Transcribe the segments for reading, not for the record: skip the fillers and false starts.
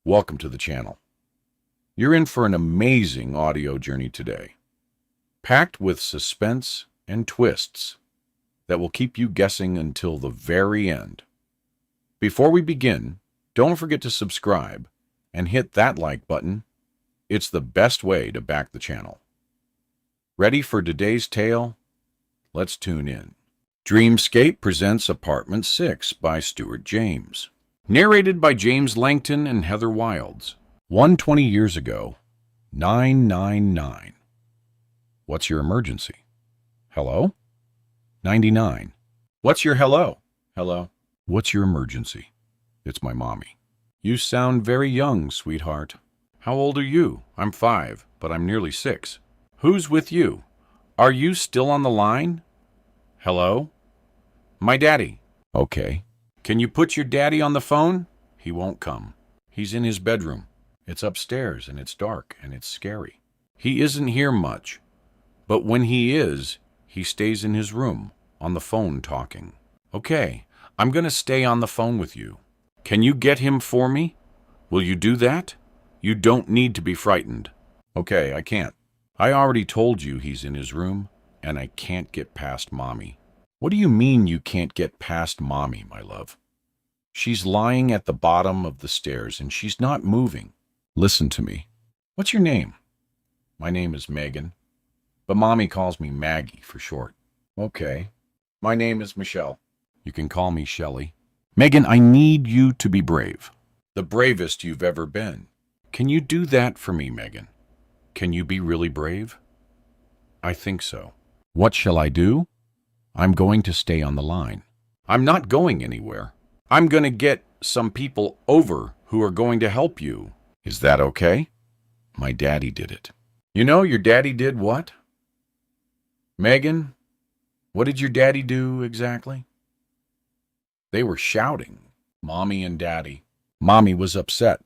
Welcome to the channel. You're in for an amazing audio journey today, packed with suspense and twists that will keep you guessing until the very end. Before we begin, don't forget to subscribe and hit that like button. It's the best way to back the channel. Ready for today's tale? Let's tune in. Dreamscape presents Apartment 6 by Stuart James. Narrated by James Langton and Heather Wilds. 120 years ago. 999. What's your emergency? Hello? 99. What's your hello? Hello? What's your emergency? It's my mommy. You sound very young, sweetheart. How old are you? I'm 5, but I'm nearly 6. Who's with you? Are you still on the line? Hello? My daddy. Okay. Can you put your daddy on the phone? He won't come. He's in his bedroom. It's upstairs and it's dark and it's scary. He isn't here much, but when he is, he stays in his room on the phone talking. Okay, I'm going to stay on the phone with you. Can you get him for me? Will you do that? You don't need to be frightened. Okay, I can't. I already told you he's in his room and I can't get past Mommy. What do you mean you can't get past Mommy, my love? She's lying at the bottom of the stairs and she's not moving. Listen to me. What's your name? My name is Meagan, but Mommy calls me Maggie for short. Okay. My name is Michelle. You can call me Shelley. Meagan, I need you to be brave. The bravest you've ever been. Can you do that for me, Meagan? Can you be really brave? I think so. What shall I do? I'm going to stay on the line. I'm not going anywhere. I'm going to get some people over who are going to help you. Is that okay? My daddy did it. You know your daddy did what? Meagan, what did your daddy do exactly? They were shouting, Mommy and Daddy. Mommy was upset.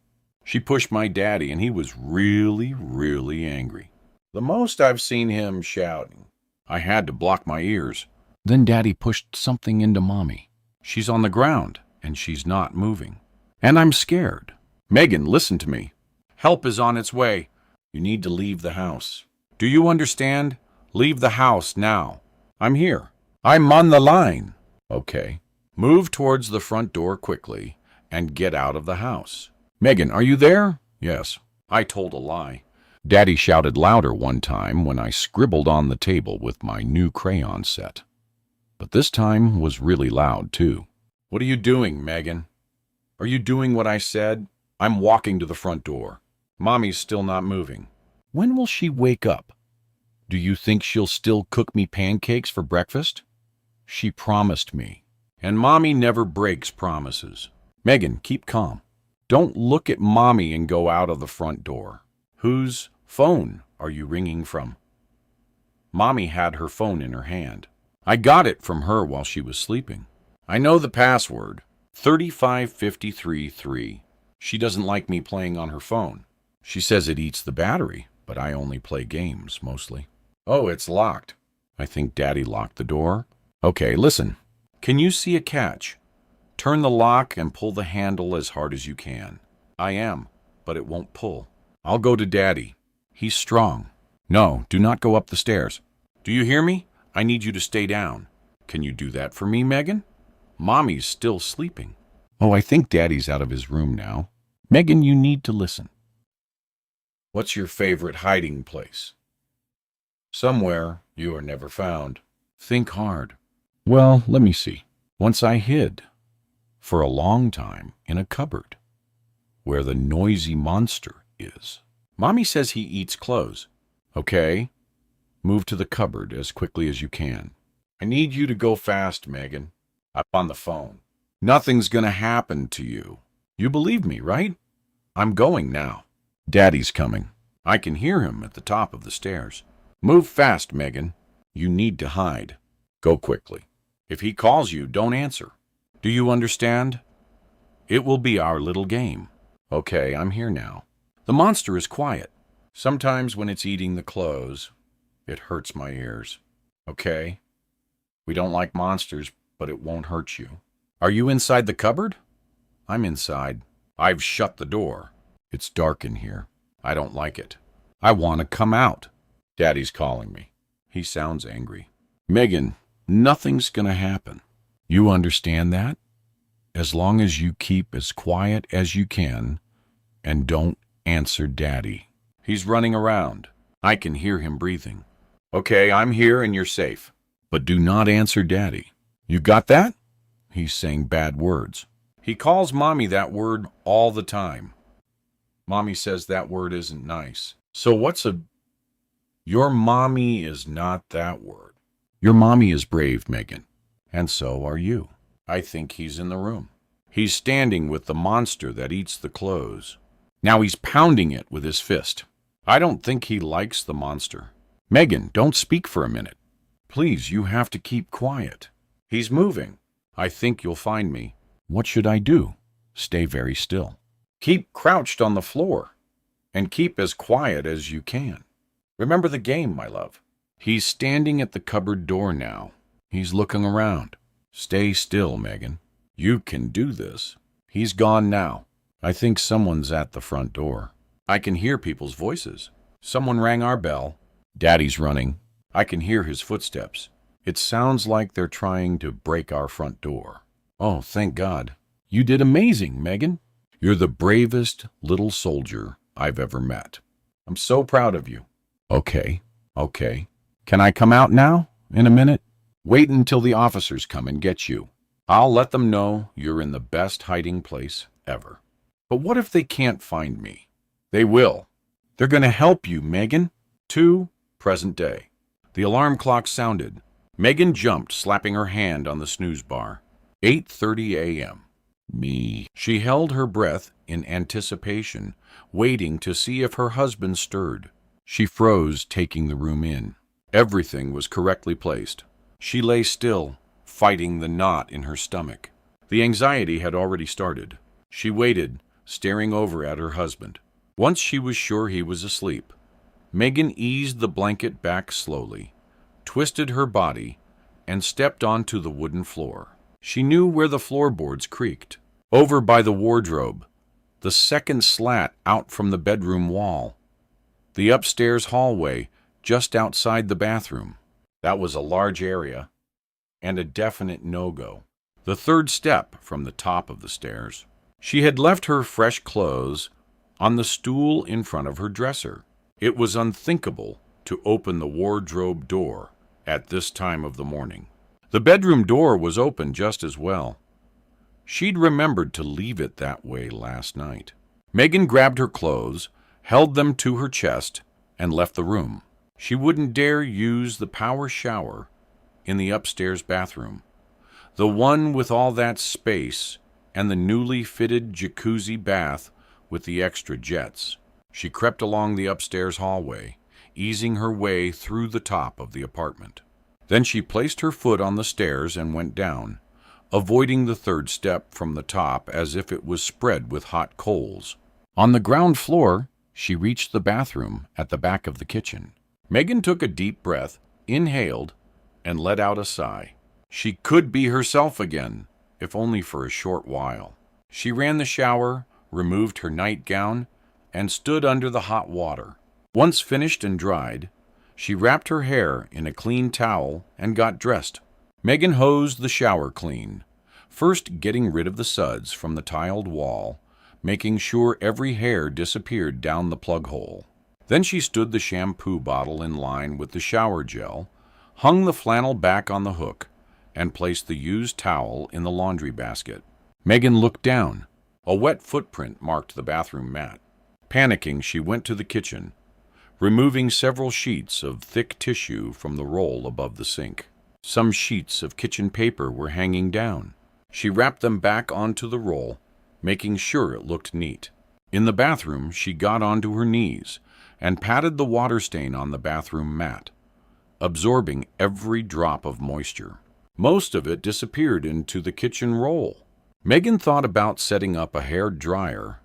She pushed my daddy and he was really, really angry. The most I've seen him shouting. I had to block my ears. Then Daddy pushed something into Mommy. She's on the ground, and she's not moving. And I'm scared. Meagan, listen to me. Help is on its way. You need to leave the house. Do you understand? Leave the house now. I'm here. I'm on the line. Okay. Move towards the front door quickly and get out of the house. Meagan, are you there? Yes. I told a lie. Daddy shouted louder one time when I scribbled on the table with my new crayon set. But this time was really loud, too. What are you doing, Meagan? Are you doing what I said? I'm walking to the front door. Mommy's still not moving. When will she wake up? Do you think she'll still cook me pancakes for breakfast? She promised me. And Mommy never breaks promises. Meagan, keep calm. Don't look at Mommy and go out of the front door. Whose phone are you ringing from? Mommy had her phone in her hand. I got it from her while she was sleeping. I know the password, 35533. She doesn't like me playing on her phone. She says it eats the battery, but I only play games, mostly. Oh, it's locked. I think Daddy locked the door. Okay, listen. Can you see a catch? Turn the lock and pull the handle as hard as you can. I am, but it won't pull. I'll go to Daddy. He's strong. No, do not go up the stairs. Do you hear me? I need you to stay down. Can you do that for me, Meagan? Mommy's still sleeping. Oh, I think Daddy's out of his room now. Meagan, you need to listen. What's your favorite hiding place? Somewhere you are never found. Think hard. Well, let me see. Once I hid, for a long time, in a cupboard, where the noisy monster is. Mommy says he eats clothes. Okay. Move to the cupboard as quickly as you can. I need you to go fast, Meagan. I'm on the phone. Nothing's gonna happen to you. You believe me, right? I'm going now. Daddy's coming. I can hear him at the top of the stairs. Move fast, Meagan. You need to hide. Go quickly. If he calls you, don't answer. Do you understand? It will be our little game. Okay, I'm here now. The monster is quiet. Sometimes when it's eating the clothes, it hurts my ears. Okay? We don't like monsters, but it won't hurt you. Are you inside the cupboard? I'm inside. I've shut the door. It's dark in here. I don't like it. I want to come out. Daddy's calling me. He sounds angry. Meagan, nothing's gonna happen. You understand that? As long as you keep as quiet as you can and don't answer Daddy. He's running around. I can hear him breathing. Okay, I'm here and you're safe. But do not answer Daddy. You got that? He's saying bad words. He calls Mommy that word all the time. Mommy says that word isn't nice. So what's a... Your mommy is not that word. Your mommy is brave, Meagan. And so are you. I think he's in the room. He's standing with the monster that eats the clothes. Now he's pounding it with his fist. I don't think he likes the monster. Meagan, don't speak for a minute. Please, you have to keep quiet. He's moving. I think you'll find me. What should I do? Stay very still. Keep crouched on the floor. And keep as quiet as you can. Remember the game, my love. He's standing at the cupboard door now. He's looking around. Stay still, Meagan. You can do this. He's gone now. I think someone's at the front door. I can hear people's voices. Someone rang our bell. Daddy's running. I can hear his footsteps. It sounds like they're trying to break our front door. Oh, thank God. You did amazing, Meagan. You're the bravest little soldier I've ever met. I'm so proud of you. Okay. Can I come out now? In a minute? Wait until the officers come and get you. I'll let them know you're in the best hiding place ever. But what if they can't find me? They will. They're going to help you, Meagan. To present day. The alarm clock sounded. Meagan jumped, slapping her hand on the snooze bar. 8:30 a.m. Me. She held her breath in anticipation, waiting to see if her husband stirred. She froze, taking the room in. Everything was correctly placed. She lay still, fighting the knot in her stomach. The anxiety had already started. She waited, staring over at her husband. Once she was sure he was asleep, Meagan eased the blanket back slowly, twisted her body, and stepped onto the wooden floor. She knew where the floorboards creaked. Over by the wardrobe, the second slat out from the bedroom wall, the upstairs hallway just outside the bathroom. That was a large area and a definite no-go. The third step from the top of the stairs. She had left her fresh clothes on the stool in front of her dresser. It was unthinkable to open the wardrobe door at this time of the morning. The bedroom door was open just as well. She'd remembered to leave it that way last night. Meagan grabbed her clothes, held them to her chest, and left the room. She wouldn't dare use the power shower in the upstairs bathroom, the one with all that space and the newly fitted jacuzzi bath with the extra jets. She crept along the upstairs hallway, easing her way through the top of the apartment. Then she placed her foot on the stairs and went down, avoiding the third step from the top as if it was spread with hot coals. On the ground floor, she reached the bathroom at the back of the kitchen. Meagan took a deep breath, inhaled, and let out a sigh. She could be herself again, if only for a short while. She ran the shower, removed her nightgown, and stood under the hot water. Once finished and dried, she wrapped her hair in a clean towel and got dressed. Meagan hosed the shower clean, first getting rid of the suds from the tiled wall, making sure every hair disappeared down the plug hole. Then she stood the shampoo bottle in line with the shower gel, hung the flannel back on the hook, and placed the used towel in the laundry basket. Meagan looked down. A wet footprint marked the bathroom mat. Panicking, she went to the kitchen, removing several sheets of thick tissue from the roll above the sink. Some sheets of kitchen paper were hanging down. She wrapped them back onto the roll, making sure it looked neat. In the bathroom, she got onto her knees and patted the water stain on the bathroom mat, absorbing every drop of moisture. Most of it disappeared into the kitchen roll. Meagan thought about setting up a hair dryer,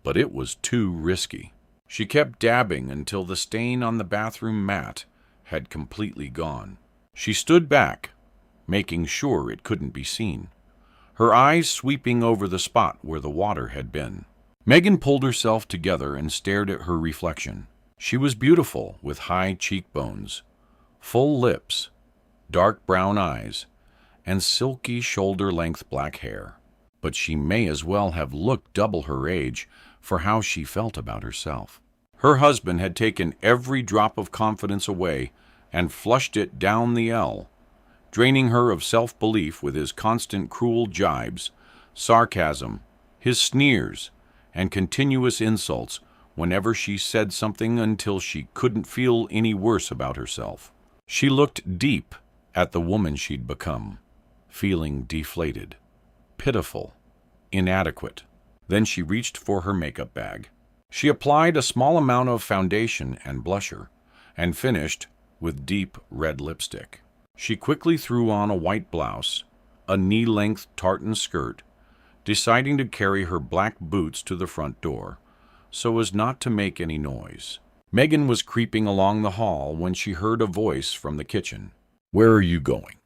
but it was too risky. She kept dabbing until the stain on the bathroom mat had completely gone. She stood back, making sure it couldn't be seen, her eyes sweeping over the spot where the water had been. Meagan pulled herself together and stared at her reflection. She was beautiful, with high cheekbones, full lips, dark brown eyes, and silky shoulder-length black hair. But she may as well have looked double her age for how she felt about herself. Her husband had taken every drop of confidence away and flushed it down the L, draining her of self-belief with his constant cruel jibes, sarcasm, his sneers, and continuous insults whenever she said something until she couldn't feel any worse about herself. She looked deep at the woman she'd become, feeling deflated, pitiful, inadequate. Then she reached for her makeup bag. She applied a small amount of foundation and blusher, and finished with deep red lipstick. She quickly threw on a white blouse, a knee-length tartan skirt, deciding to carry her black boots to the front door, so as not to make any noise. Meagan was creeping along the hall when she heard a voice from the kitchen. "Where are you going?"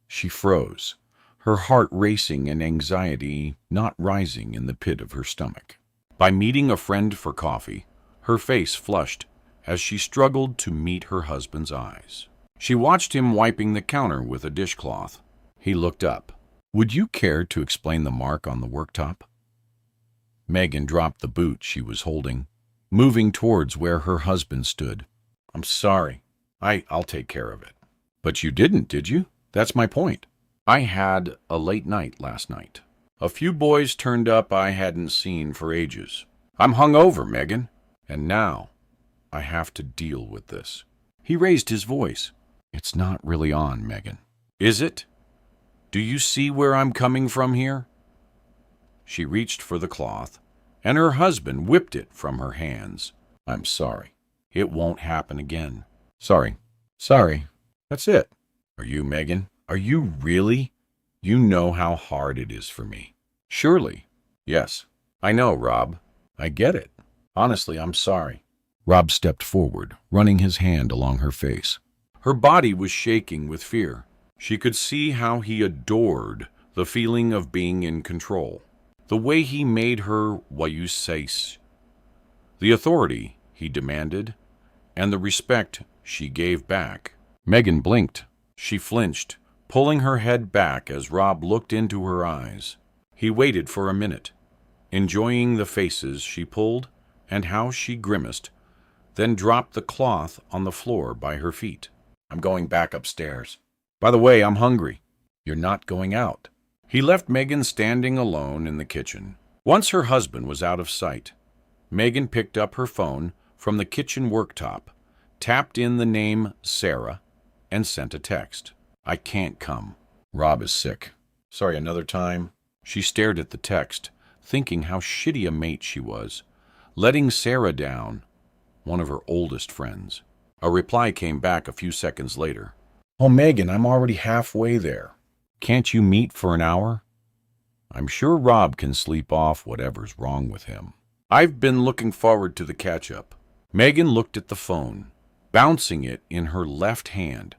She froze, her heart racing and anxiety not rising in the pit of her stomach. By meeting a friend for coffee, her face flushed as she struggled to meet her husband's eyes. She watched him wiping the counter with a dishcloth. He looked up. "Would you care to explain the mark on the worktop?" Meagan dropped the boot she was holding, moving towards where her husband stood. "I'm sorry. I'll take care of it." "But you didn't, did you? That's my point. I had a late night last night. A few boys turned up I hadn't seen for ages. I'm hungover, Meagan, and now I have to deal with this." He raised his voice. "It's not really on, Meagan." "Is it? Do you see where I'm coming from here?" She reached for the cloth, and her husband whipped it from her hands. "I'm sorry. It won't happen again." Sorry. That's it." "Are you, Meagan? Are you really? You know how hard it is for me." "Surely." "Yes. I know, Rob. I get it. Honestly, I'm sorry." Rob stepped forward, running his hand along her face. Her body was shaking with fear. She could see how he adored the feeling of being in control. The way he made her what you say, the authority he demanded, and the respect she gave back. Meagan blinked. She flinched, pulling her head back as Rob looked into her eyes. He waited for a minute, enjoying the faces she pulled and how she grimaced, then dropped the cloth on the floor by her feet. "I'm going back upstairs. By the way, I'm hungry." "You're not going out." He left Meagan standing alone in the kitchen. Once her husband was out of sight, Meagan picked up her phone from the kitchen worktop, tapped in the name Sarah, and sent a text. "I can't come. Rob is sick. Sorry, another time." She stared at the text, thinking how shitty a mate she was, letting Sarah down, one of her oldest friends. A reply came back a few seconds later. "Oh, Meagan, I'm already halfway there. Can't you meet for an hour? I'm sure Rob can sleep off whatever's wrong with him." "I've been looking forward to the catch-up." Meagan looked at the phone, bouncing it in her left hand,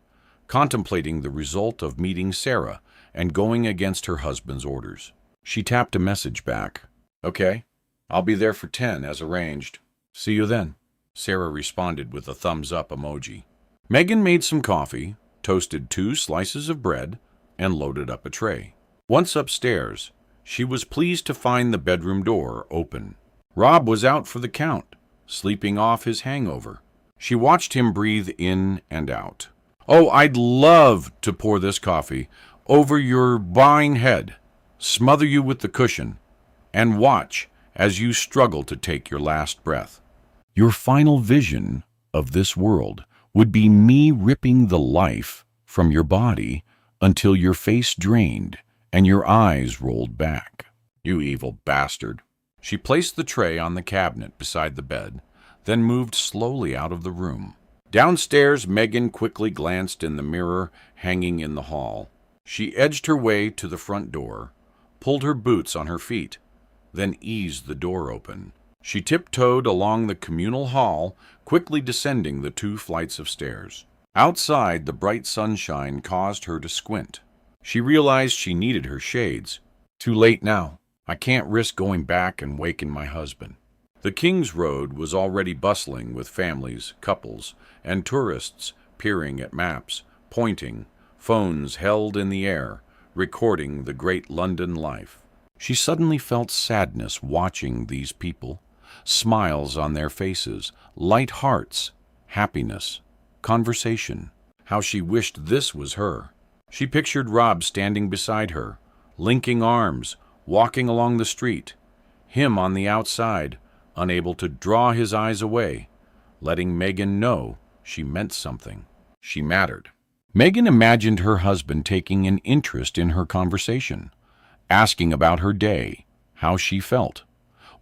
contemplating the result of meeting Sarah and going against her husband's orders. She tapped a message back. "Okay, I'll be there for 10 as arranged. See you then." Sarah responded with a thumbs-up emoji. Meagan made some coffee, toasted 2 slices of bread, and loaded up a tray. Once upstairs, she was pleased to find the bedroom door open. Rob was out for the count, sleeping off his hangover. She watched him breathe in and out. "Oh, I'd love to pour this coffee over your bowing head, smother you with the cushion, and watch as you struggle to take your last breath. Your final vision of this world would be me ripping the life from your body until your face drained and your eyes rolled back. You evil bastard." She placed the tray on the cabinet beside the bed, then moved slowly out of the room. Downstairs, Meagan quickly glanced in the mirror hanging in the hall. She edged her way to the front door, pulled her boots on her feet, then eased the door open. She tiptoed along the communal hall, quickly descending the 2 flights of stairs. Outside, the bright sunshine caused her to squint. She realized she needed her shades. Too late now. I can't risk going back and waking my husband. The King's Road was already bustling with families, couples, and tourists peering at maps, pointing, phones held in the air, recording the great London life. She suddenly felt sadness watching these people, smiles on their faces, light hearts, happiness, conversation. How she wished this was her. She pictured Rob standing beside her, linking arms, walking along the street, him on the outside, unable to draw his eyes away, letting Meagan know she meant something. She mattered. Meagan imagined her husband taking an interest in her conversation, asking about her day, how she felt,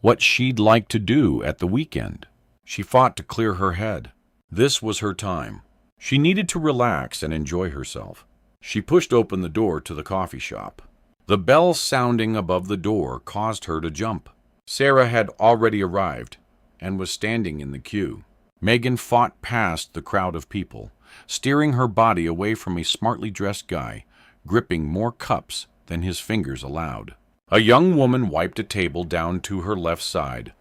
what she'd like to do at the weekend. She fought to clear her head. This was her time. She needed to relax and enjoy herself. She pushed open the door to the coffee shop. The bell sounding above the door caused her to jump. Sarah had already arrived and was standing in the queue. Meagan fought past the crowd of people, steering her body away from a smartly dressed guy, gripping more cups than his fingers allowed. A young woman wiped a table down to her left side,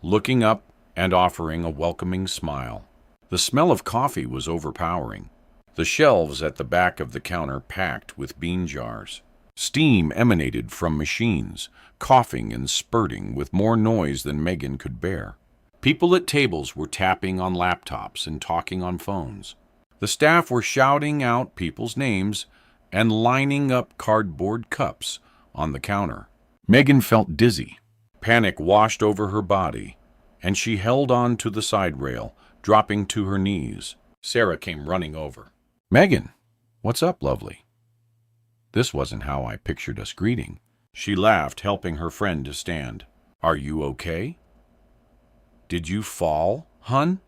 looking up and offering a welcoming smile. The smell of coffee was overpowering. The shelves at the back of the counter packed with bean jars. Steam emanated from machines, coughing and spurting with more noise than Meagan could bear. People at tables were tapping on laptops and talking on phones. The staff were shouting out people's names and lining up cardboard cups on the counter. Meagan felt dizzy. Panic washed over her body, and she held on to the side rail, dropping to her knees. Sarah came running over. "Meagan, what's up, lovely?" This wasn't how I pictured us greeting. She laughed, helping her friend to stand. "Are you okay? Did you fall, hun?"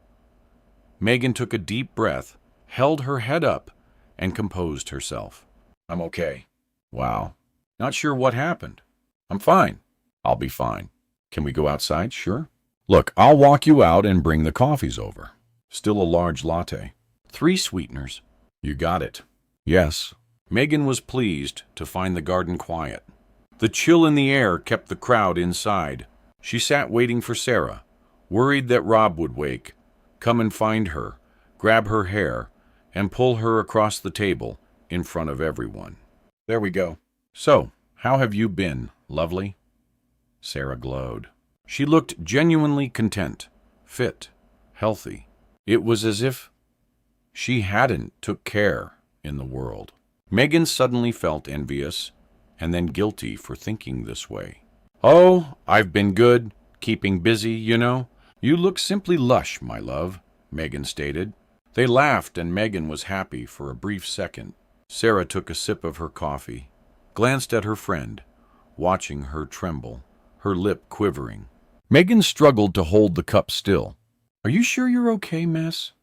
Meagan took a deep breath, held her head up, and composed herself. "I'm okay." "Wow. Not sure what happened." "I'm fine." "I'll be fine. Can we go outside?" "Sure." "Look, I'll walk you out and bring the coffees over." "Still a large latte." "3 sweeteners." "You got it." "Yes." Meagan was pleased to find the garden quiet. The chill in the air kept the crowd inside. She sat waiting for Sarah, worried that Rob would wake, come and find her, grab her hair, and pull her across the table in front of everyone. "There we go. So, how have you been, lovely?" Sarah glowed. She looked genuinely content, fit, healthy. It was as if she hadn't took care in the world. Meagan suddenly felt envious and then guilty for thinking this way. "Oh, I've been good, keeping busy, you know. You look simply lush, my love," Meagan stated. They laughed, and Meagan was happy for a brief second. Sarah took a sip of her coffee, glanced at her friend, watching her tremble, her lip quivering. Meagan struggled to hold the cup still. "Are you sure you're okay, miss?"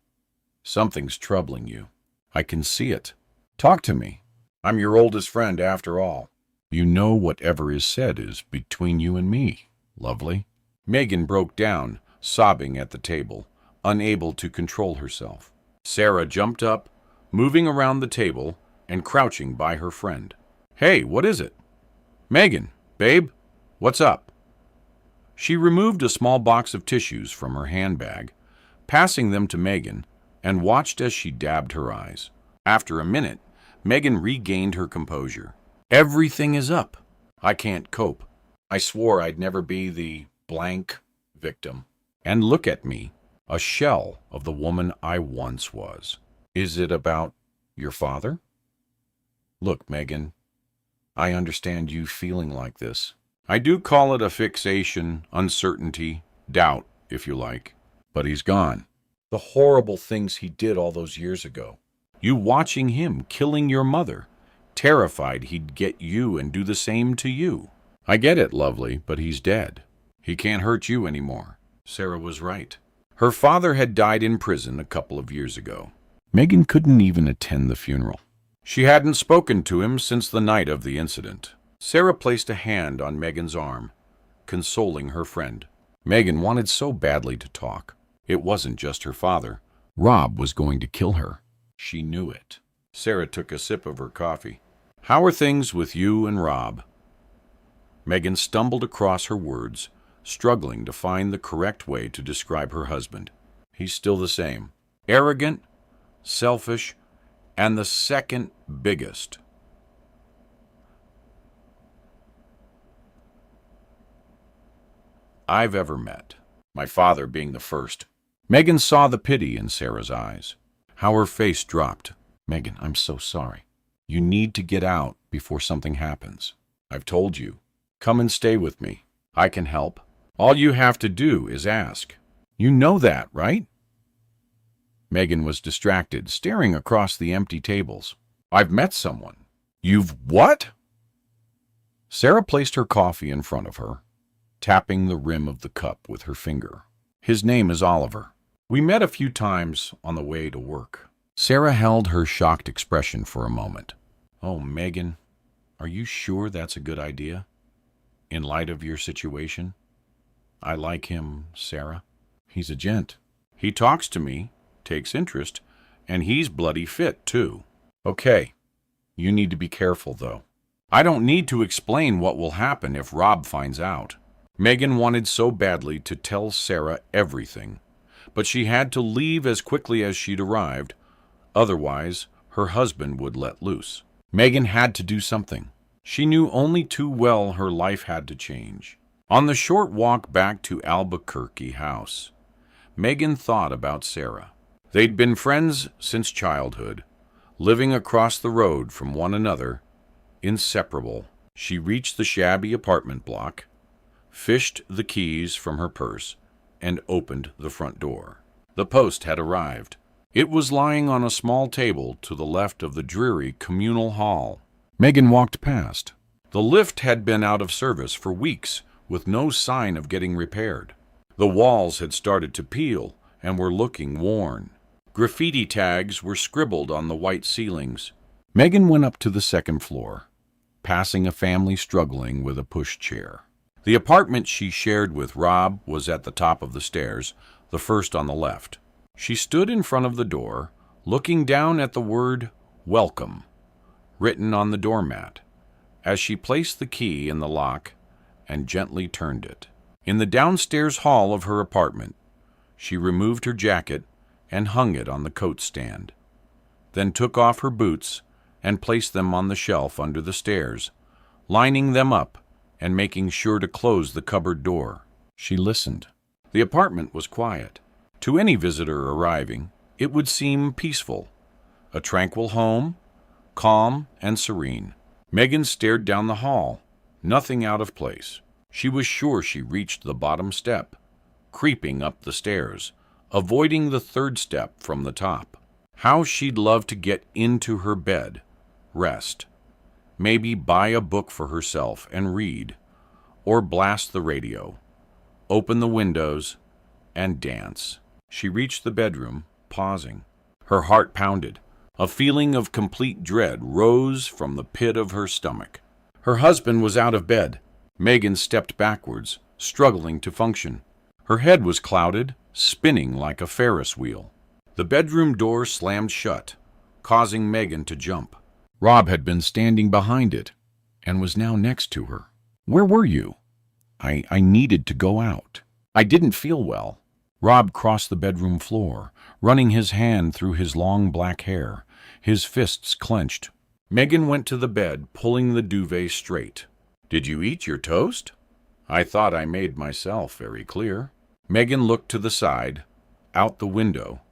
"Something's troubling you. I can see it. Talk to me. I'm your oldest friend, after all. You know whatever is said is between you and me, lovely." Meagan broke down, sobbing at the table, unable to control herself. Sarah jumped up, moving around the table and crouching by her friend. "Hey, what is it?" "Meagan, babe, what's up?" She removed a small box of tissues from her handbag, passing them to Meagan, and watched as she dabbed her eyes. After a minute, Meagan regained her composure. "Everything is up. I can't cope. I swore I'd never be the blank victim. And look at me, a shell of the woman I once was. Is it about your father?" "Look, Meagan, I understand you feeling like this. I do call it a fixation, uncertainty, doubt, if you like. But he's gone. The horrible things he did all those years ago. You watching him killing your mother, terrified he'd get you and do the same to you. I get it, lovely, but he's dead. He can't hurt you anymore." Sarah was right. Her father had died in prison a couple of years ago. Meagan couldn't even attend the funeral. She hadn't spoken to him since the night of the incident. Sarah placed a hand on Meagan's arm, consoling her friend. Meagan wanted so badly to talk. It wasn't just her father. Rob was going to kill her. She knew it. Sarah took a sip of her coffee. "How are things with you and Rob?" Meagan stumbled across her words, struggling to find the correct way to describe her husband. He's still the same. Arrogant, selfish, and the second biggest I've ever met, my father being the first. Meagan saw the pity in Sarah's eyes, how her face dropped. Meagan, I'm so sorry. You need to get out before something happens. I've told you. Come and stay with me. I can help. All you have to do is ask. You know that, right? Meagan was distracted, staring across the empty tables. I've met someone. You've what? Sarah placed her coffee in front of her, tapping the rim of the cup with her finger. His name is Oliver. We met a few times on the way to work. Sarah held her shocked expression for a moment. Oh, Meagan, are you sure that's a good idea? In light of your situation? I like him, Sarah. He's a gent. He talks to me, takes interest, and he's bloody fit, too. Okay, you need to be careful, though. I don't need to explain what will happen if Rob finds out. Meagan wanted so badly to tell Sarah everything, but she had to leave as quickly as she'd arrived, otherwise her husband would let loose. Meagan had to do something. She knew only too well her life had to change. On the short walk back to Albuquerque house, Meagan thought about Sarah. They'd been friends since childhood, living across the road from one another, inseparable. She reached the shabby apartment block, fished the keys from her purse, and opened the front door. The post had arrived. It was lying on a small table to the left of the dreary communal hall. Meagan walked past. The lift had been out of service for weeks, with no sign of getting repaired. The walls had started to peel and were looking worn. Graffiti tags were scribbled on the white ceilings. Meagan went up to the second floor, passing a family struggling with a pushchair. The apartment she shared with Rob was at the top of the stairs, the first on the left. She stood in front of the door, looking down at the word "Welcome" written on the doormat, as she placed the key in the lock and gently turned it. In the downstairs hall of her apartment, she removed her jacket and hung it on the coat stand, then took off her boots and placed them on the shelf under the stairs, lining them up and making sure to close the cupboard door. She listened. The apartment was quiet. To any visitor arriving, it would seem peaceful. A tranquil home, calm and serene. Meagan stared down the hall, nothing out of place. She was sure she reached the bottom step, creeping up the stairs, avoiding the third step from the top. How she'd love to get into her bed, rest, maybe buy a book for herself and read, or blast the radio, open the windows, and dance. She reached the bedroom, pausing. Her heart pounded. A feeling of complete dread rose from the pit of her stomach. Her husband was out of bed. Meagan stepped backwards, struggling to function. Her head was clouded, spinning like a Ferris wheel. The bedroom door slammed shut, causing Meagan to jump. Rob had been standing behind it and was now next to her. Where were you? I needed to go out. I didn't feel well. Rob crossed the bedroom floor, running his hand through his long black hair, his fists clenched. Meagan went to the bed, pulling the duvet straight. Did you eat your toast? I thought I made myself very clear. Meagan looked to the side, out the window,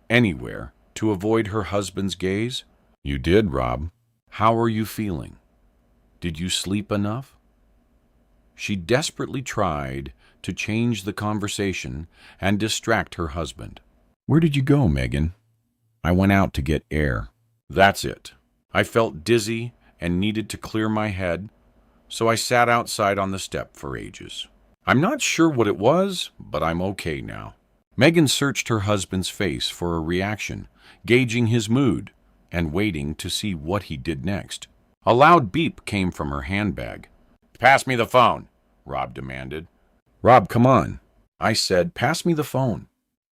anywhere, to avoid her husband's gaze. You did, Rob. How are you feeling? Did you sleep enough? She desperately tried to change the conversation and distract her husband. Where did you go, Meagan? I went out to get air. That's it. I felt dizzy and needed to clear my head, so I sat outside on the step for ages. I'm not sure what it was, but I'm okay now. Meagan searched her husband's face for a reaction, gauging his mood and waiting to see what he did next. A loud beep came from her handbag. Pass me the phone, Rob demanded. Rob, come on. I said, pass me the phone.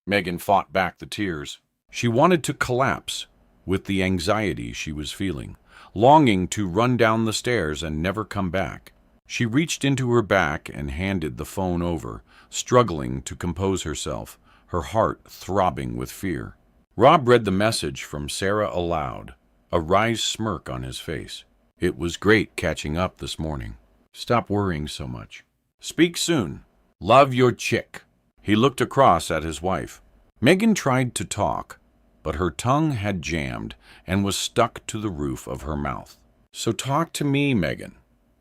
Meagan fought back the tears. She wanted to collapse with the anxiety she was feeling, longing to run down the stairs and never come back. She reached into her back and handed the phone over, struggling to compose herself, her heart throbbing with fear. Rob read the message from Sarah aloud, a wry smirk on his face. It was great catching up this morning. Stop worrying so much. Speak soon. Love, your chick. He looked across at his wife. Meagan tried to talk, but her tongue had jammed and was stuck to the roof of her mouth. So talk to me, Meagan,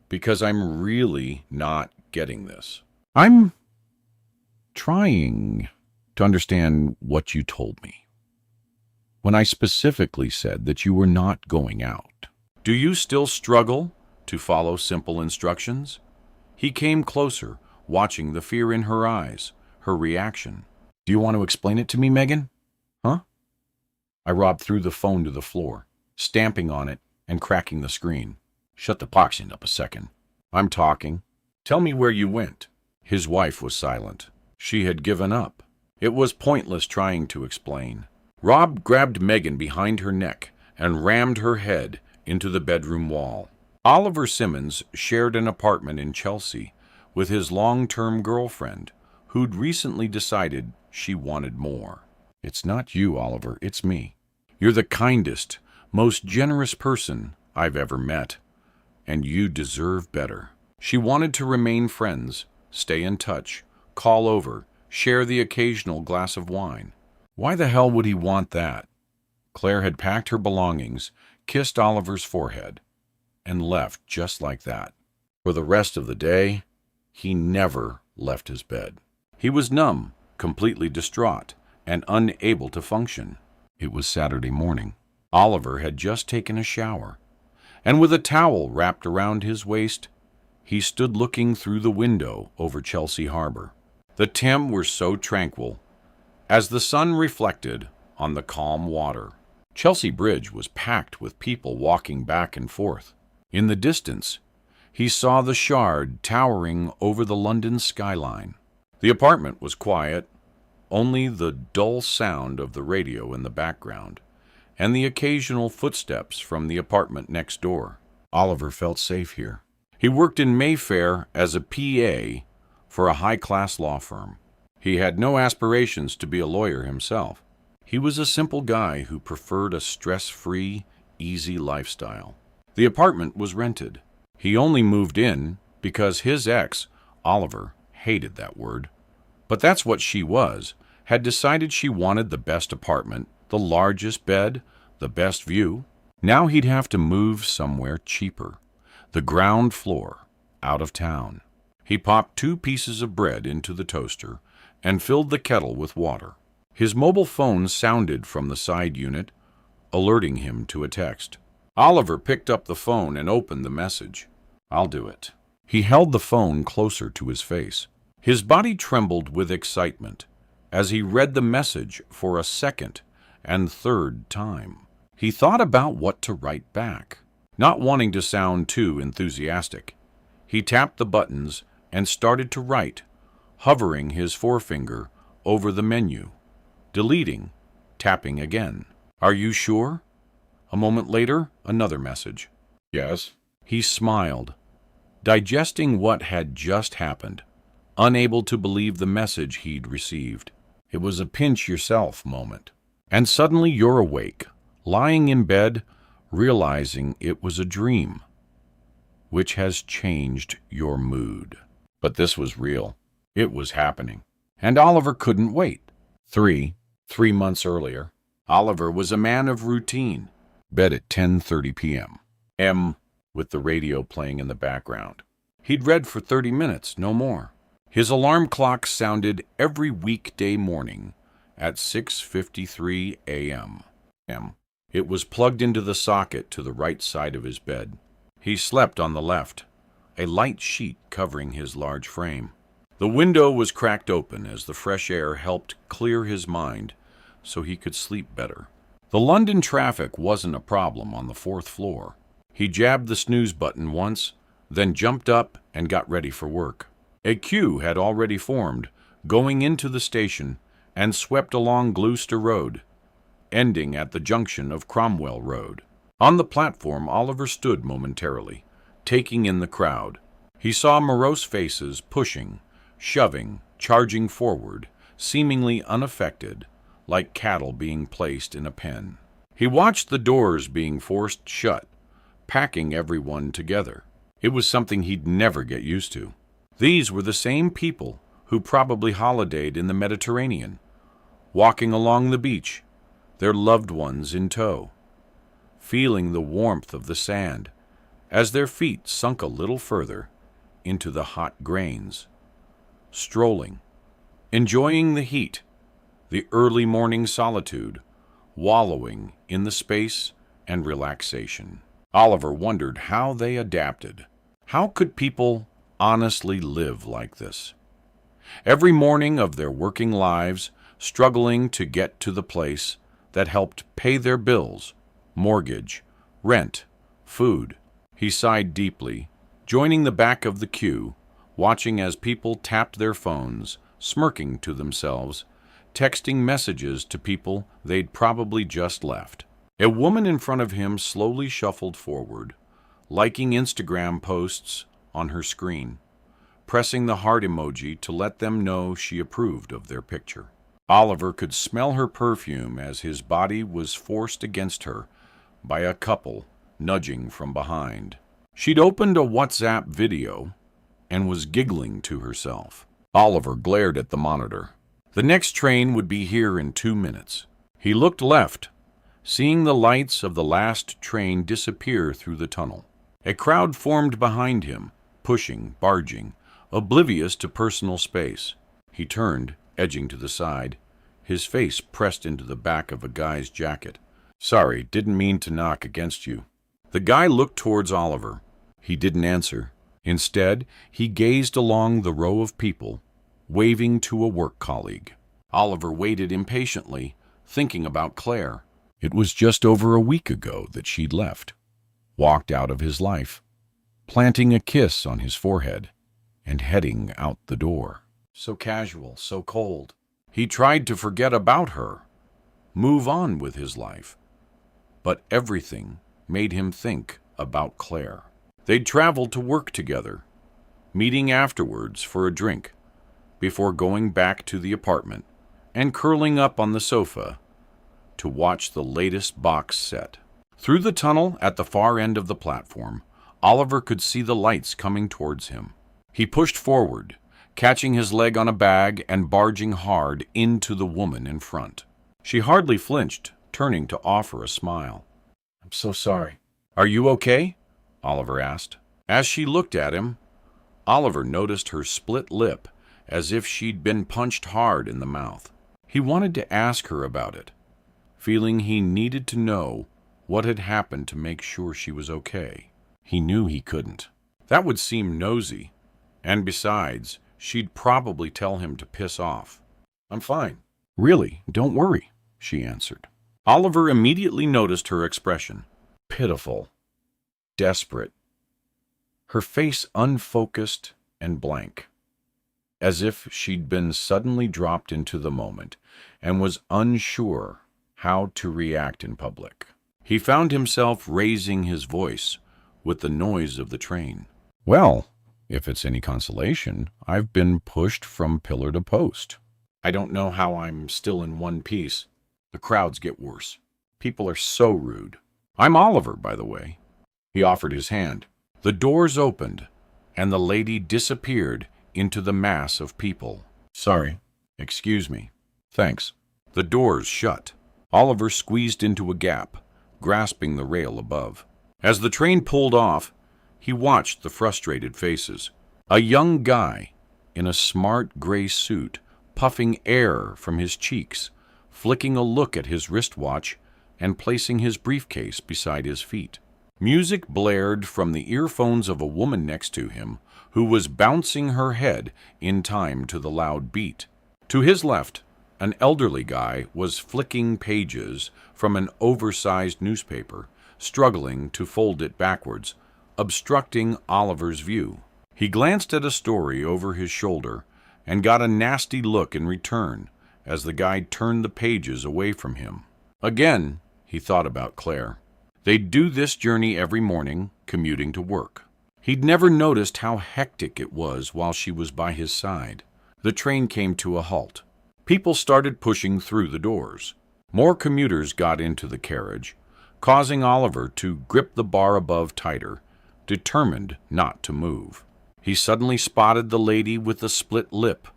because I'm really not getting this. I'm trying to understand what you told me when I specifically said that you were not going out. Do you still struggle to follow simple instructions? He came closer, watching the fear in her eyes, her reaction. Do you want to explain it to me, Meagan? Huh? Rob threw the phone to the floor, stamping on it and cracking the screen. Shut the boxing up a second. I'm talking. Tell me where you went. His wife was silent. She had given up. It was pointless trying to explain. Rob grabbed Meagan behind her neck and rammed her head into the bedroom wall. Oliver Simmons shared an apartment in Chelsea with his long-term girlfriend, who'd recently decided she wanted more. It's not you, Oliver, it's me. You're the kindest, most generous person I've ever met, and you deserve better. She wanted to remain friends, stay in touch, call over, share the occasional glass of wine. Why the hell would he want that? Claire had packed her belongings, kissed Oliver's forehead, and left just like that. For the rest of the day, he never left his bed. He was numb, completely distraught, and unable to function. It was Saturday morning. Oliver had just taken a shower, and with a towel wrapped around his waist, he stood looking through the window over Chelsea Harbor. The Thames were so tranquil as the sun reflected on the calm water. Chelsea Bridge was packed with people walking back and forth. In the distance, he saw the Shard towering over the London skyline. The apartment was quiet, only the dull sound of the radio in the background, and the occasional footsteps from the apartment next door. Oliver felt safe here. He worked in Mayfair as a PA for a high-class law firm. He had no aspirations to be a lawyer himself. He was a simple guy who preferred a stress-free, easy lifestyle. The apartment was rented. He only moved in because his ex, Oliver, hated that word, but that's what she was, had decided she wanted the best apartment, the largest bed, the best view. Now he'd have to move somewhere cheaper, the ground floor, out of town. He popped 2 pieces of bread into the toaster and filled the kettle with water. His mobile phone sounded from the side unit, alerting him to a text. Oliver picked up the phone and opened the message. I'll do it. He held the phone closer to his face. His body trembled with excitement as he read the message for a second and third time. He thought about what to write back. Not wanting to sound too enthusiastic, he tapped the buttons and started to write, hovering his forefinger over the menu, deleting, tapping again. Are you sure? A moment later, another message. Yes. He smiled, digesting what had just happened, unable to believe the message he'd received. It was a pinch yourself moment. And suddenly you're awake, lying in bed, realizing it was a dream, which has changed your mood. But this was real. It was happening. And Oliver couldn't wait. 3 months earlier, Oliver was a man of routine. Bed at 10:30 p.m. With the radio playing in the background. He'd read for 30 minutes, no more. His alarm clock sounded every weekday morning at 6:53 a.m. It was plugged into the socket to the right side of his bed. He slept on the left, a light sheet covering his large frame. The window was cracked open as the fresh air helped clear his mind so he could sleep better. The London traffic wasn't a problem on the 4th floor. He jabbed the snooze button once, then jumped up and got ready for work. A queue had already formed, going into the station, and swept along Gloucester Road, ending at the junction of Cromwell Road. On the platform, Oliver stood momentarily, taking in the crowd. He saw morose faces pushing, shoving, charging forward, seemingly unaffected, like cattle being placed in a pen. He watched the doors being forced shut, packing everyone together. It was something he'd never get used to. These were the same people who probably holidayed in the Mediterranean, walking along the beach, their loved ones in tow, feeling the warmth of the sand as their feet sunk a little further into the hot grains, strolling, enjoying the heat, the early morning solitude, wallowing in the space and relaxation. Oliver wondered how they adapted. How could people honestly live like this? Every morning of their working lives, struggling to get to the place that helped pay their bills, mortgage, rent, food. He sighed deeply, joining the back of the queue, watching as people tapped their phones, smirking to themselves, texting messages to people they'd probably just left. A woman in front of him slowly shuffled forward, liking Instagram posts on her screen, pressing the heart emoji to let them know she approved of their picture. Oliver could smell her perfume as his body was forced against her by a couple nudging from behind. She'd opened a WhatsApp video and was giggling to herself. Oliver glared at the monitor. The next train would be here in 2 minutes. He looked left, seeing the lights of the last train disappear through the tunnel. A crowd formed behind him, pushing, barging, oblivious to personal space. He turned, edging to the side, his face pressed into the back of a guy's jacket. "Sorry, didn't mean to knock against you." The guy looked towards Oliver. He didn't answer. Instead, he gazed along the row of people, waving to a work colleague. Oliver waited impatiently, thinking about Claire. It was just over a week ago that she'd left, walked out of his life, planting a kiss on his forehead, and heading out the door. So casual, so cold. He tried to forget about her, move on with his life. But everything made him think about Claire. They'd traveled to work together, meeting afterwards for a drink, before going back to the apartment and curling up on the sofa to watch the latest box set. Through the tunnel at the far end of the platform, Oliver could see the lights coming towards him. He pushed forward, catching his leg on a bag and barging hard into the woman in front. She hardly flinched, turning to offer a smile. "I'm so sorry." "Are you okay?" Oliver asked. As she looked at him, Oliver noticed her split lip as if she'd been punched hard in the mouth. He wanted to ask her about it, feeling he needed to know what had happened to make sure she was okay. He knew he couldn't. That would seem nosy, and besides, she'd probably tell him to piss off. "I'm fine." "Really, don't worry," she answered. Oliver immediately noticed her expression. Pitiful. Desperate. Her face unfocused and blank, as if she'd been suddenly dropped into the moment and was unsure how to react in public. He found himself raising his voice with the noise of the train. "Well, if it's any consolation, I've been pushed from pillar to post. I don't know how I'm still in one piece. The crowds get worse. People are so rude. I'm Oliver, by the way." He offered his hand. The doors opened, and the lady disappeared into the mass of people. "Sorry." "Excuse me." "Thanks." The doors shut. Oliver squeezed into a gap, grasping the rail above. As the train pulled off, he watched the frustrated faces. A young guy in a smart gray suit, puffing air from his cheeks, flicking a look at his wristwatch and placing his briefcase beside his feet. Music blared from the earphones of a woman next to him, who was bouncing her head in time to the loud beat. To his left, an elderly guy was flicking pages from an oversized newspaper, struggling to fold it backwards, obstructing Oliver's view. He glanced at a story over his shoulder and got a nasty look in return as the guy turned the pages away from him. Again, he thought about Claire. They'd do this journey every morning, commuting to work. He'd never noticed how hectic it was while she was by his side. The train came to a halt. People started pushing through the doors. More commuters got into the carriage, causing Oliver to grip the bar above tighter, determined not to move. He suddenly spotted the lady with the split lip,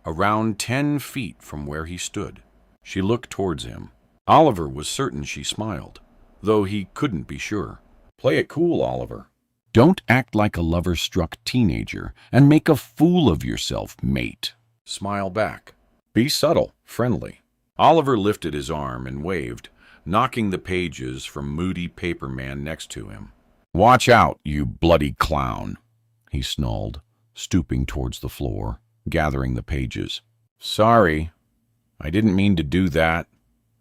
around 10 feet from where he stood. She looked towards him. Oliver was certain she smiled, though he couldn't be sure. Play it cool, Oliver. Don't act like a lover-struck teenager and make a fool of yourself, mate. Smile back. Be subtle, friendly. Oliver lifted his arm and waved, knocking the pages from moody paper man next to him. Watch out, you bloody clown, he snarled, stooping towards the floor, gathering the pages. Sorry, I didn't mean to do that,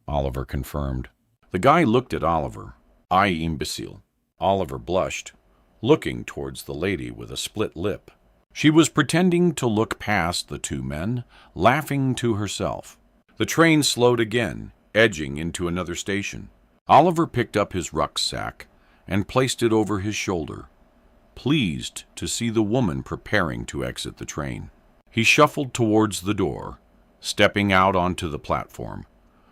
Oliver confirmed. The guy looked at Oliver. I imbecile. Oliver blushed, looking towards the lady with a split lip. She was pretending to look past the two men, laughing to herself. The train slowed again, edging into another station. Oliver picked up his rucksack and placed it over his shoulder, pleased to see the woman preparing to exit the train. He shuffled towards the door, stepping out onto the platform,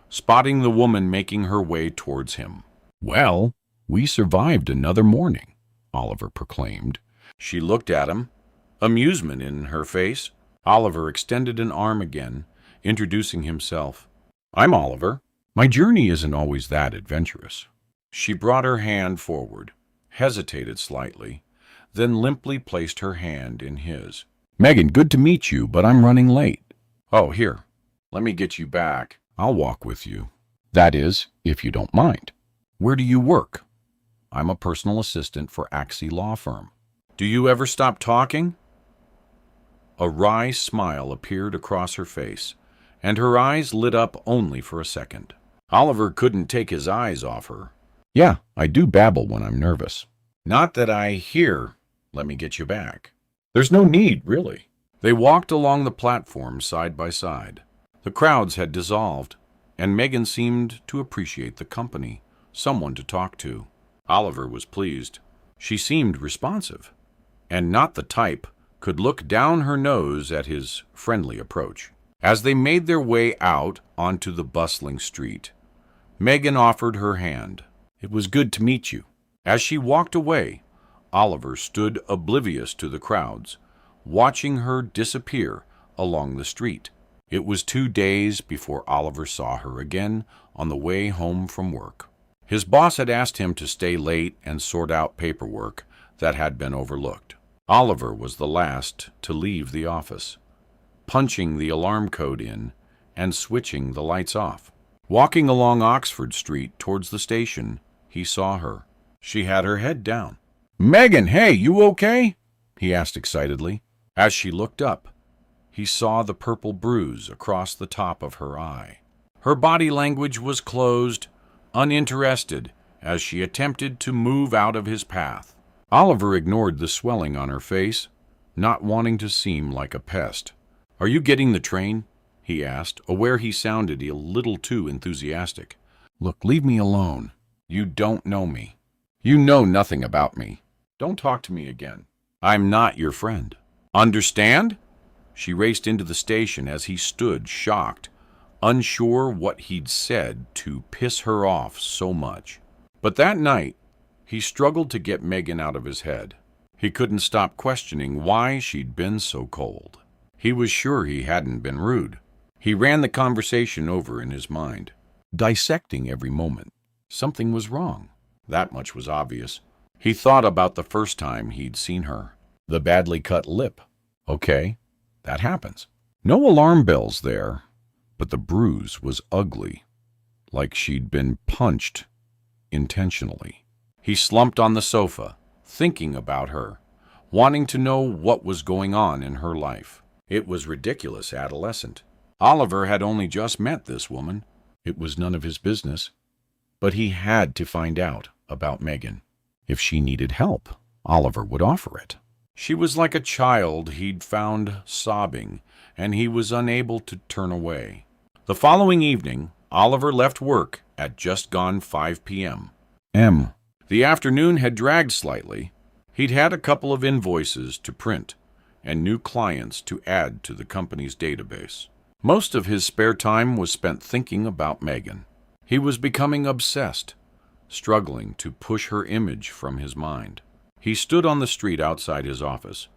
spotting the woman making her way towards him. Well, we survived another morning, Oliver proclaimed. She looked at him, amusement in her face. Oliver extended an arm again, introducing himself. I'm Oliver. My journey isn't always that adventurous. She brought her hand forward, hesitated slightly, then limply placed her hand in his. Meagan, good to meet you, but I'm running late. Oh, here. Let me get you back. I'll walk with you. That is, if you don't mind. Where do you work? I'm a personal assistant for Axie Law Firm. Do you ever stop talking? A wry smile appeared across her face, and her eyes lit up only for a second. Oliver couldn't take his eyes off her. Yeah, I do babble when I'm nervous. Not that I hear. Let me get you back. There's no need, really. They walked along the platform side by side. The crowds had dissolved, and Meagan seemed to appreciate the company, someone to talk to. Oliver was pleased. She seemed responsive, and not the type could look down her nose at his friendly approach. As they made their way out onto the bustling street, Meagan offered her hand. It was good to meet you. As she walked away, Oliver stood oblivious to the crowds, watching her disappear along the street. It was 2 days before Oliver saw her again on the way home from work. His boss had asked him to stay late and sort out paperwork that had been overlooked. Oliver was the last to leave the office, punching the alarm code in and switching the lights off. Walking along Oxford Street towards the station, he saw her. She had her head down. Meagan, hey, you okay? He asked excitedly. As she looked up, he saw the purple bruise across the top of her eye. Her body language was closed, uninterested, as she attempted to move out of his path. Oliver ignored the swelling on her face, not wanting to seem like a pest. Are you getting the train? He asked, aware he sounded a little too enthusiastic. Look, leave me alone. You don't know me. You know nothing about me. Don't talk to me again. I'm not your friend. Understand? She raced into the station as he stood, shocked, unsure what he'd said to piss her off so much. But that night, he struggled to get Meagan out of his head. He couldn't stop questioning why she'd been so cold. He was sure he hadn't been rude. He ran the conversation over in his mind, dissecting every moment. Something was wrong. That much was obvious. He thought about the first time he'd seen her. The badly cut lip. Okay, that happens. No alarm bells there, but the bruise was ugly, like she'd been punched intentionally. He slumped on the sofa, thinking about her, wanting to know what was going on in her life. It was ridiculous, adolescent. Oliver had only just met this woman. It was none of his business. But he had to find out about Meagan. If she needed help, Oliver would offer it. She was like a child he'd found sobbing, and he was unable to turn away. The following evening, Oliver left work at just gone 5 p.m. The afternoon had dragged slightly, He'd had a couple of invoices to print and new clients to add to the company's database. Most of his spare time was spent thinking about Meagan. He was becoming obsessed, struggling to push her image from his mind. He stood on the street outside his office,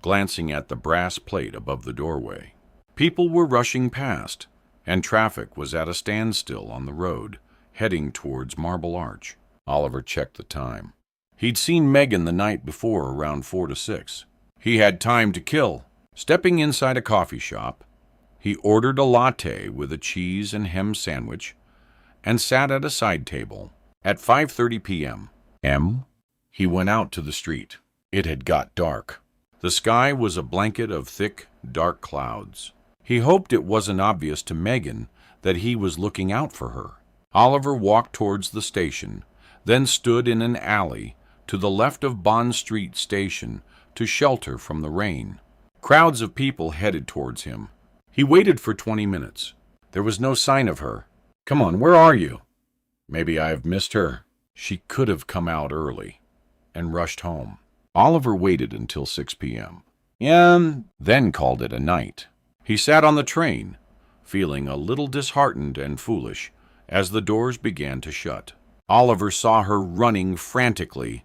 glancing at the brass plate above the doorway. People were rushing past, and traffic was at a standstill on the road, heading towards Marble Arch. Oliver checked the time. He'd seen Meagan the night before around 4 to 6. He had time to kill. Stepping inside a coffee shop, he ordered a latte with a cheese and ham sandwich and sat at a side table. At 5:30 p.m., he went out to the street. It had got dark. The sky was a blanket of thick, dark clouds. He hoped it wasn't obvious to Meagan that he was looking out for her. Oliver walked towards the station, then stood in an alley to the left of Bond Street Station to shelter from the rain. Crowds of people headed towards him. He waited for 20 minutes. There was no sign of her. "Come on, where are you?" "Maybe I've missed her." She could have come out early and rushed home. Oliver waited until 6 p.m. Then called it a night. He sat on the train, feeling a little disheartened and foolish as the doors began to shut. Oliver saw her running frantically,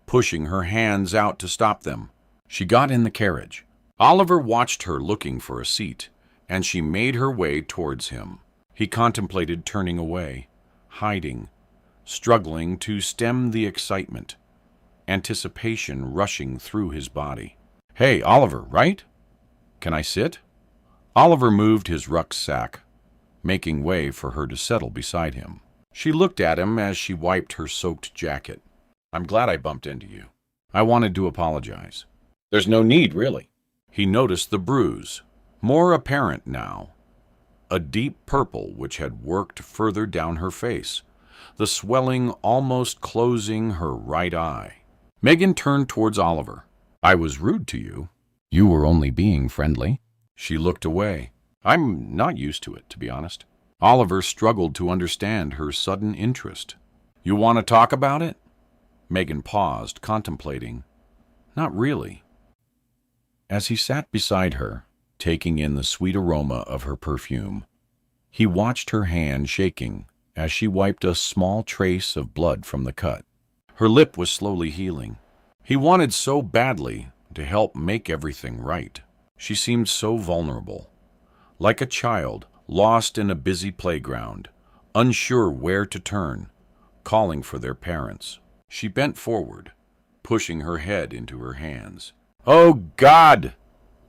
pushing her hands out to stop them. She got in the carriage. Oliver watched her looking for a seat, and she made her way towards him. He contemplated turning away, hiding, struggling to stem the excitement, anticipation rushing through his body. "Hey, Oliver, right? Can I sit?" Oliver moved his rucksack, making way for her to settle beside him. She looked at him as she wiped her soaked jacket. "I'm glad I bumped into you. I wanted to apologize." "There's no need, really." He noticed the bruise, more apparent now, a deep purple which had worked further down her face, the swelling almost closing her right eye. Meagan turned towards Oliver. "I was rude to you." "You were only being friendly." She looked away. "I'm not used to it, to be honest." Oliver struggled to understand her sudden interest. "You want to talk about it?" Meagan paused, contemplating. "Not really." As he sat beside her, taking in the sweet aroma of her perfume, he watched her hand shaking as she wiped a small trace of blood from the cut. Her lip was slowly healing. He wanted so badly to help make everything right. She seemed so vulnerable, like a child lost in a busy playground, unsure where to turn, calling for their parents. She bent forward, pushing her head into her hands. "Oh, God!"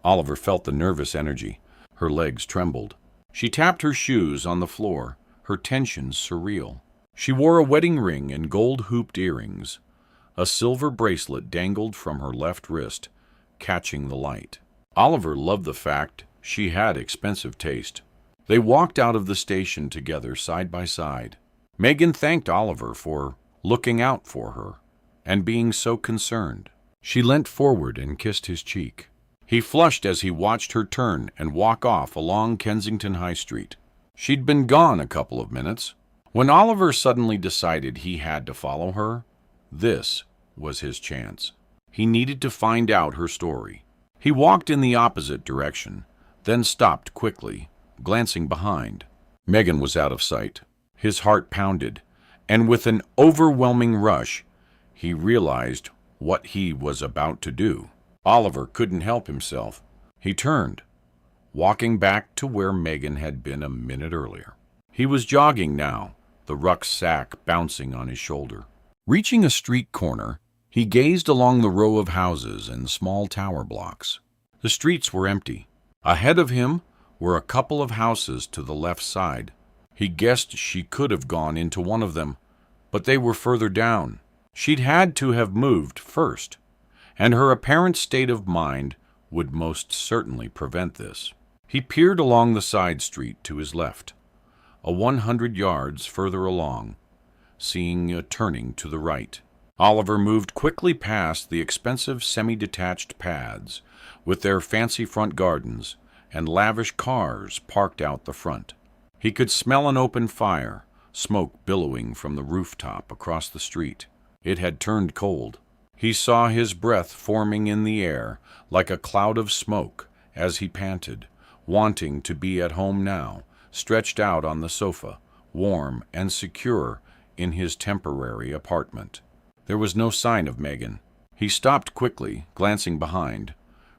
Oliver felt the nervous energy. Her legs trembled. She tapped her shoes on the floor, her tension surreal. She wore a wedding ring and gold-hooped earrings. A silver bracelet dangled from her left wrist, catching the light. Oliver loved the fact she had expensive taste. They walked out of the station together side by side. Meagan thanked Oliver for looking out for her and being so concerned. She leant forward and kissed his cheek. He flushed as he watched her turn and walk off along Kensington High Street. She'd been gone a couple of minutes. When Oliver suddenly decided he had to follow her, this was his chance. He needed to find out her story. He walked in the opposite direction, then stopped quickly, glancing behind. Meagan was out of sight. His heart pounded, and with an overwhelming rush, he realized what he was about to do. Oliver couldn't help himself. He turned, walking back to where Meagan had been a minute earlier. He was jogging now, the rucksack bouncing on his shoulder. Reaching a street corner, he gazed along the row of houses and small tower blocks. The streets were empty. Ahead of him were a couple of houses to the left side. He guessed she could have gone into one of them, but they were further down. She'd had to have moved first, and her apparent state of mind would most certainly prevent this. He peered along the side street to his left, 100 yards further along, seeing a turning to the right. Oliver moved quickly past the expensive semi-detached pads with their fancy front gardens and lavish cars parked out the front. He could smell an open fire, smoke billowing from the rooftop across the street. It had turned cold. He saw his breath forming in the air like a cloud of smoke as he panted, wanting to be at home now, stretched out on the sofa, warm and secure in his temporary apartment. There was no sign of Meagan. He stopped quickly, glancing behind,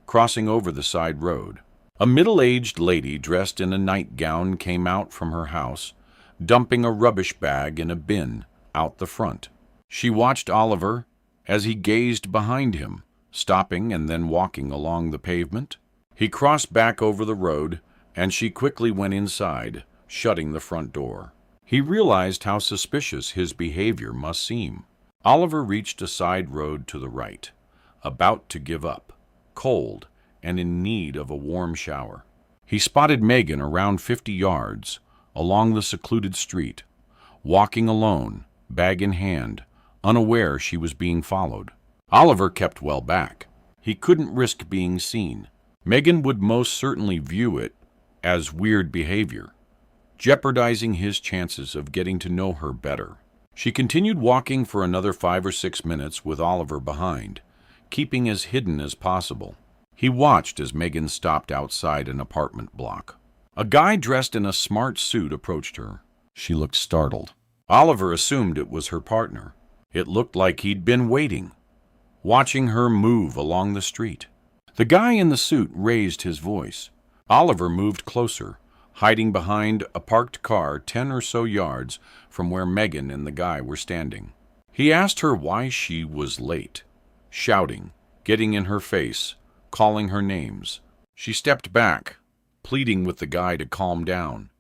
crossing over the side road. A middle-aged lady dressed in a nightgown came out from her house, dumping a rubbish bag in a bin out the front. She watched Oliver as he gazed behind him, stopping and then walking along the pavement. He crossed back over the road, and she quickly went inside, shutting the front door. He realized how suspicious his behavior must seem. Oliver reached a side road to the right, about to give up, cold and in need of a warm shower. He spotted Meagan around 50 yards, along the secluded street, walking alone, bag in hand, unaware she was being followed. Oliver kept well back. He couldn't risk being seen. Meagan would most certainly view it as weird behavior, jeopardizing his chances of getting to know her better. She continued walking for another 5 or 6 minutes with Oliver behind, keeping as hidden as possible. He watched as Meagan stopped outside an apartment block. A guy dressed in a smart suit approached her. She looked startled. Oliver assumed it was her partner. It looked like he'd been waiting, watching her move along the street. The guy in the suit raised his voice. Oliver moved closer, hiding behind a parked car 10 or so yards from where Meagan and the guy were standing. He asked her why she was late, shouting, getting in her face, calling her names. She stepped back, pleading with the guy to calm down,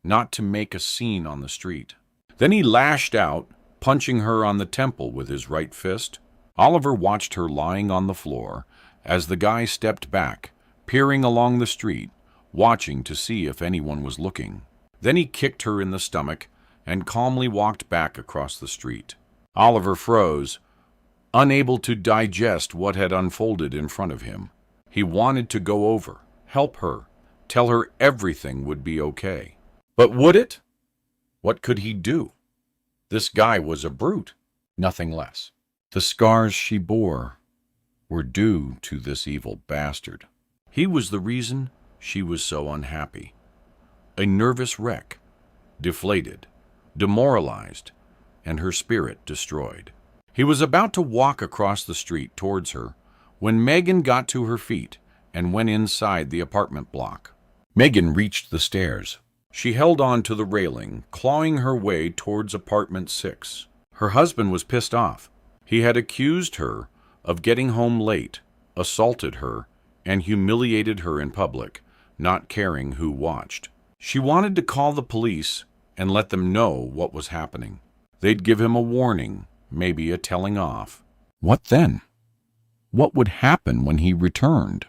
not to make a scene on the street. Then he lashed out, punching her on the temple with his right fist. Oliver watched her lying on the floor as the guy stepped back, peering along the street, watching to see if anyone was looking. Then he kicked her in the stomach and calmly walked back across the street. Oliver froze, unable to digest what had unfolded in front of him. He wanted to go over, help her, tell her everything would be okay. But would it? What could he do? This guy was a brute, nothing less. The scars she bore were due to this evil bastard. He was the reason she was so unhappy. A nervous wreck, deflated, demoralized, and her spirit destroyed. He was about to walk across the street towards her when Meagan got to her feet and went inside the apartment block. Meagan reached the stairs. She held on to the railing, clawing her way towards apartment 6. Her husband was pissed off. He had accused her of getting home late, assaulted her, and humiliated her in public, not caring who watched. She wanted to call the police and let them know what was happening. They'd give him a warning, maybe a telling off. What then? What would happen when he returned?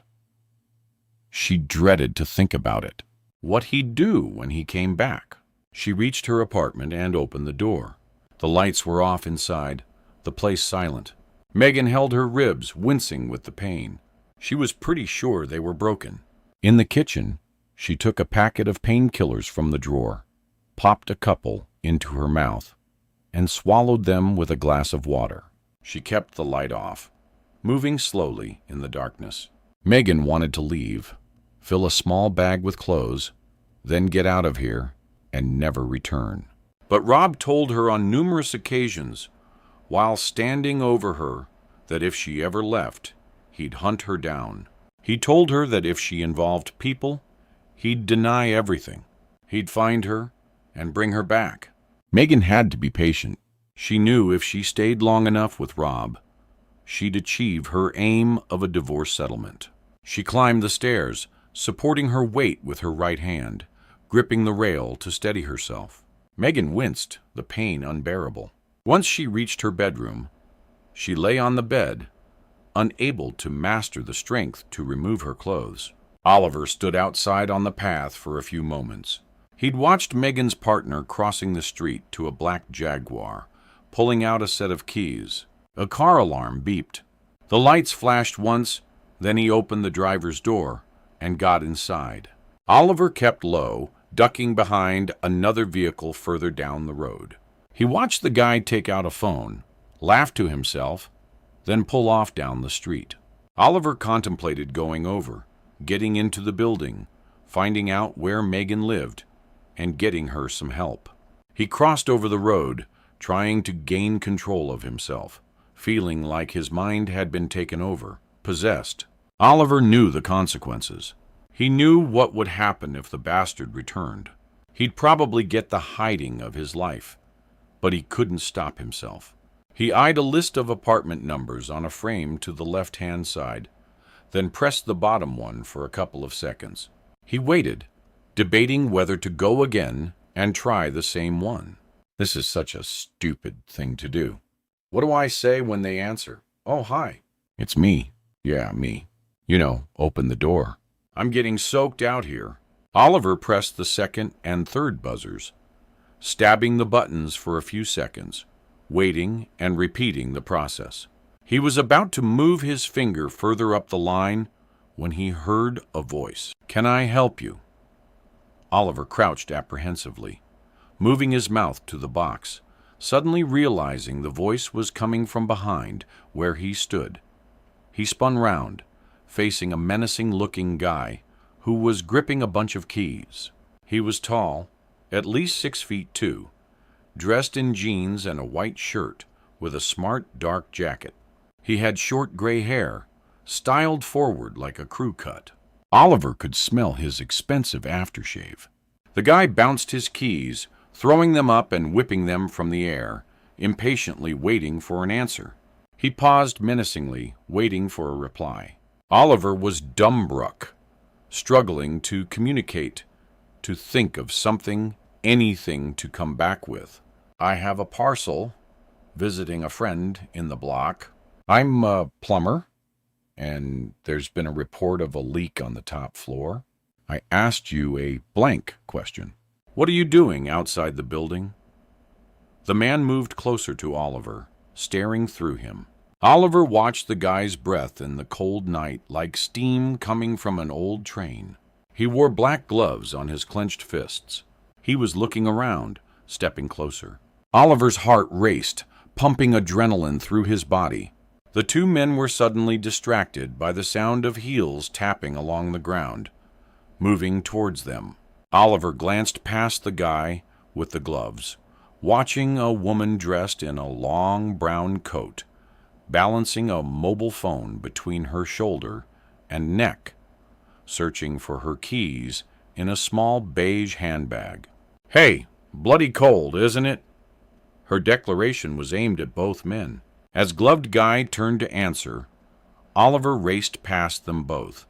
She dreaded to think about it. What he'd do when he came back. She reached her apartment and opened the door. The lights were off inside, the place silent. Meagan held her ribs, wincing with the pain. She was pretty sure they were broken. In the kitchen, she took a packet of painkillers from the drawer, popped a couple into her mouth, and swallowed them with a glass of water. She kept the light off, moving slowly in the darkness. Meagan wanted to leave, fill a small bag with clothes, then get out of here and never return. But Rob told her on numerous occasions, while standing over her, that if she ever left, he'd hunt her down. He told her that if she involved people, he'd deny everything. He'd find her and bring her back. Meagan had to be patient. She knew if she stayed long enough with Rob, she'd achieve her aim of a divorce settlement. She climbed the stairs, supporting her weight with her right hand, gripping the rail to steady herself. Meagan winced, the pain unbearable. Once she reached her bedroom, she lay on the bed, unable to master the strength to remove her clothes. Oliver stood outside on the path for a few moments. He'd watched Meagan's partner crossing the street to a black Jaguar, pulling out a set of keys. A car alarm beeped. The lights flashed once, then he opened the driver's door and got inside. Oliver kept low, ducking behind another vehicle further down the road. He watched the guy take out a phone, laughed to himself, then pull off down the street. Oliver contemplated going over, getting into the building, finding out where Meagan lived, and getting her some help. He crossed over the road, trying to gain control of himself, feeling like his mind had been taken over, possessed. Oliver knew the consequences. He knew what would happen if the bastard returned. He'd probably get the hiding of his life, but he couldn't stop himself. He eyed a list of apartment numbers on a frame to the left-hand side, then pressed the bottom one for a couple of seconds. He waited, debating whether to go again and try the same one. This is such a stupid thing to do. What do I say when they answer? Oh, hi. It's me. Yeah, me. You know, open the door. I'm getting soaked out here. Oliver pressed the second and third buzzers, stabbing the buttons for a few seconds, waiting and repeating the process. He was about to move his finger further up the line when he heard a voice. Can I help you? Oliver crouched apprehensively, moving his mouth to the box, suddenly realizing the voice was coming from behind where he stood. He spun round, facing a menacing-looking guy who was gripping a bunch of keys. He was tall, at least 6 feet 2, dressed in jeans and a white shirt with a smart dark jacket. He had short gray hair, styled forward like a crew cut. Oliver could smell his expensive aftershave. The guy bounced his keys, throwing them up and whipping them from the air, impatiently waiting for an answer. He paused menacingly, waiting for a reply. Oliver was dumbstruck, struggling to communicate, to think of something, anything to come back with. I have a parcel, visiting a friend in the block. I'm a plumber, and there's been a report of a leak on the top floor. I asked you a blank question. What are you doing outside the building? The man moved closer to Oliver, staring through him. Oliver watched the guy's breath in the cold night like steam coming from an old train. He wore black gloves on his clenched fists. He was looking around, stepping closer. Oliver's heart raced, pumping adrenaline through his body. The two men were suddenly distracted by the sound of heels tapping along the ground, moving towards them. Oliver glanced past the guy with the gloves, watching a woman dressed in a long brown coat, balancing a mobile phone between her shoulder and neck, searching for her keys in a small beige handbag. Hey, bloody cold, isn't it? Her declaration was aimed at both men. As gloved guy turned to answer, Oliver raced past them both,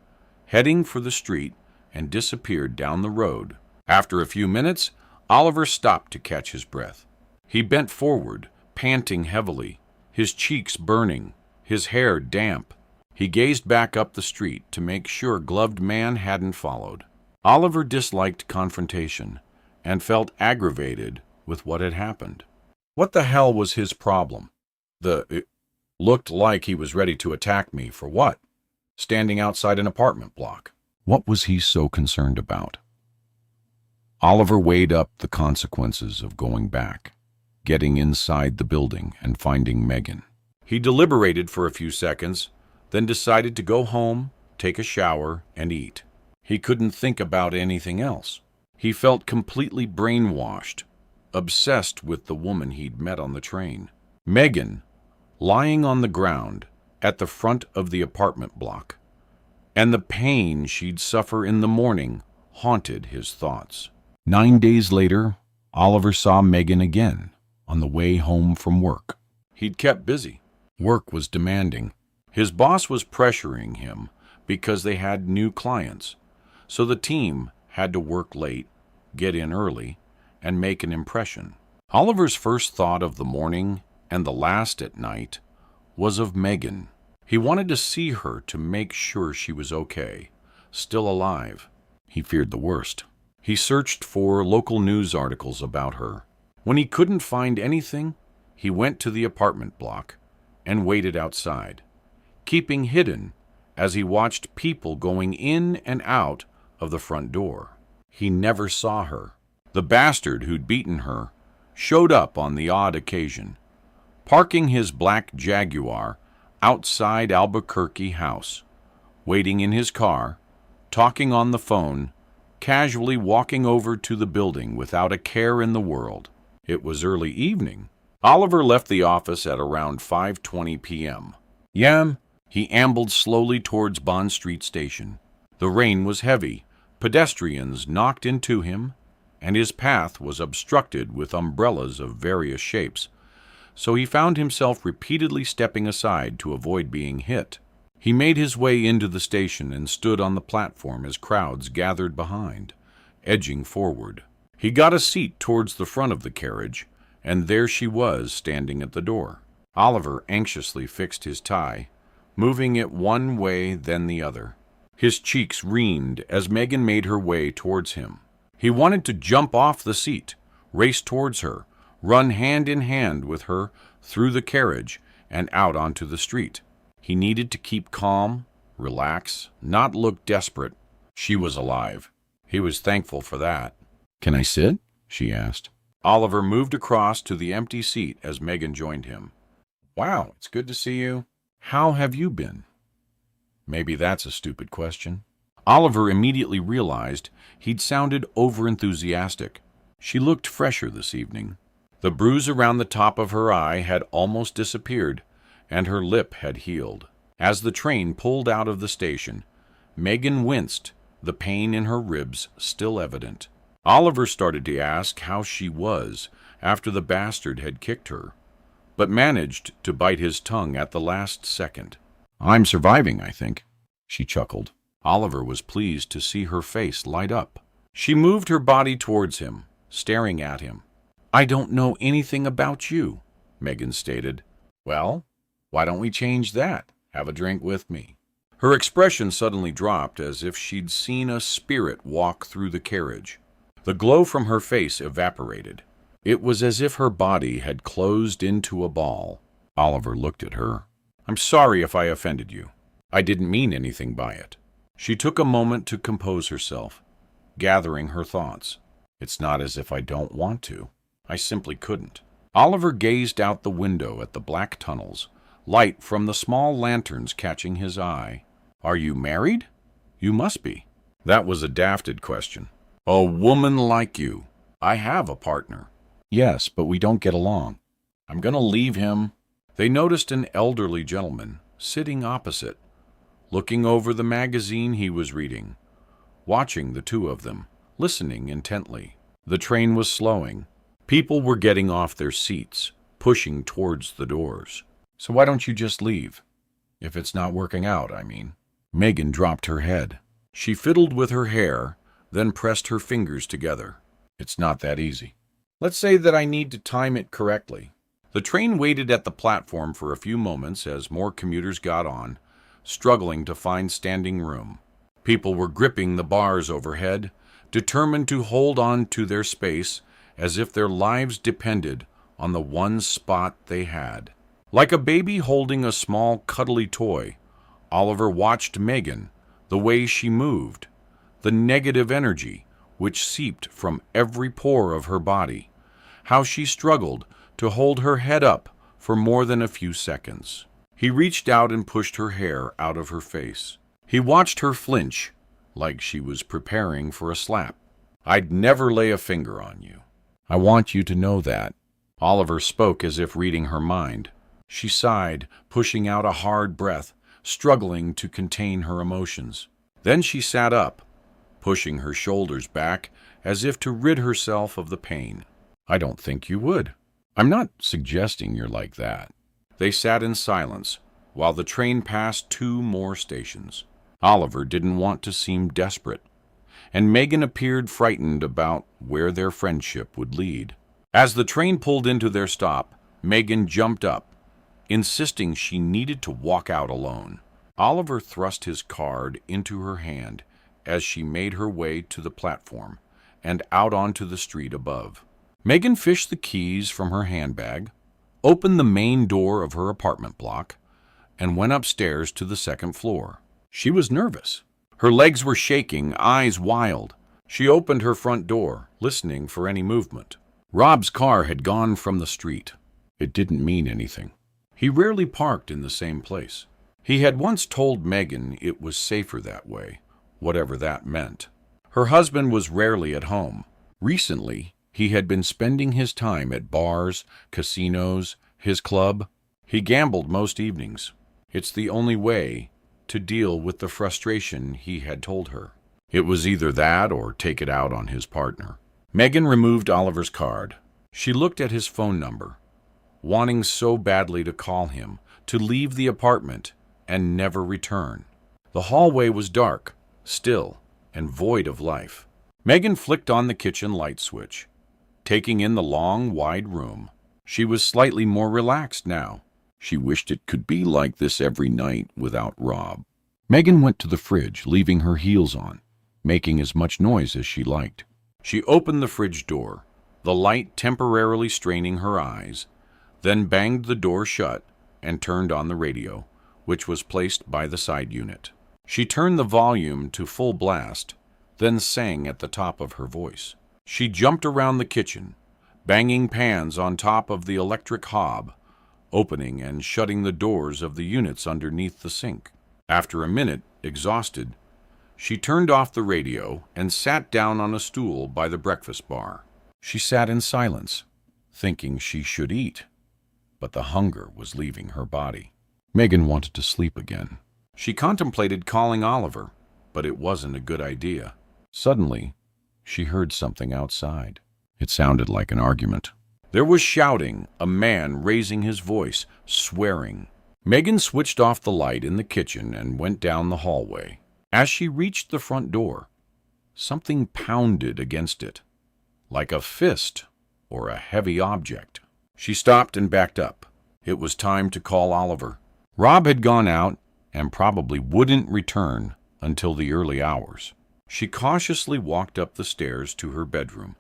heading for the street, and disappeared down the road. After a few minutes, Oliver stopped to catch his breath. He bent forward, panting heavily, his cheeks burning, his hair damp. He gazed back up the street to make sure gloved man hadn't followed. Oliver disliked confrontation and felt aggravated with what had happened. What the hell was his problem? It looked like he was ready to attack me for what? Standing outside an apartment block. What was he so concerned about? Oliver weighed up the consequences of going back, getting inside the building and finding Meagan. He deliberated for a few seconds, then decided to go home, take a shower, and eat. He couldn't think about anything else. He felt completely brainwashed, obsessed with the woman he'd met on the train. Meagan, lying on the ground at the front of the apartment block, and the pain she'd suffer in the morning haunted his thoughts. 9 days later, Oliver saw Meagan again on the way home from work. He'd kept busy. Work was demanding. His boss was pressuring him because they had new clients, so the team had to work late, get in early, and make an impression. Oliver's first thought of the morning and the last at night was of Meagan. He wanted to see her to make sure she was okay, still alive. He feared the worst. He searched for local news articles about her. When he couldn't find anything, he went to the apartment block and waited outside, keeping hidden as he watched people going in and out of the front door. He never saw her. The bastard who'd beaten her showed up on the odd occasion, parking his black Jaguar outside Albuquerque house, waiting in his car, talking on the phone, casually walking over to the building without a care in the world. It was early evening. Oliver left the office at around 5:20 p.m. He ambled slowly towards Bond Street Station. The rain was heavy, pedestrians knocked into him, and his path was obstructed with umbrellas of various shapes, so he found himself repeatedly stepping aside to avoid being hit. He made his way into the station and stood on the platform as crowds gathered behind, edging forward. He got a seat towards the front of the carriage, and there she was standing at the door. Oliver anxiously fixed his tie, moving it one way then the other. His cheeks reened as Meagan made her way towards him. He wanted to jump off the seat, race towards her, run hand in hand with her through the carriage and out onto the street. He needed to keep calm, relax, not look desperate. She was alive. He was thankful for that. "Can I sit?" she asked. Oliver moved across to the empty seat as Meagan joined him. "Wow, it's good to see you. How have you been?" Maybe that's a stupid question. Oliver immediately realized he'd sounded over-enthusiastic. She looked fresher this evening. The bruise around the top of her eye had almost disappeared, and her lip had healed. As the train pulled out of the station, Meagan winced, the pain in her ribs still evident. Oliver started to ask how she was after the bastard had kicked her, but managed to bite his tongue at the last second. "I'm surviving, I think," she chuckled. Oliver was pleased to see her face light up. She moved her body towards him, staring at him. "I don't know anything about you," Meagan stated. "Well, why don't we change that? Have a drink with me." Her expression suddenly dropped as if she'd seen a spirit walk through the carriage. The glow from her face evaporated. It was as if her body had closed into a ball. Oliver looked at her. "I'm sorry if I offended you. I didn't mean anything by it." She took a moment to compose herself, gathering her thoughts. "It's not as if I don't want to. I simply couldn't." Oliver gazed out the window at the black tunnels, light from the small lanterns catching his eye. "Are you married? You must be." That was a dafted question. "A woman like you." "I have a partner." "Yes, but we don't get along." "I'm going to leave him." They noticed an elderly gentleman sitting opposite, looking over the magazine he was reading, watching the two of them, listening intently. The train was slowing. People were getting off their seats, pushing towards the doors. "So why don't you just leave? If it's not working out, I mean." Meagan dropped her head. She fiddled with her hair, then pressed her fingers together. "It's not that easy. Let's say that I need to time it correctly." The train waited at the platform for a few moments as more commuters got on, struggling to find standing room. People were gripping the bars overhead, determined to hold on to their space as if their lives depended on the one spot they had. Like a baby holding a small, cuddly toy, Oliver watched Meagan, the way she moved, the negative energy which seeped from every pore of her body, how she struggled to hold her head up for more than a few seconds. He reached out and pushed her hair out of her face. He watched her flinch, like she was preparing for a slap. "I'd never lay a finger on you. I want you to know that." Oliver spoke as if reading her mind. She sighed, pushing out a hard breath, struggling to contain her emotions. Then she sat up, pushing her shoulders back as if to rid herself of the pain. "I don't think you would. I'm not suggesting you're like that." They sat in silence while the train passed 2 more stations. Oliver didn't want to seem desperate, and Meagan appeared frightened about where their friendship would lead. As the train pulled into their stop, Meagan jumped up, insisting she needed to walk out alone. Oliver thrust his card into her hand as she made her way to the platform and out onto the street above. Meagan fished the keys from her handbag, opened the main door of her apartment block, and went upstairs to the 2nd floor. She was nervous. Her legs were shaking, eyes wild. She opened her front door, listening for any movement. Rob's car had gone from the street. It didn't mean anything. He rarely parked in the same place. He had once told Meagan it was safer that way, whatever that meant. Her husband was rarely at home. Recently, he had been spending his time at bars, casinos, his club. He gambled most evenings. It's the only way to deal with the frustration, he had told her. It was either that or take it out on his partner. Meagan removed Oliver's card. She looked at his phone number, wanting so badly to call him, to leave the apartment and never return. The hallway was dark, still, and void of life. Meagan flicked on the kitchen light switch, taking in the long, wide room. She was slightly more relaxed now. She wished it could be like this every night without Rob. Meagan went to the fridge, leaving her heels on, making as much noise as she liked. She opened the fridge door, the light temporarily straining her eyes, then banged the door shut and turned on the radio, which was placed by the side unit. She turned the volume to full blast, then sang at the top of her voice. She jumped around the kitchen, banging pans on top of the electric hob, opening and shutting the doors of the units underneath the sink. After a minute, exhausted, she turned off the radio and sat down on a stool by the breakfast bar. She sat in silence, thinking she should eat, but the hunger was leaving her body. Meagan wanted to sleep again. She contemplated calling Oliver, but it wasn't a good idea. Suddenly, she heard something outside. It sounded like an argument. There was shouting, a man raising his voice, swearing. Meagan switched off the light in the kitchen and went down the hallway. As she reached the front door, something pounded against it, like a fist or a heavy object. She stopped and backed up. It was time to call Oliver. Rob had gone out and probably wouldn't return until the early hours. She cautiously walked up the stairs to her bedroom,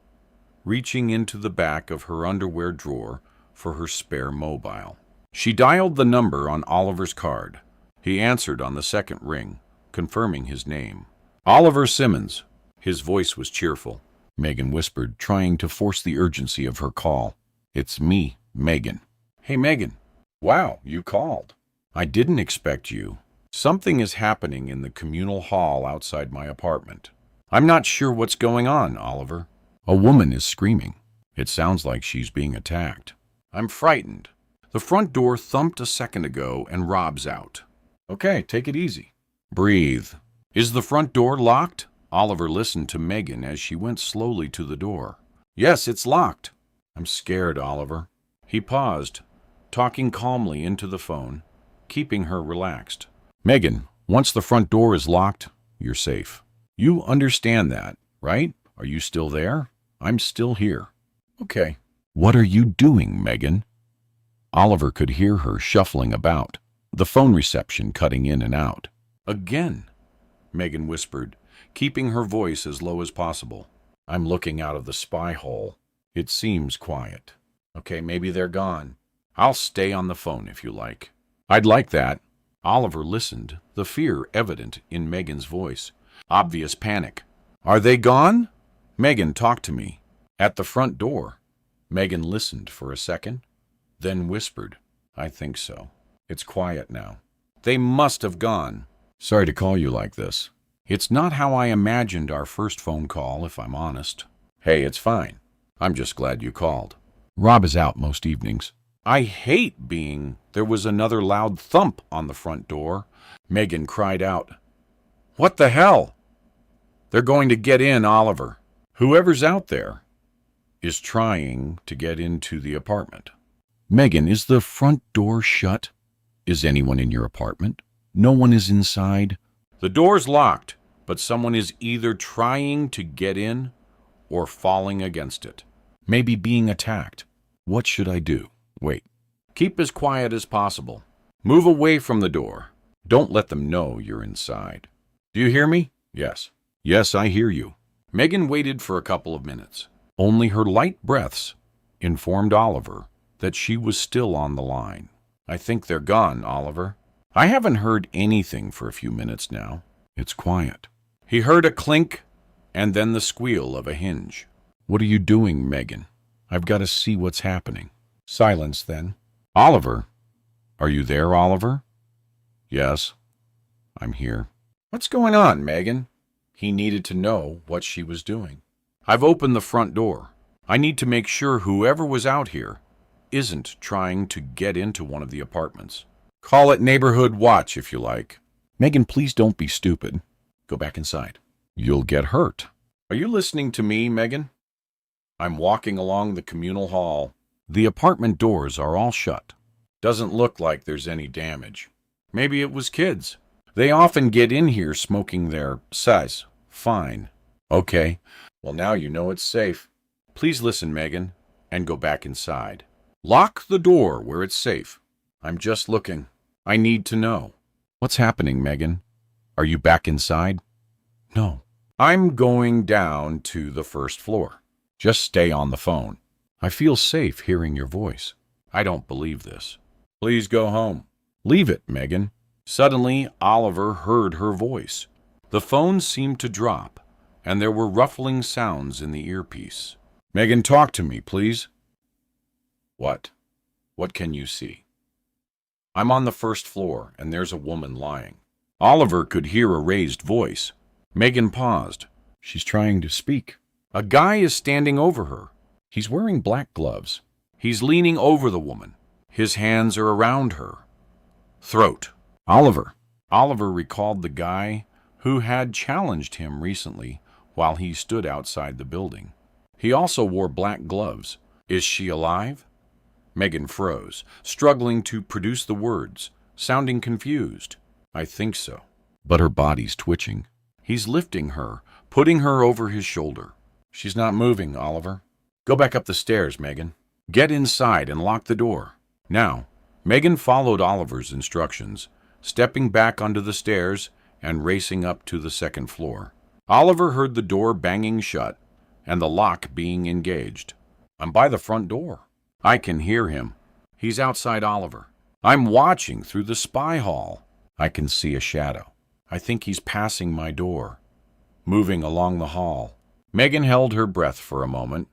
reaching into the back of her underwear drawer for her spare mobile. She dialed the number on Oliver's card. He answered on the second ring, confirming his name. Oliver Simmons. His voice was cheerful. Meagan whispered, trying to force the urgency of her call. It's me, Meagan. Hey, Meagan. Wow, you called. I didn't expect you. Something is happening in the communal hall outside my apartment. I'm not sure what's going on, Oliver. A woman is screaming. It sounds like she's being attacked. I'm frightened. The front door thumped a second ago and Rob's out. Okay, take it easy. Breathe. Is the front door locked? Oliver listened to Meagan as she went slowly to the door. Yes, it's locked. I'm scared, Oliver. He paused, talking calmly into the phone, keeping her relaxed. Meagan, once the front door is locked, you're safe. You understand that, right? Are you still there? I'm still here. Okay. What are you doing, Meagan? Oliver could hear her shuffling about, the phone reception cutting in and out. Again, Meagan whispered, keeping her voice as low as possible. I'm looking out of the spy hole. It seems quiet. Okay, maybe they're gone. I'll stay on the phone if you like. I'd like that. Oliver listened, the fear evident in Meagan's voice. Obvious panic. Are they gone? Meagan, talk to me. At the front door. Meagan listened for a second, then whispered, I think so. It's quiet now. They must have gone. Sorry to call you like this. It's not how I imagined our first phone call, if I'm honest. Hey, it's fine. I'm just glad you called. Rob is out most evenings. I hate being... There was another loud thump on the front door. Meagan cried out. What the hell? They're going to get in, Oliver. Whoever's out there is trying to get into the apartment. Meagan, is the front door shut? Is anyone in your apartment? No one is inside? The door's locked, but someone is either trying to get in or falling against it. Maybe being attacked. What should I do? Wait. Keep as quiet as possible. Move away from the door. Don't let them know you're inside. Do you hear me? Yes. Yes, I hear you. Meagan waited for a couple of minutes. Only her light breaths informed Oliver that she was still on the line. I think they're gone, Oliver. I haven't heard anything for a few minutes now. It's quiet. He heard a clink and then the squeal of a hinge. What are you doing, Meagan? I've got to see what's happening. Silence, then. Oliver, Are you there, Oliver? Yes, I'm here. What's going on, Meagan? He needed to know what she was doing. I've opened the front door. I need to make sure whoever was out here isn't trying to get into one of the apartments. Call it neighborhood watch if you like. Meagan, please don't be stupid. Go back inside. You'll get hurt. Are you listening to me, Meagan? I'm walking along the communal hall. The apartment doors are all shut. Doesn't look like there's any damage. Maybe it was kids. They often get in here smoking their size. Fine. Okay. Well, now you know it's safe. Please listen, Meagan, and go back inside. Lock the door where it's safe. I'm just looking. I need to know. What's happening, Meagan? Are you back inside? No. I'm going down to the first floor. Just stay on the phone. I feel safe hearing your voice. I don't believe this. Please go home. Leave it, Meagan. Suddenly, Oliver heard her voice. The phone seemed to drop, and there were ruffling sounds in the earpiece. Meagan, talk to me, please. What? What can you see? I'm on the first floor, and there's a woman lying. Oliver could hear a raised voice. Meagan paused. She's trying to speak. A guy is standing over her. He's wearing black gloves. He's leaning over the woman. His hands are around her throat. Oliver. Oliver recalled the guy who had challenged him recently while he stood outside the building. He also wore black gloves. Is she alive? Meagan froze, struggling to produce the words, sounding confused. I think so. But her body's twitching. He's lifting her, putting her over his shoulder. She's not moving, Oliver. Go back up the stairs, Meagan. Get inside and lock the door. Now, Meagan followed Oliver's instructions, stepping back onto the stairs and racing up to the second floor. Oliver heard the door banging shut and the lock being engaged. I'm by the front door. I can hear him. He's outside Oliver. I'm watching through the spy hall. I can see a shadow. I think he's passing my door, moving along the hall. Meagan held her breath for a moment,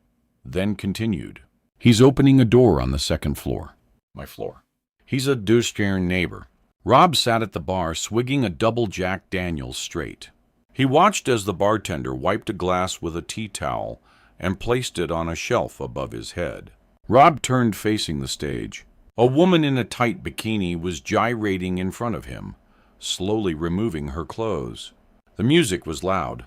then continued. He's opening a door on the second floor. My floor. He's a douche-caring neighbor. Rob sat at the bar swigging a double Jack Daniels straight. He watched as the bartender wiped a glass with a tea towel and placed it on a shelf above his head. Rob turned facing the stage. A woman in a tight bikini was gyrating in front of him, slowly removing her clothes. The music was loud,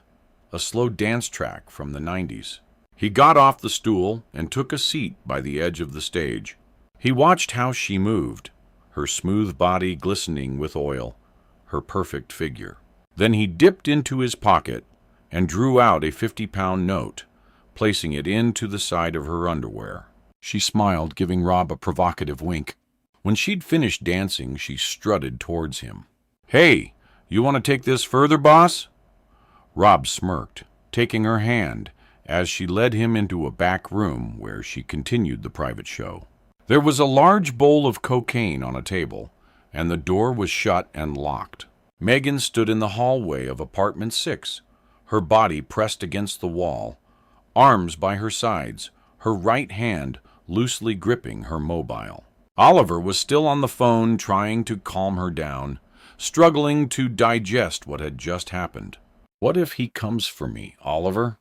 a slow dance track from the 90s. He got off the stool and took a seat by the edge of the stage. He watched how she moved, her smooth body glistening with oil, her perfect figure. Then he dipped into his pocket and drew out a 50-pound note, placing it into the side of her underwear. She smiled, giving Rob a provocative wink. When she'd finished dancing, she strutted towards him. Hey, you want to take this further, boss? Rob smirked, taking her hand as she led him into a back room where she continued the private show. There was a large bowl of cocaine on a table, and the door was shut and locked. Meagan stood in the hallway of apartment 6, her body pressed against the wall, arms by her sides, her right hand loosely gripping her mobile. Oliver was still on the phone trying to calm her down, struggling to digest what had just happened. What if he comes for me, Oliver?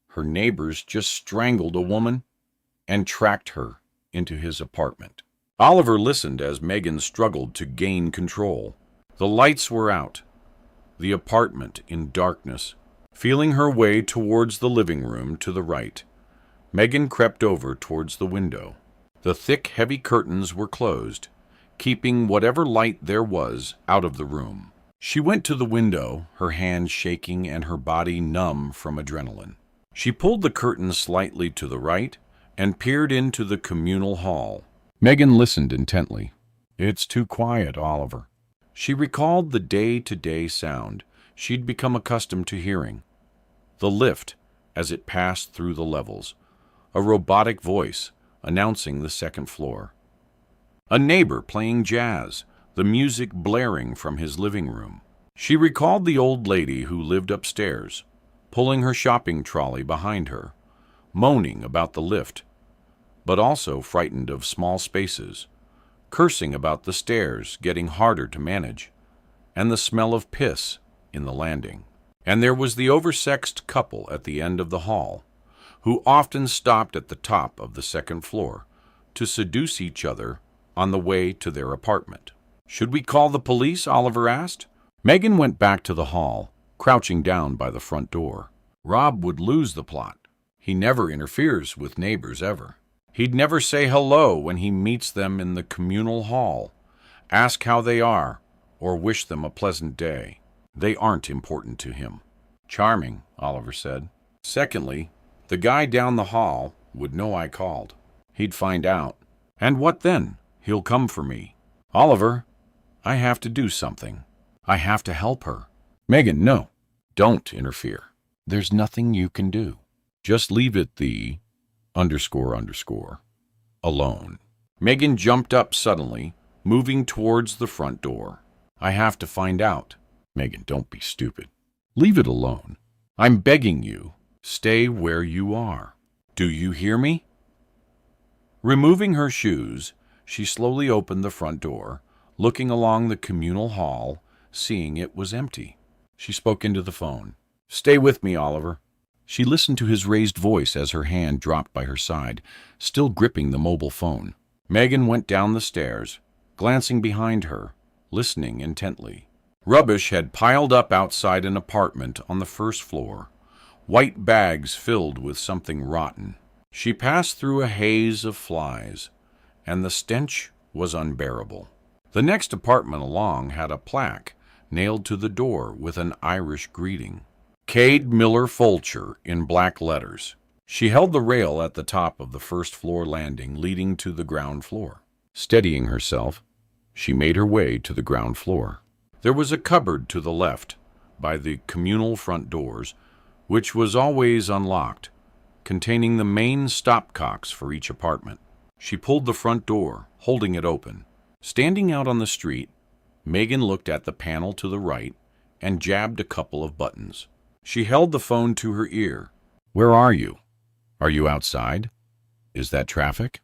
Her neighbors just strangled a woman and tracked her into his apartment. Oliver listened as Meagan struggled to gain control. The lights were out, the apartment in darkness. Feeling her way towards the living room to the right, Meagan crept over towards the window. The thick, heavy curtains were closed, keeping whatever light there was out of the room. She went to the window, her hands shaking and her body numb from adrenaline. She pulled the curtains slightly to the right and peered into the communal hall. Meagan listened intently. It's too quiet, Oliver. She recalled the day-to-day sound she'd become accustomed to hearing. The lift as it passed through the levels. A robotic voice announcing the second floor. A neighbor playing jazz, the music blaring from his living room. She recalled the old lady who lived upstairs, pulling her shopping trolley behind her, moaning about the lift, but also frightened of small spaces, cursing about the stairs getting harder to manage, and the smell of piss in the landing. And there was the oversexed couple at the end of the hall, who often stopped at the top of the second floor to seduce each other on the way to their apartment. "Should we call the police?" Oliver asked. Meagan went back to the hall, crouching down by the front door. Rob would lose the plot. He never interferes with neighbors ever. He'd never say hello when he meets them in the communal hall, ask how they are, or wish them a pleasant day. They aren't important to him. "Charming," Oliver said. Secondly, the guy down the hall would know I called. He'd find out. And what then? He'll come for me. "Oliver, I have to do something. I have to help her." "Meagan, no. Don't interfere. There's nothing you can do. Just leave it the ... alone." Meagan jumped up suddenly, moving towards the front door. "I have to find out." "Meagan, don't be stupid. Leave it alone. I'm begging you. Stay where you are. Do you hear me?" Removing her shoes, she slowly opened the front door, looking along the communal hall, seeing it was empty. She spoke into the phone. "Stay with me, Oliver." She listened to his raised voice as her hand dropped by her side, still gripping the mobile phone. Meagan went down the stairs, glancing behind her, listening intently. Rubbish had piled up outside an apartment on the first floor, white bags filled with something rotten. She passed through a haze of flies, and the stench was unbearable. The next apartment along had a plaque nailed to the door with an Irish greeting. Cade Miller Fulcher in black letters. She held the rail at the top of the first floor landing leading to the ground floor. Steadying herself, she made her way to the ground floor. There was a cupboard to the left, by the communal front doors, which was always unlocked, containing the main stopcocks for each apartment. She pulled the front door, holding it open. Standing out on the street, Meagan looked at the panel to the right and jabbed a couple of buttons. She held the phone to her ear. "Where are you? Are you outside? Is that traffic?"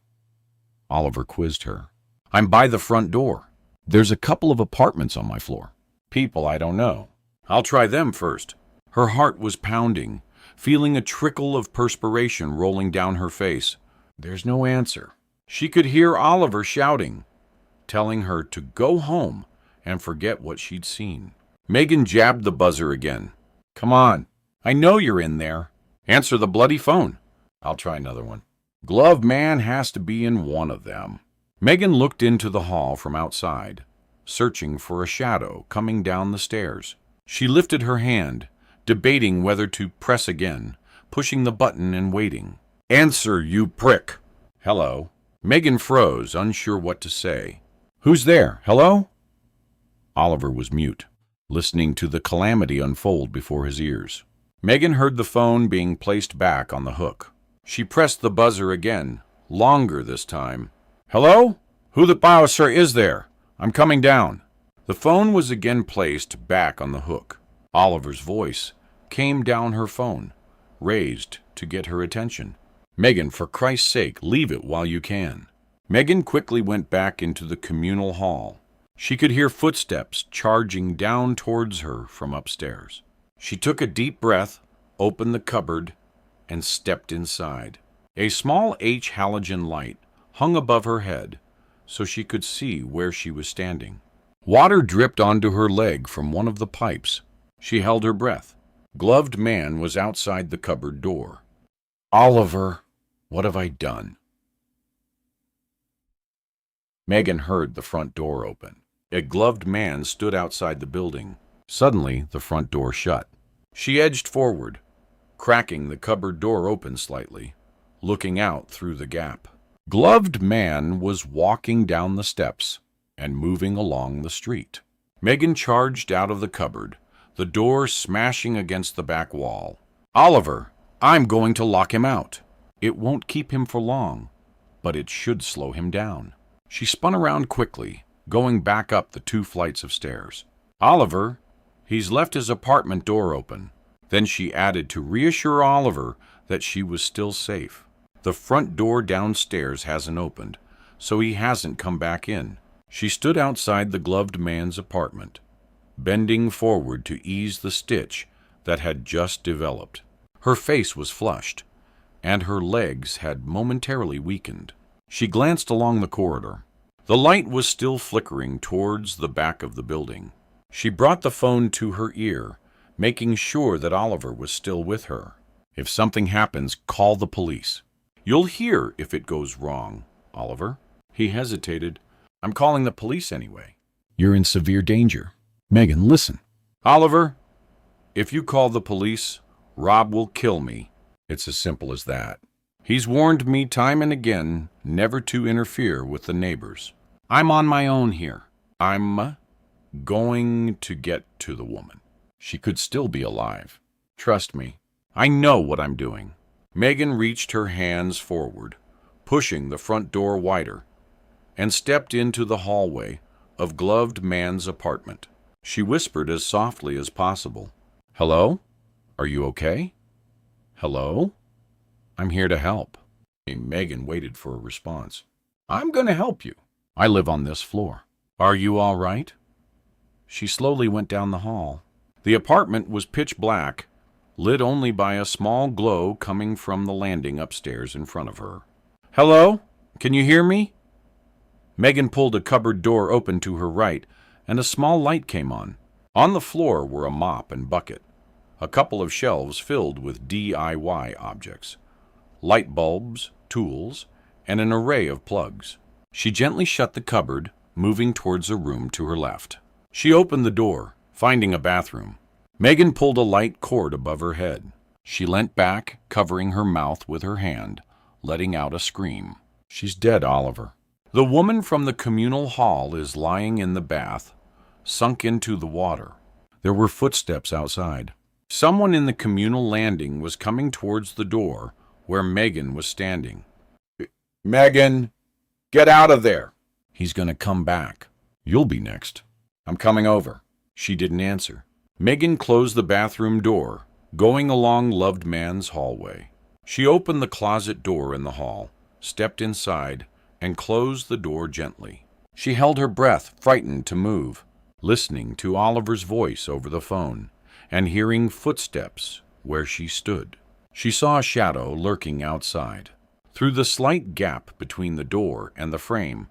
Oliver quizzed her. "I'm by the front door. There's a couple of apartments on my floor. People I don't know. I'll try them first." Her heart was pounding, feeling a trickle of perspiration rolling down her face. There's no answer. She could hear Oliver shouting, telling her to go home and forget what she'd seen. Meagan jabbed the buzzer again. "Come on. I know you're in there. Answer the bloody phone." "I'll try another one." "Glove man has to be in one of them." Meagan looked into the hall from outside, searching for a shadow coming down the stairs. She lifted her hand, debating whether to press again, pushing the button and waiting. "Answer, you prick." "Hello." Meagan froze, unsure what to say. "Who's there? Hello?" Oliver was mute, listening to the calamity unfold before his ears. Meagan heard the phone being placed back on the hook. She pressed the buzzer again, longer this time. "Hello? Who the bowser is there? I'm coming down." The phone was again placed back on the hook. Oliver's voice came down her phone, raised to get her attention. "Meagan, for Christ's sake, leave it while you can." Meagan quickly went back into the communal hall. She could hear footsteps charging down towards her from upstairs. She took a deep breath, opened the cupboard, and stepped inside. A small H halogen light hung above her head, so she could see where she was standing. Water dripped onto her leg from one of the pipes. She held her breath. Gloved man was outside the cupboard door. "Oliver, what have I done?" Meagan heard the front door open. A gloved man stood outside the building. Suddenly, the front door shut. She edged forward, cracking the cupboard door open slightly, looking out through the gap. Gloved man was walking down the steps and moving along the street. Meagan charged out of the cupboard, the door smashing against the back wall. "Oliver, I'm going to lock him out. It won't keep him for long, but it should slow him down." She spun around quickly, going back up the 2 flights of stairs. "Oliver, he's left his apartment door open." Then she added to reassure Oliver that she was still safe. "The front door downstairs hasn't opened, so he hasn't come back in. She stood outside the gloved man's apartment, bending forward to ease the stitch that had just developed. Her face was flushed, and her legs had momentarily weakened. She glanced along the corridor. The light was still flickering towards the back of the building. She brought the phone to her ear, making sure that Oliver was still with her. If something happens, call the police. You'll hear if it goes wrong, Oliver. He hesitated. I'm calling the police anyway. You're in severe danger. Meagan, listen. Oliver, if you call the police, Rob will kill me. It's as simple as that. He's warned me time and again never to interfere with the neighbors. I'm on my own here. I'm going to get to the woman. She could still be alive. Trust me. I know what I'm doing. Meagan reached her hands forward, pushing the front door wider, and stepped into the hallway of gloved man's apartment. She whispered as softly as possible. Hello? Are you okay? Hello? I'm here to help. Meagan waited for a response. I'm going to help you. I live on this floor. Are you all right? She slowly went down the hall. The apartment was pitch black, lit only by a small glow coming from the landing upstairs in front of her. Hello? Can you hear me? Meagan pulled a cupboard door open to her right, and a small light came on. On the floor were a mop and bucket, a couple of shelves filled with DIY objects, light bulbs, tools, and an array of plugs. She gently shut the cupboard, moving towards a room to her left. She opened the door, finding a bathroom. Meagan pulled a light cord above her head. She leant back, covering her mouth with her hand, letting out a scream. She's dead, Oliver. The woman from the communal hall is lying in the bath, sunk into the water. There were footsteps outside. Someone in the communal landing was coming towards the door where Meagan was standing. Meagan, get out of there. He's going to come back. You'll be next. I'm coming over. She didn't answer. Meagan closed the bathroom door, going along loved man's hallway. She opened the closet door in the hall, stepped inside, and closed the door gently. She held her breath, frightened to move, listening to Oliver's voice over the phone, and hearing footsteps where she stood. She saw a shadow lurking outside. Through the slight gap between the door and the frame,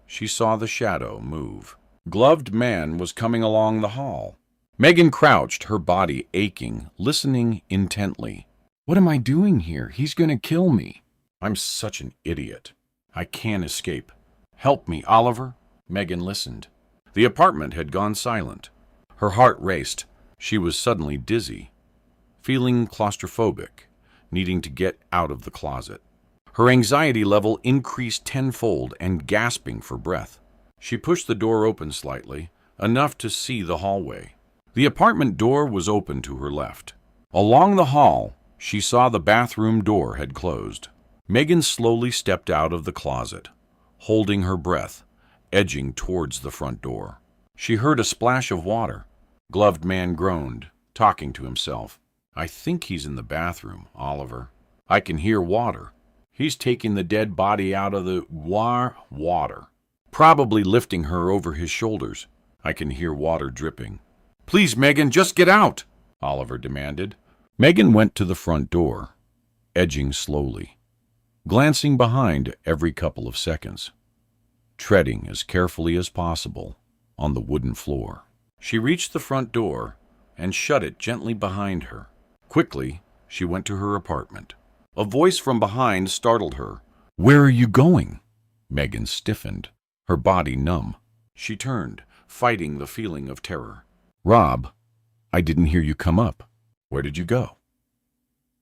she saw the shadow move. Gloved man was coming along the hall. Meagan crouched, her body aching, listening intently. What am I doing here? He's going to kill me. I'm such an idiot. I can't escape. Help me, Oliver. Meagan listened. The apartment had gone silent. Her heart raced. She was suddenly dizzy, feeling claustrophobic, needing to get out of the closet. Her anxiety level increased tenfold and gasping for breath. She pushed the door open slightly, enough to see the hallway. The apartment door was open to her left. Along the hall, she saw the bathroom door had closed. Meagan slowly stepped out of the closet, holding her breath, edging towards the front door. She heard a splash of water. Gloved man groaned, talking to himself. I think he's in the bathroom, Oliver. I can hear water. He's taking the dead body out of the water, probably lifting her over his shoulders. I can hear water dripping. Please, Meagan, just get out, Oliver demanded. Meagan went to the front door, edging slowly, glancing behind every couple of seconds, treading as carefully as possible on the wooden floor. She reached the front door and shut it gently behind her. Quickly, she went to her apartment. A voice from behind startled her. Where are you going? Meagan stiffened, her body numb. She turned, fighting the feeling of terror. Rob, I didn't hear you come up. Where did you go?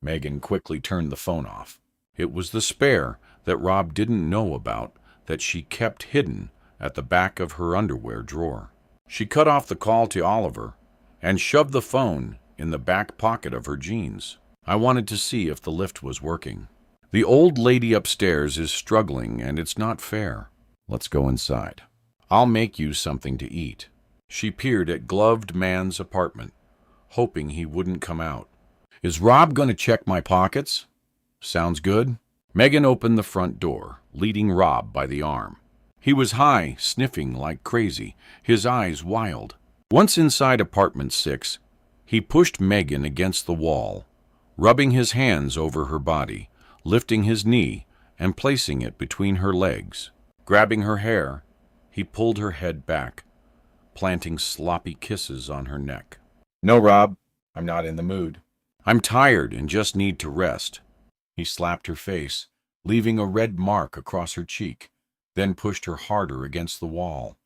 Meagan quickly turned the phone off. It was the spare that Rob didn't know about that she kept hidden at the back of her underwear drawer. She cut off the call to Oliver and shoved the phone in the back pocket of her jeans. I wanted to see if the lift was working. The old lady upstairs is struggling and it's not fair. Let's go inside. I'll make you something to eat. She peered at gloved man's apartment, hoping he wouldn't come out. Is Rob going to check my pockets? Sounds good. Meagan opened the front door, leading Rob by the arm. He was high, sniffing like crazy, his eyes wild. Once inside apartment 6, he pushed Meagan against the wall, rubbing his hands over her body, lifting his knee and placing it between her legs. Grabbing her hair, he pulled her head back, planting sloppy kisses on her neck. No, Rob, I'm not in the mood. I'm tired and just need to rest. He slapped her face, leaving a red mark across her cheek, then pushed her harder against the wall.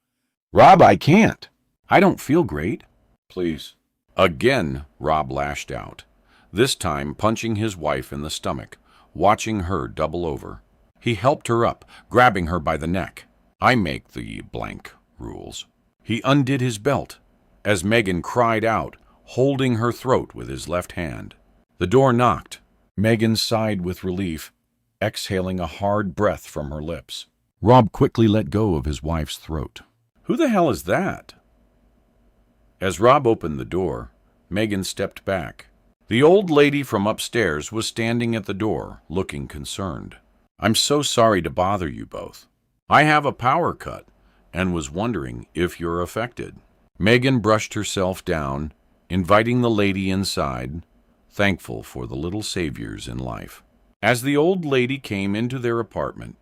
Rob, I can't. I don't feel great. Please. Again, Rob lashed out, this time punching his wife in the stomach, watching her double over. He helped her up, grabbing her by the neck. I make the blank rules. He undid his belt as Meagan cried out, holding her throat with his left hand. The door knocked. Meagan sighed with relief, exhaling a hard breath from her lips. Rob quickly let go of his wife's throat. Who the hell is that? As Rob opened the door, Meagan stepped back. The old lady from upstairs was standing at the door, looking concerned. I'm so sorry to bother you both. I have a power cut and was wondering if you're affected. Meagan brushed herself down, inviting the lady inside, thankful for the little saviors in life. As the old lady came into their apartment,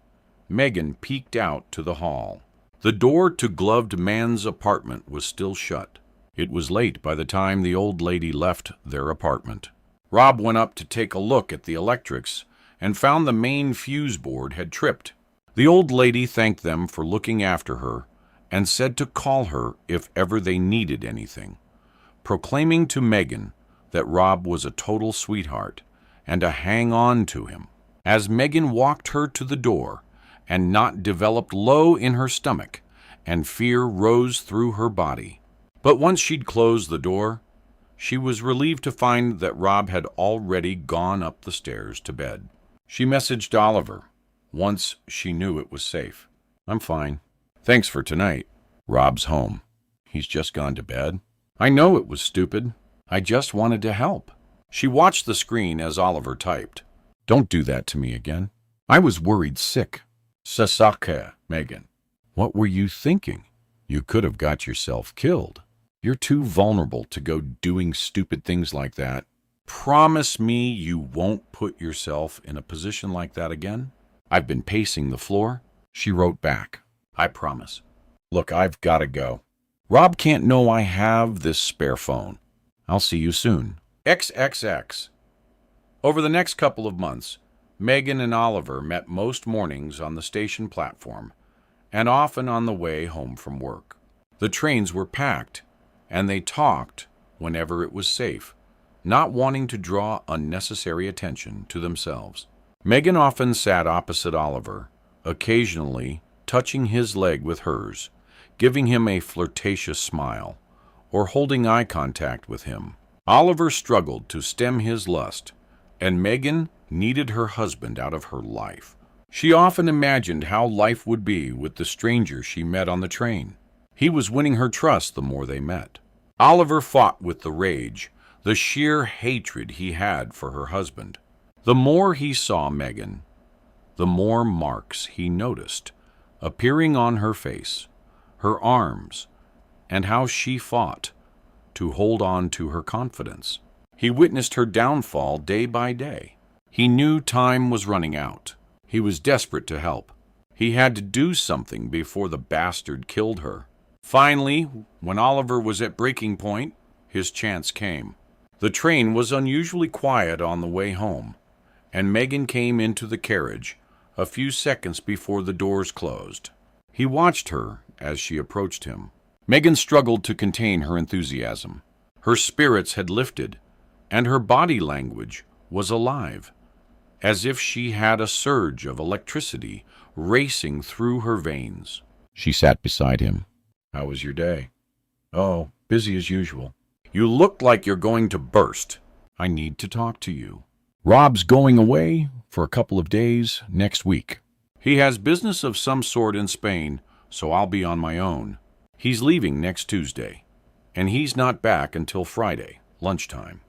Meagan peeked out to the hall. The door to Gloved Man's apartment was still shut. It was late by the time the old lady left their apartment. Rob went up to take a look at the electrics and found the main fuse board had tripped. The old lady thanked them for looking after her and said to call her if ever they needed anything, proclaiming to Meagan that Rob was a total sweetheart and to hang on to him. As Meagan walked her to the door, and knot developed low in her stomach, and fear rose through her body. But once she'd closed the door, she was relieved to find that Rob had already gone up the stairs to bed. She messaged Oliver, once she knew it was safe. I'm fine. Thanks for tonight. Rob's home. He's just gone to bed. I know it was stupid. I just wanted to help. She watched the screen as Oliver typed. Don't do that to me again. I was worried sick. Sasaka, Meagan. What were you thinking? You could have got yourself killed. You're too vulnerable to go doing stupid things like that. Promise me you won't put yourself in a position like that again? I've been pacing the floor. She wrote back. I promise. Look, I've got to go. Rob can't know I have this spare phone. I'll see you soon. XXX. Over the next couple of months, Meagan and Oliver met most mornings on the station platform and often on the way home from work. The trains were packed, and they talked whenever it was safe, not wanting to draw unnecessary attention to themselves. Meagan often sat opposite Oliver, occasionally touching his leg with hers, giving him a flirtatious smile, or holding eye contact with him. Oliver struggled to stem his lust, and Meagan needed her husband out of her life. She often imagined how life would be with the stranger she met on the train. He was winning her trust the more they met. Oliver fought with the rage, the sheer hatred he had for her husband. The more he saw Meagan, the more marks he noticed, appearing on her face, her arms, and how she fought to hold on to her confidence. He witnessed her downfall day by day. He knew time was running out. He was desperate to help. He had to do something before the bastard killed her. Finally, when Oliver was at breaking point, his chance came. The train was unusually quiet on the way home, and Meagan came into the carriage a few seconds before the doors closed. He watched her as she approached him. Meagan struggled to contain her enthusiasm. Her spirits had lifted, and her body language was alive, as if she had a surge of electricity racing through her veins. She sat beside him. How was your day? Oh, busy as usual. You look like you're going to burst. I need to talk to you. Rob's going away for a couple of days next week. He has business of some sort in Spain, so I'll be on my own. He's leaving next Tuesday, and he's not back until Friday, lunchtime.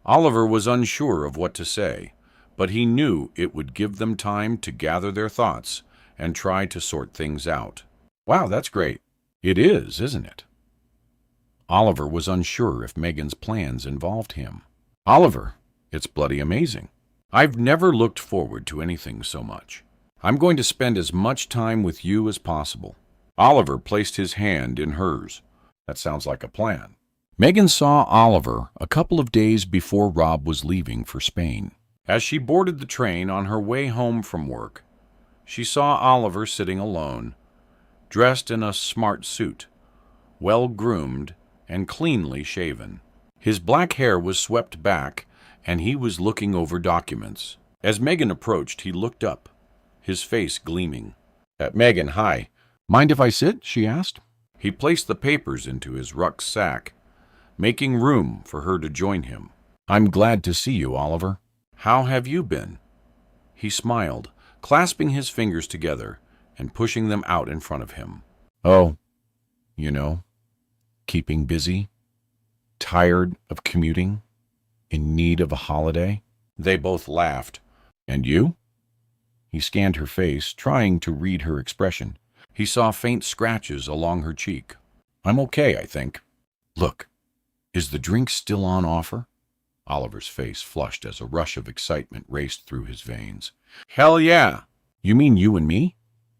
Oliver was unsure of what to say, but he knew it would give them time to gather their thoughts and try to sort things out. Wow, that's great. It is, isn't it? Oliver was unsure if Meagan's plans involved him. Oliver, it's bloody amazing. I've never looked forward to anything so much. I'm going to spend as much time with you as possible. Oliver placed his hand in hers. That sounds like a plan. Meagan saw Oliver a couple of days before Rob was leaving for Spain. As she boarded the train on her way home from work, she saw Oliver sitting alone, dressed in a smart suit, well-groomed and cleanly shaven. His black hair was swept back, and he was looking over documents. As Meagan approached, he looked up, his face gleaming. Meagan, hi. Mind if I sit? She asked. He placed the papers into his rucksack, making room for her to join him. I'm glad to see you, Oliver. How have you been? He smiled, clasping his fingers together and pushing them out in front of him. Oh, Keeping busy, tired of commuting, in need of a holiday. They both laughed. And you? He scanned her face, trying to read her expression. He saw faint scratches along her cheek. I'm okay, I think. Look, is the drink still on offer? Oliver's face flushed as a rush of excitement raced through his veins. Hell yeah! You mean you and me?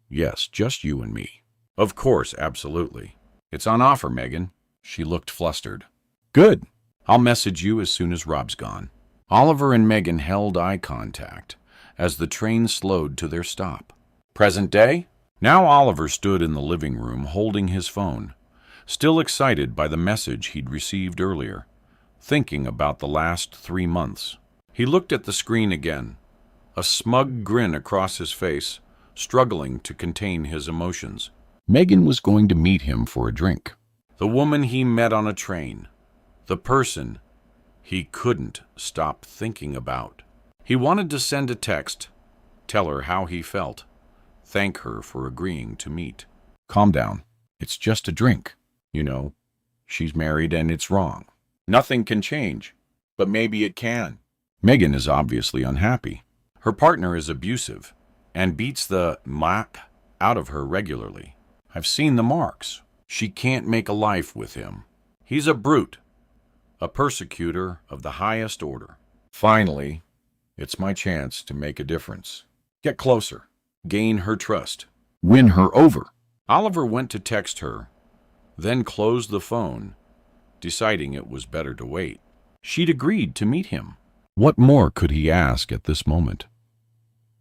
Yes, just you and me. Of course, absolutely. It's on offer, Meagan. She looked flustered. Good. I'll message you as soon as Rob's gone. Oliver and Meagan held eye contact as the train slowed to their stop. Present day? Now Oliver stood in the living room holding his phone, still excited by the message he'd received earlier, thinking about the last 3 months. He looked at the screen again, a smug grin across his face, struggling to contain his emotions. Meagan was going to meet him for a drink. The woman he met on a train. The person he couldn't stop thinking about. He wanted to send a text, tell her how he felt, thank her for agreeing to meet. Calm down. It's just a drink. She's married and it's wrong. Nothing can change, but maybe it can. Meagan is obviously unhappy. Her partner is abusive and beats the map out of her regularly. I've seen the marks. She can't make a life with him. He's a brute, a persecutor of the highest order. Finally, it's my chance to make a difference. Get closer, gain her trust, win her over. Oliver went to text her, then closed the phone, deciding it was better to wait. She'd agreed to meet him. What more could he ask at this moment?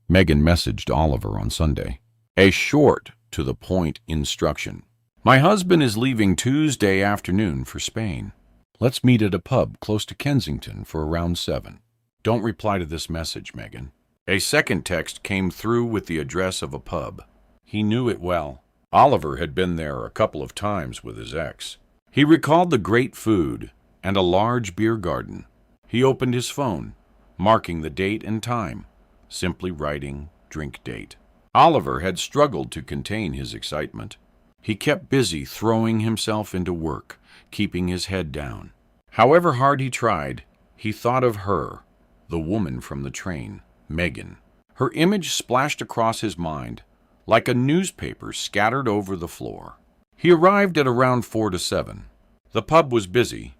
Meagan messaged Oliver on Sunday. A short, to-the-point instruction. My husband is leaving Tuesday afternoon for Spain. Let's meet at a pub close to Kensington for around 7. Don't reply to this message, Meagan. A second text came through with the address of a pub. He knew it well. Oliver had been there a couple of times with his ex. He recalled the great food and a large beer garden. He opened his phone, marking the date and time, simply writing drink date. Oliver had struggled to contain his excitement. He kept busy throwing himself into work, keeping his head down. However hard he tried, he thought of her, the woman from the train, Meagan. Her image splashed across his mind, like a newspaper scattered over the floor. He arrived at around 4 to 7. The pub was busy,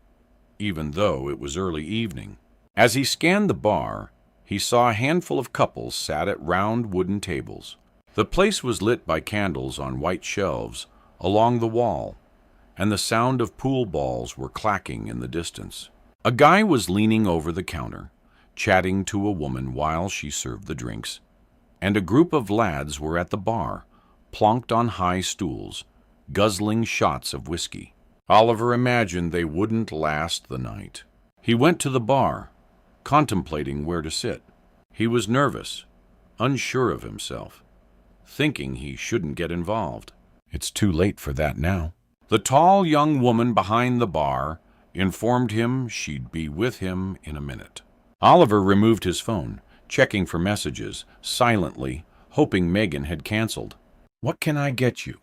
even though it was early evening. As he scanned the bar, he saw a handful of couples sat at round wooden tables. The place was lit by candles on white shelves along the wall, and the sound of pool balls were clacking in the distance. A guy was leaning over the counter, chatting to a woman while she served the drinks, and a group of lads were at the bar, plonked on high stools, guzzling shots of whiskey. Oliver imagined they wouldn't last the night. He went to the bar, contemplating where to sit. He was nervous, unsure of himself, thinking he shouldn't get involved. It's too late for that now. The tall young woman behind the bar informed him she'd be with him in a minute. Oliver removed his phone, checking for messages, silently, hoping Meagan had canceled. What can I get you?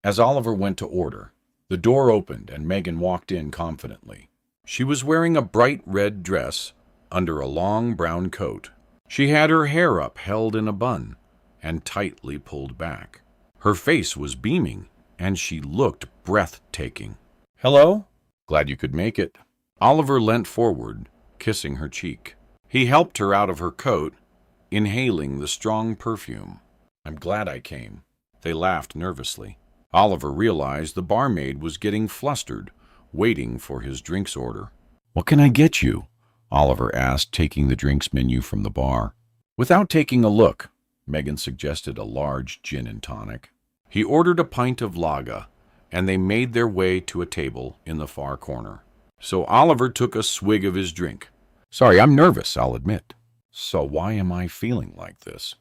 As Oliver went to order, the door opened and Meagan walked in confidently. She was wearing a bright red dress, under a long brown coat. She had her hair up, held in a bun, and tightly pulled back. Her face was beaming, and she looked breathtaking. "Hello? Glad you could make it." Oliver leant forward, kissing her cheek. He helped her out of her coat, inhaling the strong perfume. "I'm glad I came." They laughed nervously. Oliver realized the barmaid was getting flustered, waiting for his drinks order. "What can I get you?" Oliver asked, taking the drinks menu from the bar. Without taking a look, Meagan suggested a large gin and tonic. He ordered a pint of lager, and they made their way to a table in the far corner. So Oliver took a swig of his drink. "Sorry, I'm nervous, I'll admit." "So why am I feeling like this?"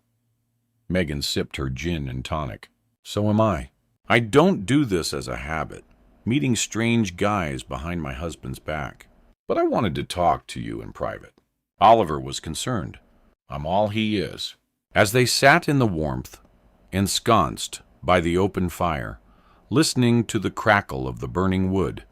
Meagan sipped her gin and tonic. "So am I. I don't do this as a habit, meeting strange guys behind my husband's back. But I wanted to talk to you in private." Oliver was concerned. "I'm all he is." As they sat in the warmth, ensconced by the open fire, listening to the crackle of the burning wood,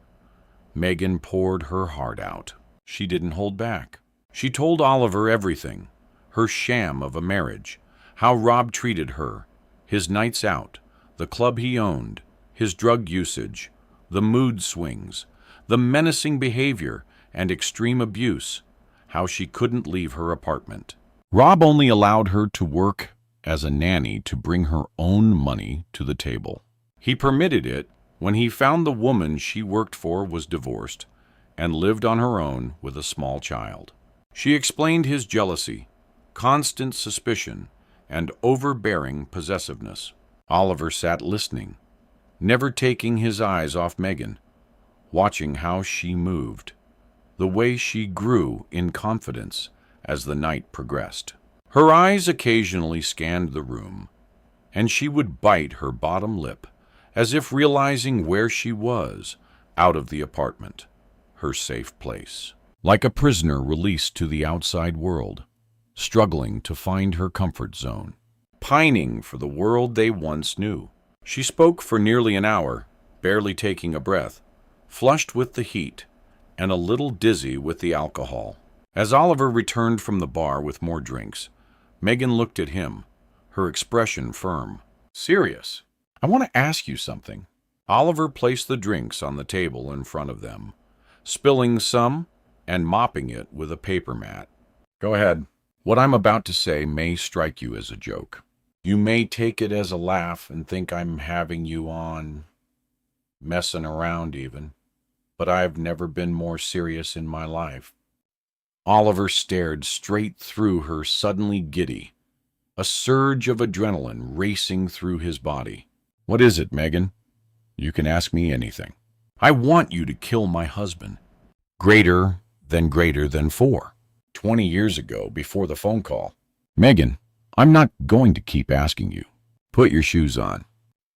Meagan poured her heart out. She didn't hold back. She told Oliver everything, her sham of a marriage, how Rob treated her, his nights out, the club he owned, his drug usage, the mood swings, the menacing behavior and extreme abuse, how she couldn't leave her apartment. Rob only allowed her to work as a nanny to bring her own money to the table. He permitted it when he found the woman she worked for was divorced and lived on her own with a small child. She explained his jealousy, constant suspicion, and overbearing possessiveness. Oliver sat listening, never taking his eyes off Meagan, watching how she moved, the way she grew in confidence as the night progressed. Her eyes occasionally scanned the room, and she would bite her bottom lip, as if realizing where she was out of the apartment, her safe place. Like a prisoner released to the outside world, struggling to find her comfort zone, pining for the world they once knew. She spoke for nearly an hour, barely taking a breath, flushed with the heat and a little dizzy with the alcohol. As Oliver returned from the bar with more drinks, Meagan looked at him, her expression firm. "Serious? I want to ask you something." Oliver placed the drinks on the table in front of them, spilling some and mopping it with a paper mat. "Go ahead. What I'm about to say may strike you as a joke. You may take it as a laugh and think I'm having you on, messing around even, but I've never been more serious in my life." Oliver stared straight through her, suddenly giddy, a surge of adrenaline racing through his body. "What is it, Meagan? You can ask me anything." "I want you to kill my husband. Greater than 4. 20 years ago, before the phone call." "Meagan, I'm not going to keep asking you. Put your shoes on.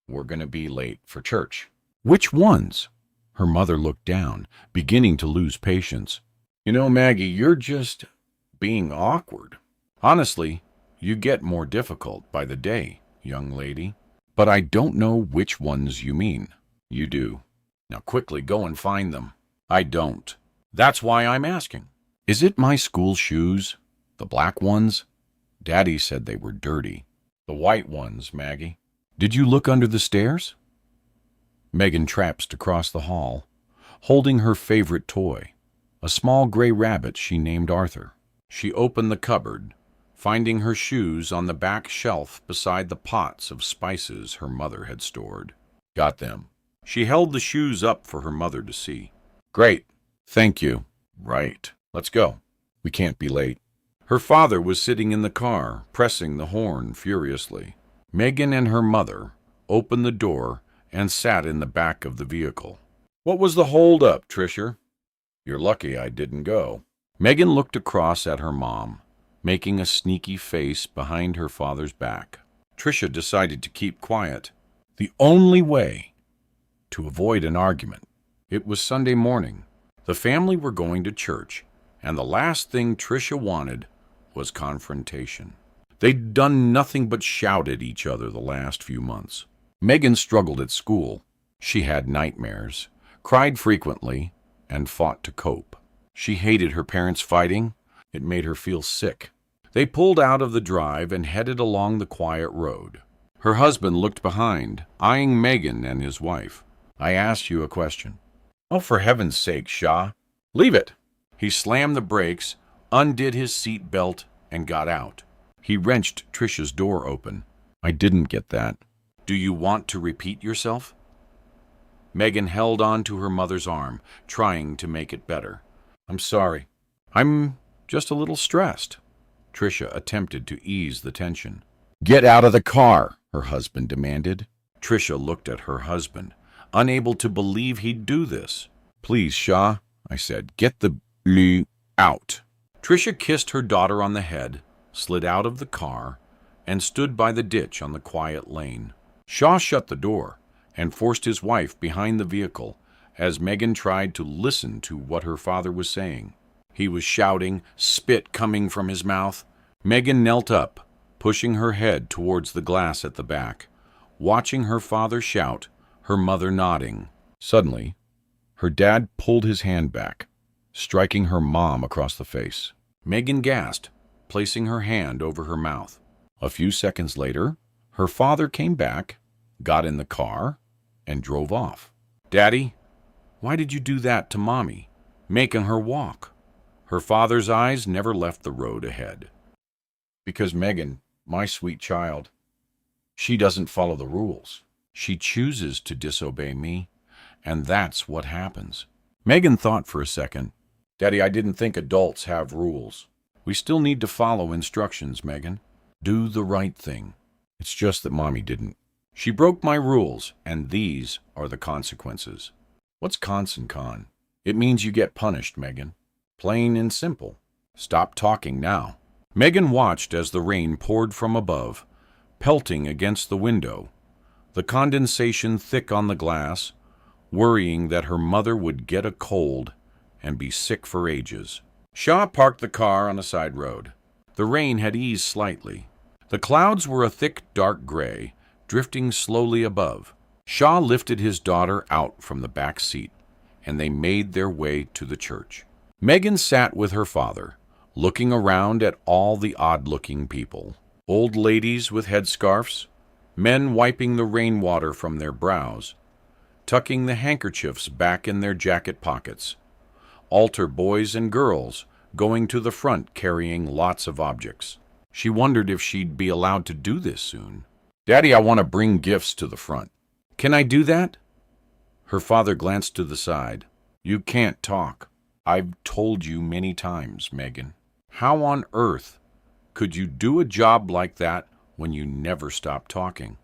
We're going to be late for church." "Which ones?" Her mother looked down, beginning to lose patience. "You know, Maggie, you're just being awkward. Honestly, you get more difficult by the day, young lady. But I don't know which ones you mean." "You do. Now quickly go and find them." "I don't. That's why I'm asking." "Is it my school shoes? The black ones? Daddy said they were dirty." "The white ones, Maggie." "Did you look under the stairs?" Meagan traipsed across the hall, holding her favorite toy, a small gray rabbit she named Arthur. She opened the cupboard, finding her shoes on the back shelf beside the pots of spices her mother had stored. "Got them." She held the shoes up for her mother to see. "Great. Thank you." "Right. Let's go. We can't be late." Her father was sitting in the car, pressing the horn furiously. Meagan and her mother opened the door and sat in the back of the vehicle. "What was the hold-up, Tricia?" "You're lucky I didn't go." Meagan looked across at her mom, making a sneaky face behind her father's back. Tricia decided to keep quiet. The only way to avoid an argument. It was Sunday morning. The family were going to church, and the last thing Tricia wanted was confrontation. They'd done nothing but shout at each other the last few months. Meagan struggled at school. She had nightmares, cried frequently, and fought to cope. She hated her parents' fighting. It made her feel sick. They pulled out of the drive and headed along the quiet road. Her husband looked behind, eyeing Meagan and his wife. "I asked you a question." "Oh, for heaven's sake, Shaw. Leave it." He slammed the brakes, undid his seat belt, and got out. He wrenched Trisha's door open. "I didn't get that." "Do you want to repeat yourself?" Meagan held on to her mother's arm, trying to make it better. "I'm sorry. I'm just a little stressed." Trisha attempted to ease the tension. "Get out of the car," her husband demanded. Trisha looked at her husband, unable to believe he'd do this. "Please, Shaw," I said, "get the out." Trisha kissed her daughter on the head, slid out of the car, and stood by the ditch on the quiet lane. Shaw shut the door and forced his wife behind the vehicle as Meagan tried to listen to what her father was saying. He was shouting, spit coming from his mouth. Meagan knelt up, pushing her head towards the glass at the back, watching her father shout, her mother nodding. Suddenly, her dad pulled his hand back, striking her mom across the face. Meagan gasped, placing her hand over her mouth. A few seconds later, her father came back, got in the car, and drove off. "Daddy, why did you do that to Mommy, making her walk?" Her father's eyes never left the road ahead. "Because Meagan, my sweet child, she doesn't follow the rules. She chooses to disobey me, and that's what happens." Meagan thought for a second. "Daddy, I didn't think adults have rules." "We still need to follow instructions, Meagan. Do the right thing. It's just that Mommy didn't. She broke my rules, and these are the consequences." "What's cons and con?" "It means you get punished, Meagan. Plain and simple. Stop talking now." Meagan watched as the rain poured from above, pelting against the window, the condensation thick on the glass, worrying that her mother would get a cold and be sick for ages. Shaw parked the car on a side road. The rain had eased slightly. The clouds were a thick, dark gray, drifting slowly above. Shaw lifted his daughter out from the back seat, and they made their way to the church. Meagan sat with her father, looking around at all the odd-looking people. Old ladies with headscarves, men wiping the rainwater from their brows, tucking the handkerchiefs back in their jacket pockets, altar boys and girls going to the front carrying lots of objects. She wondered if she'd be allowed to do this soon. "Daddy, I want to bring gifts to the front." "Can I do that?" Her father glanced to the side. "You can't talk. I've told you many times, Meagan. How on earth could you do a job like that when you never stop talking?"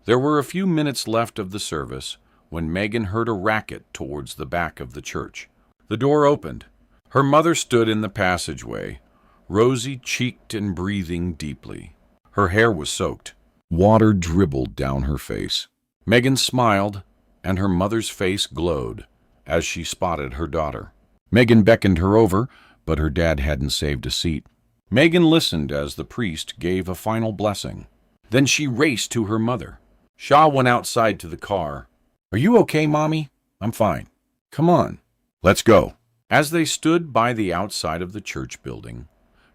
There were a few minutes left of the service when Meagan heard a racket towards the back of the church. The door opened. Her mother stood in the passageway, rosy-cheeked and breathing deeply. Her hair was soaked. Water dribbled down her face. Meagan smiled, and her mother's face glowed as she spotted her daughter. Meagan beckoned her over, but her dad hadn't saved a seat. Meagan listened as the priest gave a final blessing. Then she raced to her mother. Shaw went outside to the car. "Are you okay, Mommy?" "I'm fine." "Come on, let's go." As they stood by the outside of the church building,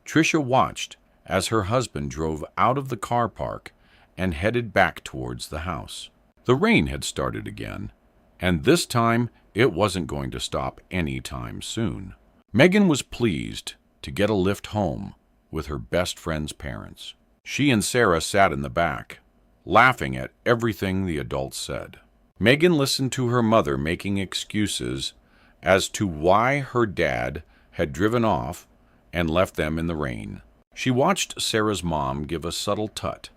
Trisha watched as her husband drove out of the car park and headed back towards the house. The rain had started again, and this time it wasn't going to stop any time soon. Meagan was pleased to get a lift home with her best friend's parents. She and Sarah sat in the back, laughing at everything the adults said. Meagan listened to her mother making excuses as to why her dad had driven off and left them in the rain. She watched Sarah's mom give a subtle tut,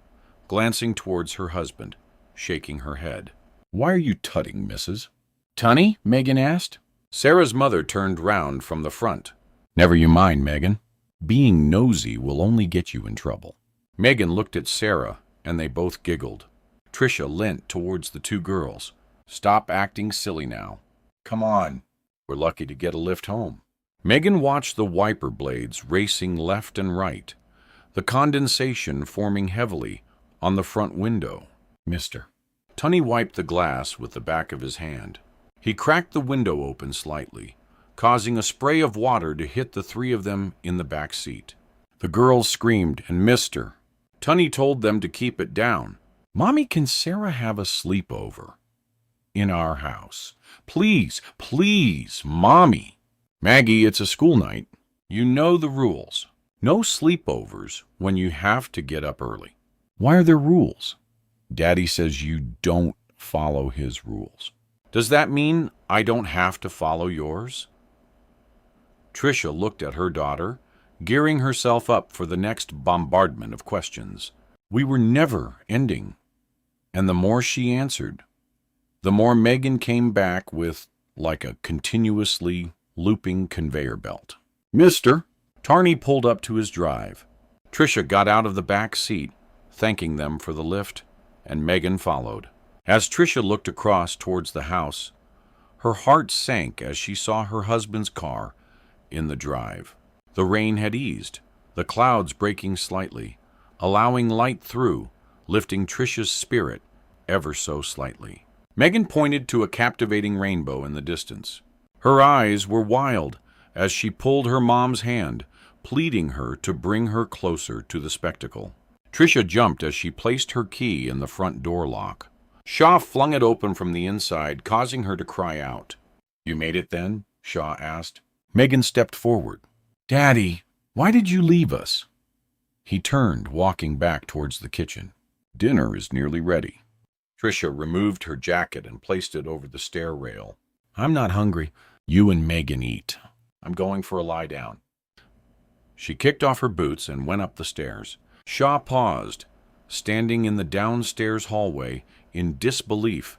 glancing towards her husband, shaking her head. "Why are you tutting, Mrs.?" "Tunny?" Meagan asked. Sarah's mother turned round from the front. "Never you mind, Meagan. Being nosy will only get you in trouble." Meagan looked at Sarah, and they both giggled. Trisha leant towards the two girls. "Stop acting silly now. Come on. We're lucky to get a lift home." Meagan watched the wiper blades racing left and right, the condensation forming heavily on the front window. "Mister." Tunny wiped the glass with the back of his hand. He cracked the window open slightly, causing a spray of water to hit the three of them in the back seat. The girls screamed and missed her. Tunny told them to keep it down. "Mommy, can Sarah have a sleepover in our house? Please, please, Mommy." "Maggie, it's a school night. You know the rules. No sleepovers when you have to get up early." "Why are there rules?" "Daddy says you don't follow his rules." "Does that mean I don't have to follow yours?" Tricia looked at her daughter, gearing herself up for the next bombardment of questions. We were never ending, and the more she answered, the more Meagan came back with like a continuously looping conveyor belt. "Mister." Tarney pulled up to his drive. Tricia got out of the back seat, thanking them for the lift, and Meagan followed. As Tricia looked across towards the house, her heart sank as she saw her husband's car in the drive. The rain had eased, the clouds breaking slightly, allowing light through, lifting Tricia's spirit ever so slightly. Meagan pointed to a captivating rainbow in the distance. Her eyes were wild as she pulled her mom's hand, pleading her to bring her closer to the spectacle. Tricia jumped as she placed her key in the front door lock. Shaw flung it open from the inside, causing her to cry out. "You made it then?" Shaw asked. Meagan stepped forward. "Daddy, why did you leave us?" He turned, walking back towards the kitchen. "Dinner is nearly ready." Tricia removed her jacket and placed it over the stair rail. "I'm not hungry." "You and Meagan eat. I'm going for a lie down." She kicked off her boots and went up the stairs. Shaw paused, standing in the downstairs hallway in disbelief,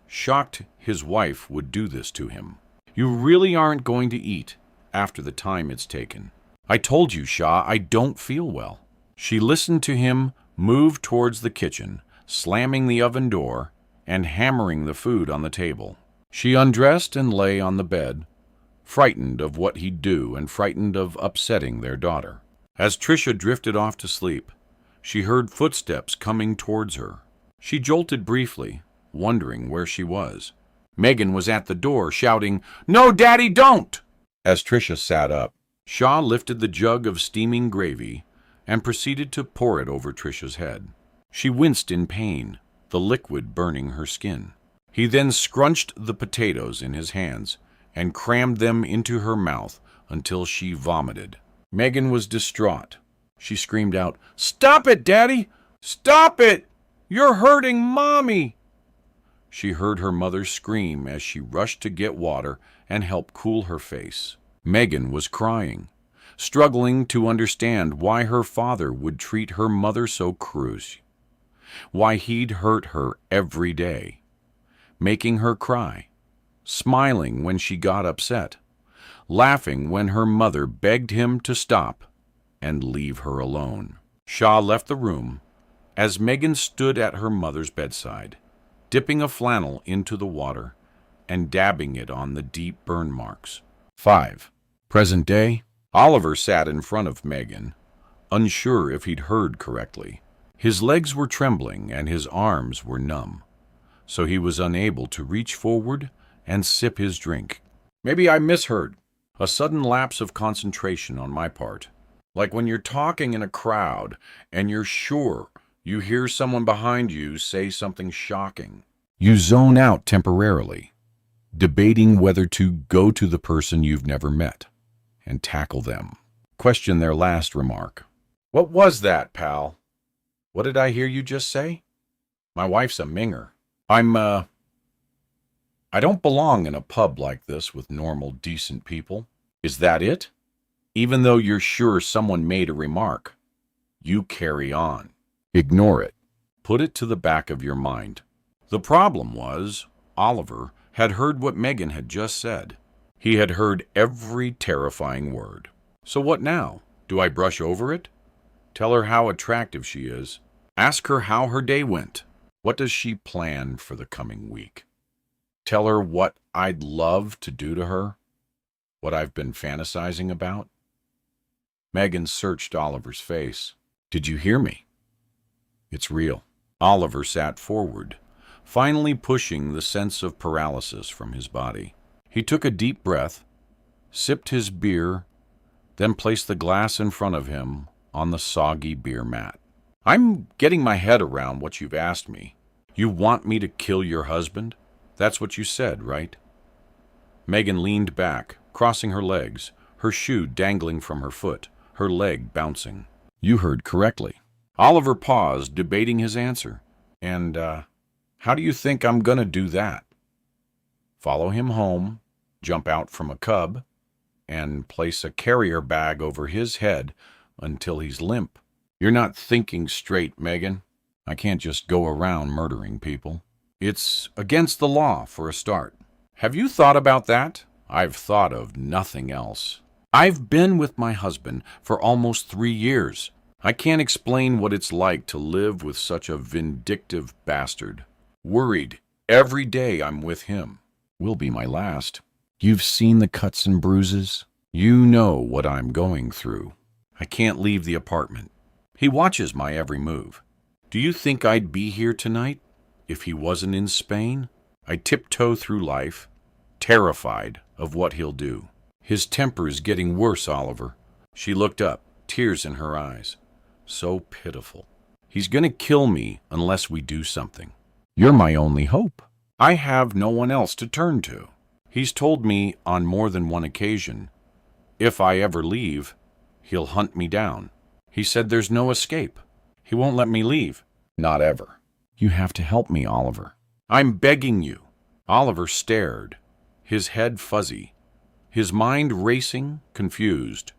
shocked his wife would do this to him. "You really aren't going to eat after the time it's taken." "I told you, Shaw, I don't feel well." She listened to him move towards the kitchen, slamming the oven door and hammering the food on the table. She undressed and lay on the bed, frightened of what he'd do and frightened of upsetting their daughter. As Tricia drifted off to sleep, she heard footsteps coming towards her. She jolted briefly, wondering where she was. Meagan was at the door, shouting, "No, Daddy, don't!" As Tricia sat up, Shaw lifted the jug of steaming gravy and proceeded to pour it over Tricia's head. She winced in pain, the liquid burning her skin. He then scrunched the potatoes in his hands and crammed them into her mouth until she vomited. Meagan was distraught. She screamed out, "Stop it, Daddy! Stop it! You're hurting Mommy!" She heard her mother scream as she rushed to get water and help cool her face. Meagan was crying, struggling to understand why her father would treat her mother so cruelly, why he'd hurt her every day, making her cry, smiling when she got upset, laughing when her mother begged him to stop and leave her alone. Shaw left the room as Meagan stood at her mother's bedside, dipping a flannel into the water and dabbing it on the deep burn marks. 5. Present day. Oliver sat in front of Meagan, unsure if he'd heard correctly. His legs were trembling and his arms were numb, so he was unable to reach forward and sip his drink. Maybe I misheard. A sudden lapse of concentration on my part. Like when you're talking in a crowd and you're sure you hear someone behind you say something shocking. You zone out temporarily, debating whether to go to the person you've never met and tackle them. Question their last remark. "What was that, pal? What did I hear you just say?" "My wife's a minger. I don't belong in a pub like this with normal, decent people." Is that it? Even though you're sure someone made a remark, you carry on. Ignore it. Put it to the back of your mind. The problem was, Oliver had heard what Meagan had just said. He had heard every terrifying word. So what now? Do I brush over it? Tell her how attractive she is. Ask her how her day went. What does she plan for the coming week? Tell her what I'd love to do to her? What I've been fantasizing about? Meagan searched Oliver's face. Did you hear me? It's real. Oliver sat forward, finally pushing the sense of paralysis from his body. He took a deep breath, sipped his beer, then placed the glass in front of him on the soggy beer mat. I'm getting my head around what you've asked me. You want me to kill your husband? That's what you said, right? Meagan leaned back, crossing her legs, her shoe dangling from her foot, her leg bouncing. You heard correctly. Oliver paused, debating his answer. And, how do you think I'm gonna do that? Follow him home, jump out from a cub, and place a carrier bag over his head until he's limp. You're not thinking straight, Meagan. I can't just go around murdering people. It's against the law, for a start. Have you thought about that? I've thought of nothing else. I've been with my husband for almost 3 years. I can't explain what it's like to live with such a vindictive bastard. Worried every day I'm with him. Will be my last. You've seen the cuts and bruises. You know what I'm going through. I can't leave the apartment. He watches my every move. Do you think I'd be here tonight if he wasn't in Spain? I tiptoe through life, terrified of what he'll do. His temper is getting worse, Oliver. She looked up, tears in her eyes. So pitiful. He's gonna kill me unless we do something. You're my only hope. I have no one else to turn to. He's told me on more than one occasion, if I ever leave, he'll hunt me down. He said there's no escape. He won't let me leave. Not ever. You have to help me, Oliver. I'm begging you. Oliver stared, his head fuzzy, his mind racing, confused,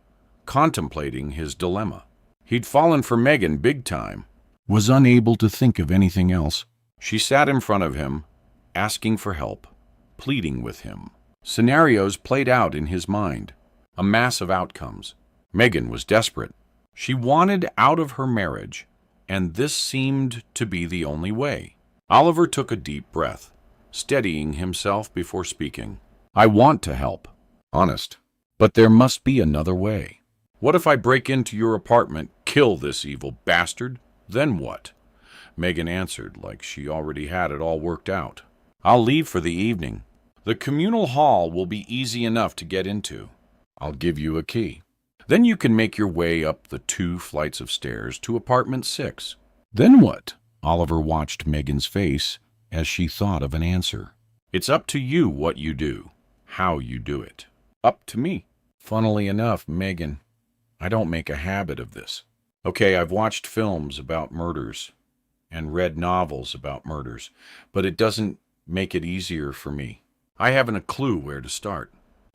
contemplating his dilemma. He'd fallen for Meagan big time, was unable to think of anything else. She sat in front of him, asking for help, pleading with him. Scenarios played out in his mind, a mass of outcomes. Meagan was desperate. She wanted out of her marriage, and this seemed to be the only way. Oliver took a deep breath, steadying himself before speaking. I want to help, honest, but there must be another way. What if I break into your apartment, kill this evil bastard? Then what? Meagan answered like she already had it all worked out. I'll leave for the evening. The communal hall will be easy enough to get into. I'll give you a key. Then you can make your way up the 2 flights of stairs to apartment 6. Then what? Oliver watched Meagan's face as she thought of an answer. It's up to you what you do, how you do it. Up to me. Funnily enough, Meagan, I don't make a habit of this. Okay, I've watched films about murders and read novels about murders, but it doesn't make it easier for me. I haven't a clue where to start.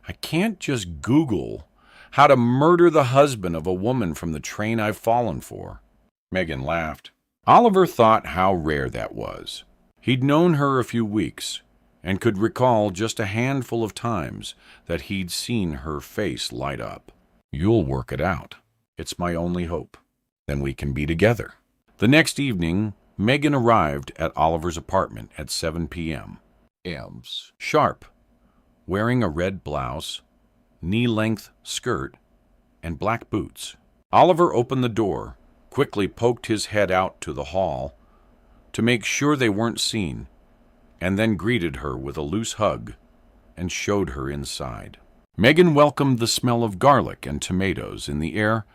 I can't just Google how to murder the husband of a woman from the train I've fallen for. Meagan laughed. Oliver thought how rare that was. He'd known her a few weeks and could recall just a handful of times that he'd seen her face light up. You'll work it out. It's my only hope. Then we can be together. The next evening, Meagan arrived at Oliver's apartment at 7 p.m. Sharp, wearing a red blouse, knee-length skirt, and black boots. Oliver opened the door, quickly poked his head out to the hall to make sure they weren't seen, and then greeted her with a loose hug and showed her inside. Meagan welcomed the smell of garlic and tomatoes in the air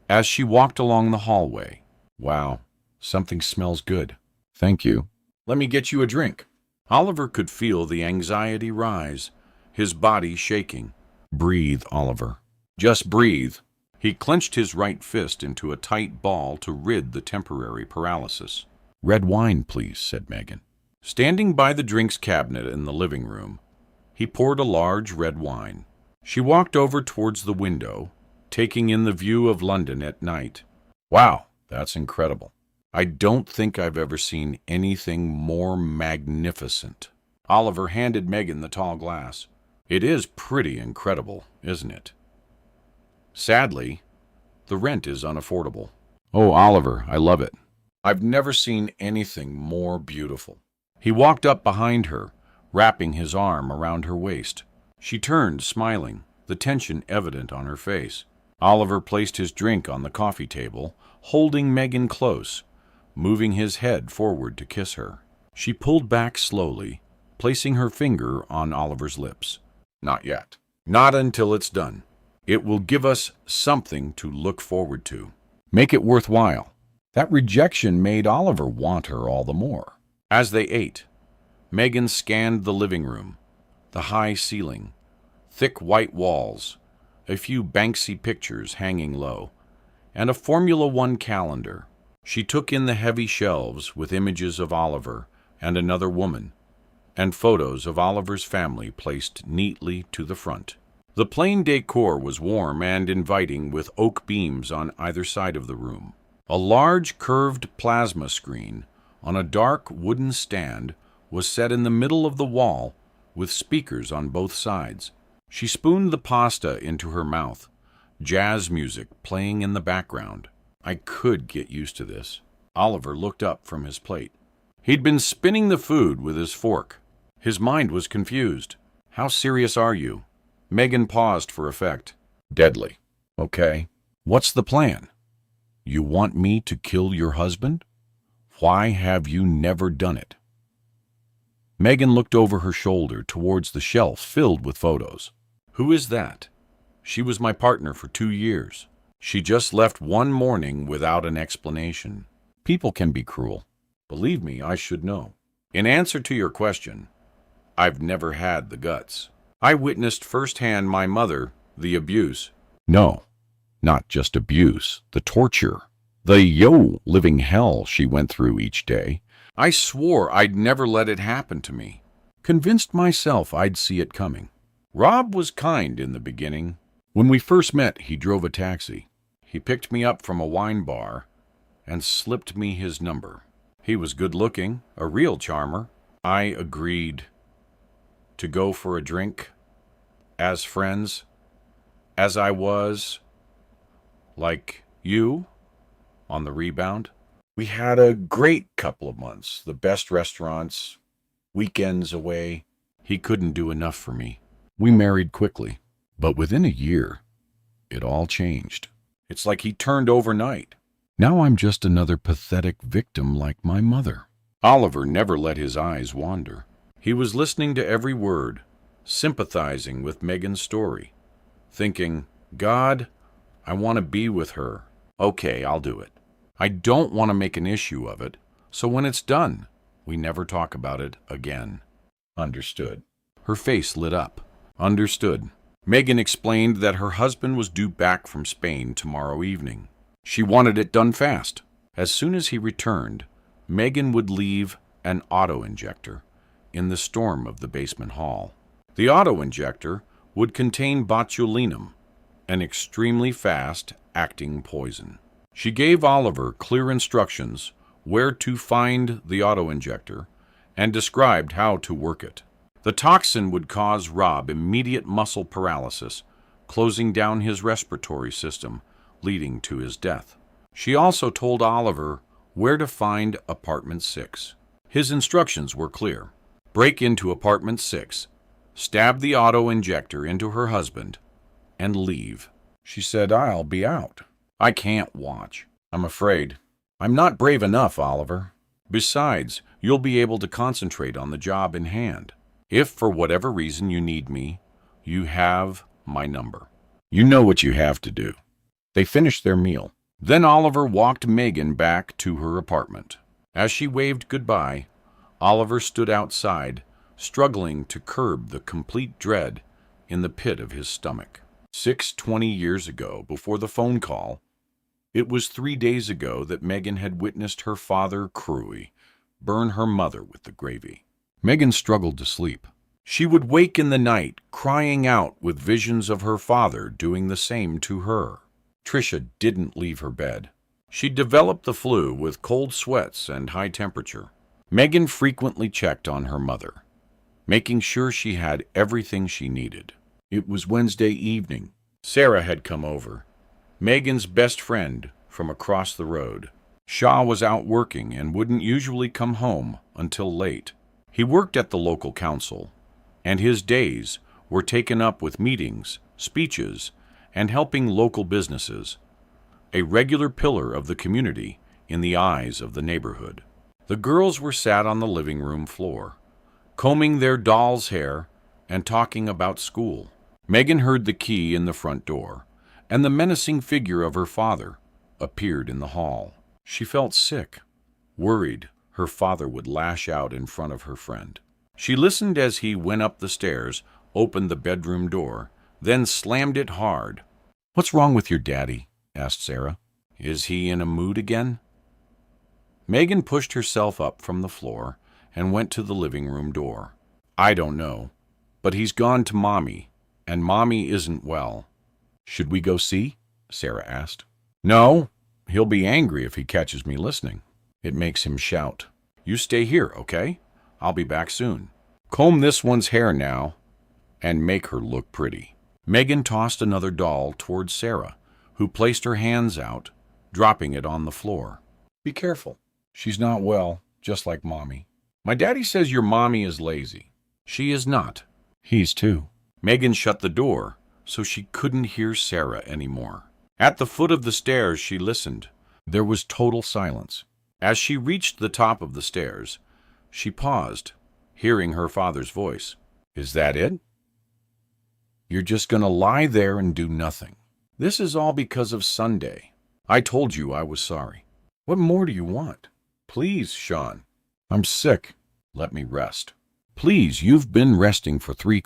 as she walked along the hallway. Wow, something smells good. Thank you. Let me get you a drink. Oliver could feel the anxiety rise, his body shaking. Breathe, Oliver. Just breathe. He clenched his right fist into a tight ball to rid the temporary paralysis. Red wine, please, said Meagan. Standing by the drinks cabinet in the living room, he poured a large red wine. She walked over towards the window, taking in the view of London at night. Wow, that's incredible. I don't think I've ever seen anything more magnificent. Oliver handed Meagan the tall glass. It is pretty incredible, isn't it? Sadly, the rent is unaffordable. Oh, Oliver, I love it. I've never seen anything more beautiful. He walked up behind her, wrapping his arm around her waist. She turned, smiling, the tension evident on her face. Oliver placed his drink on the coffee table, holding Meagan close, moving his head forward to kiss her. She pulled back slowly, placing her finger on Oliver's lips. Not yet. Not until it's done. It will give us something to look forward to. Make it worthwhile. That rejection made Oliver want her all the more. As they ate, Meagan scanned the living room, the high ceiling, thick white walls, a few Banksy pictures hanging low, and a Formula One calendar. She took in the heavy shelves with images of Oliver and another woman, and photos of Oliver's family placed neatly to the front. The plain decor was warm and inviting, with oak beams on either side of the room. A large curved plasma screen on a dark wooden stand was set in the middle of the wall with speakers on both sides. She spooned the pasta into her mouth, jazz music playing in the background. I could get used to this. Oliver looked up from his plate. He'd been spinning the food with his fork. His mind was confused. How serious are you? Meagan paused for effect. Deadly. Okay. What's the plan? You want me to kill your husband? Why have you never done it? Meagan looked over her shoulder towards the shelf filled with photos. Who is that? She was my partner for 2 years. She just left one morning without an explanation. People can be cruel. Believe me, I should know. In answer to your question, I've never had the guts. I witnessed firsthand my mother, the abuse. No, not just abuse, the torture. The living hell she went through each day. I swore I'd never let it happen to me. Convinced myself I'd see it coming. Rob was kind in the beginning. When we first met, he drove a taxi. He picked me up from a wine bar and slipped me his number. He was good-looking, a real charmer. I agreed to go for a drink, as friends, as I was, like you, on the rebound. We had a great couple of months, the best restaurants, weekends away. He couldn't do enough for me. We married quickly, but within a year, it all changed. It's like he turned overnight. Now I'm just another pathetic victim like my mother. Oliver never let his eyes wander. He was listening to every word, sympathizing with Meagan's story, thinking, God, I want to be with her. Okay, I'll do it. I don't want to make an issue of it, so when it's done, we never talk about it again. Understood. Her face lit up. Understood. Meagan explained that her husband was due back from Spain tomorrow evening. She wanted it done fast. As soon as he returned, Meagan would leave an auto-injector in the storm of the basement hall. The auto-injector would contain botulinum, an extremely fast-acting poison. She gave Oliver clear instructions where to find the auto-injector and described how to work it. The toxin would cause Rob immediate muscle paralysis, closing down his respiratory system, leading to his death. She also told Oliver where to find apartment 6. His instructions were clear. Break into apartment 6, stab the auto-injector into her husband, and leave. She said, I'll be out. I can't watch. I'm afraid. I'm not brave enough, Oliver. Besides, you'll be able to concentrate on the job in hand. If for whatever reason you need me, you have my number. You know what you have to do. They finished their meal. Then Oliver walked Meagan back to her apartment. As she waved goodbye, Oliver stood outside, struggling to curb the complete dread in the pit of his stomach. 20 years ago, before the phone call, it was 3 days ago that Meagan had witnessed her father, Cruy, burn her mother with the gravy. Meagan struggled to sleep. She would wake in the night, crying out with visions of her father doing the same to her. Tricia didn't leave her bed. She developed the flu with cold sweats and high temperature. Meagan frequently checked on her mother, making sure she had everything she needed. It was Wednesday evening. Sarah had come over, Meagan's best friend from across the road. Shaw was out working and wouldn't usually come home until late. He worked at the local council, and his days were taken up with meetings, speeches, and helping local businesses, a regular pillar of the community in the eyes of the neighborhood. The girls were sat on the living room floor, combing their doll's hair and talking about school. Meagan heard the key in the front door, and the menacing figure of her father appeared in the hall. She felt sick, worried her father would lash out in front of her friend. She listened as he went up the stairs, opened the bedroom door, then slammed it hard. "What's wrong with your daddy?" asked Sarah. "Is he in a mood again?" Meagan pushed herself up from the floor and went to the living room door. "I don't know, but he's gone to Mommy, and Mommy isn't well." "Should we go see?" Sarah asked. "No, he'll be angry if he catches me listening. It makes him shout. You stay here, okay? I'll be back soon. Comb this one's hair now, and make her look pretty." Meagan tossed another doll towards Sarah, who placed her hands out, dropping it on the floor. "Be careful. She's not well, just like Mommy." "My daddy says your mommy is lazy." "She is not. He's too." Meagan shut the door so she couldn't hear Sarah anymore. At the foot of the stairs, she listened. There was total silence. As she reached the top of the stairs, she paused, hearing her father's voice. "Is that it? You're just going to lie there and do nothing. This is all because of Sunday. I told you I was sorry. What more do you want? Please, Sean. I'm sick. Let me rest. Please, you've been resting for 3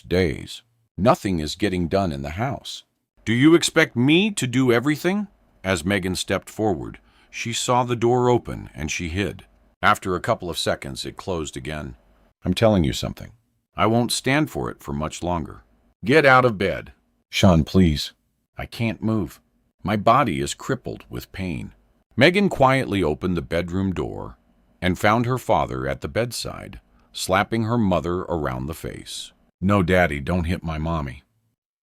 days. Nothing is getting done in the house." "Do you expect me to do everything?" As Meagan stepped forward, she saw the door open and she hid. After a couple of seconds, it closed again. "I'm telling you something. I won't stand for it for much longer. Get out of bed." "Sean, please." "I can't move. My body is crippled with pain." Meagan quietly opened the bedroom door and found her father at the bedside, slapping her mother around the face. "No, Daddy, don't hit my mommy."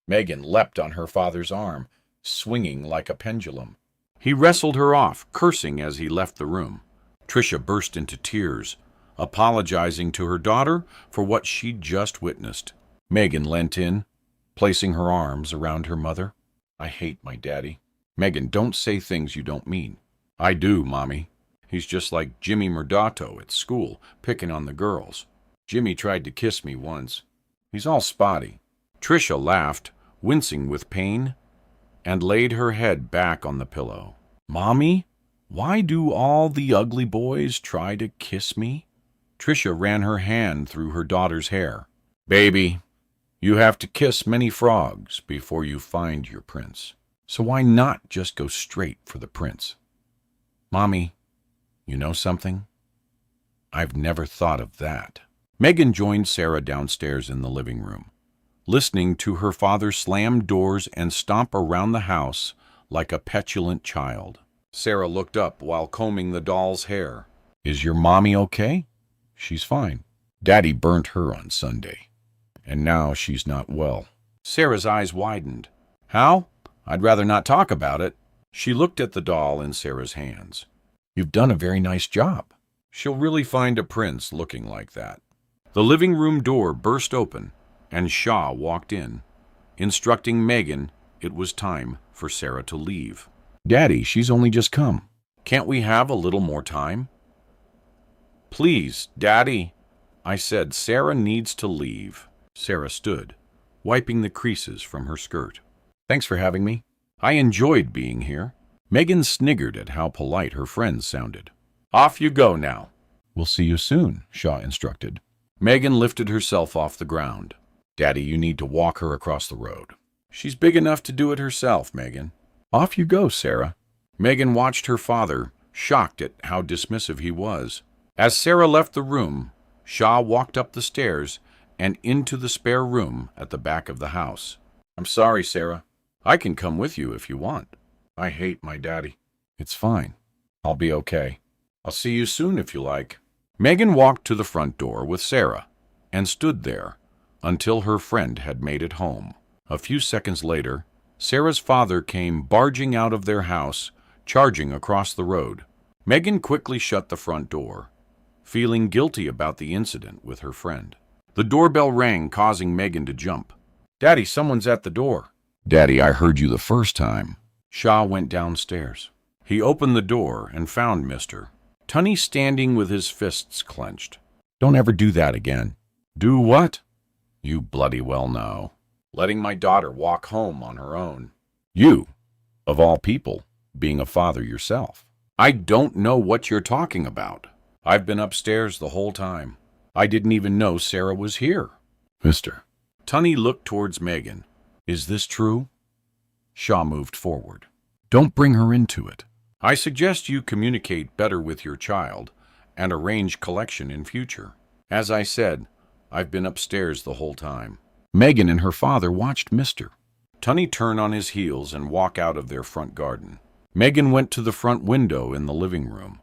Meagan leapt on her father's arm, swinging like a pendulum. He wrestled her off, cursing as he left the room. Tricia burst into tears, apologizing to her daughter for what she'd just witnessed. Meagan leant in, placing her arms around her mother. "I hate my daddy." "Meagan, don't say things you don't mean." "I do, Mommy. He's just like Jimmy Murdato at school, picking on the girls. Jimmy tried to kiss me once. He's all spotty." Tricia laughed, wincing with pain, and laid her head back on the pillow. "Mommy, why do all the ugly boys try to kiss me?" Tricia ran her hand through her daughter's hair. "Baby, you have to kiss many frogs before you find your prince. So why not just go straight for the prince?" "Mommy, you know something? I've never thought of that." Meagan joined Sarah downstairs in the living room, listening to her father slam doors and stomp around the house like a petulant child. Sarah looked up while combing the doll's hair. "Is your mommy okay?" "She's fine. Daddy burnt her on Sunday, and now she's not well." Sarah's eyes widened. "How? I'd rather not talk about it." She looked at the doll in Sarah's hands. "You've done a very nice job." "She'll really find a prince looking like that." The living room door burst open, and Shaw walked in, instructing Meagan it was time for Sarah to leave. "Daddy, she's only just come. Can't we have a little more time?" "Please, Daddy." I said Sarah needs to leave. Sarah stood, wiping the creases from her skirt. "Thanks for having me. I enjoyed being here." Meagan sniggered at how polite her friends sounded. "Off you go now." "We'll see you soon," Shaw instructed. Meagan lifted herself off the ground. "Daddy, you need to walk her across the road." "She's big enough to do it herself, Meagan." "Off you go, Sarah." Meagan watched her father, shocked at how dismissive he was. As Sarah left the room, Shaw walked up the stairs and into the spare room at the back of the house. "I'm sorry, Sarah. I can come with you if you want." "I hate my daddy." "It's fine. I'll be okay. I'll see you soon if you like." Meagan walked to the front door with Sarah and stood there until her friend had made it home. A few seconds later, Sarah's father came barging out of their house, charging across the road. Meagan quickly shut the front door, feeling guilty about the incident with her friend. The doorbell rang, causing Meagan to jump. "Daddy, someone's at the door." "Daddy, I heard you the first time." Shaw went downstairs. He opened the door and found Mr. Tunney standing with his fists clenched. "Don't ever do that again." "Do what?" "You bloody well know." letting my daughter walk home on her own. You, of all people, being a father yourself. I don't know what you're talking about. I've been upstairs the whole time. I didn't even know Sarah was here. Mister. Tunney looked towards Meagan. Is this true? Shaw moved forward. Don't bring her into it. I suggest you communicate better with your child and arrange collection in future. As I said, I've been upstairs the whole time. Meagan and her father watched Mr. Tunney turn on his heels and walk out of their front garden. Meagan went to the front window in the living room,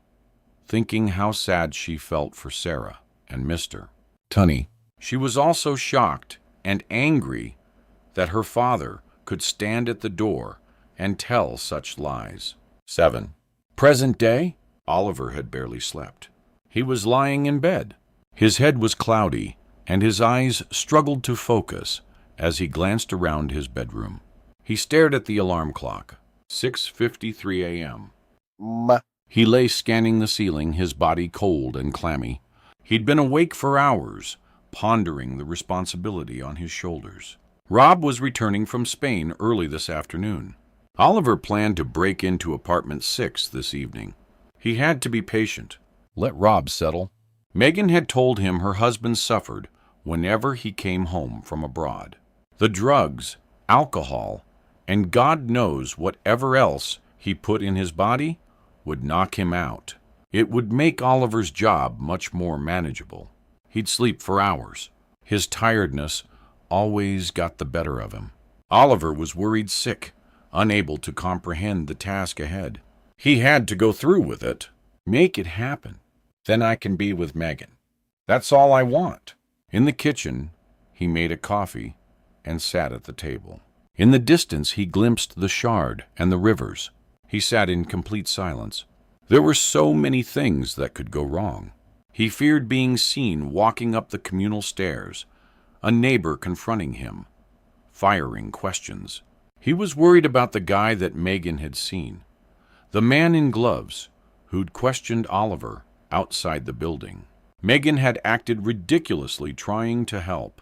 thinking how sad she felt for Sarah and Mr. Tunney. She was also shocked and angry that her father could stand at the door and tell such lies. 7. Present day, Oliver had barely slept. He was lying in bed. His head was cloudy, and his eyes struggled to focus as he glanced around his bedroom. He stared at the alarm clock. 6:53 a.m. He lay scanning the ceiling, his body cold and clammy. He'd been awake for hours, pondering the responsibility on his shoulders. Rob was returning from Spain early this afternoon. Oliver planned to break into apartment 6 this evening. He had to be patient. Let Rob settle. Meagan had told him her husband suffered whenever he came home from abroad. The drugs, alcohol, and God knows whatever else he put in his body would knock him out. It would make Oliver's job much more manageable. He'd sleep for hours. His tiredness always got the better of him. Oliver was worried sick, unable to comprehend the task ahead. He had to go through with it. Make it happen. Then I can be with Meagan. That's all I want. In the kitchen, he made a coffee and sat at the table. In the distance, he glimpsed the Shard and the rivers. He sat in complete silence. There were so many things that could go wrong. He feared being seen walking up the communal stairs, a neighbor confronting him, firing questions. He was worried about the guy that Meagan had seen, the man in gloves who'd questioned Oliver outside the building. Meagan had acted ridiculously trying to help,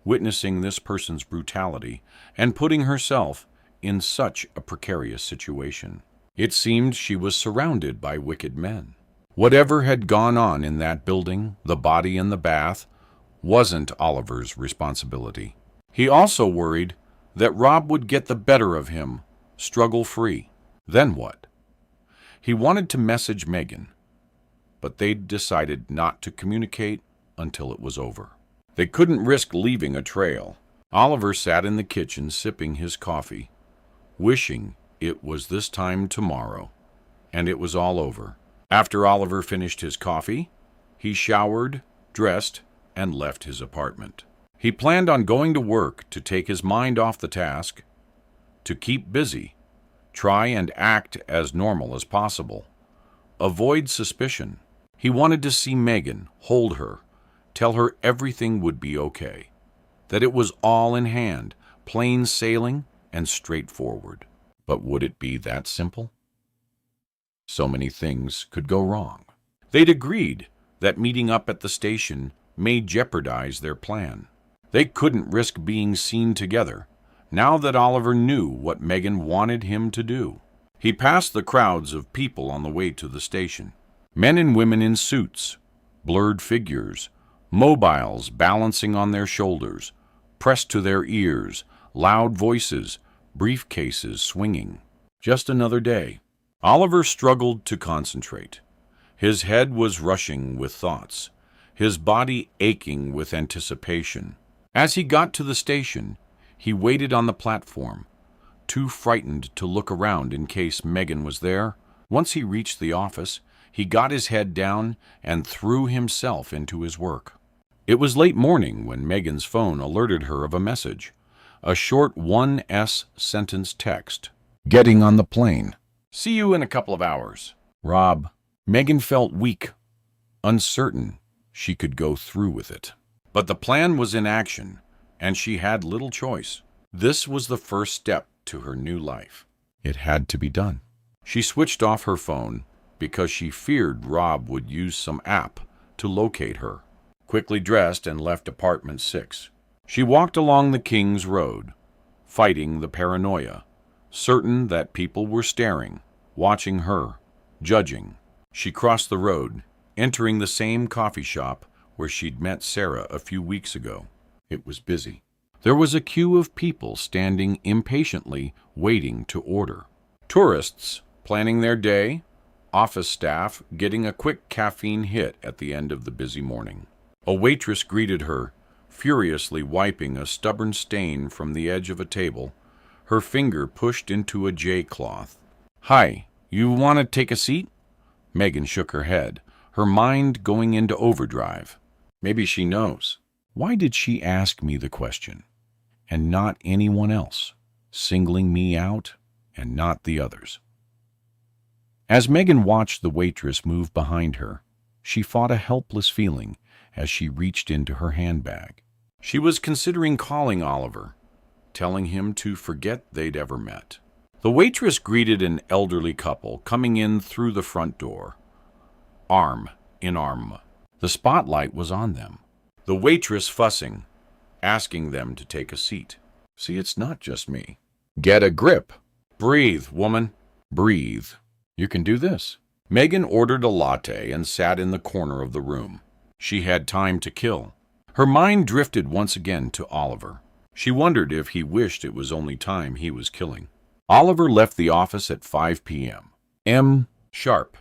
witnessing this person's brutality and putting herself in such a precarious situation. It seemed she was surrounded by wicked men. Whatever had gone on in that building, the body in the bath, wasn't Oliver's responsibility. He also worried that Rob would get the better of him, struggle-free. Then what? He wanted to message Meagan, but they'd decided not to communicate until it was over. They couldn't risk leaving a trail. Oliver sat in the kitchen sipping his coffee, wishing it was this time tomorrow, and it was all over. After Oliver finished his coffee, he showered, dressed, and left his apartment. He planned on going to work to take his mind off the task, to keep busy, try and act as normal as possible, avoid suspicion. He wanted to see Meagan, hold her, tell her everything would be okay, that it was all in hand, plain sailing and straightforward. But would it be that simple? So many things could go wrong. They'd agreed that meeting up at the station may jeopardize their plan. They couldn't risk being seen together, now that Oliver knew what Meagan wanted him to do. He passed the crowds of people on the way to the station. Men and women in suits, blurred figures, mobiles balancing on their shoulders, pressed to their ears, loud voices, briefcases swinging. Just another day. Oliver struggled to concentrate. His head was rushing with thoughts, his body aching with anticipation. As he got to the station, he waited on the platform, too frightened to look around in case Meagan was there. Once he reached the office, he got his head down and threw himself into his work. It was late morning when Meagan's phone alerted her of a message, a short 1-sentence text. Getting on the plane. See you in a couple of hours. Rob. Meagan felt weak, uncertain she could go through with it. But the plan was in action, and she had little choice. This was the first step to her new life. It had to be done. She switched off her phone because she feared Rob would use some app to locate her. Quickly dressed and left apartment 6. She walked along the King's Road, fighting the paranoia, certain that people were staring, watching her, judging. She crossed the road, entering the same coffee shop where she'd met Sarah a few weeks ago. It was busy. There was a queue of people standing impatiently, waiting to order. Tourists planning their day, office staff getting a quick caffeine hit at the end of the busy morning. A waitress greeted her, furiously wiping a stubborn stain from the edge of a table, her finger pushed into a J-cloth. "Hi, you want to take a seat?" Meagan shook her head, her mind going into overdrive. Maybe she knows. Why did she ask me the question, and not anyone else, singling me out and not the others? As Meagan watched the waitress move behind her, she fought a helpless feeling as she reached into her handbag. She was considering calling Oliver, telling him to forget they'd ever met. The waitress greeted an elderly couple coming in through the front door, arm in arm. The spotlight was on them. The waitress fussing, asking them to take a seat. "See, it's not just me. Get a grip. Breathe, woman. Breathe. You can do this." Meagan ordered a latte and sat in the corner of the room. She had time to kill. Her mind drifted once again to Oliver. She wondered if he wished it was only time he was killing. Oliver left the office at 5 p.m. Sharp,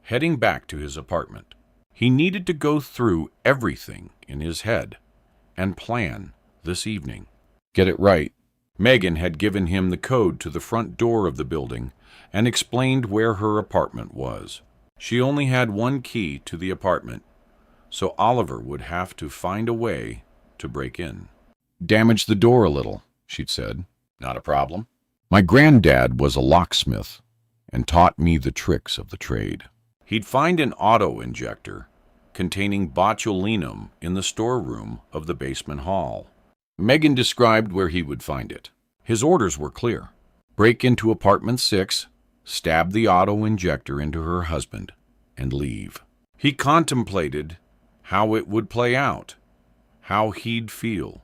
heading back to his apartment. He needed to go through everything in his head and plan this evening. Get it right. Meagan had given him the code to the front door of the building and explained where her apartment was. She only had one key to the apartment, so Oliver would have to find a way to break in. "Damage the door a little," she'd said. "Not a problem. My granddad was a locksmith and taught me the tricks of the trade." He'd find an auto-injector containing botulinum in the storeroom of the basement hall. Meagan described where he would find it. His orders were clear. Break into apartment 6, stab the auto-injector into her husband, and leave. He contemplated how it would play out, how he'd feel.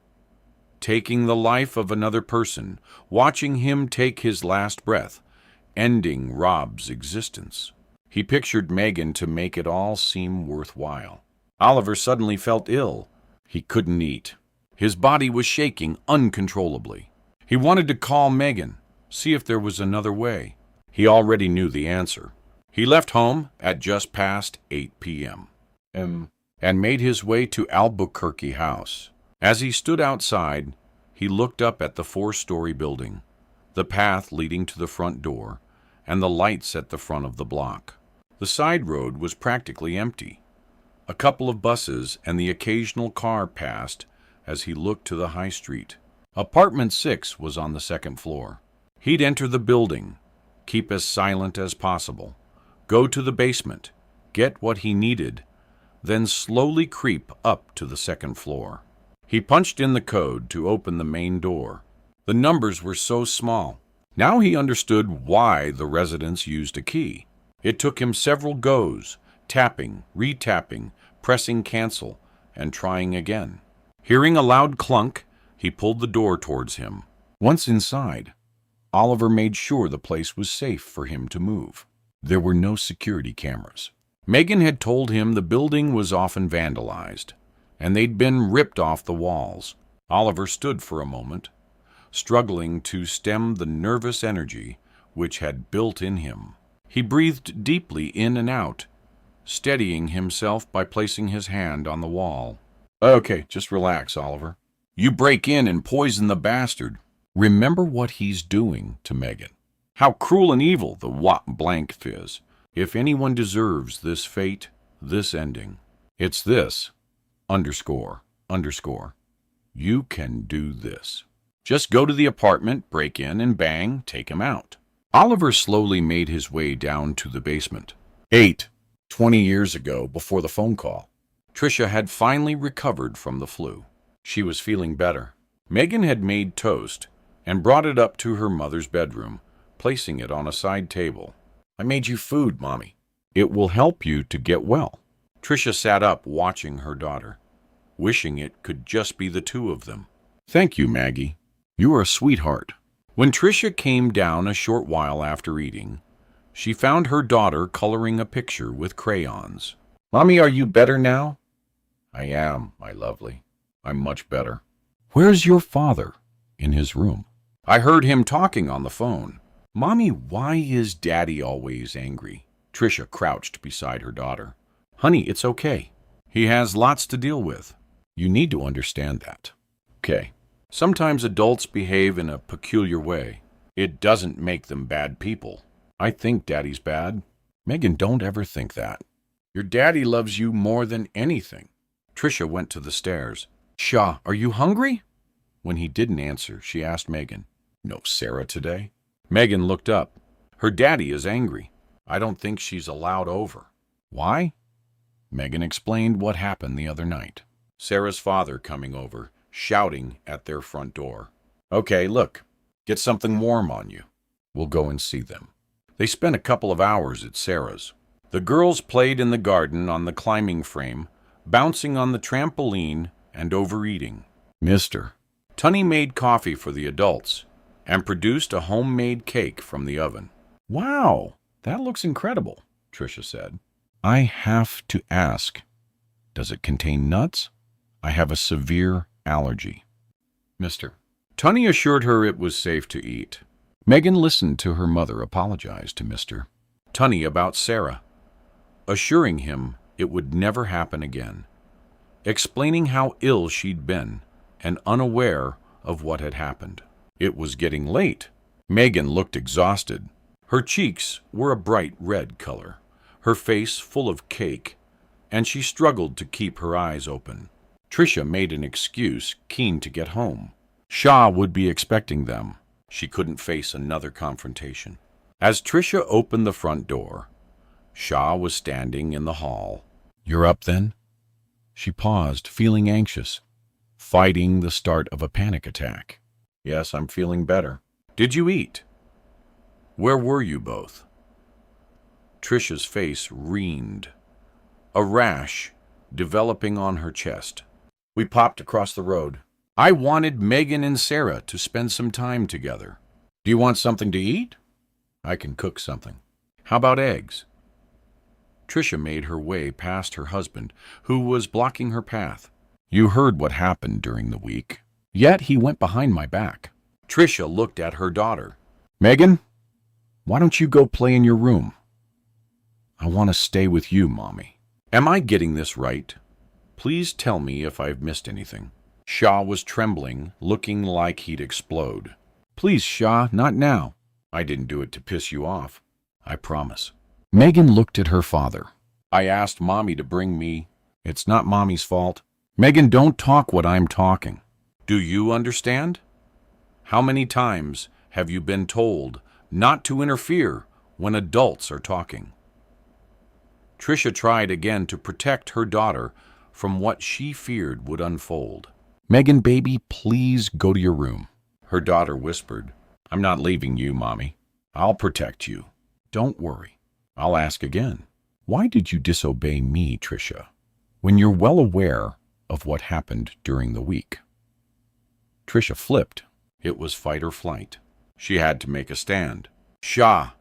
Taking the life of another person, watching him take his last breath, ending Rob's existence. He pictured Meagan to make it all seem worthwhile. Oliver suddenly felt ill. He couldn't eat. His body was shaking uncontrollably. He wanted to call Meagan, see if there was another way. He already knew the answer. He left home at just past 8 p.m. and made his way to Albuquerque House. As he stood outside, he looked up at the 4-story building, the path leading to the front door, and the lights at the front of the block. The side road was practically empty. A couple of buses and the occasional car passed as he looked to the high street. Apartment 6 was on the second floor. He'd enter the building, keep as silent as possible, go to the basement, get what he needed, then slowly creep up to the second floor. He punched in the code to open the main door. The numbers were so small. Now he understood why the residents used a key. It took him several goes, tapping, retapping, pressing cancel, and trying again. Hearing a loud clunk, he pulled the door towards him. Once inside, Oliver made sure the place was safe for him to move. There were no security cameras. Meagan had told him the building was often vandalized, and they'd been ripped off the walls. Oliver stood for a moment, struggling to stem the nervous energy which had built in him. He breathed deeply in and out, steadying himself by placing his hand on the wall. "Okay, just relax, Oliver. You break in and poison the bastard. Remember what he's doing to Meagan. How cruel and evil the Wat Blank is. If anyone deserves this fate, this ending, it's this, __. You can do this. Just go to the apartment, break in, and bang, take him out." Oliver slowly made his way down to the basement. 20 years ago, before the phone call, Tricia had finally recovered from the flu. She was feeling better. Meagan had made toast and brought it up to her mother's bedroom, placing it on a side table. "I made you food, Mommy. It will help you to get well." Tricia sat up watching her daughter, wishing it could just be the two of them. Thank you, Maggie. You are a sweetheart. When Tricia came down a short while after eating, she found her daughter coloring a picture with crayons. Mommy, are you better now? I am, my lovely. I'm much better. Where's your father? In his room. I heard him talking on the phone. Mommy, why is Daddy always angry? Tricia crouched beside her daughter. Honey, it's okay. He has lots to deal with. You need to understand that. Okay. Sometimes adults behave in a peculiar way. It doesn't make them bad people. I think Daddy's bad. Meagan, don't ever think that. Your daddy loves you more than anything. Tricia went to the stairs. Shaw, are you hungry? When he didn't answer, she asked Meagan. No Sarah today? Meagan looked up. Her daddy is angry. I don't think she's allowed over. Why? Meagan explained what happened the other night. Sarah's father coming over, shouting at their front door. Okay, look, get something warm on you. We'll go and see them. They spent a couple of hours at Sarah's. The girls played in the garden on the climbing frame, bouncing on the trampoline and overeating. Mister. Tunny made coffee for the adults and produced a homemade cake from the oven. Wow, that looks incredible, Tricia said. I have to ask, does it contain nuts? I have a severe allergy. Mister. Tunny assured her it was safe to eat. Meagan listened to her mother apologize to Mr. Tunny about Sarah, assuring him it would never happen again, explaining how ill she'd been and unaware of what had happened. It was getting late. Meagan looked exhausted. Her cheeks were a bright red color, her face full of cake, and she struggled to keep her eyes open. Tricia made an excuse, keen to get home. Shaw would be expecting them. She couldn't face another confrontation. As Tricia opened the front door, Shaw was standing in the hall. You're up then? She paused, feeling anxious, fighting the start of a panic attack. Yes, I'm feeling better. Did you eat? Where were you both? Tricia's face reened, a rash developing on her chest. We popped across the road. I wanted Meagan and Sarah to spend some time together. Do you want something to eat? I can cook something. How about eggs? Tricia made her way past her husband, who was blocking her path. You heard what happened during the week. Yet he went behind my back. Tricia looked at her daughter. Meagan, why don't you go play in your room? I want to stay with you, Mommy. Am I getting this right? Please tell me if I've missed anything. Shaw was trembling, looking like he'd explode. Please, Shaw, not now. I didn't do it to piss you off. I promise. Meagan looked at her father. I asked Mommy to bring me. It's not Mommy's fault. Meagan, don't talk what I'm talking. Do you understand? How many times have you been told not to interfere when adults are talking? Tricia tried again to protect her daughter from what she feared would unfold. Meagan, baby, please go to your room. Her daughter whispered, I'm not leaving you, Mommy. I'll protect you. Don't worry. I'll ask again. Why did you disobey me, Tricia, when you're well aware of what happened during the week? Tricia flipped. It was fight or flight. She had to make a stand. Shaw,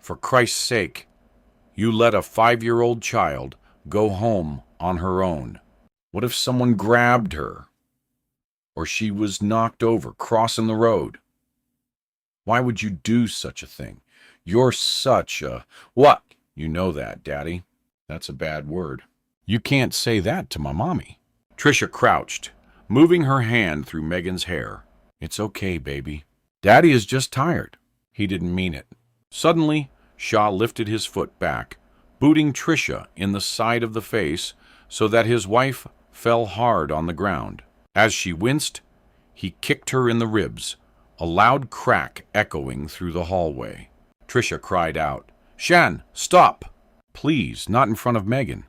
for Christ's sake, you let a 5-year-old child go home on her own. What if someone grabbed her? Or she was knocked over crossing the road? Why would you do such a thing? You're such a... What? You know that, Daddy. That's a bad word. You can't say that to my mommy. Tricia crouched, moving her hand through Meagan's hair. It's okay, baby. Daddy is just tired. He didn't mean it. Suddenly, Shaw lifted his foot back, booting Tricia in the side of the face so that his wife fell hard on the ground. As she winced, he kicked her in the ribs, a loud crack echoing through the hallway. Tricia cried out, Shan, stop! Please, not in front of Meagan.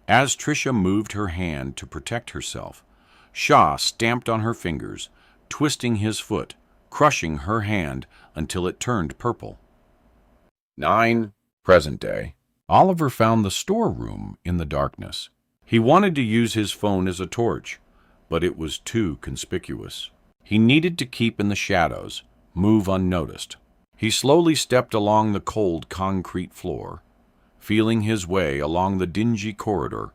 As Tricia moved her hand to protect herself, Shaw stamped on her fingers, twisting his foot, crushing her hand until it turned purple. 9. Present day. Oliver found the storeroom in the darkness. He wanted to use his phone as a torch, but it was too conspicuous. He needed to keep in the shadows, move unnoticed. He slowly stepped along the cold concrete floor, feeling his way along the dingy corridor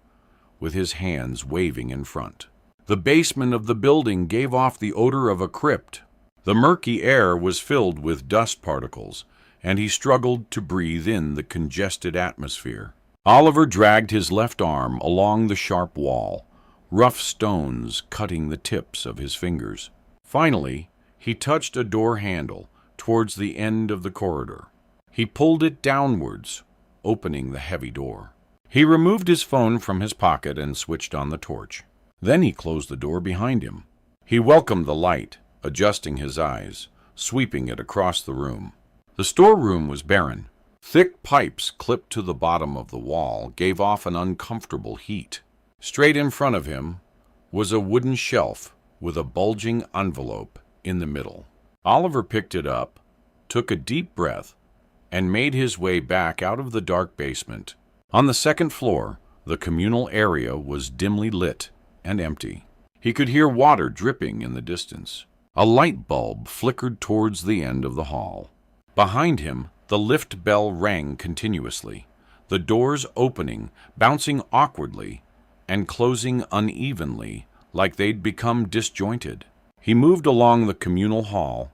with his hands waving in front. The basement of the building gave off the odor of a crypt. The murky air was filled with dust particles, and he struggled to breathe in the congested atmosphere. Oliver dragged his left arm along the sharp wall, rough stones cutting the tips of his fingers. Finally, he touched a door handle towards the end of the corridor. He pulled it downwards, opening the heavy door. He removed his phone from his pocket and switched on the torch. Then he closed the door behind him. He welcomed the light, adjusting his eyes, sweeping it across the room. The storeroom was barren. Thick pipes clipped to the bottom of the wall gave off an uncomfortable heat. Straight in front of him was a wooden shelf with a bulging envelope in the middle. Oliver picked it up, took a deep breath, and made his way back out of the dark basement. On the second floor, the communal area was dimly lit and empty. He could hear water dripping in the distance. A light bulb flickered towards the end of the hall. Behind him, the lift bell rang continuously, the doors opening, bouncing awkwardly, and closing unevenly like they'd become disjointed. He moved along the communal hall,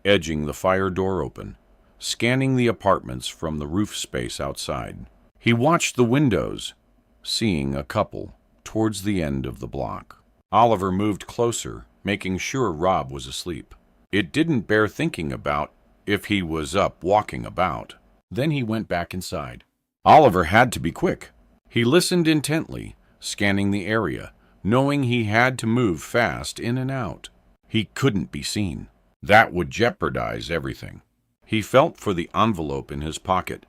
edging the fire door open, scanning the apartments from the roof space outside. He watched the windows, seeing a couple towards the end of the block. Oliver moved closer, making sure Rob was asleep. It didn't bear thinking about if he was up walking about. Then he went back inside. Oliver had to be quick. He listened intently, scanning the area, knowing he had to move fast in and out. He couldn't be seen. That would jeopardize everything. He felt for the envelope in his pocket,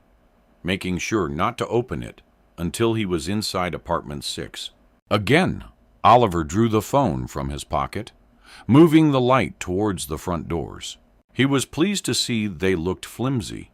making sure not to open it until he was inside apartment 6. Again, Oliver drew the phone from his pocket, moving the light towards the front doors. He was pleased to see they looked flimsy,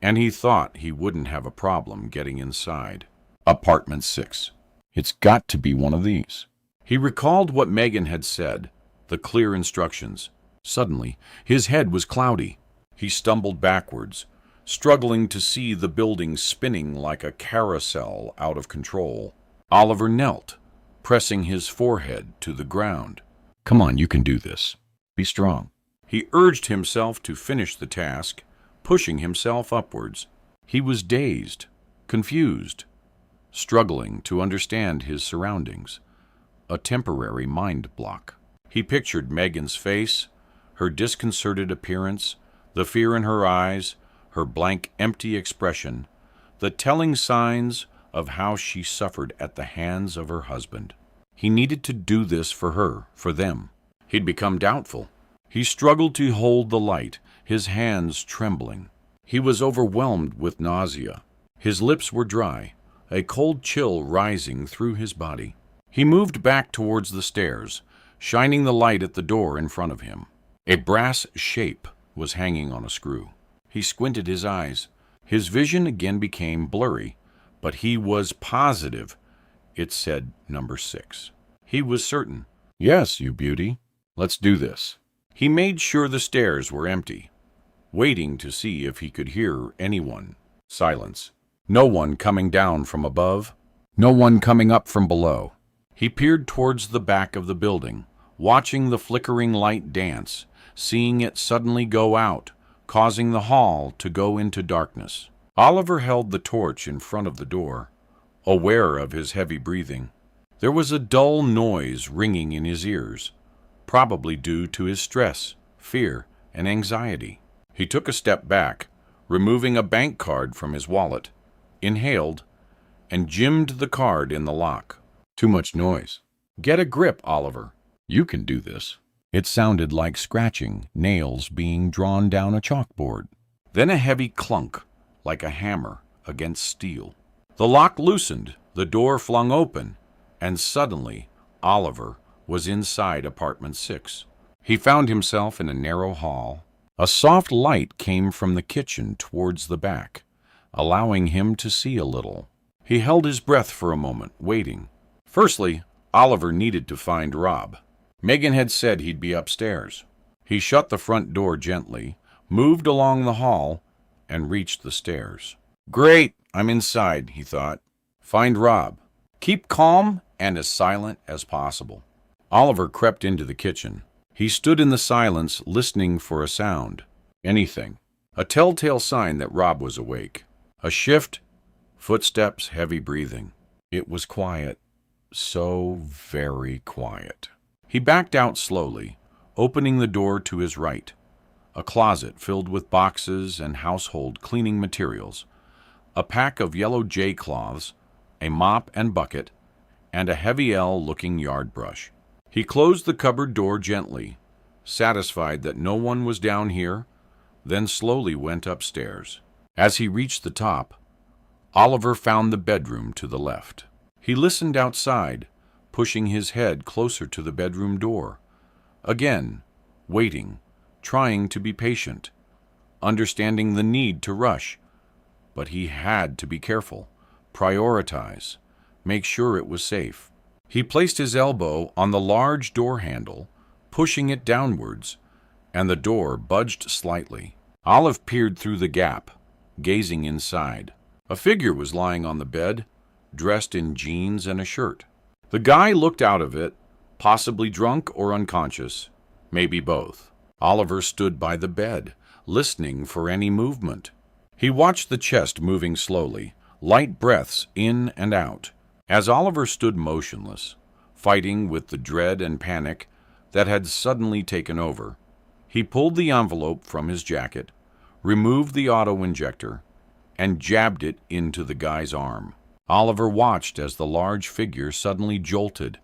and he thought he wouldn't have a problem getting inside. Apartment 6. It's got to be one of these. He recalled what Meagan had said, the clear instructions. Suddenly, his head was cloudy. He stumbled backwards, struggling to see the building spinning like a carousel out of control. Oliver knelt, pressing his forehead to the ground. Come on, you can do this. Be strong. He urged himself to finish the task, pushing himself upwards. He was dazed, confused, struggling to understand his surroundings. A temporary mind block. He pictured Megan's face, her disconcerted appearance, the fear in her eyes, her blank, empty expression, the telling signs of how she suffered at the hands of her husband. He needed to do this for her, for them. He'd become doubtful. He struggled to hold the light, his hands trembling. He was overwhelmed with nausea. His lips were dry, a cold chill rising through his body. He moved back towards the stairs, shining the light at the door in front of him. A brass shape was hanging on a screw. He squinted his eyes. His vision again became blurry, but he was positive it said number 6. He was certain. Yes, you beauty. Let's do this. He made sure the stairs were empty, waiting to see if he could hear anyone. Silence. No one coming down from above, no one coming up from below. He peered towards the back of the building, watching the flickering light dance, seeing it suddenly go out, causing the hall to go into darkness. Oliver held the torch in front of the door, aware of his heavy breathing. There was a dull noise ringing in his ears, probably due to his stress, fear, and anxiety. He took a step back, removing a bank card from his wallet, inhaled, and jimmed the card in the lock. Too much noise. Get a grip, Oliver. You can do this. It sounded like scratching, nails being drawn down a chalkboard. Then a heavy clunk, like a hammer against steel. The lock loosened, the door flung open, and suddenly Oliver was inside apartment 6. He found himself in a narrow hall. A soft light came from the kitchen towards the back, allowing him to see a little. He held his breath for a moment, waiting. Firstly, Oliver needed to find Rob. Meagan had said he'd be upstairs. He shut the front door gently, moved along the hall, and reached the stairs. Great, I'm inside, he thought. Find Rob. Keep calm and as silent as possible. Oliver crept into the kitchen. He stood in the silence, listening for a sound. Anything. A telltale sign that Rob was awake. A shift, footsteps, heavy breathing. It was quiet. So very quiet. He backed out slowly, opening the door to his right. A closet filled with boxes and household cleaning materials. A pack of yellow J-cloths, a mop and bucket, and a heavy L-looking yard brush. He closed the cupboard door gently, satisfied that no one was down here, then slowly went upstairs. As he reached the top, Oliver found the bedroom to the left. He listened outside, pushing his head closer to the bedroom door. Again, waiting, trying to be patient, understanding the need to rush. But he had to be careful, prioritize, make sure it was safe. He placed his elbow on the large door handle, pushing it downwards, and the door budged slightly. Olive peered through the gap, gazing inside. A figure was lying on the bed, dressed in jeans and a shirt. The guy looked out of it, possibly drunk or unconscious, maybe both. Oliver stood by the bed, listening for any movement. He watched the chest moving slowly, light breaths in and out. As Oliver stood motionless, fighting with the dread and panic that had suddenly taken over, he pulled the envelope from his jacket, removed the auto-injector, and jabbed it into the guy's arm. Oliver watched as the large figure suddenly jolted,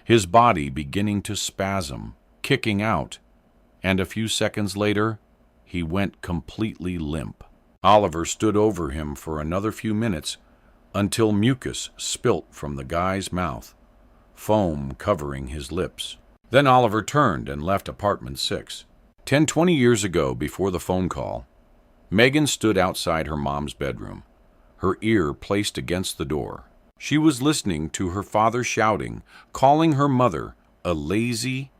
his body beginning to spasm, kicking out, and a few seconds later, he went completely limp. Oliver stood over him for another few minutes until mucus spilt from the guy's mouth, foam covering his lips. Then Oliver turned and left apartment 6. 20 years ago, before the phone call, Meagan stood outside her mom's bedroom, her ear placed against the door. She was listening to her father shouting, calling her mother a lazy.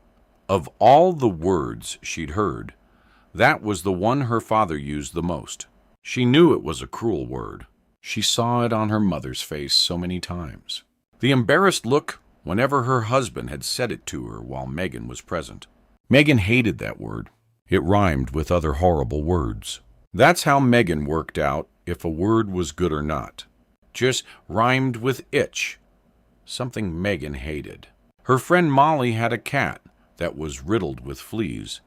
Of all the words she'd heard, that was the one her father used the most. She knew it was a cruel word. She saw it on her mother's face so many times. The embarrassed look whenever her husband had said it to her while Meagan was present. Meagan hated that word. It rhymed with other horrible words. That's how Meagan worked out if a word was good or not. Just rhymed with itch, something Meagan hated. Her friend Molly had a cat that was riddled with fleas,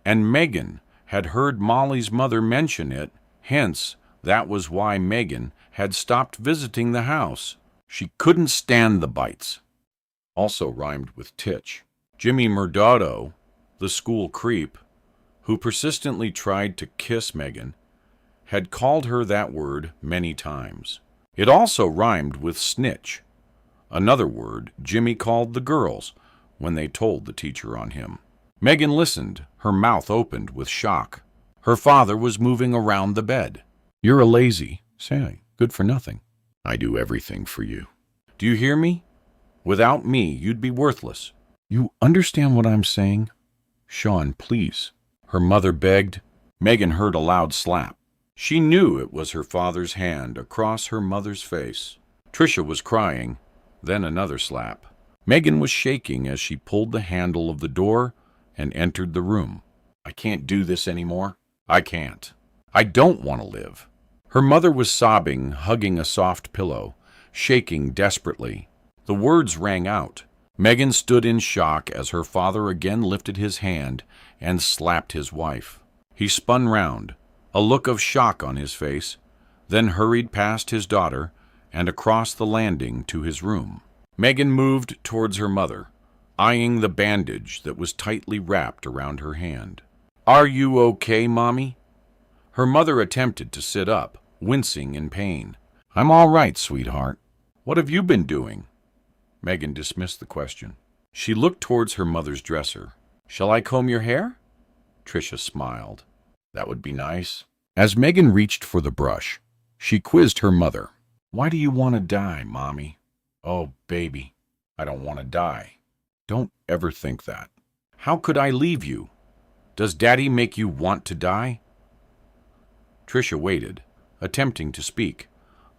and Meagan had heard Molly's mother mention it, hence that was why Meagan had stopped visiting the house. She couldn't stand the bites. Also rhymed with titch. Jimmy Murdado, the school creep, who persistently tried to kiss Meagan, had called her that word many times. It also rhymed with snitch, another word Jimmy called the girls when they told the teacher on him. Meagan listened, her mouth opened with shock. Her father was moving around the bed. You're a lazy, say, good for nothing. I do everything for you. Do you hear me? Without me, you'd be worthless. You understand what I'm saying? Sean, please. Her mother begged. Meagan heard a loud slap. She knew it was her father's hand across her mother's face. Tricia was crying, then another slap. Meagan was shaking as she pulled the handle of the door and entered the room. I can't do this anymore. I can't. I don't want to live. Her mother was sobbing, hugging a soft pillow, shaking desperately. The words rang out. Meagan stood in shock as her father again lifted his hand and slapped his wife. He spun round, a look of shock on his face, then hurried past his daughter and across the landing to his room. Meagan moved towards her mother, eyeing the bandage that was tightly wrapped around her hand. Are you okay, Mommy? Her mother attempted to sit up, wincing in pain. I'm all right, sweetheart. What have you been doing? Meagan dismissed the question. She looked towards her mother's dresser. Shall I comb your hair? Tricia smiled. That would be nice. As Meagan reached for the brush, she quizzed her mother. Why do you want to die, Mommy? Oh, baby, I don't want to die. Don't ever think that. How could I leave you? Does Daddy make you want to die? Tricia waited, attempting to speak,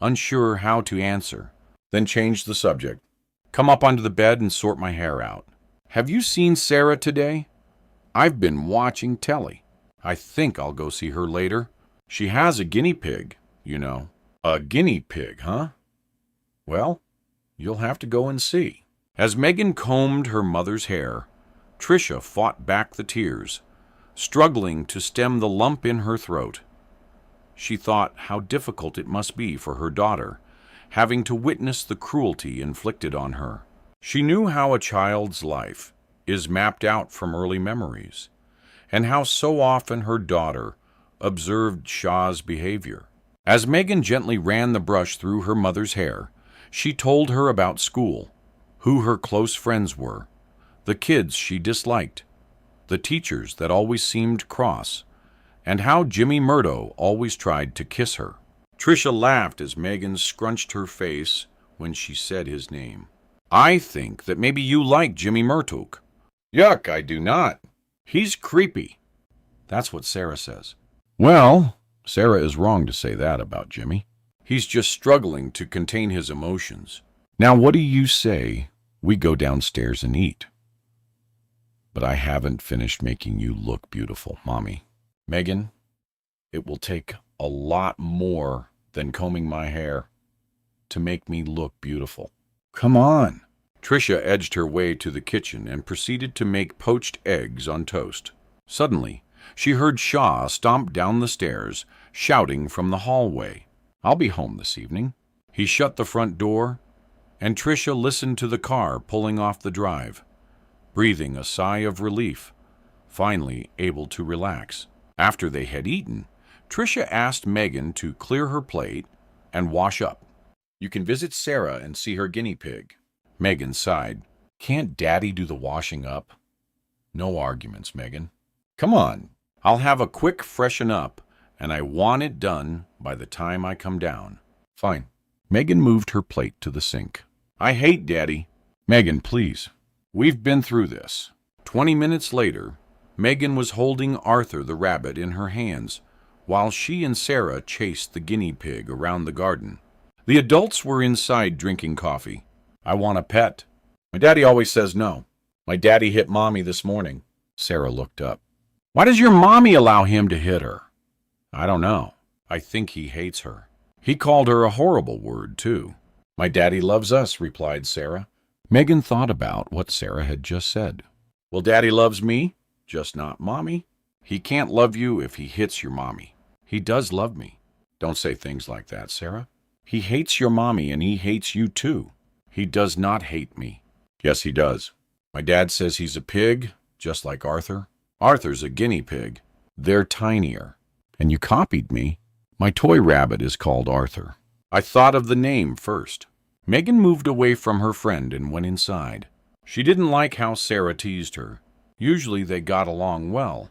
unsure how to answer, then changed the subject. Come up onto the bed and sort my hair out. Have you seen Sarah today? I've been watching telly. I think I'll go see her later. She has a guinea pig, you know. A guinea pig, huh? Well, you'll have to go and see. As Meagan combed her mother's hair, Tricia fought back the tears, struggling to stem the lump in her throat. She thought how difficult it must be for her daughter, having to witness the cruelty inflicted on her. She knew how a child's life is mapped out from early memories, and how so often her daughter observed Shaw's behavior. As Meagan gently ran the brush through her mother's hair, she told her about school, who her close friends were, the kids she disliked, the teachers that always seemed cross, and how Jimmy Murdo always tried to kiss her. Tricia laughed as Meagan scrunched her face when she said his name. I think that maybe you like Jimmy Murdoch. Yuck, I do not. He's creepy. That's what Sarah says. Well, Sarah is wrong to say that about Jimmy. He's just struggling to contain his emotions. Now, what do you say we go downstairs and eat? But I haven't finished making you look beautiful, Mommy. Meagan, it will take a lot more than combing my hair to make me look beautiful. Come on. Tricia edged her way to the kitchen and proceeded to make poached eggs on toast. Suddenly, she heard Shaw stomp down the stairs, shouting from the hallway. I'll be home this evening. He shut the front door, and Tricia listened to the car pulling off the drive, breathing a sigh of relief, finally able to relax. After they had eaten, Tricia asked Meagan to clear her plate and wash up. You can visit Sarah and see her guinea pig. Meagan sighed. Can't Daddy do the washing up? No arguments, Meagan. Come on. I'll have a quick freshen up, and I want it done by the time I come down. Fine. Meagan moved her plate to the sink. I hate Daddy. Meagan, please. We've been through this. 20 minutes later, Meagan was holding Arthur the rabbit in her hands, while she and Sarah chased the guinea pig around the garden. The adults were inside drinking coffee. I want a pet. My daddy always says no. My daddy hit Mommy this morning. Sarah looked up. Why does your mommy allow him to hit her? I don't know. I think he hates her. He called her a horrible word, too. My daddy loves us, replied Sarah. Meagan thought about what Sarah had just said. Well, Daddy loves me, just not Mommy. He can't love you if he hits your mommy. He does love me. Don't say things like that, Sarah. He hates your mommy and he hates you too. He does not hate me. Yes, he does. My dad says he's a pig, just like Arthur. Arthur's a guinea pig. They're tinier. And you copied me. My toy rabbit is called Arthur. I thought of the name first. Meagan moved away from her friend and went inside. She didn't like how Sarah teased her. Usually they got along well,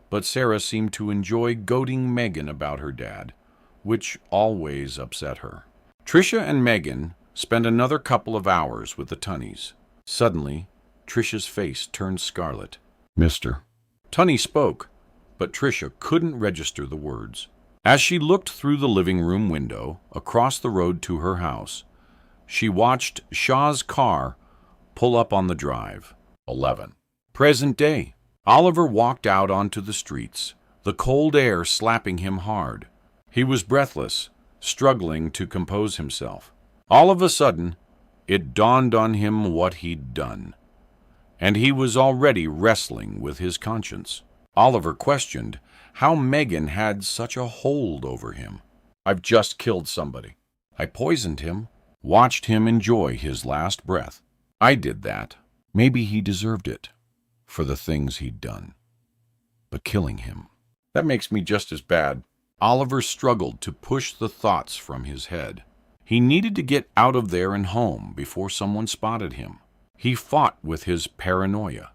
but Sarah seemed to enjoy goading Meagan about her dad, which always upset her. Tricia and Meagan spent another couple of hours with the Tunnies. Suddenly, Tricia's face turned scarlet. Mister. Tunny spoke, but Tricia couldn't register the words. As she looked through the living room window across the road to her house, she watched Shaw's car pull up on the drive. 11. Present day. Oliver walked out onto the streets, the cold air slapping him hard. He was breathless, struggling to compose himself. All of a sudden, it dawned on him what he'd done, and he was already wrestling with his conscience. Oliver questioned how Meagan had such a hold over him. I've just killed somebody. I poisoned him, watched him enjoy his last breath. I did that. Maybe he deserved it for the things he'd done. But killing him, that makes me just as bad. Oliver struggled to push the thoughts from his head. He needed to get out of there and home before someone spotted him. He fought with his paranoia,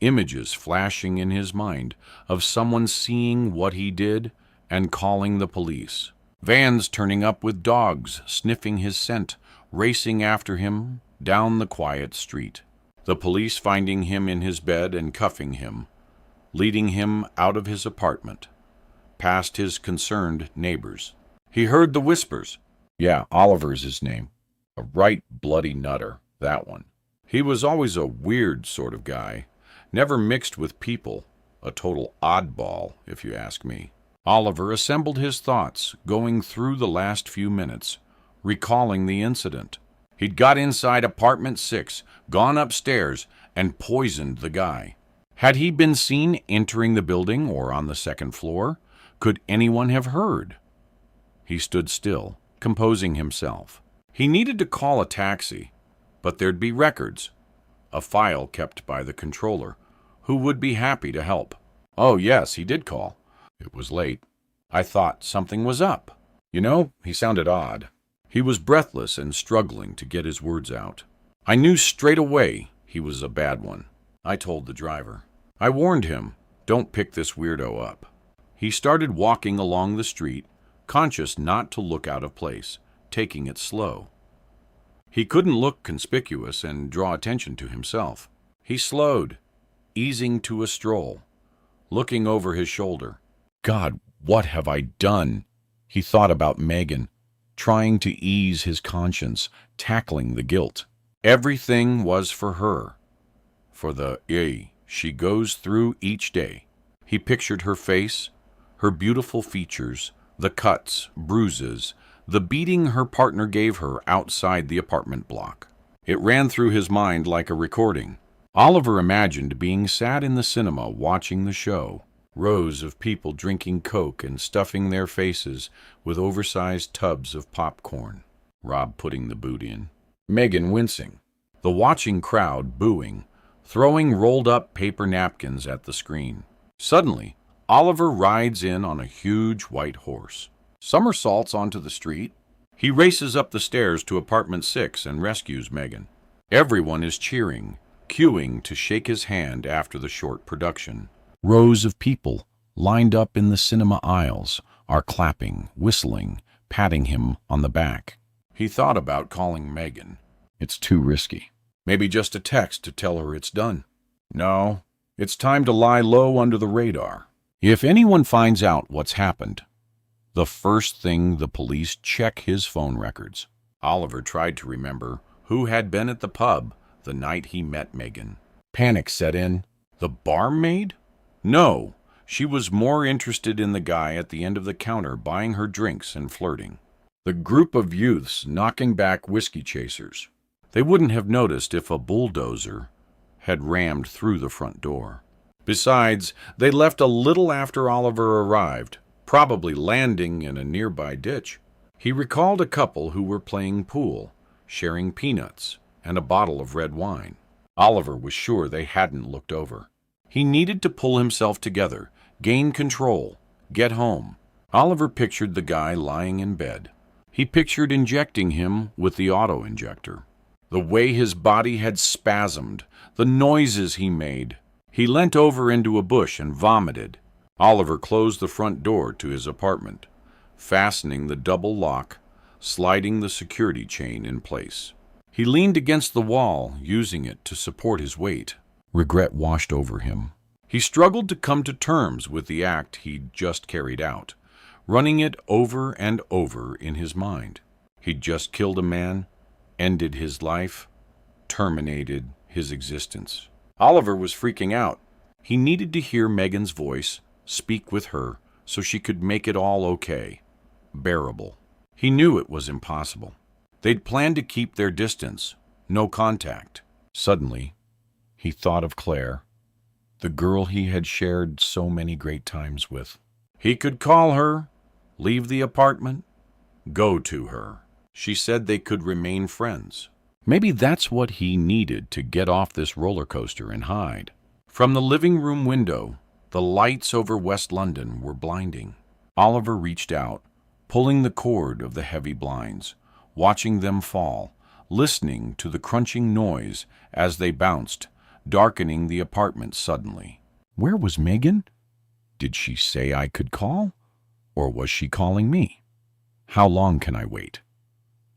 images flashing in his mind of someone seeing what he did and calling the police. Vans turning up with dogs sniffing his scent, racing after him down the quiet street. The police finding him in his bed and cuffing him, leading him out of his apartment, past his concerned neighbors. He heard the whispers. Yeah, Oliver's his name. A right bloody nutter, that one. He was always a weird sort of guy, never mixed with people, a total oddball, if you ask me. Oliver assembled his thoughts, going through the last few minutes, recalling the incident. He'd got inside apartment 6, gone upstairs, and poisoned the guy. Had he been seen entering the building or on the second floor? Could anyone have heard? He stood still, composing himself. He needed to call a taxi, but there'd be records, a file kept by the controller, who would be happy to help. Oh, yes, he did call. It was late. I thought something was up. You know, he sounded odd. He was breathless and struggling to get his words out. I knew straight away he was a bad one. I told the driver. I warned him, don't pick this weirdo up. He started walking along the street, conscious not to look out of place, taking it slow. He couldn't look conspicuous and draw attention to himself. He slowed, easing to a stroll, looking over his shoulder. God, what have I done? He thought about Meagan, trying to ease his conscience, tackling the guilt. Everything was for her, for the she goes through each day. He pictured her face, her beautiful features, the cuts, bruises, the beating her partner gave her outside the apartment block. It ran through his mind like a recording. Oliver imagined being sat in the cinema watching the show, rows of people drinking Coke and stuffing their faces with oversized tubs of popcorn, Rob putting the boot in, Meagan wincing, the watching crowd booing, throwing rolled-up paper napkins at the screen. Suddenly, Oliver rides in on a huge white horse, somersaults onto the street. He races up the stairs to apartment 6 and rescues Meagan. Everyone is cheering, queuing to shake his hand after the short production. Rows of people, lined up in the cinema aisles, are clapping, whistling, patting him on the back. He thought about calling Meagan. It's too risky. Maybe just a text to tell her it's done. No, it's time to lie low under the radar. If anyone finds out what's happened, the first thing the police check his phone records. Oliver tried to remember who had been at the pub the night he met Meagan. Panic set in. The barmaid? No, she was more interested in the guy at the end of the counter buying her drinks and flirting. The group of youths knocking back whiskey chasers. They wouldn't have noticed if a bulldozer had rammed through the front door. Besides, they left a little after Oliver arrived, probably landing in a nearby ditch. He recalled a couple who were playing pool, sharing peanuts and a bottle of red wine. Oliver was sure they hadn't looked over. He needed to pull himself together, gain control, get home. Oliver pictured the guy lying in bed. He pictured injecting him with the auto-injector. The way his body had spasmed, the noises he made. He leant over into a bush and vomited. Oliver closed the front door to his apartment, fastening the double lock, sliding the security chain in place. He leaned against the wall, using it to support his weight. Regret washed over him. He struggled to come to terms with the act he'd just carried out, running it over and over in his mind. He'd just killed a man, ended his life, terminated his existence. Oliver was freaking out. He needed to hear Meagan's voice, speak with her, so she could make it all okay, bearable. He knew it was impossible. They'd planned to keep their distance, no contact. Suddenly, he thought of Claire, the girl he had shared so many great times with. He could call her, leave the apartment, go to her. She said they could remain friends. Maybe that's what he needed to get off this roller coaster and hide. From the living room window, the lights over West London were blinding. Oliver reached out, pulling the cord of the heavy blinds, watching them fall, listening to the crunching noise as they bounced, darkening the apartment suddenly. Where was Meagan? Did she say I could call? Or was she calling me? How long can I wait?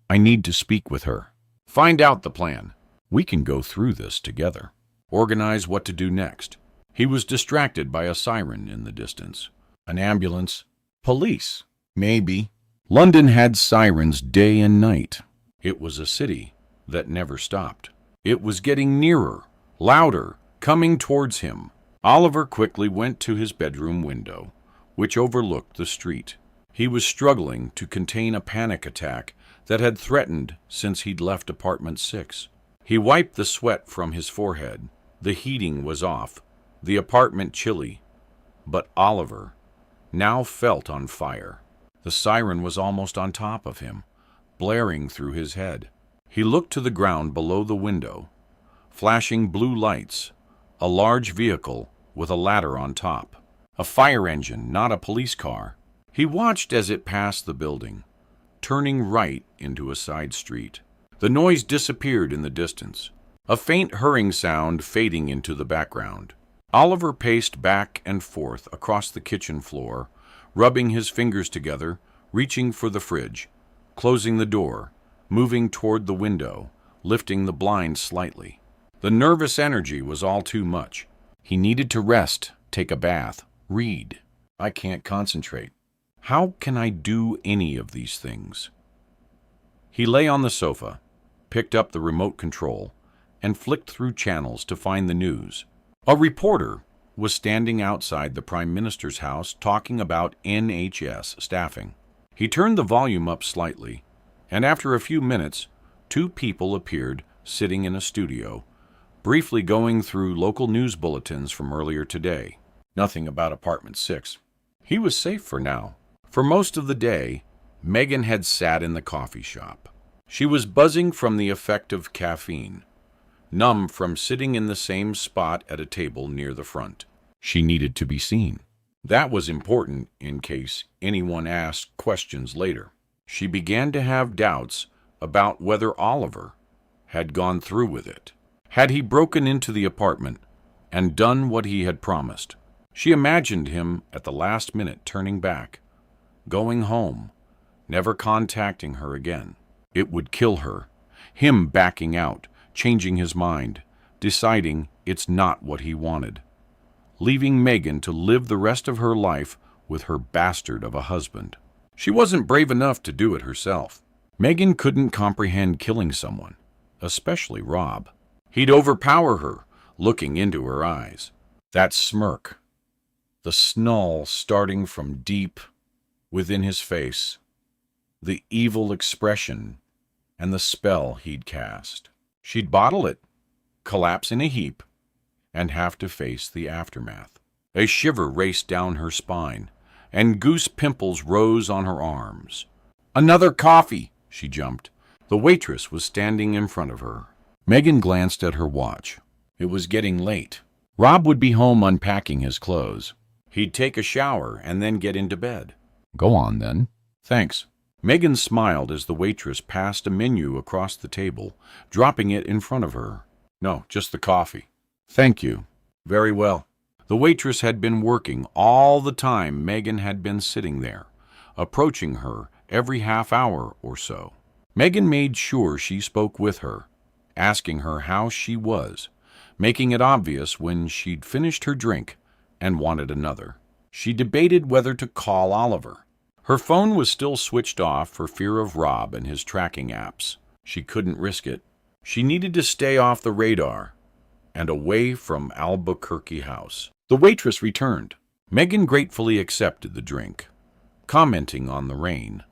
I need to speak with her. Find out the plan. We can go through this together. Organize what to do next. He was distracted by a siren in the distance. An ambulance. Police. Maybe. London had sirens day and night. It was a city that never stopped. It was getting nearer, louder, coming towards him. Oliver quickly went to his bedroom window, which overlooked the street. He was struggling to contain a panic attack that had threatened since he'd left apartment 6. He wiped the sweat from his forehead. The heating was off, the apartment chilly, but Oliver now felt on fire. The siren was almost on top of him, blaring through his head. He looked to the ground below the window. Flashing blue lights, a large vehicle with a ladder on top. A fire engine, not a police car. He watched as it passed the building, turning right into a side street. The noise disappeared in the distance, a faint hurrying sound fading into the background. Oliver paced back and forth across the kitchen floor, rubbing his fingers together, reaching for the fridge, closing the door, moving toward the window, lifting the blind slightly. The nervous energy was all too much. He needed to rest, take a bath, read. I can't concentrate. How can I do any of these things? He lay on the sofa, picked up the remote control, and flicked through channels to find the news. A reporter was standing outside the Prime Minister's house talking about NHS staffing. He turned the volume up slightly, and after a few minutes, 2 people appeared sitting in a studio, briefly going through local news bulletins from earlier today. Nothing about apartment 6. He was safe for now. For most of the day, Meagan had sat in the coffee shop. She was buzzing from the effect of caffeine, numb from sitting in the same spot at a table near the front. She needed to be seen. That was important in case anyone asked questions later. She began to have doubts about whether Oliver had gone through with it. Had he broken into the apartment and done what he had promised? She imagined him at the last minute turning back, going home, never contacting her again. It would kill her. Him backing out, changing his mind, deciding it's not what he wanted. Leaving Meagan to live the rest of her life with her bastard of a husband. She wasn't brave enough to do it herself. Meagan couldn't comprehend killing someone, especially Rob. He'd overpower her, looking into her eyes. That smirk, the snarl starting from deep within his face, the evil expression, and the spell he'd cast. She'd bottle it, collapse in a heap, and have to face the aftermath. A shiver raced down her spine, and goose pimples rose on her arms. "Another coffee!" she jumped. The waitress was standing in front of her. Meagan glanced at her watch. It was getting late. Rob would be home unpacking his clothes. He'd take a shower and then get into bed. Go on, then. Thanks. Meagan smiled as the waitress passed a menu across the table, dropping it in front of her. No, just the coffee. Thank you. Very well. The waitress had been working all the time Meagan had been sitting there, approaching her every half hour or so. Meagan made sure she spoke with her, asking her how she was, making it obvious when she'd finished her drink and wanted another. She debated whether to call Oliver. Her phone was still switched off for fear of Rob and his tracking apps. She couldn't risk it. She needed to stay off the radar and away from Albuquerque House. The waitress returned. Meagan gratefully accepted the drink, commenting on the rain,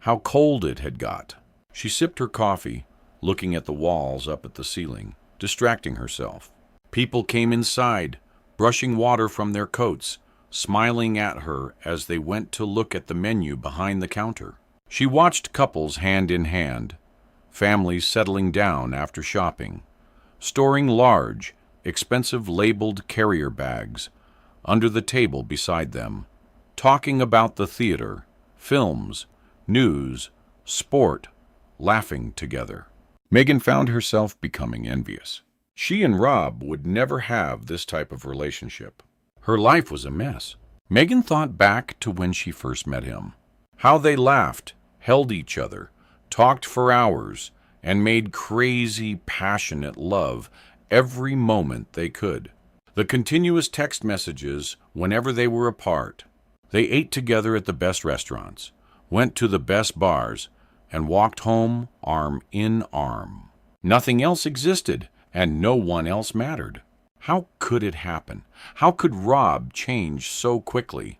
how cold it had got. She sipped her coffee, looking at the walls up at the ceiling, distracting herself. People came inside, brushing water from their coats, smiling at her as they went to look at the menu behind the counter. She watched couples hand in hand, families settling down after shopping, storing large, expensive labeled carrier bags under the table beside them, talking about the theater, films, news, sport, laughing together. Meagan found herself becoming envious. She and Rob would never have this type of relationship. Her life was a mess. Meagan thought back to when she first met him. How they laughed, held each other, talked for hours, and made crazy, passionate love every moment they could. The continuous text messages whenever they were apart. They ate together at the best restaurants, went to the best bars, and walked home arm in arm. Nothing else existed, and no one else mattered. How could it happen? How could Rob change so quickly?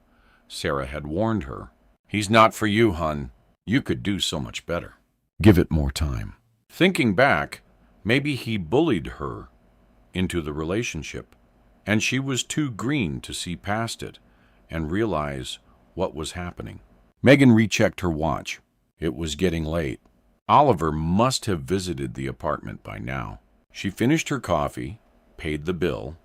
Sarah had warned her. He's not for you, hun. You could do so much better. Give it more time. Thinking back, maybe he bullied her into the relationship, and she was too green to see past it and realize what was happening. Meagan rechecked her watch. It was getting late. Oliver must have visited the apartment by now. She finished her coffee, paid the bill,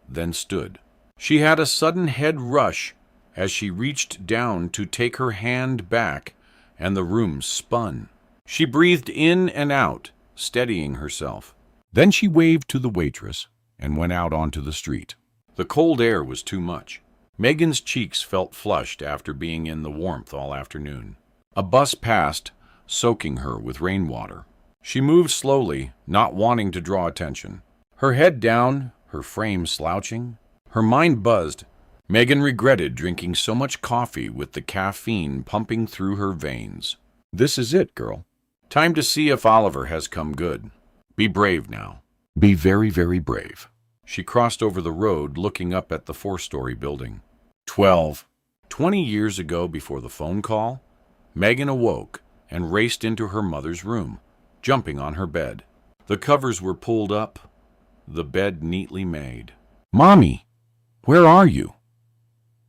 then stood. She had a sudden head rush as she reached down to take her hand back, and the room spun. She breathed in and out, steadying herself. Then she waved to the waitress and went out onto the street. The cold air was too much. Megan's cheeks felt flushed after being in the warmth all afternoon. A bus passed, soaking her with rainwater. She moved slowly, not wanting to draw attention. Her head down, her frame slouching, her mind buzzed. Meagan regretted drinking so much coffee with the caffeine pumping through her veins. This is it, girl. Time to see if Oliver has come good. Be brave now. Be very, very brave. She crossed over the road, looking up at the 4-story building. 20 years ago, before the phone call, Meagan awoke and raced into her mother's room, jumping on her bed. The covers were pulled up, the bed neatly made. Mommy, where are you?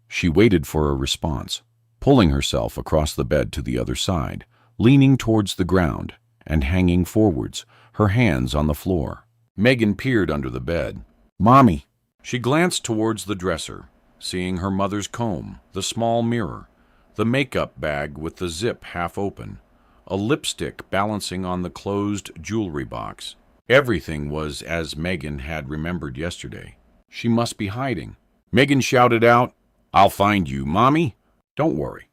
She waited for a response, pulling herself across the bed to the other side, leaning towards the ground and hanging forwards, her hands on the floor. Meagan peered under the bed. Mommy. She glanced towards the dresser, seeing her mother's comb, the small mirror, the makeup bag with the zip half open, a lipstick balancing on the closed jewelry box. Everything was as Meagan had remembered yesterday. She must be hiding. Meagan shouted out, "I'll find you, Mommy." Don't worry.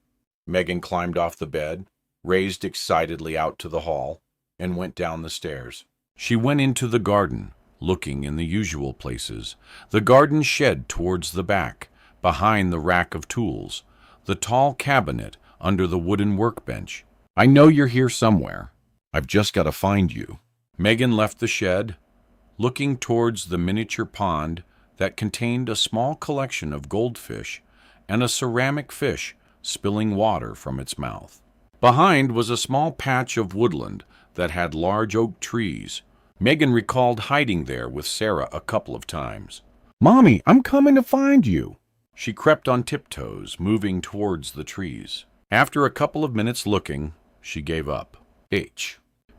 Meagan climbed off the bed, raised excitedly out to the hall, and went down the stairs. She went into the garden, looking in the usual places. The garden shed towards the back, behind the rack of tools, the tall cabinet under the wooden workbench. I know you're here somewhere. I've just got to find you. Meagan left the shed, looking towards the miniature pond that contained a small collection of goldfish and a ceramic fish spilling water from its mouth. Behind was a small patch of woodland that had large oak trees. Meagan recalled hiding there with Sarah a couple of times. Mommy, I'm coming to find you. She crept on tiptoes, moving towards the trees. After a couple of minutes looking, she gave up.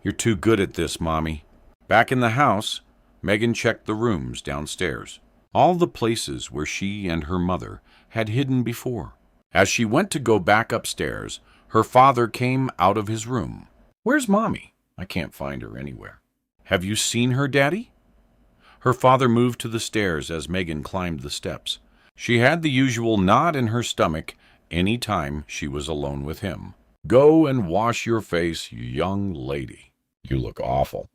You're too good at this, Mommy. Back in the house, Meagan checked the rooms downstairs, all the places where she and her mother had hidden before. As she went to go back upstairs, her father came out of his room. Where's Mommy? I can't find her anywhere. Have you seen her, Daddy? Her father moved to the stairs as Meagan climbed the steps. She had the usual knot in her stomach any time she was alone with him. Go and wash your face, you young lady. You look awful.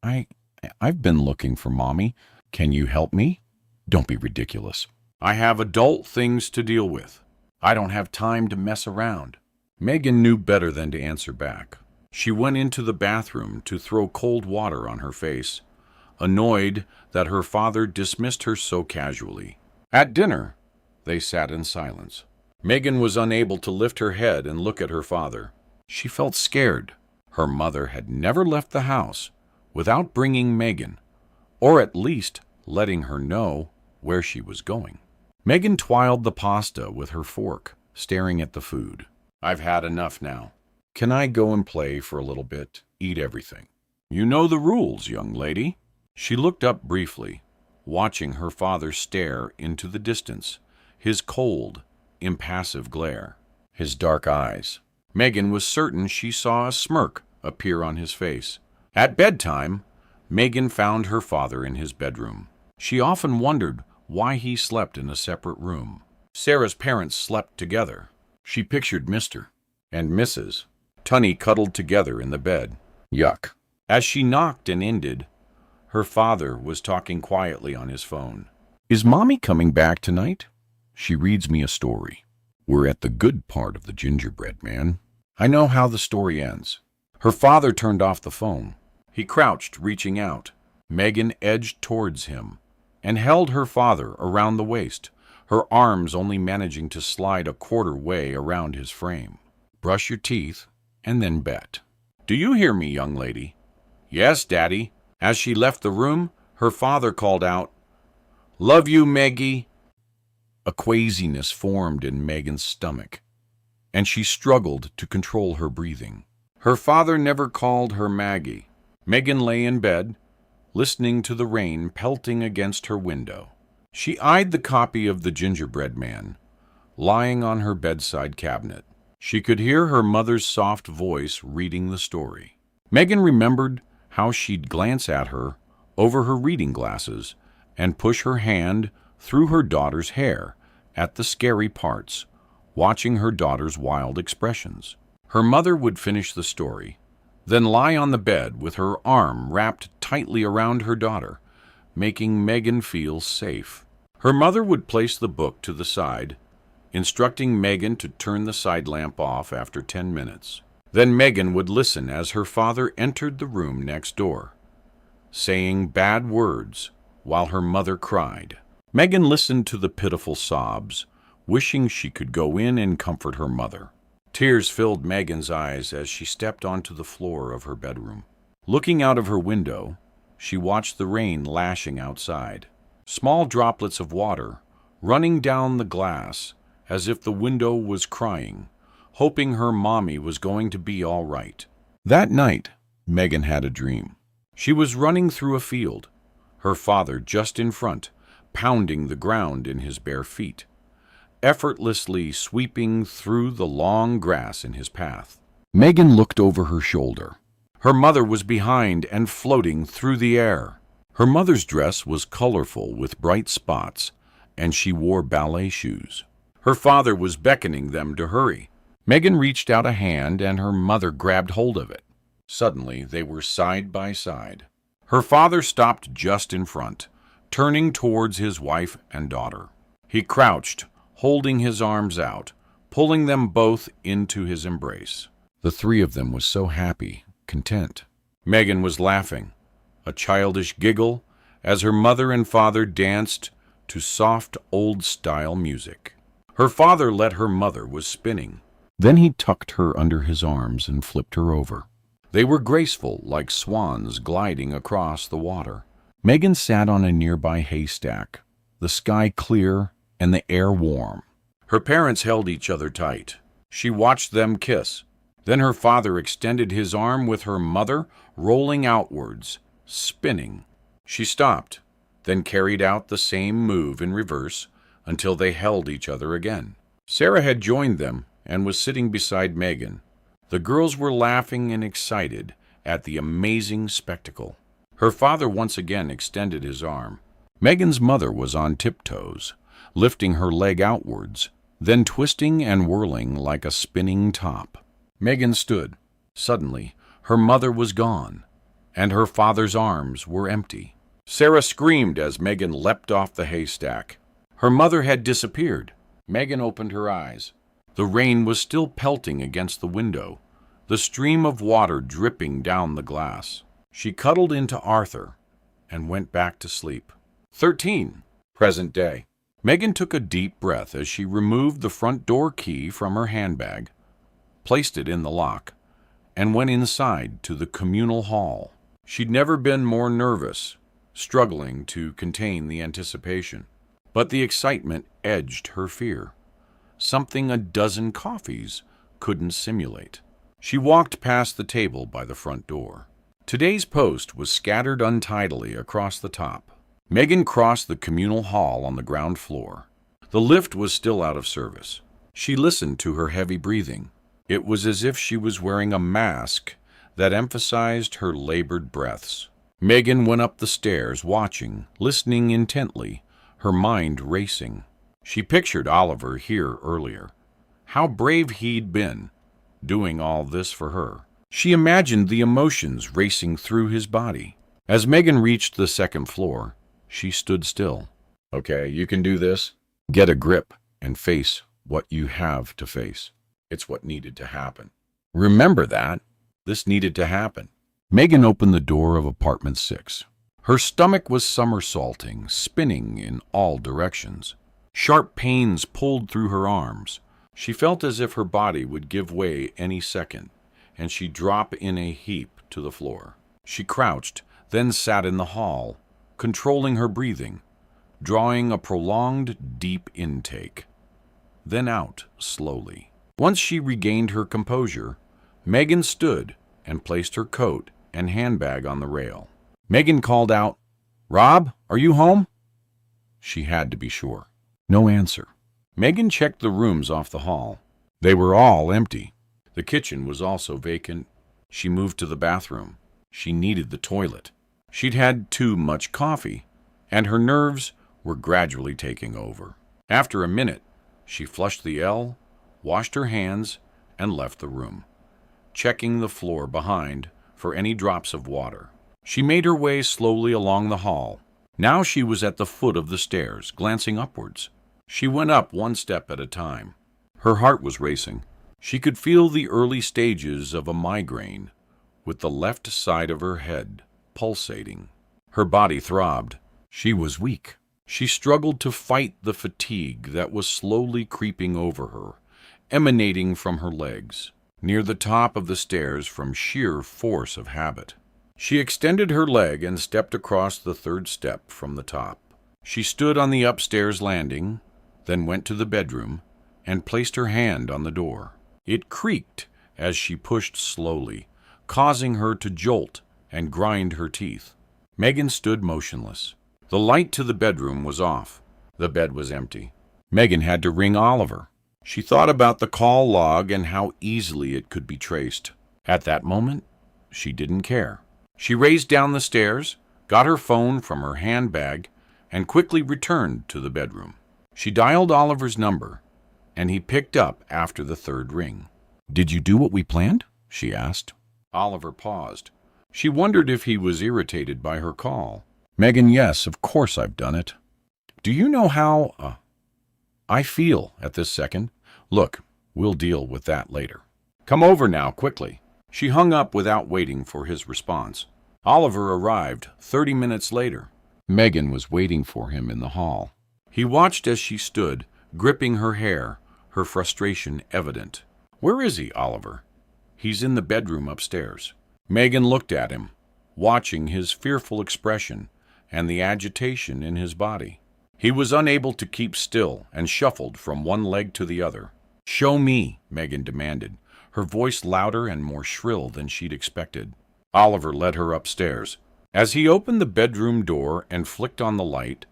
I've been looking for Mommy. Can you help me? Don't be ridiculous. I have adult things to deal with. I don't have time to mess around. Meagan knew better than to answer back. She went into the bathroom to throw cold water on her face, annoyed that her father dismissed her so casually. At dinner, they sat in silence. Meagan was unable to lift her head and look at her father. She felt scared. Her mother had never left the house without bringing Meagan, or at least letting her know where she was going. Meagan twiled the pasta with her fork, staring at the food. I've had enough now. Can I go and play for a little bit? Eat everything. You know the rules, young lady. She looked up briefly, watching her father stare into the distance, his cold, impassive glare, his dark eyes. Meagan was certain she saw a smirk appear on his face. At bedtime, Meagan found her father in his bedroom. She often wondered why he slept in a separate room. Sarah's parents slept together. She pictured Mr. and Mrs. Tunney cuddled together in the bed. Yuck. As she knocked and ended, her father was talking quietly on his phone. Is Mommy coming back tonight? She reads me a story. We're at the good part of the gingerbread man. I know how the story ends. Her father turned off the phone. He crouched, reaching out. Meagan edged towards him and held her father around the waist, her arms only managing to slide a quarter way around his frame. Brush your teeth and then bet. Do you hear me, young lady? Yes, Daddy. As she left the room, her father called out, Love you, Meggie. A queasiness formed in Megan's stomach, and she struggled to control her breathing. Her father never called her Maggie. Meagan lay in bed, listening to the rain pelting against her window. She eyed the copy of The Gingerbread Man, lying on her bedside cabinet. She could hear her mother's soft voice reading the story. Meagan remembered how she'd glance at her over her reading glasses and push her hand through her daughter's hair at the scary parts, watching her daughter's wild expressions. Her mother would finish the story, then lie on the bed with her arm wrapped tightly around her daughter, making Meagan feel safe. Her mother would place the book to the side, instructing Meagan to turn the side lamp off after 10 minutes. Then Meagan would listen as her father entered the room next door, saying bad words while her mother cried. Meagan listened to the pitiful sobs, wishing she could go in and comfort her mother. Tears filled Megan's eyes as she stepped onto the floor of her bedroom. Looking out of her window, she watched the rain lashing outside, small droplets of water running down the glass as if the window was crying, hoping her mommy was going to be all right. That night, Megan had a dream. She was running through a field, her father just in front, pounding the ground in his bare feet, effortlessly sweeping through the long grass in his path. Megan looked over her shoulder. Her mother was behind and floating through the air. Her mother's dress was colorful with bright spots, and she wore ballet shoes. Her father was beckoning them to hurry. Megan reached out a hand and her mother grabbed hold of it. Suddenly, they were side by side. Her father stopped just in front, turning towards his wife and daughter. He crouched, holding his arms out, pulling them both into his embrace. The three of them was so happy, content. Megan was laughing, a childish giggle, as her mother and father danced to soft old-style music. Her father let her mother was spinning. Then he tucked her under his arms and flipped her over. They were graceful like swans gliding across the water. Megan sat on a nearby haystack, the sky clear and the air warm. Her parents held each other tight. She watched them kiss. Then her father extended his arm with her mother rolling outwards, spinning. She stopped, then carried out the same move in reverse until they held each other again. Sarah had joined them and was sitting beside Megan. The girls were laughing and excited at the amazing spectacle. Her father once again extended his arm. Megan's mother was on tiptoes, lifting her leg outwards, then twisting and whirling like a spinning top. Megan stood. Suddenly, her mother was gone, and her father's arms were empty. Sarah screamed as Megan leapt off the haystack. Her mother had disappeared. Megan opened her eyes. The rain was still pelting against the window, the stream of water dripping down the glass. She cuddled into Arthur and went back to sleep. 13. Present day. Megan took a deep breath as she removed the front door key from her handbag, placed it in the lock, and went inside to the communal hall. She'd never been more nervous, struggling to contain the anticipation. But the excitement edged her fear, something a dozen coffees couldn't simulate. She walked past the table by the front door. Today's post was scattered untidily across the top. Megan crossed the communal hall on the ground floor. The lift was still out of service. She listened to her heavy breathing. It was as if she was wearing a mask that emphasized her labored breaths. Megan went up the stairs, watching, listening intently, her mind racing. She pictured Oliver here earlier. How brave he'd been, doing all this for her. She imagined the emotions racing through his body. As Meagan reached the second floor, she stood still. Okay, you can do this. Get a grip and face what you have to face. It's what needed to happen. Remember that. This needed to happen. Meagan opened the door of apartment 6. Her stomach was somersaulting, spinning in all directions. Sharp pains pulled through her arms. She felt as if her body would give way any second, and she'd drop in a heap to the floor. She crouched, then sat in the hall, controlling her breathing, drawing a prolonged, deep intake, then out slowly. Once she regained her composure, Meagan stood and placed her coat and handbag on the rail. Meagan called out, "Rob, are you home?" She had to be sure. No answer. Meagan checked the rooms off the hall. They were all empty. The kitchen was also vacant. She moved to the bathroom. She needed the toilet. She'd had too much coffee, and her nerves were gradually taking over. After a minute, she flushed the L, washed her hands, and left the room, checking the floor behind for any drops of water. She made her way slowly along the hall. Now she was at the foot of the stairs, glancing upwards. She went up one step at a time. Her heart was racing. She could feel the early stages of a migraine, with the left side of her head pulsating. Her body throbbed. She was weak. She struggled to fight the fatigue that was slowly creeping over her, emanating from her legs, near the top of the stairs from sheer force of habit. She extended her leg and stepped across the third step from the top. She stood on the upstairs landing, then went to the bedroom and placed her hand on the door. It creaked as she pushed slowly, causing her to jolt and grind her teeth. Meagan stood motionless. The light to the bedroom was off. The bed was empty. Meagan had to ring Oliver. She thought about the call log and how easily it could be traced. At that moment, she didn't care. She raced down the stairs, got her phone from her handbag, and quickly returned to the bedroom. She dialed Oliver's number, and he picked up after the third ring. "Did you do what we planned?" she asked. Oliver paused. She wondered if he was irritated by her call. "Meagan, yes, of course I've done it. Do you know how I feel at this second? Look, we'll deal with that later. Come over now, quickly." She hung up without waiting for his response. Oliver arrived 30 minutes later. Meagan was waiting for him in the hall. He watched as she stood, gripping her hair, her frustration evident. "Where is he, Oliver?" "He's in the bedroom upstairs." Meagan looked at him, watching his fearful expression and the agitation in his body. He was unable to keep still and shuffled from one leg to the other. "Show me," Meagan demanded, her voice louder and more shrill than she'd expected. Oliver led her upstairs. As he opened the bedroom door and flicked on the light,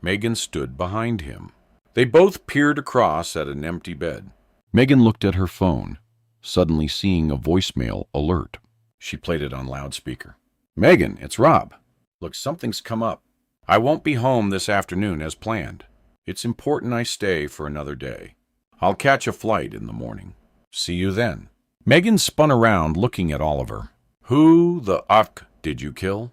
Meagan stood behind him. They both peered across at an empty bed. Meagan looked at her phone, suddenly seeing a voicemail alert. She played it on loudspeaker. "Meagan, it's Rob. Look, something's come up. I won't be home this afternoon as planned. It's important I stay for another day. I'll catch a flight in the morning. See you then." Meagan spun around, looking at Oliver. "Who the uck did you kill?"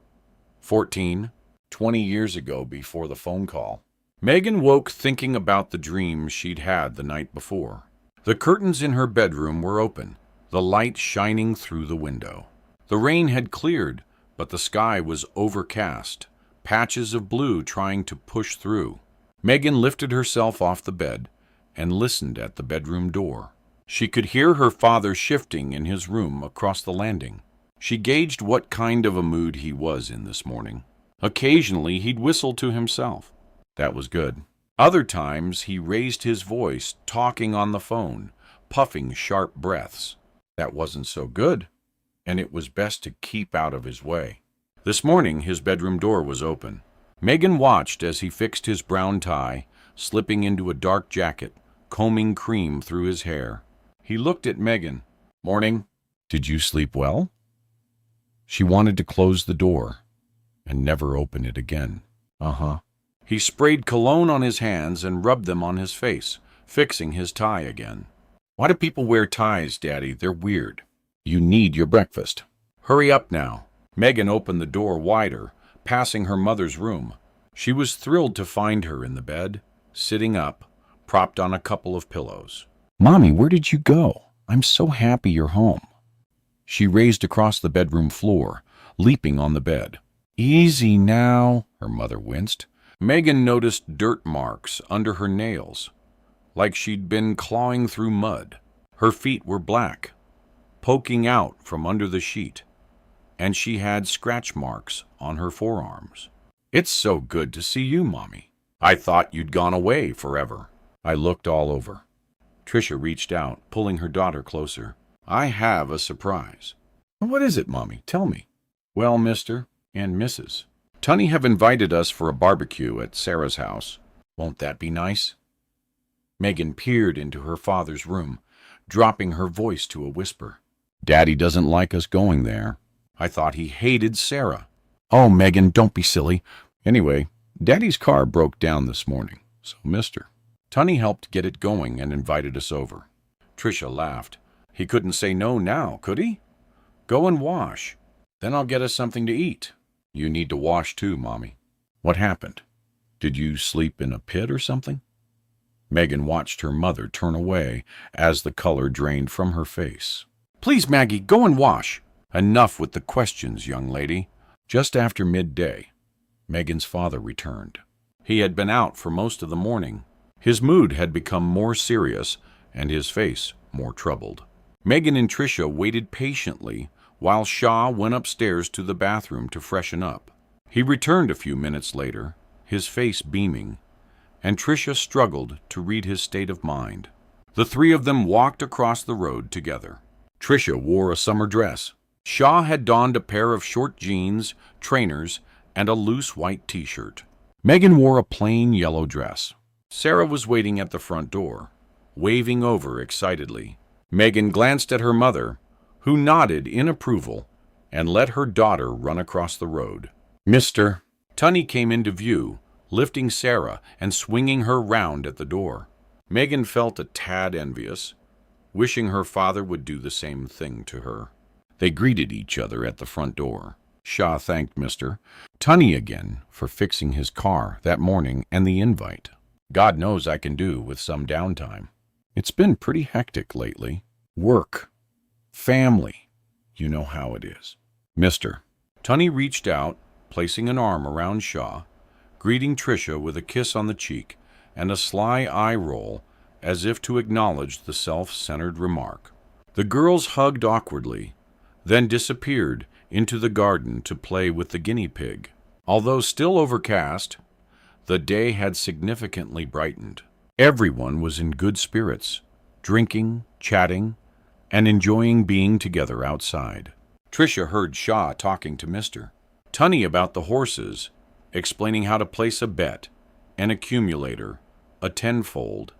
14, 20 years ago before the phone call. Meagan woke thinking about the dream she'd had the night before. The curtains in her bedroom were open, the light shining through the window. The rain had cleared, but the sky was overcast, patches of blue trying to push through. Meagan lifted herself off the bed and listened at the bedroom door. She could hear her father shifting in his room across the landing. She gauged what kind of a mood he was in this morning. Occasionally, he'd whistle to himself. That was good. Other times, he raised his voice, talking on the phone, puffing sharp breaths. That wasn't so good, and it was best to keep out of his way. This morning, his bedroom door was open. Meagan watched as he fixed his brown tie, slipping into a dark jacket, combing cream through his hair. He looked at Meagan. "Morning. Did you sleep well?" She wanted to close the door and never open it again. "Uh-huh." He sprayed cologne on his hands and rubbed them on his face, fixing his tie again. "Why do people wear ties, Daddy? They're weird." You need your breakfast. Hurry up now. Meagan opened the door wider, passing her mother's room. She was thrilled to find her in the bed, sitting up, propped on a couple of pillows. Mommy, where did you go? I'm so happy you're home. She raced across the bedroom floor, leaping on the bed. Easy now, her mother winced. Meagan noticed dirt marks under her nails, like she'd been clawing through mud. Her feet were black, poking out from under the sheet, and she had scratch marks on her forearms. It's so good to see you, Mommy. I thought you'd gone away forever. I looked all over. Tricia reached out, pulling her daughter closer. I have a surprise. What is it, Mommy? Tell me. Well, Mr. and Mrs. Tunney have invited us for a barbecue at Sarah's house. Won't that be nice? Meagan peered into her father's room, dropping her voice to a whisper. Daddy doesn't like us going there. I thought he hated Sarah. Oh, Meagan, don't be silly. Anyway, Daddy's car broke down this morning, so Mr. Tunney helped get it going and invited us over. Tricia laughed. He couldn't say no now, could he? Go and wash. Then I'll get us something to eat. You need to wash too, Mommy. What happened? Did you sleep in a pit or something? Meagan watched her mother turn away as the color drained from her face. Please, Maggie, go and wash. Enough with the questions, young lady. Just after midday, Meagan's father returned. He had been out for most of the morning. His mood had become more serious and his face more troubled. Meagan and Tricia waited patiently while Shaw went upstairs to the bathroom to freshen up. He returned a few minutes later, his face beaming, and Tricia struggled to read his state of mind. The three of them walked across the road together. Tricia wore a summer dress. Shaw had donned a pair of short jeans, trainers, and a loose white t-shirt. Meagan wore a plain yellow dress. Sarah was waiting at the front door, waving over excitedly. Meagan glanced at her mother, who nodded in approval and let her daughter run across the road. Mr. Tunney came into view, lifting Sarah and swinging her round at the door. Meagan felt a tad envious, wishing her father would do the same thing to her. They greeted each other at the front door. Shaw thanked Mr. Tunney again for fixing his car that morning and the invite. God knows I can do with some downtime. It's been pretty hectic lately. Work. Family. You know how it is. Mr. Tunney reached out, placing an arm around Shaw, greeting Tricia with a kiss on the cheek and a sly eye roll as if to acknowledge the self-centered remark. The girls hugged awkwardly, then disappeared into the garden to play with the guinea pig. Although still overcast, the day had significantly brightened. Everyone was in good spirits, drinking, chatting, and enjoying being together outside. Tricia heard Shaw talking to Mr. Tunney about the horses, explaining how to place a bet, an accumulator, a tenfold,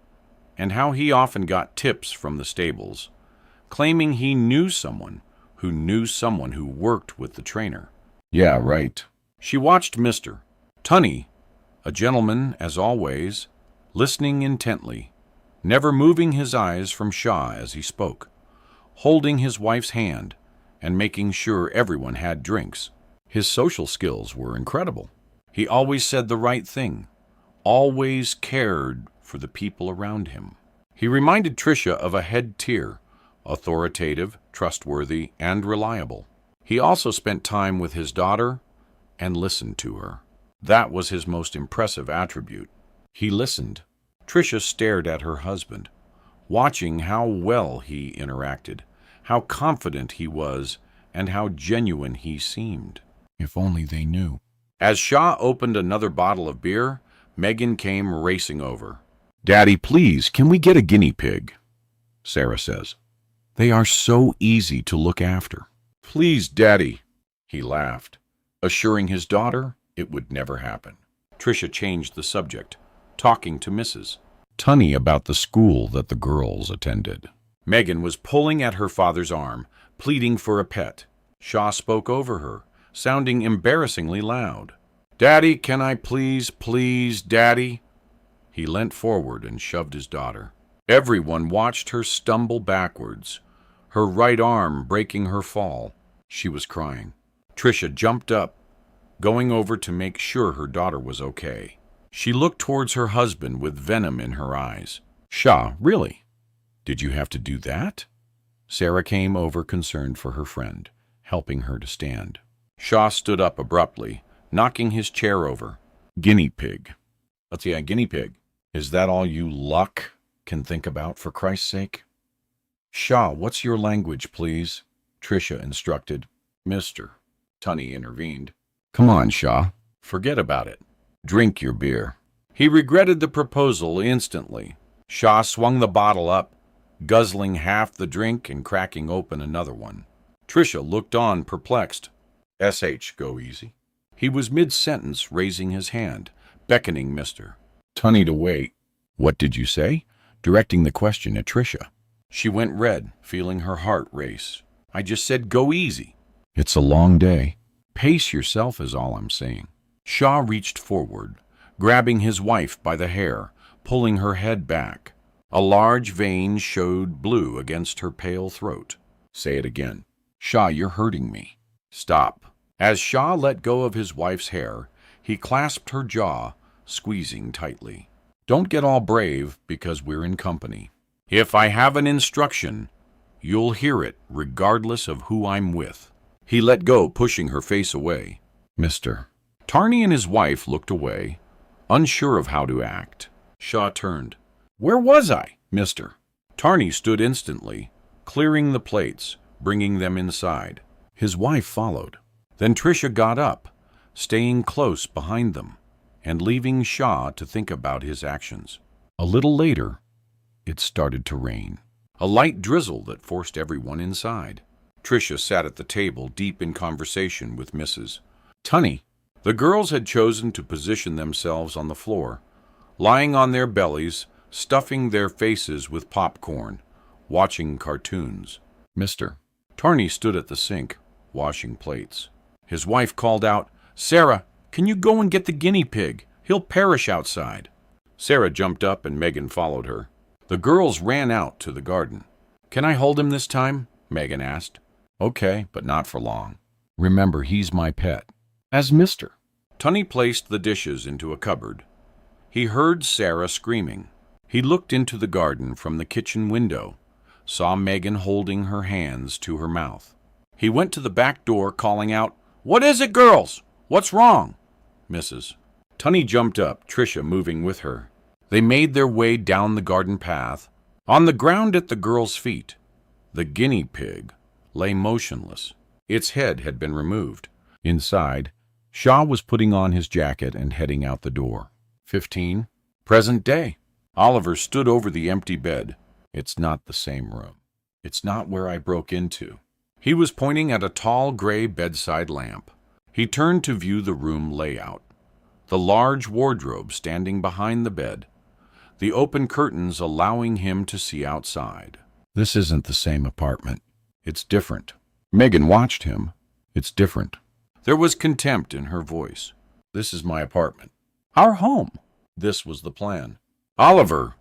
and how he often got tips from the stables, claiming he knew someone who worked with the trainer. Yeah, right. She watched Mr. Tunney, a gentleman as always, listening intently, never moving his eyes from Shaw as he spoke, holding his wife's hand and making sure everyone had drinks. His social skills were incredible. He always said the right thing, always cared for the people around him. He reminded Tricia of a head tier, authoritative, trustworthy, and reliable. He also spent time with his daughter and listened to her. That was his most impressive attribute. He listened. Tricia stared at her husband, watching how well he interacted, how confident he was, and how genuine he seemed. If only they knew. As Shaw opened another bottle of beer, Meagan came racing over. Daddy, please, can we get a guinea pig? Sarah says. They are so easy to look after. Please, Daddy, he laughed, assuring his daughter it would never happen. Tricia changed the subject, talking to Mrs. Tunney about the school that the girls attended. Meagan was pulling at her father's arm, pleading for a pet. Shaw spoke over her, sounding embarrassingly loud. Daddy, can I please, Daddy? He leant forward and shoved his daughter. Everyone watched her stumble backwards, her right arm breaking her fall. She was crying. Tricia jumped up, going over to make sure her daughter was okay. She looked towards her husband with venom in her eyes. Shaw, really? Did you have to do that? Sarah came over concerned for her friend, helping her to stand. Shaw stood up abruptly, knocking his chair over. Guinea pig. Let's see, a guinea pig. Is that all you luck can think about, for Christ's sake? Shaw, what's your language, please? Tricia instructed. Mister, Tunney intervened. Come on, Shaw. Forget about it. Drink your beer. He regretted the proposal instantly. Shaw swung the bottle up, guzzling half the drink and cracking open another one. Tricia looked on, perplexed. S.H., go easy. He was mid-sentence, raising his hand, beckoning Mister Tunney to wait. What did you say? Directing the question at Tricia. She went red, feeling her heart race. I just said go easy. It's a long day. Pace yourself is all I'm saying. Shaw reached forward, grabbing his wife by the hair, pulling her head back. A large vein showed blue against her pale throat. Say it again. Shaw, you're hurting me. Stop. As Shaw let go of his wife's hair, he clasped her jaw, squeezing tightly. Don't get all brave because we're in company. If I have an instruction, you'll hear it regardless of who I'm with. He let go, pushing her face away. Mister. Tarney and his wife looked away, unsure of how to act. Shaw turned. Where was I, mister? Tarney stood instantly, clearing the plates, bringing them inside. His wife followed. Then Tricia got up, staying close behind them, and leaving Shaw to think about his actions. A little later, it started to rain. A light drizzle that forced everyone inside. Tricia sat at the table, deep in conversation with Mrs. Tunney. The girls had chosen to position themselves on the floor, lying on their bellies, stuffing their faces with popcorn, watching cartoons. Mister. Tarney stood at the sink, washing plates. His wife called out, Sarah, can you go and get the guinea pig? He'll perish outside. Sarah jumped up and Meagan followed her. The girls ran out to the garden. Can I hold him this time? Meagan asked. Okay, but not for long. Remember, he's my pet. As mister. Tunney placed the dishes into a cupboard. He heard Sarah screaming. He looked into the garden from the kitchen window, saw Meagan holding her hands to her mouth. He went to the back door, calling out, What is it, girls? What's wrong? Mrs. Tunney jumped up, Tricia moving with her. They made their way down the garden path. On the ground at the girls' feet, the guinea pig lay motionless. Its head had been removed. Inside, Shaw was putting on his jacket and heading out the door. 15. Present day. Oliver stood over the empty bed. It's not the same room. It's not where I broke into. He was pointing at a tall gray bedside lamp. He turned to view the room layout. The large wardrobe standing behind the bed, the open curtains allowing him to see outside. This isn't the same apartment. It's different. Meagan watched him. It's different. There was contempt in her voice. This is my apartment. Our home. This was the plan. Oliver,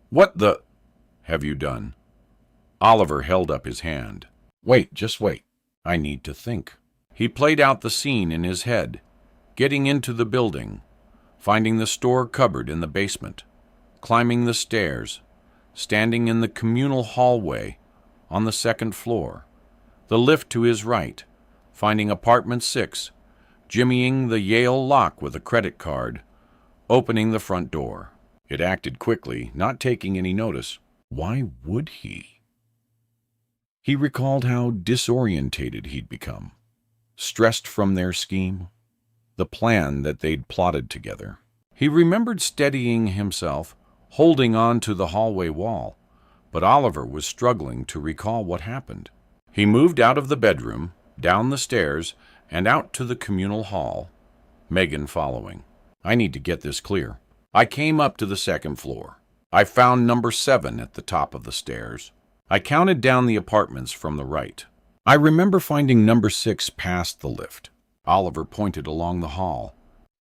what the have you done? Oliver held up his hand. Wait, just wait. I need to think. He played out the scene in his head, getting into the building, finding the store cupboard in the basement, climbing the stairs, standing in the communal hallway on the second floor, the lift to his right, finding apartment 6, jimmying the Yale lock with a credit card, opening the front door. It acted quickly, not taking any notice. Why would he? He recalled how disorientated he'd become, stressed from their scheme, the plan that they'd plotted together. He remembered steadying himself, holding on to the hallway wall, but Oliver was struggling to recall what happened. He moved out of the bedroom, down the stairs, and out to the communal hall, Meagan following. I need to get this clear. I came up to the second floor. I found number 7 at the top of the stairs. I counted down the apartments from the right. I remember finding number 6 past the lift. Oliver pointed along the hall.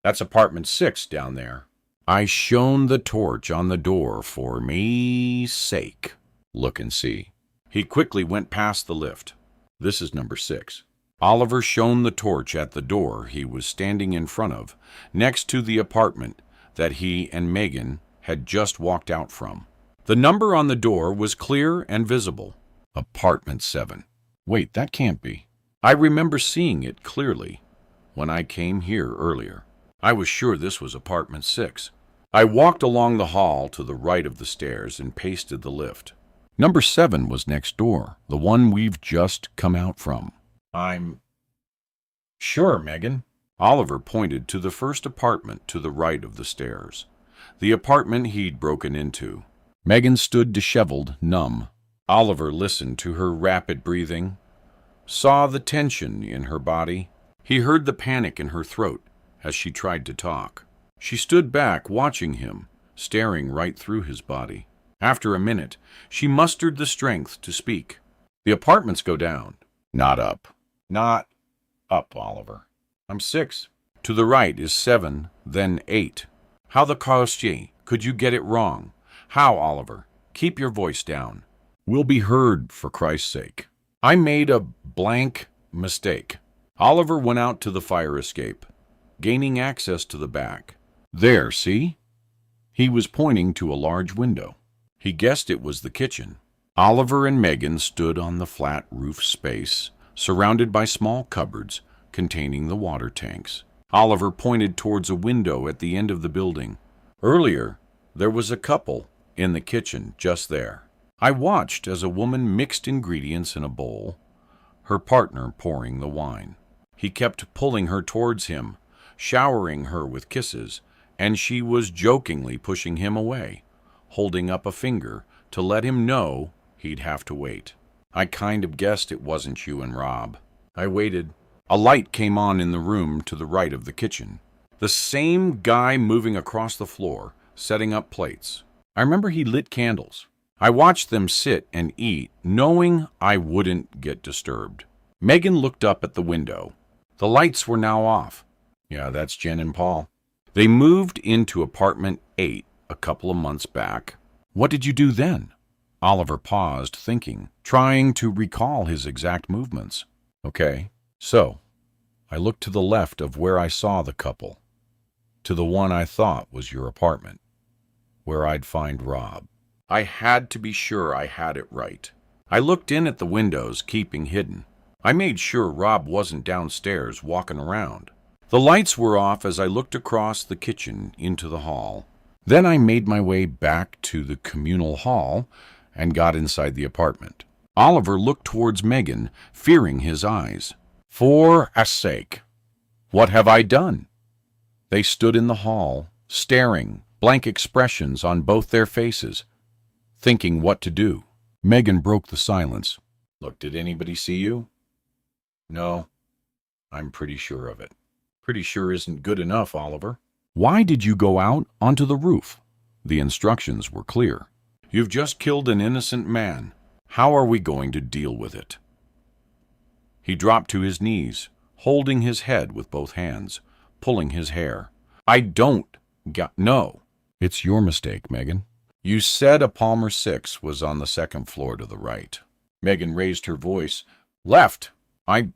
That's apartment 6 down there. I shone the torch on the door for me's sake. Look and see. He quickly went past the lift. This is number 6. Oliver shone the torch at the door he was standing in front of, next to the apartment that he and Meagan had just walked out from. The number on the door was clear and visible. Apartment 7. Wait, that can't be. I remember seeing it clearly when I came here earlier. I was sure this was apartment 6. I walked along the hall to the right of the stairs and pasted the lift. Number 7 was next door, the one we've just come out from. I'm sure, Meagan. Oliver pointed to the first apartment to the right of the stairs, the apartment he'd broken into. Meagan stood disheveled, numb. Oliver listened to her rapid breathing, saw the tension in her body. He heard the panic in her throat as she tried to talk. She stood back, watching him, staring right through his body. After a minute, she mustered the strength to speak. The apartments go down. Not up. Not up, Oliver. I'm 6. To the right is 7, then 8. How the costier could you get it wrong? How, Oliver? Keep your voice down. We'll be heard, for Christ's sake. I made a blank mistake. Oliver went out to the fire escape, gaining access to the back. There, see? He was pointing to a large window. He guessed it was the kitchen. Oliver and Meagan stood on the flat roof space, surrounded by small cupboards containing the water tanks. Oliver pointed towards a window at the end of the building. Earlier, there was a couple in the kitchen just there. I watched as a woman mixed ingredients in a bowl, her partner pouring the wine. He kept pulling her towards him, showering her with kisses, and she was jokingly pushing him away, holding up a finger to let him know he'd have to wait. I kind of guessed it wasn't you and Rob. I waited. A light came on in the room to the right of the kitchen. The same guy moving across the floor, setting up plates. I remember he lit candles. I watched them sit and eat, knowing I wouldn't get disturbed. Meagan looked up at the window. The lights were now off. Yeah, that's Jen and Paul. They moved into apartment 8 a couple of months back. What did you do then? Oliver paused, thinking, trying to recall his exact movements. Okay, so I looked to the left of where I saw the couple, to the one I thought was your apartment, where I'd find Rob. I had to be sure I had it right. I looked in at the windows, keeping hidden. I made sure Rob wasn't downstairs walking around. The lights were off as I looked across the kitchen into the hall. Then I made my way back to the communal hall and got inside the apartment. Oliver looked towards Meagan, fearing his eyes. For a sake, what have I done? They stood in the hall, staring, blank expressions on both their faces, thinking what to do. Meagan broke the silence. Look, did anybody see you? No, I'm pretty sure of it. Pretty sure isn't good enough, Oliver. Why did you go out onto the roof? The instructions were clear. You've just killed an innocent man. How are we going to deal with it? He dropped to his knees, holding his head with both hands, pulling his hair. No. It's your mistake, Meagan. You said a Palmer 6 was on the second floor to the right. Meagan raised her voice. Left.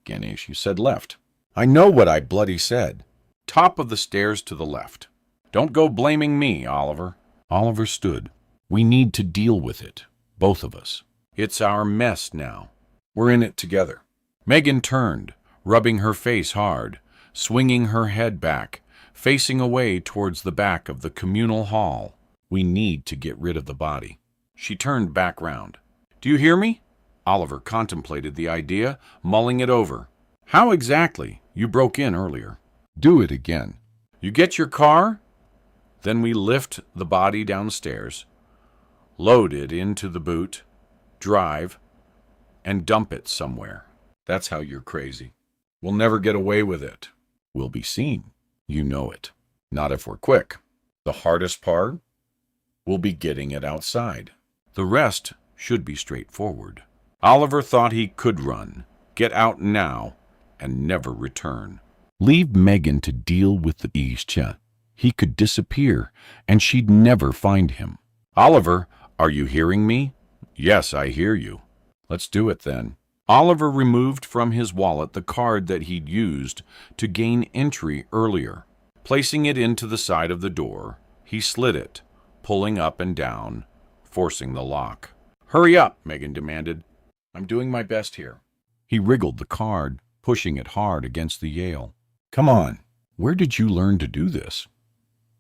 Ganesh, you said left. I know what I bloody said. Top of the stairs to the left. Don't go blaming me, Oliver. Oliver stood. We need to deal with it, both of us. It's our mess now. We're in it together. Meagan turned, rubbing her face hard, swinging her head back, facing away towards the back of the communal hall. We need to get rid of the body. She turned back round. Do you hear me? Oliver contemplated the idea, mulling it over. How exactly? You broke in earlier. Do it again. You get your car? Then we lift the body downstairs, load it into the boot, drive, and dump it somewhere. That's how you're crazy. We'll never get away with it. We'll be seen. You know it. Not if we're quick. The hardest part will be getting it outside. The rest should be straightforward. Oliver thought he could run, get out now, and never return. Leave Meagan to deal with the Ischa. He could disappear, and she'd never find him. Oliver, are you hearing me? Yes, I hear you. Let's do it then. Oliver removed from his wallet the card that he'd used to gain entry earlier. Placing it into the side of the door, he slid it, pulling up and down, forcing the lock. "Hurry up," Meagan demanded. "I'm doing my best here." He wriggled the card, pushing it hard against the Yale. "Come on. Where did you learn to do this?"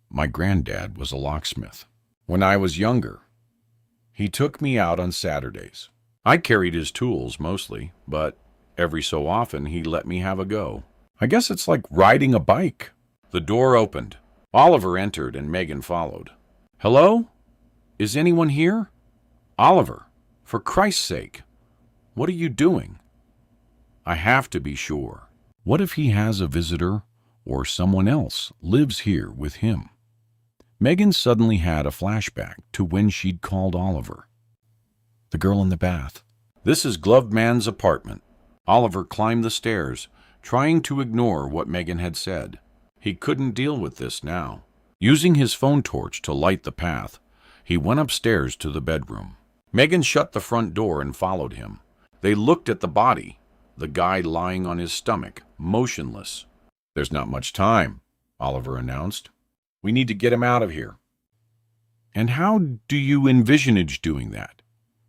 "My granddad was a locksmith. When I was younger, he took me out on Saturdays. I carried his tools mostly, but every so often he let me have a go. I guess it's like riding a bike." The door opened. Oliver entered and Meagan followed. "Hello? Is anyone here? Oliver, for Christ's sake, what are you doing? I have to be sure. What if he has a visitor or someone else lives here with him?" Meagan suddenly had a flashback to when she'd called Oliver. The girl in the bath. "This is Gloveman's apartment." Oliver climbed the stairs, trying to ignore what Meagan had said. He couldn't deal with this now. Using his phone torch to light the path, he went upstairs to the bedroom. Meagan shut the front door and followed him. They looked at the body, the guy lying on his stomach, motionless. "There's not much time," Oliver announced. "We need to get him out of here." "And how do you envisionage doing that?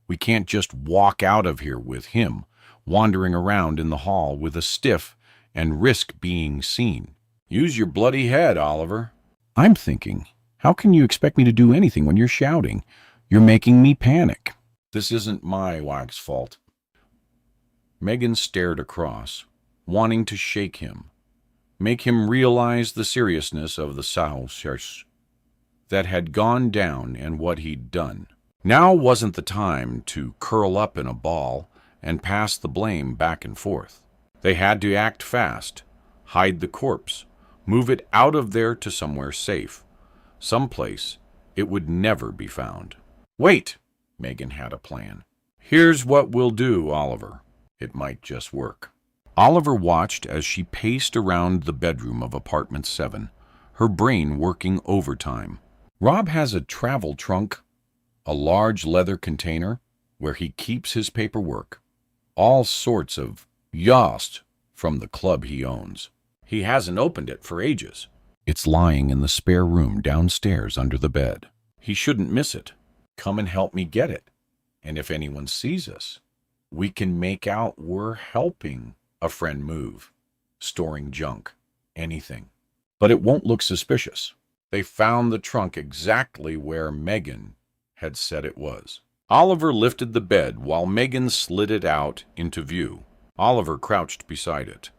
We can't just walk out of here with him, wandering around in the hall with a stiff and risk being seen." "Use your bloody head, Oliver." "I'm thinking, how can you expect me to do anything when you're shouting? You're making me panic." "This isn't my wife's fault." Meagan stared across, wanting to shake him, make him realize the seriousness of the situation that had gone down and what he'd done. Now wasn't the time to curl up in a ball and pass the blame back and forth. They had to act fast, hide the corpse, move it out of there to somewhere safe, someplace it would never be found. "Wait," Meagan had a plan. "Here's what we'll do, Oliver. It might just work." Oliver watched as she paced around the bedroom of apartment 7, her brain working overtime. Rob has a travel trunk, a large leather container where he keeps his paperwork, all sorts of yost from the club he owns. He hasn't opened it for ages. It's lying in the spare room downstairs under the bed. He shouldn't miss it. Come and help me get it. And if anyone sees us, we can make out we're helping a friend move, storing junk, anything. But it won't look suspicious. They found the trunk exactly where Meagan had said it was. Oliver lifted the bed while Meagan slid it out into view. Oliver crouched beside it,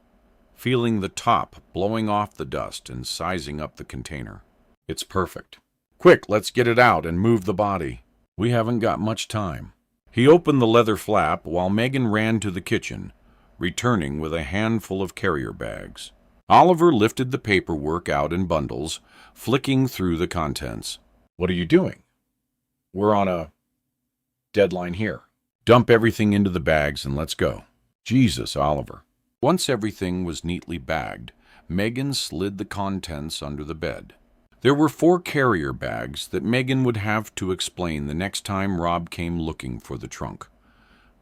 feeling the top blowing off the dust and sizing up the container. "It's perfect. Quick, let's get it out and move the body. We haven't got much time." He opened the leather flap while Meagan ran to the kitchen, returning with a handful of carrier bags. Oliver lifted the paperwork out in bundles, flicking through the contents. "What are you doing?" "We're on a deadline here. Dump everything into the bags and let's go." "Jesus, Oliver." Once everything was neatly bagged, Meagan slid the contents under the bed. There were 4 carrier bags that Meagan would have to explain the next time Rob came looking for the trunk.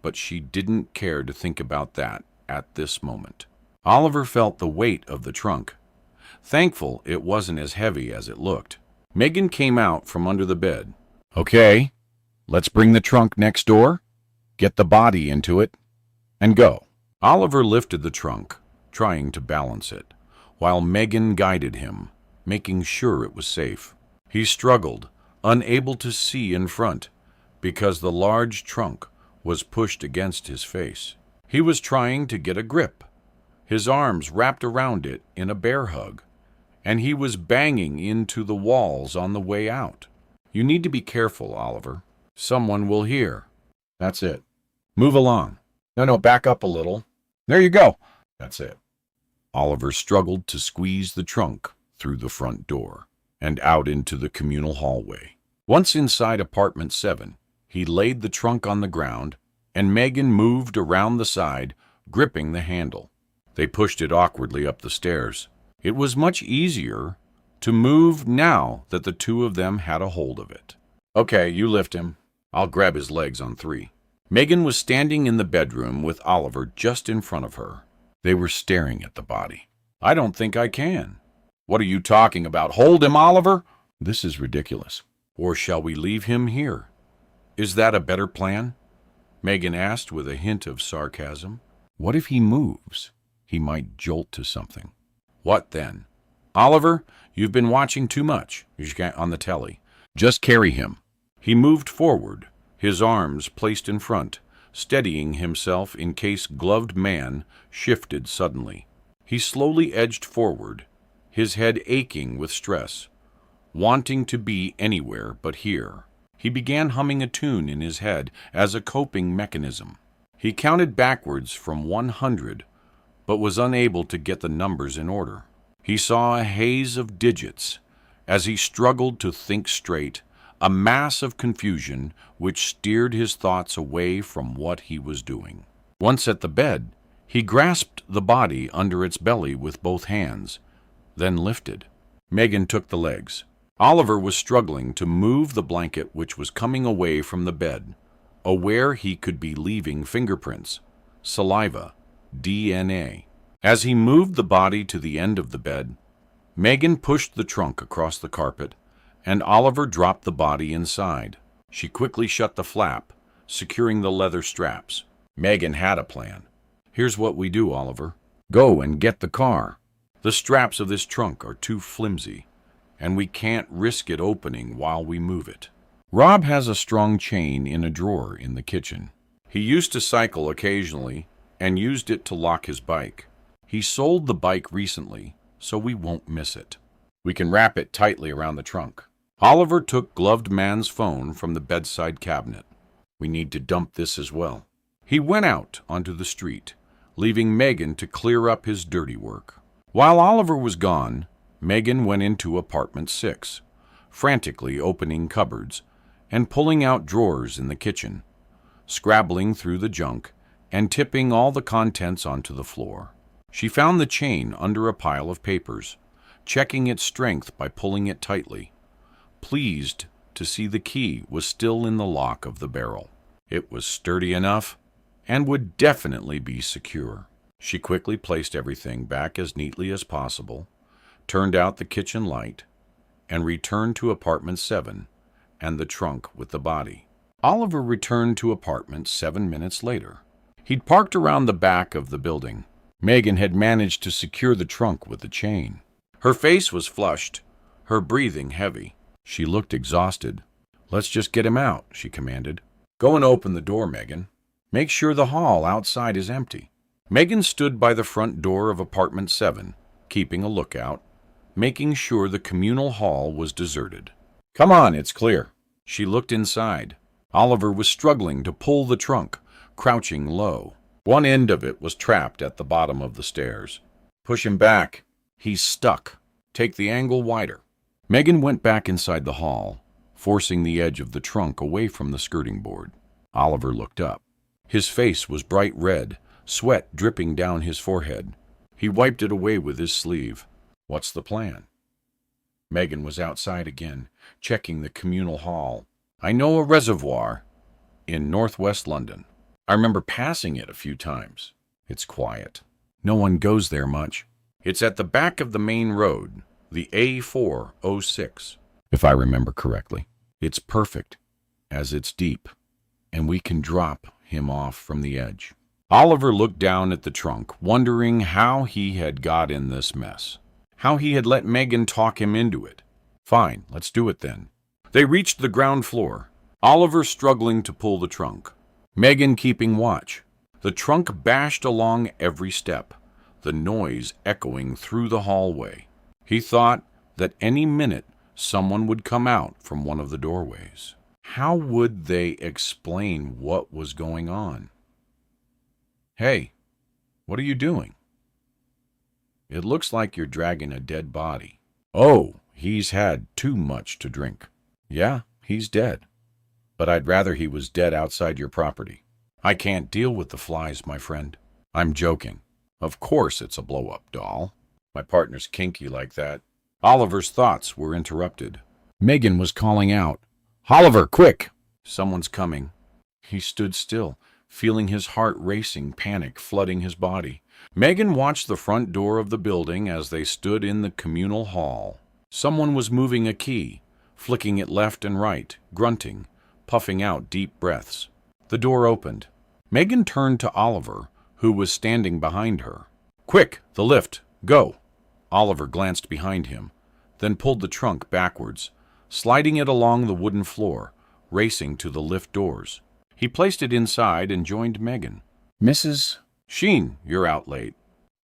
But she didn't care to think about that at this moment. Oliver felt the weight of the trunk. Thankful it wasn't as heavy as it looked. Meagan came out from under the bed. "Okay, let's bring the trunk next door, get the body into it, and go." Oliver lifted the trunk, trying to balance it, while Meagan guided him, making sure it was safe. He struggled, unable to see in front, because the large trunk was pushed against his face. He was trying to get a grip, his arms wrapped around it in a bear hug, and he was banging into the walls on the way out. "You need to be careful, Oliver. Someone will hear." "That's it. Move along." No, back up a little. There you go." "That's it." Oliver struggled to squeeze the trunk through the front door and out into the communal hallway. Once inside apartment 7, he laid the trunk on the ground, and Meagan moved around the side, gripping the handle. They pushed it awkwardly up the stairs. It was much easier to move now that the two of them had a hold of it. "Okay, you lift him. I'll grab his legs on 3. Meagan was standing in the bedroom with Oliver just in front of her. They were staring at the body. "I don't think I can." "What are you talking about? Hold him, Oliver!" "This is ridiculous." "Or shall we leave him here? Is that a better plan?" Meagan asked with a hint of sarcasm. "What if he moves? He might jolt to something." "What then?" "Oliver, you've been watching too much on the telly. Just carry him." He moved forward, his arms placed in front, steadying himself in case gloved man shifted suddenly. He slowly edged forward, his head aching with stress, wanting to be anywhere but here. He began humming a tune in his head as a coping mechanism. He counted backwards from 100, but was unable to get the numbers in order. He saw a haze of digits as he struggled to think straight, a mass of confusion which steered his thoughts away from what he was doing. Once at the bed, he grasped the body under its belly with both hands, then lifted. Meagan took the legs. Oliver was struggling to move the blanket which was coming away from the bed, aware he could be leaving fingerprints, saliva, DNA. As he moved the body to the end of the bed, Meagan pushed the trunk across the carpet, and Oliver dropped the body inside. She quickly shut the flap, securing the leather straps. Meagan had a plan. "Here's what we do, Oliver. Go and get the car. The straps of this trunk are too flimsy, and we can't risk it opening while we move it. Rob has a strong chain in a drawer in the kitchen. He used to cycle occasionally and used it to lock his bike. He sold the bike recently, so we won't miss it. We can wrap it tightly around the trunk." Oliver took gloved man's phone from the bedside cabinet. "We need to dump this as well." He went out onto the street, leaving Meagan to clear up his dirty work. While Oliver was gone, Meagan went into apartment 6, frantically opening cupboards and pulling out drawers in the kitchen, scrabbling through the junk and tipping all the contents onto the floor. She found the chain under a pile of papers, checking its strength by pulling it tightly, pleased to see the key was still in the lock of the barrel. It was sturdy enough and would definitely be secure. She quickly placed everything back as neatly as possible, turned out the kitchen light, and returned to apartment 7 and the trunk with the body. Oliver returned to apartment 7 minutes later. He'd parked around the back of the building. Meagan had managed to secure the trunk with the chain. Her face was flushed, her breathing heavy. She looked exhausted. "Let's just get him out," she commanded. "Go and open the door, Meagan. Make sure the hall outside is empty." Meagan stood by the front door of apartment 7, keeping a lookout, making sure the communal hall was deserted. "Come on, it's clear." She looked inside. Oliver was struggling to pull the trunk, crouching low. One end of it was trapped at the bottom of the stairs. "Push him back. He's stuck. Take the angle wider." Meagan went back inside the hall, forcing the edge of the trunk away from the skirting board. Oliver looked up. His face was bright red, sweat dripping down his forehead. He wiped it away with his sleeve. "What's the plan?" Meagan was outside again, checking the communal hall. "I know a reservoir in northwest London. I remember passing it a few times. It's quiet. No one goes there much. It's at the back of the main road, the A406, if I remember correctly. It's perfect, as it's deep, and we can drop him off from the edge." Oliver looked down at the trunk, wondering how he had got in this mess, how he had let Meagan talk him into it. "Fine, let's do it then." They reached the ground floor, Oliver struggling to pull the trunk, Meagan keeping watch. The trunk bashed along every step, the noise echoing through the hallway. He thought that any minute someone would come out from one of the doorways. How would they explain what was going on? "Hey, what are you doing?" "It looks like you're dragging a dead body." "Oh, he's had too much to drink." "Yeah, he's dead. But I'd rather he was dead outside your property." "I can't deal with the flies, my friend." "I'm joking. Of course it's a blow-up doll. My partner's kinky like that." Oliver's thoughts were interrupted. Meagan was calling out, "Oliver, quick! Someone's coming." He stood still, feeling his heart racing, panic flooding his body. Meagan watched the front door of the building as they stood in the communal hall. Someone was moving a key, flicking it left and right, grunting, puffing out deep breaths. The door opened. Meagan turned to Oliver, who was standing behind her. "Quick, the lift, go!" Oliver glanced behind him, then pulled the trunk backwards, sliding it along the wooden floor, racing to the lift doors. He placed it inside and joined Meagan. Mrs. "Sheen, you're out late,"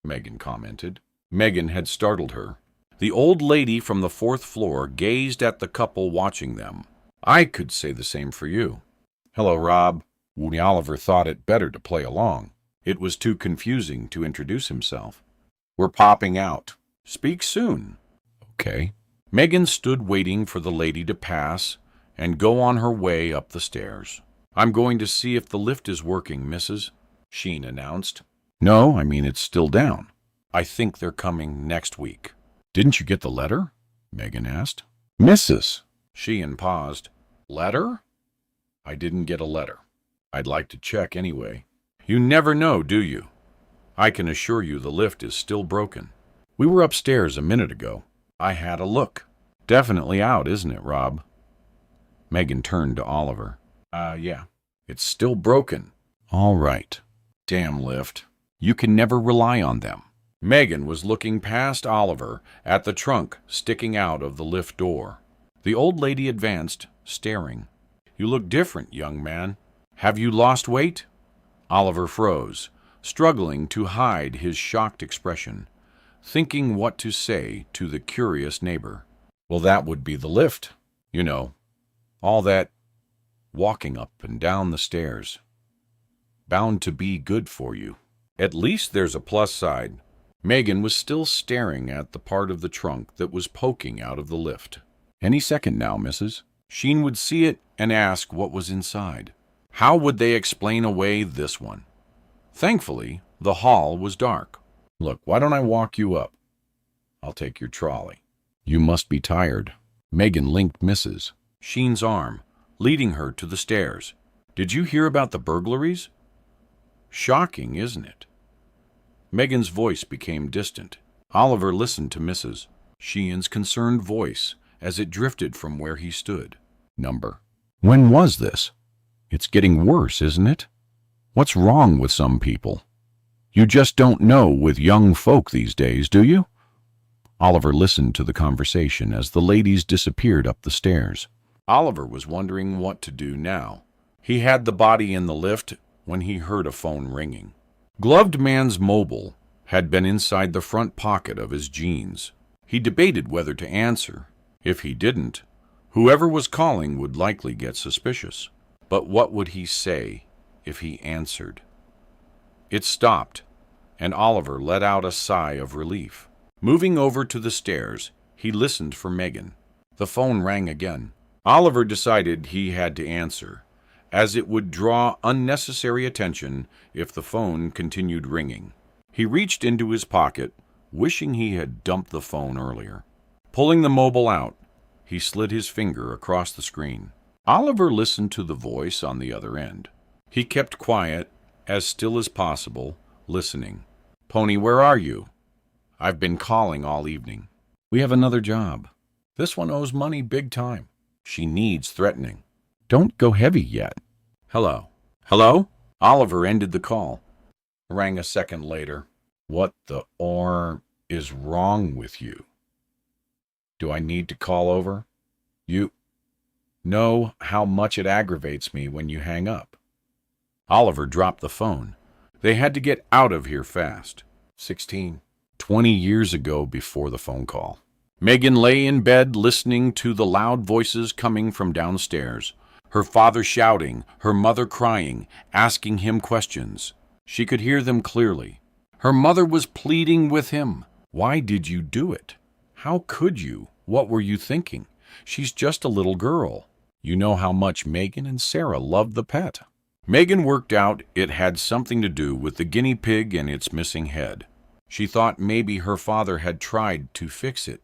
Meagan commented. Meagan had startled her. The old lady from the fourth floor gazed at the couple watching them. "I could say the same for you." "Hello, Rob." Oliver thought it better to play along. It was too confusing to introduce himself. "We're popping out." "Speak soon." "Okay." Meagan stood waiting for the lady to pass and go on her way up the stairs. "I'm going to see if the lift is working, Mrs." Sheen announced. "No, I mean it's still down. I think they're coming next week." "Didn't you get the letter?" Meagan asked. "Mrs." Sheehan paused. "Letter?" "I didn't get a letter. I'd like to check anyway." "You never know, do you? I can assure you the lift is still broken. We were upstairs a minute ago. I had a look. Definitely out, isn't it, Rob?" Meagan turned to Oliver. Yeah. It's still broken." "All right. Damn lift. You can never rely on them." Meagan was looking past Oliver at the trunk sticking out of the lift door. The old lady advanced, staring. "You look different, young man. Have you lost weight?" Oliver froze, struggling to hide his shocked expression, thinking what to say to the curious neighbor. "Well, that would be the lift. You know, all that walking up and down the stairs. Bound to be good for you. At least there's a plus side." Meagan was still staring at the part of the trunk that was poking out of the lift. "Any second now, Mrs." Sheen would see it and ask what was inside. How would they explain away this one? Thankfully, the hall was dark. "Look, why don't I walk you up? I'll take your trolley." "You must be tired." Meagan linked Mrs. Sheen's arm, leading her to the stairs. "Did you hear about the burglaries? Shocking, isn't it?" Megan's voice became distant. Oliver listened to Mrs. Sheen's concerned voice as it drifted from where he stood. "Number. When was this? It's getting worse, isn't it? What's wrong with some people? You just don't know with young folk these days, do you?" Oliver listened to the conversation as the ladies disappeared up the stairs. Oliver was wondering what to do now. He had the body in the lift when he heard a phone ringing. Gloved man's mobile had been inside the front pocket of his jeans. He debated whether to answer. If he didn't, whoever was calling would likely get suspicious. But what would he say if he answered? It stopped, and Oliver let out a sigh of relief. Moving over to the stairs, he listened for Meagan. The phone rang again. Oliver decided he had to answer, as it would draw unnecessary attention if the phone continued ringing. He reached into his pocket, wishing he had dumped the phone earlier. Pulling the mobile out, he slid his finger across the screen. Oliver listened to the voice on the other end. He kept quiet, as still as possible, listening. "Pony, where are you? I've been calling all evening. We have another job. This one owes money big time. She needs threatening. Don't go heavy yet." "Hello." "Hello?" Oliver ended the call. Rang a second later. "What the is wrong with you? Do I need to call over? You know how much it aggravates me when you hang up." Oliver dropped the phone. They had to get out of here fast. 20 years ago before the phone call. Meagan lay in bed listening to the loud voices coming from downstairs. Her father shouting, her mother crying, asking him questions. She could hear them clearly. Her mother was pleading with him. "Why did you do it? How could you? What were you thinking? She's just a little girl. You know how much Meagan and Sarah loved the pet." Meagan worked out it had something to do with the guinea pig and its missing head. She thought maybe her father had tried to fix it,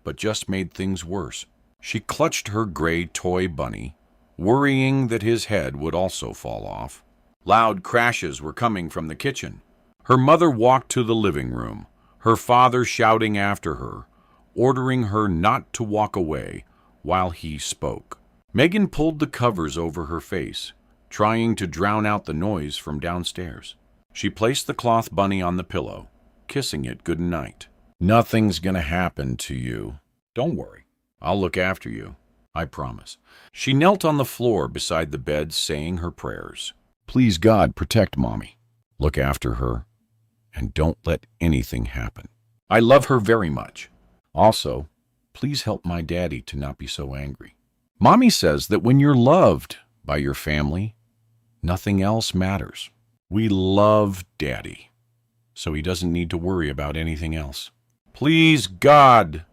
but just made things worse. She clutched her gray toy bunny, worrying that his head would also fall off. Loud crashes were coming from the kitchen. Her mother walked to the living room, her father shouting after her, ordering her not to walk away while he spoke. Meagan pulled the covers over her face, trying to drown out the noise from downstairs. She placed the cloth bunny on the pillow, kissing it good night. "Nothing's gonna happen to you. Don't worry. I'll look after you. I promise." She knelt on the floor beside the bed, saying her prayers. "Please, God, protect Mommy. Look after her, and don't let anything happen. I love her very much. Also, please help my daddy to not be so angry. Mommy says that when you're loved by your family, nothing else matters. We love Daddy, so he doesn't need to worry about anything else. Please, God,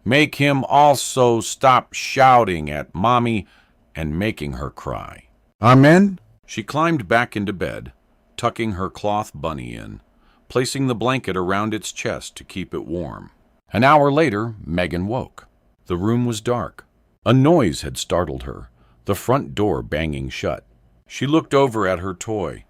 make him also stop shouting at Mommy and making her cry. Amen." She climbed back into bed, tucking her cloth bunny in, placing the blanket around its chest to keep it warm. An hour later, Meagan woke. The room was dark. A noise had startled her, the front door banging shut. She looked over at her toy,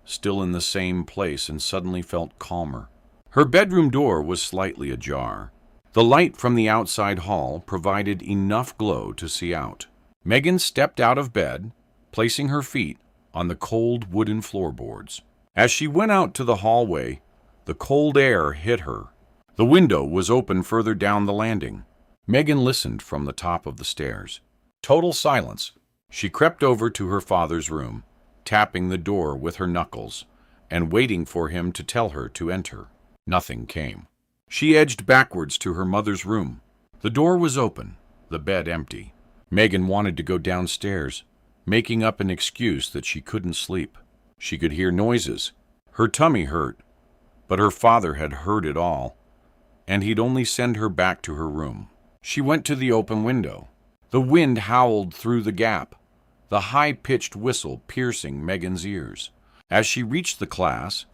still in the same place, and suddenly felt calmer. Her bedroom door was slightly ajar. The light from the outside hall provided enough glow to see out. Meagan stepped out of bed, placing her feet on the cold wooden floorboards. As she went out to the hallway, the cold air hit her. The window was open further down the landing. Meagan listened from the top of the stairs. Total silence. She crept over to her father's room, tapping the door with her knuckles, and waiting for him to tell her to enter. Nothing came. She edged backwards to her mother's room. The door was open, the bed empty. Meagan wanted to go downstairs, making up an excuse that she couldn't sleep. She could hear noises. Her tummy hurt, but her father had heard it all, and he'd only send her back to her room. She went to the open window. The wind howled through the gap, the high-pitched whistle piercing Meagan's ears. As she reached the class,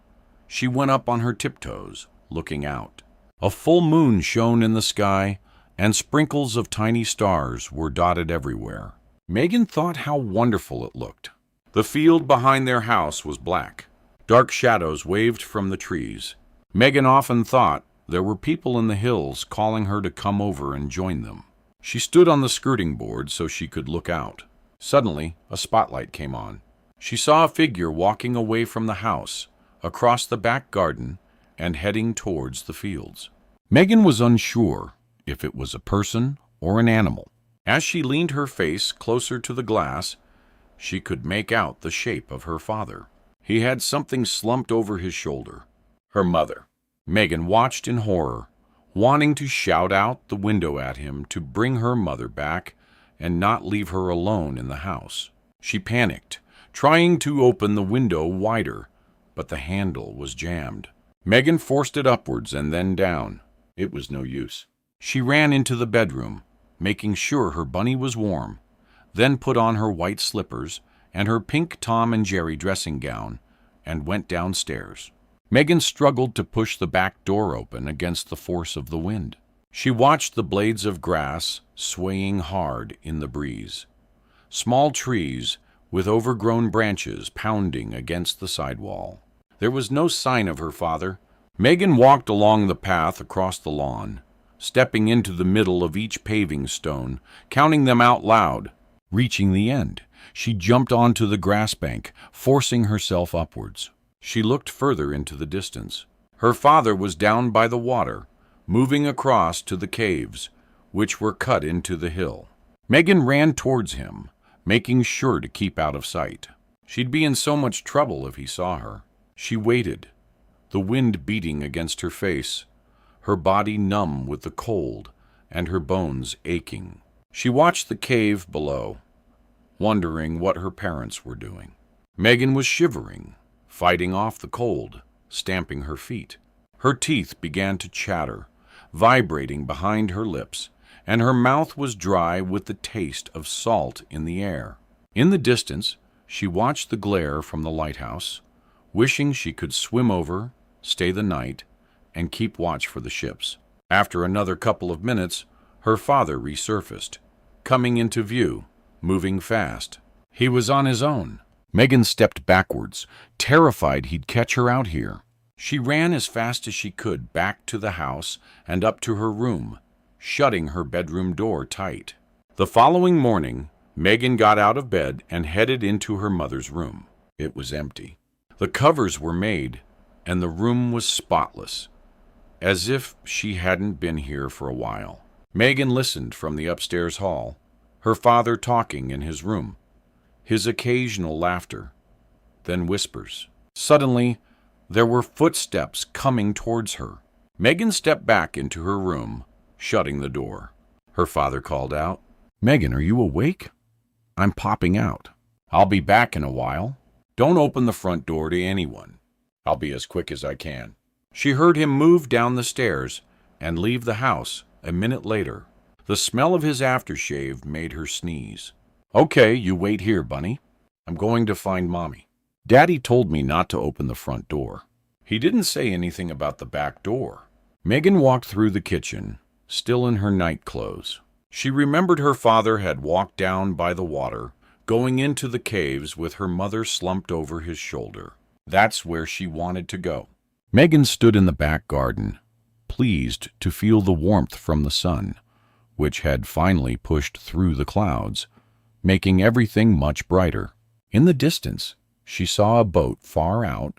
she went up on her tiptoes, looking out. A full moon shone in the sky, and sprinkles of tiny stars were dotted everywhere. Meagan thought how wonderful it looked. The field behind their house was black. Dark shadows waved from the trees. Meagan often thought there were people in the hills calling her to come over and join them. She stood on the skirting board so she could look out. Suddenly, a spotlight came on. She saw a figure walking away from the house, across the back garden, and heading towards the fields. Meagan was unsure if it was a person or an animal. As she leaned her face closer to the glass, she could make out the shape of her father. He had something slumped over his shoulder. Her mother. Meagan watched in horror, wanting to shout out the window at him to bring her mother back and not leave her alone in the house. She panicked, trying to open the window wider, but the handle was jammed. Meagan forced it upwards and then down. It was no use. She ran into the bedroom, making sure her bunny was warm, then put on her white slippers and her pink Tom and Jerry dressing gown and went downstairs. Meagan struggled to push the back door open against the force of the wind. She watched the blades of grass swaying hard in the breeze. Small trees with overgrown branches pounding against the sidewall. There was no sign of her father. Meagan walked along the path across the lawn, stepping into the middle of each paving stone, counting them out loud. Reaching the end, she jumped onto the grass bank, forcing herself upwards. She looked further into the distance. Her father was down by the water, moving across to the caves, which were cut into the hill. Meagan ran towards him, making sure to keep out of sight. She'd be in so much trouble if he saw her. She waited, the wind beating against her face, her body numb with the cold and her bones aching. She watched the cave below, wondering what her parents were doing. Meagan was shivering, fighting off the cold, stamping her feet. Her teeth began to chatter, vibrating behind her lips, and her mouth was dry with the taste of salt in the air. In the distance, she watched the glare from the lighthouse, wishing she could swim over, stay the night, and keep watch for the ships. After another couple of minutes, her father resurfaced, coming into view, moving fast. He was on his own. Meagan stepped backwards, terrified he'd catch her out here. She ran as fast as she could back to the house and up to her room, shutting her bedroom door tight. The following morning, Meagan got out of bed and headed into her mother's room. It was empty. The covers were made, and the room was spotless, as if she hadn't been here for a while. Meagan listened from the upstairs hall, her father talking in his room, his occasional laughter, then whispers. Suddenly, there were footsteps coming towards her. Meagan stepped back into her room, shutting the door. Her father called out, Meagan, are you awake? I'm popping out. I'll be back in a while. Don't open the front door to anyone. I'll be as quick as I can. She heard him move down the stairs and leave the house a minute later. The smell of his aftershave made her sneeze. Okay, you wait here, Bunny. I'm going to find Mommy. Daddy told me not to open the front door. He didn't say anything about the back door. Meagan walked through the kitchen, still in her night clothes. She remembered her father had walked down by the water, going into the caves with her mother slumped over his shoulder. That's where she wanted to go. Meagan stood in the back garden, pleased to feel the warmth from the sun, which had finally pushed through the clouds, making everything much brighter. In the distance, she saw a boat far out,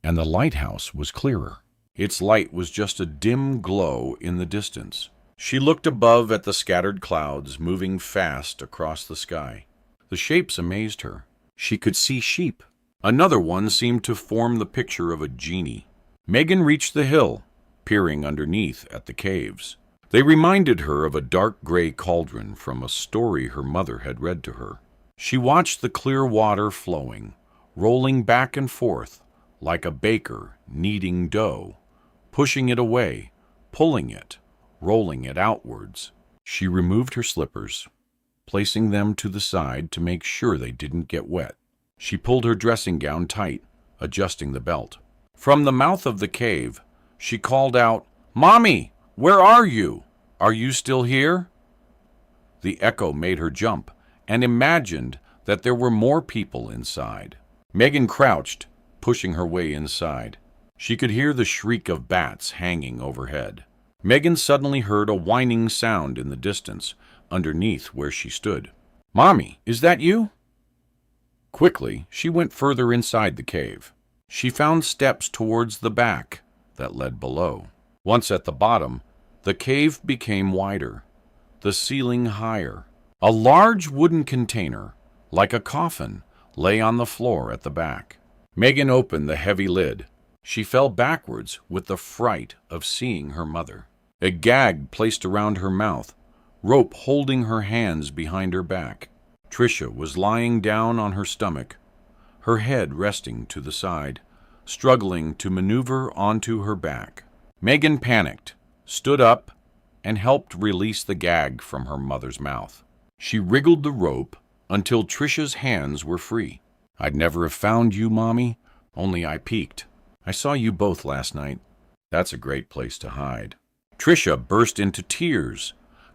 and the lighthouse was clearer. Its light was just a dim glow in the distance. She looked above at the scattered clouds moving fast across the sky. The shapes amazed her. She could see sheep. Another one seemed to form the picture of a genie. Meagan reached the hill, peering underneath at the caves. They reminded her of a dark gray cauldron from a story her mother had read to her. She watched the clear water flowing, rolling back and forth like a baker kneading dough, pushing it away, pulling it, rolling it outwards. She removed her slippers, placing them to the side to make sure they didn't get wet. She pulled her dressing gown tight, adjusting the belt. From the mouth of the cave, she called out, Mommy, where are you? Are you still here? The echo made her jump and imagined that there were more people inside. Meagan crouched, pushing her way inside. She could hear the shriek of bats hanging overhead. Meagan suddenly heard a whining sound in the distance, underneath where she stood. Mommy, is that you? Quickly, she went further inside the cave. She found steps towards the back that led below. Once at the bottom, the cave became wider, the ceiling higher. A large wooden container, like a coffin, lay on the floor at the back. Meagan opened the heavy lid. She fell backwards with the fright of seeing her mother. A gag placed around her mouth, rope holding her hands behind her back. Tricia was lying down on her stomach, her head resting to the side, struggling to maneuver onto her back. Meagan panicked, stood up, and helped release the gag from her mother's mouth. She wriggled the rope until Tricia's hands were free. I'd never have found you, Mommy, only I peeked. I saw you both last night. That's a great place to hide. Tricia burst into tears,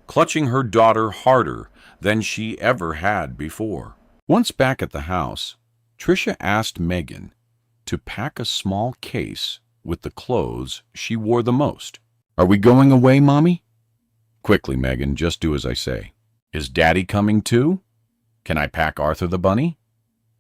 clutching her daughter harder than she ever had before. Once back at the house, Tricia asked Meagan to pack a small case with the clothes she wore the most. Are we going away, Mommy? Quickly, Meagan, just do as I say. Is Daddy coming too? Can I pack Arthur the bunny?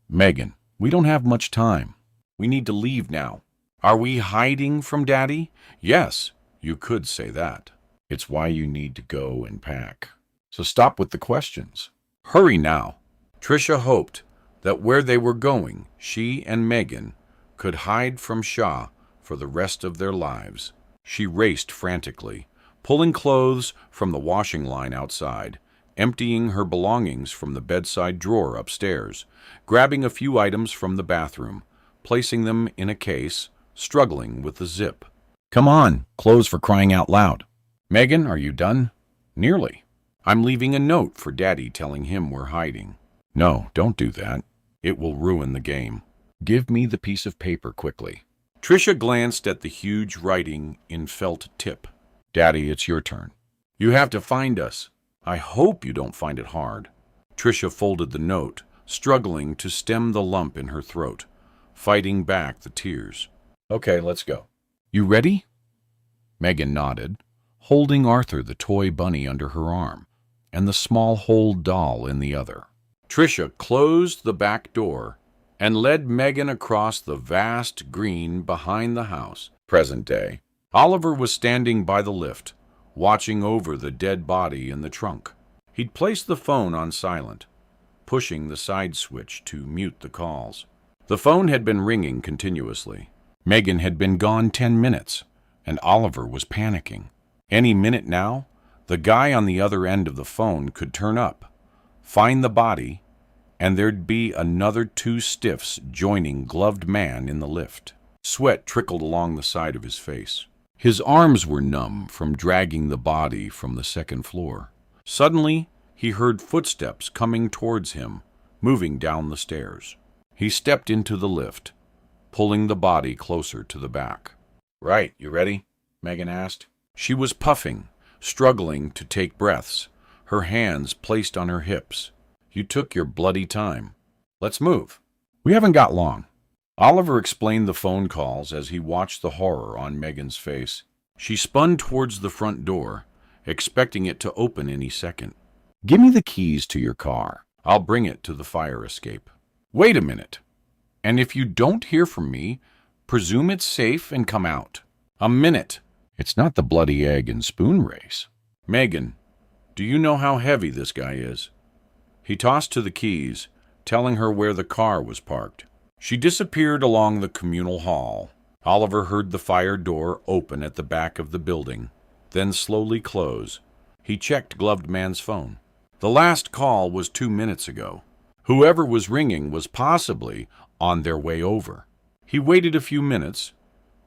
Meagan, we don't have much time. We need to leave now. Are we hiding from Daddy? Yes, you could say that. It's why you need to go and pack. So stop with the questions. Hurry now. Tricia hoped that where they were going, she and Meagan could hide from Shah for the rest of their lives. She raced frantically, pulling clothes from the washing line outside, emptying her belongings from the bedside drawer upstairs, grabbing a few items from the bathroom, placing them in a case, struggling with the zip. Come on, clothes for crying out loud. Meagan, are you done? Nearly. I'm leaving a note for Daddy telling him we're hiding. No, don't do that. It will ruin the game. Give me the piece of paper quickly. Tricia glanced at the huge writing in felt tip. Daddy, it's your turn. You have to find us. I hope you don't find it hard. Tricia folded the note, struggling to stem the lump in her throat, fighting back the tears. Okay, let's go. You ready? Meagan nodded, holding Arthur the toy bunny under her arm and the small hold doll in the other. Tricia closed the back door and led Meagan across the vast green behind the house. Present day. Oliver was standing by the lift, watching over the dead body in the trunk. He'd placed the phone on silent, pushing the side switch to mute the calls. The phone had been ringing continuously. Meagan had been gone 10 minutes, and Oliver was panicking. Any minute now, the guy on the other end of the phone could turn up, find the body, and there'd be another 2 stiffs joining gloved man in the lift. Sweat trickled along the side of his face. His arms were numb from dragging the body from the second floor. Suddenly, he heard footsteps coming towards him, moving down the stairs. He stepped into the lift, pulling the body closer to the back. Right, you ready? Meagan asked. She was puffing, struggling to take breaths, her hands placed on her hips. You took your bloody time. Let's move. We haven't got long. Oliver explained the phone calls as he watched the horror on Meagan's face. She spun towards the front door, expecting it to open any second. Give me the keys to your car. I'll bring it to the fire escape. Wait a minute. And if you don't hear from me, presume it's safe and come out. A minute. It's not the bloody egg and spoon race. Meagan, do you know how heavy this guy is? He tossed her the keys, telling her where the car was parked. She disappeared along the communal hall. Oliver heard the fire door open at the back of the building, then slowly close. He checked gloved man's phone. The last call was 2 minutes ago. Whoever was ringing was possibly on their way over. He waited a few minutes,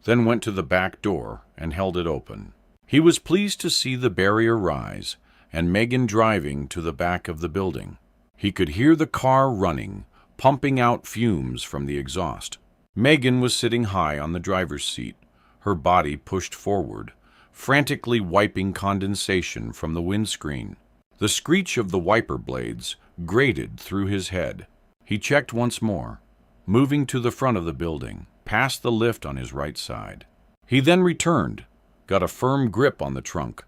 then went to the back door and held it open. He was pleased to see the barrier rise and Meagan driving to the back of the building. He could hear the car running, pumping out fumes from the exhaust. Meagan was sitting high on the driver's seat, her body pushed forward, frantically wiping condensation from the windscreen. The screech of the wiper blades grated through his head. He checked once more, moving to the front of the building, past the lift on his right side. He then returned, got a firm grip on the trunk,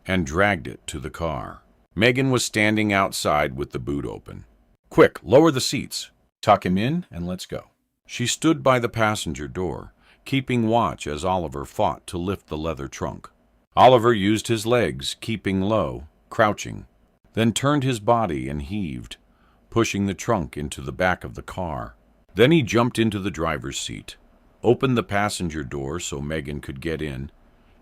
and dragged it to the car. Meagan was standing outside with the boot open. Quick, lower the seats. Tuck him in and let's go. She stood by the passenger door, keeping watch as Oliver fought to lift the leather trunk. Oliver used his legs, keeping low, crouching, then turned his body and heaved, pushing the trunk into the back of the car. Then he jumped into the driver's seat, opened the passenger door so Meagan could get in,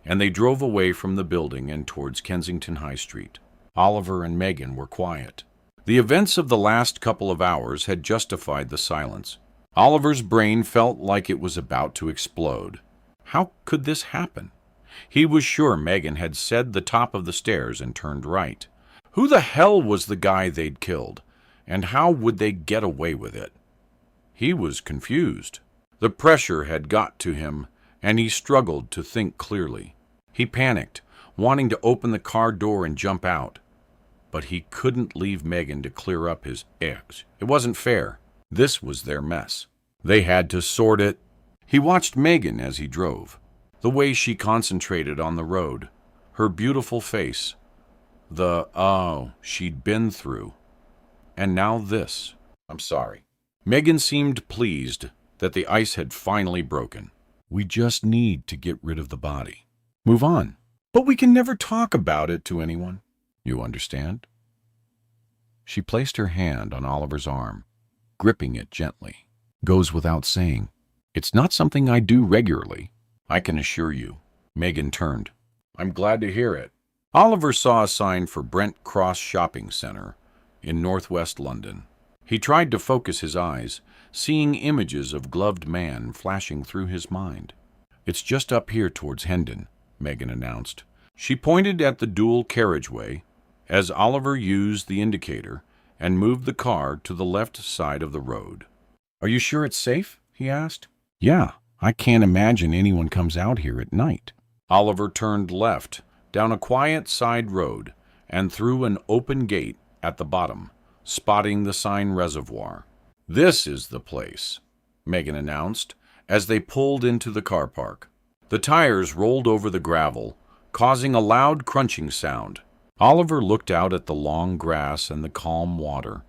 and they drove away from the building and towards Kensington High Street. Oliver and Meagan were quiet. The events of the last couple of hours had justified the silence. Oliver's brain felt like it was about to explode. How could this happen? He was sure Meagan had said the top of the stairs and turned right. Who the hell was the guy they'd killed, and how would they get away with it? He was confused. The pressure had got to him, and he struggled to think clearly. He panicked, wanting to open the car door and jump out. But he couldn't leave Meagan to clear up his eggs. It wasn't fair. This was their mess. They had to sort it. He watched Meagan as he drove, the way she concentrated on the road, her beautiful face, she'd been through. And now this. I'm sorry. Meagan seemed pleased that the ice had finally broken. We just need to get rid of the body. Move on. But we can never talk about it to anyone. You understand? She placed her hand on Oliver's arm, gripping it gently. Goes without saying. It's not something I do regularly, I can assure you. Meagan turned. I'm glad to hear it. Oliver saw a sign for Brent Cross Shopping Centre in northwest London. He tried to focus his eyes, seeing images of gloved man flashing through his mind. It's just up here towards Hendon, Meagan announced. She pointed at the dual carriageway as Oliver used the indicator and moved the car to the left side of the road. Are you sure it's safe? He asked. Yeah, I can't imagine anyone comes out here at night. Oliver turned left, down a quiet side road, and through an open gate at the bottom, spotting the sign reservoir. "This is the place," Meagan announced as they pulled into the car park. The tires rolled over the gravel, causing a loud crunching sound. Oliver looked out at the long grass and the calm water,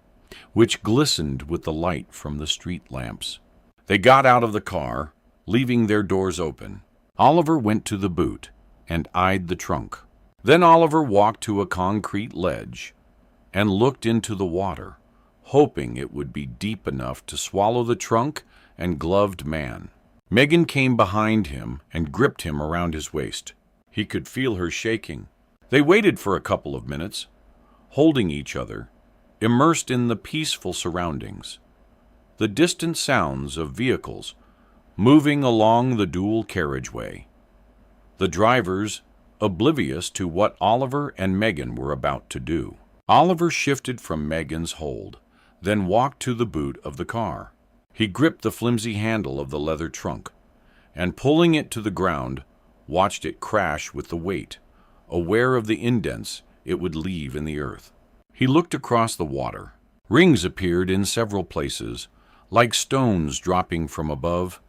which glistened with the light from the street lamps. They got out of the car, leaving their doors open. Oliver went to the boot and eyed the trunk. Then Oliver walked to a concrete ledge and looked into the water, hoping it would be deep enough to swallow the trunk and gloved man. Meagan came behind him and gripped him around his waist. He could feel her shaking. They waited for a couple of minutes, holding each other, immersed in the peaceful surroundings. The distant sounds of vehicles moving along the dual carriageway. The drivers oblivious to what Oliver and Meagan were about to do. Oliver shifted from Meagan's hold, then walked to the boot of the car. He gripped the flimsy handle of the leather trunk, and pulling it to the ground, watched it crash with the weight, aware of the indents it would leave in the earth. He looked across the water. Rings appeared in several places, like stones dropping from above,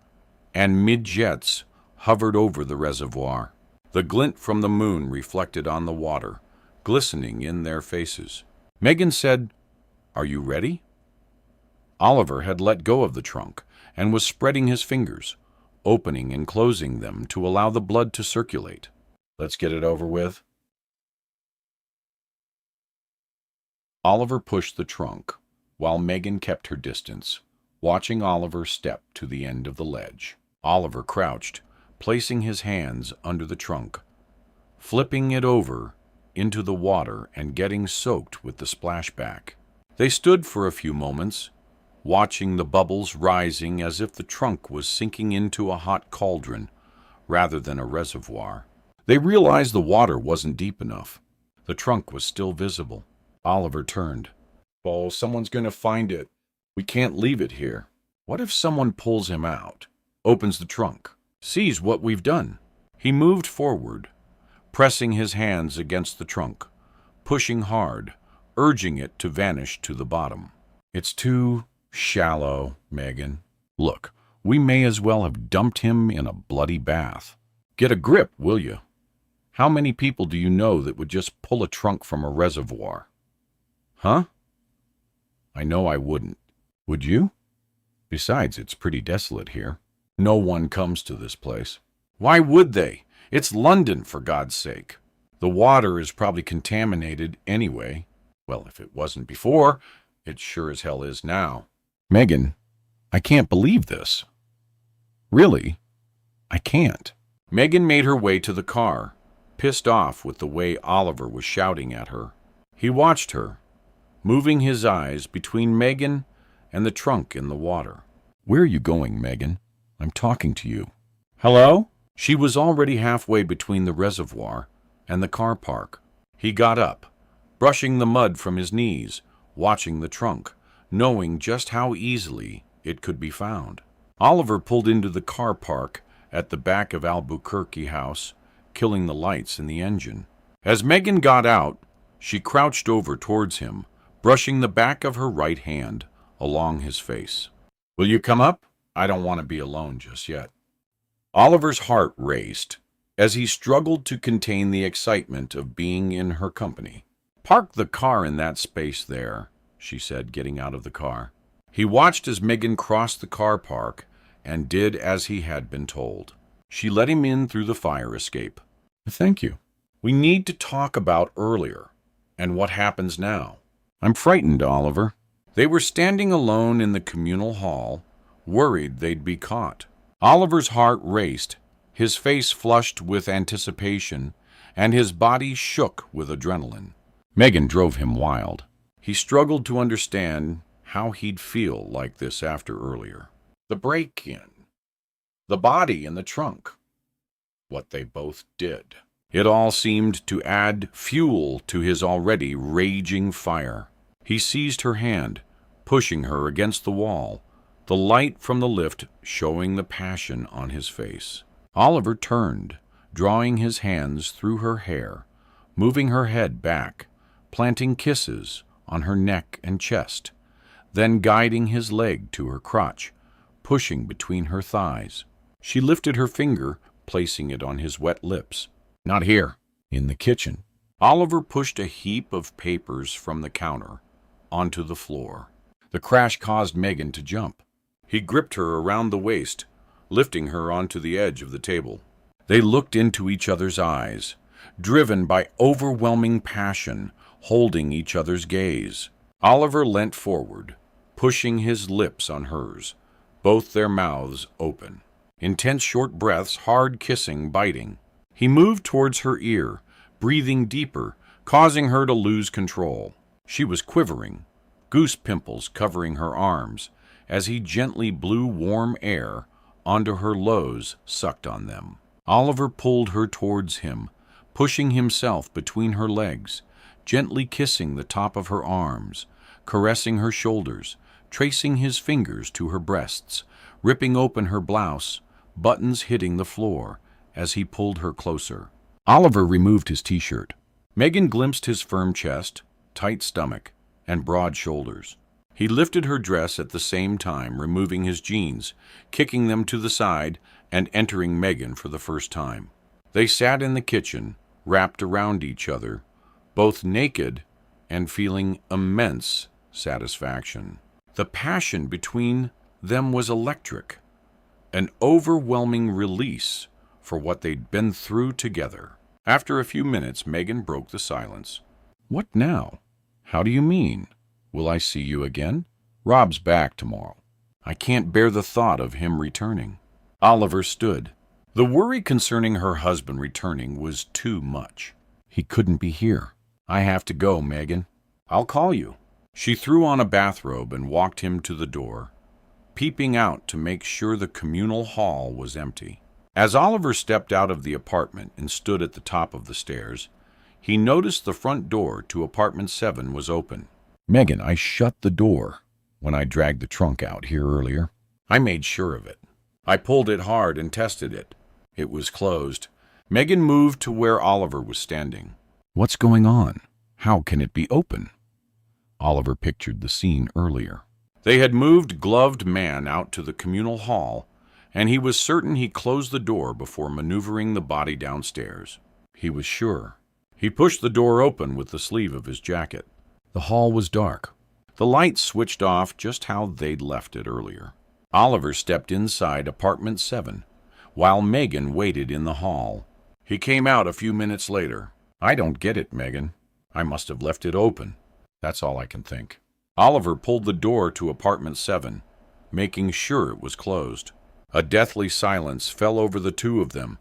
and mid-jets hovered over the reservoir. The glint from the moon reflected on the water, glistening in their faces. Meagan said, "Are you ready?" Oliver had let go of the trunk and was spreading his fingers, opening and closing them to allow the blood to circulate. "Let's get it over with." Oliver pushed the trunk, while Meagan kept her distance, watching Oliver step to the end of the ledge. Oliver crouched, placing his hands under the trunk, flipping it over into the water and getting soaked with the splashback. They stood for a few moments, watching the bubbles rising as if the trunk was sinking into a hot cauldron rather than a reservoir. They realized the water wasn't deep enough. The trunk was still visible. Oliver turned. "Oh, someone's going to find it. We can't leave it here. What if someone pulls him out, opens the trunk, sees what we've done?" He moved forward, pressing his hands against the trunk, pushing hard, urging it to vanish to the bottom. "It's too shallow, Meagan. Look, we may as well have dumped him in a bloody bath. Get a grip, will you? How many people do you know that would just pull a trunk from a reservoir? Huh? I know I wouldn't. Would you? Besides, it's pretty desolate here. No one comes to this place." "Why would they? It's London, for God's sake." "The water is probably contaminated anyway. Well, if it wasn't before, it sure as hell is now." "Meagan, I can't believe this. Really, I can't." Meagan made her way to the car, pissed off with the way Oliver was shouting at her. He watched her, moving his eyes between Meagan and the trunk in the water. "Where are you going, Meagan? I'm talking to you." "Hello?" She was already halfway between the reservoir and the car park. He got up, brushing the mud from his knees, watching the trunk, knowing just how easily it could be found. Oliver pulled into the car park at the back of Albuquerque House, killing the lights in the engine. As Meagan got out, she crouched over towards him, brushing the back of her right hand along his face. "Will you come up? I don't want to be alone just yet." Oliver's heart raced as he struggled to contain the excitement of being in her company. "Park the car in that space there," she said, getting out of the car. He watched as Meagan crossed the car park and did as he had been told. She let him in through the fire escape. "Thank you. We need to talk about earlier and what happens now." "I'm frightened, Oliver." They were standing alone in the communal hall, worried they'd be caught. Oliver's heart raced, his face flushed with anticipation, and his body shook with adrenaline. Meagan drove him wild. He struggled to understand how he'd feel like this after earlier. The break-in, the body in the trunk, what they both did. It all seemed to add fuel to his already raging fire. He seized her hand, pushing her against the wall, the light from the lift showing the passion on his face. Oliver turned, drawing his hands through her hair, moving her head back, planting kisses on her neck and chest, then guiding his leg to her crotch, pushing between her thighs. She lifted her finger, placing it on his wet lips. "Not here." In the kitchen, Oliver pushed a heap of papers from the counter onto the floor. The crash caused Meagan to jump. He gripped her around the waist, lifting her onto the edge of the table. They looked into each other's eyes, driven by overwhelming passion, holding each other's gaze. Oliver leant forward, pushing his lips on hers, both their mouths open. Intense short breaths, hard kissing, biting. He moved towards her ear, breathing deeper, causing her to lose control. She was quivering, goose pimples covering her arms, as he gently blew warm air onto her lows, sucked on them. Oliver pulled her towards him, pushing himself between her legs, gently kissing the top of her arms, caressing her shoulders, tracing his fingers to her breasts, ripping open her blouse, buttons hitting the floor as he pulled her closer. Oliver removed his t-shirt. Meagan glimpsed his firm chest, tight stomach, and broad shoulders. He lifted her dress at the same time, removing his jeans, kicking them to the side, and entering Meagan for the first time. They sat in the kitchen, wrapped around each other, both naked and feeling immense satisfaction. The passion between them was electric, an overwhelming release for what they'd been through together. After a few minutes, Meagan broke the silence. "What now? How do you mean? Will I see you again? Rob's back tomorrow. I can't bear the thought of him returning." Oliver stood. The worry concerning her husband returning was too much. "He couldn't be here. I have to go, Meagan. I'll call you." She threw on a bathrobe and walked him to the door, peeping out to make sure the communal hall was empty. As Oliver stepped out of the apartment and stood at the top of the stairs, he noticed the front door to apartment 7 was open. "Meagan, I shut the door when I dragged the trunk out here earlier. I made sure of it. I pulled it hard and tested it. It was closed." Meagan moved to where Oliver was standing. "What's going on? How can it be open?" Oliver pictured the scene earlier. They had moved gloved man out to the communal hall, and he was certain he closed the door before maneuvering the body downstairs. He was sure. He pushed the door open with the sleeve of his jacket. The hall was dark. The lights switched off just how they'd left it earlier. Oliver stepped inside apartment 7, while Meagan waited in the hall. He came out a few minutes later. "I don't get it, Meagan. I must have left it open. That's all I can think." Oliver pulled the door to apartment 7, making sure it was closed. A deathly silence fell over the two of them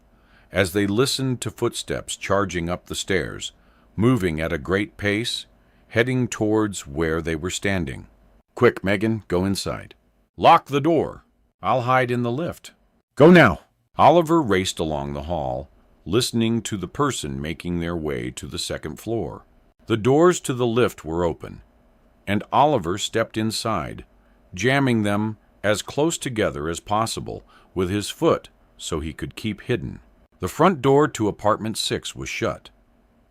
as they listened to footsteps charging up the stairs, moving at a great pace, heading towards where they were standing. "Quick, Meagan, go inside. Lock the door. I'll hide in the lift." "Go now." Oliver raced along the hall, listening to the person making their way to the second floor. The doors to the lift were open, and Oliver stepped inside, jamming them as close together as possible with his foot so he could keep hidden. The front door to apartment 6 was shut,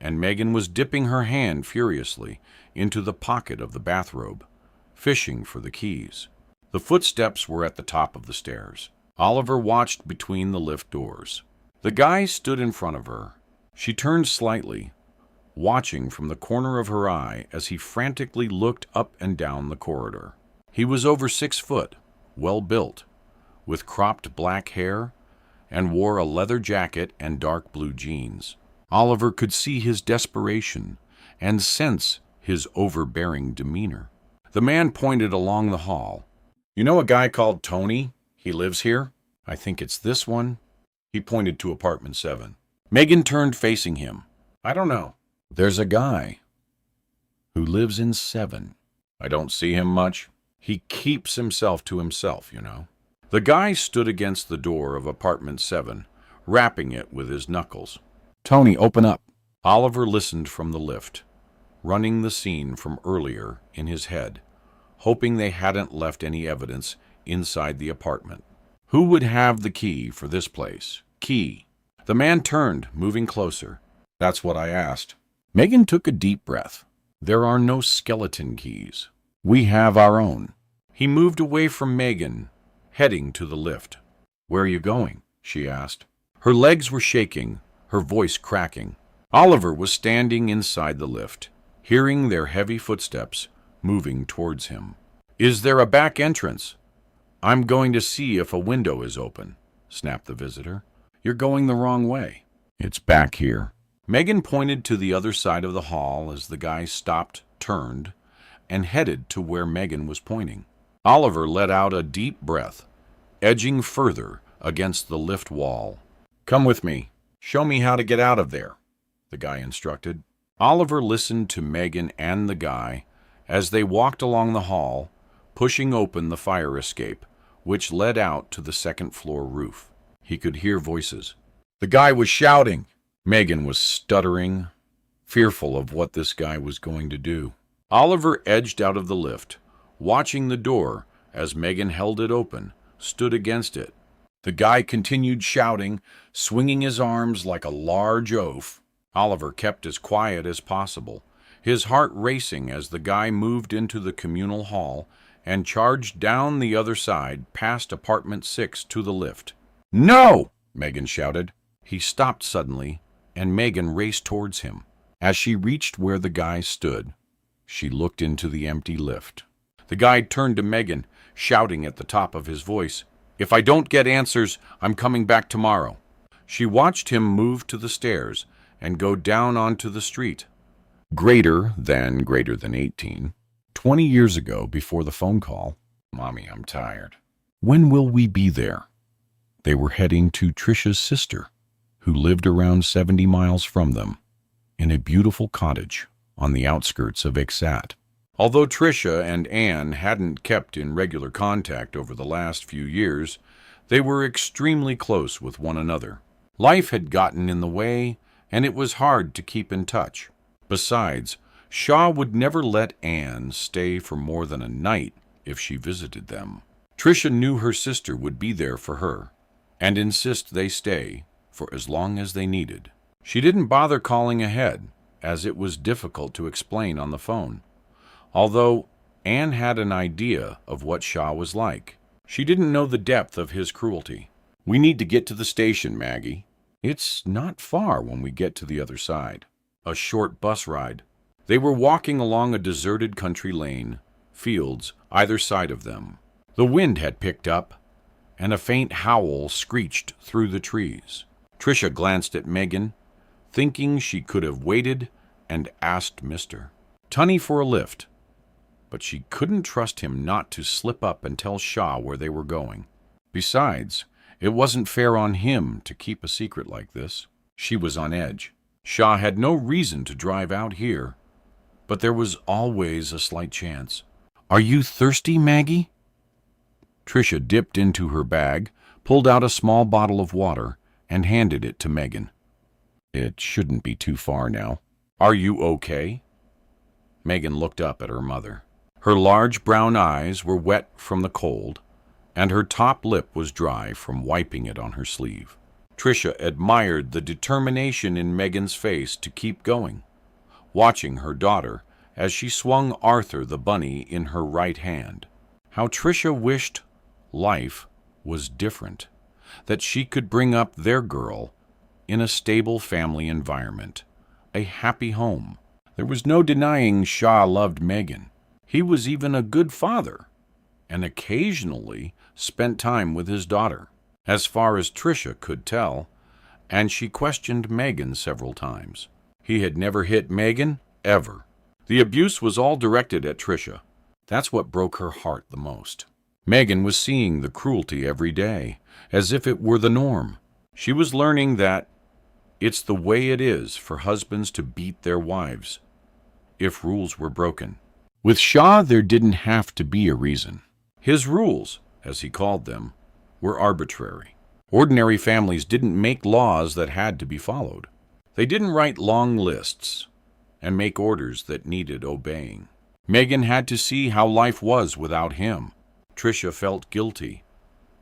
and Meagan was dipping her hand furiously into the pocket of the bathrobe, fishing for the keys. The footsteps were at the top of the stairs. Oliver watched between the lift doors. The guy stood in front of her. She turned slightly, watching from the corner of her eye as he frantically looked up and down the corridor. He was over 6 foot, well built, with cropped black hair, and wore a leather jacket and dark blue jeans. Oliver could see his desperation and sense his overbearing demeanor. The man pointed along the hall. "You know a guy called Tony? He lives here? I think it's this one." He pointed to apartment 7. Meagan turned facing him. "I don't know. There's a guy who lives in 7. I don't see him much. He keeps himself to himself, you know." The guy stood against the door of apartment 7, rapping it with his knuckles. "Tony, open up." Oliver listened from the lift, running the scene from earlier in his head, hoping they hadn't left any evidence inside the apartment. Who would have the key for this place? Key. The man turned, moving closer. "That's what I asked." Meagan took a deep breath. There are no skeleton keys. We have our own. He moved away from Meagan, heading to the lift. "Where are you going?" she asked. Her legs were shaking, her voice cracking. Oliver was standing inside the lift, hearing their heavy footsteps moving towards him. "Is there a back entrance?" "I'm going to see if a window is open," snapped the visitor. "You're going the wrong way." "It's back here." Meagan pointed to the other side of the hall as the guy stopped, turned, and headed to where Meagan was pointing. Oliver let out a deep breath, edging further against the lift wall. "Come with me. Show me how to get out of there," the guy instructed. Oliver listened to Meagan and the guy as they walked along the hall, pushing open the fire escape, which led out to the second-floor roof. He could hear voices. The guy was shouting. Meagan was stuttering, fearful of what this guy was going to do. Oliver edged out of the lift, watching the door as Meagan held it open, stood against it. The guy continued shouting, swinging his arms like a large oaf. Oliver kept as quiet as possible, his heart racing as the guy moved into the communal hall and charged down the other side past apartment 6 to the lift. "No!" Meagan shouted. He stopped suddenly, and Meagan raced towards him. As she reached where the guy stood, she looked into the empty lift. The guy turned to Meagan, shouting at the top of his voice, "If I don't get answers, I'm coming back tomorrow." She watched him move to the stairs and go down onto the street. Greater than 18. 20 years ago, before the phone call. "Mommy, I'm tired." "When will we be there?" They were heading to Trisha's sister, who lived around 70 miles from them, in a beautiful cottage on the outskirts of Exat. Although Trisha and Anne hadn't kept in regular contact over the last few years, they were extremely close with one another. Life had gotten in the way, and it was hard to keep in touch. Besides, Shaw would never let Anne stay for more than a night if she visited them. Trisha knew her sister would be there for her, and insist they stay for as long as they needed. She didn't bother calling ahead, as it was difficult to explain on the phone. Although Anne had an idea of what Shaw was like, she didn't know the depth of his cruelty. "We need to get to the station, Maggie." "It's not far when we get to the other side." A short bus ride. They were walking along a deserted country lane, fields either side of them. The wind had picked up, and a faint howl screeched through the trees. Trisha glanced at Meagan, thinking she could have waited and asked Mr. Tunney for a lift, but she couldn't trust him not to slip up and tell Shaw where they were going. Besides, it wasn't fair on him to keep a secret like this. She was on edge. Shaw had no reason to drive out here, but there was always a slight chance. "Are you thirsty, Maggie?" Trisha dipped into her bag, pulled out a small bottle of water, and handed it to Meagan. "It shouldn't be too far now." "Are you okay?" Meagan looked up at her mother. Her large brown eyes were wet from the cold, and her top lip was dry from wiping it on her sleeve. Trisha admired the determination in Meagan's face to keep going, watching her daughter as she swung Arthur the bunny in her right hand. How Trisha wished life was different, that she could bring up their girl in a stable family environment, a happy home. There was no denying Shaw loved Meagan. He was even a good father, and occasionally spent time with his daughter, as far as Trisha could tell, and she questioned Meagan several times. He had never hit Meagan, ever. The abuse was all directed at Trisha. That's what broke her heart the most. Meagan was seeing the cruelty every day, as if it were the norm. She was learning that it's the way it is for husbands to beat their wives, if rules were broken. With Shaw, there didn't have to be a reason. His rules, as he called them, were arbitrary. Ordinary families didn't make laws that had to be followed. They didn't write long lists and make orders that needed obeying. Meagan had to see how life was without him. Trisha felt guilty,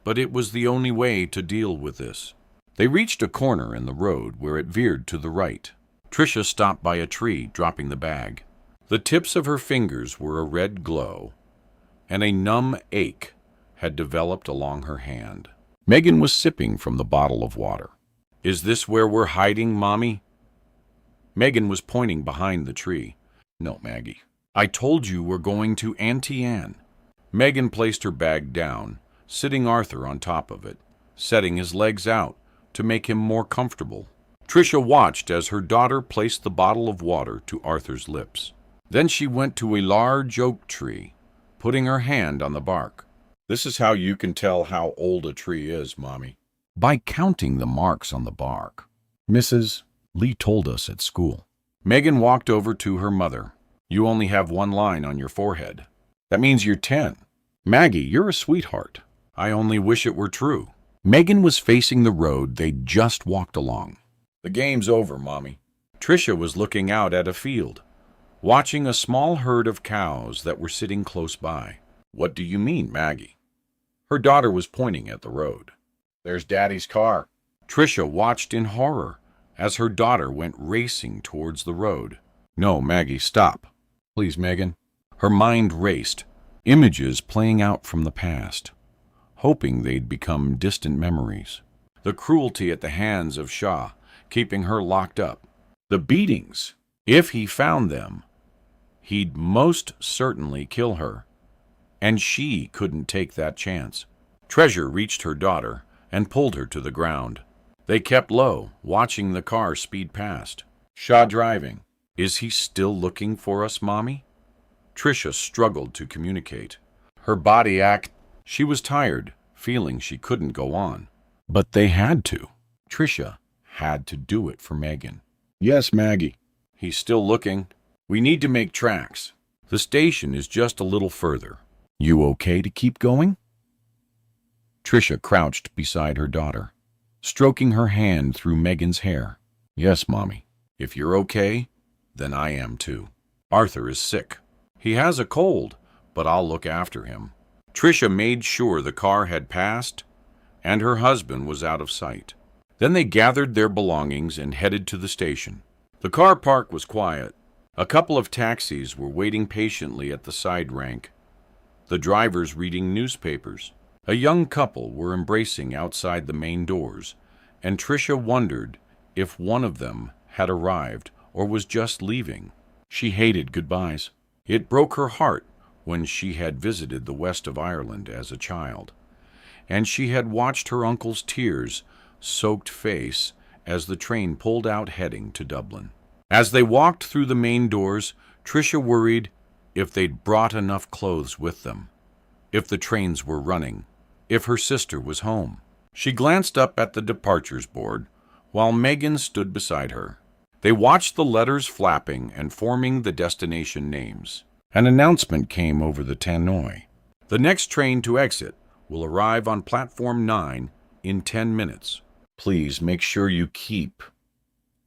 but it was the only way to deal with this. They reached a corner in the road where it veered to the right. Trisha stopped by a tree, dropping the bag. The tips of her fingers were a red glow, and a numb ache had developed along her hand. Meagan was sipping from the bottle of water. "Is this where we're hiding, Mommy?" Meagan was pointing behind the tree. "No, Maggie. I told you we're going to Auntie Anne." Meagan placed her bag down, sitting Arthur on top of it, setting his legs out to make him more comfortable. Tricia watched as her daughter placed the bottle of water to Arthur's lips. Then she went to a large oak tree, putting her hand on the bark. This is how you can tell how old a tree is, Mommy. By counting the marks on the bark. Mrs. Lee told us at school. Meagan walked over to her mother. "You only have one line on your forehead. That means you're 10. Maggie, you're a sweetheart. I only wish it were true." Meagan was facing the road they'd just walked along. The game's over, Mommy. Tricia was looking out at a field, watching a small herd of cows that were sitting close by. What do you mean, Maggie? Her daughter was pointing at the road. There's Daddy's car. Tricia watched in horror as her daughter went racing towards the road. "No, Maggie, stop. Please, Meagan." Her mind raced, images playing out from the past, hoping they'd become distant memories. The cruelty at the hands of Shah, keeping her locked up. The beatings. If he found them, he'd most certainly kill her. And she couldn't take that chance. Treasure reached her daughter and pulled her to the ground. They kept low, watching the car speed past. Shah driving. "Is he still looking for us, Mommy?" Tricia struggled to communicate. Her body ached. She was tired, feeling she couldn't go on. But they had to. Tricia had to do it for Meagan. Yes, Maggie. "He's still looking. We need to make tracks. The station is just a little further. You okay to keep going?" Tricia crouched beside her daughter, stroking her hand through Meagan's hair. "Yes, Mommy. If you're okay, then I am too. Arthur is sick. He has a cold, but I'll look after him." Tricia made sure the car had passed and her husband was out of sight. Then they gathered their belongings and headed to the station. The car park was quiet. A couple of taxis were waiting patiently at the side rank, the drivers reading newspapers. A young couple were embracing outside the main doors, and Tricia wondered if one of them had arrived or was just leaving. She hated goodbyes. It broke her heart when she had visited the west of Ireland as a child, and she had watched her uncle's tears-soaked face as the train pulled out heading to Dublin. As they walked through the main doors, Tricia worried if they'd brought enough clothes with them, if the trains were running, if her sister was home. She glanced up at the departures board while Meagan stood beside her. They watched the letters flapping and forming the destination names. An announcement came over the tannoy. "The next train to exit will arrive on platform 9 in 10 minutes. Please make sure you keep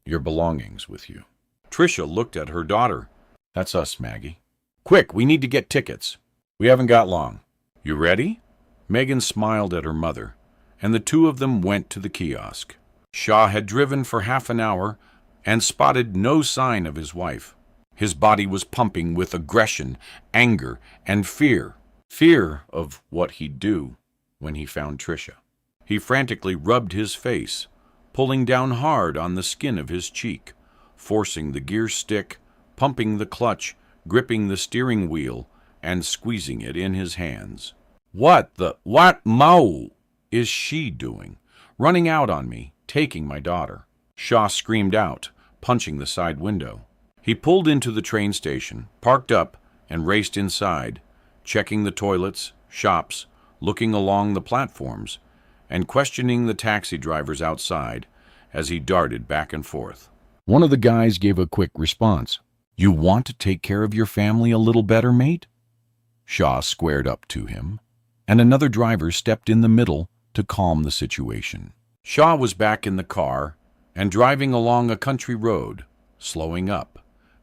your belongings with you." Tricia looked at her daughter. "That's us, Maggie. Quick, we need to get tickets. We haven't got long. You ready?" Meagan smiled at her mother, and the two of them went to the kiosk. Shah had driven for half an hour and spotted no sign of his wife. His body was pumping with aggression, anger, and fear. Fear of what he'd do when he found Tricia. He frantically rubbed his face, pulling down hard on the skin of his cheek, forcing the gear stick, pumping the clutch, gripping the steering wheel, and squeezing it in his hands. What is she doing? Running out on me, taking my daughter." Shah screamed out, punching the side window. He pulled into the train station, parked up, and raced inside, checking the toilets, shops, looking along the platforms, and questioning the taxi drivers outside as he darted back and forth. One of the guys gave a quick response. "You want to take care of your family a little better, mate?" Shah squared up to him, and another driver stepped in the middle to calm the situation. Shah was back in the car and driving along a country road, slowing up,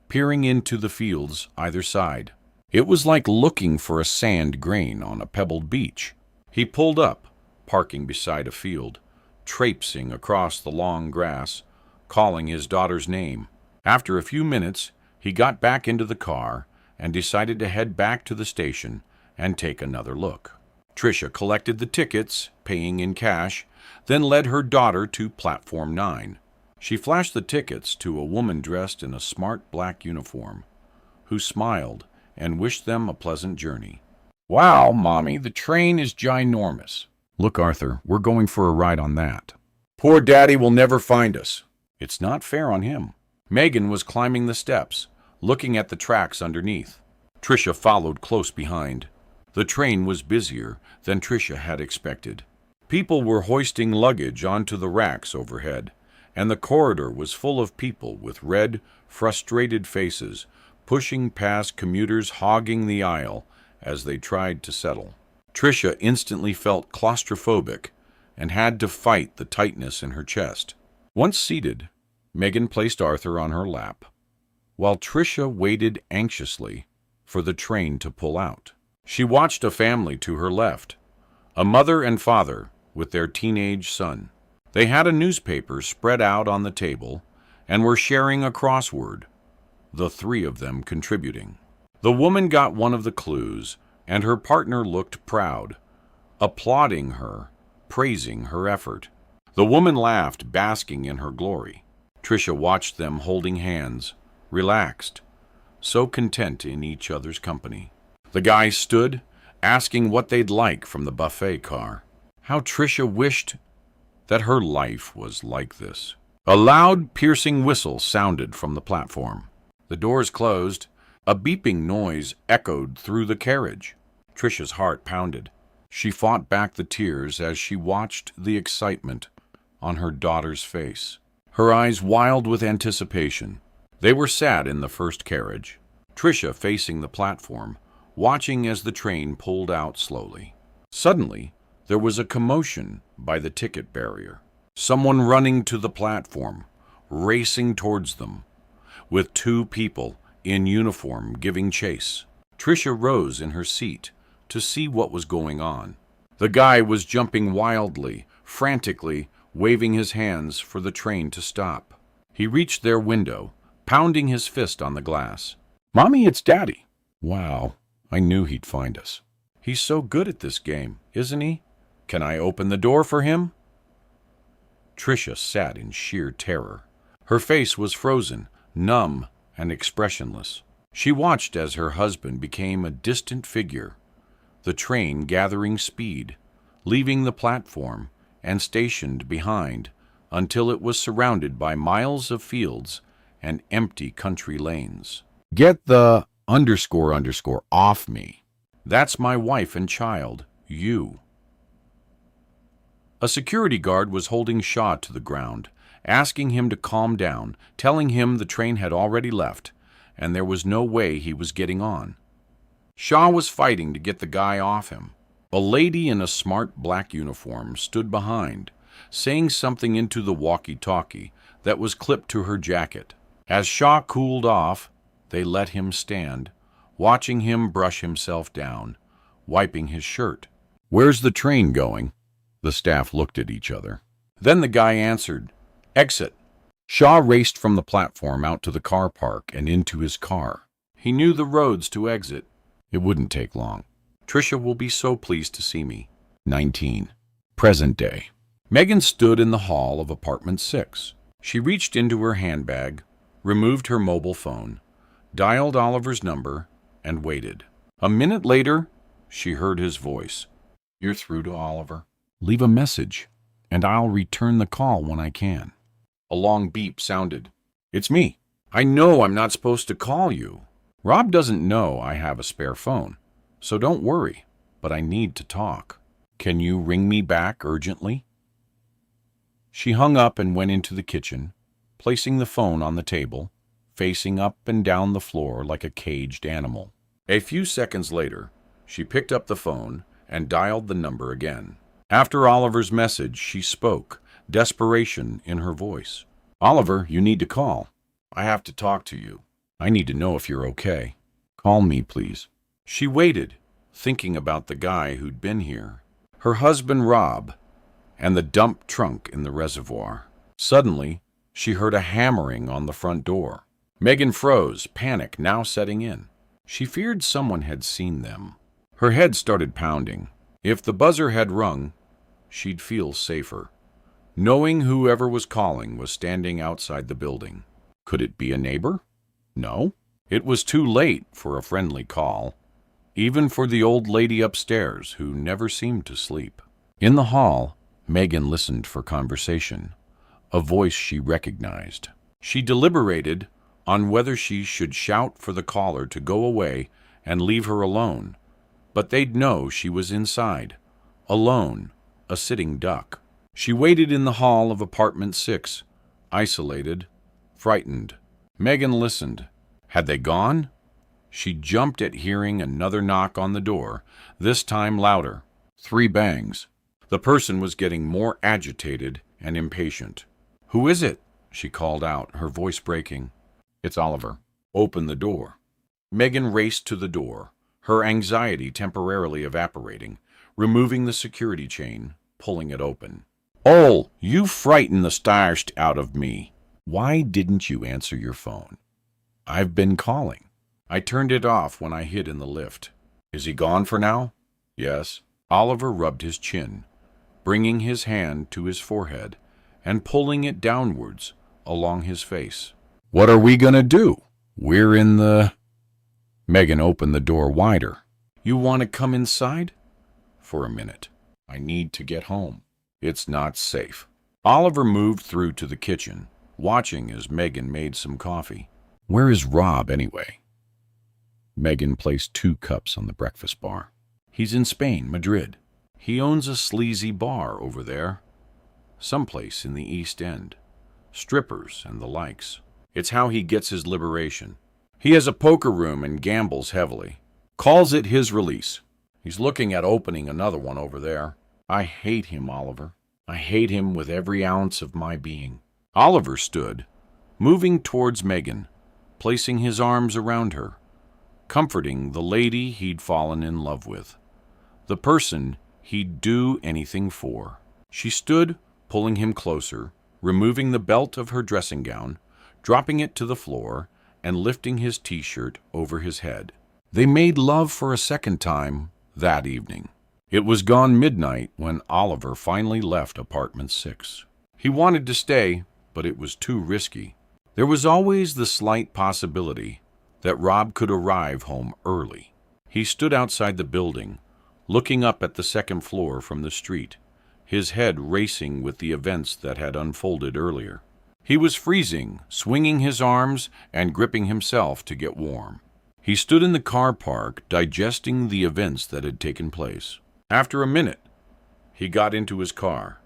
peering into the fields either side. It was like looking for a sand grain on a pebbled beach. He pulled up, parking beside a field, traipsing across the long grass, calling his daughter's name. After a few minutes, He got back into the car and decided to head back to the station and take another look. Tricia collected the tickets, paying in cash, then led her daughter to Platform 9. She flashed the tickets to a woman dressed in a smart black uniform, who smiled and wished them a pleasant journey. Wow, Mommy, the train is ginormous. Look, Arthur, we're going for a ride on that. Poor Daddy will never find us. It's not fair on him. Meagan was climbing the steps, looking at the tracks underneath. Tricia followed close behind. The train was busier than Tricia had expected. People were hoisting luggage onto the racks overhead, and the corridor was full of people with red, frustrated faces, pushing past commuters hogging the aisle as they tried to settle. Tricia instantly felt claustrophobic and had to fight the tightness in her chest. Once seated, Meagan placed Arthur on her lap, while Tricia waited anxiously for the train to pull out. She watched a family to her left, a mother and father with their teenage son. They had a newspaper spread out on the table and were sharing a crossword, the three of them contributing. The woman got one of the clues, and her partner looked proud, applauding her, praising her effort. The woman laughed, basking in her glory. Tricia watched them holding hands, relaxed, so content in each other's company. The guy stood, asking what they'd like from the buffet car. How Tricia wished that her life was like this. A loud, piercing whistle sounded from the platform. The doors closed. A beeping noise echoed through the carriage. Tricia's heart pounded. She fought back the tears as she watched the excitement on her daughter's face. Her eyes wild with anticipation. They were sat in the first carriage, Tricia facing the platform, watching as the train pulled out slowly. Suddenly, there was a commotion by the ticket barrier. Someone running to the platform, racing towards them, with two people in uniform giving chase. Tricia rose in her seat to see what was going on. The guy was jumping wildly, frantically, waving his hands for the train to stop. He reached their window, pounding his fist on the glass. Mommy, it's Daddy. Wow, I knew he'd find us. He's so good at this game, isn't he? Can I open the door for him? Tricia sat in sheer terror. Her face was frozen, numb, and expressionless. She watched as her husband became a distant figure, the train gathering speed, leaving the platform and stationed behind until it was surrounded by miles of fields and empty country lanes. Get the __ off me. That's my wife and child, you. A security guard was holding Shaw to the ground, asking him to calm down, telling him the train had already left, and there was no way he was getting on. Shaw was fighting to get the guy off him. A lady in a smart black uniform stood behind, saying something into the walkie-talkie that was clipped to her jacket. As Shaw cooled off, they let him stand, watching him brush himself down, wiping his shirt. Where's the train going? The staff looked at each other. Then the guy answered, "Exit." Shaw raced from the platform out to the car park and into his car. He knew the roads to exit. It wouldn't take long. Tricia will be so pleased to see me. 19. Present day. Meagan stood in the hall of apartment 6. She reached into her handbag, removed her mobile phone, dialed Oliver's number, and waited. A minute later, she heard his voice. "You're through to Oliver. Leave a message, and I'll return the call when I can." A long beep sounded. "It's me. I know I'm not supposed to call you. Rob doesn't know I have a spare phone, so don't worry, but I need to talk. Can you ring me back urgently?" She hung up and went into the kitchen, placing the phone on the table, facing up and down the floor like a caged animal. A few seconds later, she picked up the phone and dialed the number again. After Oliver's message, she spoke, desperation in her voice. "Oliver, you need to call. I have to talk to you. I need to know if you're okay. Call me, please." She waited, thinking about the guy who'd been here, her husband Rob, and the dumped trunk in the reservoir. Suddenly, she heard a hammering on the front door. Meagan froze, panic now setting in. She feared someone had seen them. Her head started pounding. If the buzzer had rung, she'd feel safer, knowing whoever was calling was standing outside the building. Could it be a neighbor? No. It was too late for a friendly call, even for the old lady upstairs who never seemed to sleep. In the hall, Meagan listened for conversation, a voice she recognized. She deliberated on whether she should shout for the caller to go away and leave her alone, but they'd know she was inside, alone, a sitting duck. She waited in the hall of apartment 6, isolated, frightened. Meagan listened. Had they gone? She jumped at hearing another knock on the door, this time louder. 3 bangs. The person was getting more agitated and impatient. "Who is it?" she called out, her voice breaking. "It's Oliver." "Open the door." Meagan raced to the door, her anxiety temporarily evaporating, removing the security chain, pulling it open. "Oh, you frightened the starst out of me. Why didn't you answer your phone?" "I've been calling. I turned it off when I hid in the lift." "Is he gone for now?" "Yes." Oliver rubbed his chin, bringing his hand to his forehead and pulling it downwards along his face. "What are we gonna do? We're in the—" Meagan opened the door wider. "You want to come inside?" "For a minute. I need to get home. It's not safe." Oliver moved through to the kitchen, watching as Meagan made some coffee. "Where is Rob, anyway?" Meagan placed 2 cups on the breakfast bar. "He's in Spain, Madrid. He owns a sleazy bar over there. Someplace in the East End. Strippers and the likes. It's how he gets his liberation. He has a poker room and gambles heavily. Calls it his release. He's looking at opening another one over there. I hate him, Oliver. I hate him with every ounce of my being." Oliver stood, moving towards Meagan, placing his arms around her, comforting the lady he'd fallen in love with, the person he'd do anything for. She stood, pulling him closer, removing the belt of her dressing gown, dropping it to the floor, and lifting his t-shirt over his head. They made love for a second time that evening. It was gone midnight when Oliver finally left apartment 6. He wanted to stay, but it was too risky. There was always the slight possibility that Rob could arrive home early. He stood outside the building, looking up at the second floor from the street, his head racing with the events that had unfolded earlier. He was freezing, swinging his arms and gripping himself to get warm. He stood in the car park, digesting the events that had taken place. After a minute, he got into his car,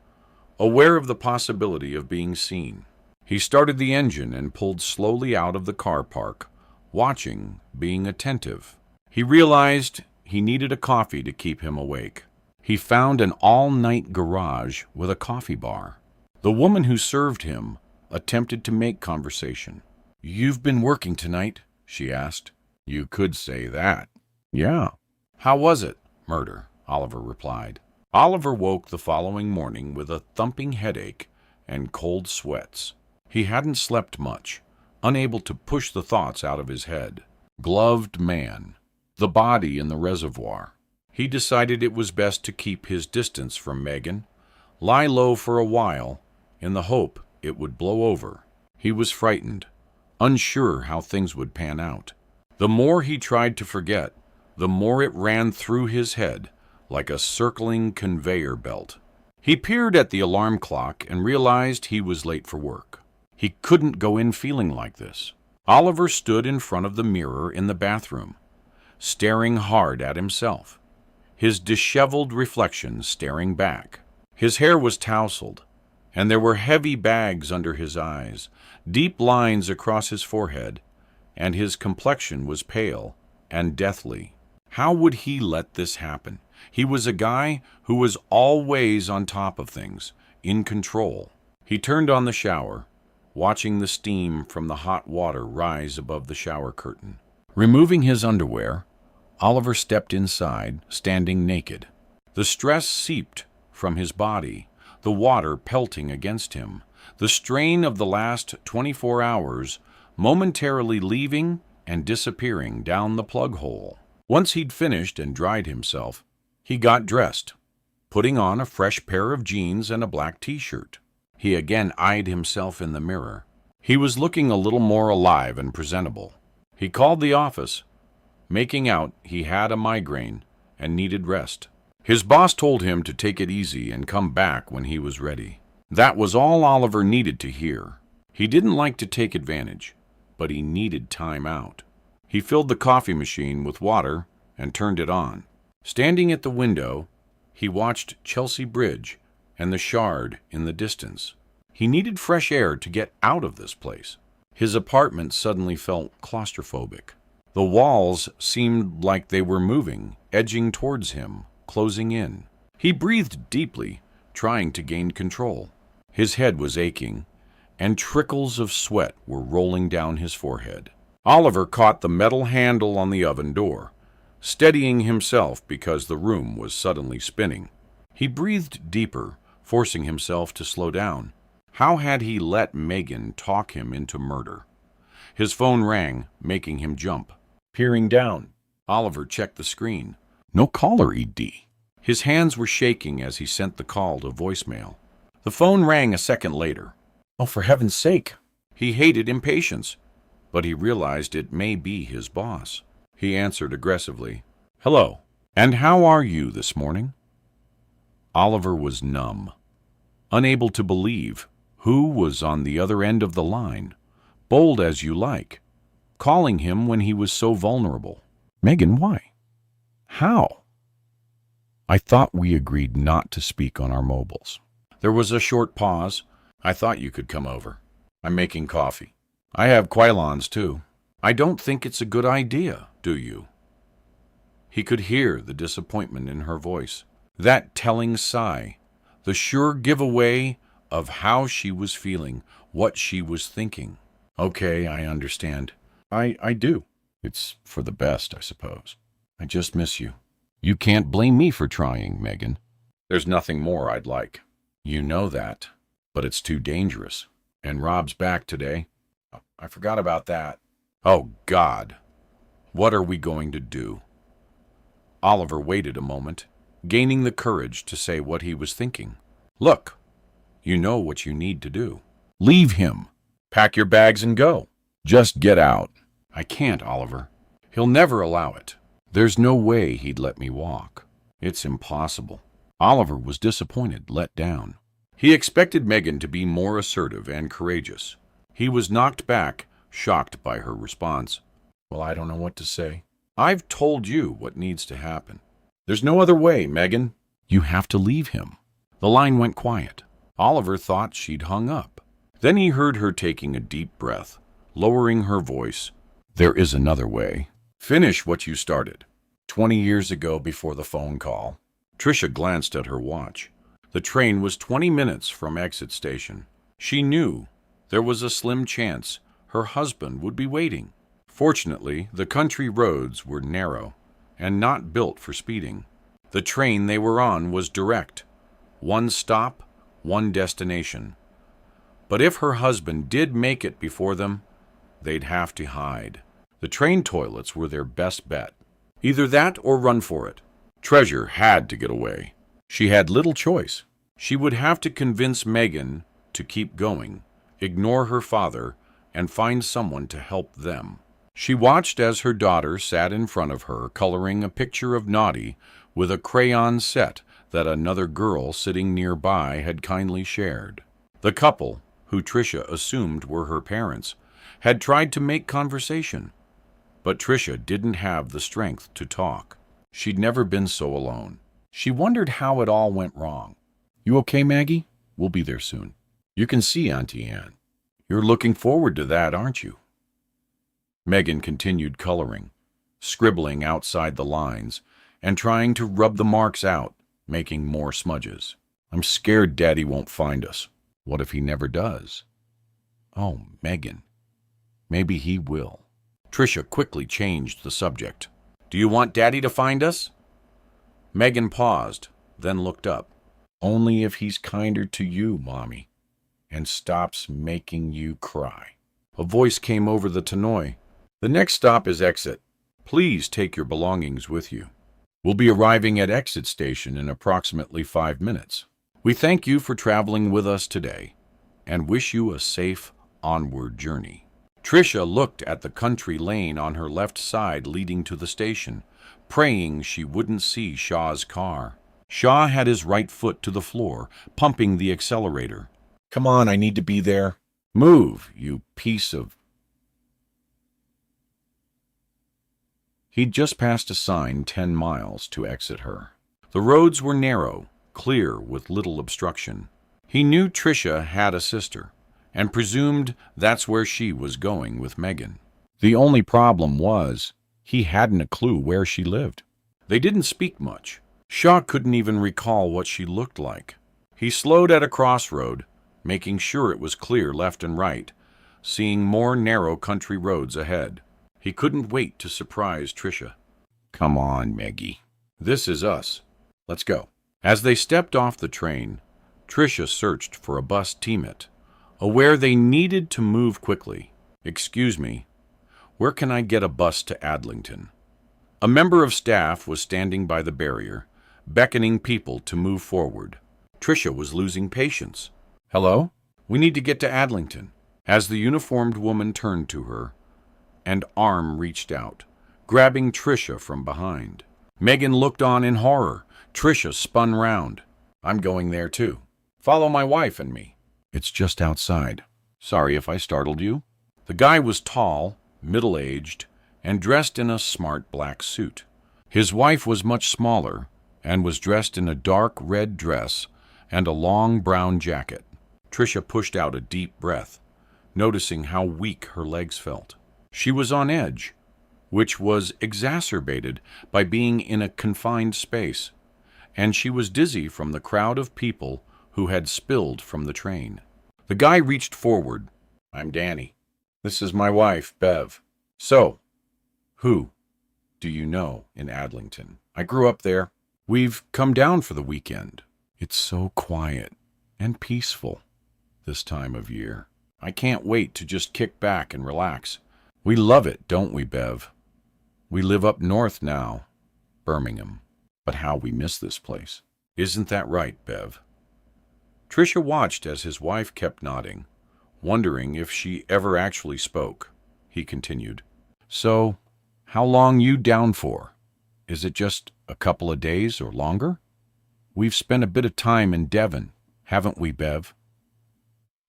aware of the possibility of being seen. He started the engine and pulled slowly out of the car park, watching, being attentive. He realized he needed a coffee to keep him awake. He found an all-night garage with a coffee bar. The woman who served him attempted to make conversation. "You've been working tonight?" she asked. "You could say that." "Yeah." "How was it?" "Murder," Oliver replied. Oliver woke the following morning with a thumping headache and cold sweats. He hadn't slept much, unable to push the thoughts out of his head. Gloved man. The body in the reservoir. He decided it was best to keep his distance from Meagan, lie low for a while, in the hope it would blow over. He was frightened, unsure how things would pan out. The more he tried to forget, the more it ran through his head like a circling conveyor belt. He peered at the alarm clock and realized he was late for work. He couldn't go in feeling like this. Oliver stood in front of the mirror in the bathroom, staring hard at himself, his disheveled reflection staring back. His hair was tousled, and there were heavy bags under his eyes, deep lines across his forehead, and his complexion was pale and deathly. How would he let this happen? He was a guy who was always on top of things, in control. He turned on the shower, watching the steam from the hot water rise above the shower curtain. Removing his underwear, Oliver stepped inside, standing naked. The stress seeped from his body, the water pelting against him. The strain of the last 24 hours momentarily leaving and disappearing down the plug hole. Once he'd finished and dried himself, he got dressed, putting on a fresh pair of jeans and a black t-shirt. He again eyed himself in the mirror. He was looking a little more alive and presentable. He called the office, making out he had a migraine and needed rest. His boss told him to take it easy and come back when he was ready. That was all Oliver needed to hear. He didn't like to take advantage, but he needed time out. He filled the coffee machine with water and turned it on. Standing at the window, he watched Chelsea Bridge and the Shard in the distance. He needed fresh air to get out of this place. His apartment suddenly felt claustrophobic. The walls seemed like they were moving, edging towards him, closing in. He breathed deeply, trying to gain control. His head was aching, and trickles of sweat were rolling down his forehead. Oliver caught the metal handle on the oven door, steadying himself because the room was suddenly spinning. He breathed deeper, forcing himself to slow down. How had he let Meagan talk him into murder? His phone rang, making him jump. Peering down, Oliver checked the screen. No caller ID. His hands were shaking as he sent the call to voicemail. The phone rang a second later. Oh, for heaven's sake! He hated impatience, but he realized it may be his boss. He answered aggressively. Hello, and how are you this morning? Oliver was numb, unable to believe who was on the other end of the line. Bold as you like, calling him when he was so vulnerable. Meagan, why? How? I thought we agreed not to speak on our mobiles. There was a short pause. I thought you could come over. I'm making coffee. I have Quylons, too. I don't think it's a good idea, do you? He could hear the disappointment in her voice. That telling sigh, the sure giveaway of how she was feeling, what she was thinking. Okay, I understand. I do. It's for the best, I suppose. I just miss you. You can't blame me for trying, Meagan. There's nothing more I'd like. You know that, but it's too dangerous. And Rob's back today. I forgot about that. Oh, God. What are we going to do? Oliver waited a moment, gaining the courage to say what he was thinking. Look, you know what you need to do. Leave him. Pack your bags and go. Just get out. I can't, Oliver. He'll never allow it. There's no way he'd let me walk. It's impossible. Oliver was disappointed, let down. He expected Meagan to be more assertive and courageous. He was knocked back, shocked by her response. Well, I don't know what to say. I've told you what needs to happen. There's no other way, Meagan. You have to leave him. The line went quiet. Oliver thought she'd hung up. Then he heard her taking a deep breath, lowering her voice. There is another way. Finish what you started. 20 years ago before the phone call. Tricia glanced at her watch. The train was 20 minutes from exit station. She knew there was a slim chance her husband would be waiting. Fortunately, the country roads were narrow and not built for speeding. The train they were on was direct. One stop, one destination. But if her husband did make it before them, they'd have to hide. The train toilets were their best bet. Either that or run for it. Treasure had to get away. She had little choice. She would have to convince Meagan to keep going, ignore her father, and find someone to help them. She watched as her daughter sat in front of her, coloring a picture of Naughty with a crayon set that another girl sitting nearby had kindly shared. The couple, who Tricia assumed were her parents, had tried to make conversation, but Tricia didn't have the strength to talk. She'd never been so alone. She wondered how it all went wrong. You okay, Maggie? We'll be there soon. You can see Auntie Anne. You're looking forward to that, aren't you? Meagan continued coloring, scribbling outside the lines, and trying to rub the marks out, making more smudges. I'm scared Daddy won't find us. What if he never does? Oh, Meagan. Maybe he will. Tricia quickly changed the subject. Do you want Daddy to find us? Meagan paused, then looked up. Only if he's kinder to you, Mommy, and stops making you cry. A voice came over the tannoy. The next stop is Exit. Please take your belongings with you. We'll be arriving at Exit Station in approximately 5 minutes. We thank you for traveling with us today and wish you a safe onward journey. Tricia looked at the country lane on her left side leading to the station, praying she wouldn't see Shaw's car. Shaw had his right foot to the floor, pumping the accelerator. Come on, I need to be there. Move, you piece of... He'd just passed a sign 10 miles to exit her. The roads were narrow, clear with little obstruction. He knew Tricia had a sister, and presumed that's where she was going with Meagan. The only problem was, he hadn't a clue where she lived. They didn't speak much. Shaw couldn't even recall what she looked like. He slowed at a crossroad, making sure it was clear left and right, seeing more narrow country roads ahead. He couldn't wait to surprise Tricia. Come on, Maggie. This is us. Let's go. As they stepped off the train, Tricia searched for a bus teammate, aware they needed to move quickly. Excuse me, where can I get a bus to Adlington? A member of staff was standing by the barrier, beckoning people to move forward. Tricia was losing patience. Hello? We need to get to Adlington. As the uniformed woman turned to her, an arm reached out, grabbing Tricia from behind. Meagan looked on in horror. Tricia spun round. I'm going there too. Follow my wife and me. It's just outside. Sorry if I startled you. The guy was tall, middle-aged, and dressed in a smart black suit. His wife was much smaller and was dressed in a dark red dress and a long brown jacket. Tricia pushed out a deep breath, noticing how weak her legs felt. She was on edge, which was exacerbated by being in a confined space, and she was dizzy from the crowd of people who had spilled from the train. The guy reached forward. I'm Danny. This is my wife, Bev. So, who do you know in Adlington? I grew up there. We've come down for the weekend. It's so quiet and peaceful this time of year. I can't wait to just kick back and relax. We love it, don't we, Bev? We live up north now, Birmingham. But how we miss this place. Isn't that right, Bev? Tricia watched as his wife kept nodding, wondering if she ever actually spoke. He continued. So, how long you down for? Is it just a couple of days or longer? We've spent a bit of time in Devon, haven't we, Bev?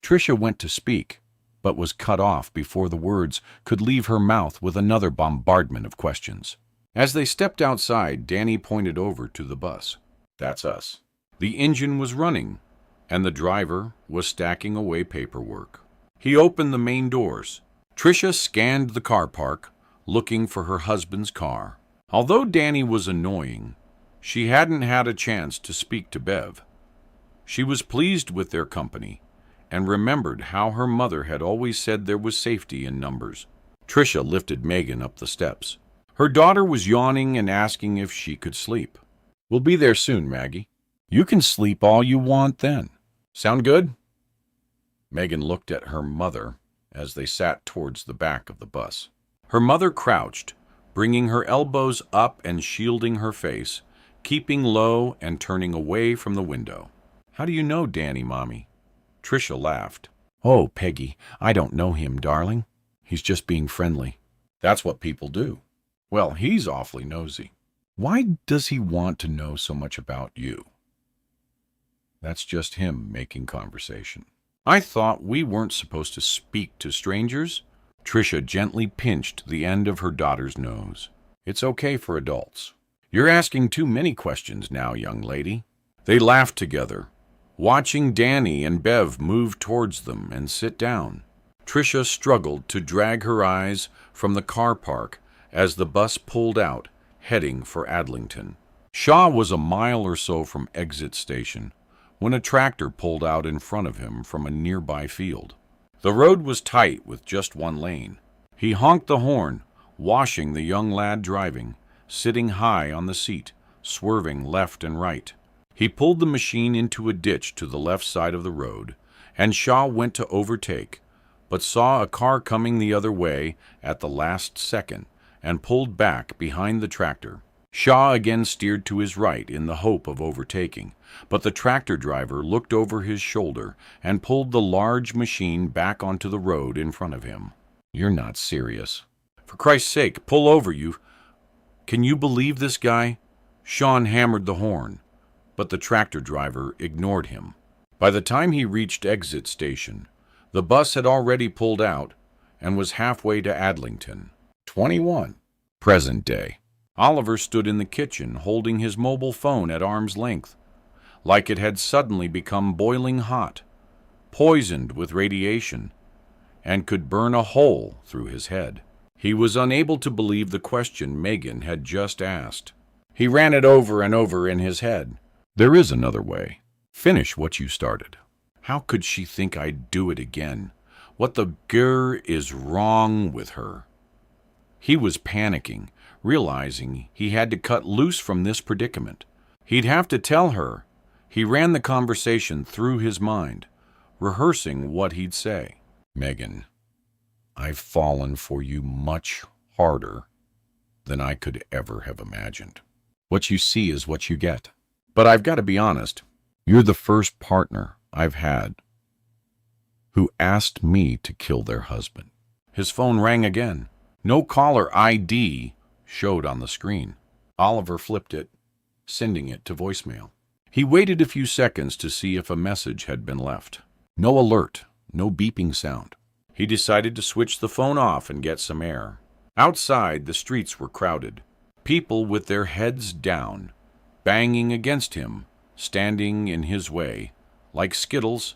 Tricia went to speak, but was cut off before the words could leave her mouth with another bombardment of questions. As they stepped outside, Danny pointed over to the bus. That's us. The engine was running, and the driver was stacking away paperwork. He opened the main doors. Tricia scanned the car park, looking for her husband's car. Although Danny was annoying, she hadn't had a chance to speak to Bev. She was pleased with their company and remembered how her mother had always said there was safety in numbers. Tricia lifted Meagan up the steps. Her daughter was yawning and asking if she could sleep. We'll be there soon, Maggie. You can sleep all you want then. Sound good? Meagan looked at her mother as they sat towards the back of the bus. Her mother crouched, bringing her elbows up and shielding her face, keeping low and turning away from the window. How do you know Danny, Mommy? Tricia laughed. Oh, Peggy, I don't know him, darling. He's just being friendly. That's what people do. Well, he's awfully nosy. Why does he want to know so much about you? That's just him making conversation. I thought we weren't supposed to speak to strangers. Tricia gently pinched the end of her daughter's nose. It's okay for adults. You're asking too many questions now, young lady. They laughed together, watching Danny and Bev move towards them and sit down. Tricia struggled to drag her eyes from the car park as the bus pulled out, heading for Adlington. Shaw was a mile or so from Exit Station when a tractor pulled out in front of him from a nearby field. The road was tight with just one lane. He honked the horn, washing the young lad driving, sitting high on the seat, swerving left and right. He pulled the machine into a ditch to the left side of the road, and Shaw went to overtake, but saw a car coming the other way at the last second and pulled back behind the tractor. Shaw again steered to his right in the hope of overtaking, but the tractor driver looked over his shoulder and pulled the large machine back onto the road in front of him. You're not serious. For Christ's sake, pull over, you... Can you believe this guy? Sean hammered the horn, but the tractor driver ignored him. By the time he reached exit station, the bus had already pulled out and was halfway to Adlington. 21. Present day. Oliver stood in the kitchen holding his mobile phone at arm's length, like it had suddenly become boiling hot, poisoned with radiation, and could burn a hole through his head. He was unable to believe the question Meagan had just asked. He ran it over and over in his head. There is another way. Finish what you started. How could she think I'd do it again? What the grr is wrong with her? He was panicking, realizing he had to cut loose from this predicament. He'd have to tell her. He ran the conversation through his mind, rehearsing what he'd say. Meagan, I've fallen for you much harder than I could ever have imagined. What you see is what you get. But I've got to be honest. You're the first partner I've had who asked me to kill their husband. His phone rang again. No caller ID showed on the screen. Oliver flipped it, sending it to voicemail. He waited a few seconds to see if a message had been left. No alert, no beeping sound. He decided to switch the phone off and get some air. Outside, the streets were crowded. People with their heads down, banging against him, standing in his way, like skittles,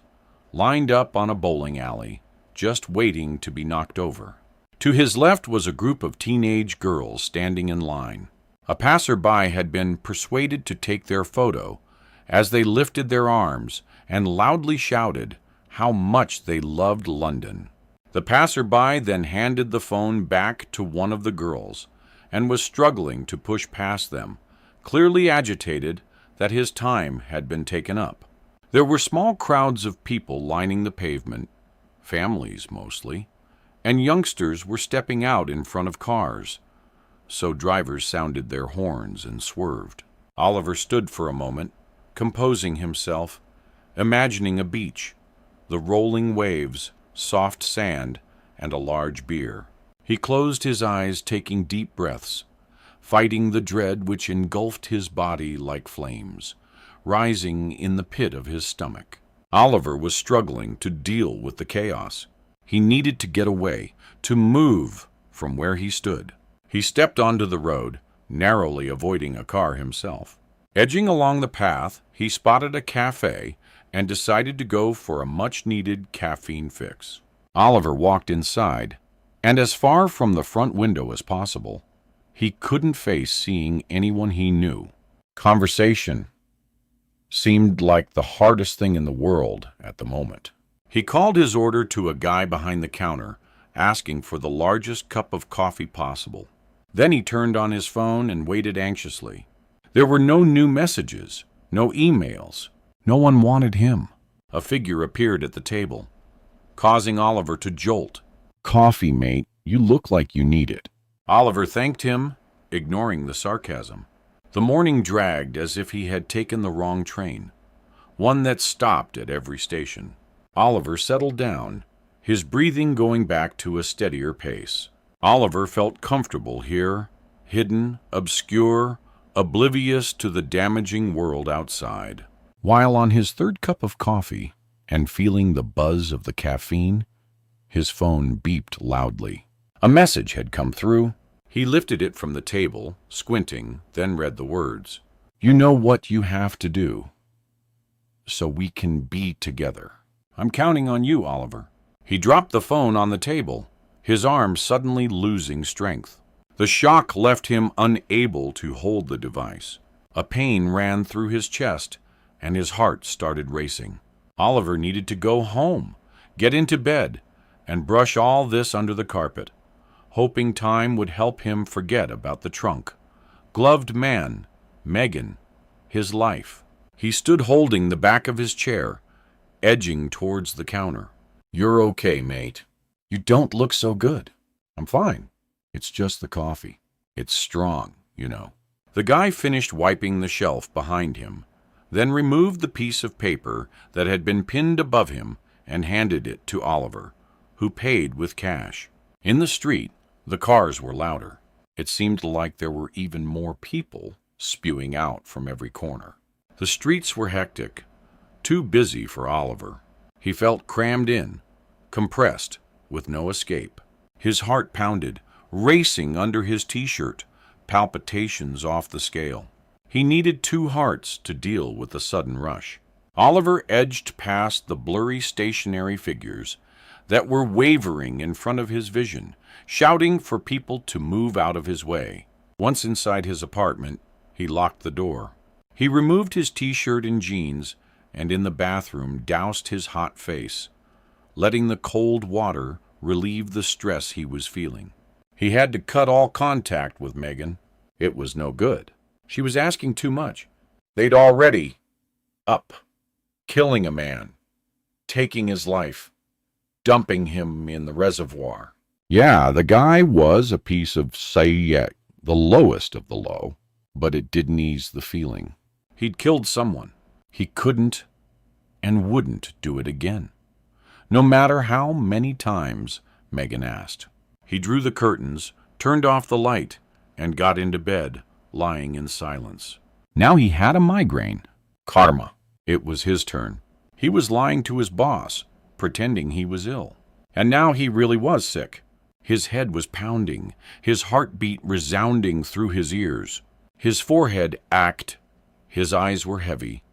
lined up on a bowling alley, just waiting to be knocked over. To his left was a group of teenage girls standing in line. A passerby had been persuaded to take their photo as they lifted their arms and loudly shouted how much they loved London. The passerby then handed the phone back to one of the girls and was struggling to push past them, clearly agitated that his time had been taken up. There were small crowds of people lining the pavement, families mostly, and youngsters were stepping out in front of cars, so drivers sounded their horns and swerved. Oliver stood for a moment, composing himself, imagining a beach, the rolling waves, soft sand, and a large beer. He closed his eyes, taking deep breaths, fighting the dread which engulfed his body like flames, rising in the pit of his stomach. Oliver was struggling to deal with the chaos. He needed to get away, to move from where he stood. He stepped onto the road, narrowly avoiding a car himself. Edging along the path, he spotted a cafe and decided to go for a much-needed caffeine fix. Oliver walked inside, and as far from the front window as possible, he couldn't face seeing anyone he knew. Conversation seemed like the hardest thing in the world at the moment. He called his order to a guy behind the counter, asking for the largest cup of coffee possible. Then he turned on his phone and waited anxiously. There were no new messages, no emails. No one wanted him. A figure appeared at the table, causing Oliver to jolt. Coffee, mate. You look like you need it. Oliver thanked him, ignoring the sarcasm. The morning dragged as if he had taken the wrong train, one that stopped at every station. Oliver settled down, his breathing going back to a steadier pace. Oliver felt comfortable here, hidden, obscure, oblivious to the damaging world outside. While on his third cup of coffee and feeling the buzz of the caffeine, his phone beeped loudly. A message had come through. He lifted it from the table, squinting, then read the words. You know what you have to do, so we can be together. I'm counting on you, Oliver. He dropped the phone on the table, his arm suddenly losing strength. The shock left him unable to hold the device. A pain ran through his chest, and his heart started racing. Oliver needed to go home, get into bed, and brush all this under the carpet, hoping time would help him forget about the trunk, gloved man, Meagan, his life. He stood holding the back of his chair, edging towards the counter. You're okay, mate. You don't look so good. I'm fine. It's just the coffee. It's strong, you know. The guy finished wiping the shelf behind him, then removed the piece of paper that had been pinned above him and handed it to Oliver, who paid with cash. In the street, the cars were louder. It seemed like there were even more people spewing out from every corner. The streets were hectic, too busy for Oliver. He felt crammed in, compressed, with no escape. His heart pounded, racing under his t-shirt, palpitations off the scale. He needed two hearts to deal with the sudden rush. Oliver edged past the blurry stationary figures that were wavering in front of his vision, shouting for people to move out of his way. Once inside his apartment, he locked the door. He removed his t-shirt and jeans and in the bathroom doused his hot face, letting the cold water relieve the stress he was feeling. He had to cut all contact with Meagan. It was no good. She was asking too much. They'd already killing a man, taking his life, dumping him in the reservoir. Yeah, the guy was a piece of the lowest of the low, but it didn't ease the feeling. He'd killed someone. He couldn't and wouldn't do it again, no matter how many times Meagan asked. He drew the curtains, turned off the light, and got into bed, lying in silence. Now he had a migraine. Karma. It was his turn. He was lying to his boss, pretending he was ill. And now he really was sick. His head was pounding, his heartbeat resounding through his ears. His forehead ached, his eyes were heavy,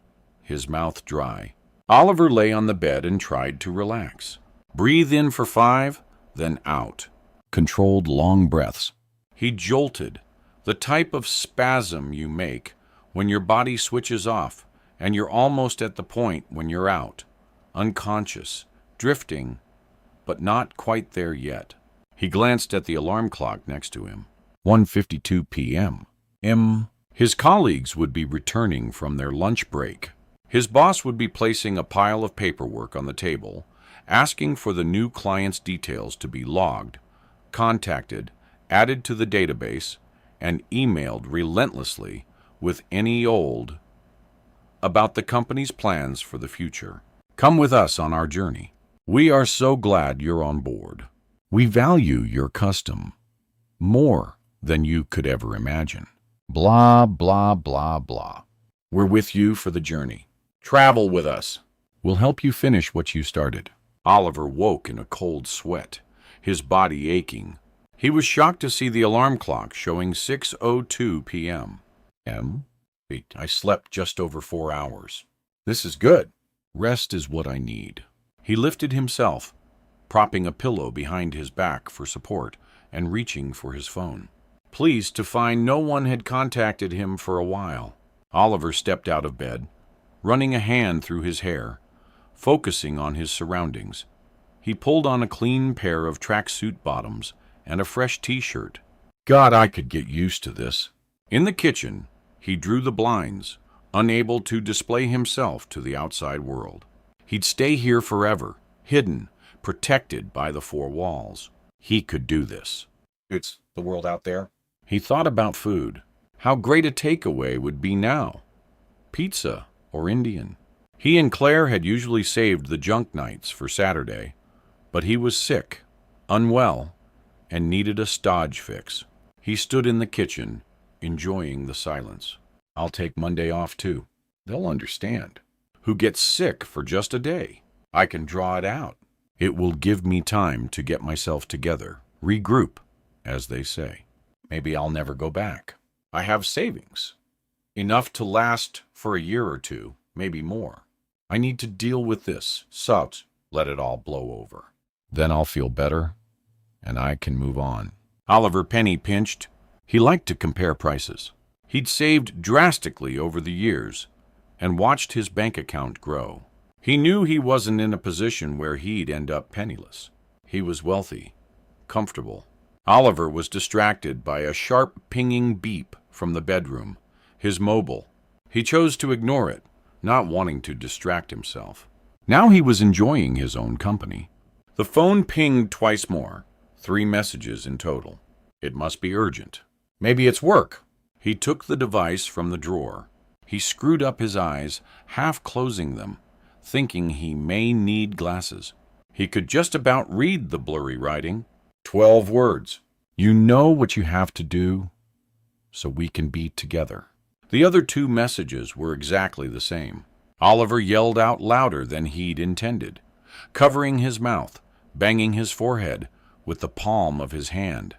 his mouth dry. Oliver lay on the bed and tried to relax. Breathe in for 5, then out. Controlled long breaths. He jolted, the type of spasm you make when your body switches off and you're almost at the point when you're out, unconscious, drifting, but not quite there yet. He glanced at the alarm clock next to him. 1:52 p.m. His colleagues would be returning from their lunch break. His boss would be placing a pile of paperwork on the table, asking for the new client's details to be logged, contacted, added to the database, and emailed relentlessly with any old about the company's plans for the future. Come with us on our journey. We are so glad you're on board. We value your custom more than you could ever imagine. Blah, blah, blah, blah. We're with you for the journey. Travel with us. We'll help you finish what you started. Oliver woke in a cold sweat, his body aching. He was shocked to see the alarm clock showing 6:02 p.m. I slept just over 4 hours. This is good. Rest is what I need. He lifted himself, propping a pillow behind his back for support and reaching for his phone. Pleased to find no one had contacted him for a while, Oliver stepped out of bed, running a hand through his hair, focusing on his surroundings. He pulled on a clean pair of tracksuit bottoms and a fresh t-shirt. God, I could get used to this. In the kitchen, he drew the blinds, unable to display himself to the outside world. He'd stay here forever, hidden, protected by the 4 walls. He could do this. It's the world out there. He thought about food. How great a takeaway would be now. Pizza or Indian. He and Claire had usually saved the junk nights for Saturday, but he was sick, unwell, and needed a stodge fix. He stood in the kitchen, enjoying the silence. I'll take Monday off too. They'll understand. Who gets sick for just a day? I can draw it out. It will give me time to get myself together, regroup, as they say. Maybe I'll never go back. I have savings, enough to last for a year or two, maybe more. I need to deal with this, let it all blow over. Then I'll feel better, and I can move on. Oliver penny pinched. He liked to compare prices. He'd saved drastically over the years and watched his bank account grow. He knew he wasn't in a position where he'd end up penniless. He was wealthy, comfortable. Oliver was distracted by a sharp pinging beep from the bedroom, his mobile. He chose to ignore it, not wanting to distract himself. Now he was enjoying his own company. The phone pinged twice more, 3 messages in total. It must be urgent. Maybe it's work. He took the device from the drawer. He screwed up his eyes, half closing them, thinking he may need glasses. He could just about read the blurry writing. 12 words. You know what you have to do, so we can be together. The other 2 messages were exactly the same. Oliver yelled out louder than he'd intended, covering his mouth, banging his forehead with the palm of his hand.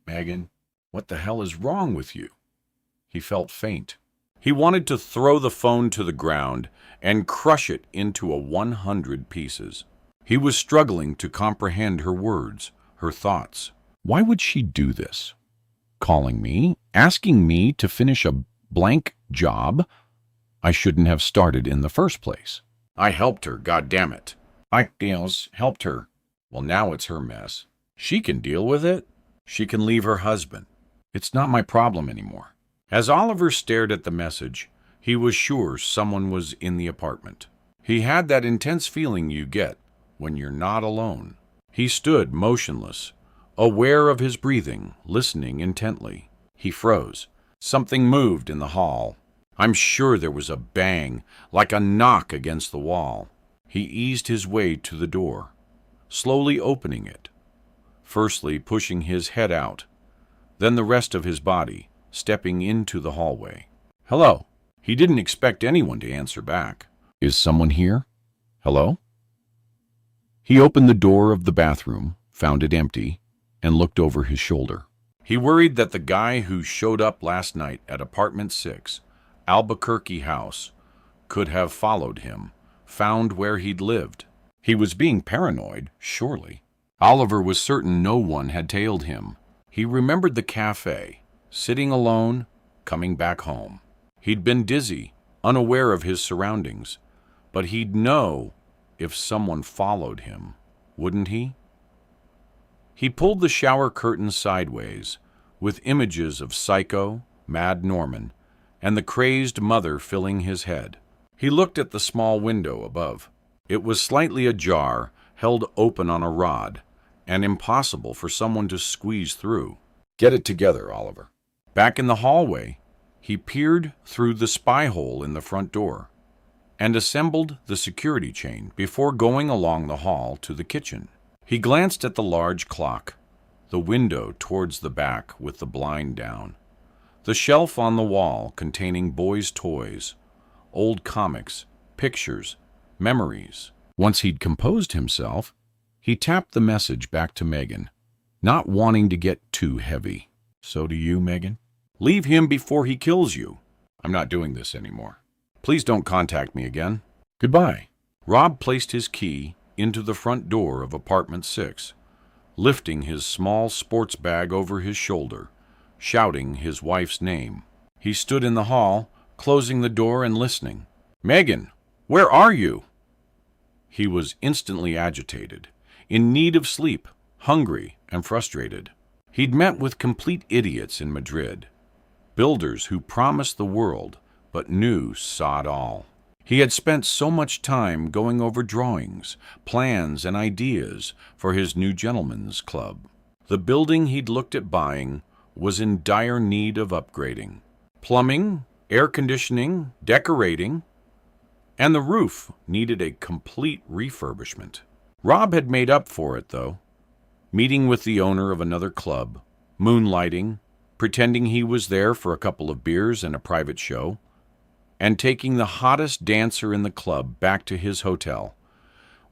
Meagan, what the hell is wrong with you? He felt faint. He wanted to throw the phone to the ground and crush it into 100 pieces. He was struggling to comprehend her words, her thoughts. Why would she do this? Calling me, asking me to finish a blank job I shouldn't have started in the first place. I helped her, goddammit. I helped her. Well, now it's her mess. She can deal with it. She can leave her husband. It's not my problem anymore. As Oliver stared at the message, he was sure someone was in the apartment. He had that intense feeling you get when you're not alone. He stood motionless, aware of his breathing, listening intently. He froze. Something moved in the hall. I'm sure there was a bang, like a knock against the wall. He eased his way to the door, slowly opening it, firstly pushing his head out, then the rest of his body, stepping into the hallway. Hello. He didn't expect anyone to answer back. Is someone here? Hello? He opened the door of the bathroom, found it empty, and looked over his shoulder. He worried that the guy who showed up last night at apartment 6, Albuquerque House, could have followed him, found where he'd lived. He was being paranoid, surely. Oliver was certain no one had tailed him. He remembered the cafe, sitting alone, coming back home. He'd been dizzy, unaware of his surroundings, but he'd know if someone followed him, wouldn't he? He pulled the shower curtain sideways, with images of Psycho, Mad Norman, and the crazed mother filling his head. He looked at the small window above. It was slightly ajar, held open on a rod, and impossible for someone to squeeze through. Get it together, Oliver. Back in the hallway, he peered through the spy hole in the front door and assembled the security chain before going along the hall to the kitchen. He glanced at the large clock, the window towards the back with the blind down, the shelf on the wall containing boys' toys, old comics, pictures, memories. Once he'd composed himself, he tapped the message back to Meagan, not wanting to get too heavy. So do you, Meagan? Leave him before he kills you. I'm not doing this anymore. Please don't contact me again. Goodbye. Rob placed his key into the front door of apartment 6, lifting his small sports bag over his shoulder, shouting his wife's name. He stood in the hall, closing the door and listening. Meagan, where are you? He was instantly agitated, in need of sleep, hungry and frustrated. He'd met with complete idiots in Madrid, builders who promised the world but knew sod all. He had spent so much time going over drawings, plans, and ideas for his new gentlemen's club. The building he'd looked at buying was in dire need of upgrading. Plumbing, air conditioning, decorating, and the roof needed a complete refurbishment. Rob had made up for it, though, meeting with the owner of another club, moonlighting, pretending he was there for a couple of beers and a private show, and taking the hottest dancer in the club back to his hotel,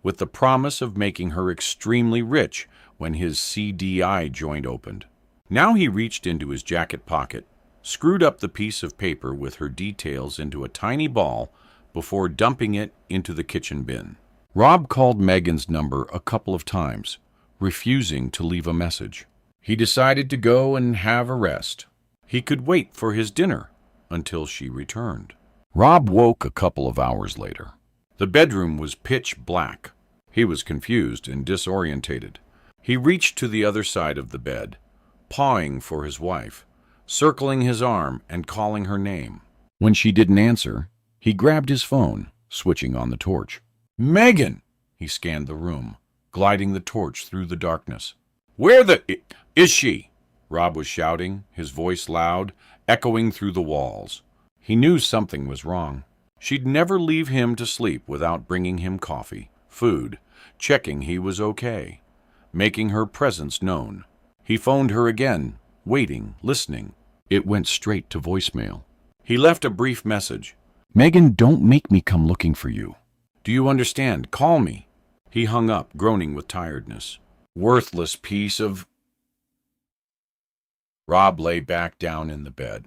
with the promise of making her extremely rich when his CDI joint opened. Now he reached into his jacket pocket, screwed up the piece of paper with her details into a tiny ball before dumping it into the kitchen bin. Rob called Meagan's number a couple of times, refusing to leave a message. He decided to go and have a rest. He could wait for his dinner until she returned. Rob woke a couple of hours later. The bedroom was pitch black. He was confused and disorientated. He reached to the other side of the bed, pawing for his wife, circling his arm and calling her name. When she didn't answer, he grabbed his phone, switching on the torch. Meagan! He scanned the room, gliding the torch through the darkness. "Where is she?" Rob was shouting, his voice loud, echoing through the walls. He knew something was wrong. She'd never leave him to sleep without bringing him coffee, food, checking he was okay, making her presence known. He phoned her again, waiting, listening. It went straight to voicemail. He left a brief message. "Meagan, don't make me come looking for you. Do you understand? Call me." He hung up, groaning with tiredness. Worthless piece of... Rob lay back down in the bed,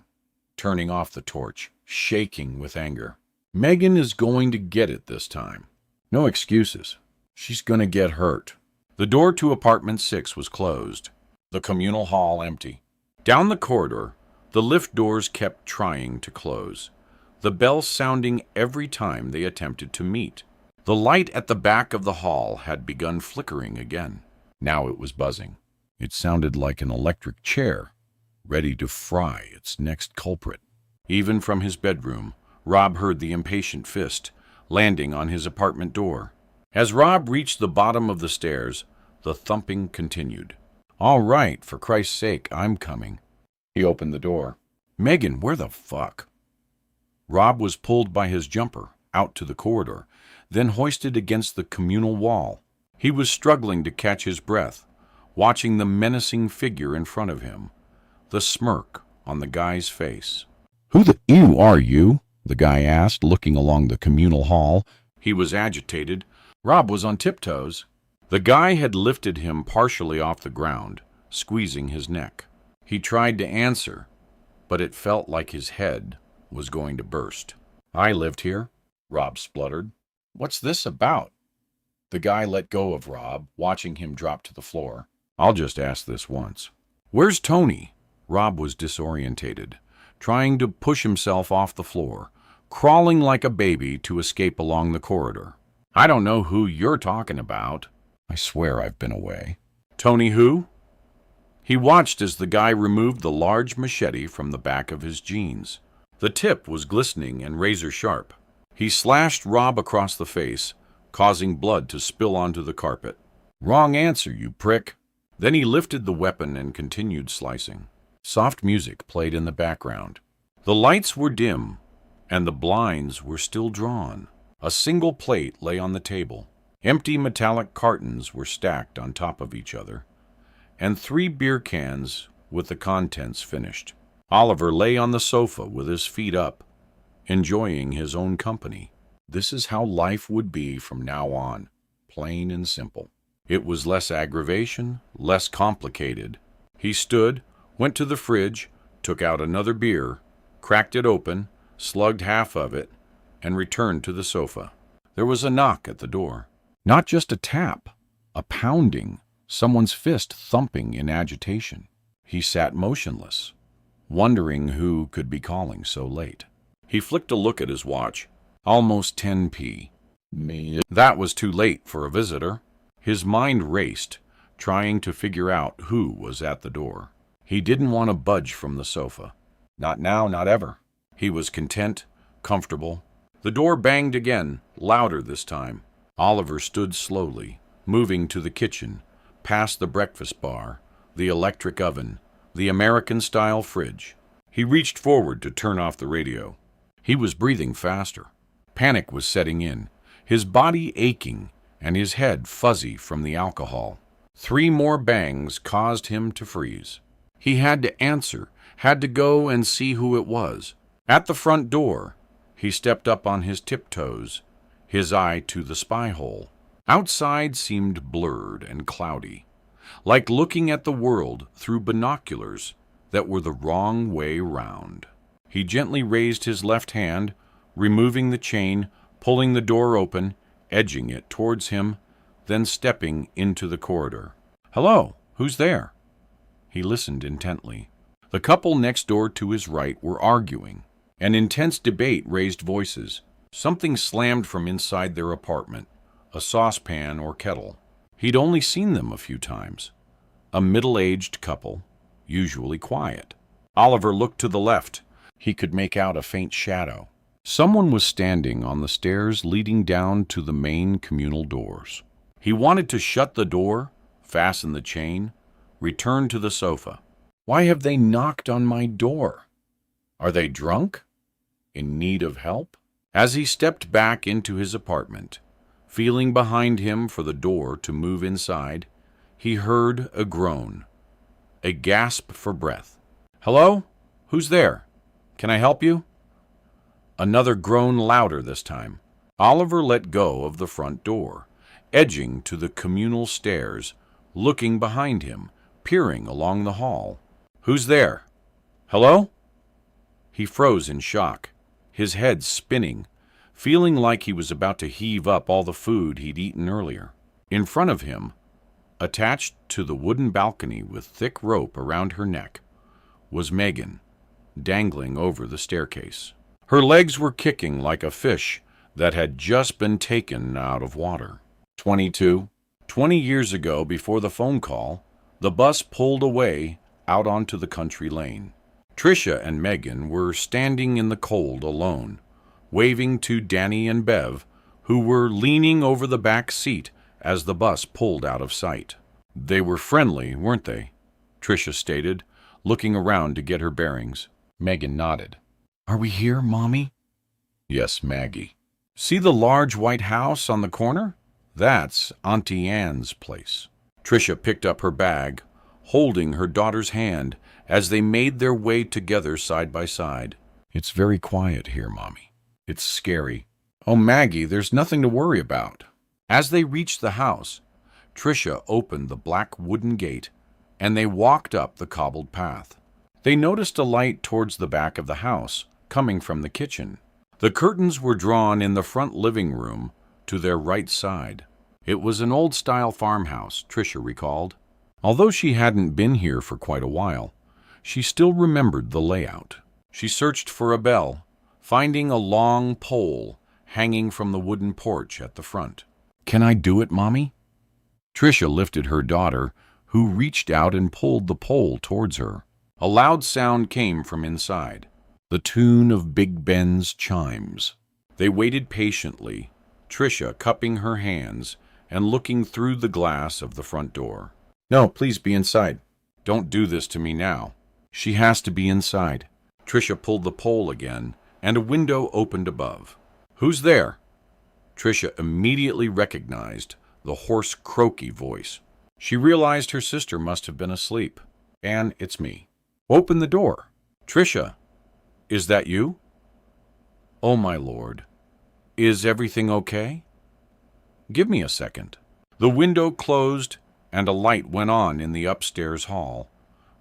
turning off the torch, shaking with anger. Meagan is going to get it this time. No excuses. She's going to get hurt. The door to apartment 6 was closed, the communal hall empty. Down the corridor, the lift doors kept trying to close, the bell sounding every time they attempted to meet. The light at the back of the hall had begun flickering again. Now it was buzzing. It sounded like an electric chair, ready to fry its next culprit. Even from his bedroom, Rob heard the impatient fist landing on his apartment door. As Rob reached the bottom of the stairs, the thumping continued. "All right, for Christ's sake, I'm coming." He opened the door. "Meagan, where the fuck?" Rob was pulled by his jumper out to the corridor, then hoisted against the communal wall. He was struggling to catch his breath, watching the menacing figure in front of him, the smirk on the guy's face. "Who the ew are you?" the guy asked, looking along the communal hall. He was agitated. Rob was on tiptoes. The guy had lifted him partially off the ground, squeezing his neck. He tried to answer, but it felt like his head was going to burst. "I lived here," Rob spluttered. "What's this about?" The guy let go of Rob, watching him drop to the floor. "I'll just ask this once. Where's Tony?" Rob was disorientated, trying to push himself off the floor, crawling like a baby to escape along the corridor. "I don't know who you're talking about." "I swear I've been away." "Tony who?" He watched as the guy removed the large machete from the back of his jeans. The tip was glistening and razor sharp. He slashed Rob across the face, causing blood to spill onto the carpet. "Wrong answer, you prick." Then he lifted the weapon and continued slicing. Soft music played in the background. The lights were dim, and the blinds were still drawn. A single plate lay on the table. Empty metallic cartons were stacked on top of each other, and 3 beer cans with the contents finished. Oliver lay on the sofa with his feet up, enjoying his own company. This is how life would be from now on, plain and simple. It was less aggravation, less complicated. He stood, went to the fridge, took out another beer, cracked it open, slugged half of it, and returned to the sofa. There was a knock at the door. Not just a tap, a pounding, someone's fist thumping in agitation. He sat motionless, wondering who could be calling so late. He flicked a look at his watch. Almost 10 p. That was too late for a visitor. His mind raced, trying to figure out who was at the door. He didn't want to budge from the sofa. Not now, not ever. He was content, comfortable. The door banged again, louder this time. Oliver stood slowly, moving to the kitchen, past the breakfast bar, the electric oven, the American-style fridge. He reached forward to turn off the radio. He was breathing faster. Panic was setting in, his body aching and his head fuzzy from the alcohol. 3 more bangs caused him to freeze. He had to answer, had to go and see who it was. At the front door, he stepped up on his tiptoes, his eye to the spy hole. Outside seemed blurred and cloudy, like looking at the world through binoculars that were the wrong way round. He gently raised his left hand, removing the chain, pulling the door open, edging it towards him, then stepping into the corridor. "Hello, who's there?" He listened intently. The couple next door to his right were arguing. An intense debate raised voices. Something slammed from inside their apartment, a saucepan or kettle. He'd only seen them a few times. A middle-aged couple, usually quiet. Oliver looked to the left. He could make out a faint shadow. Someone was standing on the stairs leading down to the main communal doors. He wanted to shut the door, fasten the chain, return to the sofa. Why have they knocked on my door? Are they drunk? In need of help? As he stepped back into his apartment, feeling behind him for the door to move inside, he heard a groan, a gasp for breath. "Hello? Who's there? Can I help you?" Another groan, louder this time. Oliver let go of the front door, edging to the communal stairs, looking behind him, peering along the hall. "Who's there? Hello?" He froze in shock, his head spinning, feeling like he was about to heave up all the food he'd eaten earlier. In front of him, attached to the wooden balcony with thick rope around her neck, was Meagan, dangling over the staircase. Her legs were kicking like a fish that had just been taken out of water. 22. 20 years ago, before the phone call, the bus pulled away out onto the country lane. Tricia and Meagan were standing in the cold alone, waving to Danny and Bev, who were leaning over the back seat as the bus pulled out of sight. "They were friendly, weren't they?" Tricia stated, looking around to get her bearings. Meagan nodded. "Are we here, Mommy?" Yes, Maggie. "See the large white house on the corner? That's Auntie Anne's place." Tricia picked up her bag, holding her daughter's hand as they made their way together side by side. It's very quiet here, Mommy. It's scary. Oh, Maggie, there's nothing to worry about. As they reached the house, Tricia opened the black wooden gate, and they walked up the cobbled path. They noticed a light towards the back of the house, coming from the kitchen. The curtains were drawn in the front living room to their right side. It was an old-style farmhouse, Tricia recalled. Although she hadn't been here for quite a while, she still remembered the layout. She searched for a bell, finding a long pole hanging from the wooden porch at the front. Can I do it, Mommy? Tricia lifted her daughter, who reached out and pulled the pole towards her. A loud sound came from inside, the tune of Big Ben's chimes. They waited patiently, Tricia cupping her hands and looking through the glass of the front door. No, please be inside. Don't do this to me now. She has to be inside. Tricia pulled the pole again, and a window opened above. Who's there? Tricia immediately recognized the hoarse, croaky voice. She realized her sister must have been asleep. Anne, it's me. Open the door. Tricia, is that you? Oh, my Lord. Is everything okay? Give me a second. The window closed, and a light went on in the upstairs hall,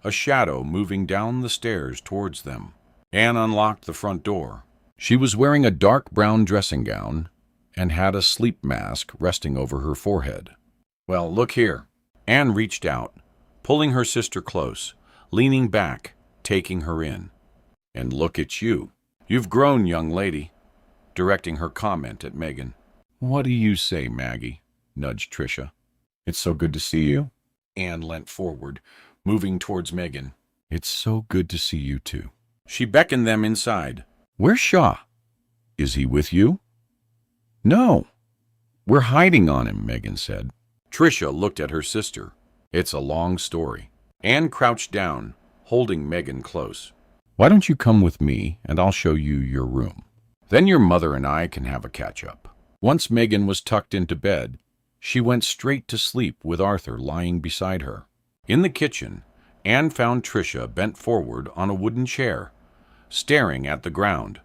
a shadow moving down the stairs towards them. Anne unlocked the front door. She was wearing a dark brown dressing gown and had a sleep mask resting over her forehead. Well, look here. Anne reached out, pulling her sister close, leaning back, taking her in. And look at you. You've grown, young lady, directing her comment at Meagan. What do you say, Maggie? Nudged Tricia. It's so good to see you. Anne leant forward, moving towards Meagan. It's so good to see you, too. She beckoned them inside. Where's Shaw? Is he with you? No. We're hiding on him, Meagan said. Tricia looked at her sister. It's a long story. Anne crouched down, holding Meagan close. Why don't you come with me, and I'll show you your room. Then your mother and I can have a catch-up. Once Meagan was tucked into bed, she went straight to sleep with Arthur lying beside her. In the kitchen, Anne found Tricia bent forward on a wooden chair, staring at the ground,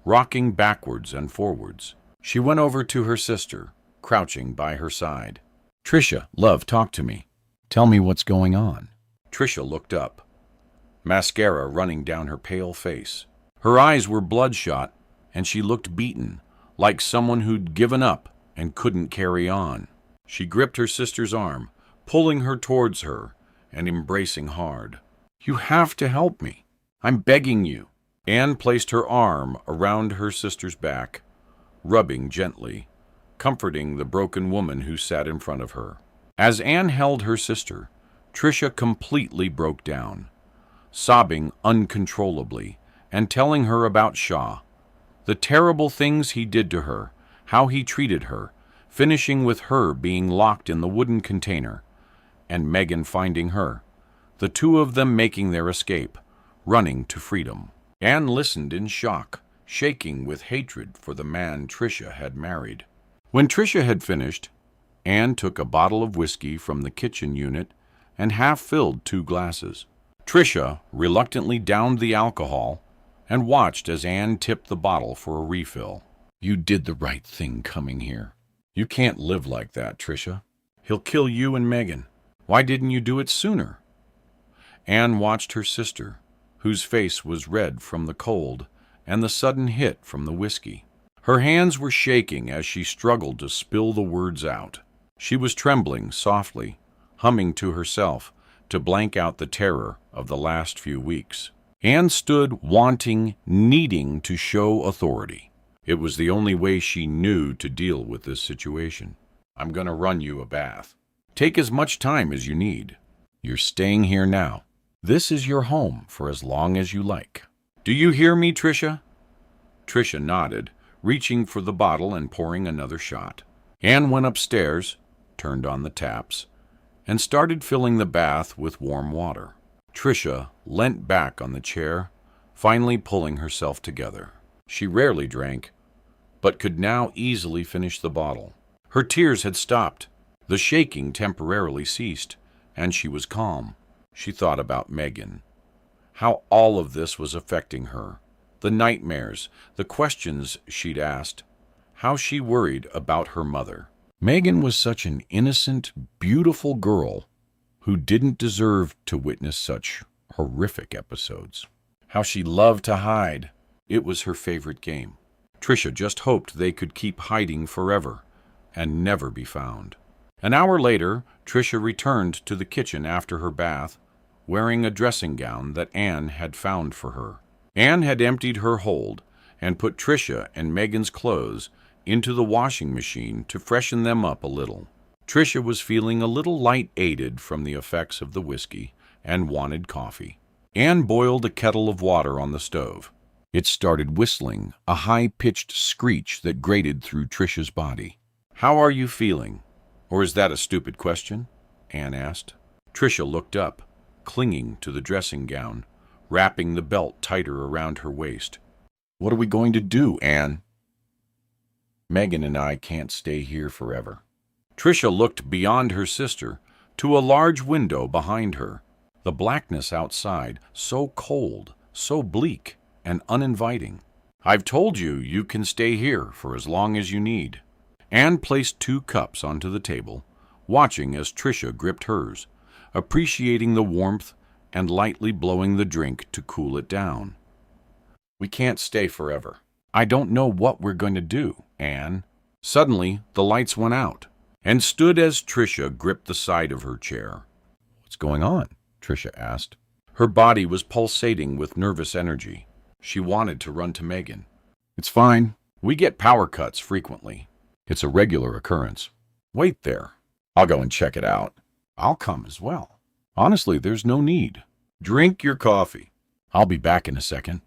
rocking backwards and forwards. She went over to her sister, crouching by her side. Tricia, love, talk to me. Tell me what's going on. Tricia looked up, mascara running down her pale face. Her eyes were bloodshot, and she looked beaten, like someone who'd given up and couldn't carry on. She gripped her sister's arm, pulling her towards her and embracing hard. You have to help me. I'm begging you. Anne placed her arm around her sister's back, rubbing gently, comforting the broken woman who sat in front of her. As Anne held her sister, Tricia completely broke down, sobbing uncontrollably and telling her about Shaw, the terrible things he did to her, how he treated her, finishing with her being locked in the wooden container, and Meagan finding her, the two of them making their escape, running to freedom. Anne listened in shock, shaking with hatred for the man Tricia had married. When Tricia had finished, Anne took a bottle of whiskey from the kitchen unit and half-filled 2 glasses. Tricia reluctantly downed the alcohol and watched as Anne tipped the bottle for a refill. You did the right thing coming here. You can't live like that, Tricia. He'll kill you and Meagan. Why didn't you do it sooner? Anne watched her sister, whose face was red from the cold and the sudden hit from the whiskey. Her hands were shaking as she struggled to spill the words out. She was trembling softly, humming to herself to blank out the terror of the last few weeks. Anne stood wanting, needing to show authority. It was the only way she knew to deal with this situation. I'm going to run you a bath. Take as much time as you need. You're staying here now. This is your home for as long as you like. Do you hear me, Tricia? Tricia nodded, reaching for the bottle and pouring another shot. Anne went upstairs, turned on the taps, and started filling the bath with warm water. Tricia leant back on the chair, finally pulling herself together. She rarely drank, but could now easily finish the bottle. Her tears had stopped. The shaking temporarily ceased, and she was calm. She thought about Meagan, how all of this was affecting her, the nightmares, the questions she'd asked, how she worried about her mother. Meagan was such an innocent, beautiful girl who didn't deserve to witness such horrific episodes. How she loved to hide. It was her favorite game. Tricia just hoped they could keep hiding forever and never be found. An hour later, Tricia returned to the kitchen after her bath, wearing a dressing gown that Anne had found for her. Anne had emptied her hold and put Tricia and Meagan's clothes into the washing machine to freshen them up a little. Tricia was feeling a little light-aided from the effects of the whiskey and wanted coffee. Anne boiled a kettle of water on the stove. It started whistling, a high-pitched screech that grated through Tricia's body. How are you feeling? Or is that a stupid question? Anne asked. Tricia looked up, clinging to the dressing gown, wrapping the belt tighter around her waist. What are we going to do, Anne? Meagan and I can't stay here forever. Tricia looked beyond her sister to a large window behind her. The blackness outside, so cold, so bleak and uninviting. I've told you you can stay here for as long as you need. Anne placed 2 cups onto the table, watching as Tricia gripped hers, appreciating the warmth and lightly blowing the drink to cool it down. We can't stay forever. I don't know what we're going to do, Anne. Suddenly, the lights went out and stood as Tricia gripped the side of her chair. What's going on? Tricia asked. Her body was pulsating with nervous energy. She wanted to run to Meagan. It's fine. We get power cuts frequently. It's a regular occurrence. Wait there. I'll go and check it out. I'll come as well. Honestly, there's no need. Drink your coffee. I'll be back in a second.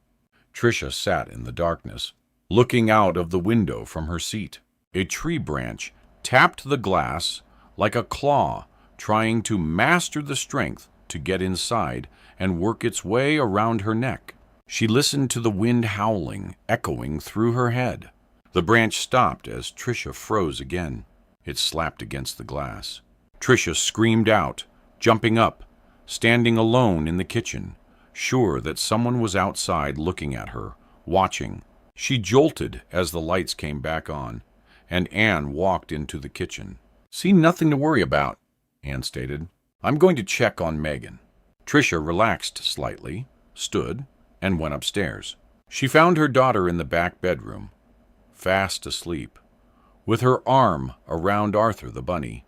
Tricia sat in the darkness, looking out of the window from her seat. A tree branch tapped the glass like a claw, trying to master the strength to get inside and work its way around her neck. She listened to the wind howling, echoing through her head. The branch stopped as Tricia froze again. It slapped against the glass. Tricia screamed out, jumping up, standing alone in the kitchen, sure that someone was outside looking at her, watching. She jolted as the lights came back on, and Anne walked into the kitchen. See, nothing to worry about, Anne stated. I'm going to check on Meagan. Tricia relaxed slightly, stood, and went upstairs. She found her daughter in the back bedroom, fast asleep, with her arm around Arthur the bunny,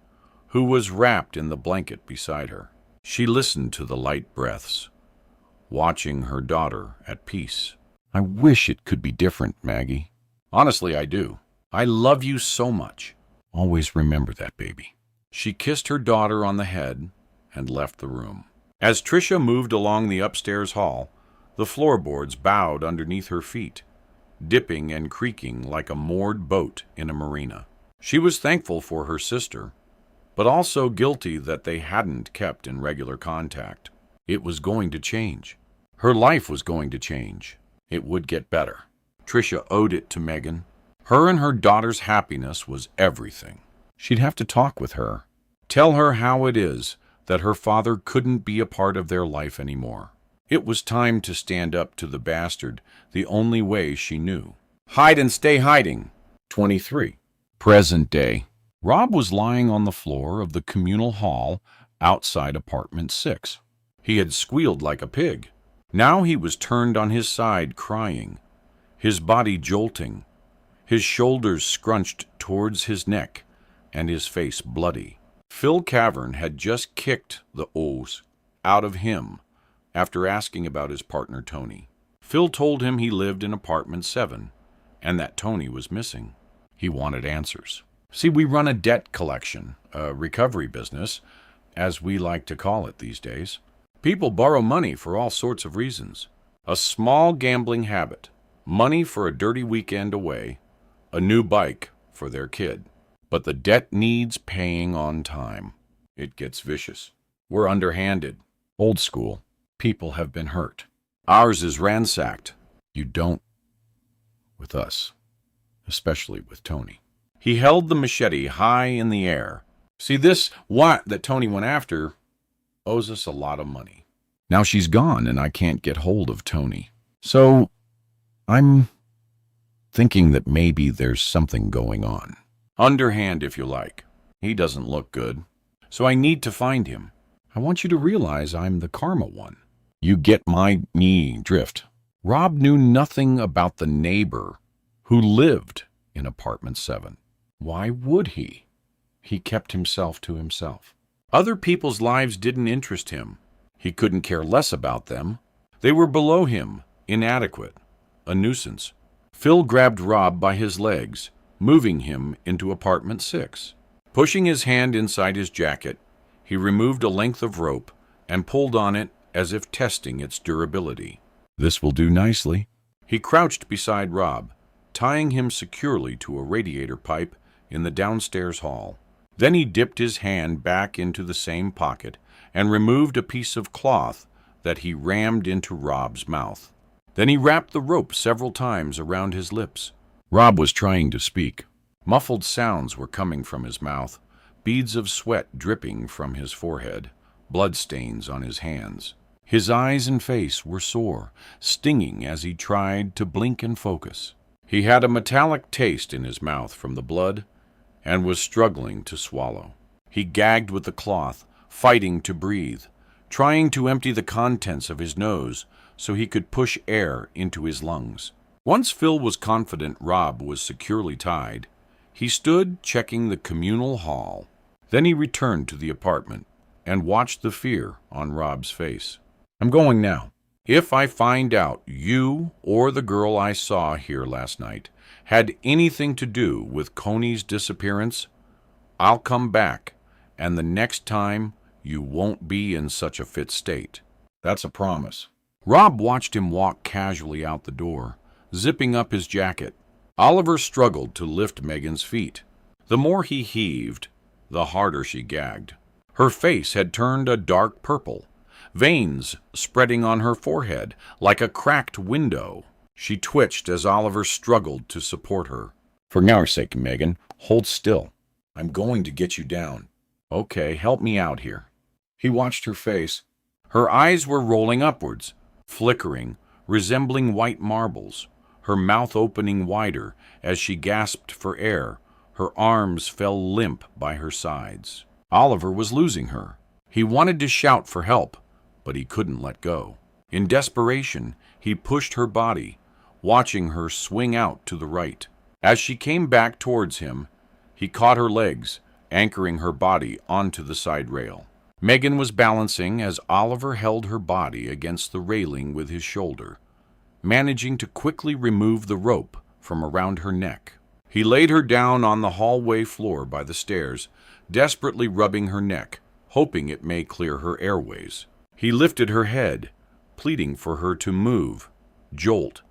who was wrapped in the blanket beside her. She listened to the light breaths, watching her daughter at peace. I wish it could be different, Maggie. Honestly, I do. I love you so much. Always remember that, baby. She kissed her daughter on the head and left the room. As Tricia moved along the upstairs hall, the floorboards bowed underneath her feet, dipping and creaking like a moored boat in a marina. She was thankful for her sister, but also guilty that they hadn't kept in regular contact. It was going to change. Her life was going to change. It would get better. Tricia owed it to Meagan. Her and her daughter's happiness was everything. She'd have to talk with her. Tell her how it is that her father couldn't be a part of their life anymore. It was time to stand up to the bastard the only way she knew. Hide and stay hiding. 23. Present day. Rob was lying on the floor of the communal hall outside apartment 6. He had squealed like a pig. Now he was turned on his side crying, his body jolting, his shoulders scrunched towards his neck, and his face bloody. Phil Cavern had just kicked the O's out of him after asking about his partner Tony. Phil told him he lived in apartment 7 and that Tony was missing. He wanted answers. See, we run a debt collection, a recovery business, as we like to call it these days. People borrow money for all sorts of reasons. A small gambling habit, money for a dirty weekend away, a new bike for their kid. But the debt needs paying on time. It gets vicious. We're underhanded. Old school. People have been hurt. Ours is ransacked. You don't with us, especially with Tony. He held the machete high in the air. See, this what that Tony went after owes us a lot of money. Now she's gone and I can't get hold of Tony. So I'm thinking that maybe there's something going on. Underhand, if you like. He doesn't look good. So I need to find him. I want you to realize I'm the karma one. You get my drift. Rob knew nothing about the neighbor who lived in apartment 7. Why would he? He kept himself to himself. Other people's lives didn't interest him. He couldn't care less about them. They were below him, inadequate, a nuisance. Phil grabbed Rob by his legs, moving him into apartment 6. Pushing his hand inside his jacket, he removed a length of rope and pulled on it as if testing its durability. This will do nicely. He crouched beside Rob, tying him securely to a radiator pipe in the downstairs hall. Then he dipped his hand back into the same pocket and removed a piece of cloth that he rammed into Rob's mouth. Then he wrapped the rope several times around his lips. Rob was trying to speak. Muffled sounds were coming from his mouth, beads of sweat dripping from his forehead, bloodstains on his hands. His eyes and face were sore, stinging as he tried to blink and focus. He had a metallic taste in his mouth from the blood and was struggling to swallow. He gagged with the cloth, fighting to breathe, trying to empty the contents of his nose so he could push air into his lungs. Once Phil was confident Rob was securely tied, he stood checking the communal hall. Then he returned to the apartment and watched the fear on Rob's face. I'm going now. If I find out you or the girl I saw here last night had anything to do with Coney's disappearance, I'll come back, and the next time you won't be in such a fit state. That's a promise. Rob watched him walk casually out the door, zipping up his jacket. Oliver struggled to lift Meagan's feet. The more he heaved, the harder she gagged. Her face had turned a dark purple, veins spreading on her forehead like a cracked window. She twitched as Oliver struggled to support her. For our sake, Meagan, hold still. I'm going to get you down. Okay, help me out here. He watched her face. Her eyes were rolling upwards, flickering, resembling white marbles, her mouth opening wider as she gasped for air. Her arms fell limp by her sides. Oliver was losing her. He wanted to shout for help, but he couldn't let go. In desperation, he pushed her body, watching her swing out to the right. As she came back towards him, he caught her legs, anchoring her body onto the side rail. Meagan was balancing as Oliver held her body against the railing with his shoulder, managing to quickly remove the rope from around her neck. He laid her down on the hallway floor by the stairs, desperately rubbing her neck, hoping it may clear her airways. He lifted her head, pleading for her to move, jolt,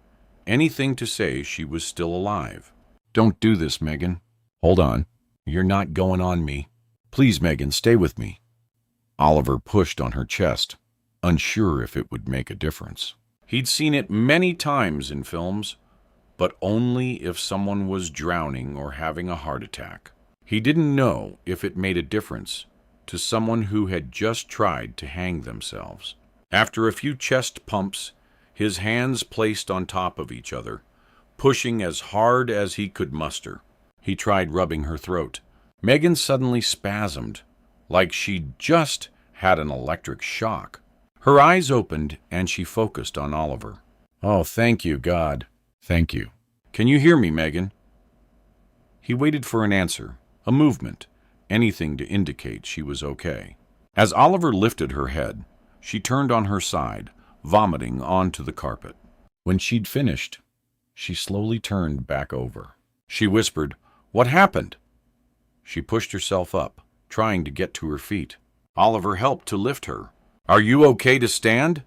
anything to say she was still alive. Don't do this, Meagan. Hold on. You're not going on me. Please, Meagan, stay with me. Oliver pushed on her chest, unsure if it would make a difference. He'd seen it many times in films, but only if someone was drowning or having a heart attack. He didn't know if it made a difference to someone who had just tried to hang themselves. After a few chest pumps, his hands placed on top of each other, pushing as hard as he could muster. He tried rubbing her throat. Meagan suddenly spasmed, like she'd just had an electric shock. Her eyes opened, and she focused on Oliver. Oh, thank you, God. Thank you. Can you hear me, Meagan? He waited for an answer, a movement, anything to indicate she was okay. As Oliver lifted her head, she turned on her side, vomiting onto the carpet. When she'd finished, she slowly turned back over. She whispered, "What happened?" She pushed herself up, trying to get to her feet. Oliver helped to lift her. "Are you okay to stand?"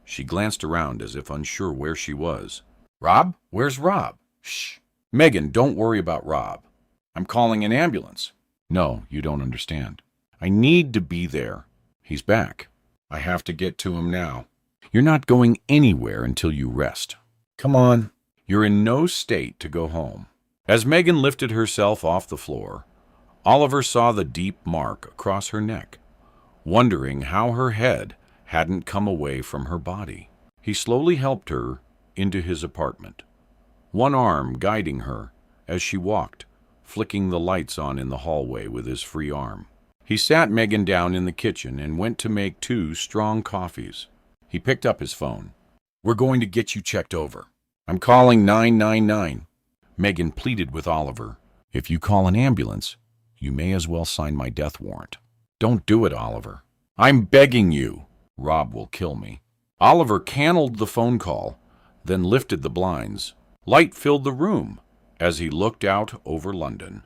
She glanced around as if unsure where she was. "Rob? Where's Rob?" "Shh. Meagan, don't worry about Rob. I'm calling an ambulance." "No, you don't understand. I need to be there. He's back. I have to get to him now. You're not going anywhere until you rest. Come on." You're in no state to go home. As Meagan lifted herself off the floor, Oliver saw the deep mark across her neck, wondering how her head hadn't come away from her body. He slowly helped her into his apartment, one arm guiding her as she walked, flicking the lights on in the hallway with his free arm. He sat Meagan down in the kitchen and went to make 2 strong coffees. He picked up his phone. "We're going to get you checked over. I'm calling 999. Meagan pleaded with Oliver. "If you call an ambulance, you may as well sign my death warrant." "Don't do it, Oliver. I'm begging you. Rob will kill me." Oliver canceled the phone call, then lifted the blinds. Light filled the room as he looked out over London,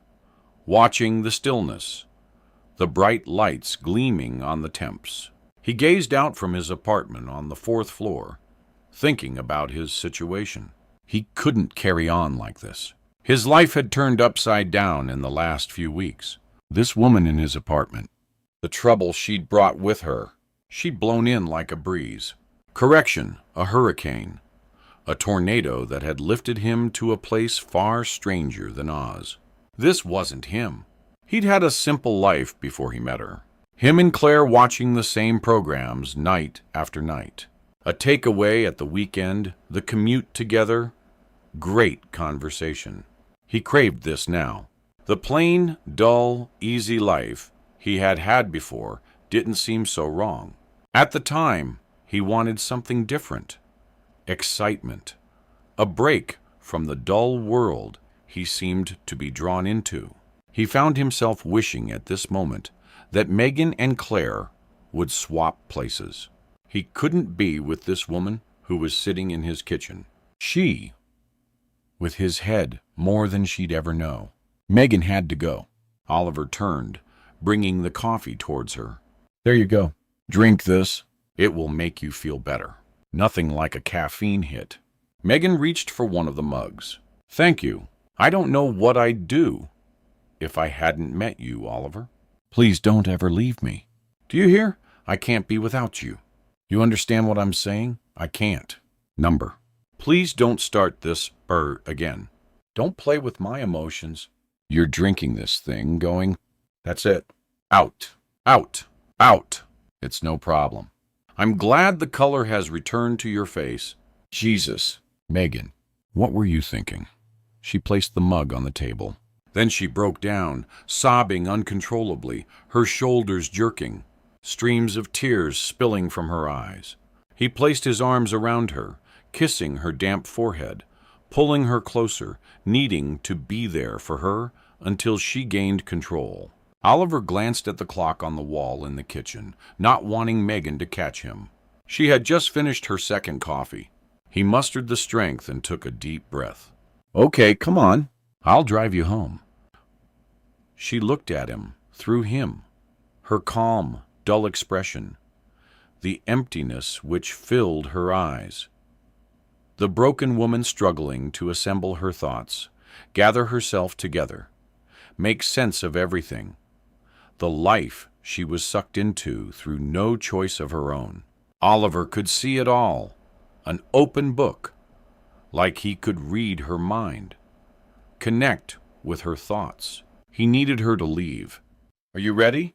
watching the stillness, the bright lights gleaming on the Thames. He gazed out from his apartment on the 4th floor, thinking about his situation. He couldn't carry on like this. His life had turned upside down in the last few weeks. This woman in his apartment, the trouble she'd brought with her, she'd blown in like a breeze. Correction, a hurricane, a tornado that had lifted him to a place far stranger than Oz. This wasn't him. He'd had a simple life before he met her. Him and Claire watching the same programs night after night. A takeaway at the weekend, the commute together, great conversation. He craved this now. The plain, dull, easy life he had had before didn't seem so wrong. At the time, he wanted something different. Excitement. A break from the dull world he seemed to be drawn into. He found himself wishing at this moment that Meagan and Claire would swap places. He couldn't be with this woman who was sitting in his kitchen. She, with his head more than she'd ever know. Meagan had to go. Oliver turned, bringing the coffee towards her. "There you go. Drink this. It will make you feel better. Nothing like a caffeine hit." Meagan reached for one of the mugs. "Thank you. I don't know what I'd do if I hadn't met you, Oliver. Please don't ever leave me. Do you hear? I can't be without you. You understand what I'm saying? I can't. Number. Please don't start this again. Don't play with my emotions. You're drinking this thing, going, that's it. Out, out, out. It's no problem. I'm glad the color has returned to your face. Jesus. Meagan, what were you thinking?" She placed the mug on the table. Then she broke down, sobbing uncontrollably, her shoulders jerking, streams of tears spilling from her eyes. He placed his arms around her, kissing her damp forehead, pulling her closer, needing to be there for her until she gained control. Oliver glanced at the clock on the wall in the kitchen, not wanting Meagan to catch him. She had just finished her second coffee. He mustered the strength and took a deep breath. "Okay, come on. I'll drive you home." She looked at him, through him, her calm, dull expression, the emptiness which filled her eyes. The broken woman struggling to assemble her thoughts, gather herself together. make sense of everything. The life she was sucked into through no choice of her own. Oliver could see it all, an open book, like he could read her mind, connect with her thoughts. He needed her to leave. "Are you ready?"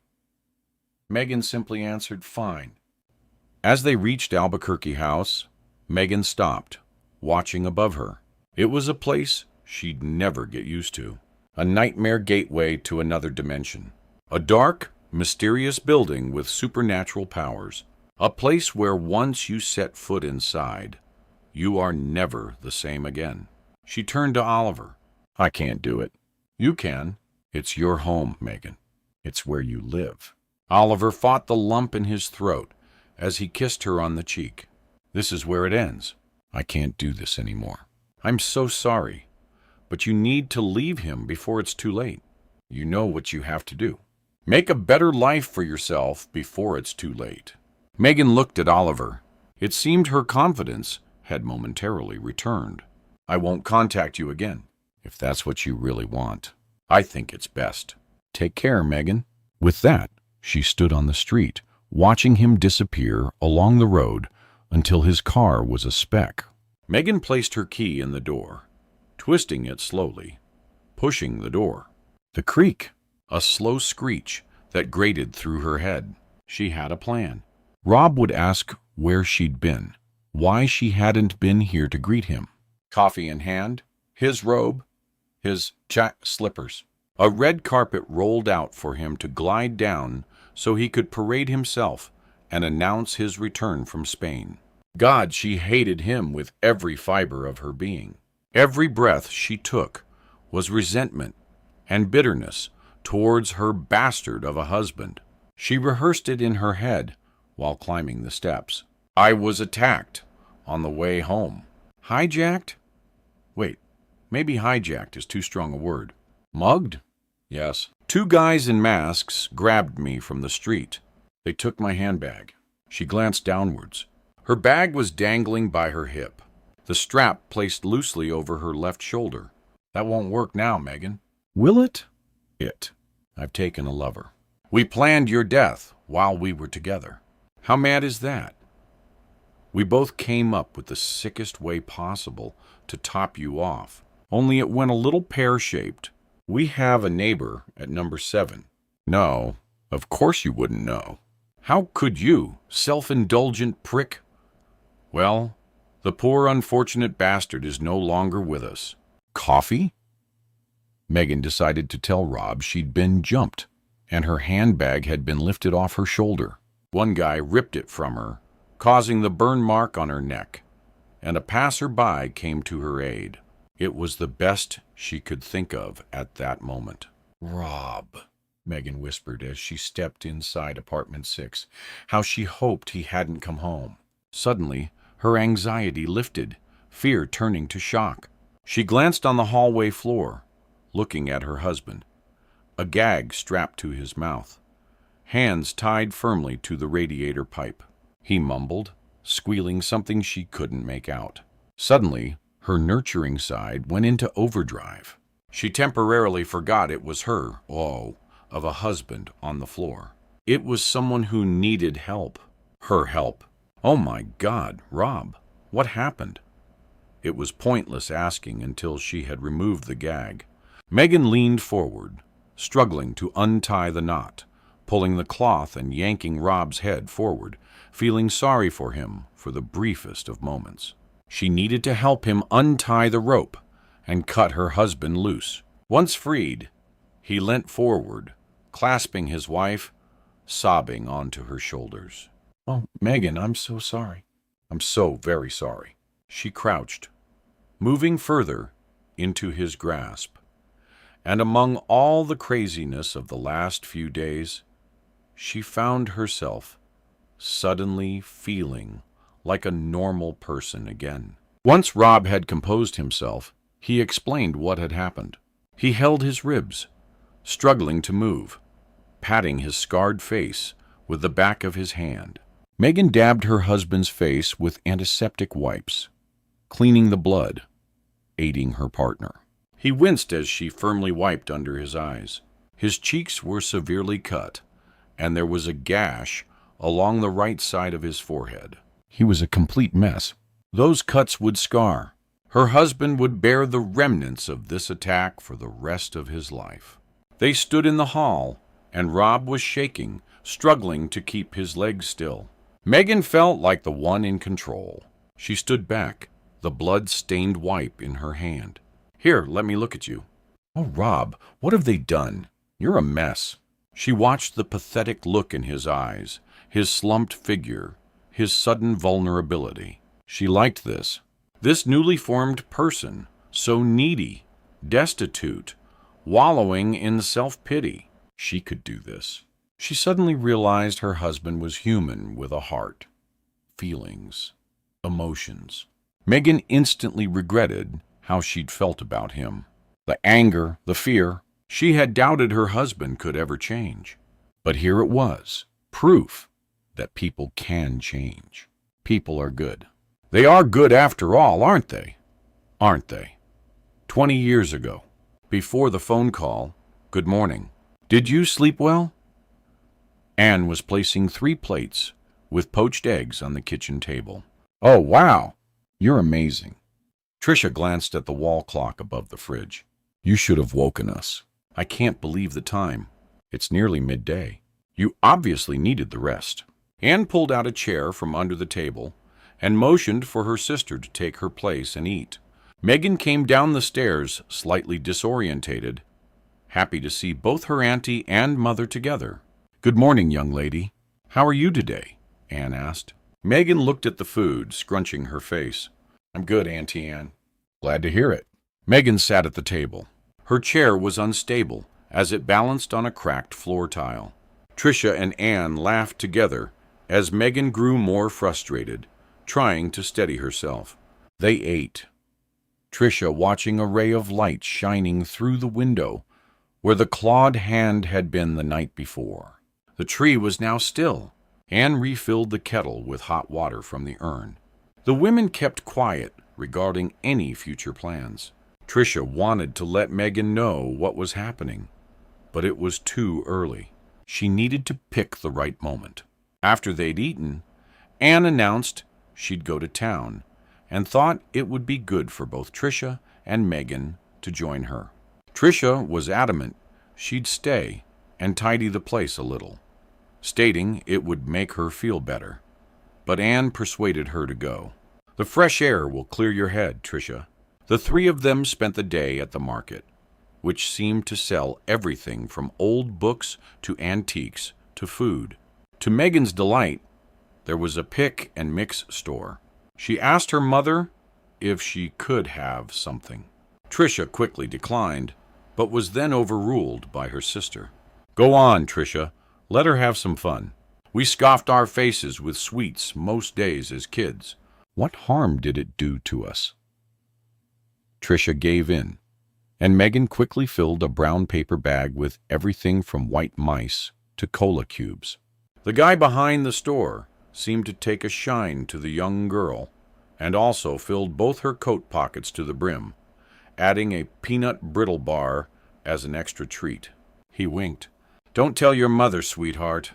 Meagan simply answered, "Fine." As they reached Albuquerque House, Meagan stopped, watching above her. It was a place she'd never get used to. A nightmare gateway to another dimension. A dark, mysterious building with supernatural powers. A place where once you set foot inside, you are never the same again. She turned to Oliver. "I can't do it." "You can. It's your home, Meagan. It's where you live." Oliver fought the lump in his throat as he kissed her on the cheek. "This is where it ends. I can't do this anymore." "I'm so sorry, but you need to leave him before it's too late. You know what you have to do. Make a better life for yourself before it's too late." Meagan looked at Oliver. It seemed her confidence had momentarily returned. "I won't contact you again, if that's what you really want. I think it's best. Take care, Meagan." With that, she stood on the street, watching him disappear along the road until his car was a speck. Meagan placed her key in the door, twisting it slowly, pushing the door. The creak, a slow screech that grated through her head. She had a plan. Rob would ask where she'd been, why she hadn't been here to greet him. Coffee in hand, his robe, his slippers. A red carpet rolled out for him to glide down so he could parade himself and announce his return from Spain. God, she hated him with every fiber of her being. Every breath she took was resentment and bitterness towards her bastard of a husband. She rehearsed it in her head while climbing the steps. "I was attacked on the way home." Hijacked? Wait, maybe hijacked is too strong a word. Mugged? Yes. "Two guys in masks grabbed me from the street. They took my handbag." She glanced downwards. Her bag was dangling by her hip, the strap placed loosely over her left shoulder. "That won't work now, Meagan." "Will it?" I've taken a lover. We planned your death while we were together." "How mad is that?" "We both came up with the sickest way possible to top you off, only it went a little pear-shaped. We have a neighbor at number 7. "No, of course you wouldn't know. How could you, self-indulgent prick?" "Well, the poor unfortunate bastard is no longer with us." Coffee? Meagan decided to tell Rob she'd been jumped, and her handbag had been lifted off her shoulder. One guy ripped it from her, causing the burn mark on her neck, and a passer-by came to her aid. It was the best she could think of at that moment. "Rob," Meagan whispered as she stepped inside apartment 6, how she hoped he hadn't come home. Suddenly, her anxiety lifted, fear turning to shock. She glanced on the hallway floor, looking at her husband, a gag strapped to his mouth, hands tied firmly to the radiator pipe. He mumbled, squealing something she couldn't make out. Suddenly, her nurturing side went into overdrive. She temporarily forgot it was her, of a husband on the floor. It was someone who needed help. Her help. Oh my God, Rob, what happened? It was pointless asking until she had removed the gag. Meagan leaned forward, struggling to untie the knot, pulling the cloth and yanking Rob's head forward, feeling sorry for him for the briefest of moments. She needed to help him untie the rope and cut her husband loose. Once freed, he leant forward, clasping his wife, sobbing onto her shoulders. "Oh, Meagan, I'm so sorry." "I'm so very sorry." She crouched, moving further into his grasp. And among all the craziness of the last few days, she found herself suddenly feeling like a normal person again. Once Rob had composed himself, he explained what had happened. He held his ribs, struggling to move, patting his scarred face with the back of his hand. Meagan dabbed her husband's face with antiseptic wipes, cleaning the blood, aiding her partner. He winced as she firmly wiped under his eyes. His cheeks were severely cut, and there was a gash along the right side of his forehead. He was a complete mess. Those cuts would scar. Her husband would bear the remnants of this attack for the rest of his life. They stood in the hall, and Rob was shaking, struggling to keep his legs still. Meagan felt like the one in control. She stood back, the blood-stained wipe in her hand. "Here, let me look at you." "Oh, Rob, what have they done? You're a mess." She watched the pathetic look in his eyes, his slumped figure, his sudden vulnerability. She liked this. This newly formed person, so needy, destitute, wallowing in self-pity. She could do this. She suddenly realized her husband was human with a heart, feelings, emotions. Meagan instantly regretted how she'd felt about him. The anger, the fear. She had doubted her husband could ever change. But here it was, proof that people can change. People are good. They are good after all, aren't they? Aren't they? 20 years ago, before the phone call, "Good morning. Did you sleep well?" Anne was placing 3 plates with poached eggs on the kitchen table. "Oh, wow. You're amazing." Tricia glanced at the wall clock above the fridge. "You should have woken us. I can't believe the time. It's nearly midday. You obviously needed the rest." Anne pulled out a chair from under the table and motioned for her sister to take her place and eat. Meagan came down the stairs, slightly disorientated, happy to see both her auntie and mother together. "Good morning, young lady. How are you today?" Anne asked. Meagan looked at the food, scrunching her face. "I'm good, Auntie Anne." "Glad to hear it." Meagan sat at the table. Her chair was unstable as it balanced on a cracked floor tile. Tricia and Anne laughed together as Meagan grew more frustrated, trying to steady herself. They ate. Tricia watching a ray of light shining through the window where the clawed hand had been the night before. The tree was now still. Anne refilled the kettle with hot water from the urn. The women kept quiet regarding any future plans. Tricia wanted to let Meagan know what was happening, but it was too early. She needed to pick the right moment. After they'd eaten, Anne announced she'd go to town and thought it would be good for both Tricia and Meagan to join her. Tricia was adamant she'd stay and tidy the place a little, stating it would make her feel better. But Anne persuaded her to go. "The fresh air will clear your head, Tricia." The 3 of them spent the day at the market, which seemed to sell everything from old books to antiques to food. To Megan's delight, there was a pick and mix store. She asked her mother if she could have something. Tricia quickly declined, but was then overruled by her sister. "Go on, Tricia. Let her have some fun. We scoffed our faces with sweets most days as kids. What harm did it do to us?" Tricia gave in, and Meagan quickly filled a brown paper bag with everything from white mice to cola cubes. The guy behind the store seemed to take a shine to the young girl, and also filled both her coat pockets to the brim, adding a peanut brittle bar as an extra treat. He winked. "Don't tell your mother, sweetheart."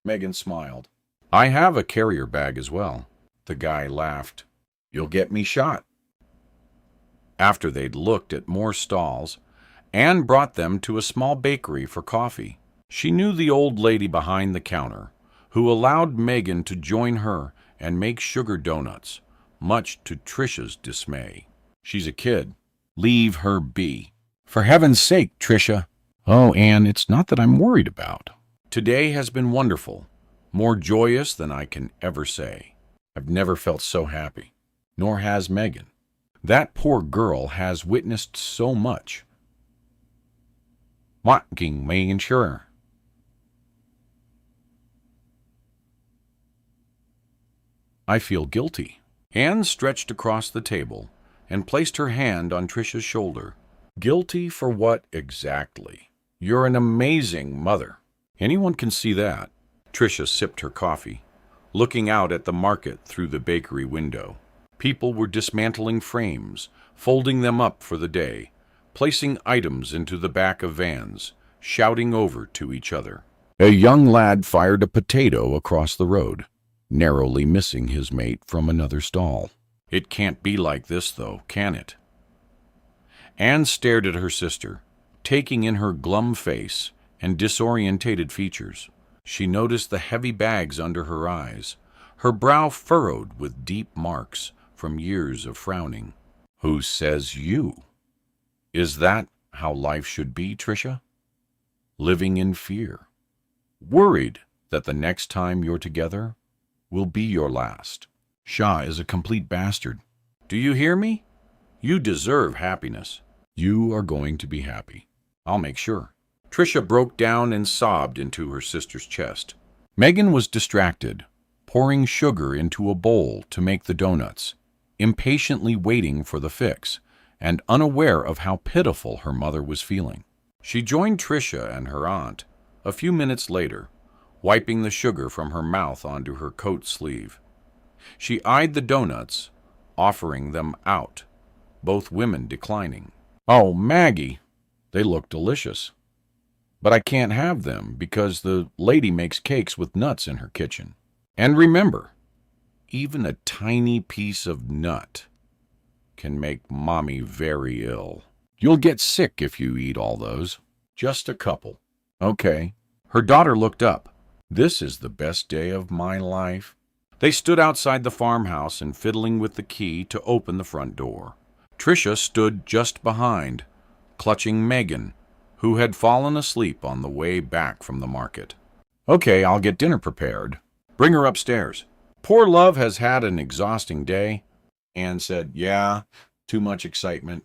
Meagan smiled. "I have a carrier bag as well." The guy laughed. "You'll get me shot." After they'd looked at more stalls, Anne brought them to a small bakery for coffee. She knew the old lady behind the counter, who allowed Meagan to join her and make sugar donuts, much to Tricia's dismay. "She's a kid. Leave her be." "For heaven's sake, Tricia." "Oh, Anne, it's not that I'm worried about." "Today has been wonderful, more joyous than I can ever say. I've never felt so happy. Nor has Meagan. That poor girl has witnessed so much." "Mocking Meagan, sure." "I feel guilty." Anne stretched across the table and placed her hand on Tricia's shoulder. "Guilty for what exactly? You're an amazing mother. Anyone can see that." Tricia sipped her coffee, looking out at the market through the bakery window. People were dismantling frames, folding them up for the day, placing items into the back of vans, shouting over to each other. A young lad fired a potato across the road, narrowly missing his mate from another stall. It can't be like this, though, can it? Anne stared at her sister, taking in her glum face and disorientated features. She noticed the heavy bags under her eyes, her brow furrowed with deep marks from years of frowning. Who says you? Is that how life should be, Tricia? Living in fear, worried that the next time you're together will be your last. Shah is a complete bastard. Do you hear me? You deserve happiness. You are going to be happy. I'll make sure. Tricia broke down and sobbed into her sister's chest. Meagan was distracted, pouring sugar into a bowl to make the donuts, impatiently waiting for the fix, and unaware of how pitiful her mother was feeling. She joined Tricia and her aunt a few minutes later, wiping the sugar from her mouth onto her coat sleeve. She eyed the donuts, offering them out, both women declining. Oh, Maggie, they look delicious. But I can't have them because the lady makes cakes with nuts in her kitchen. And remember, even a tiny piece of nut can make Mommy very ill. You'll get sick if you eat all those. Just a couple. Okay. Her daughter looked up. This is the best day of my life. They stood outside the farmhouse and fiddling with the key to open the front door. Tricia stood just behind, clutching Meagan, who had fallen asleep on the way back from the market. Okay, I'll get dinner prepared. Bring her upstairs. Poor love has had an exhausting day. Anne said, yeah, too much excitement.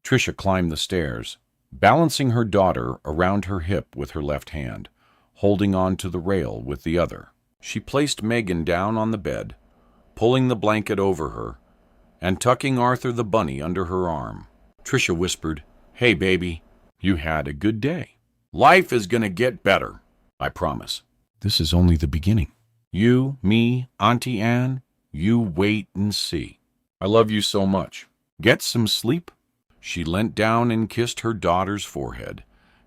Tricia climbed the stairs, balancing her daughter around her hip with her left hand, holding on to the rail with the other. She placed Meagan down on the bed, pulling the blanket over her, and tucking Arthur the bunny under her arm. Tricia whispered, "Hey, baby, you had a good day. Life is gonna get better, I promise." This is only the beginning. You, me, Auntie Anne, you wait and see. I love you so much. Get some sleep." She leant down and kissed her daughter's forehead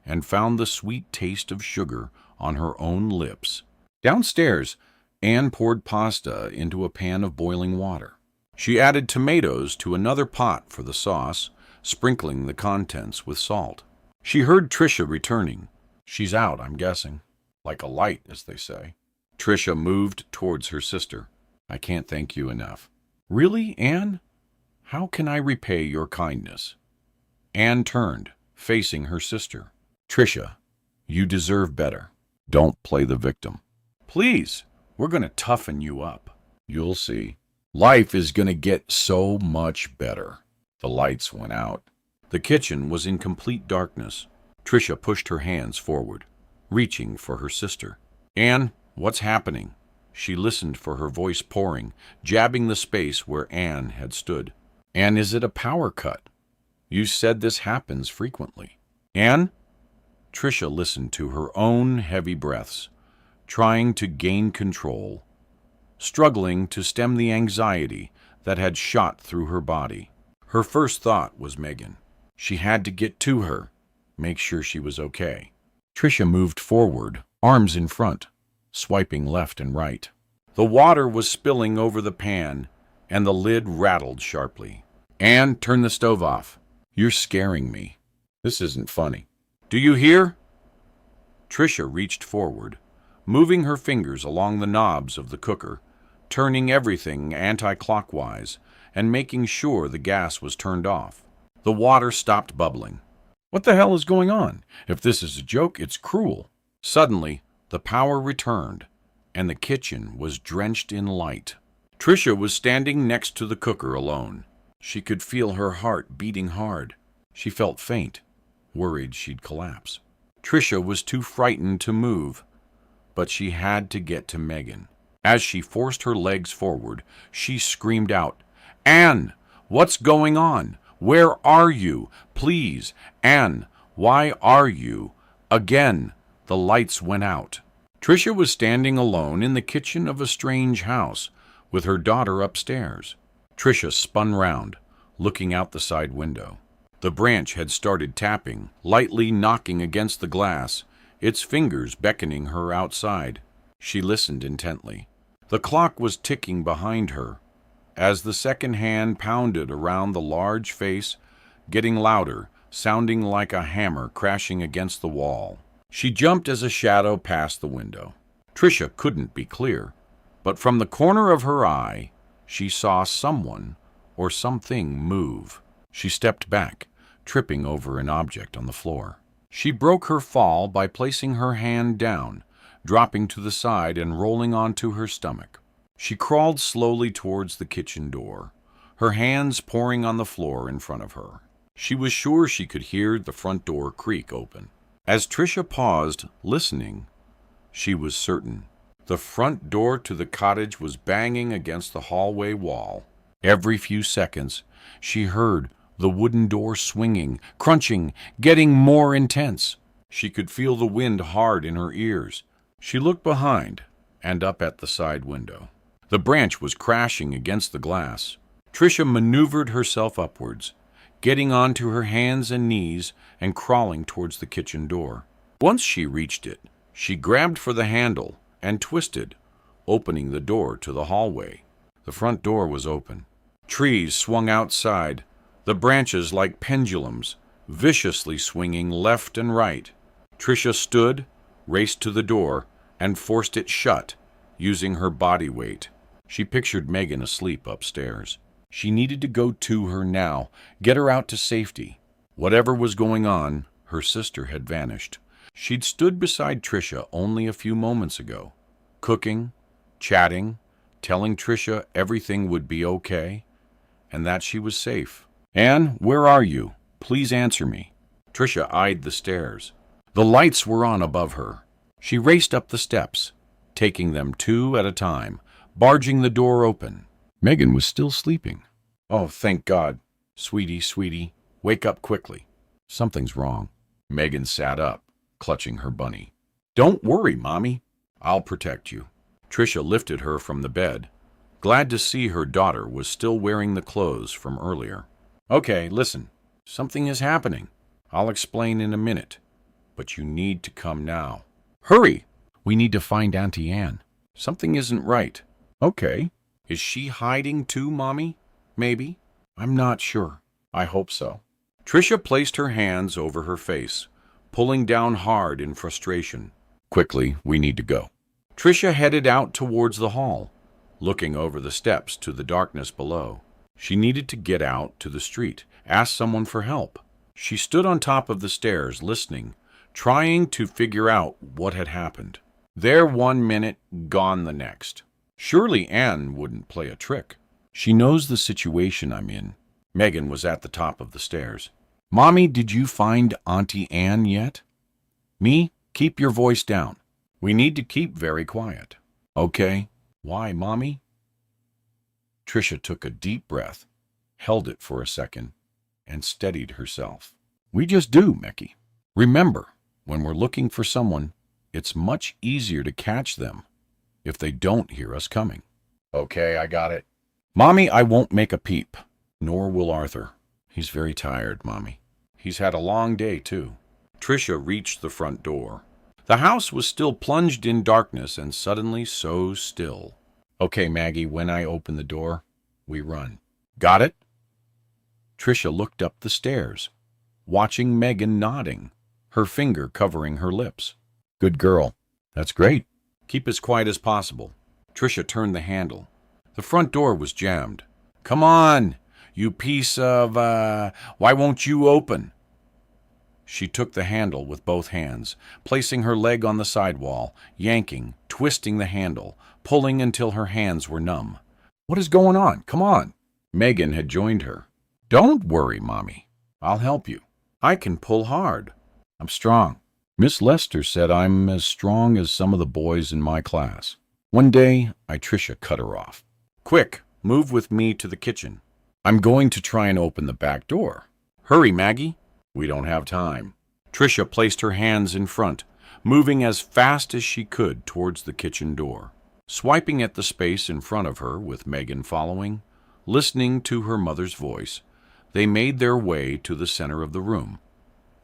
and found the sweet taste of sugar on her own lips. Downstairs, Anne poured pasta into a pan of boiling water. She added tomatoes to another pot for the sauce, sprinkling the contents with salt. She heard Tricia returning. She's out, I'm guessing. Like a light, as they say. Tricia moved towards her sister. I can't thank you enough. Really, Anne? How can I repay your kindness? Anne turned, facing her sister. Tricia, you deserve better. Don't play the victim. Please, we're going to toughen you up. You'll see. Life is going to get so much better. The lights went out. The kitchen was in complete darkness. Tricia pushed her hands forward, reaching for her sister. "Anne, what's happening?" She listened for her voice pouring, jabbing the space where Anne had stood. "Anne, is it a power cut? You said this happens frequently." "Anne?" Tricia listened to her own heavy breaths, trying to gain control, struggling to stem the anxiety that had shot through her body. Her first thought was Meagan. She had to get to her, make sure she was okay. Tricia moved forward, arms in front, swiping left and right. The water was spilling over the pan, and the lid rattled sharply. "Anne, turn the stove off." "You're scaring me. This isn't funny." "Do you hear?" Tricia reached forward, moving her fingers along the knobs of the cooker, turning everything anti-clockwise and making sure the gas was turned off. The water stopped bubbling. What the hell is going on? If this is a joke, it's cruel. Suddenly, the power returned, and the kitchen was drenched in light. Tricia was standing next to the cooker alone. She could feel her heart beating hard. She felt faint, worried she'd collapse. Tricia was too frightened to move, but she had to get to Meagan. As she forced her legs forward, she screamed out, "Anne, what's going on? Where are you? Please, Anne, why are you?" Again, the lights went out. Tricia was standing alone in the kitchen of a strange house, with her daughter upstairs. Tricia spun round, looking out the side window. The branch had started tapping, lightly knocking against the glass, its fingers beckoning her outside. She listened intently. The clock was ticking behind her, as the second hand pounded around the large face, getting louder, sounding like a hammer crashing against the wall. She jumped as a shadow passed the window. Tricia couldn't be clear, but from the corner of her eye, she saw someone or something move. She stepped back, tripping over an object on the floor. She broke her fall by placing her hand down, dropping to the side and rolling onto her stomach. She crawled slowly towards the kitchen door, her hands pouring on the floor in front of her. She was sure she could hear the front door creak open. As Tricia paused, listening, she was certain. The front door to the cottage was banging against the hallway wall. Every few seconds, she heard the wooden door swinging, crunching, getting more intense. She could feel the wind hard in her ears. She looked behind and up at the side window. The branch was crashing against the glass. Tricia maneuvered herself upwards, getting onto her hands and knees and crawling towards the kitchen door. Once she reached it, she grabbed for the handle and twisted, opening the door to the hallway. The front door was open. Trees swung outside, the branches like pendulums, viciously swinging left and right. Tricia stood, raced to the door, and forced it shut, using her body weight. She pictured Meagan asleep upstairs. She needed to go to her now, get her out to safety. Whatever was going on, her sister had vanished. She'd stood beside Tricia only a few moments ago, cooking, chatting, telling Tricia everything would be okay, and that she was safe. "Anne, where are you? Please answer me." Tricia eyed the stairs. The lights were on above her. She raced up the steps, taking them two at a time, barging the door open. Meagan was still sleeping. "Oh, thank God. Sweetie, sweetie, wake up quickly. Something's wrong." Meagan sat up, clutching her bunny. "Don't worry, Mommy. I'll protect you." Tricia lifted her from the bed, glad to see her daughter was still wearing the clothes from earlier. "Okay, listen. Something is happening. I'll explain in a minute, but you need to come now. Hurry! We need to find Auntie Anne. Something isn't right." "Okay. Is she hiding too, Mommy? Maybe. I'm not sure. I hope so." Tricia placed her hands over her face, pulling down hard in frustration. "Quickly, we need to go." Tricia headed out towards the hall, looking over the steps to the darkness below. She needed to get out to the street, ask someone for help. She stood on top of the stairs, listening, trying to figure out what had happened. There 1 minute, gone the next. Surely Anne wouldn't play a trick. She knows the situation I'm in. Meagan was at the top of the stairs. "Mommy, did you find Auntie Anne yet?" "Me? Keep your voice down. We need to keep very quiet." "Okay. Why, Mommy?" Tricia took a deep breath, held it for a second, and steadied herself. "We just do, Mecky. Remember, when we're looking for someone, it's much easier to catch them if they don't hear us coming." "Okay, I got it." "Mommy, I won't make a peep. Nor will Arthur. He's very tired, Mommy. He's had a long day, too." Tricia reached the front door. The house was still plunged in darkness and suddenly so still. "Okay, Maggie, when I open the door, we run." "Got it?" Tricia looked up the stairs, watching Meagan nodding, her finger covering her lips. "Good girl. That's great. Keep as quiet as possible." Tricia turned the handle. The front door was jammed. "Come on, you piece of, why won't you open?" She took the handle with both hands, placing her leg on the sidewall, yanking, twisting the handle, pulling until her hands were numb. "What is going on? Come on." Meagan had joined her. "Don't worry, Mommy. I'll help you. I can pull hard. I'm strong. Miss Lester said I'm as strong as some of the boys in my class." One day, Tricia cut her off. "Quick, move with me to the kitchen. I'm going to try and open the back door." "Hurry, Maggie. We don't have time." Tricia placed her hands in front, moving as fast as she could towards the kitchen door, swiping at the space in front of her with Meagan following, listening to her mother's voice. They made their way to the center of the room,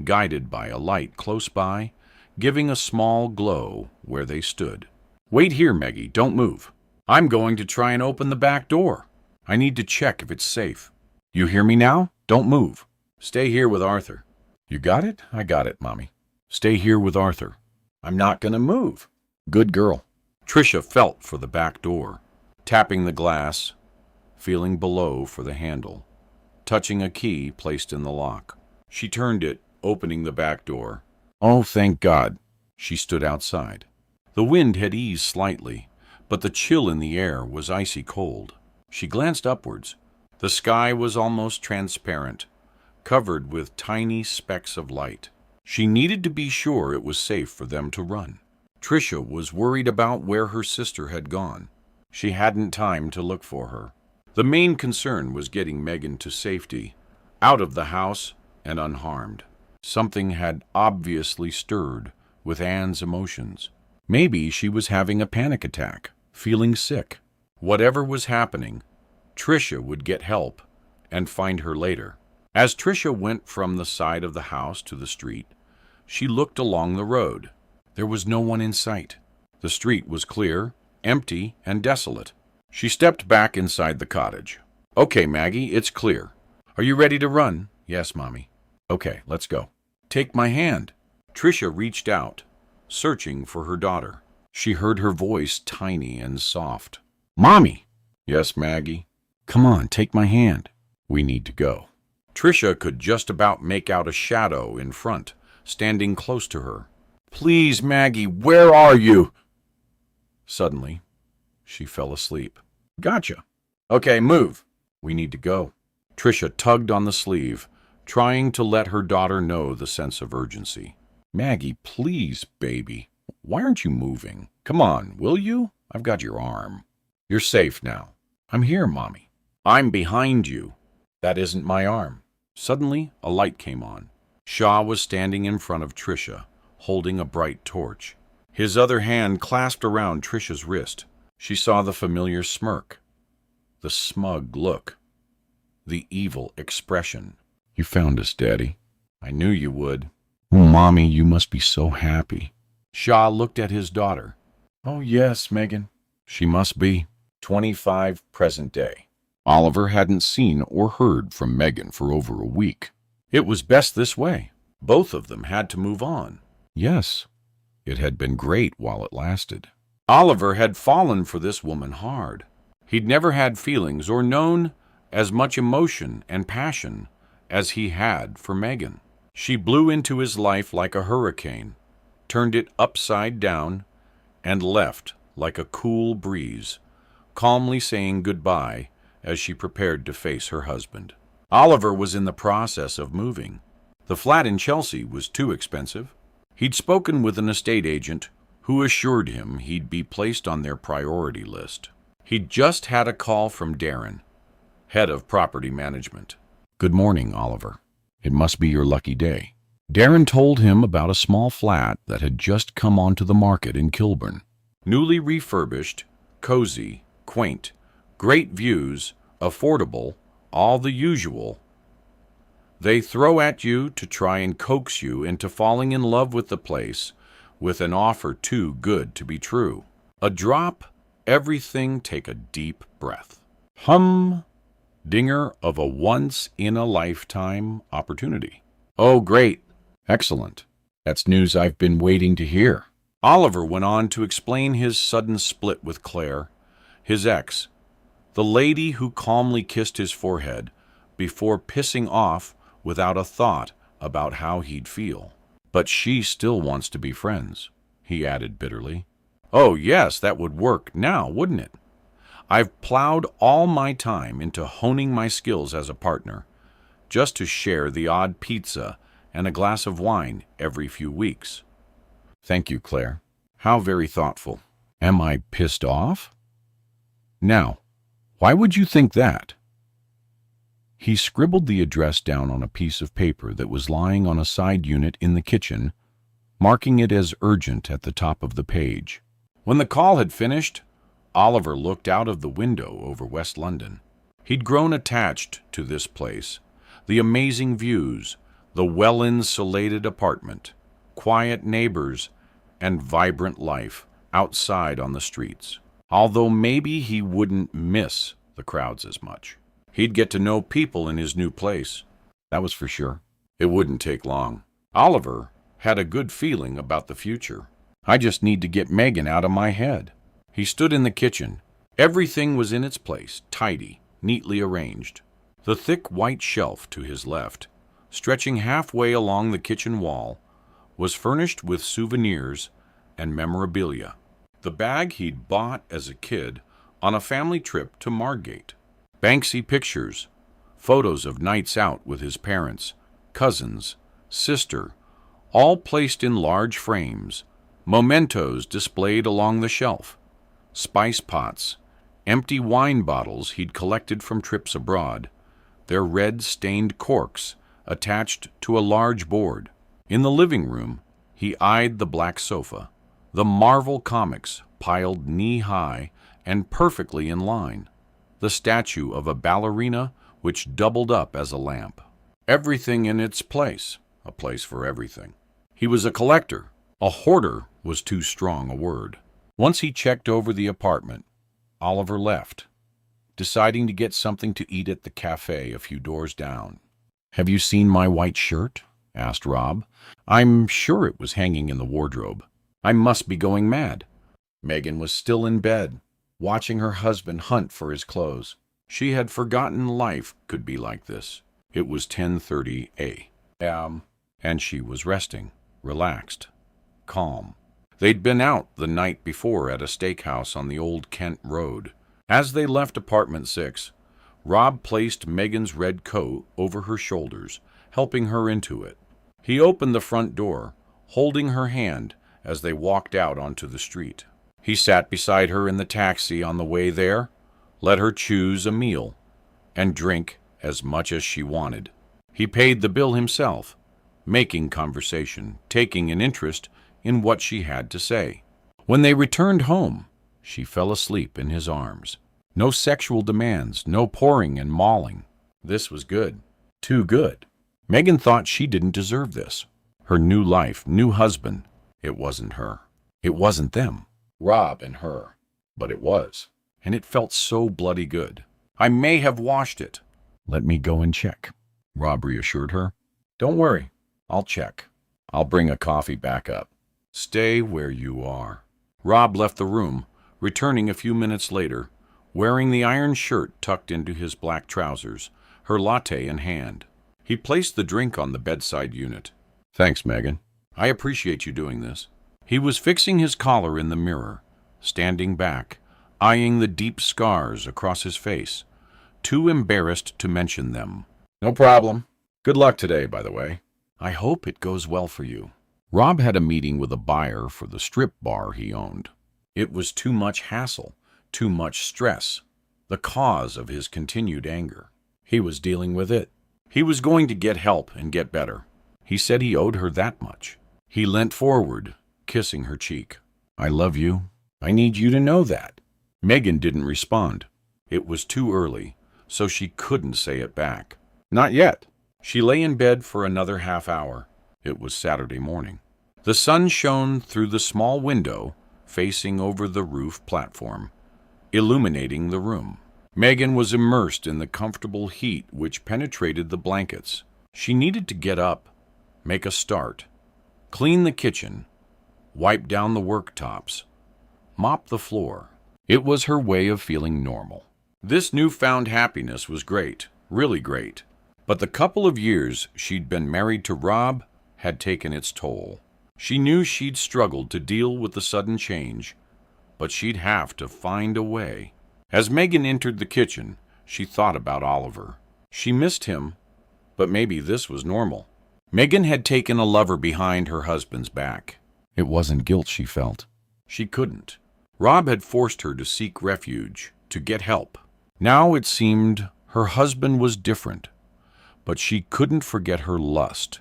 guided by a light close by, giving a small glow where they stood. "Wait here, Maggie, don't move. I'm going to try and open the back door. I need to check if it's safe. You hear me now? Don't move. Stay here with Arthur." You got it? I got it, Mommy. "Stay here with Arthur." I'm not gonna move. Good girl. Tricia felt for the back door, tapping the glass, feeling below for the handle, touching a key placed in the lock. She turned it, opening the back door. Oh, thank God. She stood outside. The wind had eased slightly, but the chill in the air was icy cold. She glanced upwards. The sky was almost transparent, covered with tiny specks of light. She needed to be sure it was safe for them to run. Tricia was worried about where her sister had gone. She hadn't time to look for her. The main concern was getting Meagan to safety, out of the house and unharmed. Something had obviously stirred with Anne's emotions. Maybe she was having a panic attack, feeling sick. Whatever was happening, Tricia would get help and find her later. As Tricia went from the side of the house to the street, she looked along the road. There was no one in sight. The street was clear, empty, and desolate. She stepped back inside the cottage. "Okay, Maggie, it's clear. Are you ready to run?" "Yes, Mommy." "Okay, let's go." "Take my hand." Tricia reached out, searching for her daughter. She heard her voice tiny and soft. "Mommy!" "Yes, Maggie." "Come on, take my hand. We need to go." Tricia could just about make out a shadow in front, standing close to her. "Please, Maggie, where are you?" Suddenly, she fell asleep. "Gotcha. Okay, move. We need to go." Tricia tugged on the sleeve, trying to let her daughter know the sense of urgency. "Maggie, please, baby. Why aren't you moving? Come on, will you? I've got your arm." "You're safe now." "I'm here, Mommy." "I'm behind you." "That isn't my arm." Suddenly, a light came on. Shaw was standing in front of Tricia, holding a bright torch. His other hand clasped around Tricia's wrist. She saw the familiar smirk, the smug look, the evil expression. "You found us, Daddy." "I knew you would." "Oh, Mommy, you must be so happy." Shaw looked at his daughter. Oh, yes, Meagan. She must be. 25 present day. Oliver hadn't seen or heard from Meagan for over a week. It was best this way. Both of them had to move on. Yes, it had been great while it lasted. Oliver had fallen for this woman hard. He'd never had feelings or known as much emotion and passion as he had for Meagan. She blew into his life like a hurricane, turned it upside down, and left like a cool breeze, calmly saying goodbye as she prepared to face her husband. Oliver was in the process of moving. The flat in Chelsea was too expensive. He'd spoken with an estate agent who assured him he'd be placed on their priority list. He'd just had a call from Darren, head of property management. "Good morning, Oliver. It must be your lucky day." Darren told him about a small flat that had just come onto the market in Kilburn. Newly refurbished, cozy, quaint, great views, affordable, all the usual. They throw at you to try and coax you into falling in love with the place with an offer too good to be true. A drop, everything take a deep breath. Dinger of a once-in-a-lifetime opportunity. "Oh, great. Excellent. That's news I've been waiting to hear." Oliver went on to explain his sudden split with Claire, his ex, the lady who calmly kissed his forehead before pissing off without a thought about how he'd feel. "But she still wants to be friends," he added bitterly. "Oh, yes, that would work now, wouldn't it? I've plowed all my time into honing my skills as a partner, just to share the odd pizza and a glass of wine every few weeks." "Thank you, Claire. How very thoughtful. Am I pissed off?" "Now, why would you think that?" He scribbled the address down on a piece of paper that was lying on a side unit in the kitchen, marking it as urgent at the top of the page. When the call had finished, Oliver looked out of the window over West London. He'd grown attached to this place, The amazing views, the well-insulated apartment, quiet neighbors, and vibrant life outside on the streets. Although maybe he wouldn't miss the crowds as much. He'd get to know people in his new place. That was for sure. It wouldn't take long. Oliver had a good feeling about the future. I just need to get Meagan out of my head. He stood in the kitchen. Everything was in its place, tidy, neatly arranged. The thick white shelf to his left, stretching halfway along the kitchen wall, was furnished with souvenirs and memorabilia. The bag he'd bought as a kid on a family trip to Margate. Banksy pictures, photos of nights out with his parents, cousins, sister, all placed in large frames, mementos displayed along the shelf, spice pots, empty wine bottles he'd collected from trips abroad, their red-stained corks attached to a large board. In the living room, he eyed the black sofa, the Marvel comics piled knee-high and perfectly in line, the statue of a ballerina which doubled up as a lamp. Everything in its place, a place for everything. He was a collector. A hoarder was too strong a word. Once he checked over the apartment, Oliver left, deciding to get something to eat at the cafe a few doors down. "Have you seen my white shirt?" asked Rob. "I'm sure it was hanging in the wardrobe. I must be going mad." Meagan was still in bed, watching her husband hunt for his clothes. She had forgotten life could be like this. It was 10:30 a.m., and she was resting, relaxed, calm. They'd been out the night before at a steakhouse on the old Kent Road. As they left apartment 6, Rob placed Meagan's red coat over her shoulders, helping her into it. He opened the front door, holding her hand as they walked out onto the street. He sat beside her in the taxi on the way there, let her choose a meal, and drink as much as she wanted. He paid the bill himself, making conversation, taking an interest in what she had to say. When they returned home, she fell asleep in his arms. No sexual demands, no pouring and mauling. This was good. Too good. Meagan thought she didn't deserve this. Her new life, new husband. It wasn't her. It wasn't them. Rob and her. But it was. And it felt so bloody good. "I may have washed it." "Let me go and check," Rob reassured her. "Don't worry. I'll check. I'll bring a coffee back up." "Stay where you are." Rob left the room, returning a few minutes later, wearing the iron shirt tucked into his black trousers, her latte in hand. He placed the drink on the bedside unit. "Thanks, Meagan. I appreciate you doing this." He was fixing his collar in the mirror, standing back, eyeing the deep scars across his face, too embarrassed to mention them. "No problem. Good luck today, by the way. I hope it goes well for you." Rob had a meeting with a buyer for the strip bar he owned. It was too much hassle, too much stress, the cause of his continued anger. He was dealing with it. He was going to get help and get better. He said he owed her that much. He leant forward, kissing her cheek. "I love you. I need you to know that." Meagan didn't respond. It was too early, so she couldn't say it back. Not yet. She lay in bed for another half hour. It was Saturday morning. The sun shone through the small window facing over the roof platform, illuminating the room. Meagan was immersed in the comfortable heat which penetrated the blankets. She needed to get up, make a start, clean the kitchen, wipe down the worktops, mop the floor. It was her way of feeling normal. This newfound happiness was great, really great. But the couple of years she'd been married to Rob had taken its toll. She knew she'd struggled to deal with the sudden change, but she'd have to find a way. As Meagan entered the kitchen, she thought about Oliver. She missed him, but maybe this was normal. Meagan had taken a lover behind her husband's back. It wasn't guilt she felt. She couldn't. Rob had forced her to seek refuge, to get help. Now it seemed her husband was different, but she couldn't forget her lust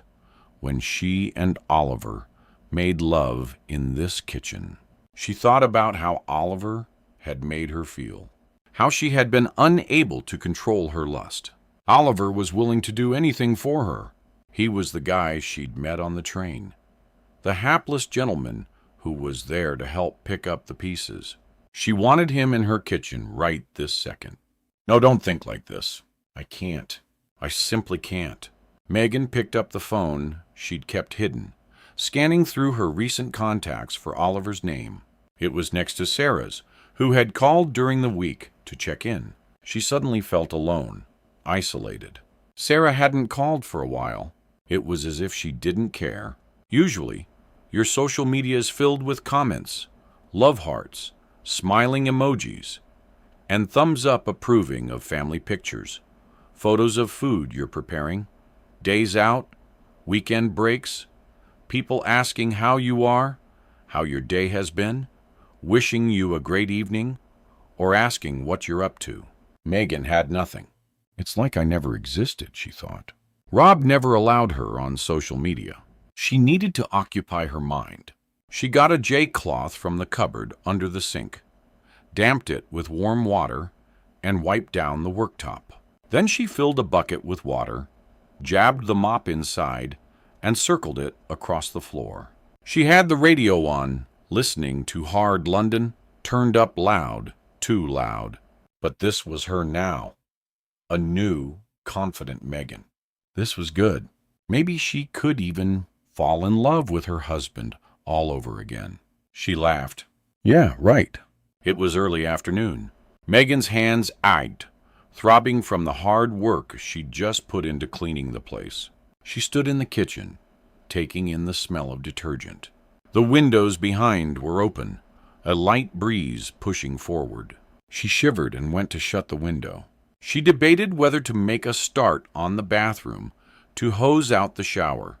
when she and Oliver made love in this kitchen. She thought about how Oliver had made her feel, how she had been unable to control her lust. Oliver was willing to do anything for her. He was the guy she'd met on the train, the hapless gentleman who was there to help pick up the pieces. She wanted him in her kitchen right this second. No, don't think like this. I can't. I simply can't. Meagan picked up the phone she'd kept hidden, scanning through her recent contacts for Oliver's name. It was next to Sarah's, who had called during the week to check in. She suddenly felt alone, isolated. Sarah hadn't called for a while. It was as if she didn't care. Usually, your social media is filled with comments, love hearts, smiling emojis, and thumbs up approving of family pictures, photos of food you're preparing, days out, weekend breaks, people asking how you are, how your day has been, wishing you a great evening, or asking what you're up to. Meagan had nothing. It's like I never existed, she thought. Rob never allowed her on social media. She needed to occupy her mind. She got a J-cloth from the cupboard under the sink, damped it with warm water, and wiped down the worktop. Then she filled a bucket with water, jabbed the mop inside, and circled it across the floor. She had the radio on, listening to Hard London, turned up loud, too loud. But this was her now. A new, confident Meagan. This was good. Maybe she could even fall in love with her husband all over again. She laughed. Yeah, right. It was early afternoon. Meagan's hands ached, throbbing from the hard work she'd just put into cleaning the place. She stood in the kitchen, taking in the smell of detergent. The windows behind were open, a light breeze pushing forward. She shivered and went to shut the window. She debated whether to make a start on the bathroom, to hose out the shower,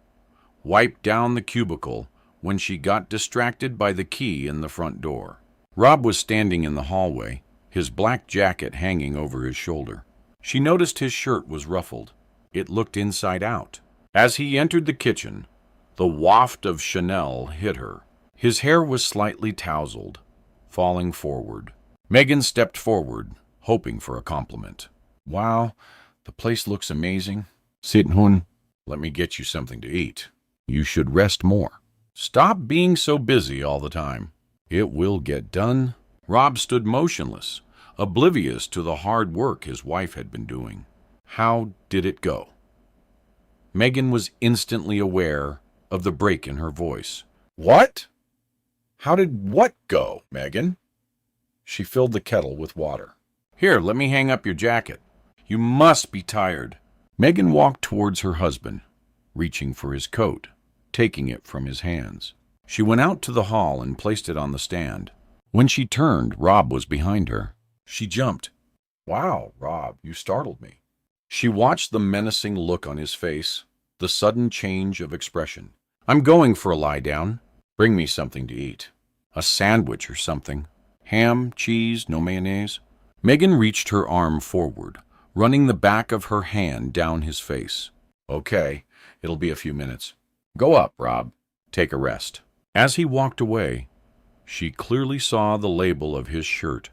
wipe down the cubicle when she got distracted by the key in the front door. Rob was standing in the hallway, his black jacket hanging over his shoulder. She noticed his shirt was ruffled. It looked inside out. As he entered the kitchen, the waft of Chanel hit her. His hair was slightly tousled, falling forward. Meagan stepped forward, hoping for a compliment. Wow, the place looks amazing. Sit, hun. Let me get you something to eat. You should rest more. Stop being so busy all the time. It will get done. Rob stood motionless, oblivious to the hard work his wife had been doing. How did it go? Meagan was instantly aware of the break in her voice. What? How did what go, Meagan? She filled the kettle with water. Here, let me hang up your jacket. You must be tired. Meagan walked towards her husband, reaching for his coat, taking it from his hands. She went out to the hall and placed it on the stand. When she turned, Rob was behind her. She jumped. Wow, Rob, you startled me. She watched the menacing look on his face, the sudden change of expression. I'm going for a lie down. Bring me something to eat. A sandwich or something. Ham, cheese, no mayonnaise. Meagan reached her arm forward, running the back of her hand down his face. Okay, it'll be a few minutes. Go up, Rob. Take a rest. As he walked away, she clearly saw the label of his shirt,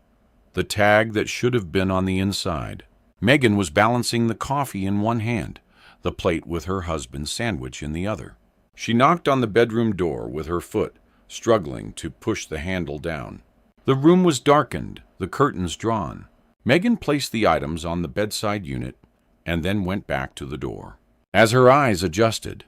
the tag that should have been on the inside. Meagan was balancing the coffee in one hand, the plate with her husband's sandwich in the other. She knocked on the bedroom door with her foot, struggling to push the handle down. The room was darkened, the curtains drawn. Meagan placed the items on the bedside unit and then went back to the door. As her eyes adjusted,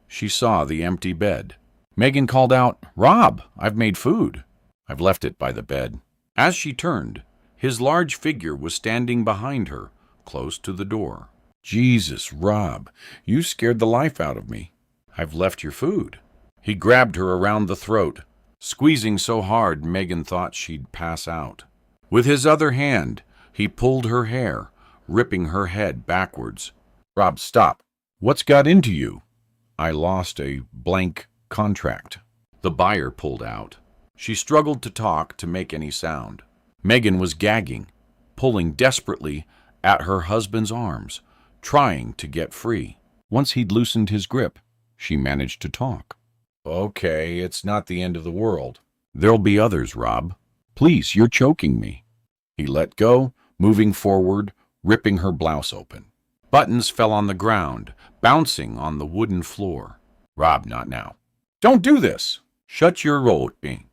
she saw the empty bed. Meagan called out, Rob, I've made food. I've left it by the bed. As she turned, his large figure was standing behind her, close to the door. Jesus, Rob, you scared the life out of me. I've left your food. He grabbed her around the throat, squeezing so hard Meagan thought she'd pass out. With his other hand, he pulled her hair, ripping her head backwards. Rob, stop. What's got into you? I lost a blank contract. The buyer pulled out. She struggled to talk, to make any sound. Meagan was gagging, pulling desperately at her husband's arms, trying to get free. Once he'd loosened his grip, she managed to talk. Okay, it's not the end of the world. There'll be others, Rob. Please, you're choking me. He let go, moving forward, ripping her blouse open. Buttons fell on the ground, bouncing on the wooden floor. Rob, not now. Don't do this. Shut your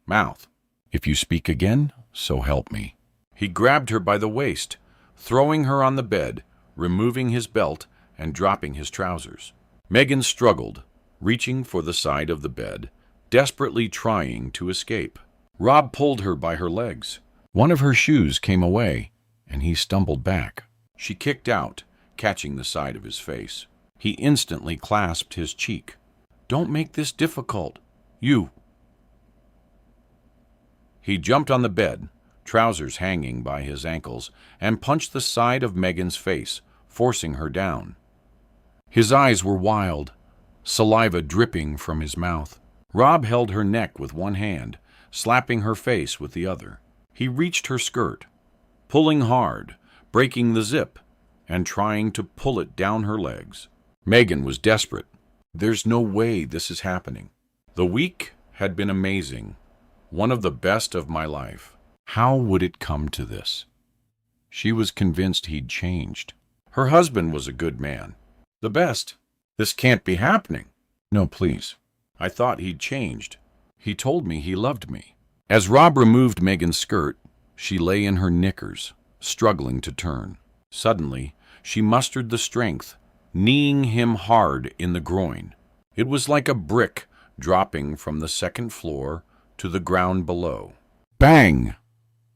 mouth. If you speak again, so help me. He grabbed her by the waist, throwing her on the bed, removing his belt and dropping his trousers. Meagan struggled, reaching for the side of the bed, desperately trying to escape. Rob pulled her by her legs. One of her shoes came away, and he stumbled back. She kicked out, catching the side of his face. He instantly clasped his cheek. Don't make this difficult. You. He jumped on the bed, trousers hanging by his ankles, and punched the side of Meagan's face, forcing her down. His eyes were wild, saliva dripping from his mouth. Rob held her neck with one hand, slapping her face with the other. He reached her skirt, pulling hard, breaking the zip, and trying to pull it down her legs. Meagan was desperate. There's no way this is happening. The week had been amazing, one of the best of my life. How would it come to this? She was convinced he'd changed. Her husband was a good man. The best. This can't be happening. No, please. I thought he'd changed. He told me he loved me. As Rob removed Meagan's skirt, she lay in her knickers, struggling to turn. Suddenly, she mustered the strength, kneeing him hard in the groin. It was like a brick dropping from the second floor to the ground below. Bang!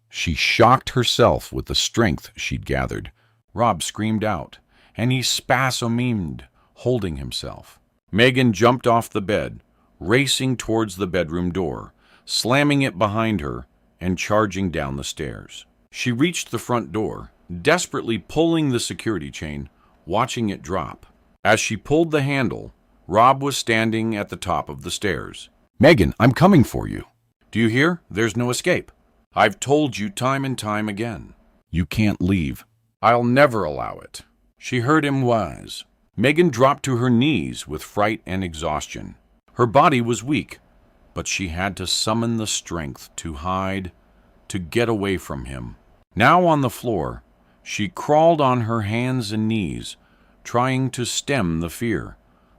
She shocked herself with the strength she'd gathered. Rob screamed out, and he spasmed, holding himself. Meagan jumped off the bed, racing towards the bedroom door, slamming it behind her and charging down the stairs. She reached the front door, desperately pulling the security chain, watching it drop. As she pulled the handle, Rob was standing at the top of the stairs. Meagan, I'm coming for you. Do you hear? There's no escape. I've told you time and time again. You can't leave. I'll never allow it. She heard him wise. Meagan dropped to her knees with fright and exhaustion. Her body was weak, but she had to summon the strength to hide, to get away from him. Now on the floor, she crawled on her hands and knees, trying to stem the fear,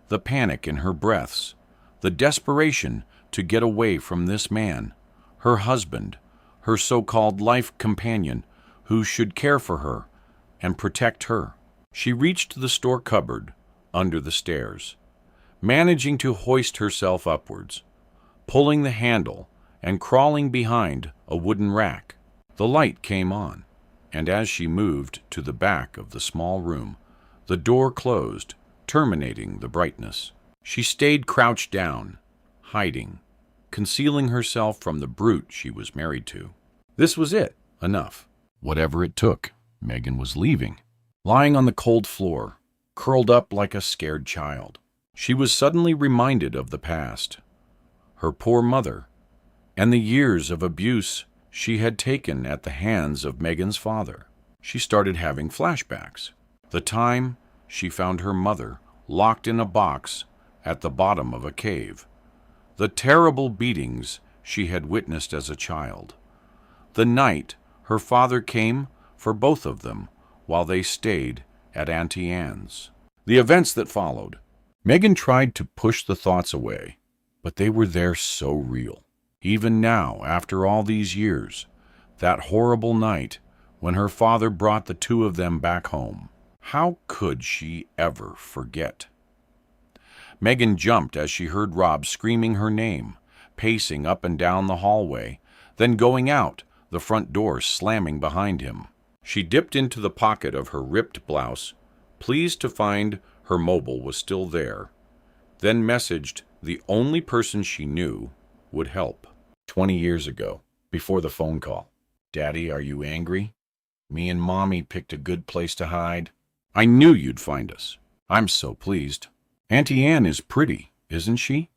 the panic in her breaths, the desperation to get away from this man, her husband, her so-called life companion, who should care for her and protect her. She reached the store cupboard under the stairs, managing to hoist herself upwards, pulling the handle and crawling behind a wooden rack. The light came on, and as she moved to the back of the small room, the door closed, terminating the brightness. She stayed crouched down, hiding, concealing herself from the brute she was married to. This was it. Enough. Whatever it took, Meagan was leaving. Lying on the cold floor, curled up like a scared child, she was suddenly reminded of the past, her poor mother, and the years of abuse she had taken at the hands of Meagan's father. She started having flashbacks. The time she found her mother locked in a box at the bottom of a cave. The terrible beatings she had witnessed as a child. The night her father came for both of them while they stayed at Auntie Anne's. The events that followed. Meagan tried to push the thoughts away, but they were there so real. Even now, after all these years, that horrible night when her father brought the two of them back home. How could she ever forget? Meagan jumped as she heard Rob screaming her name, pacing up and down the hallway, then going out, the front door slamming behind him. She dipped into the pocket of her ripped blouse, pleased to find her mobile was still there, then messaged the only person she knew would help. 20 years ago, before the phone call. Daddy, are you angry? Me and Mommy picked a good place to hide. I knew you'd find us. I'm so pleased. Auntie Anne is pretty, isn't she?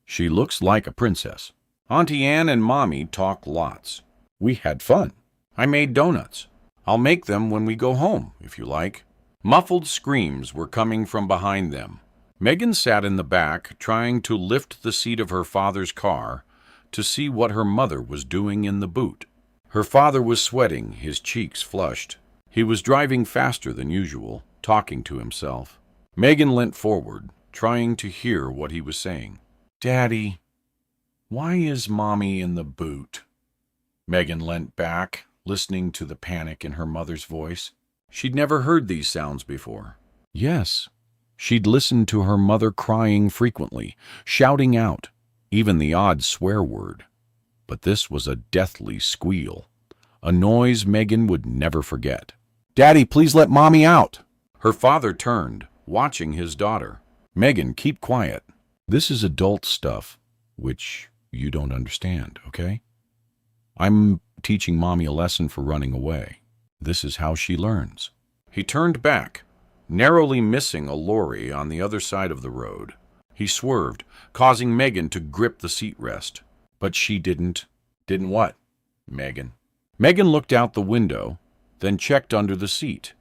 She looks like a princess. Auntie Anne and Mommy talk lots. We had fun. I made donuts. I'll make them when we go home, if you like. Muffled screams were coming from behind them. Meagan sat in the back, trying to lift the seat of her father's car to see what her mother was doing in the boot. Her father was sweating, his cheeks flushed. He was driving faster than usual, talking to himself. Meagan leant forward, trying to hear what he was saying. "Daddy, why is Mommy in the boot?" Meagan leant back, listening to the panic in her mother's voice. She'd never heard these sounds before. Yes, she'd listened to her mother crying frequently, shouting out, even the odd swear word. But this was a deathly squeal, a noise Meagan would never forget. "Daddy, please let Mommy out!" Her father turned, watching his daughter. "Meagan, keep quiet. This is adult stuff, which you don't understand, okay? I'm teaching Mommy a lesson for running away. This is how she learns." He turned back, narrowly missing a lorry on the other side of the road. He swerved, causing Meagan to grip the seat rest. But she didn't. Didn't what? Meagan. Meagan looked out the window, then checked under the seat,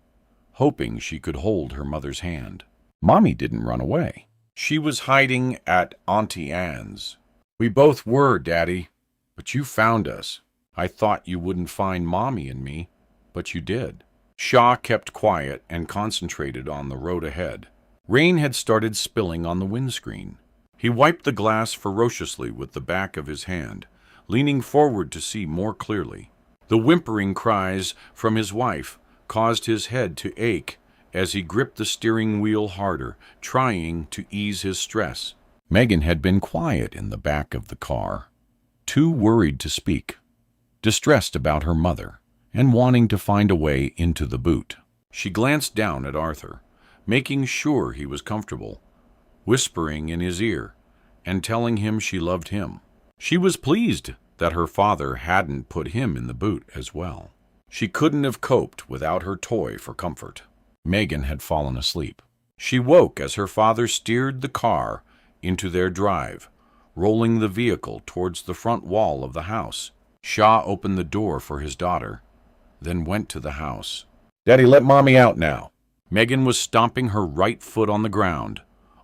hoping she could hold her mother's hand. Mommy didn't run away. She was hiding at Auntie Anne's. "We both were, Daddy, but you found us. I thought you wouldn't find Mommy and me, but you did." Shaw kept quiet and concentrated on the road ahead. Rain had started spilling on the windscreen. He wiped the glass ferociously with the back of his hand, leaning forward to see more clearly. The whimpering cries from his wife caused his head to ache as he gripped the steering wheel harder, trying to ease his stress. Meagan had been quiet in the back of the car, too worried to speak, distressed about her mother, and wanting to find a way into the boot. She glanced down at Arthur, making sure he was comfortable, whispering in his ear, and telling him she loved him. She was pleased that her father hadn't put him in the boot as well. She couldn't have coped without her toy for comfort. Meagan had fallen asleep. She woke as her father steered the car into their drive, rolling the vehicle towards the front wall of the house. Shaw opened the door for his daughter, then went to the house. "Daddy, let Mommy out now." Meagan was stomping her right foot on the ground,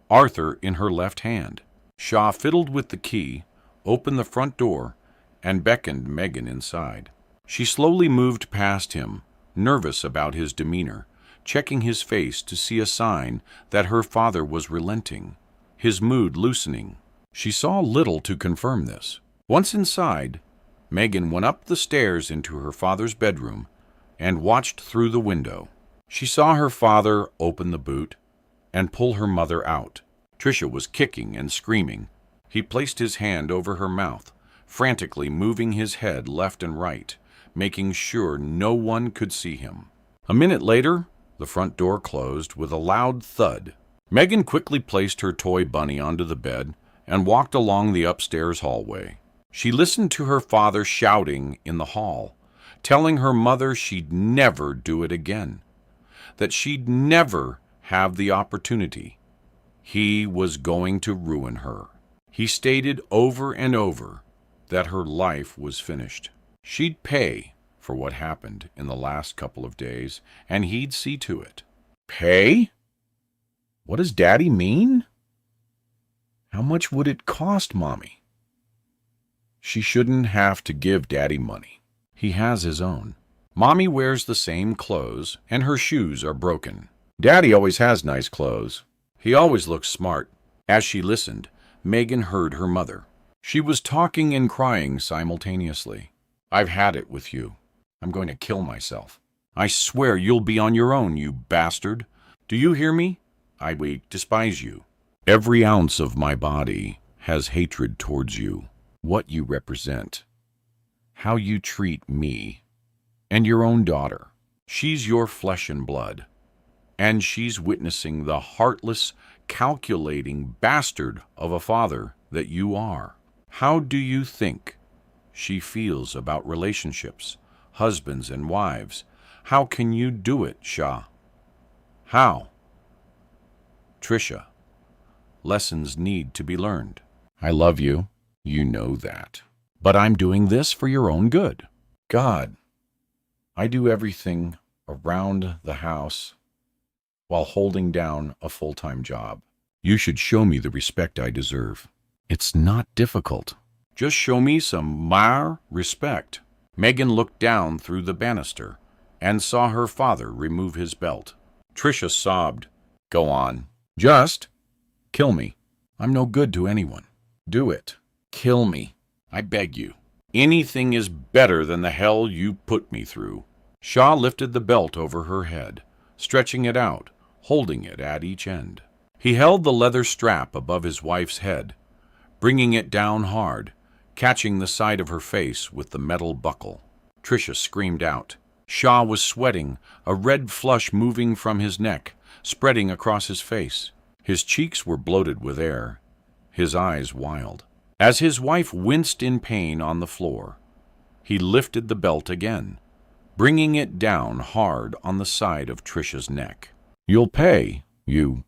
Arthur in her left hand. Shaw fiddled with the key, opened the front door, and beckoned Meagan inside. She slowly moved past him, nervous about his demeanor, checking his face to see a sign that her father was relenting, his mood loosening. She saw little to confirm this. Once inside, Meagan went up the stairs into her father's bedroom and watched through the window. She saw her father open the boot and pull her mother out. Tricia was kicking and screaming. He placed his hand over her mouth, frantically moving his head left and right, making sure no one could see him. A minute later, the front door closed with a loud thud. Meagan quickly placed her toy bunny onto the bed and walked along the upstairs hallway. She listened to her father shouting in the hall, telling her mother she'd never do it again, that she'd never have the opportunity. He was going to ruin her. He stated over and over that her life was finished. She'd pay for what happened in the last couple of days, and he'd see to it. Pay? What does Daddy mean? How much would it cost Mommy? She shouldn't have to give Daddy money. He has his own. Mommy wears the same clothes, and her shoes are broken. Daddy always has nice clothes. He always looks smart. As she listened, Meagan heard her mother. She was talking and crying simultaneously. "I've had it with you. I'm going to kill myself. I swear you'll be on your own, you bastard. Do you hear me? I despise you. Every ounce of my body has hatred towards you. What you represent, how you treat me, and your own daughter. She's your flesh and blood, and she's witnessing the heartless, calculating bastard of a father that you are. How do you think she feels about relationships, husbands and wives? How can you do it, Shaw? How? Tricia, lessons need to be learned. I love you. You know that. But I'm doing this for your own good. God, I do everything around the house while holding down a full-time job. You should show me the respect I deserve. It's not difficult. Just show me some respect. Meagan looked down through the banister and saw her father remove his belt. Tricia sobbed. Go on. Just kill me. I'm no good to anyone. Do it. Kill me. I beg you. Anything is better than the hell you put me through. Shaw lifted the belt over her head, stretching it out, holding it at each end. He held the leather strap above his wife's head, bringing it down hard, catching the side of her face with the metal buckle. Tricia screamed out. Shaw was sweating, a red flush moving from his neck, spreading across his face. His cheeks were bloated with air, his eyes wild. As his wife winced in pain on the floor, he lifted the belt again, bringing it down hard on the side of Tricia's neck. You'll pay, you.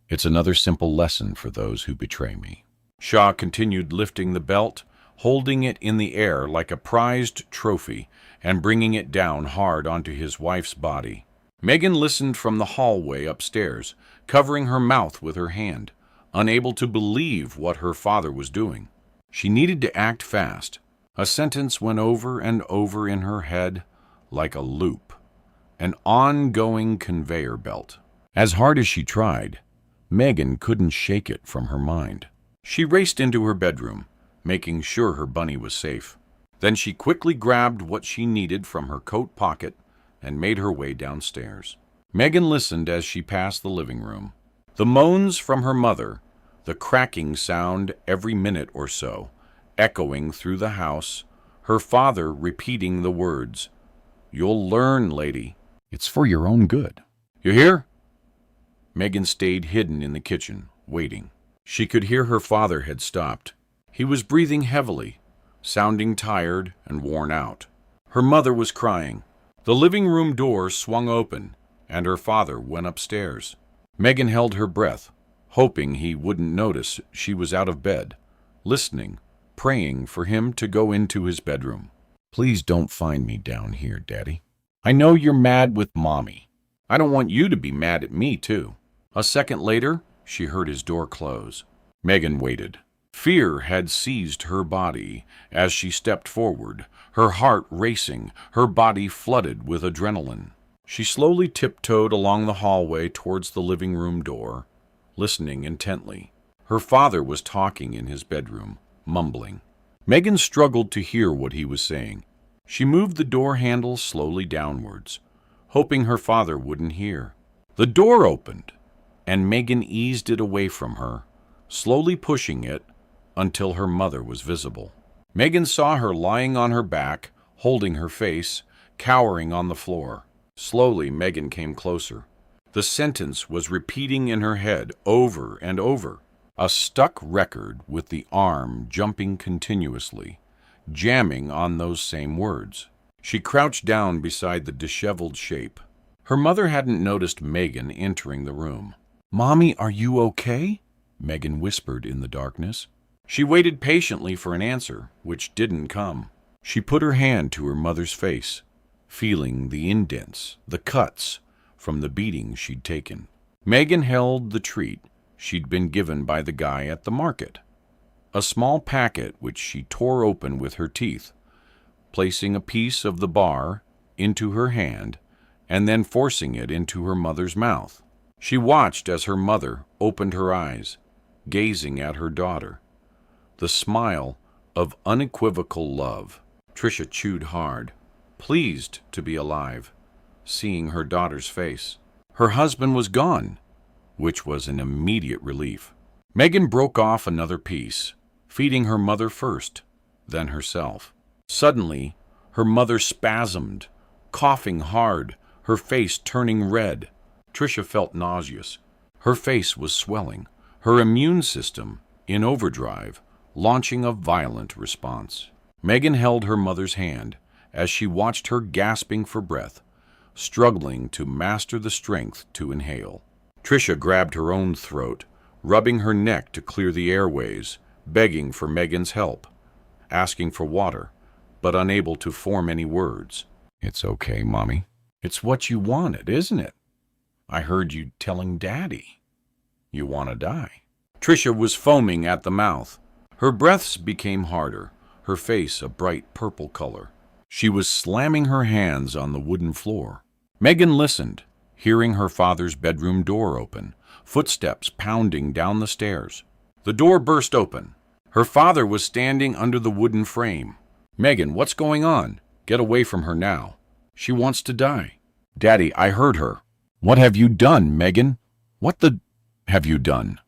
It's another simple lesson for those who betray me. Shaw continued lifting the belt, holding it in the air like a prized trophy, and bringing it down hard onto his wife's body. Meagan listened from the hallway upstairs, covering her mouth with her hand, unable to believe what her father was doing. She needed to act fast. A sentence went over and over in her head like a loop, an ongoing conveyor belt. As hard as she tried, Meagan couldn't shake it from her mind. She raced into her bedroom, making sure her bunny was safe. Then she quickly grabbed what she needed from her coat pocket and made her way downstairs. Meagan listened as she passed the living room. The moans from her mother, the cracking sound every minute or so, echoing through the house, her father repeating the words, "You'll learn, lady. It's for your own good. You hear?" Meagan stayed hidden in the kitchen, waiting. She could hear her father had stopped. He was breathing heavily, sounding tired and worn out. Her mother was crying. The living room door swung open, and her father went upstairs. Meagan held her breath, hoping he wouldn't notice she was out of bed, listening, praying for him to go into his bedroom. Please don't find me down here, Daddy. I know you're mad with Mommy. I don't want you to be mad at me, too. A second later, she heard his door close. Meagan waited. Fear had seized her body as she stepped forward, her heart racing, her body flooded with adrenaline. She slowly tiptoed along the hallway towards the living room door, listening intently. Her father was talking in his bedroom, mumbling. Meagan struggled to hear what he was saying. She moved the door handle slowly downwards, hoping her father wouldn't hear. The door opened, and Meagan eased it away from her, slowly pushing it until her mother was visible. Meagan saw her lying on her back, holding her face, cowering on the floor. Slowly, Meagan came closer. The sentence was repeating in her head over and over, a stuck record with the arm jumping continuously, jamming on those same words. She crouched down beside the disheveled shape. Her mother hadn't noticed Meagan entering the room. Mommy, are you okay? Meagan whispered in the darkness. She waited patiently for an answer, which didn't come. She put her hand to her mother's face, feeling the indents, the cuts, from the beating she'd taken. Meagan held the treat she'd been given by the guy at the market, a small packet which she tore open with her teeth, placing a piece of the bar into her hand and then forcing it into her mother's mouth. She watched as her mother opened her eyes, gazing at her daughter, the smile of unequivocal love. Tricia chewed hard, pleased to be alive, seeing her daughter's face. Her husband was gone, which was an immediate relief. Meagan broke off another piece, feeding her mother first, then herself. Suddenly, her mother spasmed, coughing hard, her face turning red. Tricia felt nauseous. Her face was swelling, her immune system in overdrive, launching a violent response. Meagan held her mother's hand as she watched her gasping for breath, struggling to master the strength to inhale. Tricia grabbed her own throat, rubbing her neck to clear the airways, begging for Meagan's help, asking for water, but unable to form any words. It's okay, Mommy. It's what you wanted, isn't it? I heard you telling Daddy. You want to die. Tricia was foaming at the mouth. Her breaths became harder, her face a bright purple color. She was slamming her hands on the wooden floor. Meagan listened, hearing her father's bedroom door open, footsteps pounding down the stairs. The door burst open. Her father was standing under the wooden frame. "Meagan, what's going on? Get away from her now. She wants to die." "Daddy, I heard her." "What have you done, Meagan? What the have you done?"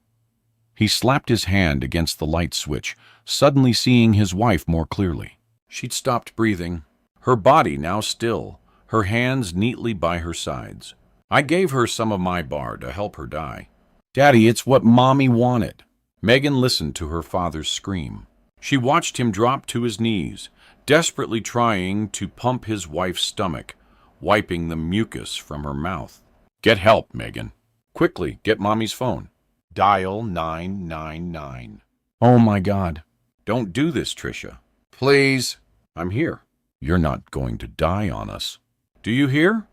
He slapped his hand against the light switch, suddenly seeing his wife more clearly. She'd stopped breathing, her body now still, her hands neatly by her sides. "I gave her some of my bar to help her die." "Daddy, it's what Mommy wanted." Meagan listened to her father's scream. She watched him drop to his knees, desperately trying to pump his wife's stomach, wiping the mucus from her mouth. "Get help, Meagan. Quickly, get Mommy's phone. Dial 999. "Oh my God." "Don't do this, Tricia. Please." "I'm here. You're not going to die on us. Do you hear?"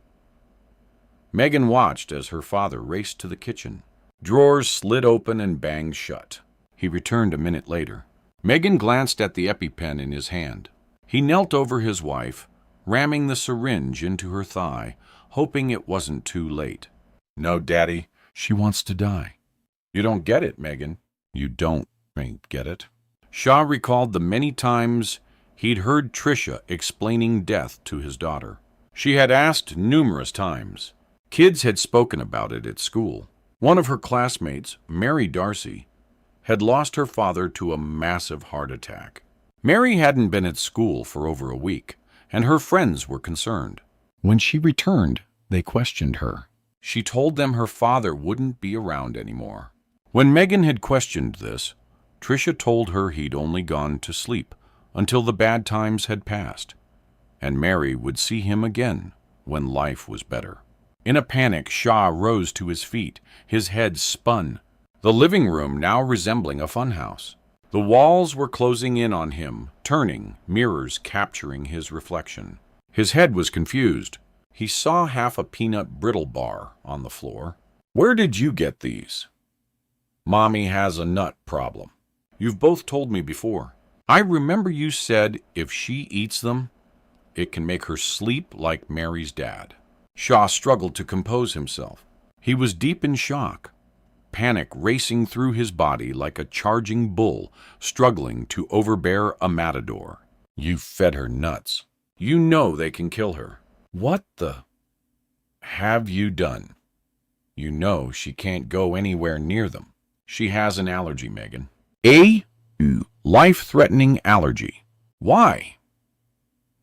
Meagan watched as her father raced to the kitchen. Drawers slid open and banged shut. He returned a minute later. Meagan glanced at the EpiPen in his hand. He knelt over his wife, ramming the syringe into her thigh, hoping it wasn't too late. "No, Daddy. She wants to die." "You don't get it, Meagan. You don't get it." Shaw recalled the many times he'd heard Tricia explaining death to his daughter. She had asked numerous times. Kids had spoken about it at school. One of her classmates, Mary Darcy, had lost her father to a massive heart attack. Mary hadn't been at school for over a week, and her friends were concerned. When she returned, they questioned her. She told them her father wouldn't be around anymore. When Meagan had questioned this, Tricia told her he'd only gone to sleep until the bad times had passed, and Mary would see him again when life was better. In a panic, Shaw rose to his feet, his head spun, the living room now resembling a funhouse. The walls were closing in on him, turning, mirrors capturing his reflection. His head was confused. He saw half a peanut brittle bar on the floor. "Where did you get these?" "Mommy has a nut problem. You've both told me before. I remember you said if she eats them, it can make her sleep like Mary's dad." Shaw struggled to compose himself. He was deep in shock, panic racing through his body like a charging bull struggling to overbear a matador. "You fed her nuts. You know they can kill her. What the have you done? You know she can't go anywhere near them. She has an allergy, Meagan. A life-threatening allergy. Why?"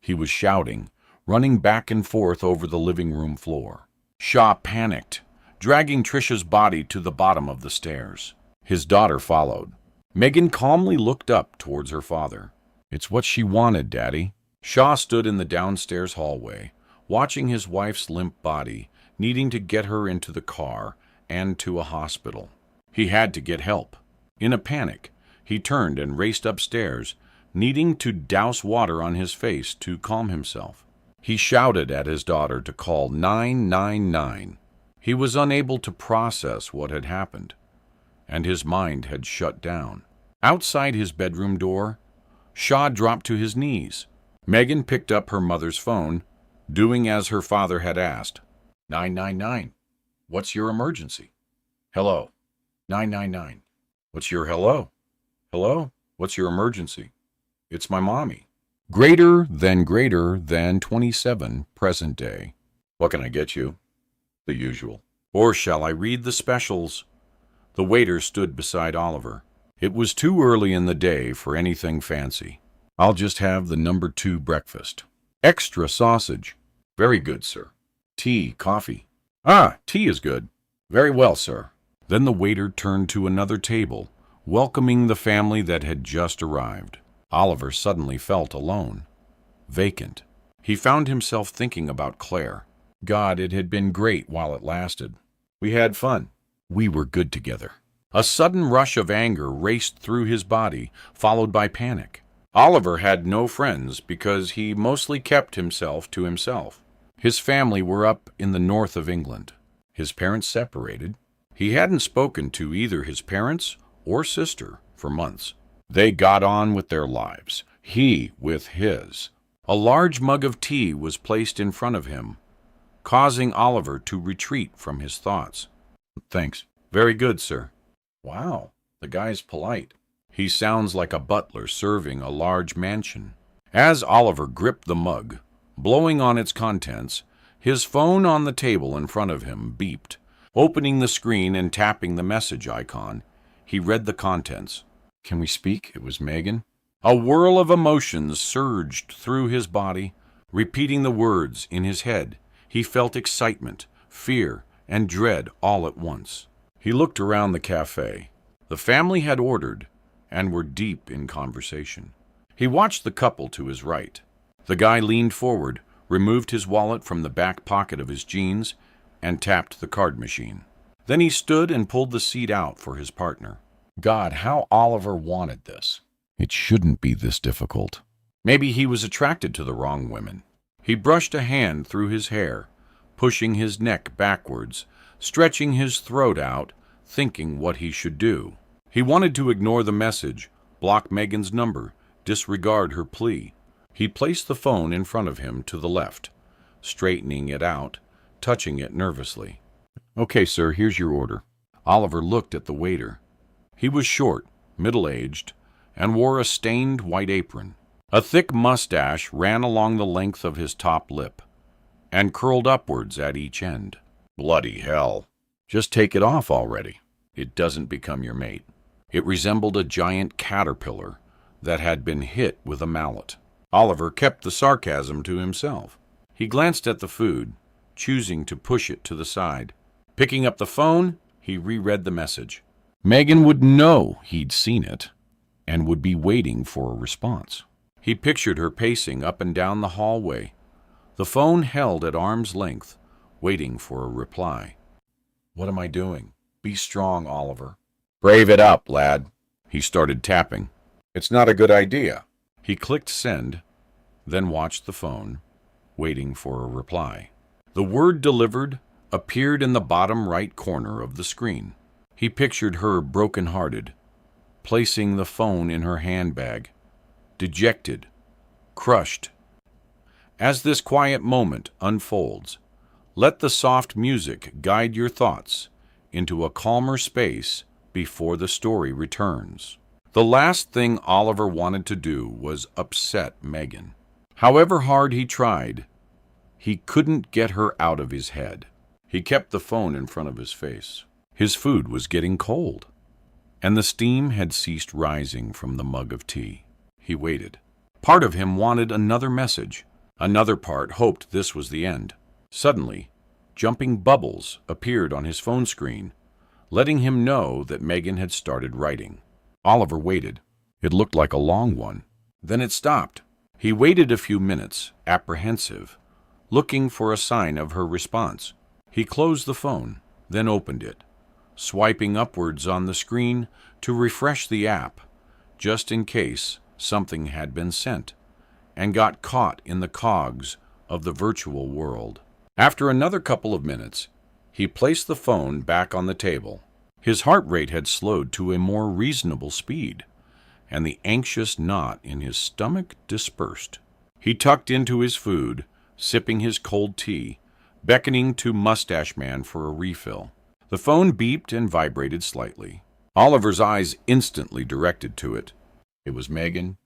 He was shouting, running back and forth over the living room floor. Shaw panicked, dragging Tricia's body to the bottom of the stairs. His daughter followed. Meagan calmly looked up towards her father. "It's what she wanted, Daddy." Shaw stood in the downstairs hallway, watching his wife's limp body, needing to get her into the car and to a hospital. He had to get help. In a panic, he turned and raced upstairs, needing to douse water on his face to calm himself. He shouted at his daughter to call 999. He was unable to process what had happened, and his mind had shut down. Outside his bedroom door, Shaw dropped to his knees. Meagan picked up her mother's phone, doing as her father had asked. 999. What's your emergency? Hello. 999. What's your hello? Hello? What's your emergency? It's my mommy. Greater than 27, present day. What can I get you? The usual. Or shall I read the specials? The waiter stood beside Oliver. It was too early in the day for anything fancy. I'll just have the number 2 breakfast. Extra sausage. Very good, sir. Tea, coffee. Ah, tea is good. Very well, sir. Then the waiter turned to another table, welcoming the family that had just arrived. Oliver suddenly felt alone, vacant. He found himself thinking about Claire. God, it had been great while it lasted. We had fun. We were good together. A sudden rush of anger raced through his body, followed by panic. Oliver had no friends because he mostly kept himself to himself. His family were up in the north of England. His parents separated. He hadn't spoken to either his parents or sister for months. They got on with their lives, he with his. A large mug of tea was placed in front of him, causing Oliver to retreat from his thoughts. Thanks. Very good, sir. Wow, the guy's polite. He sounds like a butler serving a large mansion. As Oliver gripped the mug, blowing on its contents, his phone on the table in front of him beeped. Opening the screen and tapping the message icon, he read the contents. Can we speak? It was Meagan. A whirl of emotions surged through his body, repeating the words in his head. He felt excitement, fear, and dread all at once. He looked around the cafe. The family had ordered and were deep in conversation. He watched the couple to his right. The guy leaned forward, removed his wallet from the back pocket of his jeans, and tapped the card machine. Then he stood and pulled the seat out for his partner. God, how Oliver wanted this. It shouldn't be this difficult. Maybe he was attracted to the wrong women. He brushed a hand through his hair, pushing his neck backwards, stretching his throat out, thinking what he should do. He wanted to ignore the message, block Megan's number, disregard her plea. He placed the phone in front of him to the left, straightening it out, touching it nervously. Okay, sir, here's your order. Oliver looked at the waiter. He was short, middle-aged, and wore a stained white apron. A thick mustache ran along the length of his top lip and curled upwards at each end. Bloody hell. Just take it off already. It doesn't become your mate. It resembled a giant caterpillar that had been hit with a mallet. Oliver kept the sarcasm to himself. He glanced at the food, choosing to push it to the side. Picking up the phone, he reread the message. Meagan would know he'd seen it and would be waiting for a response. He pictured her pacing up and down the hallway, the phone held at arm's length, waiting for a reply. What am I doing? Be strong, Oliver. Brave it up, lad. He started tapping. It's not a good idea. He clicked send, then watched the phone, waiting for a reply. The word delivered appeared in the bottom right corner of the screen. He pictured her broken-hearted, placing the phone in her handbag, dejected, crushed. As this quiet moment unfolds, let the soft music guide your thoughts into a calmer space before the story returns. The last thing Oliver wanted to do was upset Meagan. However hard he tried, he couldn't get her out of his head. He kept the phone in front of his face. His food was getting cold, and the steam had ceased rising from the mug of tea. He waited. Part of him wanted another message. Another part hoped this was the end. Suddenly, jumping bubbles appeared on his phone screen, letting him know that Meagan had started writing. Oliver waited. It looked like a long one. Then it stopped. He waited a few minutes, apprehensive, looking for a sign of her response. He closed the phone, then opened it, swiping upwards on the screen to refresh the app, just in case something had been sent, and got caught in the cogs of the virtual world. After another couple of minutes, he placed the phone back on the table. His heart rate had slowed to a more reasonable speed, and the anxious knot in his stomach dispersed. He tucked into his food, sipping his cold tea, beckoning to Mustache Man for a refill. The phone beeped and vibrated slightly. Oliver's eyes instantly directed to it. It was Meagan.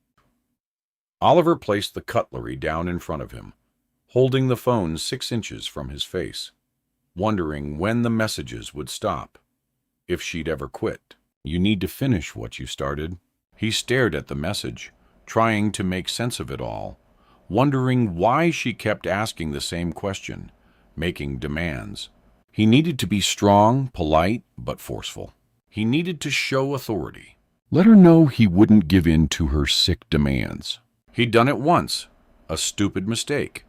Oliver placed the cutlery down in front of him, holding the phone 6 inches from his face, wondering when the messages would stop, if she'd ever quit. You need to finish what you started. He stared at the message, trying to make sense of it all, wondering why she kept asking the same question, making demands. He needed to be strong, polite, but forceful. He needed to show authority. Let her know he wouldn't give in to her sick demands. He'd done it once, a stupid mistake,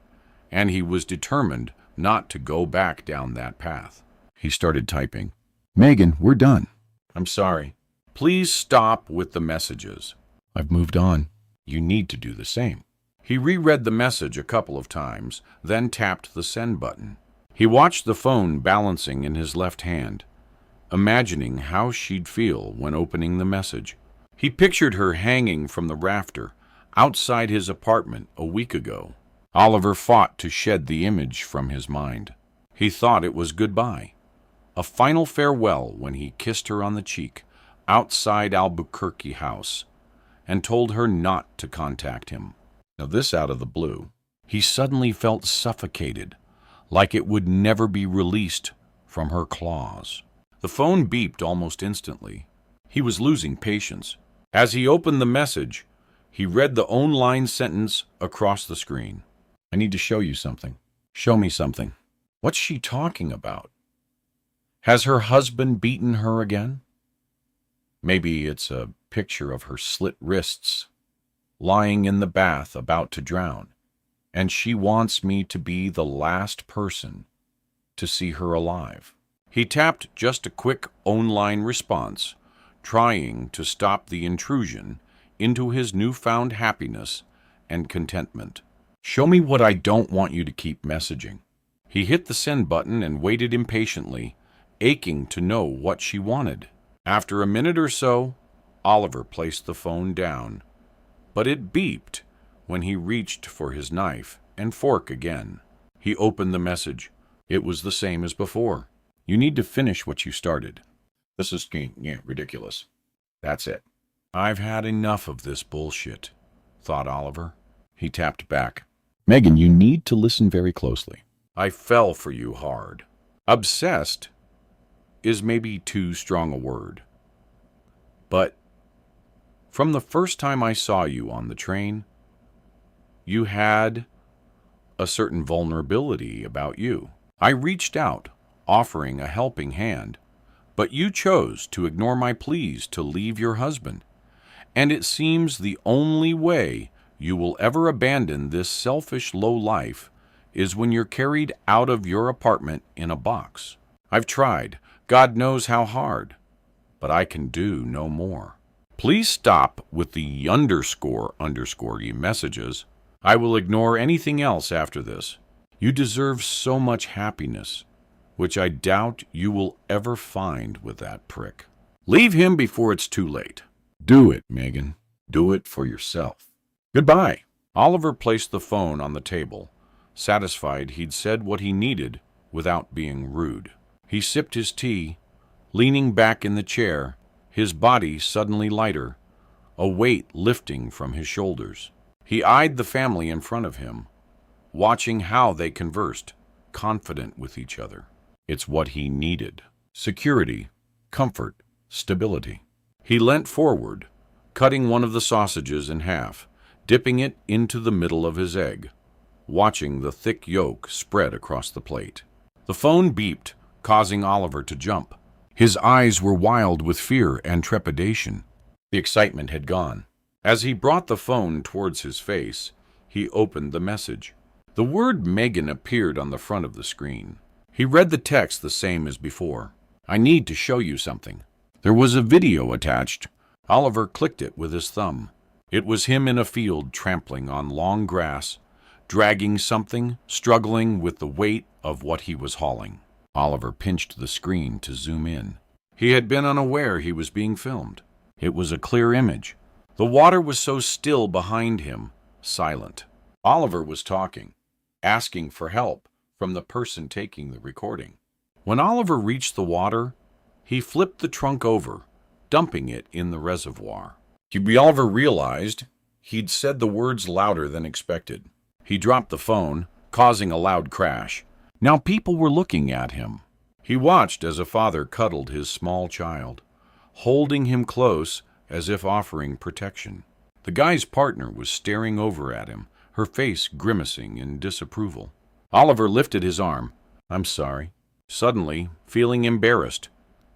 and he was determined not to go back down that path. He started typing. Meagan, we're done. I'm sorry. Please stop with the messages. I've moved on. You need to do the same. He reread the message a couple of times, then tapped the send button. He watched the phone balancing in his left hand, imagining how she'd feel when opening the message. He pictured her hanging from the rafter outside his apartment a week ago, Oliver fought to shed the image from his mind. He thought it was goodbye, a final farewell, when he kissed her on the cheek outside Albuquerque House and told her not to contact him. Now this out of the blue. He suddenly felt suffocated, like it would never be released from her claws. The phone beeped almost instantly. He was losing patience. As he opened the message, he read the online sentence across the screen. I need to show you something. Show me something. What's she talking about? Has her husband beaten her again? Maybe it's a picture of her slit wrists, lying in the bath about to drown, and she wants me to be the last person to see her alive. He tapped just a quick online response, trying to stop the intrusion into his newfound happiness and contentment. Show me what I don't want you to keep messaging. He hit the send button and waited impatiently, aching to know what she wanted. After a minute or so, Oliver placed the phone down, but it beeped when he reached for his knife and fork again. He opened the message. It was the same as before. You need to finish what you started. This is ridiculous. That's it. I've had enough of this bullshit, thought Oliver. He tapped back. Meagan, you need to listen very closely. I fell for you hard. Obsessed is maybe too strong a word. But from the first time I saw you on the train, you had a certain vulnerability about you. I reached out, offering a helping hand, but you chose to ignore my pleas to leave your husband. And it seems the only way you will ever abandon this selfish low life is when you're carried out of your apartment in a box. I've tried, God knows how hard, but I can do no more. Please stop with the underscore messages. I will ignore anything else after this. You deserve so much happiness, which I doubt you will ever find with that prick. Leave him before it's too late. Do it, Meagan. Do it for yourself. Goodbye. Oliver placed the phone on the table, satisfied he'd said what he needed without being rude. He sipped his tea, leaning back in the chair, his body suddenly lighter, a weight lifting from his shoulders. He eyed the family in front of him, watching how they conversed, confident with each other. It's what he needed. Security, comfort, stability. He leant forward, cutting one of the sausages in half, dipping it into the middle of his egg, watching the thick yolk spread across the plate. The phone beeped, causing Oliver to jump. His eyes were wild with fear and trepidation. The excitement had gone. As he brought the phone towards his face, he opened the message. The word Meagan appeared on the front of the screen. He read the text the same as before. I need to show you something. There was a video attached. Oliver clicked it with his thumb. It was him in a field trampling on long grass, dragging something, struggling with the weight of what he was hauling. Oliver pinched the screen to zoom in. He had been unaware he was being filmed. It was a clear image. The water was so still behind him, silent. Oliver was talking, asking for help from the person taking the recording. When Oliver reached the water, he flipped the trunk over, dumping it in the reservoir. Oliver realized he'd said the words louder than expected. He dropped the phone, causing a loud crash. Now people were looking at him. He watched as a father cuddled his small child, holding him close as if offering protection. The guy's partner was staring over at him, her face grimacing in disapproval. Oliver lifted his arm. I'm sorry. Suddenly, feeling embarrassed,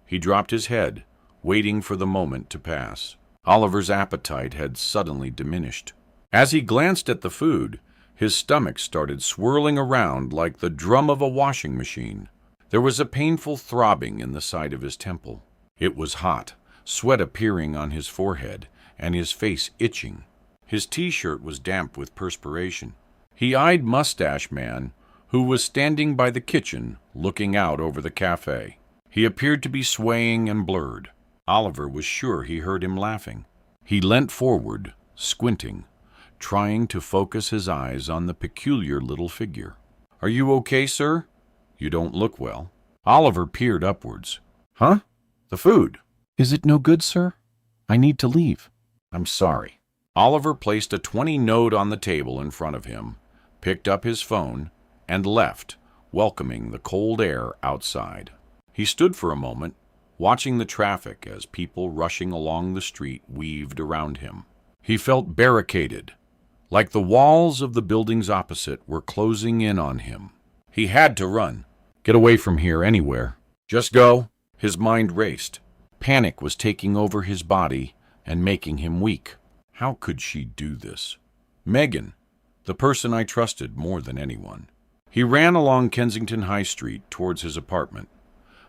he dropped his head, waiting for the moment to pass. Oliver's appetite had suddenly diminished. As he glanced at the food, his stomach started swirling around like the drum of a washing machine. There was a painful throbbing in the side of his temple. It was hot, sweat appearing on his forehead, and his face itching. His t-shirt was damp with perspiration. He eyed Mustache Man, who was standing by the kitchen, looking out over the cafe. He appeared to be swaying and blurred. Oliver was sure he heard him laughing. He leant forward, squinting, trying to focus his eyes on the peculiar little figure. "Are you okay, sir? You don't look well." Oliver peered upwards. "Huh? The food." Is it no good, sir? I need to leave. "I'm sorry." Oliver placed a 20 note on the table in front of him, picked up his phone, and left, welcoming the cold air outside. He stood for a moment, watching the traffic as people rushing along the street weaved around him. He felt barricaded, like the walls of the buildings opposite were closing in on him. He had to run. Get away from here anywhere. Just go. His mind raced. Panic was taking over his body and making him weak. How could she do this? Meagan, the person I trusted more than anyone. He ran along Kensington High Street towards his apartment,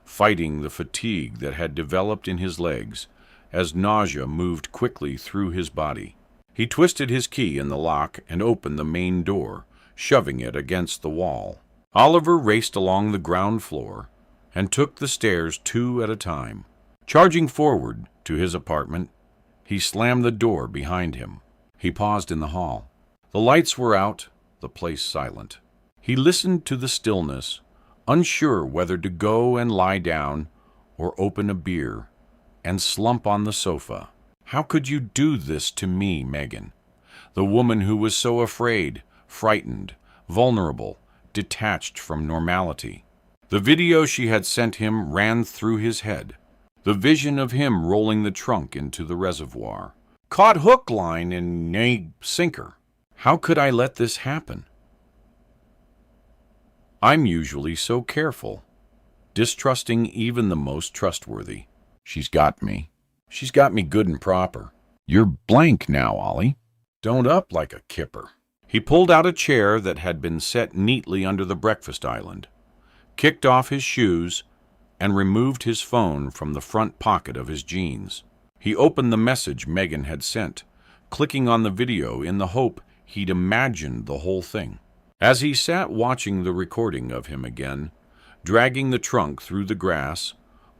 fighting the fatigue that had developed in his legs as nausea moved quickly through his body. He twisted his key in the lock and opened the main door, shoving it against the wall. Oliver raced along the ground floor and took the stairs 2 at a time. Charging forward to his apartment, he slammed the door behind him. He paused in the hall. The lights were out, the place silent. He listened to the stillness, unsure whether to go and lie down or open a beer and slump on the sofa. How could you do this to me, Meagan? The woman who was so afraid, frightened, vulnerable, detached from normality. The video she had sent him ran through his head. The vision of him rolling the trunk into the reservoir. Caught hook, line, and sinker. How could I let this happen? I'm usually so careful, distrusting even the most trustworthy. She's got me. She's got me good and proper. You're blank now, Ollie. Don't up like a kipper. He pulled out a chair that had been set neatly under the breakfast island, kicked off his shoes, and removed his phone from the front pocket of his jeans. He opened the message Meagan had sent, clicking on the video in the hope he'd imagined the whole thing. As he sat watching the recording of him again, dragging the trunk through the grass,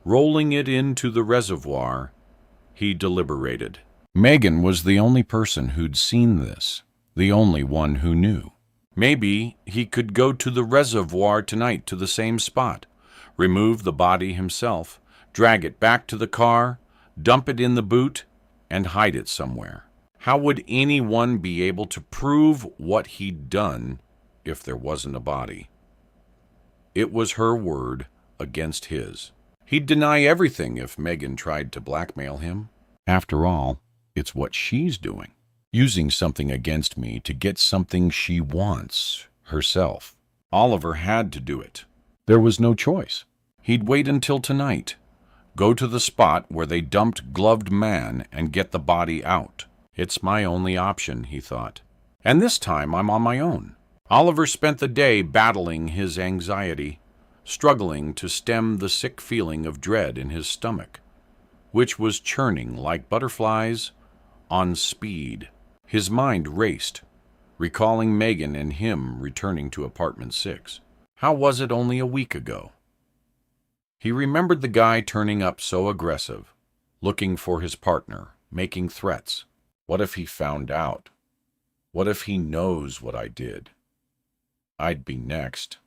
rolling it into the reservoir, he deliberated. Meagan was the only person who'd seen this, the only one who knew. Maybe he could go to the reservoir tonight to the same spot, remove the body himself, drag it back to the car, dump it in the boot, and hide it somewhere. How would anyone be able to prove what he'd done if there wasn't a body? It was her word against his. He'd deny everything if Meagan tried to blackmail him. After all, it's what she's doing. Using something against me to get something she wants herself. Oliver had to do it. There was no choice. He'd wait until tonight, go to the spot where they dumped Gloved Man and get the body out. It's my only option, he thought. And this time I'm on my own. Oliver spent the day battling his anxiety, struggling to stem the sick feeling of dread in his stomach, which was churning like butterflies on speed. His mind raced, recalling Meagan and him returning to apartment 6. How was it only a week ago? He remembered the guy turning up so aggressive, looking for his partner, making threats. What if he found out? What if he knows what I did? I'd be next,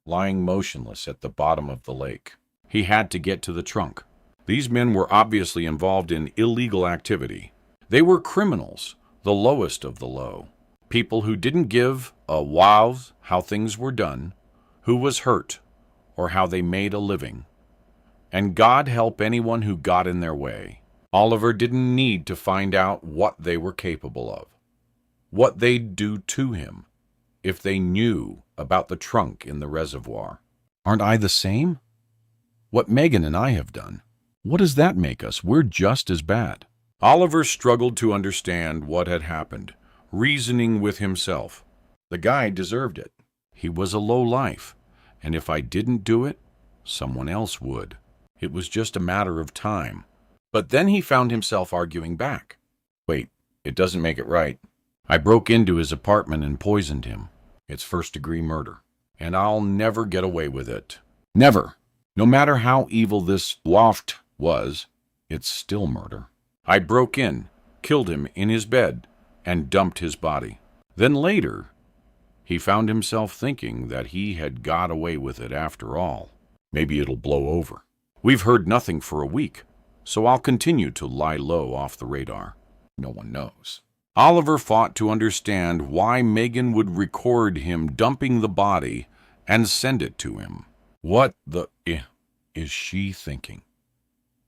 lying motionless at the bottom of the lake. He had to get to the trunk. These men were obviously involved in illegal activity. They were criminals, the lowest of the low. People who didn't give a wow how things were done, who was hurt, or how they made a living. And God help anyone who got in their way. Oliver didn't need to find out what they were capable of, what they'd do to him if they knew about the trunk in the reservoir. Aren't I the same? What Meagan and I have done, what does that make us? We're just as bad. Oliver struggled to understand what had happened, reasoning with himself. The guy deserved it. He was a lowlife, and if I didn't do it, someone else would. It was just a matter of time. But then he found himself arguing back. Wait, it doesn't make it right. I broke into his apartment and poisoned him. It's first-degree murder, and I'll never get away with it. Never. No matter how evil this loft was, it's still murder. I broke in, killed him in his bed, and dumped his body. Then later, he found himself thinking that he had got away with it after all. Maybe it'll blow over. We've heard nothing for a week, so I'll continue to lie low off the radar. No one knows. Oliver fought to understand why Meagan would record him dumping the body and send it to him. What the is she thinking?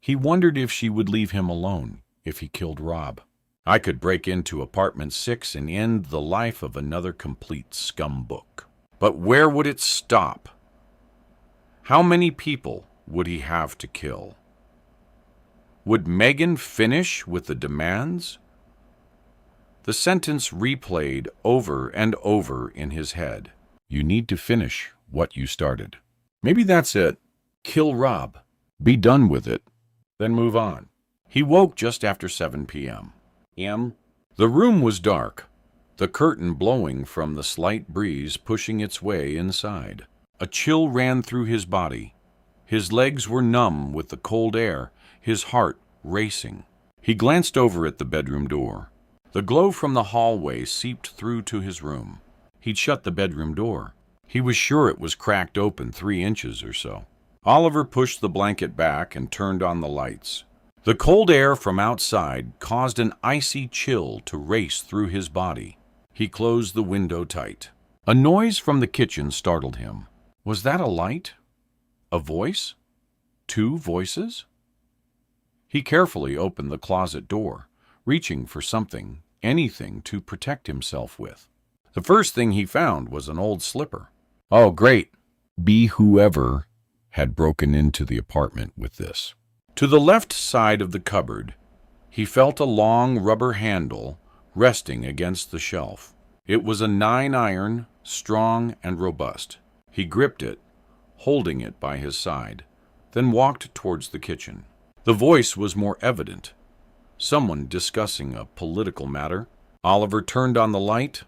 He wondered if she would leave him alone if he killed Rob. I could break into apartment 6 and end the life of another complete scumbook. But where would it stop? How many people would he have to kill? Would Meagan finish with the demands? The sentence replayed over and over in his head. You need to finish what you started. Maybe that's it. Kill Rob. Be done with it. Then move on. He woke just after 7 p.m. The room was dark, the curtain blowing from the slight breeze pushing its way inside. A chill ran through his body. His legs were numb with the cold air, his heart racing. He glanced over at the bedroom door. The glow from the hallway seeped through to his room. He'd shut the bedroom door. He was sure it was cracked open 3 inches or so. Oliver pushed the blanket back and turned on the lights. The cold air from outside caused an icy chill to race through his body. He closed the window tight. A noise from the kitchen startled him. Was that a light? A voice? 2 voices? He carefully opened the closet door, reaching for something, anything to protect himself with. The first thing he found was an old slipper. Oh, great. Be whoever had broken into the apartment with this. To the left side of the cupboard, he felt a long rubber handle resting against the shelf. It was a 9-iron, strong and robust. He gripped it, holding it by his side, then walked towards the kitchen. The voice was more evident. Someone discussing a political matter. Oliver turned on the light,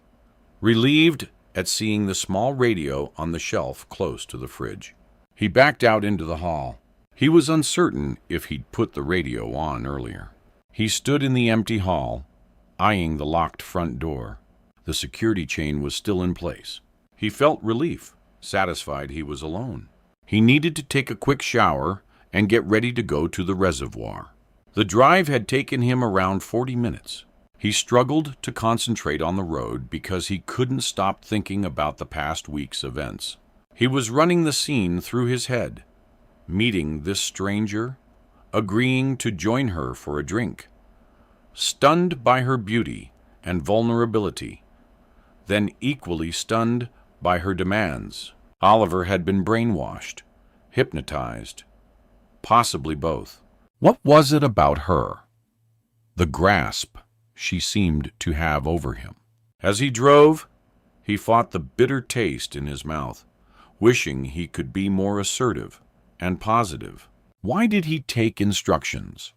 relieved at seeing the small radio on the shelf close to the fridge. He backed out into the hall. He was uncertain if he'd put the radio on earlier. He stood in the empty hall, eyeing the locked front door. The security chain was still in place. He felt relief, satisfied he was alone. He needed to take a quick shower and get ready to go to the reservoir. The drive had taken him around 40 minutes. He struggled to concentrate on the road because he couldn't stop thinking about the past week's events. He was running the scene through his head, meeting this stranger, agreeing to join her for a drink, stunned by her beauty and vulnerability, then equally stunned by her demands. Oliver had been brainwashed, hypnotized, possibly both. What was it about her? The grasp she seemed to have over him. As he drove, he fought the bitter taste in his mouth, wishing he could be more assertive and positive. Why did he take instructions?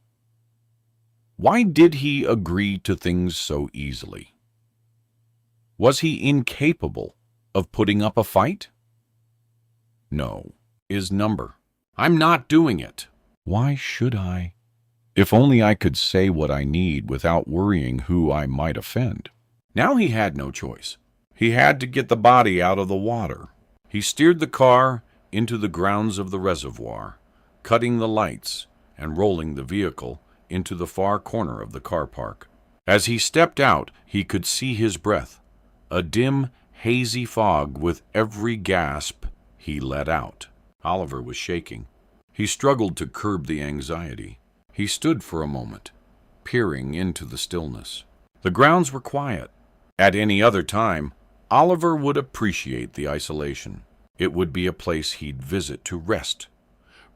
Why did he agree to things so easily? Was he incapable of putting up a fight? No. His number. I'm not doing it. Why should I? If only I could say what I need without worrying who I might offend. Now he had no choice. He had to get the body out of the water. He steered the car into the grounds of the reservoir, cutting the lights and rolling the vehicle into the far corner of the car park. As he stepped out, he could see his breath, a dim, hazy fog with every gasp he let out. Oliver was shaking. He struggled to curb the anxiety. He stood for a moment, peering into the stillness. The grounds were quiet. At any other time, Oliver would appreciate the isolation. It would be a place he'd visit to rest,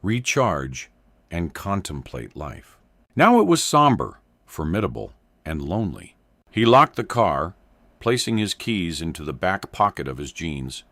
recharge, and contemplate life. Now it was somber, formidable, and lonely. He locked the car, placing his keys into the back pocket of his jeans,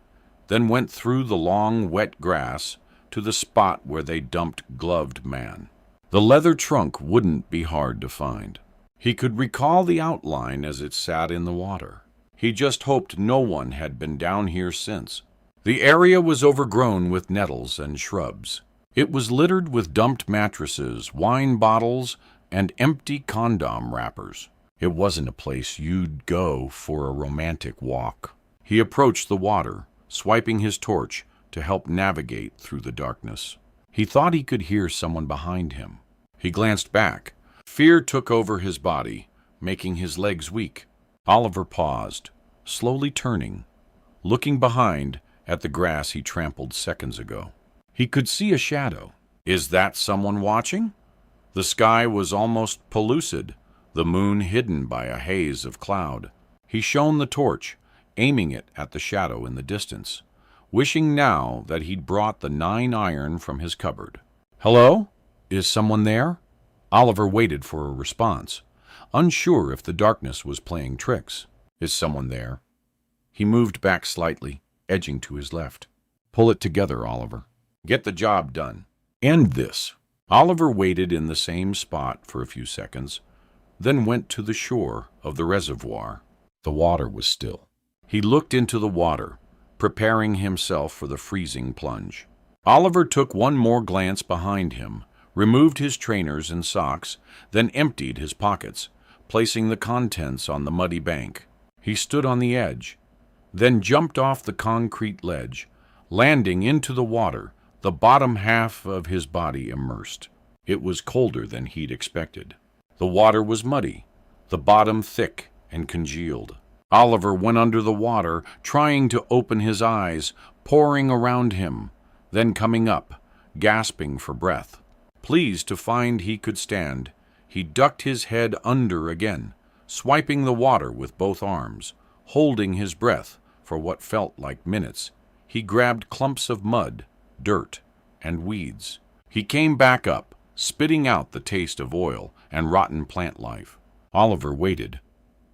then went through the long, wet grass to the spot where they dumped Gloved Man. The leather trunk wouldn't be hard to find. He could recall the outline as it sat in the water. He just hoped no one had been down here since. The area was overgrown with nettles and shrubs. It was littered with dumped mattresses, wine bottles, and empty condom wrappers. It wasn't a place you'd go for a romantic walk. He approached the water, swiping his torch to help navigate through the darkness. He thought he could hear someone behind him. He glanced back. Fear took over his body, making his legs weak. Oliver paused, slowly turning, looking behind at the grass he trampled seconds ago. He could see a shadow. Is that someone watching? The sky was almost pellucid, the moon hidden by a haze of cloud. He shone the torch, aiming it at the shadow in the distance, wishing now that he'd brought the 9-iron from his cupboard. Hello? Is someone there? Oliver waited for a response, unsure if the darkness was playing tricks. Is someone there? He moved back slightly, edging to his left. Pull it together, Oliver. Get the job done. End this. Oliver waited in the same spot for a few seconds, then went to the shore of the reservoir. The water was still. He looked into the water, preparing himself for the freezing plunge. Oliver took one more glance behind him, removed his trainers and socks, then emptied his pockets, placing the contents on the muddy bank. He stood on the edge, then jumped off the concrete ledge, landing into the water, the bottom half of his body immersed. It was colder than he'd expected. The water was muddy, the bottom thick and congealed. Oliver went under the water, trying to open his eyes, pouring around him, then coming up, gasping for breath. Pleased to find he could stand, he ducked his head under again, swiping the water with both arms, holding his breath for what felt like minutes. He grabbed clumps of mud, dirt, and weeds. He came back up, spitting out the taste of oil and rotten plant life. Oliver waited,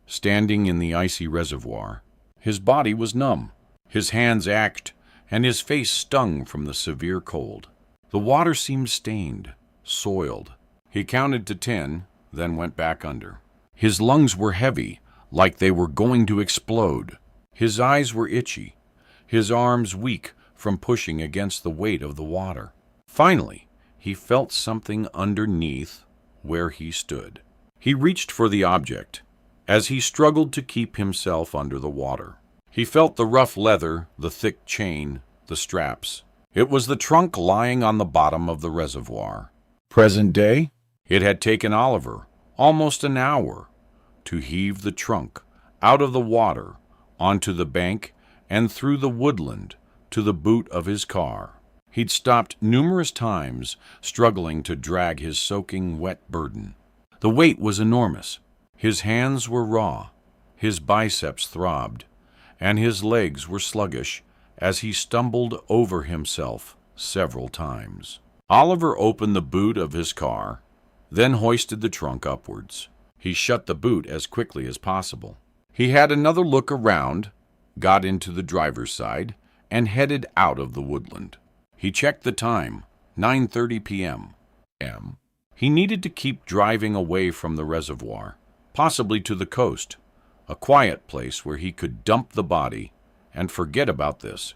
standing in the icy reservoir. His body was numb, his hands ached, and his face stung from the severe cold. The water seemed stained, soiled. He counted to 10, then went back under. His lungs were heavy, like they were going to explode. His eyes were itchy, his arms weak from pushing against the weight of the water. Finally, he felt something underneath where he stood. He reached for the object as he struggled to keep himself under the water. He felt the rough leather, the thick chain, the straps. It was the trunk lying on the bottom of the reservoir. Present day? It had taken Oliver almost an hour to heave the trunk out of the water onto the bank and through the woodland to the boot of his car. He'd stopped numerous times, struggling to drag his soaking wet burden. The weight was enormous. His hands were raw, his biceps throbbed, and his legs were sluggish as he stumbled over himself several times. Oliver opened the boot of his car, then hoisted the trunk upwards. He shut the boot as quickly as possible. He had another look around, got into the driver's side, and headed out of the woodland. He checked the time, 9:30 p.m. He needed to keep driving away from the reservoir, possibly to the coast, a quiet place where he could dump the body and forget about this.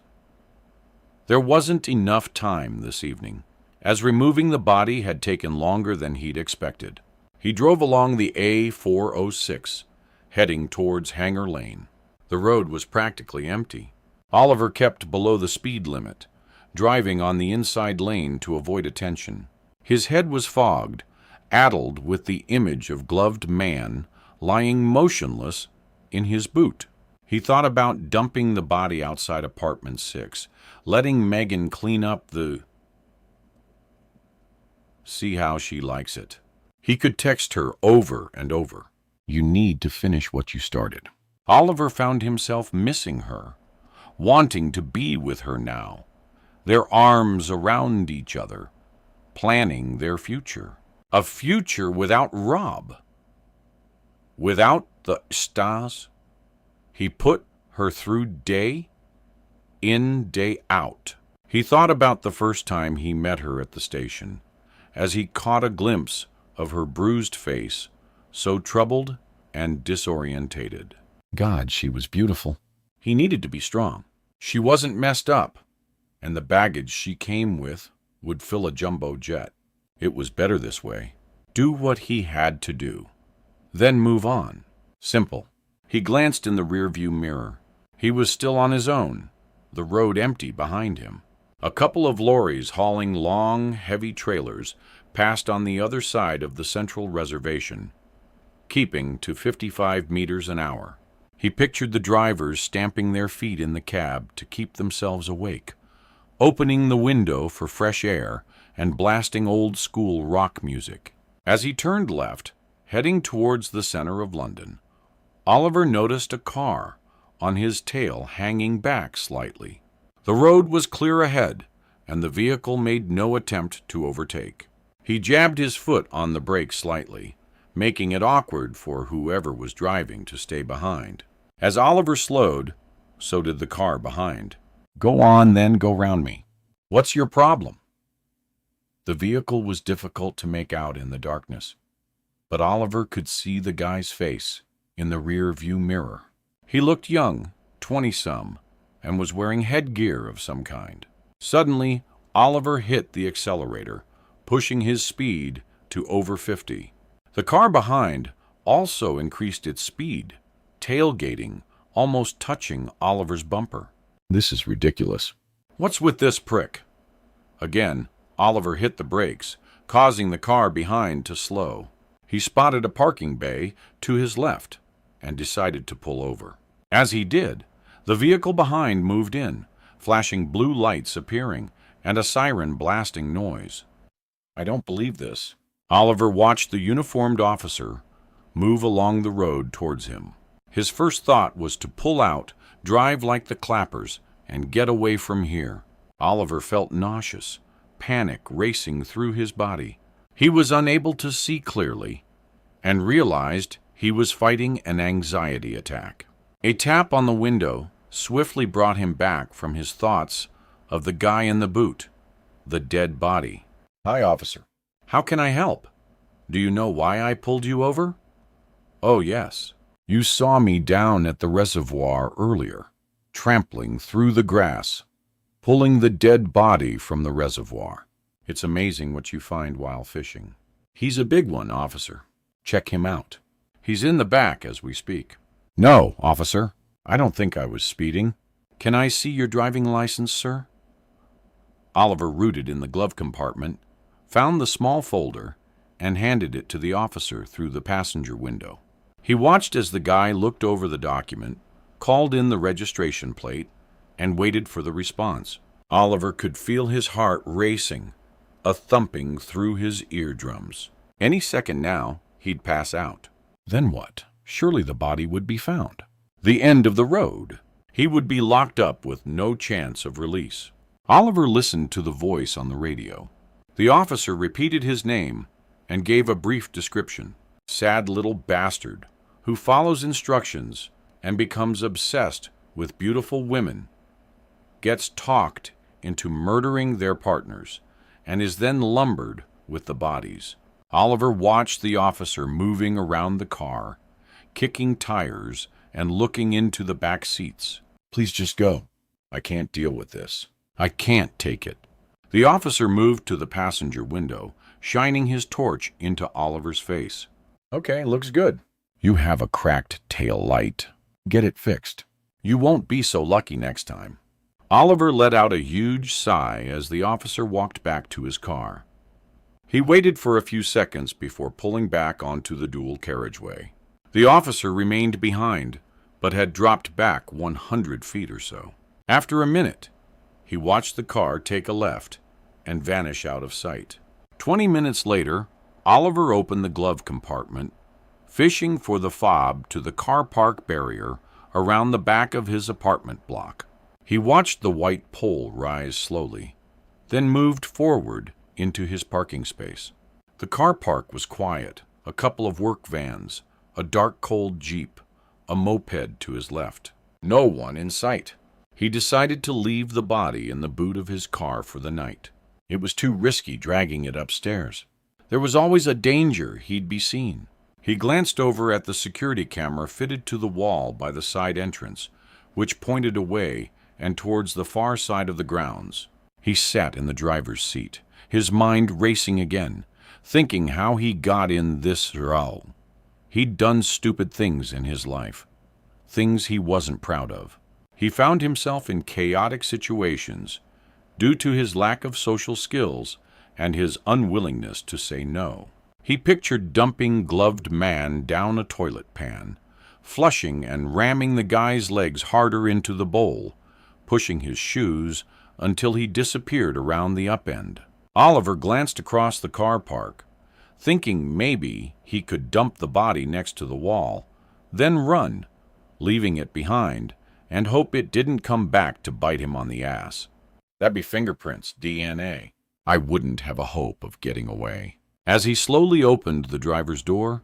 There wasn't enough time this evening, as removing the body had taken longer than he'd expected. He drove along the A406, heading towards Hanger Lane. The road was practically empty. Oliver kept below the speed limit, driving on the inside lane to avoid attention. His head was fogged, addled with the image of gloved man lying motionless in his boot. He thought about dumping the body outside apartment 6, letting Meagan clean up the... See how she likes it. He could text her over and over. You need to finish what you started. Oliver found himself missing her, wanting to be with her now, their arms around each other, planning their future. A future without Rob. Without the stars. He put her through day in, day out. He thought about the first time he met her at the station, as he caught a glimpse of her bruised face, so troubled and disorientated. God, she was beautiful. He needed to be strong. She wasn't messed up, and the baggage she came with would fill a jumbo jet. It was better this way. Do what he had to do. then move on. Simple. He glanced in the rearview mirror. He was still on his own, the road empty behind him. A couple of lorries hauling long, heavy trailers passed on the other side of the central reservation, keeping to 55 meters an hour. He pictured the drivers stamping their feet in the cab to keep themselves awake, opening the window for fresh air and blasting old-school rock music. As he turned left, heading towards the center of London, Oliver noticed a car on his tail hanging back slightly. The road was clear ahead, and the vehicle made no attempt to overtake. He jabbed his foot on the brake slightly, making it awkward for whoever was driving to stay behind. As Oliver slowed, so did the car behind. Go on, then go round me. What's your problem? The vehicle was difficult to make out in the darkness, but Oliver could see the guy's face in the rear view mirror. He looked young, 20-some, and was wearing headgear of some kind. Suddenly, Oliver hit the accelerator, pushing his speed to over 50. The car behind also increased its speed, tailgating, almost touching Oliver's bumper. This is ridiculous. What's with this prick? Again, Oliver hit the brakes, causing the car behind to slow. He spotted a parking bay to his left and decided to pull over. As he did, the vehicle behind moved in, flashing blue lights appearing and a siren blasting noise. I don't believe this. Oliver watched the uniformed officer move along the road towards him. His first thought was to pull out, drive like the clappers, and get away from here. Oliver felt nauseous, panic racing through his body. He was unable to see clearly and realized he was fighting an anxiety attack. A tap on the window swiftly brought him back from his thoughts of the guy in the boot, the dead body. Hi, officer. How can I help? Do you know why I pulled you over? Oh, yes. You saw me down at the reservoir earlier, trampling through the grass, pulling the dead body from the reservoir. It's amazing what you find while fishing. He's a big one, officer. Check him out. He's in the back as we speak. No, officer. I don't think I was speeding. Can I see your driving license, sir? Oliver rooted in the glove compartment, found the small folder, and handed it to the officer through the passenger window. He watched as the guy looked over the document, called in the registration plate, and waited for the response. Oliver could feel his heart racing, a thumping through his eardrums. Any second now, he'd pass out. Then what? Surely the body would be found. The end of the road. He would be locked up with no chance of release. Oliver listened to the voice on the radio. The officer repeated his name and gave a brief description. Sad little bastard who follows instructions and becomes obsessed with beautiful women, gets talked into murdering their partners, and is then lumbered with the bodies. Oliver watched the officer moving around the car, kicking tires and looking into the back seats. Please just go. I can't deal with this. I can't take it. The officer moved to the passenger window, shining his torch into Oliver's face. Okay, looks good. You have a cracked tail light. Get it fixed. You won't be so lucky next time. Oliver let out a huge sigh as the officer walked back to his car. He waited for a few seconds before pulling back onto the dual carriageway. The officer remained behind, but had dropped back 100 feet or so. After a minute, he watched the car take a left and vanish out of sight. 20 minutes later, Oliver opened the glove compartment, fishing for the fob to the car park barrier around the back of his apartment block. He watched the white pole rise slowly, then moved forward into his parking space. The car park was quiet, a couple of work vans, a dark cold Jeep, a moped to his left. No one in sight. He decided to leave the body in the boot of his car for the night. It was too risky dragging it upstairs. There was always a danger he'd be seen. He glanced over at the security camera fitted to the wall by the side entrance, which pointed away and towards the far side of the grounds. He sat in the driver's seat, his mind racing again, thinking how he got in this row. He'd done stupid things in his life, things he wasn't proud of. He found himself in chaotic situations due to his lack of social skills and his unwillingness to say no. He pictured dumping gloved man down a toilet pan, flushing and ramming the guy's legs harder into the bowl, pushing his shoes until he disappeared around the upend. Oliver glanced across the car park, thinking maybe he could dump the body next to the wall, then run, leaving it behind, and hope it didn't come back to bite him on the ass. That'd be fingerprints, DNA. I wouldn't have a hope of getting away. As he slowly opened the driver's door,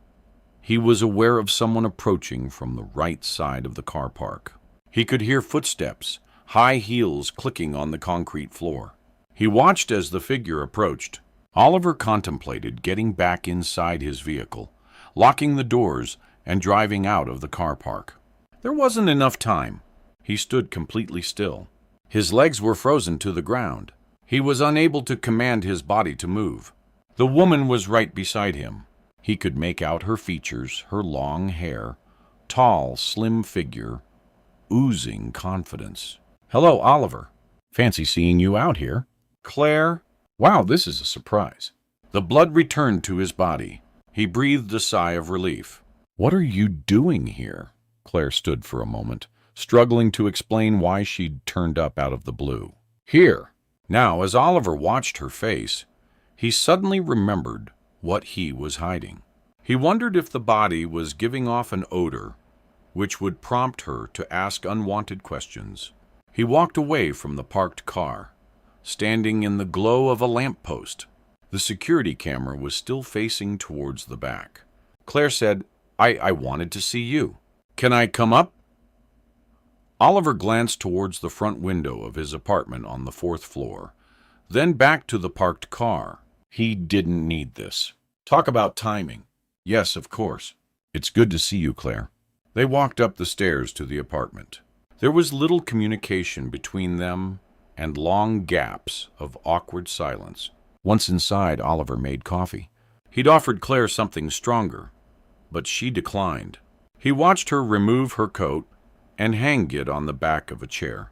he was aware of someone approaching from the right side of the car park. He could hear footsteps, high heels clicking on the concrete floor. He watched as the figure approached. Oliver contemplated getting back inside his vehicle, locking the doors, and driving out of the car park. There wasn't enough time. He stood completely still. His legs were frozen to the ground. He was unable to command his body to move. The woman was right beside him. He could make out her features, her long hair, tall, slim figure, oozing confidence. "Hello, Oliver. Fancy seeing you out here." "Claire?" "Wow, this is a surprise." The blood returned to his body. He breathed a sigh of relief. "What are you doing here?" Claire stood for a moment, struggling to explain why she'd turned up out of the blue. "Here." Now, as Oliver watched her face, he suddenly remembered what he was hiding. He wondered if the body was giving off an odor which would prompt her to ask unwanted questions. He walked away from the parked car, standing in the glow of a lamppost. The security camera was still facing towards the back. Claire said, I wanted to see you. Can I come up?" Oliver glanced towards the front window of his apartment on the 4th floor, then back to the parked car. He didn't need this. Talk about timing. Yes, of course. It's good to see you, Claire. They walked up the stairs to the apartment. There was little communication between them and long gaps of awkward silence. Once inside, Oliver made coffee. He'd offered Claire something stronger, but she declined. He watched her remove her coat and hang it on the back of a chair,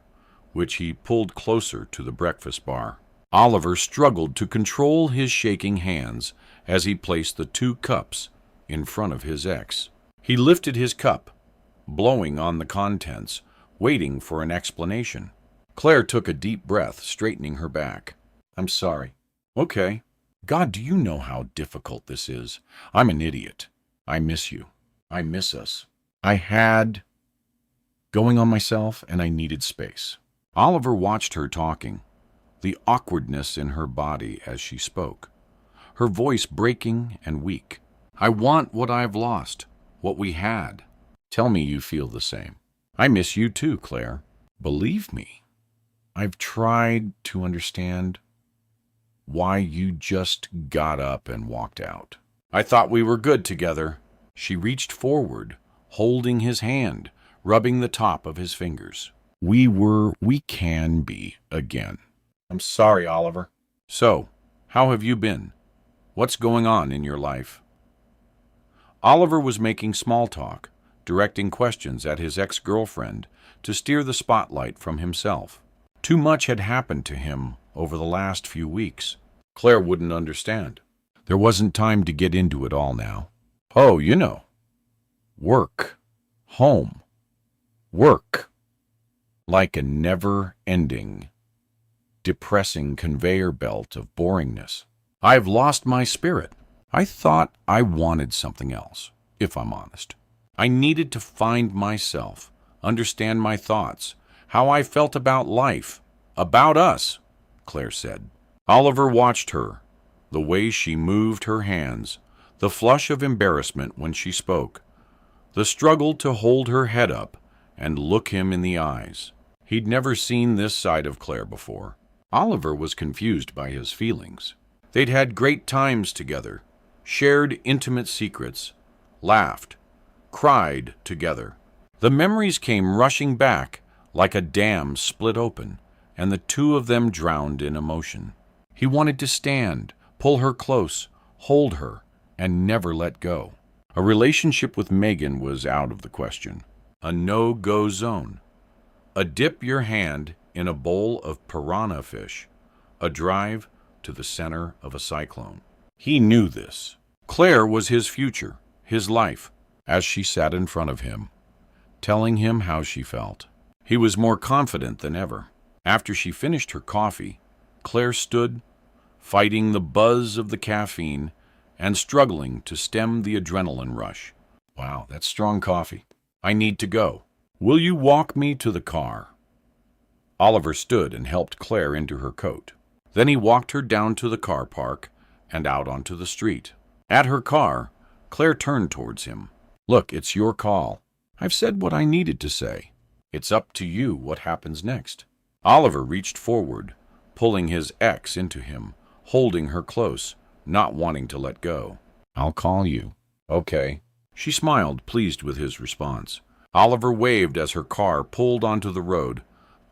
which he pulled closer to the breakfast bar. Oliver struggled to control his shaking hands as he placed the 2 cups in front of his ex. He lifted his cup, blowing on the contents, waiting for an explanation. Claire took a deep breath, straightening her back. "I'm sorry." "Okay. God, do you know how difficult this is? I'm an idiot. I miss you. I miss us. I had going on myself, and I needed space." Oliver watched her talking, the awkwardness in her body as she spoke, her voice breaking and weak. "I want what I've lost, what we had." "Tell me you feel the same." "I miss you too, Claire. Believe me, I've tried to understand why you just got up and walked out. I thought we were good together." She reached forward, holding his hand, rubbing the top of his fingers. We can be again." "I'm sorry, Oliver." "So, how have you been? What's going on in your life?" Oliver was making small talk, directing questions at his ex-girlfriend to steer the spotlight from himself. Too much had happened to him over the last few weeks. Claire wouldn't understand. There wasn't time to get into it all now. "Oh, you know. Work. Home. Work." Like a never-ending, depressing conveyor belt of boringness. "I've lost my spirit. I thought I wanted something else, if I'm honest. I needed to find myself, understand my thoughts, how I felt about life, about us," Claire said. Oliver watched her, the way she moved her hands, the flush of embarrassment when she spoke, the struggle to hold her head up and look him in the eyes. He'd never seen this side of Claire before. Oliver was confused by his feelings. They'd had great times together, shared intimate secrets, laughed, cried together. The memories came rushing back like a dam split open, and the 2 of them drowned in emotion. He wanted to stand, pull her close, hold her, and never let go. A relationship with Meagan was out of the question. A no-go zone. A dip your hand in a bowl of piranha fish. A drive to the center of a cyclone. He knew this. Claire was his future, his life, as she sat in front of him, telling him how she felt. He was more confident than ever. After she finished her coffee, Claire stood, fighting the buzz of the caffeine and struggling to stem the adrenaline rush. Wow, that's strong coffee. I need to go. Will you walk me to the car? Oliver stood and helped Claire into her coat. Then he walked her down to the car park and out onto the street. At her car, Claire turned towards him. Look, it's your call. I've said what I needed to say. It's up to you what happens next. Oliver reached forward, pulling his ex into him, holding her close, not wanting to let go. I'll call you. Okay. She smiled, pleased with his response. Oliver waved as her car pulled onto the road,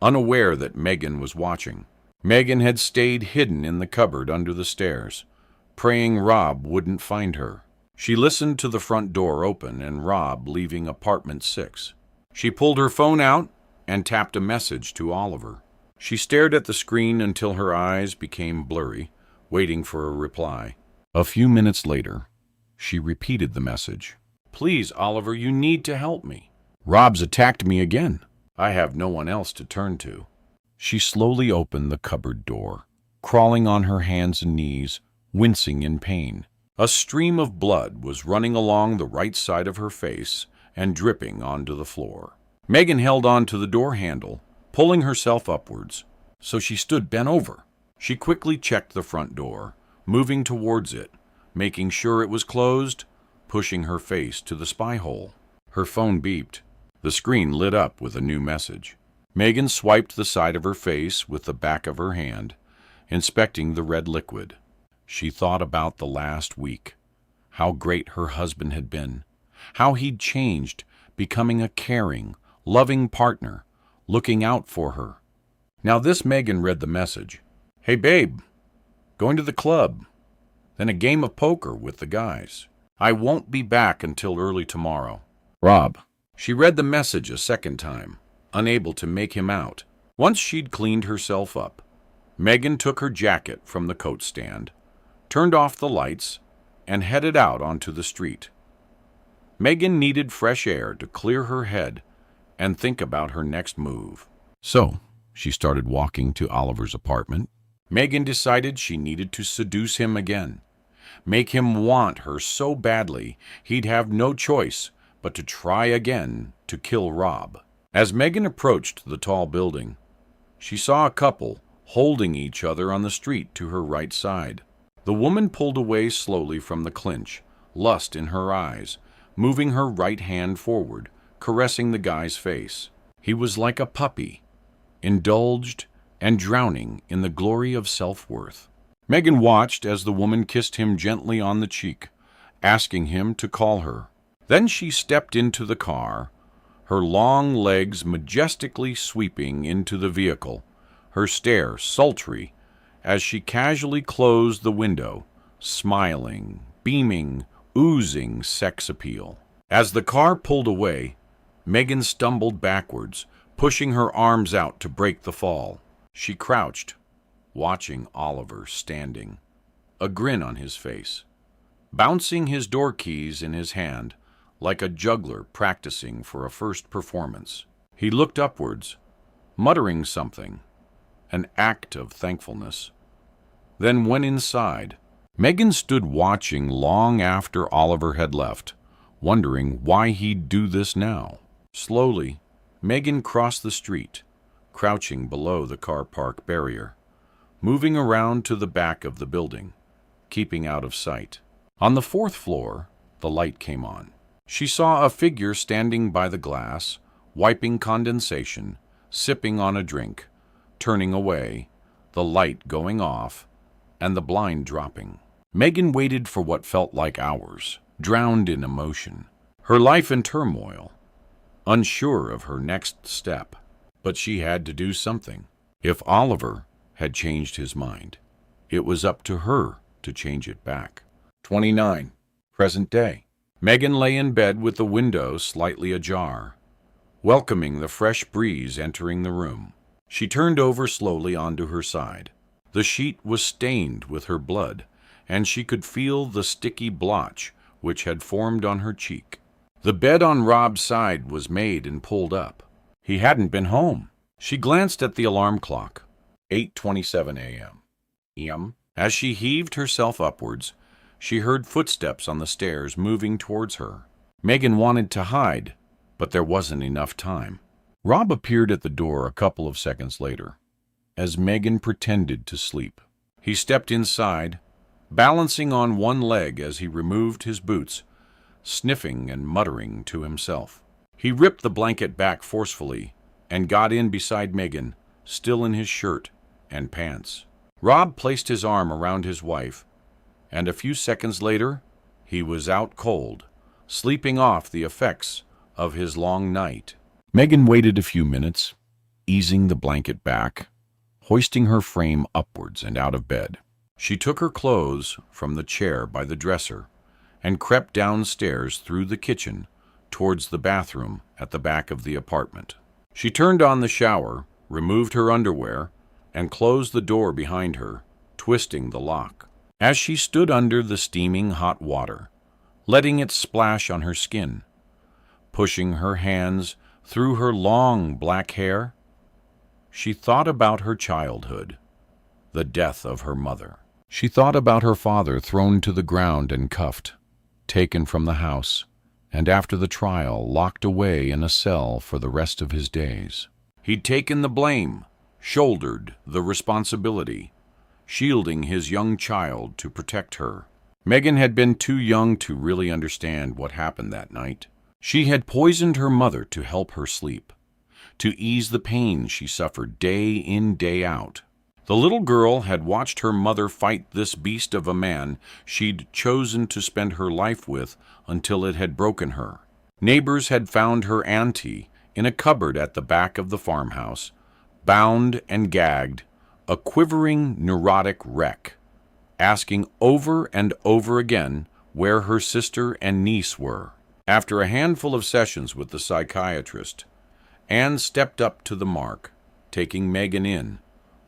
unaware that Meagan was watching. Meagan had stayed hidden in the cupboard under the stairs, praying Rob wouldn't find her. She listened to the front door open and Rob leaving apartment 6. She pulled her phone out and tapped a message to Oliver. She stared at the screen until her eyes became blurry, waiting for a reply. A few minutes later, she repeated the message. Please, Oliver, you need to help me. Rob's attacked me again. I have no one else to turn to. She slowly opened the cupboard door, crawling on her hands and knees, wincing in pain. A stream of blood was running along the right side of her face and dripping onto the floor. Meagan held on to the door handle, pulling herself upwards, so she stood bent over. She quickly checked the front door, moving towards it, making sure it was closed, pushing her face to the spy hole. Her phone beeped. The screen lit up with a new message. Meagan swiped the side of her face with the back of her hand, inspecting the red liquid. She thought about the last week, how great her husband had been, how he'd changed, becoming a caring, loving partner, looking out for her. Now this Meagan read the message. Hey babe, going to the club, then a game of poker with the guys. I won't be back until early tomorrow. Rob. She read the message a second time, unable to make him out. Once she'd cleaned herself up, Meagan took her jacket from the coat stand, turned off the lights, and headed out onto the street. Meagan needed fresh air to clear her head and think about her next move. So, she started walking to Oliver's apartment. Meagan decided she needed to seduce him again, make him want her so badly he'd have no choice but to try again to kill Rob. As Meagan approached the tall building, she saw a couple holding each other on the street to her right side. The woman pulled away slowly from the clinch, lust in her eyes, moving her right hand forward, caressing the guy's face. He was like a puppy, indulged and drowning in the glory of self-worth. Meagan watched as the woman kissed him gently on the cheek, asking him to call her. Then she stepped into the car, her long legs majestically sweeping into the vehicle, her stare sultry as she casually closed the window, smiling, beaming, oozing sex appeal. As the car pulled away, Meagan stumbled backwards, pushing her arms out to break the fall. She crouched, watching Oliver standing, a grin on his face, bouncing his door keys in his hand like a juggler practicing for a first performance. He looked upwards, muttering something, an act of thankfulness, then went inside. Meagan stood watching long after Oliver had left, wondering why he'd do this now. Slowly, Meagan crossed the street, crouching below the car park barrier, moving around to the back of the building, keeping out of sight. On the 4th floor, the light came on. She saw a figure standing by the glass, wiping condensation, sipping on a drink, turning away, the light going off, and the blind dropping. Meagan waited for what felt like hours, drowned in emotion, her life in turmoil, unsure of her next step. But she had to do something. If Oliver had changed his mind, it was up to her to change it back. 29. Present day. Meagan lay in bed with the window slightly ajar, welcoming the fresh breeze entering the room. She turned over slowly onto her side. The sheet was stained with her blood, and she could feel the sticky blotch which had formed on her cheek. The bed on Rob's side was made and pulled up. He hadn't been home. She glanced at the alarm clock. 8:27 a.m. As she heaved herself upwards, she heard footsteps on the stairs moving towards her. Meagan wanted to hide, but there wasn't enough time. Rob appeared at the door a couple of seconds later, as Meagan pretended to sleep. He stepped inside, balancing on one leg as he removed his boots, sniffing and muttering to himself. He ripped the blanket back forcefully and got in beside Meagan, still in his shirt and pants. Rob placed his arm around his wife, and a few seconds later, he was out cold, sleeping off the effects of his long night. Meagan waited a few minutes, easing the blanket back, hoisting her frame upwards and out of bed. She took her clothes from the chair by the dresser and crept downstairs through the kitchen towards the bathroom at the back of the apartment. She turned on the shower, removed her underwear, and closed the door behind her, twisting the lock. As she stood under the steaming hot water, letting it splash on her skin, pushing her hands through her long black hair, she thought about her childhood, the death of her mother. She thought about her father thrown to the ground and cuffed, taken from the house, and after the trial locked away in a cell for the rest of his days. He'd taken the blame, shouldered the responsibility, shielding his young child to protect her. Meagan had been too young to really understand what happened that night. She had poisoned her mother to help her sleep, to ease the pain she suffered day in, day out. The little girl had watched her mother fight this beast of a man she'd chosen to spend her life with until it had broken her. Neighbors had found her auntie in a cupboard at the back of the farmhouse, bound and gagged, a quivering, neurotic wreck, asking over and over again where her sister and niece were. After a handful of sessions with the psychiatrist, Anne stepped up to the mark, taking Meagan in,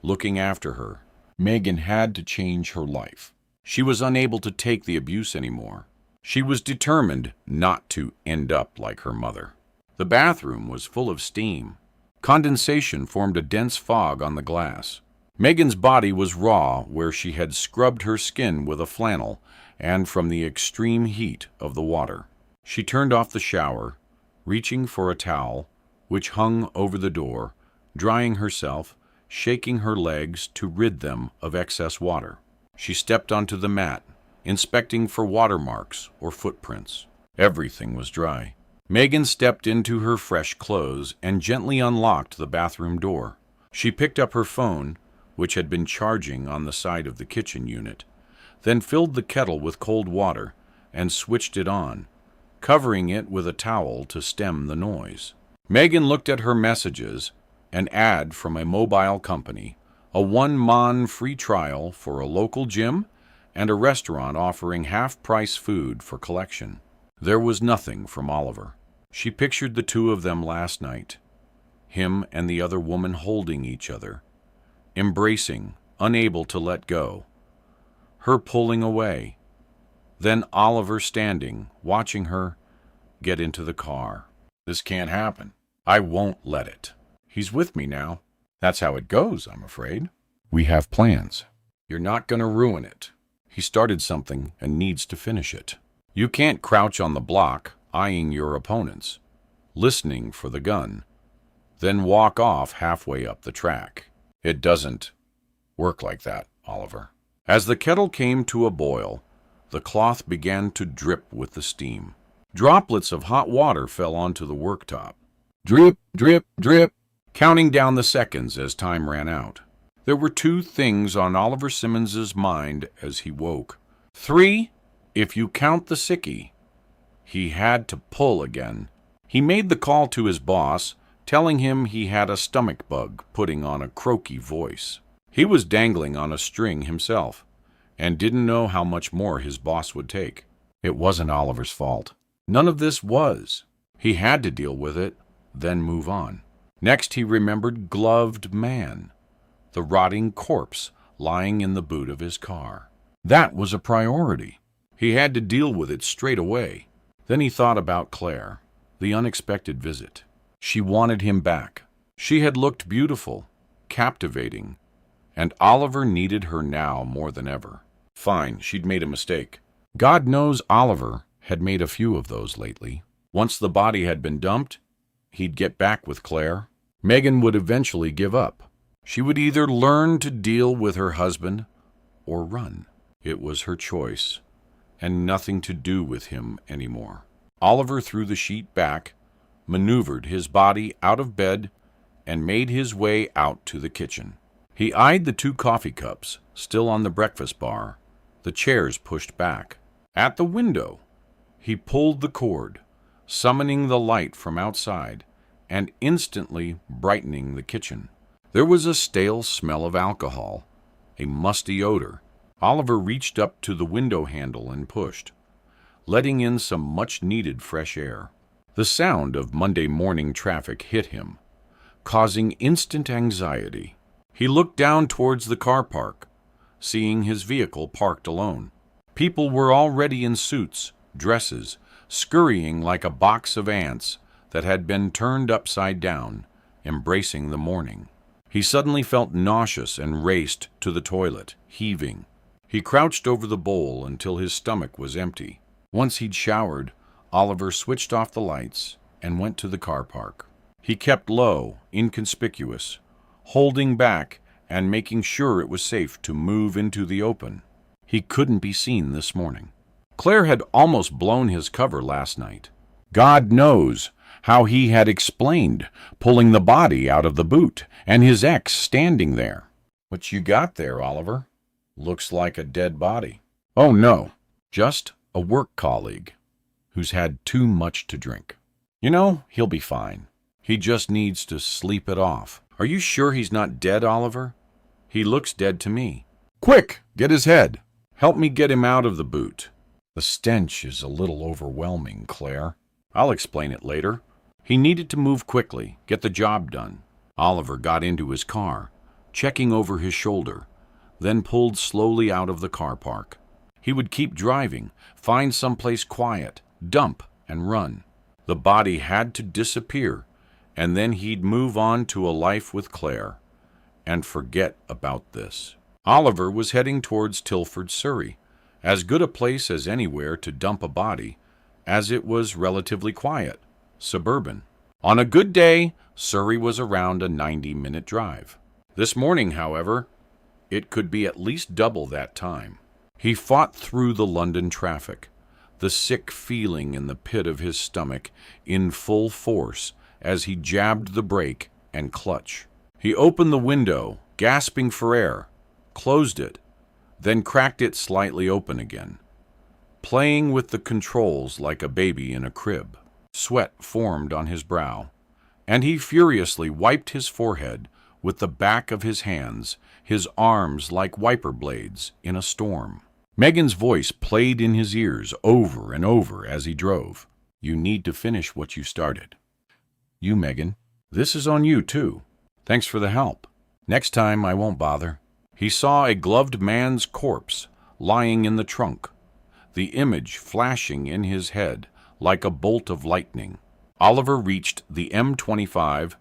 looking after her. Meagan had to change her life. She was unable to take the abuse anymore. She was determined not to end up like her mother. The bathroom was full of steam. Condensation formed a dense fog on the glass. Meagan's body was raw where she had scrubbed her skin with a flannel and from the extreme heat of the water. She turned off the shower, reaching for a towel, which hung over the door, drying herself, shaking her legs to rid them of excess water. She stepped onto the mat, inspecting for watermarks or footprints. Everything was dry. Meagan stepped into her fresh clothes and gently unlocked the bathroom door. She picked up her phone, which had been charging on the side of the kitchen unit, then filled the kettle with cold water and switched it on, covering it with a towel to stem the noise. Meagan looked at her messages, an ad from a mobile company, a 1 mon free trial for a local gym, and a restaurant offering half-price food for collection. There was nothing from Oliver. She pictured the two of them last night, him and the other woman holding each other, embracing, unable to let go, her pulling away, then Oliver standing, watching her get into the car. This can't happen. I won't let it. He's with me now. That's how it goes, I'm afraid. We have plans. You're not going to ruin it. He started something and needs to finish it. You can't crouch on the block, eyeing your opponents, listening for the gun, then walk off halfway up the track. It doesn't work like that, Oliver. As the kettle came to a boil, the cloth began to drip with the steam. Droplets of hot water fell onto the worktop. Drip, drip, drip, counting down the seconds as time ran out. There were 2 things on Oliver Simmons's mind as he woke. 3, if you count the sickie. He had to pull again. He made the call to his boss, telling him he had a stomach bug, putting on a croaky voice. He was dangling on a string himself, and didn't know how much more his boss would take. It wasn't Oliver's fault. None of this was. He had to deal with it, then move on. Next, he remembered gloved man, the rotting corpse lying in the boot of his car. That was a priority. He had to deal with it straight away. Then he thought about Claire, the unexpected visit. She wanted him back. She had looked beautiful, captivating, and Oliver needed her now more than ever. Fine, she'd made a mistake. God knows Oliver had made a few of those lately. Once the body had been dumped, he'd get back with Claire. Meagan would eventually give up. She would either learn to deal with her husband or run. It was her choice, and nothing to do with him anymore. Oliver threw the sheet back, maneuvered his body out of bed, and made his way out to the kitchen. He eyed the 2 coffee cups, still on the breakfast bar, the chairs pushed back. At the window, he pulled the cord, summoning the light from outside and instantly brightening the kitchen. There was a stale smell of alcohol, a musty odor. Oliver reached up to the window handle and pushed, letting in some much-needed fresh air. The sound of Monday morning traffic hit him, causing instant anxiety. He looked down towards the car park, seeing his vehicle parked alone. People were already in suits, dresses, scurrying like a box of ants that had been turned upside down, embracing the morning. He suddenly felt nauseous and raced to the toilet, heaving. He crouched over the bowl until his stomach was empty. Once he'd showered, Oliver switched off the lights and went to the car park. He kept low, inconspicuous, holding back and making sure it was safe to move into the open. He couldn't be seen this morning. Claire had almost blown his cover last night. God knows how he had explained pulling the body out of the boot and his ex standing there. "What you got there, Oliver? Looks like a dead body." "Oh, no, just a work colleague who's had too much to drink. You know, he'll be fine. He just needs to sleep it off." "Are you sure he's not dead, Oliver? He looks dead to me." "Quick, get his head. Help me get him out of the boot. The stench is a little overwhelming, Claire." "I'll explain it later." He needed to move quickly, get the job done. Oliver got into his car, checking over his shoulder, then pulled slowly out of the car park. He would keep driving, find someplace quiet, dump, and run. The body had to disappear, and then he'd move on to a life with Claire and forget about this. Oliver was heading towards Tilford, Surrey, as good a place as anywhere to dump a body, as it was relatively quiet, suburban. On a good day, Surrey was around a 90-minute drive. This morning, however, it could be at least double that time. He fought through the London traffic, the sick feeling in the pit of his stomach in full force as he jabbed the brake and clutch. He opened the window, gasping for air, closed it, then cracked it slightly open again, playing with the controls like a baby in a crib. Sweat formed on his brow, and he furiously wiped his forehead with the back of his hands, his arms like wiper blades in a storm. Meagan's voice played in his ears over and over as he drove. "You need to finish what you started. You, Meagan, this is on you, too. Thanks for the help. Next time I won't bother." He saw a gloved man's corpse lying in the trunk, the image flashing in his head like a bolt of lightning. Oliver reached the M25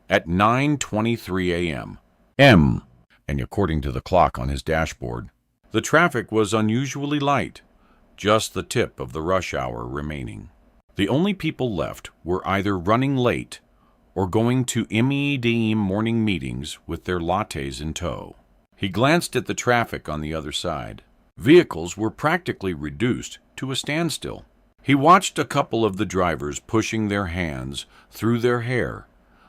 at 9:23 a.m. And according to the clock on his dashboard, the traffic was unusually light, just the tip of the rush hour remaining. The only people left were either running late or going to MED morning meetings with their lattes in tow. He glanced at the traffic on the other side. Vehicles were practically reduced to a standstill. He watched a couple of the drivers pushing their hands through their hair,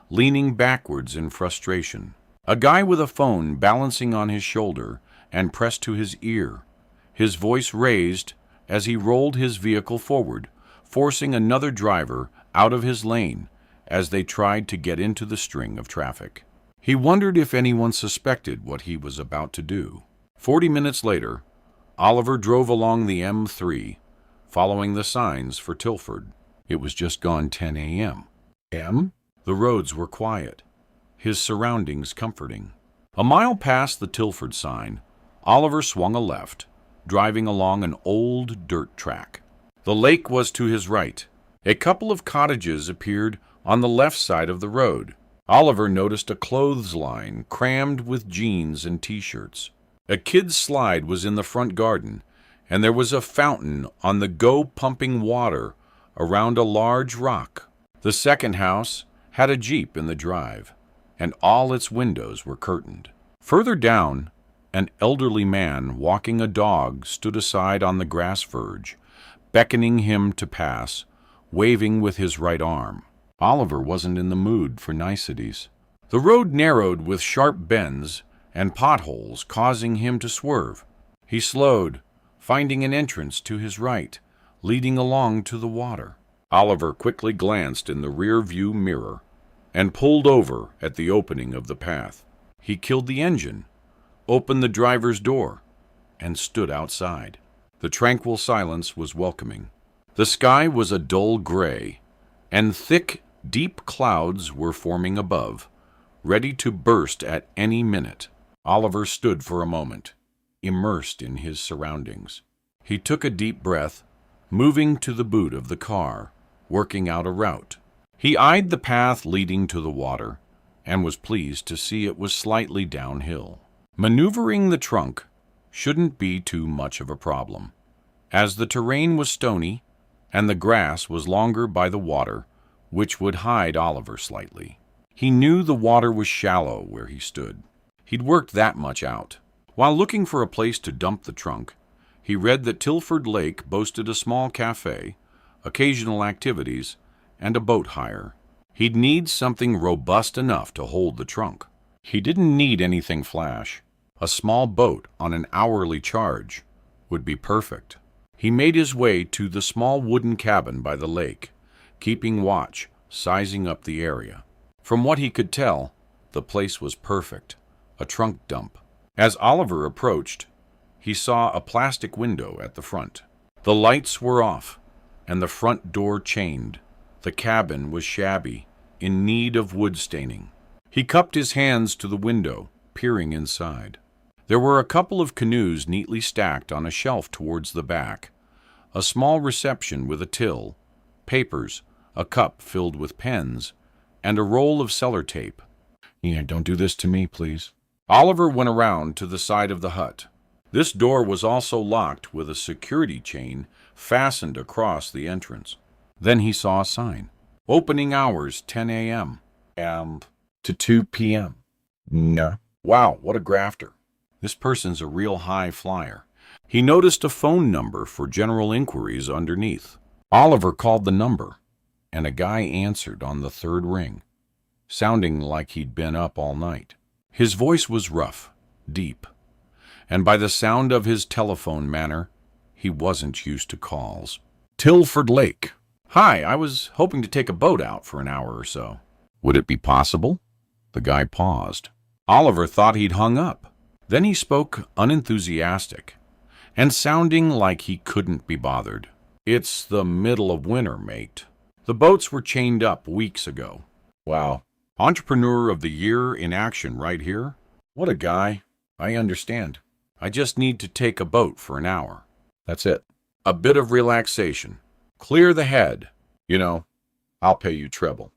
leaning backwards in frustration. A guy with a phone balancing on his shoulder and pressed to his ear, his voice raised as he rolled his vehicle forward, forcing another driver out of his lane as they tried to get into the string of traffic. He wondered if anyone suspected what he was about to do. 40 minutes later, Oliver drove along the M3, following the signs for Tilford. It was just gone 10 a.m. M? The roads were quiet, his surroundings comforting. A mile past the Tilford sign, Oliver swung a left, driving along an old dirt track. The lake was to his right. A couple of cottages appeared on the left side of the road. Oliver noticed a clothesline crammed with jeans and t-shirts. A kid's slide was in the front garden, and there was a fountain on the go pumping water around a large rock. The second house had a Jeep in the drive, and all its windows were curtained. Further down, an elderly man walking a dog stood aside on the grass verge, beckoning him to pass, waving with his right arm. Oliver wasn't in the mood for niceties. The road narrowed with sharp bends and potholes, causing him to swerve. He slowed, finding an entrance to his right, leading along to the water. Oliver quickly glanced in the rear-view mirror and pulled over at the opening of the path. He killed the engine, opened the driver's door, and stood outside. The tranquil silence was welcoming. The sky was a dull gray, and thick, deep clouds were forming above, ready to burst at any minute. Oliver stood for a moment, immersed in his surroundings. He took a deep breath, moving to the boot of the car, working out a route. He eyed the path leading to the water, and was pleased to see it was slightly downhill. Maneuvering the trunk shouldn't be too much of a problem, as the terrain was stony, and the grass was longer by the water, which would hide Oliver slightly. He knew the water was shallow where he stood. He'd worked that much out. While looking for a place to dump the trunk, he read that Tilford Lake boasted a small cafe, occasional activities, and a boat hire. He'd need something robust enough to hold the trunk. He didn't need anything flash. A small boat on an hourly charge would be perfect. He made his way to the small wooden cabin by the lake, keeping watch, sizing up the area. From what he could tell, the place was perfect, a trunk dump. As Oliver approached, he saw a plastic window at the front. The lights were off, and the front door chained. The cabin was shabby, in need of wood staining. He cupped his hands to the window, peering inside. There were a couple of canoes neatly stacked on a shelf towards the back, a small reception with a till, papers, a cup filled with pens, and a roll of cellar tape. Don't do this to me, please. Oliver went around to the side of the hut. This door was also locked with a security chain fastened across the entrance. Then he saw a sign. Opening hours, 10 a.m. To 2 p.m. No. Wow, what a grafter. This person's a real high flyer. He noticed a phone number for general inquiries underneath. Oliver called the number, and a guy answered on the third ring, sounding like he'd been up all night. His voice was rough, deep, and by the sound of his telephone manner, he wasn't used to calls. Tilford Lake. Hi, I was hoping to take a boat out for an hour or so. Would it be possible? The guy paused. Oliver thought he'd hung up. Then he spoke unenthusiastic and sounding like he couldn't be bothered. It's the middle of winter, mate. The boats were chained up weeks ago. Wow. Entrepreneur of the Year in action right here. What a guy. I understand. I just need to take a boat for an hour. That's it. A bit of relaxation. Clear the head. I'll pay you treble.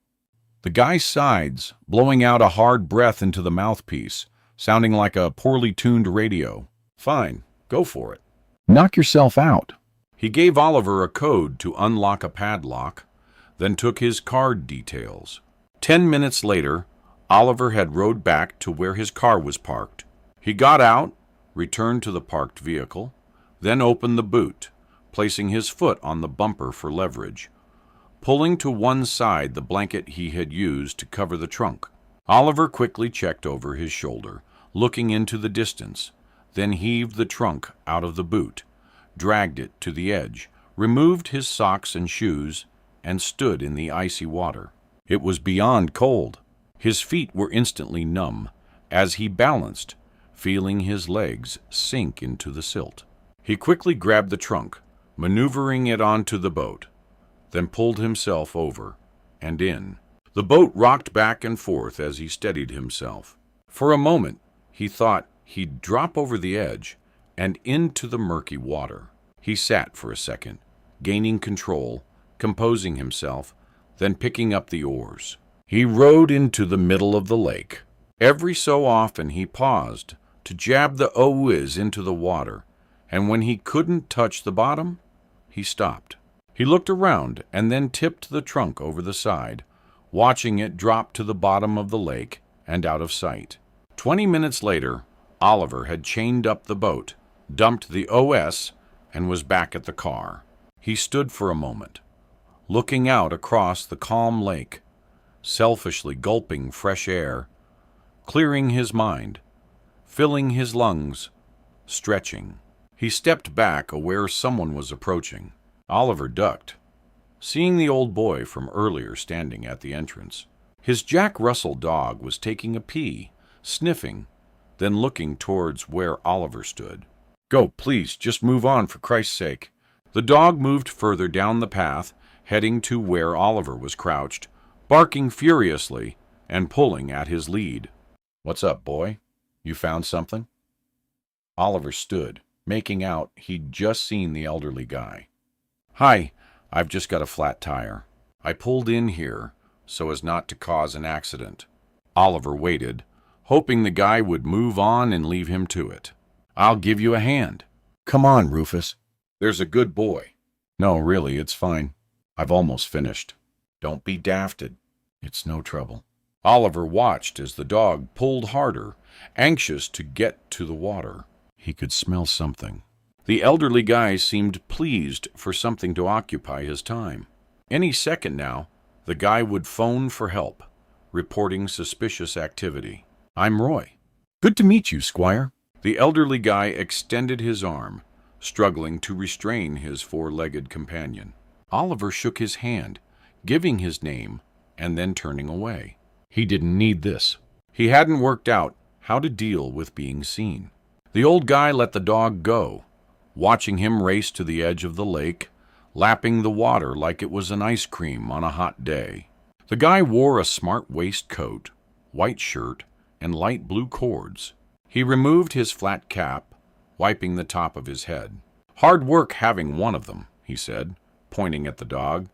The guy sighed, blowing out a hard breath into the mouthpiece, sounding like a poorly tuned radio. Fine, go for it. Knock yourself out. He gave Oliver a code to unlock a padlock, then took his card details. 10 minutes later, Oliver had rowed back to where his car was parked. He got out, returned to the parked vehicle, then opened the boot, placing his foot on the bumper for leverage, pulling to one side the blanket he had used to cover the trunk. Oliver quickly checked over his shoulder, looking into the distance, then heaved the trunk out of the boot, dragged it to the edge, removed his socks and shoes, and stood in the icy water. It was beyond cold. His feet were instantly numb as he balanced, feeling his legs sink into the silt. He quickly grabbed the trunk, maneuvering it onto the boat, then pulled himself over and in. The boat rocked back and forth as he steadied himself. For a moment, he thought he'd drop over the edge and into the murky water. He sat for a second, gaining control, composing himself, then picking up the oars. He rowed into the middle of the lake. Every so often he paused to jab the whiz into the water, and when he couldn't touch the bottom, he stopped. He looked around and then tipped the trunk over the side, watching it drop to the bottom of the lake and out of sight. 20 minutes later, Oliver had chained up the boat, dumped the OS, and was back at the car. He stood for a moment, looking out across the calm lake, selfishly gulping fresh air, clearing his mind, filling his lungs, stretching. He stepped back, aware someone was approaching. Oliver ducked, seeing the old boy from earlier standing at the entrance. His Jack Russell dog was taking a pee, sniffing, then looking towards where Oliver stood. "Go, please, just move on, for Christ's sake." The dog moved further down the path, heading to where Oliver was crouched, barking furiously and pulling at his lead. "What's up, boy? You found something?" Oliver stood, making out he'd just seen the elderly guy. "Hi, I've just got a flat tire. I pulled in here so as not to cause an accident." Oliver waited, hoping the guy would move on and leave him to it. "I'll give you a hand." "Come on, Rufus. There's a good boy." "No, really, it's fine. I've almost finished." "Don't be dafted. It's no trouble." Oliver watched as the dog pulled harder, anxious to get to the water. He could smell something. The elderly guy seemed pleased for something to occupy his time. Any second now, the guy would phone for help, reporting suspicious activity. "I'm Roy." "Good to meet you, Squire." The elderly guy extended his arm, struggling to restrain his four-legged companion. Oliver shook his hand, giving his name, and then turning away. He didn't need this. He hadn't worked out how to deal with being seen. The old guy let the dog go, watching him race to the edge of the lake, lapping the water like it was an ice cream on a hot day. The guy wore a smart waistcoat, white shirt, and light blue cords. He removed his flat cap, wiping the top of his head. "Hard work having one of them," he said, pointing at the dog.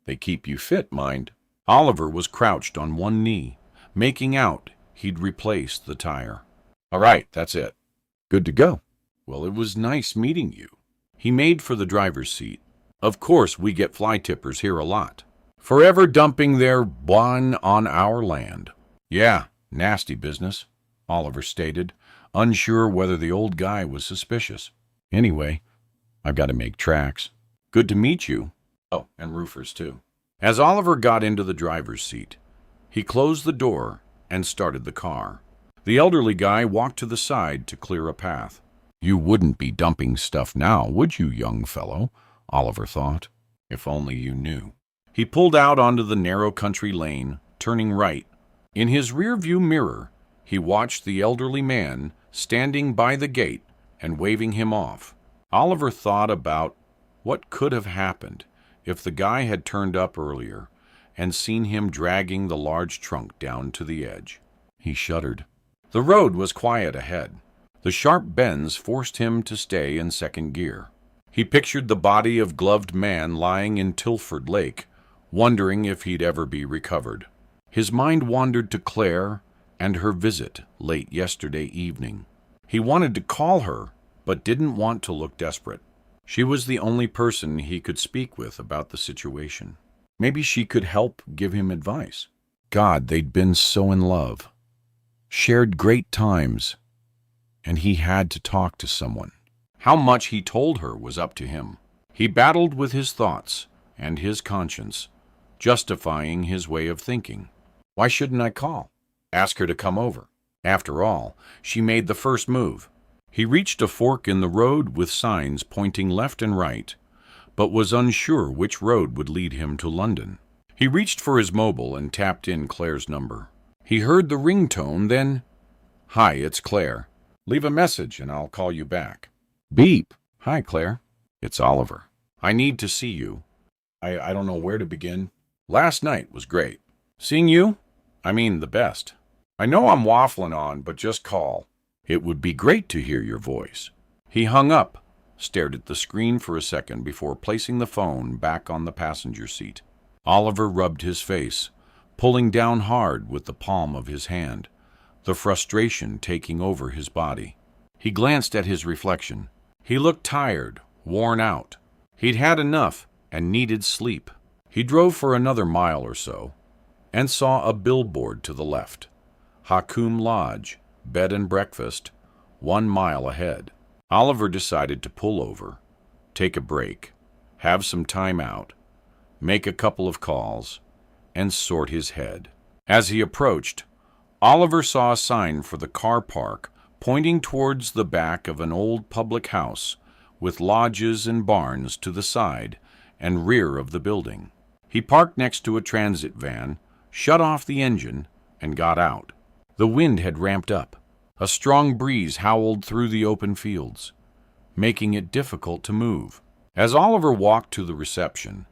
"They keep you fit, mind." Oliver was crouched on one knee, making out he'd replaced the tire. "All right, that's it." "Good to go." "Well, it was nice meeting you." He made for the driver's seat. "Of course, we get fly tippers here a lot. Forever dumping their bon on our land." "Yeah, nasty business," Oliver stated, unsure whether the old guy was suspicious. "Anyway, I've got to make tracks." "Good to meet you." "Oh, and Rufus, too." As Oliver got into the driver's seat, he closed the door and started the car. The elderly guy walked to the side to clear a path. "You wouldn't be dumping stuff now, would you, young fellow?" Oliver thought. "If only you knew." He pulled out onto the narrow country lane, turning right. In his rearview mirror, he watched the elderly man standing by the gate and waving him off. Oliver thought about what could have happened if the guy had turned up earlier and seen him dragging the large trunk down to the edge. He shuddered. The road was quiet ahead. The sharp bends forced him to stay in second gear. He pictured the body of gloved man lying in Tilford Lake, wondering if he'd ever be recovered. His mind wandered to Claire and her visit late yesterday evening. He wanted to call her, but didn't want to look desperate. She was the only person he could speak with about the situation. Maybe she could help give him advice. God, they'd been so in love. Shared great times. And he had to talk to someone. How much he told her was up to him. He battled with his thoughts and his conscience, justifying his way of thinking. Why shouldn't I call? Ask her to come over. After all, she made the first move. He reached a fork in the road with signs pointing left and right, but was unsure which road would lead him to London. He reached for his mobile and tapped in Claire's number. He heard the ringtone, then, "Hi, it's Claire. Leave a message and I'll call you back." Beep. "Hi, Claire. It's Oliver. I need to see you. I don't know where to begin. Last night was great. Seeing you? I mean, the best. I know I'm waffling on, but just call. It would be great to hear your voice. He hung up, stared at the screen for a second before placing the phone back on the passenger seat. Oliver rubbed his face, pulling down hard with the palm of his hand, the frustration taking over his body. He glanced at his reflection. He looked tired, worn out. He'd had enough and needed sleep. He drove for another mile or so and saw a billboard to the left. Hakum Lodge, bed and breakfast, 1 mile ahead. Oliver decided to pull over, take a break, have some time out, make a couple of calls, and sort his head. As he approached, Oliver saw a sign for the car park pointing towards the back of an old public house with lodges and barns to the side and rear of the building. He parked next to a transit van, shut off the engine, and got out. The wind had ramped up. A strong breeze howled through the open fields, making it difficult to move. As Oliver walked to the reception,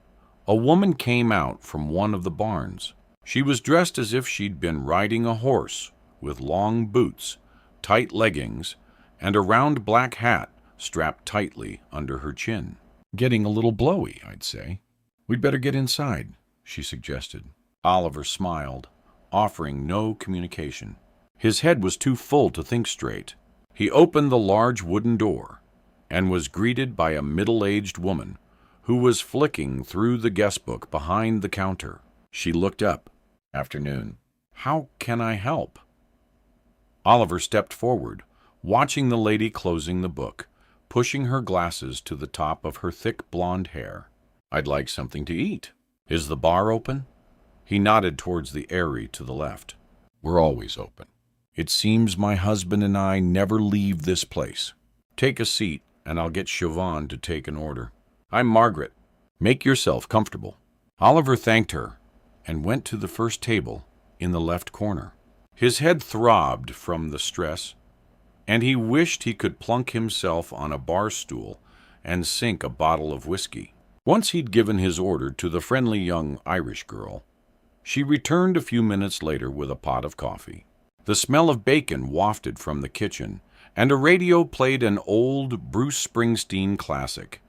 a woman came out from one of the barns. She was dressed as if she'd been riding a horse, with long boots, tight leggings, and a round black hat strapped tightly under her chin. Getting a little blowy, I'd say. We'd better get inside, she suggested. Oliver smiled, offering no communication. His head was too full to think straight. He opened the large wooden door and was greeted by a middle-aged woman who was flicking through the guest book behind the counter. She looked up. Afternoon. How can I help? Oliver stepped forward, watching the lady closing the book, pushing her glasses to the top of her thick blonde hair. I'd like something to eat. Is the bar open? He nodded towards the airy to the left. We're always open. It seems my husband and I never leave this place. Take a seat, and I'll get Siobhan to take an order. I'm Margaret. Make yourself comfortable. Oliver thanked her and went to the first table in the left corner. His head throbbed from the stress, and he wished he could plunk himself on a bar stool and sink a bottle of whiskey. Once he'd given his order to the friendly young Irish girl, she returned a few minutes later with a pot of coffee. The smell of bacon wafted from the kitchen, and a radio played an old Bruce Springsteen classic,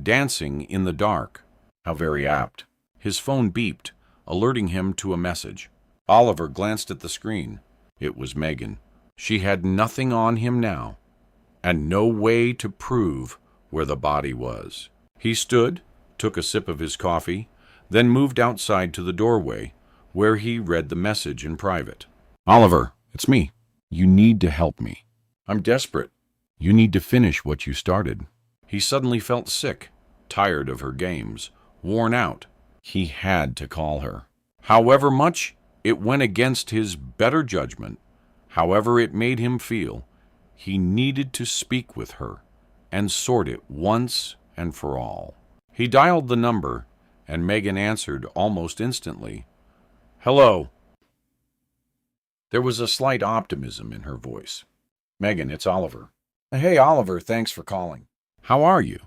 Dancing in the Dark. How very apt. His phone beeped, alerting him to a message. Oliver glanced at the screen. It was Meagan. She had nothing on him now, and no way to prove where the body was. He stood, took a sip of his coffee, then moved outside to the doorway, where he read the message in private. Oliver, it's me. You need to help me. I'm desperate. You need to finish what you started. He suddenly felt sick, tired of her games, worn out. He had to call her. However much it went against his better judgment, however it made him feel, he needed to speak with her and sort it once and for all. He dialed the number, and Meagan answered almost instantly. Hello. There was a slight optimism in her voice. Meagan, it's Oliver. Hey, Oliver, thanks for calling. How are you?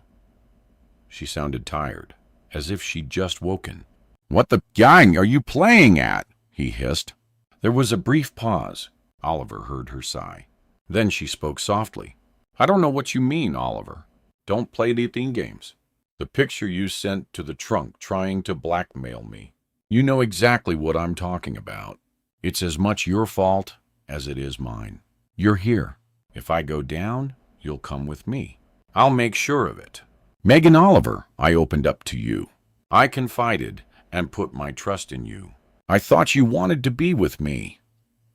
She sounded tired, as if she'd just woken. What the gang are you playing at? He hissed. There was a brief pause. Oliver heard her sigh. Then she spoke softly. I don't know what you mean, Oliver. Don't play anything games. The picture you sent to the trunk trying to blackmail me. You know exactly what I'm talking about. It's as much your fault as it is mine. You're here. If I go down, you'll come with me. I'll make sure of it. Meagan, Oliver, I opened up to you. I confided and put my trust in you. I thought you wanted to be with me.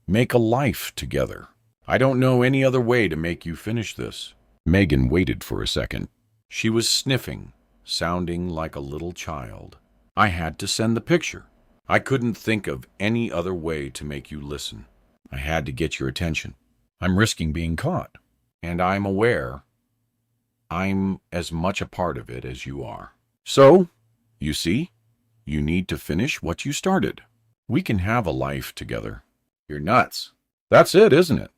Make a life together. I don't know any other way to make you finish this. Meagan waited for a second. She was sniffing, sounding like a little child. I had to send the picture. I couldn't think of any other way to make you listen. I had to get your attention. I'm risking being caught. And I'm aware I'm as much a part of it as you are. So, you see, you need to finish what you started. We can have a life together. You're nuts. That's it, isn't it?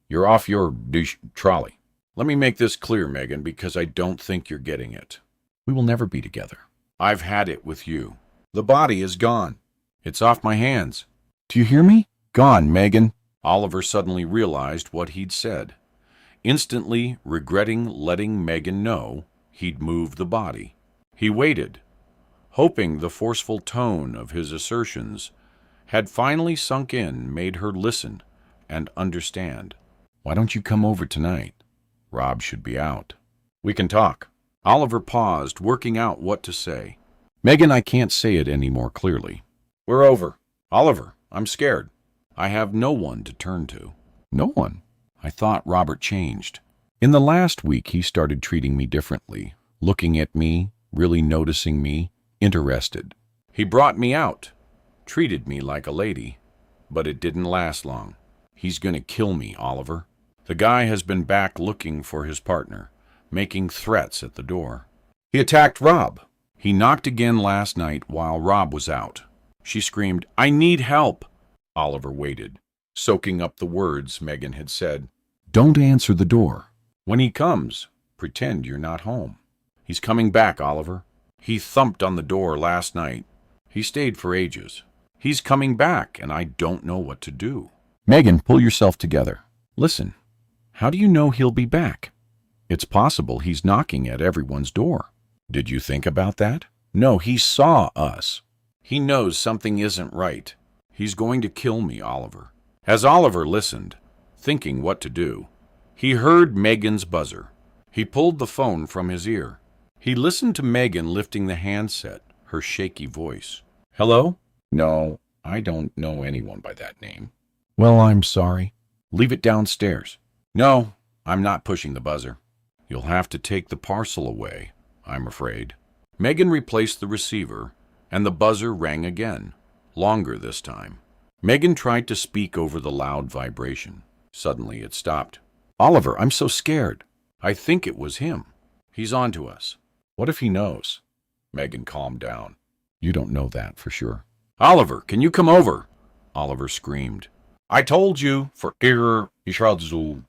You're off your trolley. Let me make this clear, Meagan, because I don't think you're getting it. We will never be together. I've had it with you. The body is gone. It's off my hands. Do you hear me? Gone, Meagan. Oliver suddenly realized what he'd said, instantly regretting letting Meagan know he'd moved the body. He waited, hoping the forceful tone of his assertions had finally sunk in, made her listen and understand. Why don't you come over tonight? Rob should be out. We can talk. Oliver paused, working out what to say. Meagan, I can't say it any more clearly. We're over. Oliver, I'm scared. I have no one to turn to. No one? I thought Robert changed. In the last week, he started treating me differently, looking at me, really noticing me, interested. He brought me out, treated me like a lady, but it didn't last long. He's gonna kill me, Oliver. The guy has been back looking for his partner, making threats at the door. He attacked Rob. He knocked again last night while Rob was out. She screamed, I need help. Oliver waited, soaking up the words Meagan had said. Don't answer the door. When he comes, pretend you're not home. He's coming back, Oliver. He thumped on the door last night. He stayed for ages. He's coming back, and I don't know what to do. Meagan, pull yourself together. Listen, how do you know he'll be back? It's possible he's knocking at everyone's door. Did you think about that? No, he saw us. He knows something isn't right. He's going to kill me, Oliver. As Oliver listened, thinking what to do, he heard Meagan's buzzer. He pulled the phone from his ear. He listened to Meagan lifting the handset, her shaky voice. Hello? No, I don't know anyone by that name. Well, I'm sorry. Leave it downstairs. No, I'm not pushing the buzzer. You'll have to take the parcel away, I'm afraid. Meagan replaced the receiver, and the buzzer rang again, longer this time. Meagan tried to speak over the loud vibration. Suddenly it stopped. Oliver, I'm so scared. I think it was him. He's on to us. What if he knows? Meagan calmed down. You don't know that for sure. Oliver, can you come over? Oliver screamed. I told you for Ishradzu.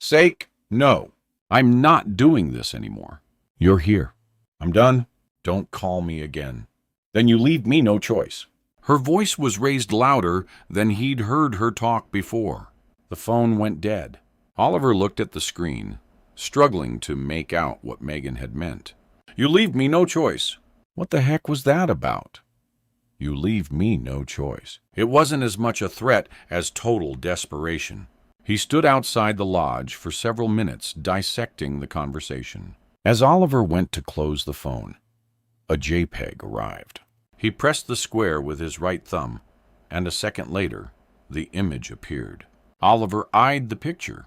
Sake, no. I'm not doing this anymore. You're here. I'm done. Don't call me again. Then you leave me no choice. Her voice was raised louder than he'd heard her talk before. The phone went dead. Oliver looked at the screen, struggling to make out what Meagan had meant. You leave me no choice. What the heck was that about? You leave me no choice. It wasn't as much a threat as total desperation. He stood outside the lodge for several minutes, dissecting the conversation. As Oliver went to close the phone, a JPEG arrived. He pressed the square with his right thumb, and a second later, the image appeared. Oliver eyed the picture,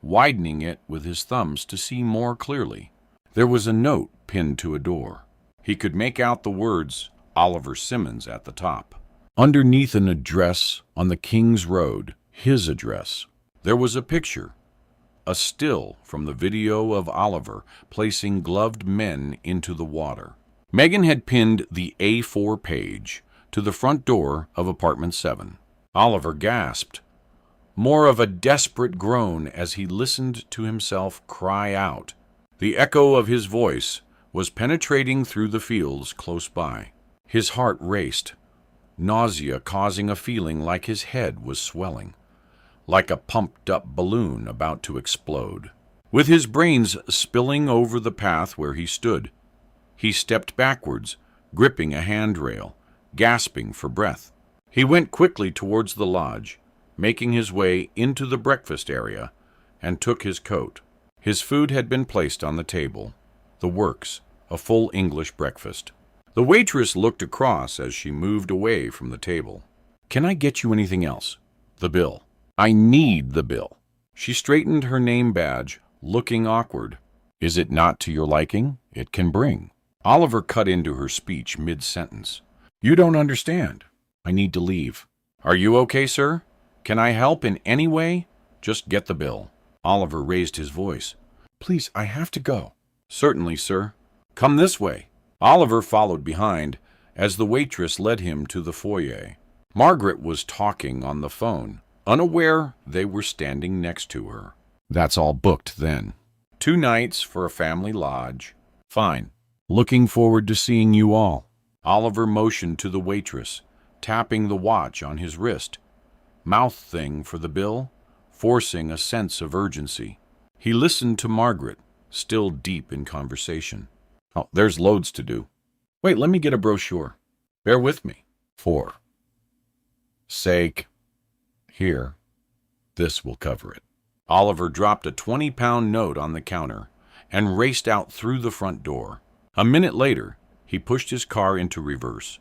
widening it with his thumbs to see more clearly. There was a note pinned to a door. He could make out the words Oliver Simmons at the top. Underneath an address on the King's Road, his address, there was a picture, a still from the video of Oliver placing gloved men into the water. Meagan had pinned the A4 page to the front door of apartment 7. Oliver gasped, more of a desperate groan as he listened to himself cry out. The echo of his voice was penetrating through the fields close by. His heart raced, nausea causing a feeling like his head was swelling, like a pumped-up balloon about to explode. With his brains spilling over the path where he stood, he stepped backwards, gripping a handrail, gasping for breath. He went quickly towards the lodge, making his way into the breakfast area, and took his coat. His food had been placed on the table. The works, a full English breakfast. The waitress looked across as she moved away from the table. Can I get you anything else? The bill. I need the bill. She straightened her name badge, looking awkward. Is it not to your liking? It can bring. Oliver cut into her speech mid-sentence. You don't understand. I need to leave. Are you okay, sir? Can I help in any way? Just get the bill. Oliver raised his voice. Please, I have to go. Certainly, sir. Come this way. Oliver followed behind as the waitress led him to the foyer. Margaret was talking on the phone, unaware they were standing next to her. That's all booked then. 2 nights for a family lodge. Fine. Looking forward to seeing you all. Oliver motioned to the waitress, tapping the watch on his wrist. Mouth thing for the bill, forcing a sense of urgency. He listened to Margaret, still deep in conversation. Oh, there's loads to do. Wait, let me get a brochure. Bear with me. For sake. Here. This will cover it. Oliver dropped a 20-pound note on the counter and raced out through the front door. A minute later, he pushed his car into reverse,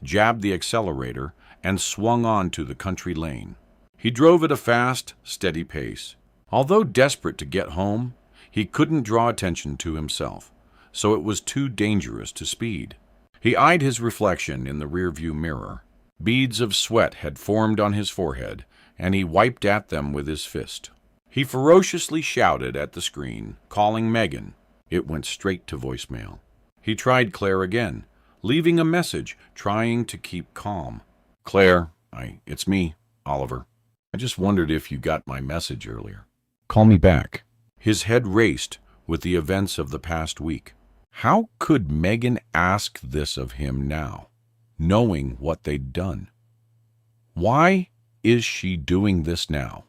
jabbed the accelerator, and swung onto the country lane. He drove at a fast, steady pace. Although desperate to get home, he couldn't draw attention to himself, so it was too dangerous to speed. He eyed his reflection in the rearview mirror. Beads of sweat had formed on his forehead, and he wiped at them with his fist. He ferociously shouted at the screen, calling Meagan. It went straight to voicemail. He tried Claire again, leaving a message, trying to keep calm. Claire, it's me, Oliver. I just wondered if you got my message earlier. Call me back. His head raced with the events of the past week. How could Meagan ask this of him now, knowing what they'd done? Why is she doing this now?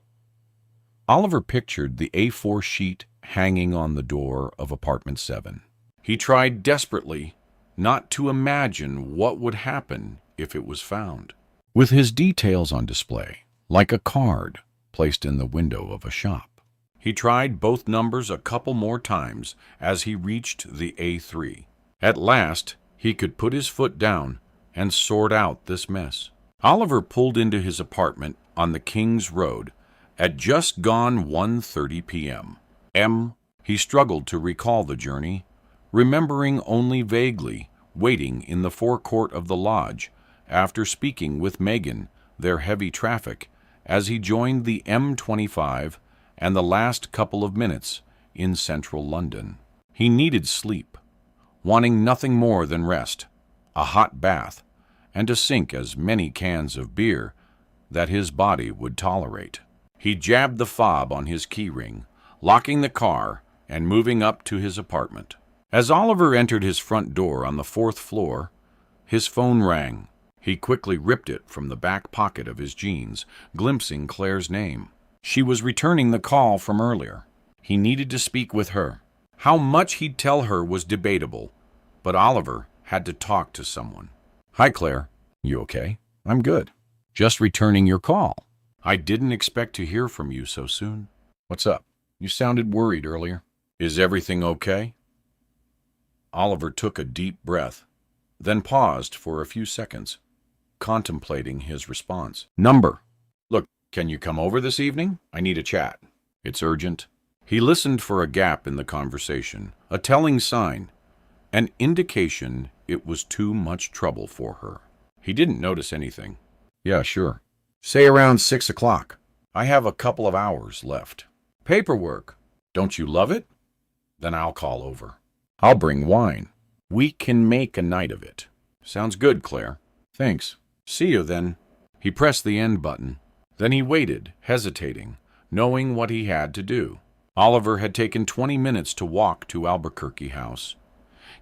Oliver pictured the A4 sheet hanging on the door of apartment 7. He tried desperately not to imagine what would happen if it was found. With his details on display, like a card placed in the window of a shop. He tried both numbers a couple more times as he reached the A3. At last, he could put his foot down and sort out this mess. Oliver pulled into his apartment on the King's Road at just gone 1:30 p.m. He struggled to recall the journey, remembering only vaguely waiting in the forecourt of the lodge after speaking with Meagan, their heavy traffic, as he joined the M25 and the last couple of minutes in central London. He needed sleep, wanting nothing more than rest, a hot bath, and to sink as many cans of beer that his body would tolerate. He jabbed the fob on his keyring, locking the car and moving up to his apartment. As Oliver entered his front door on the 4th floor, his phone rang. He quickly ripped it from the back pocket of his jeans, glimpsing Claire's name. She was returning the call from earlier. He needed to speak with her. How much he'd tell her was debatable, but Oliver had to talk to someone. Hi, Claire. You okay? I'm good. Just returning your call. I didn't expect to hear from you so soon. What's up? You sounded worried earlier. Is everything okay? Oliver took a deep breath, then paused for a few seconds, contemplating his response. Number. Look, can you come over this evening? I need a chat. It's urgent. He listened for a gap in the conversation, a telling sign, an indication it was too much trouble for her. He didn't notice anything. Yeah, sure. Say around 6 o'clock. I have a couple of hours left. Paperwork. Don't you love it? Then I'll call over. I'll bring wine. We can make a night of it. Sounds good, Claire. Thanks. See you then. He pressed the end button. Then he waited, hesitating, knowing what he had to do. Oliver had taken 20 minutes to walk to Albuquerque House,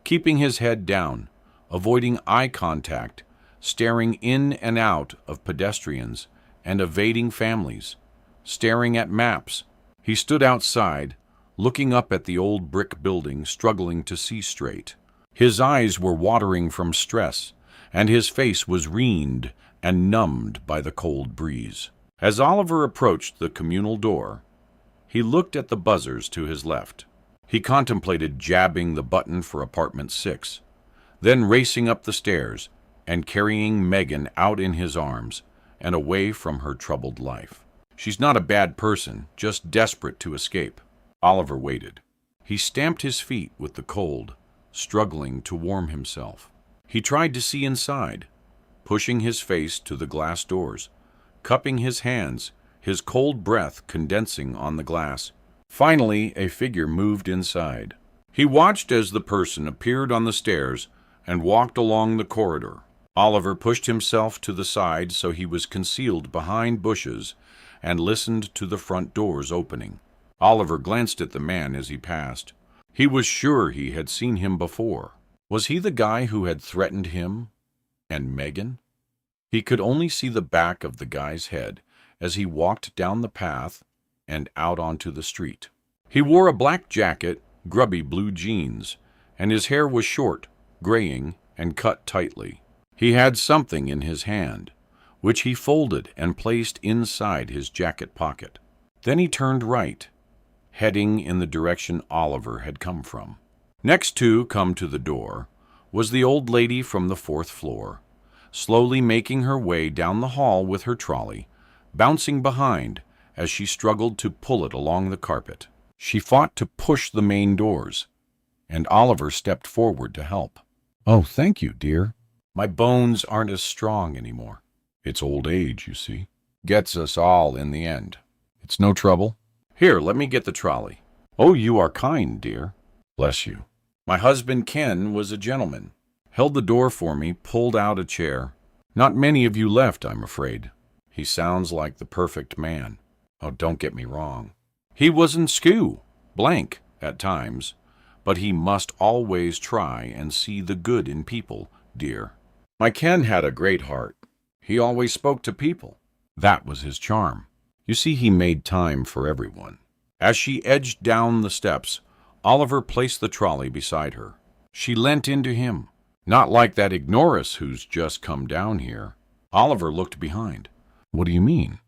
keeping his head down, avoiding eye contact, staring in and out of pedestrians and evading families, staring at maps. He stood outside, looking up at the old brick building, struggling to see straight. His eyes were watering from stress, and his face was reened and numbed by the cold breeze. As Oliver approached the communal door, he looked at the buzzers to his left. He contemplated jabbing the button for apartment 6, then racing up the stairs and carrying Meagan out in his arms and away from her troubled life. She's not a bad person, just desperate to escape. Oliver waited. He stamped his feet with the cold, struggling to warm himself. He tried to see inside, pushing his face to the glass doors, cupping his hands, his cold breath condensing on the glass. Finally, a figure moved inside. He watched as the person appeared on the stairs and walked along the corridor. Oliver pushed himself to the side so he was concealed behind bushes and listened to the front doors opening. Oliver glanced at the man as he passed. He was sure he had seen him before. Was he the guy who had threatened him and Meagan? He could only see the back of the guy's head as he walked down the path and out onto the street. He wore a black jacket, grubby blue jeans, and his hair was short, graying, and cut tightly. He had something in his hand, which he folded and placed inside his jacket pocket. Then he turned right, heading in the direction Oliver had come from. Next to come to the door was the old lady from the 4th floor, slowly making her way down the hall with her trolley, bouncing behind as she struggled to pull it along the carpet. She fought to push the main doors, and Oliver stepped forward to help. Oh, thank you, dear. My bones aren't as strong anymore. It's old age, you see. Gets us all in the end. It's no trouble. Here, let me get the trolley. Oh, you are kind, dear. Bless you. My husband Ken was a gentleman. Held the door for me, pulled out a chair. Not many of you left, I'm afraid. He sounds like the perfect man. Oh, don't get me wrong. He wasn't skew, blank at times, but he must always try and see the good in people, dear. My Ken had a great heart. He always spoke to people. That was his charm. You see, he made time for everyone. As she edged down the steps, Oliver placed the trolley beside her. She leant into him. Not like that ignorus who's just come down here. Oliver looked behind. What do you mean?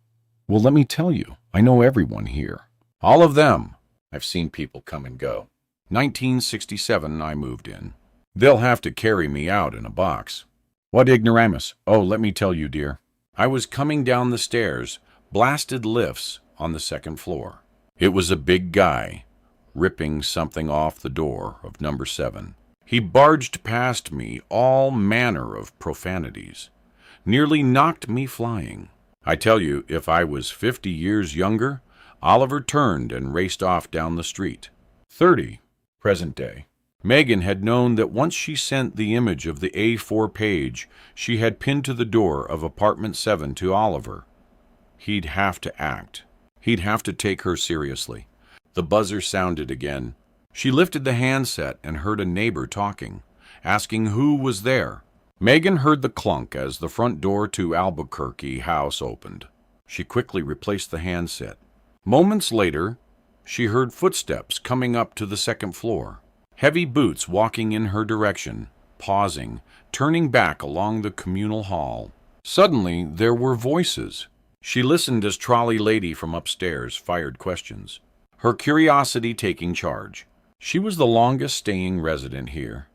Well, let me tell you. I know everyone here. All of them. I've seen people come and go. 1967 I moved in. They'll have to carry me out in a box. What ignoramus? Oh, let me tell you, dear. I was coming down the stairs, blasted lifts on the 2nd floor. It was a big guy, ripping something off the door of number 7. He barged past me, all manner of profanities. Nearly knocked me flying. I tell you, if I was 50 years younger, Oliver turned and raced off down the street. 30, present day. Meagan had known that once she sent the image of the A4 page she had pinned to the door of apartment 7 to Oliver. He'd have to act. He'd have to take her seriously. The buzzer sounded again. She lifted the handset and heard a neighbor talking, asking who was there. Meagan heard the clunk as the front door to Albuquerque house opened. She quickly replaced the handset. Moments later, she heard footsteps coming up to the 2nd floor. Heavy boots walking in her direction, pausing, turning back along the communal hall. Suddenly, there were voices. She listened as trolley lady from upstairs fired questions, her curiosity taking charge. She was the longest-staying resident here,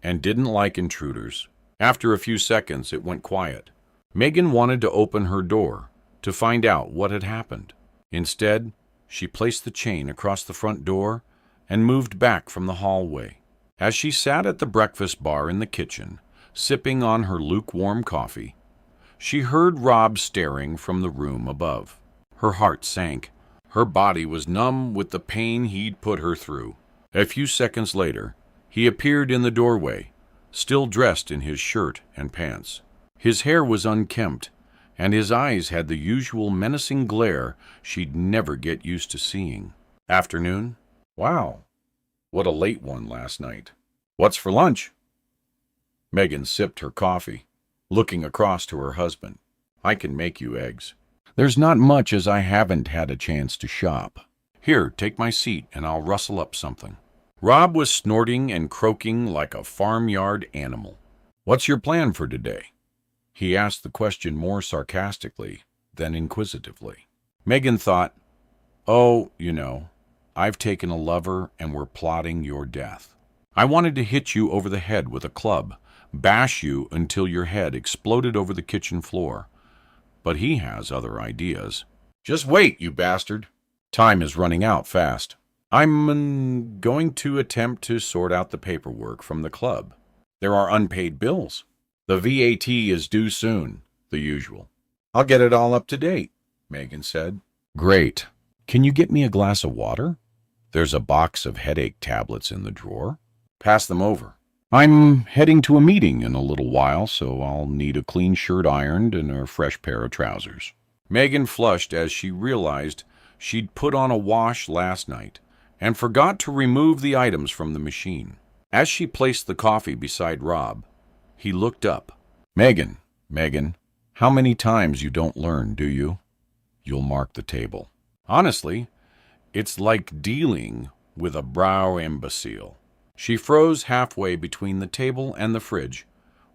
and didn't like intruders. After a few seconds, it went quiet. Meagan wanted to open her door to find out what had happened. Instead, she placed the chain across the front door and moved back from the hallway. As she sat at the breakfast bar in the kitchen, sipping on her lukewarm coffee, she heard Rob staring from the room above. Her heart sank. Her body was numb with the pain he'd put her through. A few seconds later, he appeared in the doorway, still dressed in his shirt and pants. His hair was unkempt, and his eyes had the usual menacing glare she'd never get used to seeing. Afternoon? Wow, what a late one last night. What's for lunch? Meagan sipped her coffee, looking across to her husband. I can make you eggs. There's not much as I haven't had a chance to shop. Here, take my seat and I'll rustle up something. Rob was snorting and croaking like a farmyard animal. What's your plan for today? He asked the question more sarcastically than inquisitively. Meagan thought, oh, you know, I've taken a lover and we're plotting your death. I wanted to hit you over the head with a club, bash you until your head exploded over the kitchen floor. But he has other ideas. Just wait, you bastard. Time is running out fast. I'm going to attempt to sort out the paperwork from the club. There are unpaid bills. The VAT is due soon, the usual. I'll get it all up to date, Meagan said. Great. Can you get me a glass of water? There's a box of headache tablets in the drawer. Pass them over. I'm heading to a meeting in a little while, so I'll need a clean shirt ironed and a fresh pair of trousers. Meagan flushed as she realized She'd put on a wash last night and forgot to remove the items from the machine. As she placed the coffee beside Rob, he looked up. Meagan, how many times you don't learn, do you? You'll mark the table. Honestly, it's like dealing with a brow imbecile. She froze halfway between the table and the fridge,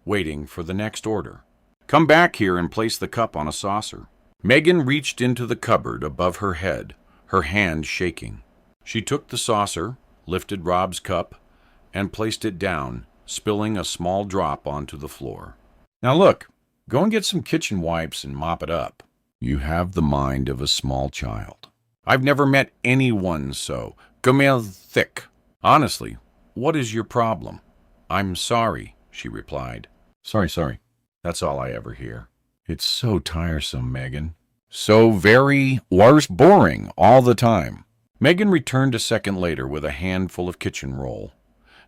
waiting for the next order. Come back here and place the cup on a saucer. Meagan reached into the cupboard above her head, her hand shaking. She took the saucer, lifted Rob's cup, and placed it down, spilling a small drop onto the floor. Now look, go and get some kitchen wipes and mop it up. You have the mind of a small child. I've never met anyone so thick. Honestly, what is your problem? I'm sorry, she replied. Sorry. That's all I ever hear. It's so tiresome, Meagan. So very boring all the time. Meagan returned a second later with a handful of kitchen roll,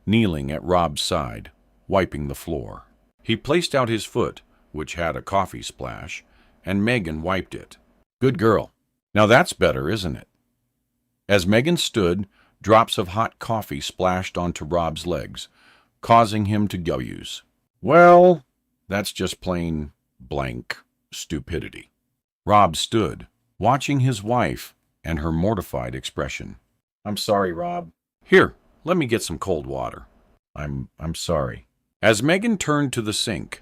kneeling at Rob's side, wiping the floor. He placed out his foot, which had a coffee splash, and Meagan wiped it. Good girl. Now that's better, isn't it? As Meagan stood, drops of hot coffee splashed onto Rob's legs, causing him to gush. Well, that's just plain blank stupidity. Rob stood, watching his wife and her mortified expression. I'm sorry, Rob. Here, let me get some cold water. I'm sorry. As Meagan turned to the sink,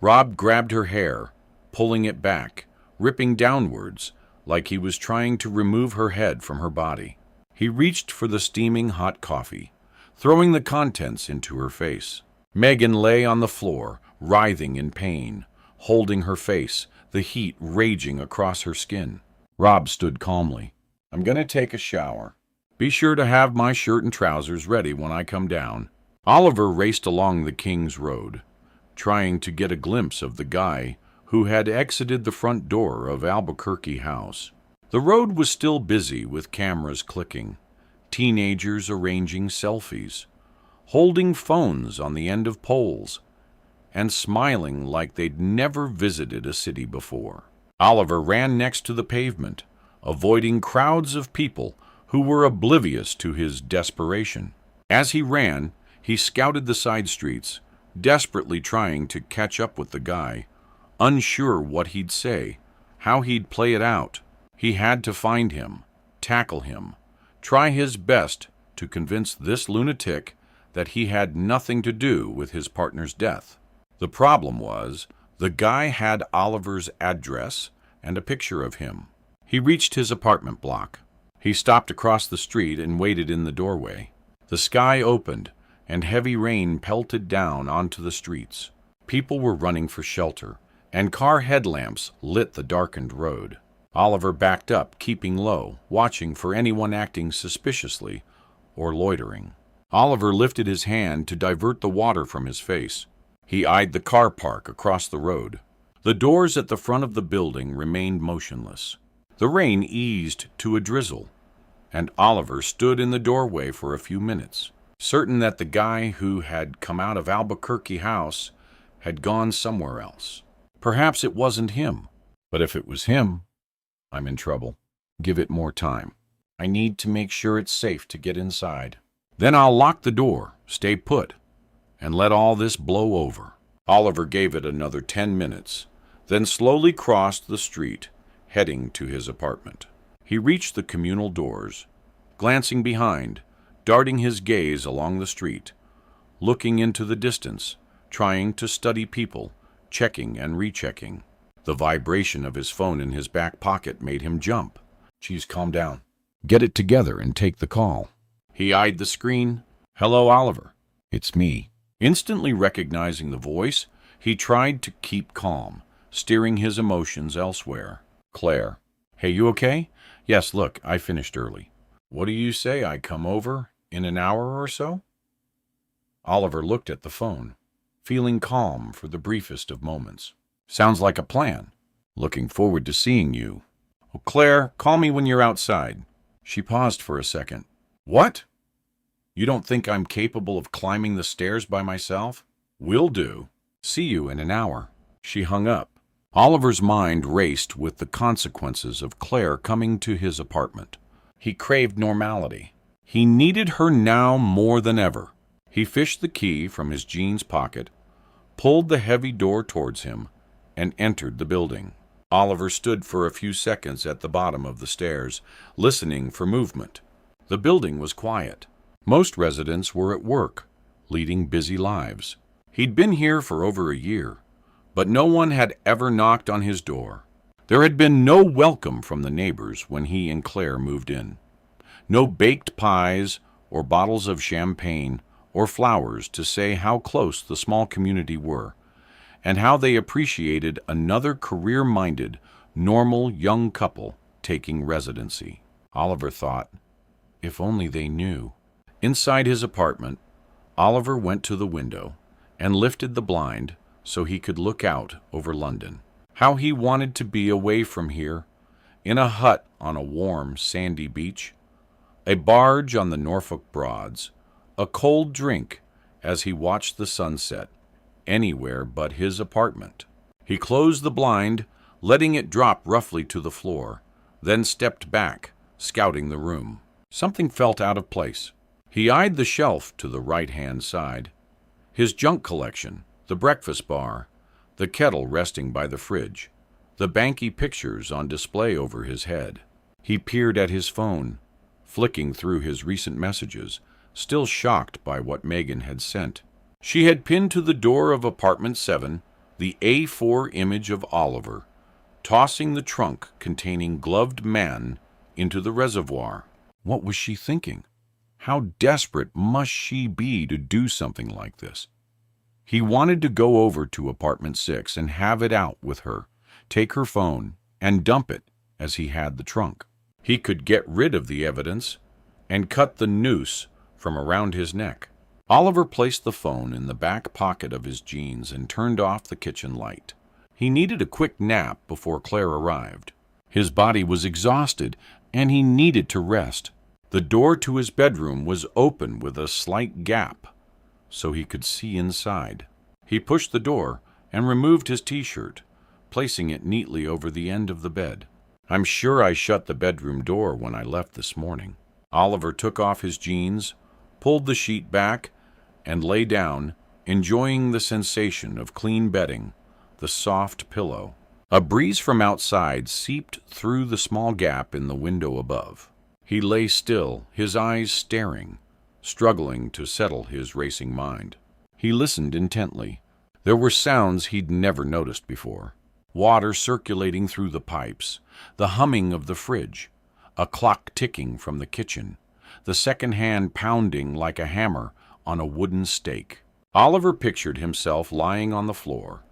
Rob grabbed her hair, pulling it back, ripping downwards, like he was trying to remove her head from her body. He reached for the steaming hot coffee, throwing the contents into her face. Meagan lay on the floor, writhing in pain, holding her face, the heat raging across her skin. Rob stood calmly. I'm going to take a shower. Be sure to have my shirt and trousers ready when I come down. Oliver raced along the King's Road, trying to get a glimpse of the guy who had exited the front door of Albuquerque House. The road was still busy with cameras clicking, teenagers arranging selfies, holding phones on the end of poles, and smiling like they'd never visited a city before. Oliver ran next to the pavement, avoiding crowds of people who were oblivious to his desperation. As he ran, he scouted the side streets, desperately trying to catch up with the guy, unsure what he'd say, how he'd play it out. He had to find him, tackle him, try his best to convince this lunatic that he had nothing to do with his partner's death. The problem was, the guy had Oliver's address and a picture of him. He reached his apartment block. He stopped across the street and waited in the doorway. The sky opened, and heavy rain pelted down onto the streets. People were running for shelter, and car headlamps lit the darkened road. Oliver backed up, keeping low, watching for anyone acting suspiciously or loitering. Oliver lifted his hand to divert the water from his face. He eyed the car park across the road. The doors at the front of the building remained motionless. The rain eased to a drizzle, and Oliver stood in the doorway for a few minutes, certain that the guy who had come out of Albuquerque House had gone somewhere else. Perhaps it wasn't him. But if it was him, I'm in trouble. Give it more time. I need to make sure it's safe to get inside. Then I'll lock the door, stay put, and let all this blow over. Oliver gave it another 10 minutes, then slowly crossed the street, heading to his apartment. He reached the communal doors, glancing behind, darting his gaze along the street, looking into the distance, trying to study people, checking and rechecking. The vibration of his phone in his back pocket made him jump. Geez, calm down. Get it together and take the call. He eyed the screen. Hello, Oliver. It's me. Instantly recognizing the voice, he tried to keep calm, steering his emotions elsewhere. Claire. Hey, you okay? Yes, look, I finished early. What do you say I come over in an hour or so? Oliver looked at the phone, feeling calm for the briefest of moments. Sounds like a plan. Looking forward to seeing you. Oh, Claire, call me when you're outside. She paused for a second. What? You don't think I'm capable of climbing the stairs by myself? Will do. See you in an hour. She hung up, Oliver's mind raced with the consequences of Claire coming to his apartment. He craved normality. He needed her now more than ever. He fished the key from his jeans pocket, pulled the heavy door towards him, and entered the building. Oliver stood for a few seconds at the bottom of the stairs, listening for movement. The building was quiet. Most residents were at work, leading busy lives. He'd been here for over a year, but no one had ever knocked on his door. There had been no welcome from the neighbors when he and Claire moved in. No baked pies or bottles of champagne or flowers to say how close the small community were, and how they appreciated another career-minded, normal young couple taking residency. Oliver thought, if only they knew. Inside his apartment, Oliver went to the window and lifted the blind so he could look out over London. How he wanted to be away from here, in a hut on a warm, sandy beach, a barge on the Norfolk Broads, a cold drink as he watched the sunset, anywhere but his apartment. He closed the blind, letting it drop roughly to the floor, then stepped back, scouting the room. Something felt out of place. He eyed the shelf to the right-hand side. His junk collection, the breakfast bar, the kettle resting by the fridge, the banky pictures on display over his head. He peered at his phone, flicking through his recent messages, still shocked by what Meagan had sent. She had pinned to the door of apartment 7 the A4 image of Oliver, tossing the trunk containing gloved man into the reservoir. What was she thinking? How desperate must she be to do something like this? He wanted to go over to apartment 6 and have it out with her, take her phone, and dump it as he had the trunk. He could get rid of the evidence and cut the noose from around his neck. Oliver placed the phone in the back pocket of his jeans and turned off the kitchen light. He needed a quick nap before Claire arrived. His body was exhausted, and he needed to rest. The door to his bedroom was open with a slight gap, so he could see inside. He pushed the door and removed his t-shirt, placing it neatly over the end of the bed. I'm sure I shut the bedroom door when I left this morning. Oliver took off his jeans, pulled the sheet back, and lay down, enjoying the sensation of clean bedding, the soft pillow. A breeze from outside seeped through the small gap in the window above. He lay still, his eyes staring, struggling to settle his racing mind. He listened intently. There were sounds he'd never noticed before. Water circulating through the pipes, the humming of the fridge, a clock ticking from the kitchen, the second hand pounding like a hammer on a wooden stake. Oliver pictured himself lying on the floor,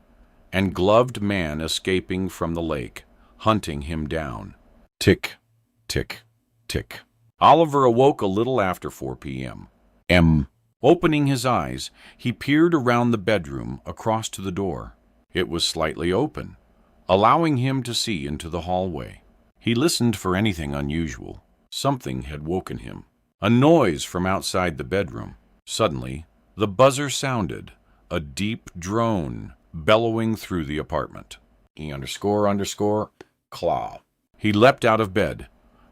and gloved man escaping from the lake, hunting him down. Tick, tick, tick. Oliver awoke a little after 4 p.m. Opening his eyes, he peered around the bedroom across to the door. It was slightly open, allowing him to see into the hallway. He listened for anything unusual. Something had woken him. A noise from outside the bedroom. Suddenly, the buzzer sounded, a deep drone bellowing through the apartment. E__claw. He leapt out of bed,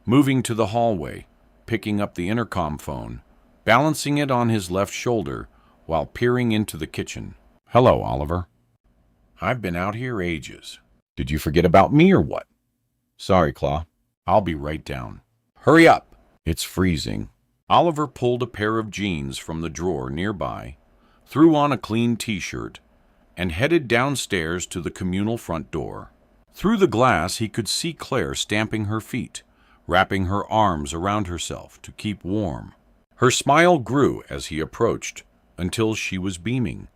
moving to the hallway, picking up the intercom phone, balancing it on his left shoulder while peering into the kitchen. Hello, Oliver. I've been out here ages. Did you forget about me or what? Sorry, Claw. I'll be right down. Hurry up. It's freezing. Oliver pulled a pair of jeans from the drawer nearby, threw on a clean t-shirt, and headed downstairs to the communal front door. Through the glass, he could see Claire stamping her feet, wrapping her arms around herself to keep warm. Her smile grew as he approached, until she was beaming,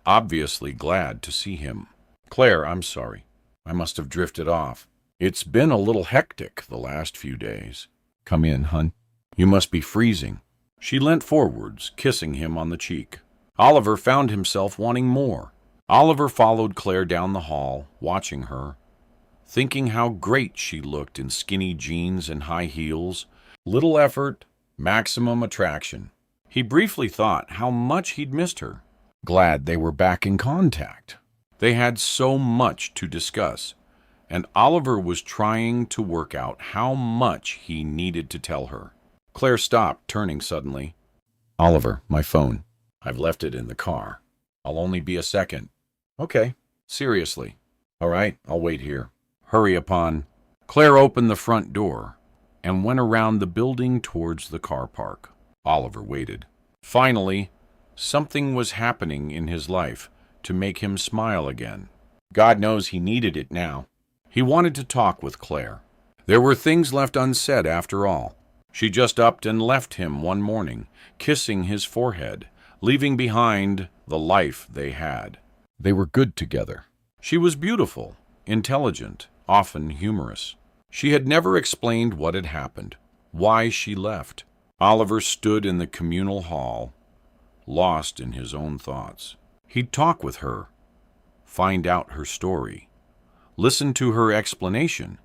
obviously glad to see him. Claire, I'm sorry. I must have drifted off. It's been a little hectic the last few days. Come in, hun. You must be freezing. She leant forwards, kissing him on the cheek. Oliver found himself wanting more. Oliver followed Claire down the hall, watching her, thinking how great she looked in skinny jeans and high heels. Little effort, maximum attraction. He briefly thought how much he'd missed her. Glad they were back in contact. They had so much to discuss, and Oliver was trying to work out how much he needed to tell her. Claire stopped, turning suddenly. Oliver, my phone. I've left it in the car. I'll only be a second. Okay. Seriously. All right, I'll wait here. Hurry upon. Claire opened the front door and went around the building towards the car park. Oliver waited. Finally, something was happening in his life to make him smile again. God knows he needed it now. He wanted to talk with Claire. There were things left unsaid after all. She just upped and left him one morning, kissing his forehead, leaving behind the life they had. They were good together. She was beautiful, intelligent, often humorous. She had never explained what had happened, why she left. Oliver stood in the communal hall, lost in his own thoughts. He'd talk with her, find out her story, listen to her explanation,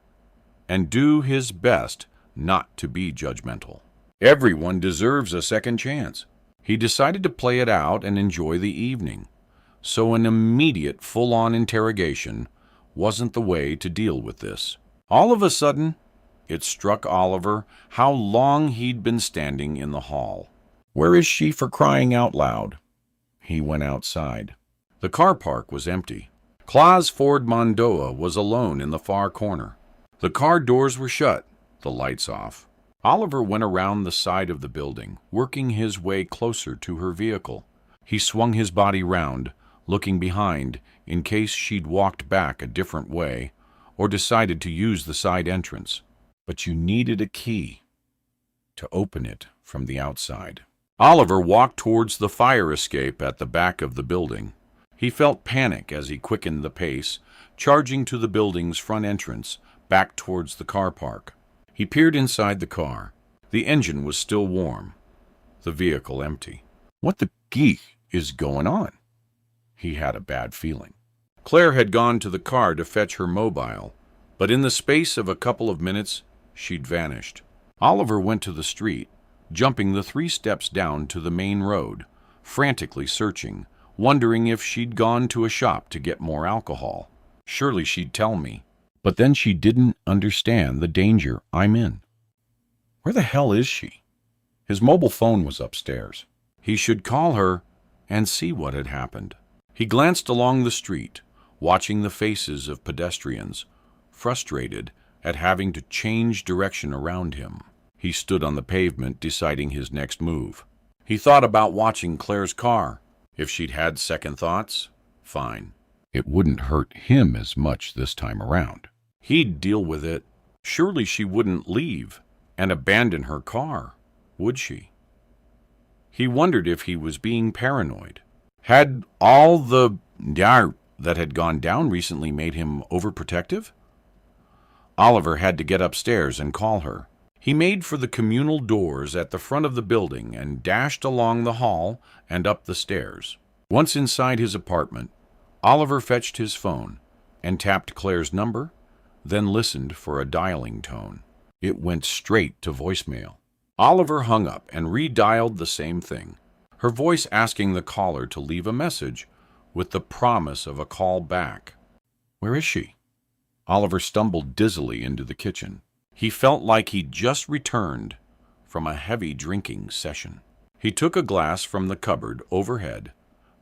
and do his best not to be judgmental. Everyone deserves a second chance. He decided to play it out and enjoy the evening, so an immediate full-on interrogation wasn't the way to deal with this. All of a sudden, it struck Oliver how long he'd been standing in the hall. Where is she, for crying out loud? He went outside. The car park was empty. Claus Ford Mondoa was alone in the far corner. The car doors were shut, the lights off. Oliver went around the side of the building, working his way closer to her vehicle. He swung his body round, looking behind in case she'd walked back a different way or decided to use the side entrance. But you needed a key to open it from the outside. Oliver walked towards the fire escape at the back of the building. He felt panic as he quickened the pace, charging to the building's front entrance, back towards the car park. He peered inside the car. The engine was still warm, the vehicle empty. What the geek is going on? He had a bad feeling. Claire had gone to the car to fetch her mobile, but in the space of a couple of minutes, she'd vanished. Oliver went to the street, jumping the 3 steps down to the main road, frantically searching, wondering if she'd gone to a shop to get more alcohol. Surely she'd tell me. But then she didn't understand the danger I'm in. Where the hell is she? His mobile phone was upstairs. He should call her and see what had happened. He glanced along the street, watching the faces of pedestrians, frustrated at having to change direction around him. He stood on the pavement, deciding his next move. He thought about watching Claire's car. If she'd had second thoughts, fine. It wouldn't hurt him as much this time around. He'd deal with it. Surely she wouldn't leave and abandon her car, would she? He wondered if he was being paranoid. Had all the doubt that had gone down recently made him overprotective? Oliver had to get upstairs and call her. He made for the communal doors at the front of the building and dashed along the hall and up the stairs. Once inside his apartment, Oliver fetched his phone and tapped Claire's number, then listened for a dialing tone. It went straight to voicemail. Oliver hung up and redialed the same thing, her voice asking the caller to leave a message with the promise of a call back. Where is she? Oliver stumbled dizzily into the kitchen. He felt like he'd just returned from a heavy drinking session. He took a glass from the cupboard overhead,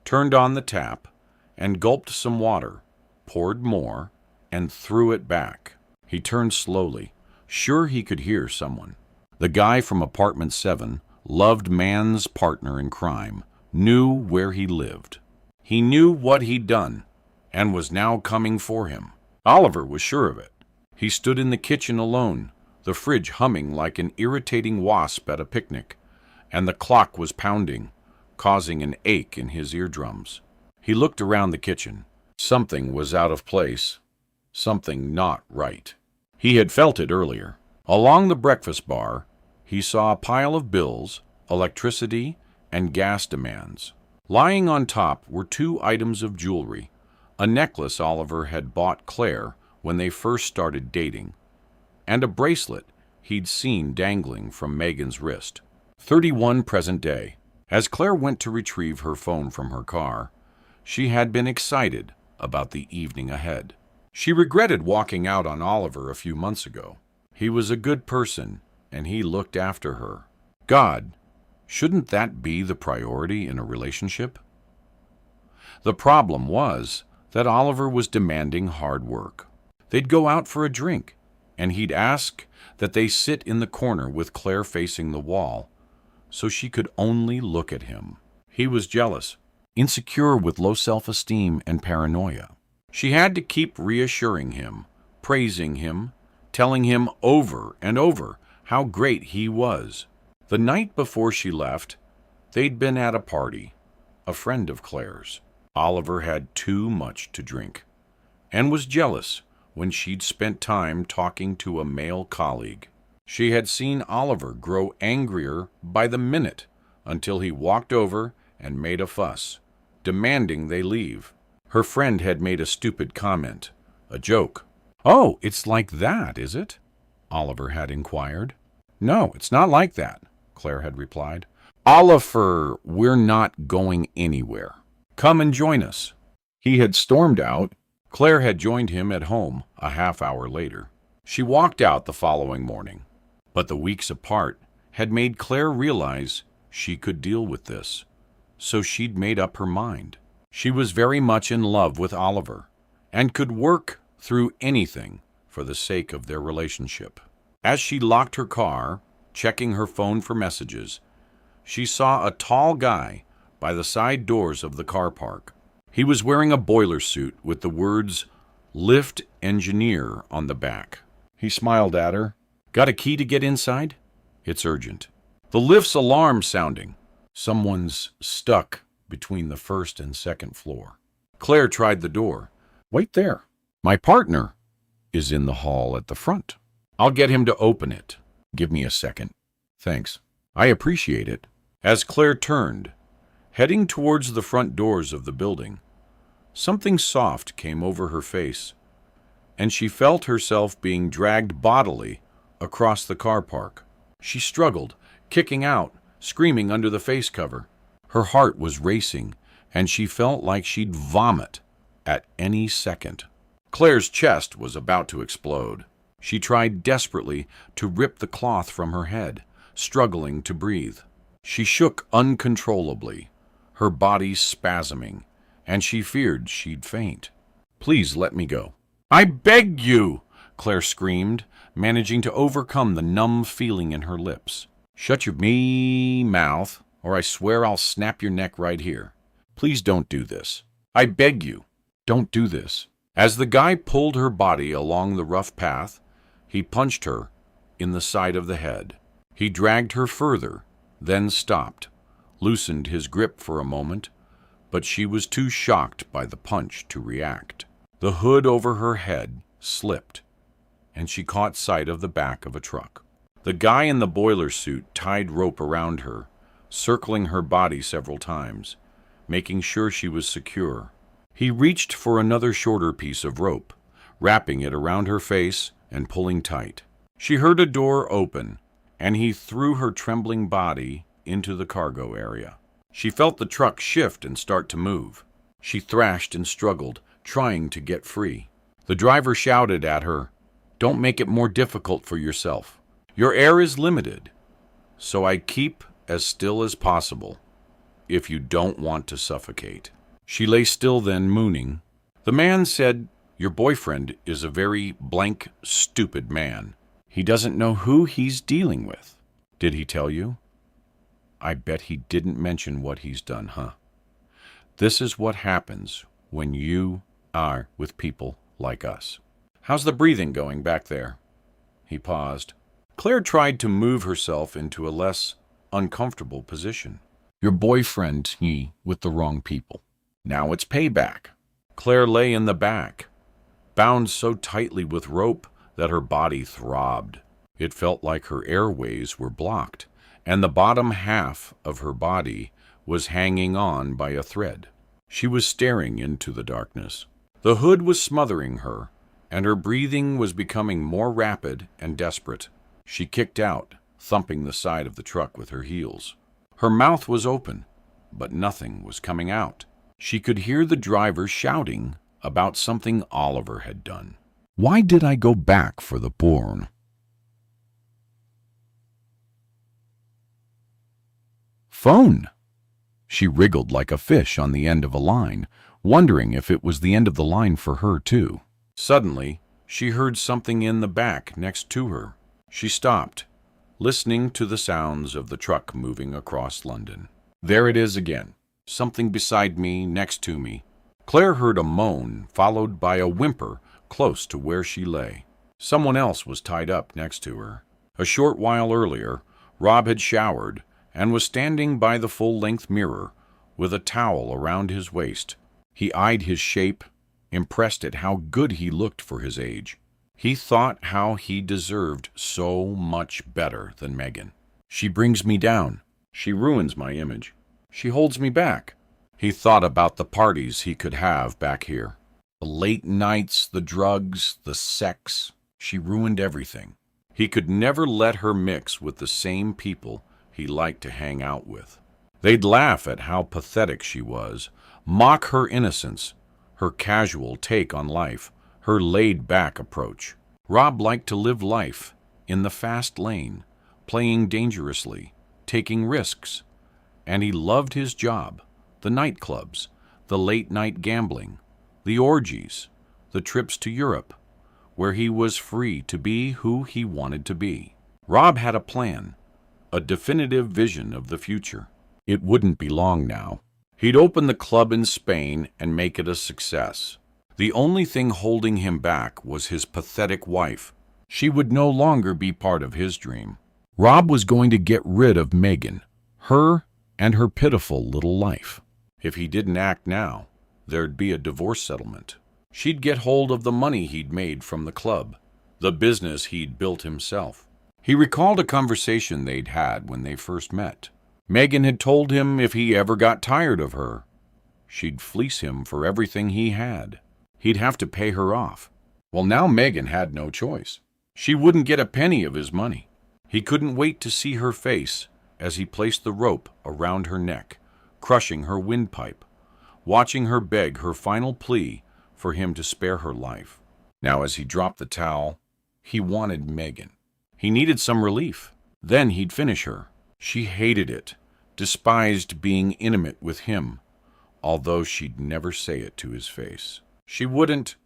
turned on the tap, and gulped some water, poured more, and threw it back. He turned slowly, sure he could hear someone. The guy from apartment 7, loved man's partner in crime, knew where he lived. He knew what he'd done, and was now coming for him. Oliver was sure of it. He stood in the kitchen alone, the fridge humming like an irritating wasp at a picnic, and the clock was pounding, causing an ache in his eardrums. He looked around the kitchen. Something was out of place, something not right. He had felt it earlier. Along the breakfast bar, he saw a pile of bills, electricity, and gas demands. Lying on top were 2 items of jewelry, a necklace Oliver had bought Claire when they first started dating, and a bracelet he'd seen dangling from Meagan's wrist. 31 present day. As Claire went to retrieve her phone from her car, she had been excited, about the evening ahead. She regretted walking out on Oliver a few months ago. He was a good person, and he looked after her. God, shouldn't that be the priority in a relationship? The problem was that Oliver was demanding hard work. They'd go out for a drink, and he'd ask that they sit in the corner with Claire facing the wall, so she could only look at him. He was jealous, insecure with low self-esteem and paranoia. She had to keep reassuring him, praising him, telling him over and over how great he was. The night before she left, they'd been at a party, a friend of Claire's. Oliver had too much to drink, and was jealous when she'd spent time talking to a male colleague. She had seen Oliver grow angrier by the minute until he walked over and made a fuss, demanding they leave. Her friend had made a stupid comment, a joke. "Oh, it's like that, is it?" Oliver had inquired. "No, it's not like that," Claire had replied. "Oliver, we're not going anywhere. Come and join us." He had stormed out. Claire had joined him at home a half-hour later. She walked out the following morning, but the weeks apart had made Claire realize she could deal with this, so she'd made up her mind. She was very much in love with Oliver and could work through anything for the sake of their relationship. As she locked her car, checking her phone for messages, she saw a tall guy by the side doors of the car park. He was wearing a boiler suit with the words "Lift Engineer" on the back. He smiled at her. "Got a key to get inside? It's urgent." The lift's alarm sounding. Someone's stuck between the first and second floor. Claire tried the door. "Wait there. My partner is in the hall at the front. I'll get him to open it. Give me a second." "Thanks. I appreciate it." As Claire turned, heading towards the front doors of the building, something soft came over her face, and she felt herself being dragged bodily across the car park. She struggled, kicking out, screaming under the face cover. Her heart was racing, and she felt like she'd vomit at any second. Claire's chest was about to explode. She tried desperately to rip the cloth from her head, struggling to breathe. She shook uncontrollably, her body spasming, and she feared she'd faint. "Please let me go." "I beg you!" Claire screamed, managing to overcome the numb feeling in her lips. "Shut your mouth, or I swear I'll snap your neck right here. Please don't do this. I beg you, don't do this." As the guy pulled her body along the rough path, he punched her in the side of the head. He dragged her further, then stopped, loosened his grip for a moment, but she was too shocked by the punch to react. The hood over her head slipped, and she caught sight of the back of a truck. The guy in the boiler suit tied rope around her, circling her body several times, making sure she was secure. He reached for another shorter piece of rope, wrapping it around her face and pulling tight. She heard a door open, and he threw her trembling body into the cargo area. She felt the truck shift and start to move. She thrashed and struggled, trying to get free. The driver shouted at her, "Don't make it more difficult for yourself. Your air is limited, so I keep as still as possible if you don't want to suffocate." She lay still then, mooning. The man said, "Your boyfriend is a very blank, stupid man. He doesn't know who he's dealing with." "Did he tell you?" "I bet he didn't mention what he's done, huh? This is what happens when you are with people like us. How's the breathing going back there?" He paused. Claire tried to move herself into a less uncomfortable position. "Your boyfriend, he with the wrong people. Now it's payback." Claire lay in the back, bound so tightly with rope that her body throbbed. It felt like her airways were blocked, and the bottom half of her body was hanging on by a thread. She was staring into the darkness. The hood was smothering her, and her breathing was becoming more rapid and desperate. She kicked out, thumping the side of the truck with her heels. Her mouth was open, but nothing was coming out. She could hear the driver shouting about something Oliver had done. Why did I go back for the porn? Phone! She wriggled like a fish on the end of a line, wondering if it was the end of the line for her, too. Suddenly, she heard something in the back next to her. She stopped, listening to the sounds of the truck moving across London. There it is again, something beside me, next to me. Claire heard a moan, followed by a whimper close to where she lay. Someone else was tied up next to her. A short while earlier, Rob had showered and was standing by the full-length mirror with a towel around his waist. He eyed his shape, impressed at how good he looked for his age. He thought how he deserved so much better than Meagan. She brings me down. She ruins my image. She holds me back. He thought about the parties he could have back here. The late nights, the drugs, the sex. She ruined everything. He could never let her mix with the same people he liked to hang out with. They'd laugh at how pathetic she was, mock her innocence, her casual take on life, her laid-back approach. Rob liked to live life in the fast lane, playing dangerously, taking risks. And he loved his job, the nightclubs, the late-night gambling, the orgies, the trips to Europe, where he was free to be who he wanted to be. Rob had a plan, a definitive vision of the future. It wouldn't be long now. He'd open the club in Spain and make it a success. The only thing holding him back was his pathetic wife. She would no longer be part of his dream. Rob was going to get rid of Meagan, her and her pitiful little life. If he didn't act now, there'd be a divorce settlement. She'd get hold of the money he'd made from the club, the business he'd built himself. He recalled a conversation they'd had when they first met. Meagan had told him if he ever got tired of her, she'd fleece him for everything he had. He'd have to pay her off. Well, now Meagan had no choice. She wouldn't get a penny of his money. He couldn't wait to see her face as he placed the rope around her neck, crushing her windpipe, watching her beg her final plea for him to spare her life. Now, as he dropped the towel, he wanted Meagan. He needed some relief. Then he'd finish her. She hated it, despised being intimate with him, although she'd never say it to his face. She wouldn't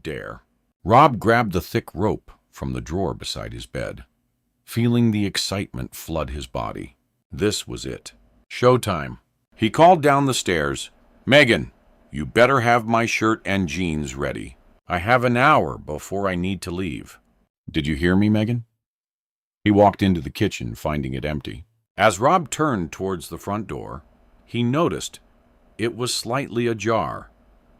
dare. Rob grabbed the thick rope from the drawer beside his bed, feeling the excitement flood his body. This was it. Showtime. He called down the stairs, "Meagan, you better have my shirt and jeans ready. I have an hour before I need to leave." "Did you hear me, Meagan?" He walked into the kitchen, finding it empty. As Rob turned towards the front door, he noticed it was slightly ajar,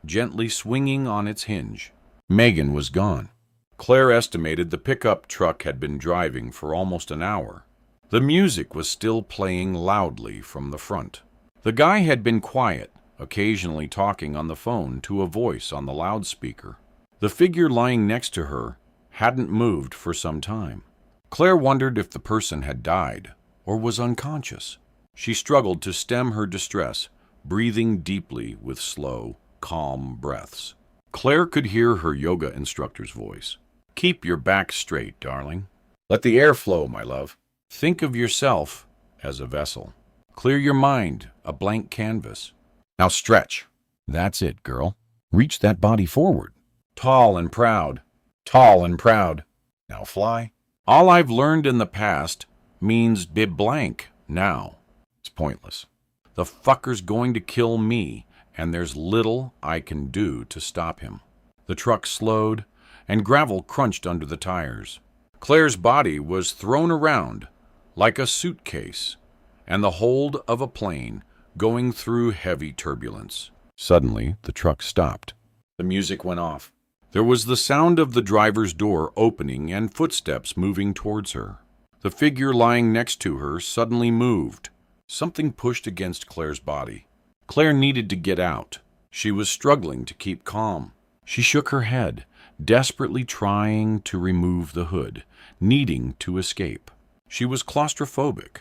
gently swinging on its hinge. Meagan was gone. Claire estimated the pickup truck had been driving for almost an hour. The music was still playing loudly from the front. The guy had been quiet, occasionally talking on the phone to a voice on the loudspeaker. The figure lying next to her hadn't moved for some time. Claire wondered if the person had died or was unconscious. She struggled to stem her distress, breathing deeply with slow, calm breaths. Claire could hear her yoga instructor's voice. "Keep your back straight, darling. Let the air flow, my love. Think of yourself as a vessel. Clear your mind, a blank canvas. Now stretch. That's it, girl. Reach that body forward. Tall and proud. Tall and proud. Now fly." All I've learned in the past means be blank now. It's pointless. The fucker's going to kill me, and there's little I can do to stop him. The truck slowed, and gravel crunched under the tires. Claire's body was thrown around like a suitcase, and the hold of a plane going through heavy turbulence. Suddenly, the truck stopped. The music went off. There was the sound of the driver's door opening and footsteps moving towards her. The figure lying next to her suddenly moved. Something pushed against Claire's body. Claire needed to get out. She was struggling to keep calm. She shook her head, desperately trying to remove the hood, needing to escape. She was claustrophobic,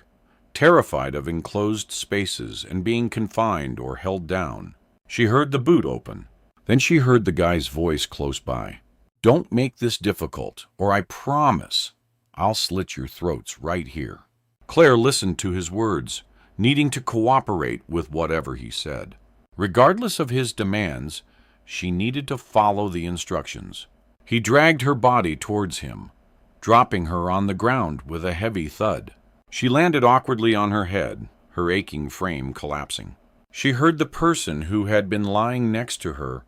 terrified of enclosed spaces and being confined or held down. She heard the boot open, Then she heard the guy's voice close by. "Don't make this difficult, or I promise I'll slit your throats right here." Claire listened to his words, needing to cooperate with whatever he said. Regardless of his demands, she needed to follow the instructions. He dragged her body towards him, dropping her on the ground with a heavy thud. She landed awkwardly on her head, her aching frame collapsing. She heard the person who had been lying next to her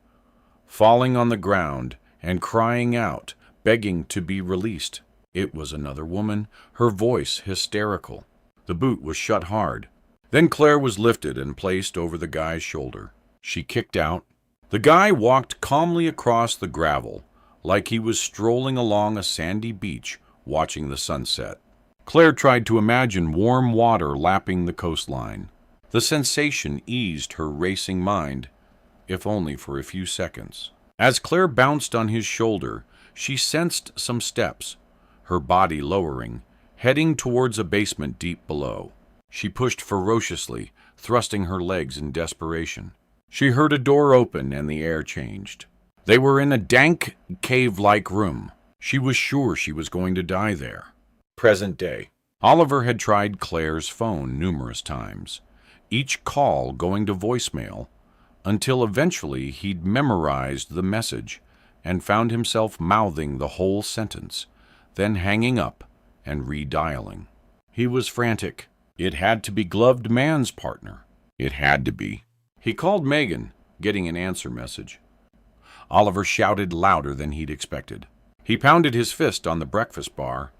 falling on the ground and crying out, begging to be released. It was another woman, her voice hysterical. The boot was shut hard. Then Claire was lifted and placed over the guy's shoulder. She kicked out. The guy walked calmly across the gravel, like he was strolling along a sandy beach, watching the sunset. Claire tried to imagine warm water lapping the coastline. The sensation eased her racing mind, if only for a few seconds. As Claire bounced on his shoulder, she sensed some steps, her body lowering, heading towards a basement deep below. She pushed ferociously, thrusting her legs in desperation. She heard a door open and the air changed. They were in a dank, cave-like room. She was sure she was going to die there. Present day. Oliver had tried Claire's phone numerous times, each call going to voicemail, until eventually he'd memorized the message and found himself mouthing the whole sentence, then hanging up and redialing. He was frantic. It had to be Gloved Man's partner. It had to be. He called Meagan, getting an answer message. Oliver shouted louder than he'd expected. He pounded his fist on the breakfast bar,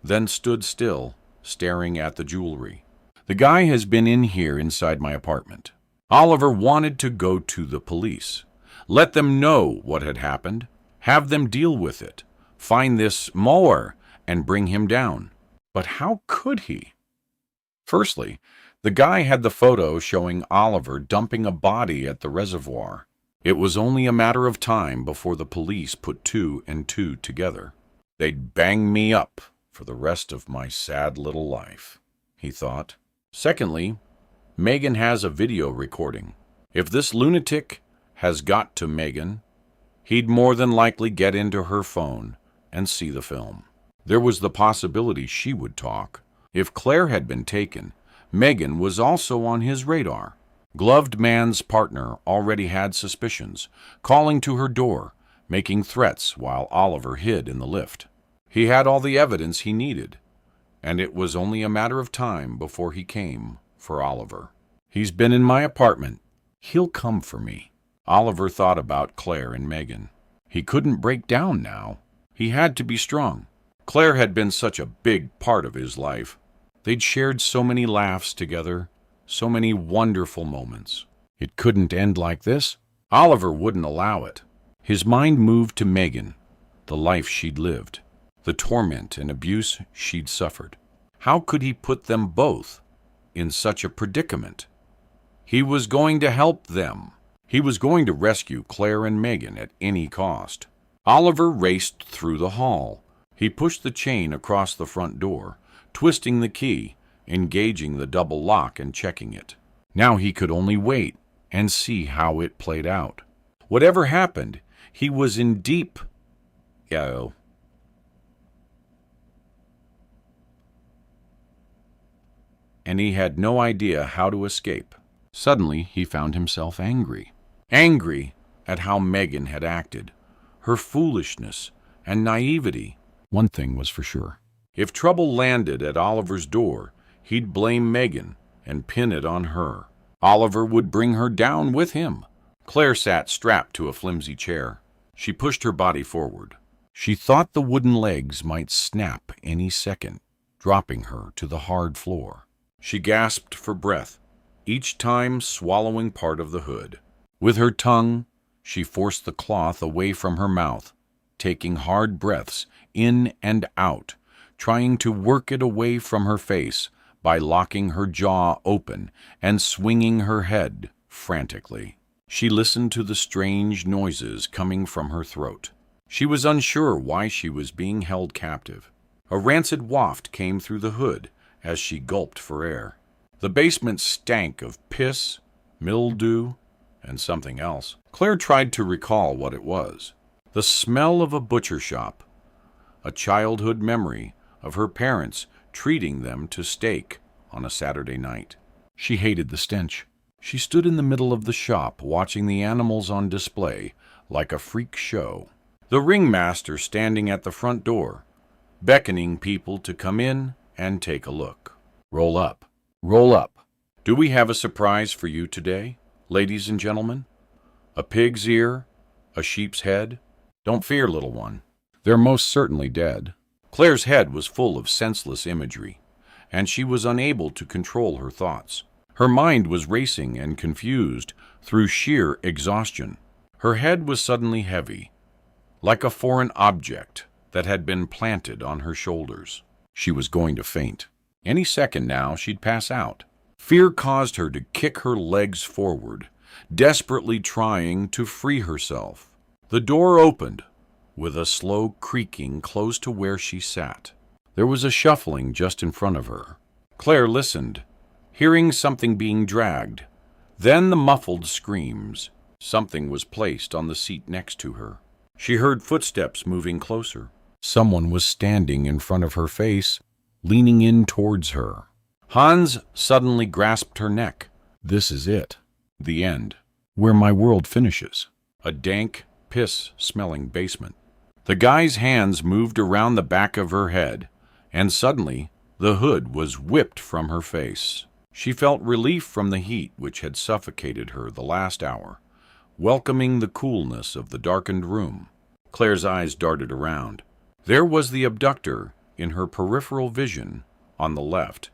then stood still, staring at the jewelry. "The guy has been in here inside my apartment." Oliver wanted to go to the police. Let them know what had happened. Have them deal with it. Find this mower and bring him down. But how could he? Firstly, the guy had the photo showing Oliver dumping a body at the reservoir. It was only a matter of time before the police put two and two together. They'd bang me up for the rest of my sad little life, he thought. Secondly, Meagan has a video recording. If this lunatic has got to Meagan, he'd more than likely get into her phone and see the film. There was the possibility she would talk. If Claire had been taken, Meagan was also on his radar. Gloved Man's partner already had suspicions, calling to her door, making threats while Oliver hid in the lift. He had all the evidence he needed, and it was only a matter of time before he came for Oliver. "He's been in my apartment. He'll come for me." Oliver thought about Claire and Meagan. He couldn't break down now. He had to be strong. Claire had been such a big part of his life. They'd shared so many laughs together, so many wonderful moments. It couldn't end like this. Oliver wouldn't allow it. His mind moved to Meagan, the life she'd lived, the torment and abuse she'd suffered. How could he put them both in such a predicament? He was going to help them. He was going to rescue Claire and Meagan at any cost. Oliver raced through the hall. He pushed the chain across the front door, twisting the key, engaging the double lock and checking it. Now he could only wait and see how it played out. Whatever happened, he was in deep... and he had no idea how to escape. Suddenly, he found himself angry. Angry at how Meagan had acted, her foolishness and naivety. One thing was for sure. If trouble landed at Oliver's door, he'd blame Meagan and pin it on her. Oliver would bring her down with him. Claire sat strapped to a flimsy chair. She pushed her body forward. She thought the wooden legs might snap any second, dropping her to the hard floor. She gasped for breath, each time swallowing part of the hood. With her tongue, she forced the cloth away from her mouth, taking hard breaths in and out, trying to work it away from her face by locking her jaw open and swinging her head frantically. She listened to the strange noises coming from her throat. She was unsure why she was being held captive. A rancid waft came through the hood as she gulped for air. The basement stank of piss, mildew, and something else. Claire tried to recall what it was. The smell of a butcher shop, a childhood memory of her parents treating them to steak on a Saturday night. She hated the stench. She stood in the middle of the shop watching the animals on display like a freak show. The ringmaster standing at the front door, beckoning people to come in and take a look. Roll up. Roll up. Do we have a surprise for you today, ladies and gentlemen? A pig's ear? A sheep's head? Don't fear, little one. They're most certainly dead. Claire's head was full of senseless imagery, and she was unable to control her thoughts. Her mind was racing and confused through sheer exhaustion. Her head was suddenly heavy, like a foreign object that had been planted on her shoulders. She was going to faint. Any second now, she'd pass out. Fear caused her to kick her legs forward, desperately trying to free herself. The door opened with a slow creaking close to where she sat. There was a shuffling just in front of her. Claire listened, hearing something being dragged. Then the muffled screams. Something was placed on the seat next to her. She heard footsteps moving closer. Someone was standing in front of her face, leaning in towards her. Hans suddenly grasped her neck. This is it. The end. Where my world finishes. A dank, piss-smelling basement. The guy's hands moved around the back of her head, and suddenly the hood was whipped from her face. She felt relief from the heat which had suffocated her the last hour, welcoming the coolness of the darkened room. Claire's eyes darted around. There was the abductor in her peripheral vision on the left,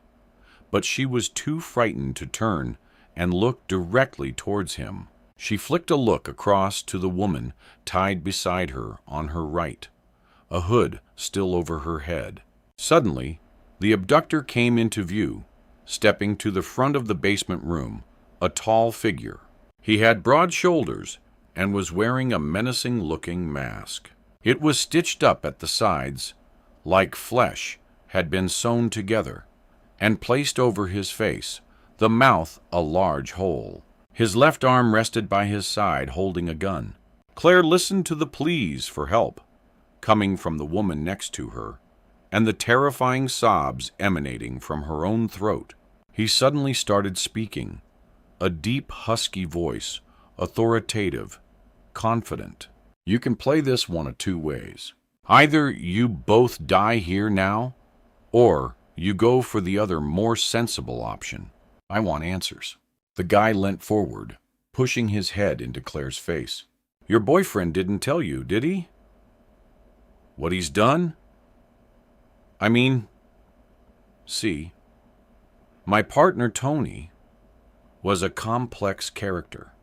but she was too frightened to turn and look directly towards him. She flicked a look across to the woman tied beside her on her right, a hood still over her head. Suddenly, the abductor came into view, stepping to the front of the basement room, a tall figure. He had broad shoulders and was wearing a menacing-looking mask. It was stitched up at the sides, like flesh had been sewn together, and placed over his face, the mouth a large hole. His left arm rested by his side, holding a gun. Claire listened to the pleas for help, coming from the woman next to her, and the terrifying sobs emanating from her own throat. He suddenly started speaking, a deep, husky voice, authoritative, confident. You can play this one of two ways. Either you both die here now, or you go for the other, more sensible option. I want answers. The guy leant forward, pushing his head into Claire's face. Your boyfriend didn't tell you, did he? What he's done? I mean, see, my partner Tony was a complex character.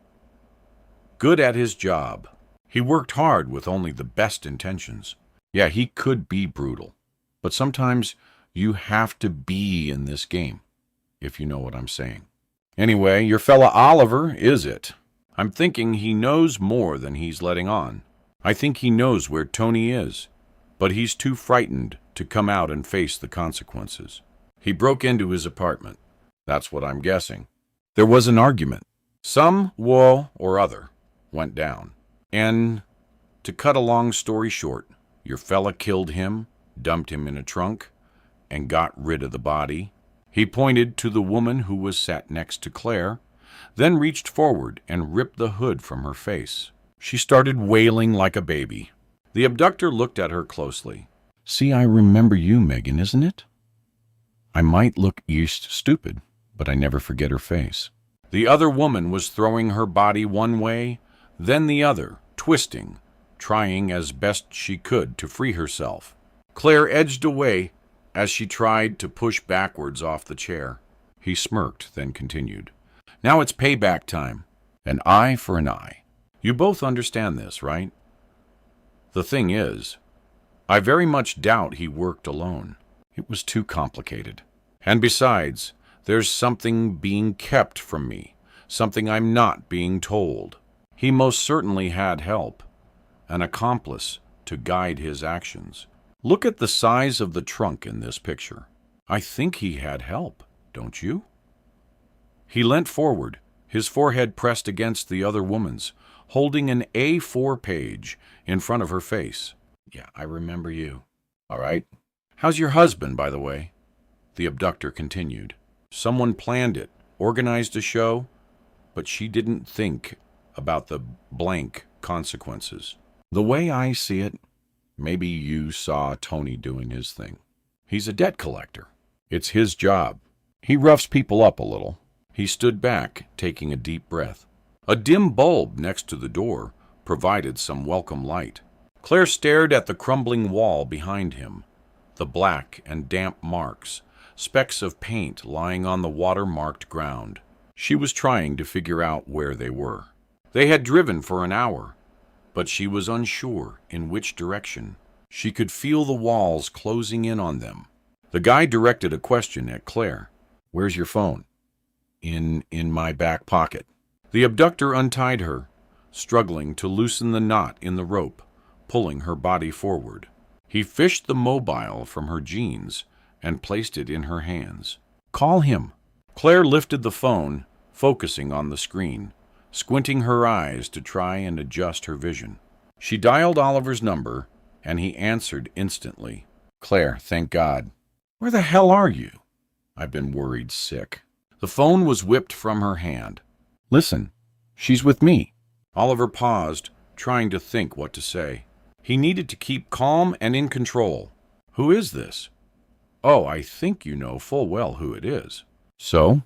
Good at his job. He worked hard with only the best intentions. Yeah, he could be brutal, but sometimes you have to be in this game, if you know what I'm saying. Anyway, your fella Oliver is it. I'm thinking he knows more than he's letting on. I think he knows where Tony is, but he's too frightened to come out and face the consequences. He broke into his apartment. That's what I'm guessing. There was an argument. Some war or other went down. And, to cut a long story short, your fella killed him, dumped him in a trunk, and got rid of the body. He pointed to the woman who was sat next to Claire, then reached forward and ripped the hood from her face. She started wailing like a baby. The abductor looked at her closely. See, I remember you, Meagan, isn't it? I might look stupid, but I never forget her face. The other woman was throwing her body one way, then the other, twisting, trying as best she could to free herself. Claire edged away as she tried to push backwards off the chair. He smirked, then continued. Now it's payback time. An eye for an eye. You both understand this, right? The thing is, I very much doubt he worked alone. It was too complicated. And besides, there's something being kept from me, something I'm not being told. He most certainly had help, an accomplice to guide his actions. Look at the size of the trunk in this picture. I think he had help, don't you? He leant forward, his forehead pressed against the other woman's, holding an A4 page in front of her face. "Yeah, I remember you. All right. How's your husband, by the way?" The abductor continued. "Someone planned it, organized a show, but she didn't think about the blank consequences. The way I see it, maybe you saw Tony doing his thing. He's a debt collector. It's his job. He roughs people up a little." He stood back, taking a deep breath. A dim bulb next to the door provided some welcome light. Claire stared at the crumbling wall behind him, the black and damp marks, specks of paint lying on the water-marked ground. She was trying to figure out where they were. They had driven for an hour, but she was unsure in which direction. She could feel the walls closing in on them. The guy directed a question at Claire. "Where's your phone?" In my back pocket." The abductor untied her, struggling to loosen the knot in the rope, pulling her body forward. He fished the mobile from her jeans and placed it in her hands. "Call him." Claire lifted the phone, focusing on the screen, squinting her eyes to try and adjust her vision. She dialed Oliver's number, and he answered instantly. "Claire, thank God." "Where the hell are you?" "I've been worried sick." The phone was whipped from her hand. "Listen, she's with me." Oliver paused, trying to think what to say. He needed to keep calm and in control. "Who is this?" "Oh, I think you know full well who it is." "So,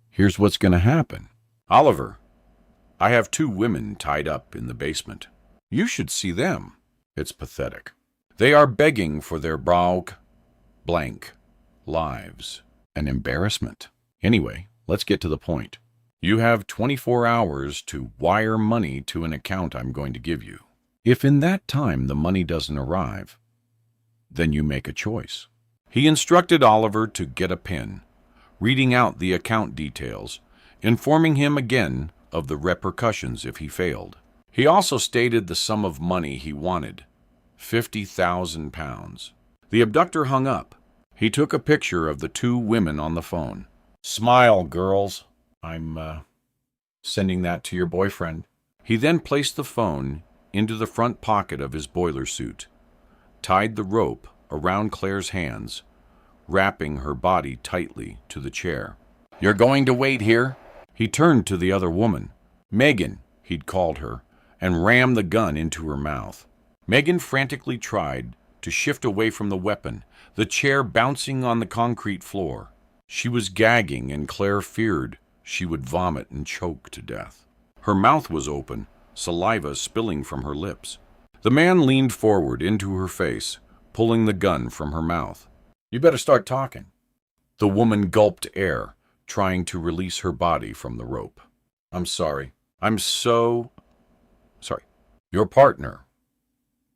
here's what's going to happen." "Oliver, I have 2 women tied up in the basement. You should see them. It's pathetic. They are begging for their blank lives. An embarrassment. Anyway, let's get to the point. You have 24 hours to wire money to an account I'm going to give you. If in that time the money doesn't arrive, then you make a choice." He instructed Oliver to get a pen, reading out the account details, informing him again of the repercussions if he failed. He also stated the sum of money he wanted, £50,000. The abductor hung up. He took a picture of the 2 women on the phone. "Smile, girls. I'm sending that to your boyfriend." He then placed the phone into the front pocket of his boiler suit, tied the rope around Claire's hands, wrapping her body tightly to the chair. "You're going to wait here?" He turned to the other woman. "Meagan," he'd called her, and rammed the gun into her mouth. Meagan frantically tried to shift away from the weapon, the chair bouncing on the concrete floor. She was gagging, and Claire feared she would vomit and choke to death. Her mouth was open, saliva spilling from her lips. The man leaned forward into her face, pulling the gun from her mouth. "You better start talking." The woman gulped air, trying to release her body from the rope. "I'm sorry. I'm so sorry. Your partner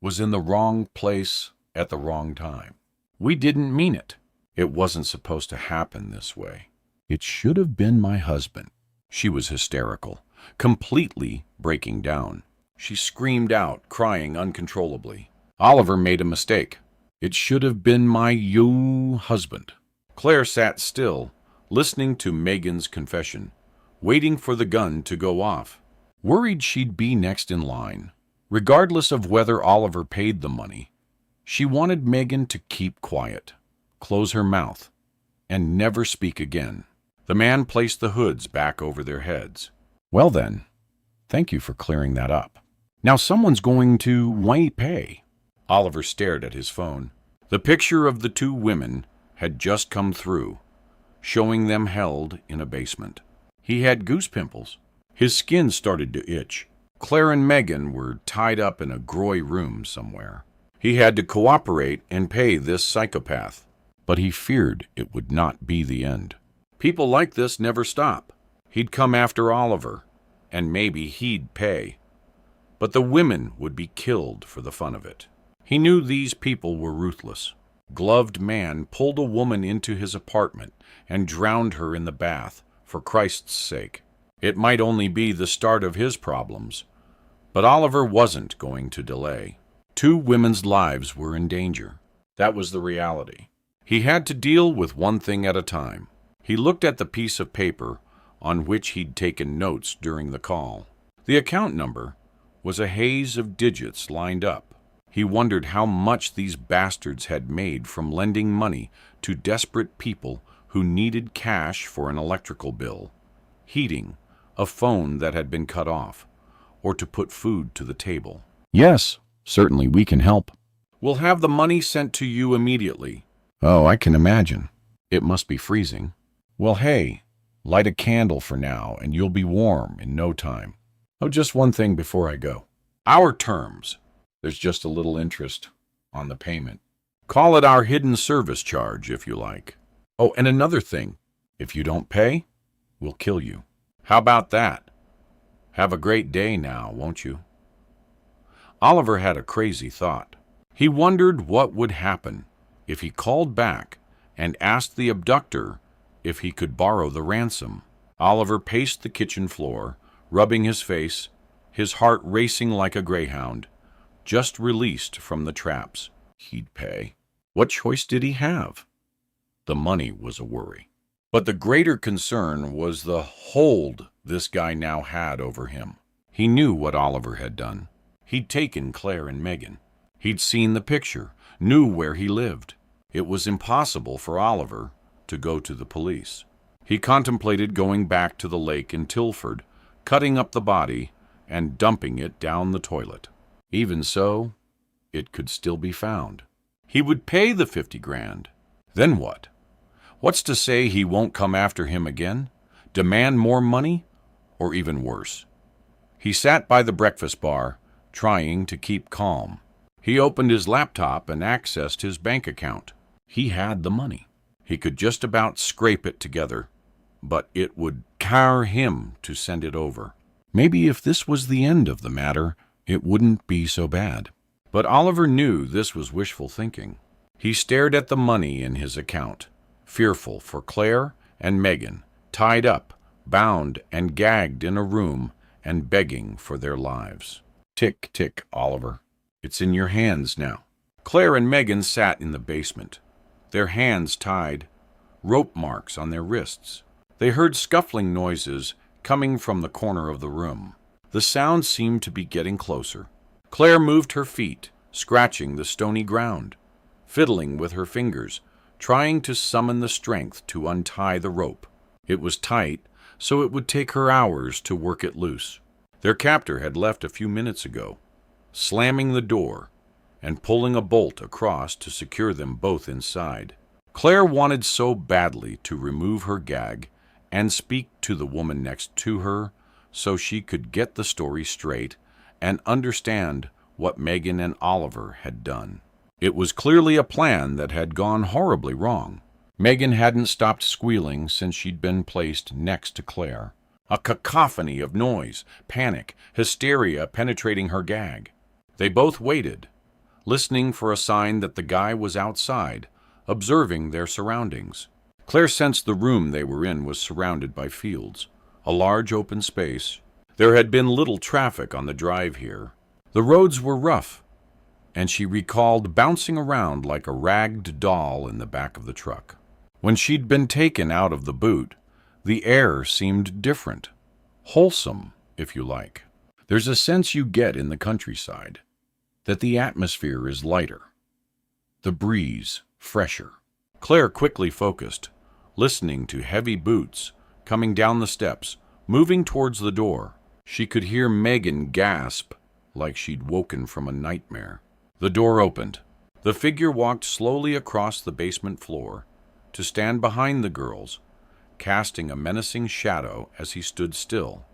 was in the wrong place at the wrong time. We didn't mean it. It wasn't supposed to happen this way. It should have been my husband." She was hysterical, completely breaking down. She screamed out, crying uncontrollably. Oliver made a mistake. "It should have been my husband." Claire sat still, listening to Meagan's confession, waiting for the gun to go off, worried she'd be next in line. Regardless of whether Oliver paid the money, she wanted Meagan to keep quiet, close her mouth, and never speak again. The man placed the hoods back over their heads. "Well then, thank you for clearing that up. Now someone's going to pay." Oliver stared at his phone. The picture of the 2 women had just come through, showing them held in a basement. He had goose pimples. His skin started to itch. Claire and Meagan were tied up in a groy room somewhere. He had to cooperate and pay this psychopath, but he feared it would not be the end. People like this never stop. He'd come after Oliver, and maybe he'd pay. But the women would be killed for the fun of it. He knew these people were ruthless. Gloved man pulled a woman into his apartment and drowned her in the bath, for Christ's sake. It might only be the start of his problems, but Oliver wasn't going to delay. 2 women's lives were in danger. That was the reality. He had to deal with one thing at a time. He looked at the piece of paper on which he'd taken notes during the call. The account number was a haze of digits lined up. He wondered how much these bastards had made from lending money to desperate people who needed cash for an electrical bill, heating, a phone that had been cut off, or to put food to the table. Yes, certainly we can help. We'll have the money sent to you immediately. Oh, I can imagine. It must be freezing. Well, hey, light a candle for now and you'll be warm in no time. Oh, just one thing before I go. Our terms. There's just a little interest on the payment. Call it our hidden service charge, if you like. Oh, and another thing. If you don't pay, we'll kill you. How about that? Have a great day now, won't you? Oliver had a crazy thought. He wondered what would happen if he called back and asked the abductor if he could borrow the ransom. Oliver paced the kitchen floor, rubbing his face, his heart racing like a greyhound, just released from the traps. He'd pay. What choice did he have? The money was a worry. But the greater concern was the hold this guy now had over him. He knew what Oliver had done. He'd taken Claire and Meagan. He'd seen the picture, knew where he lived. It was impossible for Oliver to go to the police. He contemplated going back to the lake in Tilford, cutting up the body, and dumping it down the toilet. Even so, it could still be found. He would pay the 50 grand. Then what? What's to say he won't come after him again? Demand more money? Or even worse? He sat by the breakfast bar, trying to keep calm. He opened his laptop and accessed his bank account. He had the money. He could just about scrape it together, but it would car him to send it over. Maybe if this was the end of the matter, it wouldn't be so bad. But Oliver knew this was wishful thinking. He stared at the money in his account, fearful for Claire and Meagan, tied up, bound, and gagged in a room and begging for their lives. Tick, tick, Oliver. It's in your hands now. Claire and Meagan sat in the basement, their hands tied, rope marks on their wrists. They heard scuffling noises coming from the corner of the room. The sound seemed to be getting closer. Claire moved her feet, scratching the stony ground, fiddling with her fingers, trying to summon the strength to untie the rope. It was tight, so it would take her hours to work it loose. Their captor had left a few minutes ago, slamming the door and pulling a bolt across to secure them both inside. Claire wanted so badly to remove her gag and speak to the woman next to her so she could get the story straight and understand what Meagan and Oliver had done. It was clearly a plan that had gone horribly wrong. Meagan hadn't stopped squealing since she'd been placed next to Claire. A cacophony of noise, panic, hysteria penetrating her gag. They both waited, listening for a sign that the guy was outside, observing their surroundings. Claire sensed the room they were in was surrounded by fields, a large open space. There had been little traffic on the drive here. The roads were rough, and she recalled bouncing around like a ragged doll in the back of the truck. When she'd been taken out of the boot, the air seemed different, wholesome, if you like. There's a sense you get in the countryside that the atmosphere is lighter, the breeze fresher. Claire quickly focused, listening to heavy boots coming down the steps, moving towards the door. She could hear Meagan gasp like she'd woken from a nightmare. The door opened. The figure walked slowly across the basement floor to stand behind the girls, casting a menacing shadow as he stood still,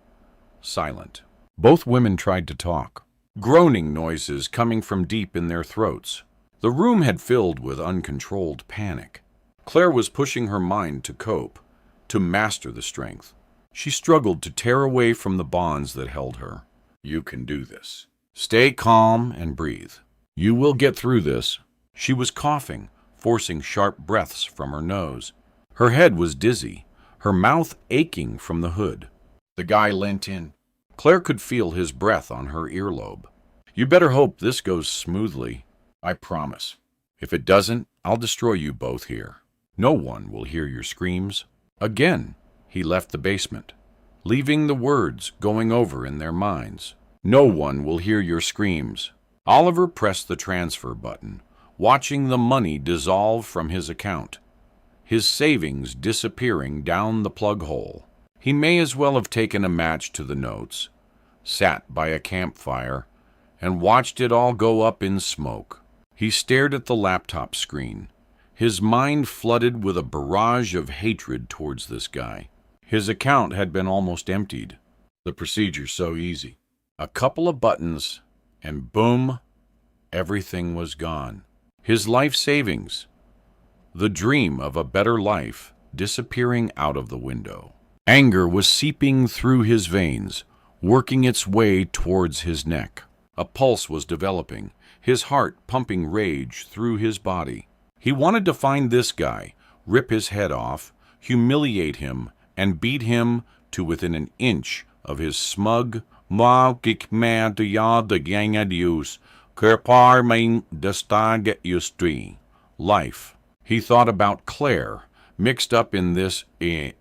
silent. Both women tried to talk, groaning noises coming from deep in their throats. The room had filled with uncontrolled panic. Claire was pushing her mind to cope, to master the strength. She struggled to tear away from the bonds that held her. You can do this. Stay calm and breathe. You will get through this. She was coughing, forcing sharp breaths from her nose. Her head was dizzy, her mouth aching from the hood. The guy leant in. Claire could feel his breath on her earlobe. You better hope this goes smoothly. I promise. If it doesn't, I'll destroy you both here. No one will hear your screams. Again, he left the basement, leaving the words going over in their minds. No one will hear your screams. Oliver pressed the transfer button, watching the money dissolve from his account, his savings disappearing down the plug hole. He may as well have taken a match to the notes, sat by a campfire, and watched it all go up in smoke. He stared at the laptop screen, his mind flooded with a barrage of hatred towards this guy. His account had been almost emptied. The procedure so easy. A couple of buttons, and boom, everything was gone. His life savings, the dream of a better life, disappearing out of the window. Anger was seeping through his veins, working its way towards his neck. A pulse was developing, his heart pumping rage through his body. He wanted to find this guy, rip his head off, humiliate him, and beat him to within an inch of his smug, life. He thought about Claire, mixed up in this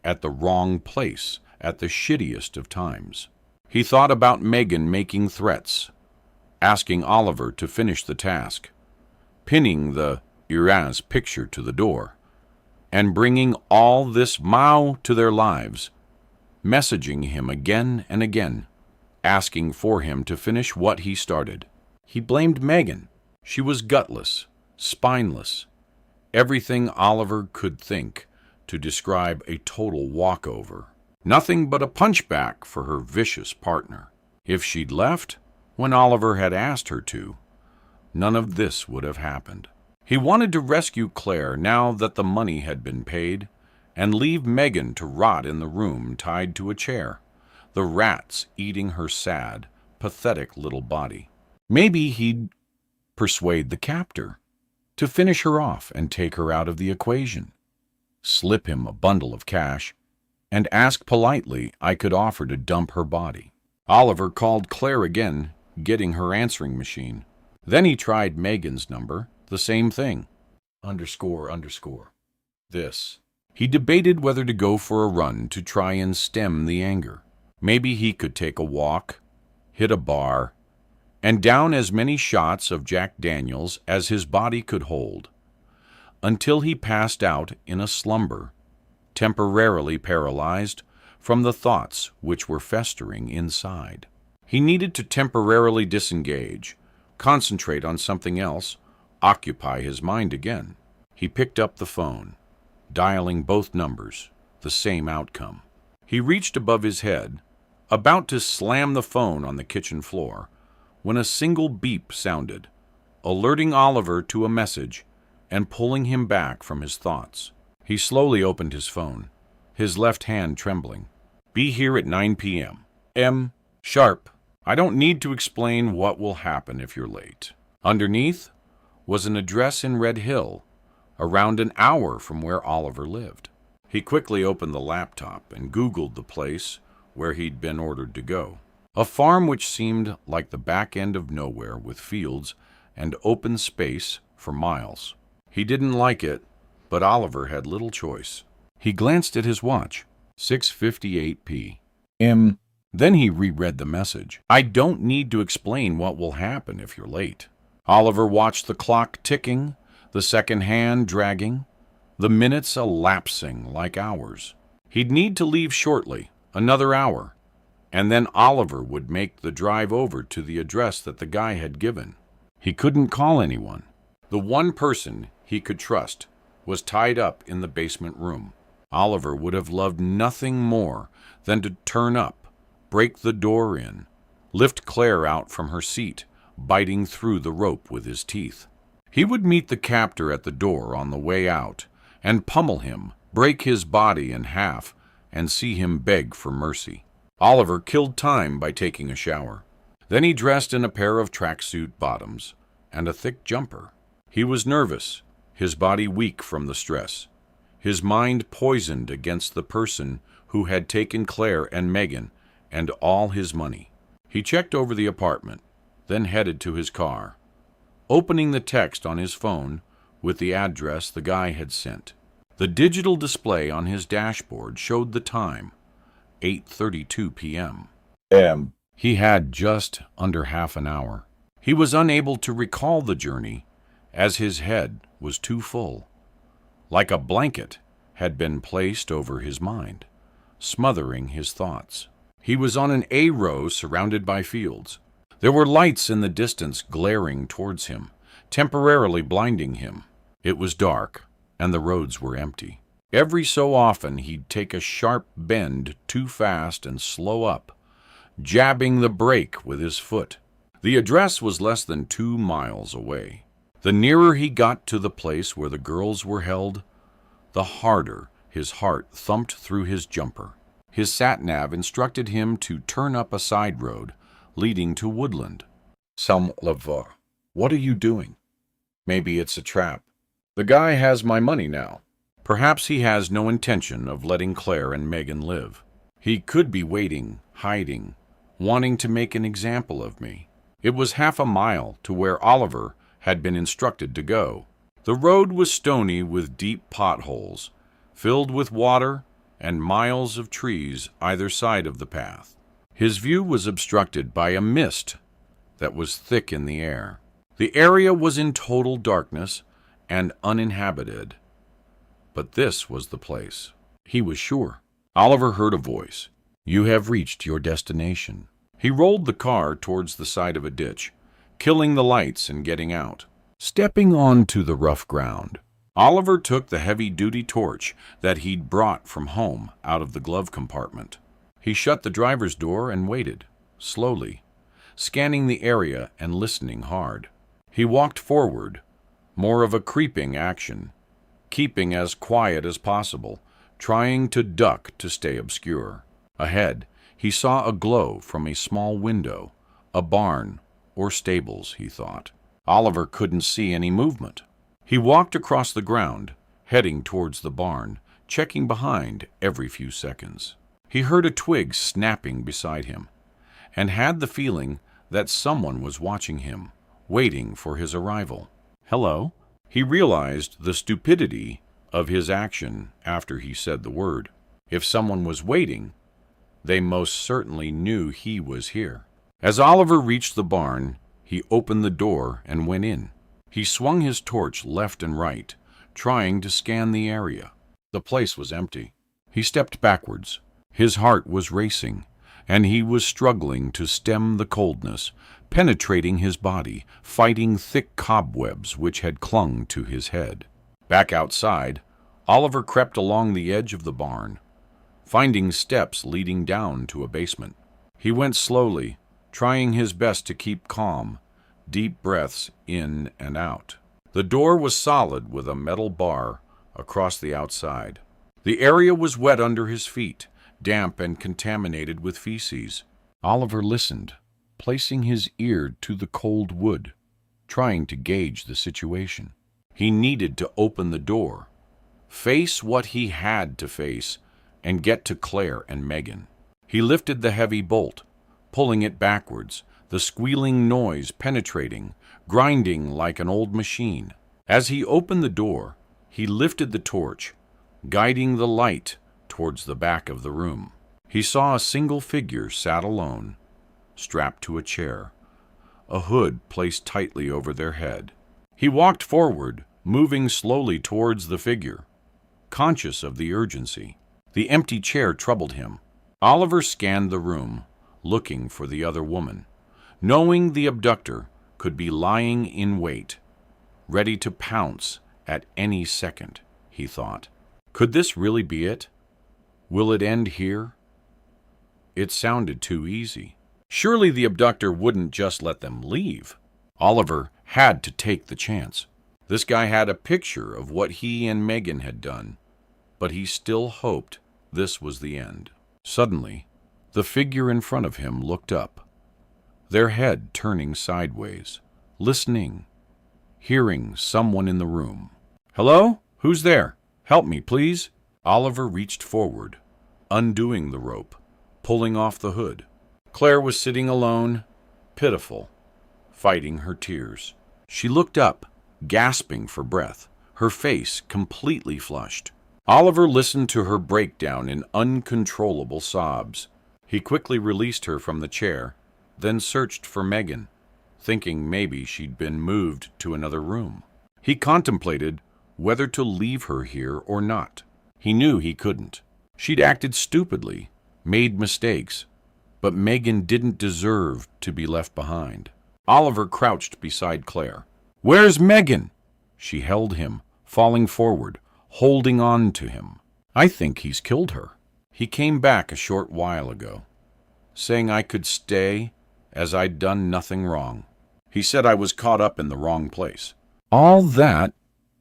at the wrong place, at the shittiest of times. He thought about Meagan making threats, asking Oliver to finish the task, pinning the Iraz picture to the door, and bringing all this Mao to their lives, messaging him again and again, asking for him to finish what he started. He blamed Meagan. She was gutless, spineless, everything Oliver could think to describe a total walkover. Nothing but a punchback for her vicious partner. If she'd left when Oliver had asked her to, none of this would have happened. He wanted to rescue Claire now that the money had been paid, and leave Meagan to rot in the room tied to a chair, the rats eating her sad, pathetic little body. Maybe he'd persuade the captor to finish her off and take her out of the equation, slip him a bundle of cash, and ask politely I could offer to dump her body. Oliver called Claire again, getting her answering machine. Then he tried Meagan's number, the same thing. __. This. He debated whether to go for a run to try and stem the anger. Maybe he could take a walk, hit a bar, and down as many shots of Jack Daniels as his body could hold, until he passed out in a slumber, temporarily paralyzed from the thoughts which were festering inside. He needed to temporarily disengage, concentrate on something else, occupy his mind again. He picked up the phone, dialing both numbers, the same outcome. He reached above his head, about to slam the phone on the kitchen floor, when a single beep sounded, alerting Oliver to a message and pulling him back from his thoughts. He slowly opened his phone, his left hand trembling. Be here at 9 p.m. Sharp. I don't need to explain what will happen if you're late. Underneath was an address in Red Hill, around an hour from where Oliver lived. He quickly opened the laptop and Googled the place where he'd been ordered to go. A farm which seemed like the back end of nowhere with fields and open space for miles. He didn't like it, but Oliver had little choice. He glanced at his watch, 6:58 p.m. Then he reread the message. I don't need to explain what will happen if you're late. Oliver watched the clock ticking, the second hand dragging, the minutes elapsing like hours. He'd need to leave shortly, another hour, and then Oliver would make the drive over to the address that the guy had given. He couldn't call anyone. The one person he could trust was tied up in the basement room. Oliver would have loved nothing more than to turn up, break the door in, lift Claire out from her seat, biting through the rope with his teeth. He would meet the captor at the door on the way out and pummel him, break his body in half, and see him beg for mercy. Oliver killed time by taking a shower. Then he dressed in a pair of tracksuit bottoms and a thick jumper. He was nervous, his body weak from the stress, his mind poisoned against the person who had taken Claire and Meagan and all his money. He checked over the apartment, then headed to his car, opening the text on his phone with the address the guy had sent. The digital display on his dashboard showed the time, 8:32 p.m. He had just under half an hour. He was unable to recall the journey as his head was too full. Like a blanket had been placed over his mind, smothering his thoughts. He was on an A row surrounded by fields. There were lights in the distance glaring towards him, temporarily blinding him. It was dark, and the roads were empty. Every so often he'd take a sharp bend too fast and slow up, jabbing the brake with his foot. The address was less than 2 miles away. The nearer he got to the place where the girls were held, the harder his heart thumped through his jumper. His sat-nav instructed him to turn up a side road leading to woodland. Some levar. What are you doing? Maybe it's a trap. The guy has my money now. Perhaps he has no intention of letting Claire and Meagan live. He could be waiting, hiding, wanting to make an example of me. It was half a mile to where Oliver had been instructed to go. The road was stony with deep potholes, filled with water and miles of trees either side of the path. His view was obstructed by a mist that was thick in the air. The area was in total darkness and uninhabited. But this was the place. He was sure. Oliver heard a voice. "You have reached your destination." He rolled the car towards the side of a ditch, killing the lights and getting out. Stepping onto the rough ground, Oliver took the heavy-duty torch that he'd brought from home out of the glove compartment. He shut the driver's door and waited, slowly, scanning the area and listening hard. He walked forward, more of a creeping action, keeping as quiet as possible, trying to duck to stay obscure. Ahead, he saw a glow from a small window, a barn or stables, he thought. Oliver couldn't see any movement. He walked across the ground, heading towards the barn, checking behind every few seconds. He heard a twig snapping beside him, and had the feeling that someone was watching him, waiting for his arrival. "Hello?" He realized the stupidity of his action after he said the word. If someone was waiting, they most certainly knew he was here. As Oliver reached the barn, he opened the door and went in. He swung his torch left and right, trying to scan the area. The place was empty. He stepped backwards. His heart was racing, and he was struggling to stem the coldness, penetrating his body, fighting thick cobwebs which had clung to his head. Back outside, Oliver crept along the edge of the barn, finding steps leading down to a basement. He went slowly, trying his best to keep calm, deep breaths in and out. The door was solid with a metal bar across the outside. The area was wet under his feet, damp and contaminated with feces. Oliver listened, placing his ear to the cold wood, trying to gauge the situation. He needed to open the door, face what he had to face, and get to Claire and Meagan. He lifted the heavy bolt, pulling it backwards, the squealing noise penetrating, grinding like an old machine. As he opened the door, he lifted the torch, guiding the light towards the back of the room. He saw a single figure sat alone, strapped to a chair, a hood placed tightly over their head. He walked forward, moving slowly towards the figure, conscious of the urgency. The empty chair troubled him. Oliver scanned the room, looking for the other woman, knowing the abductor could be lying in wait, ready to pounce at any second, he thought. Could this really be it? Will it end here? It sounded too easy. Surely the abductor wouldn't just let them leave. Oliver had to take the chance. This guy had a picture of what he and Meagan had done, but he still hoped this was the end. Suddenly, the figure in front of him looked up, their head turning sideways, listening, hearing someone in the room. "Hello? Who's there? Help me, please." Oliver reached forward, undoing the rope, pulling off the hood. Claire was sitting alone, pitiful, fighting her tears. She looked up, gasping for breath, her face completely flushed. Oliver listened to her breakdown in uncontrollable sobs. He quickly released her from the chair then searched for Meagan, thinking maybe she'd been moved to another room. He contemplated whether to leave her here or not. He knew he couldn't. She'd acted stupidly, made mistakes, but Meagan didn't deserve to be left behind. Oliver crouched beside Claire. "Where's Meagan?" She held him, falling forward, holding on to him. "I think he's killed her. He came back a short while ago, saying I could stay as I'd done nothing wrong. He said I was caught up in the wrong place." "All that?"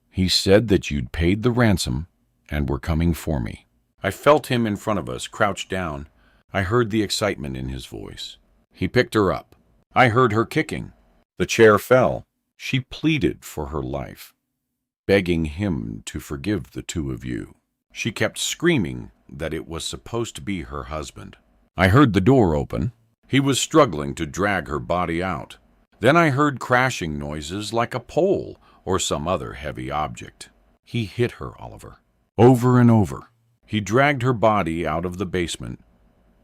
"He said that you'd paid the ransom and were coming for me." I felt him in front of us, crouched down. I heard the excitement in his voice. He picked her up. I heard her kicking. The chair fell. She pleaded for her life, begging him to forgive the two of you. She kept screaming that it was supposed to be her husband. I heard the door open. He was struggling to drag her body out. Then I heard crashing noises like a pole or some other heavy object. He hit her, Oliver, over and over. He dragged her body out of the basement,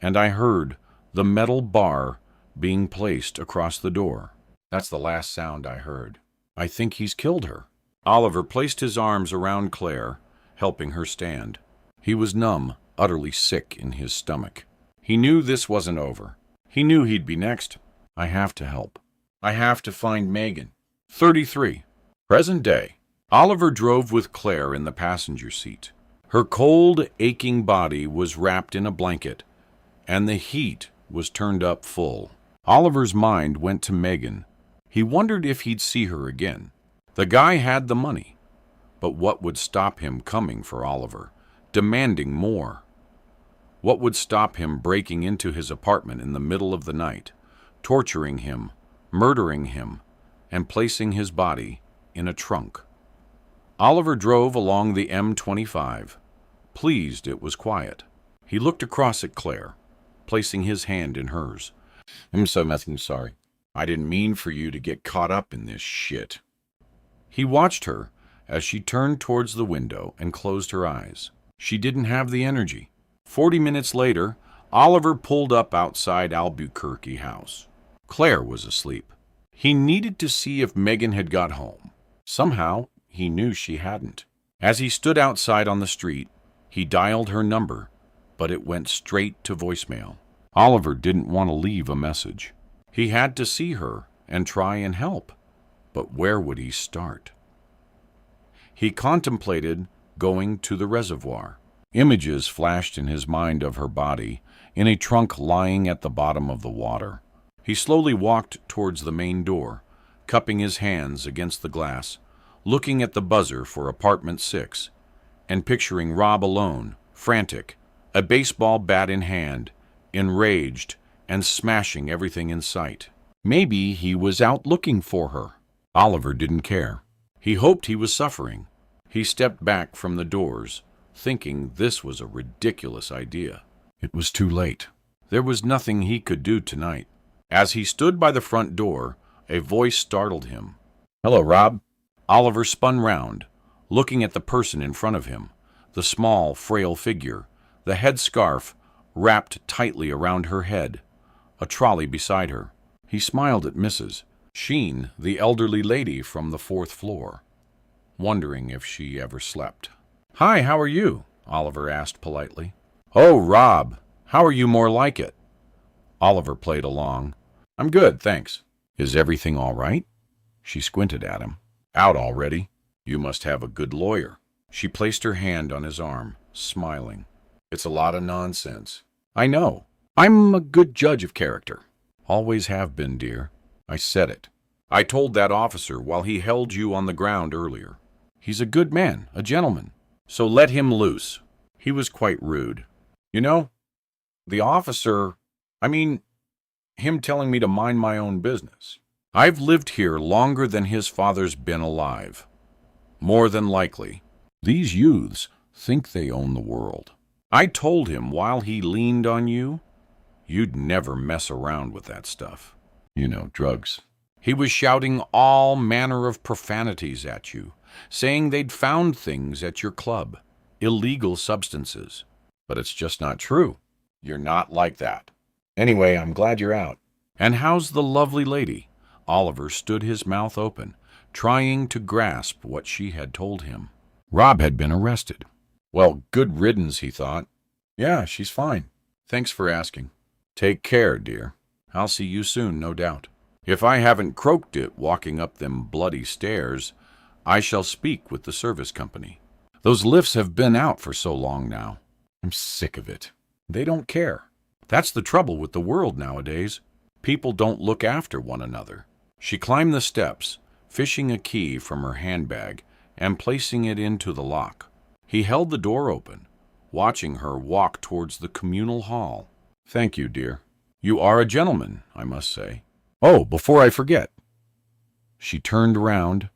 and I heard the metal bar being placed across the door. That's the last sound I heard. I think he's killed her. Oliver placed his arms around Claire, helping her stand. He was numb, utterly sick in his stomach. He knew this wasn't over. He knew he'd be next. I have to help. I have to find Meagan. 33. Present day. Oliver drove with Claire in the passenger seat. Her cold, aching body was wrapped in a blanket, and the heat was turned up full. Oliver's mind went to Meagan. He wondered if he'd see her again. The guy had the money, but what would stop him coming for Oliver, demanding more? What would stop him breaking into his apartment in the middle of the night, torturing him, murdering him, and placing his body in a trunk? Oliver drove along the M25, pleased it was quiet. He looked across at Claire, placing his hand in hers. "I'm so nothing sorry. I didn't mean for you to get caught up in this shit." He watched her as she turned towards the window and closed her eyes. She didn't have the energy. 40 minutes later, Oliver pulled up outside Albuquerque House. Claire was asleep. He needed to see if Meagan had got home. Somehow, he knew she hadn't. As he stood outside on the street, he dialed her number, but it went straight to voicemail. Oliver didn't want to leave a message. He had to see her and try and help, but where would he start? He contemplated going to the reservoir. Images flashed in his mind of her body in a trunk lying at the bottom of the water. He slowly walked towards the main door, cupping his hands against the glass, looking at the buzzer for apartment 6, and picturing Rob alone, frantic, a baseball bat in hand, enraged and smashing everything in sight. Maybe he was out looking for her. Oliver didn't care. He hoped he was suffering. He stepped back from the doors, thinking this was a ridiculous idea. It was too late. There was nothing he could do tonight. As he stood by the front door, a voice startled him. "Hello, Rob." Oliver spun round, looking at the person in front of him, the small, frail figure, the headscarf wrapped tightly around her head, a trolley beside her. He smiled at Mrs. Sheen, the elderly lady from the 4th floor, wondering if she ever slept. "Hi, how are you?" Oliver asked politely. "Oh, Rob, how are you more like it?" Oliver played along. "I'm good, thanks." "Is everything all right?" She squinted at him. "Out already? You must have a good lawyer." She placed her hand on his arm, smiling. "It's a lot of nonsense." "I know. I'm a good judge of character." "Always have been, dear." "I said it. I told that officer while he held you on the ground earlier. He's a good man, a gentleman. So let him loose." He was quite rude. "You know, the officer, him telling me to mind my own business. I've lived here longer than his father's been alive. More than likely. These youths think they own the world. I told him while he leaned on you, you'd never mess around with that stuff. You know, drugs." He was shouting all manner of profanities at you, saying they'd found things at your club, illegal substances. But it's just not true. You're not like that. Anyway, I'm glad you're out. And how's the lovely lady? Oliver stood his mouth open, trying to grasp what she had told him. Rob had been arrested. Well, good riddance, he thought. Yeah, she's fine. Thanks for asking. Take care, dear. I'll see you soon, no doubt. If I haven't croaked it walking up them bloody stairs, I shall speak with the service company. Those lifts have been out for so long now. I'm sick of it. They don't care. That's the trouble with the world nowadays. People don't look after one another. She climbed the steps, fishing a key from her handbag and placing it into the lock. He held the door open, watching her walk towards the communal hall. Thank you, dear. You are a gentleman, I must say. Oh, before I forget. She turned round,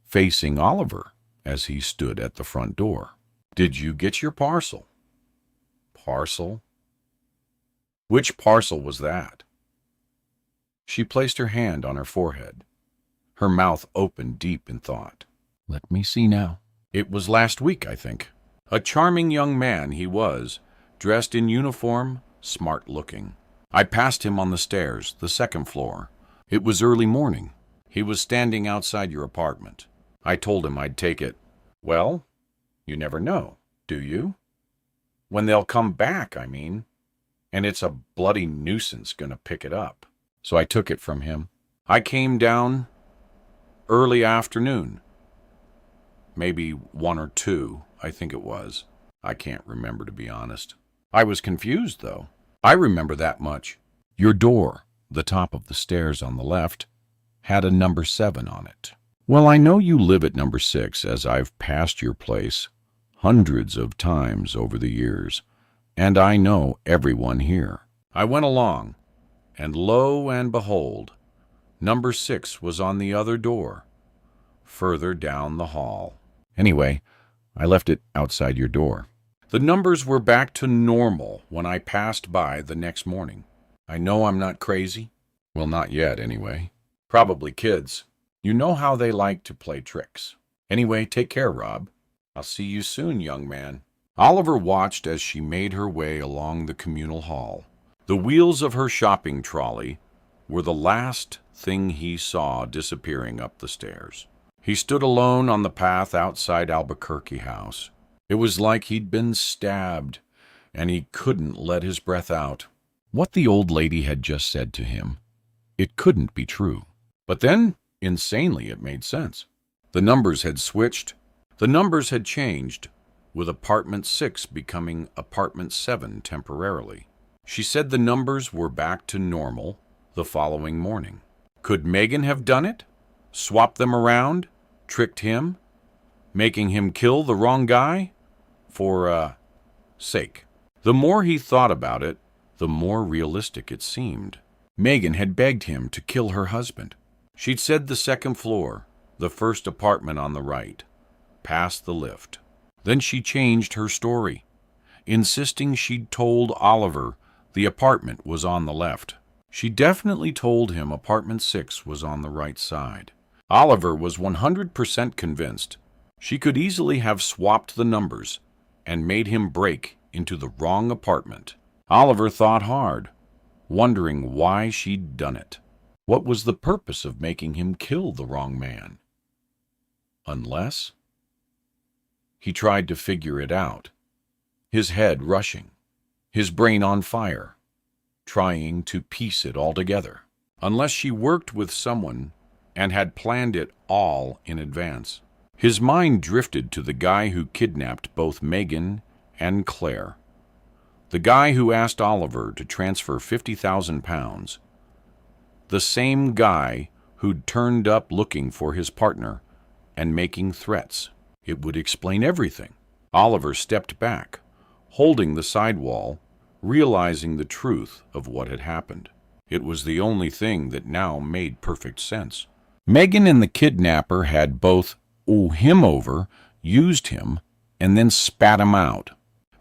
facing Oliver as he stood at the front door. Did you get your parcel? Parcel? Which parcel was that? She placed her hand on her forehead, her mouth open deep in thought. Let me see now. It was last week, I think. A charming young man he was, dressed in uniform, smart-looking. I passed him on the stairs, the second floor. It was early morning. He was standing outside your apartment. I told him I'd take it. Well, you never know, do you? When they'll come back, I mean. And it's a bloody nuisance gonna pick it up. So I took it from him. I came down early afternoon. Maybe 1 or 2, I think it was. I can't remember, to be honest. I was confused, though. I remember that much. Your door, the top of the stairs on the left, had a number 7 on it. Well, I know you live at number 6, as I've passed your place hundreds of times over the years, and I know everyone here. I went along, and lo and behold, number 6 was on the other door, further down the hall. Anyway, I left it outside your door. The numbers were back to normal when I passed by the next morning. I know I'm not crazy. Well, not yet, anyway. Probably kids. You know how they like to play tricks. Anyway, take care, Rob. I'll see you soon, young man. Oliver watched as she made her way along the communal hall. The wheels of her shopping trolley were the last thing he saw disappearing up the stairs. He stood alone on the path outside Albuquerque House. It was like he'd been stabbed, and he couldn't let his breath out. What the old lady had just said to him, it couldn't be true. But then, insanely, it made sense. The numbers had switched. The numbers had changed, with apartment 6 becoming apartment 7 temporarily. She said the numbers were back to normal the following morning. Could Meagan have done it? Swapped them around? Tricked him? Making him kill the wrong guy? For sake. The more he thought about it, the more realistic it seemed. Meagan had begged him to kill her husband. She'd said the second floor, the first apartment on the right, past the lift. Then she changed her story, insisting she'd told Oliver the apartment was on the left. She definitely told him apartment 6 was on the right side. Oliver was 100% convinced. She could easily have swapped the numbers and made him break into the wrong apartment. Oliver thought hard, wondering why she'd done it. What was the purpose of making him kill the wrong man? Unless... He tried to figure it out, his head rushing, his brain on fire, trying to piece it all together. Unless she worked with someone and had planned it all in advance. His mind drifted to the guy who kidnapped both Meagan and Claire. The guy who asked Oliver to transfer 50,000 pounds. The same guy who'd turned up looking for his partner and making threats. It would explain everything. Oliver stepped back, holding the sidewall, realizing the truth of what had happened. It was the only thing that now made perfect sense. Meagan and the kidnapper had both him over, used him, and then spat him out.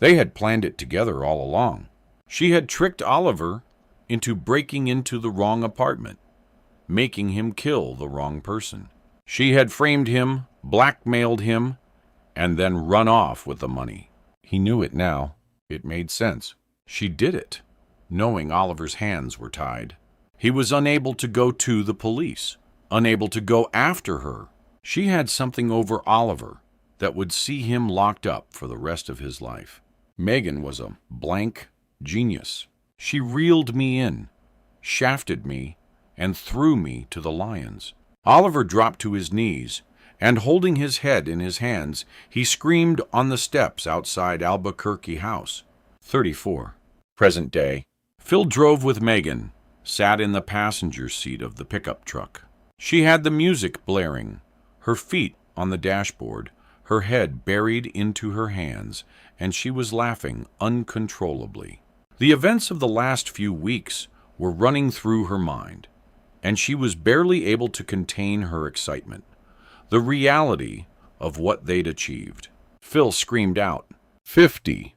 They had planned it together all along. She had tricked Oliver into breaking into the wrong apartment, making him kill the wrong person. She had framed him, blackmailed him, and then run off with the money. He knew it now. It made sense. She did it, knowing Oliver's hands were tied. He was unable to go to the police, unable to go after her. She had something over Oliver that would see him locked up for the rest of his life. Meagan was a blank genius. She reeled me in, shafted me, and threw me to the lions. Oliver dropped to his knees, and holding his head in his hands, he screamed on the steps outside Albuquerque House. 34. Present day. Phil drove with Meagan, sat in the passenger seat of the pickup truck. She had the music blaring, her feet on the dashboard, her head buried into her hands, and she was laughing uncontrollably. The events of the last few weeks were running through her mind, and she was barely able to contain her excitement. The reality of what they'd achieved. Phil screamed out, 50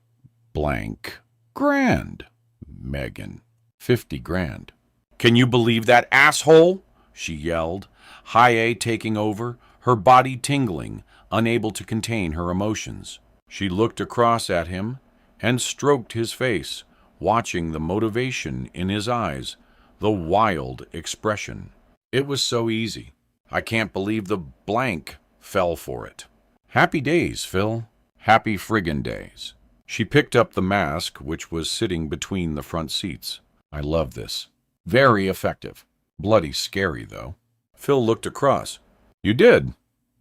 blank grand, Meagan. 50 grand. Can you believe that, asshole? She yelled, high A taking over, her body tingling, unable to contain her emotions. She looked across at him and stroked his face, watching the motivation in his eyes, the wild expression. It was so easy. I can't believe the blank fell for it. Happy days, Phil. Happy friggin' days. She picked up the mask, which was sitting between the front seats. I love this. Very effective. Bloody scary, though. Phil looked across. You did?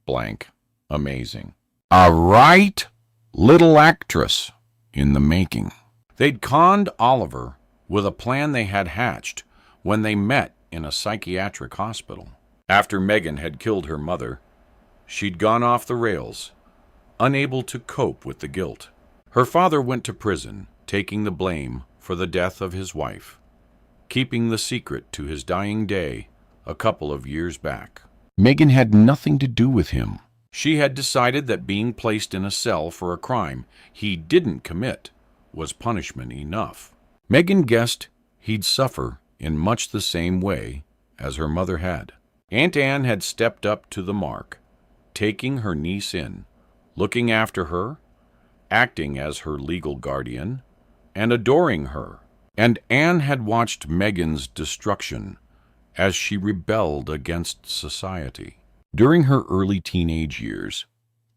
Blank. Amazing. A right little actress in the making. They'd conned Oliver with a plan they had hatched when they met in a psychiatric hospital. After Meagan had killed her mother, she'd gone off the rails, unable to cope with the guilt. Her father went to prison, taking the blame for the death of his wife, keeping the secret to his dying day a couple of years back. Meagan had nothing to do with him. She had decided that being placed in a cell for a crime he didn't commit was punishment enough. Meagan guessed he'd suffer in much the same way as her mother had. Aunt Anne had stepped up to the mark, taking her niece in, looking after her, acting as her legal guardian, and adoring her. And Anne had watched Meagan's destruction as she rebelled against society. During her early teenage years,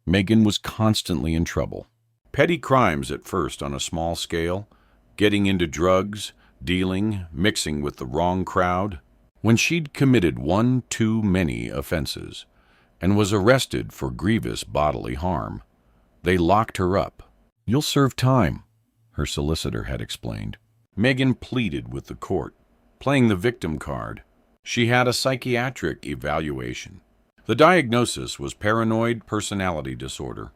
Meagan was constantly in trouble. Petty crimes at first on a small scale, getting into drugs, dealing, mixing with the wrong crowd. When she'd committed one too many offenses and was arrested for grievous bodily harm, they locked her up. You'll serve time, her solicitor had explained. Meagan pleaded with the court, playing the victim card. She had a psychiatric evaluation. The diagnosis was paranoid personality disorder,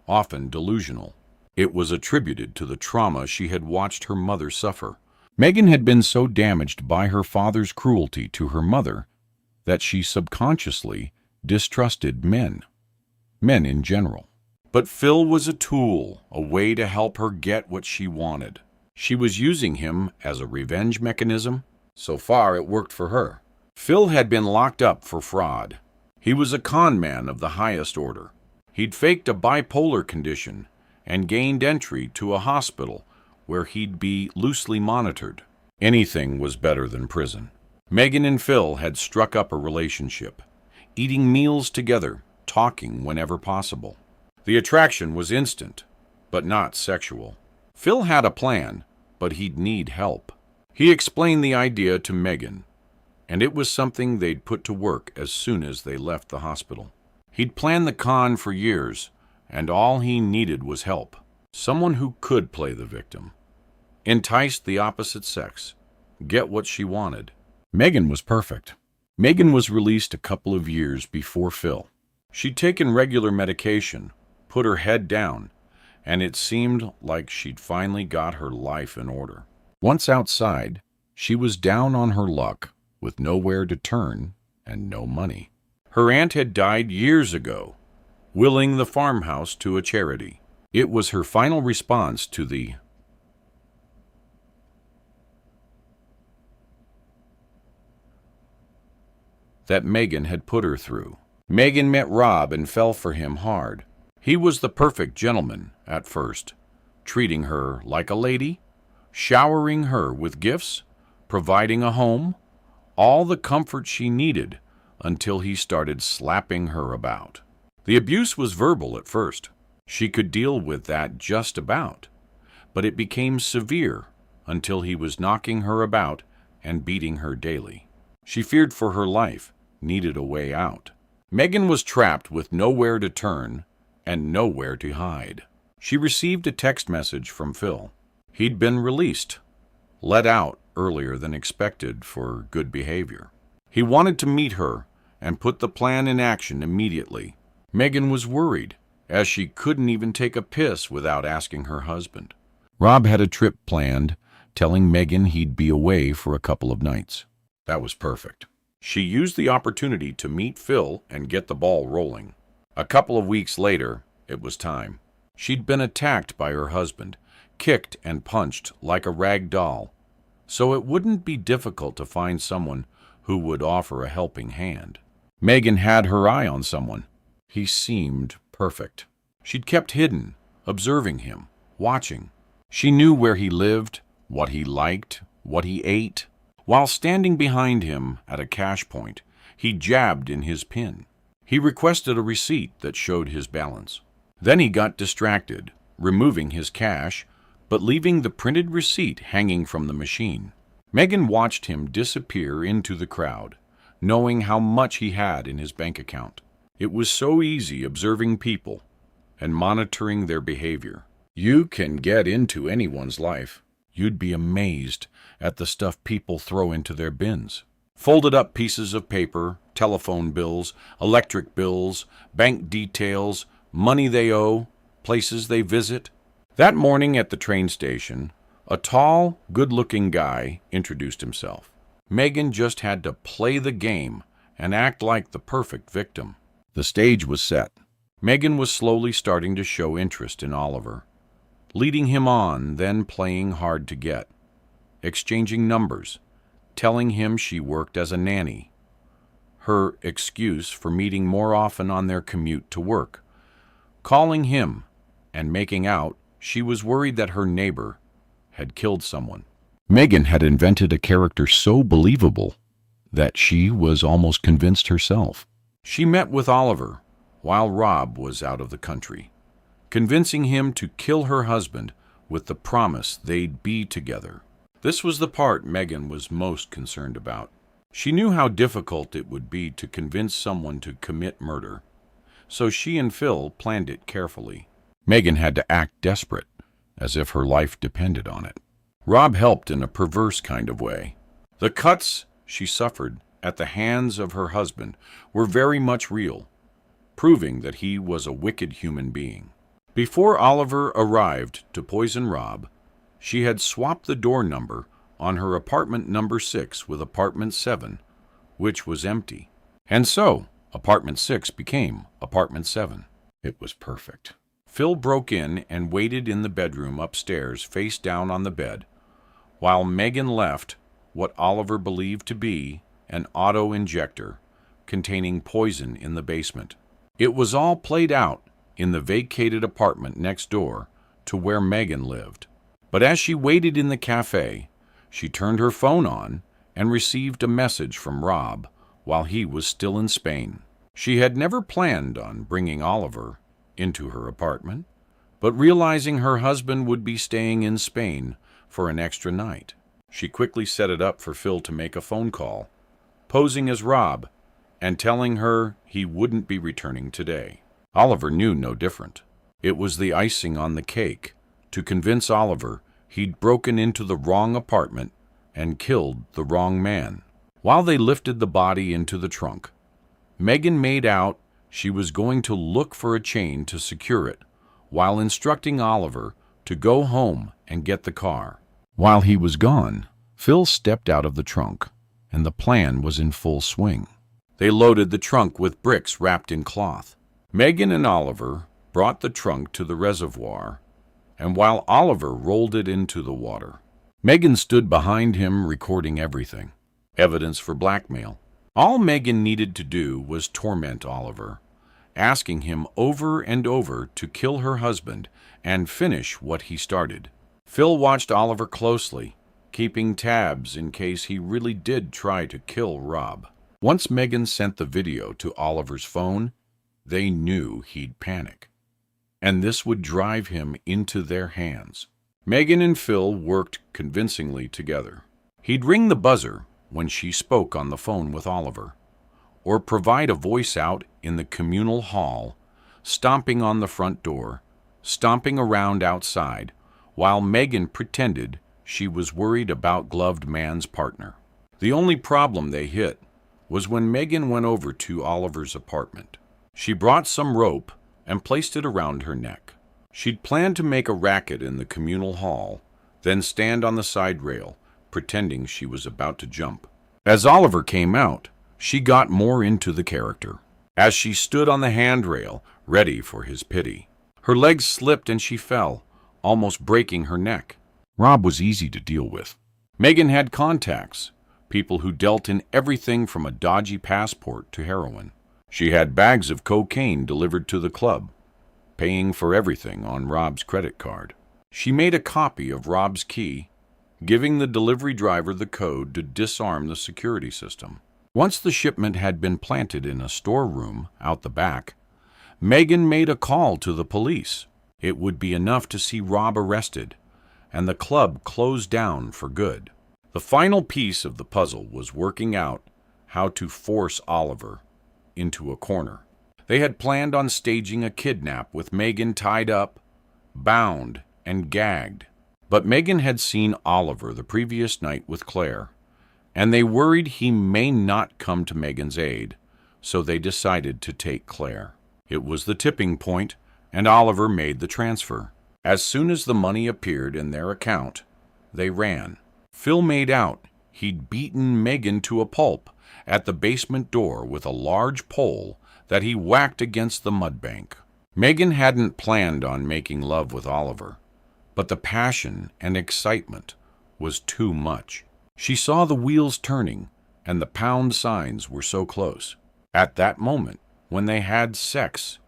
often delusional. It was attributed to the trauma she had watched her mother suffer. Meagan had been so damaged by her father's cruelty to her mother that she subconsciously distrusted men in general. But Phil was a tool, a way to help her get what she wanted. She was using him as a revenge mechanism. So far, it worked for her. Phil had been locked up for fraud. He was a con man of the highest order. He'd faked a bipolar condition and gained entry to a hospital where he'd be loosely monitored. Anything was better than prison. Meagan and Phil had struck up a relationship, eating meals together, talking whenever possible. The attraction was instant, but not sexual. Phil had a plan, but he'd need help. He explained the idea to Meagan, and it was something they'd put to work as soon as they left the hospital. He'd planned the con for years, and all he needed was help. Someone who could play the victim, entice the opposite sex, get what she wanted. Meagan was perfect. Meagan was released a couple of years before Phil. She'd taken regular medication, put her head down, and it seemed like she'd finally got her life in order. Once outside, she was down on her luck, with nowhere to turn and no money. Her aunt had died years ago, willing the farmhouse to a charity. It was her final response to the that Meagan had put her through. Meagan met Rob and fell for him hard. He was the perfect gentleman at first, treating her like a lady, showering her with gifts, providing a home, all the comfort she needed until he started slapping her about. The abuse was verbal at first. She could deal with that just about, but it became severe until he was knocking her about and beating her daily. She feared for her life, needed a way out. Meagan was trapped with nowhere to turn and nowhere to hide. She received a text message from Phil. He'd been released, let out earlier than expected for good behavior. He wanted to meet her and put the plan in action immediately. Meagan was worried, as she couldn't even take a piss without asking her husband. Rob had a trip planned, telling Meagan he'd be away for a couple of nights. That was perfect. She used the opportunity to meet Phil and get the ball rolling. A couple of weeks later, it was time. She'd been attacked by her husband, kicked and punched like a rag doll, so it wouldn't be difficult to find someone who would offer a helping hand. Meagan had her eye on someone. He seemed perfect. She'd kept hidden, observing him, watching. She knew where he lived, what he liked, what he ate. While standing behind him at a cash point, he jabbed in his PIN. He requested a receipt that showed his balance. Then he got distracted, removing his cash, but leaving the printed receipt hanging from the machine. Meagan watched him disappear into the crowd, knowing how much he had in his bank account. It was so easy observing people and monitoring their behavior. You can get into anyone's life. You'd be amazed at the stuff people throw into their bins. Folded up pieces of paper, telephone bills, electric bills, bank details, money they owe, places they visit. That morning at the train station, a tall, good-looking guy introduced himself. Meagan just had to play the game and act like the perfect victim. The stage was set. Meagan was slowly starting to show interest in Oliver, leading him on, then playing hard to get, exchanging numbers, telling him she worked as a nanny, her excuse for meeting more often on their commute to work, calling him and making out she was worried that her neighbor had killed someone. Meagan had invented a character so believable that she was almost convinced herself. She met with Oliver while Rob was out of the country, convincing him to kill her husband with the promise they'd be together. This was the part Meagan was most concerned about. She knew how difficult it would be to convince someone to commit murder, so she and Phil planned it carefully. Meagan had to act desperate, as if her life depended on it. Rob helped in a perverse kind of way. The cuts she suffered at the hands of her husband were very much real, proving that he was a wicked human being. Before Oliver arrived to poison Rob, she had swapped the door number on her apartment number 6 with apartment 7, which was empty. And so, apartment 6 became apartment 7. It was perfect. Phil broke in and waited in the bedroom upstairs face down on the bed, while Meagan left what Oliver believed to be an auto-injector containing poison in the basement. It was all played out in the vacated apartment next door to where Meagan lived. But as she waited in the cafe, she turned her phone on and received a message from Rob while he was still in Spain. She had never planned on bringing Oliver into her apartment, but realizing her husband would be staying in Spain for an extra night, she quickly set it up for Phil to make a phone call, posing as Rob and telling her he wouldn't be returning today. Oliver knew no different. It was the icing on the cake to convince Oliver he'd broken into the wrong apartment and killed the wrong man. While they lifted the body into the trunk, Meagan made out she was going to look for a chain to secure it, while instructing Oliver to go home and get the car. While he was gone, Phil stepped out of the trunk, and the plan was in full swing. They loaded the trunk with bricks wrapped in cloth. Meagan and Oliver brought the trunk to the reservoir, and while Oliver rolled it into the water, Meagan stood behind him recording everything. Evidence for blackmail. All Meagan needed to do was torment Oliver, asking him over and over to kill her husband and finish what he started. Phil watched Oliver closely keeping tabs in case he really did try to kill Rob. Once Meagan sent the video to Oliver's phone, they knew he'd panic, and this would drive him into their hands. Meagan and Phil worked convincingly together. He'd ring the buzzer when she spoke on the phone with Oliver, or provide a voice out in the communal hall, stomping on the front door, stomping around outside, while Meagan pretended she was worried about Gloved Man's partner. The only problem they hit was when Meagan went over to Oliver's apartment. She brought some rope and placed it around her neck. She'd planned to make a racket in the communal hall, then stand on the side rail, pretending she was about to jump. As Oliver came out, she got more into the character. As she stood on the handrail, ready for his pity, her legs slipped and she fell, almost breaking her neck. Rob was easy to deal with. Meagan had contacts, people who dealt in everything from a dodgy passport to heroin. She had bags of cocaine delivered to the club, paying for everything on Rob's credit card. She made a copy of Rob's key, giving the delivery driver the code to disarm the security system. Once the shipment had been planted in a storeroom out the back, Meagan made a call to the police. It would be enough to see Rob arrested, and the club closed down for good. The final piece of the puzzle was working out how to force Oliver into a corner. They had planned on staging a kidnap with Meagan tied up, bound, and gagged. But Meagan had seen Oliver the previous night with Claire, and they worried he may not come to Meagan's aid, so they decided to take Claire. It was the tipping point, and Oliver made the transfer. As soon as the money appeared in their account, they ran. Phil made out he'd beaten Meagan to a pulp at the basement door with a large pole that he whacked against the mud bank. Meagan hadn't planned on making love with Oliver, but the passion and excitement was too much. She saw the wheels turning, and the pound signs were so close. At that moment, when they had sex,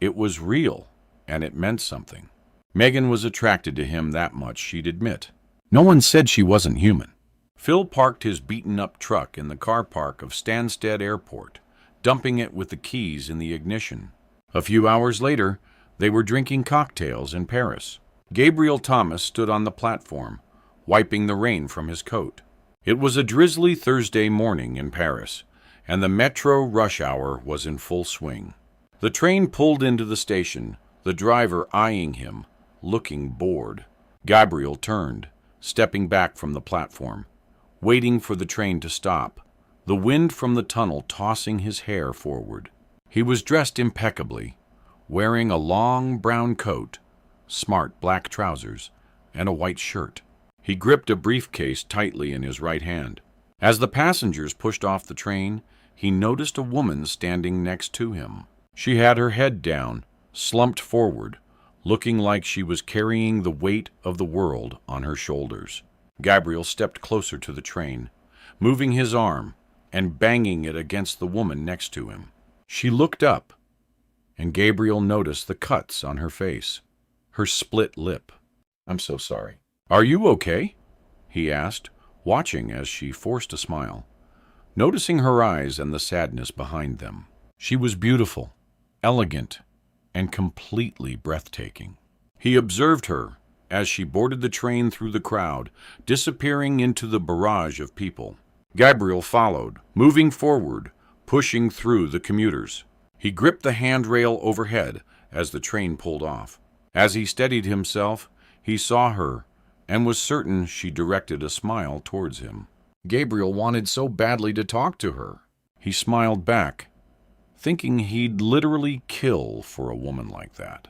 it was real, and it meant something. Meagan was attracted to him that much, she'd admit. No one said she wasn't human. Phil parked his beaten-up truck in the car park of Stansted Airport, dumping it with the keys in the ignition. A few hours later, they were drinking cocktails in Paris. Gabriel Thomas stood on the platform, wiping the rain from his coat. It was a drizzly Thursday morning in Paris, and the metro rush hour was in full swing. The train pulled into the station, the driver eyeing him, looking bored. Gabriel turned, stepping back from the platform, waiting for the train to stop, the wind from the tunnel tossing his hair forward. He was dressed impeccably, wearing a long brown coat, smart black trousers, and a white shirt. He gripped a briefcase tightly in his right hand. As the passengers pushed off the train, he noticed a woman standing next to him. She had her head down, slumped forward, looking like she was carrying the weight of the world on her shoulders. Gabriel stepped closer to the train, moving his arm and banging it against the woman next to him. She looked up, and Gabriel noticed the cuts on her face, her split lip. "I'm so sorry." "Are you okay?" he asked, watching as she forced a smile, noticing her eyes and the sadness behind them. She was beautiful, elegant, and completely breathtaking. He observed her as she boarded the train through the crowd, disappearing into the barrage of people. Gabriel followed, moving forward, pushing through the commuters. He gripped the handrail overhead as the train pulled off. As he steadied himself, he saw her and was certain she directed a smile towards him. Gabriel wanted so badly to talk to her. He smiled back, thinking he'd literally kill for a woman like that.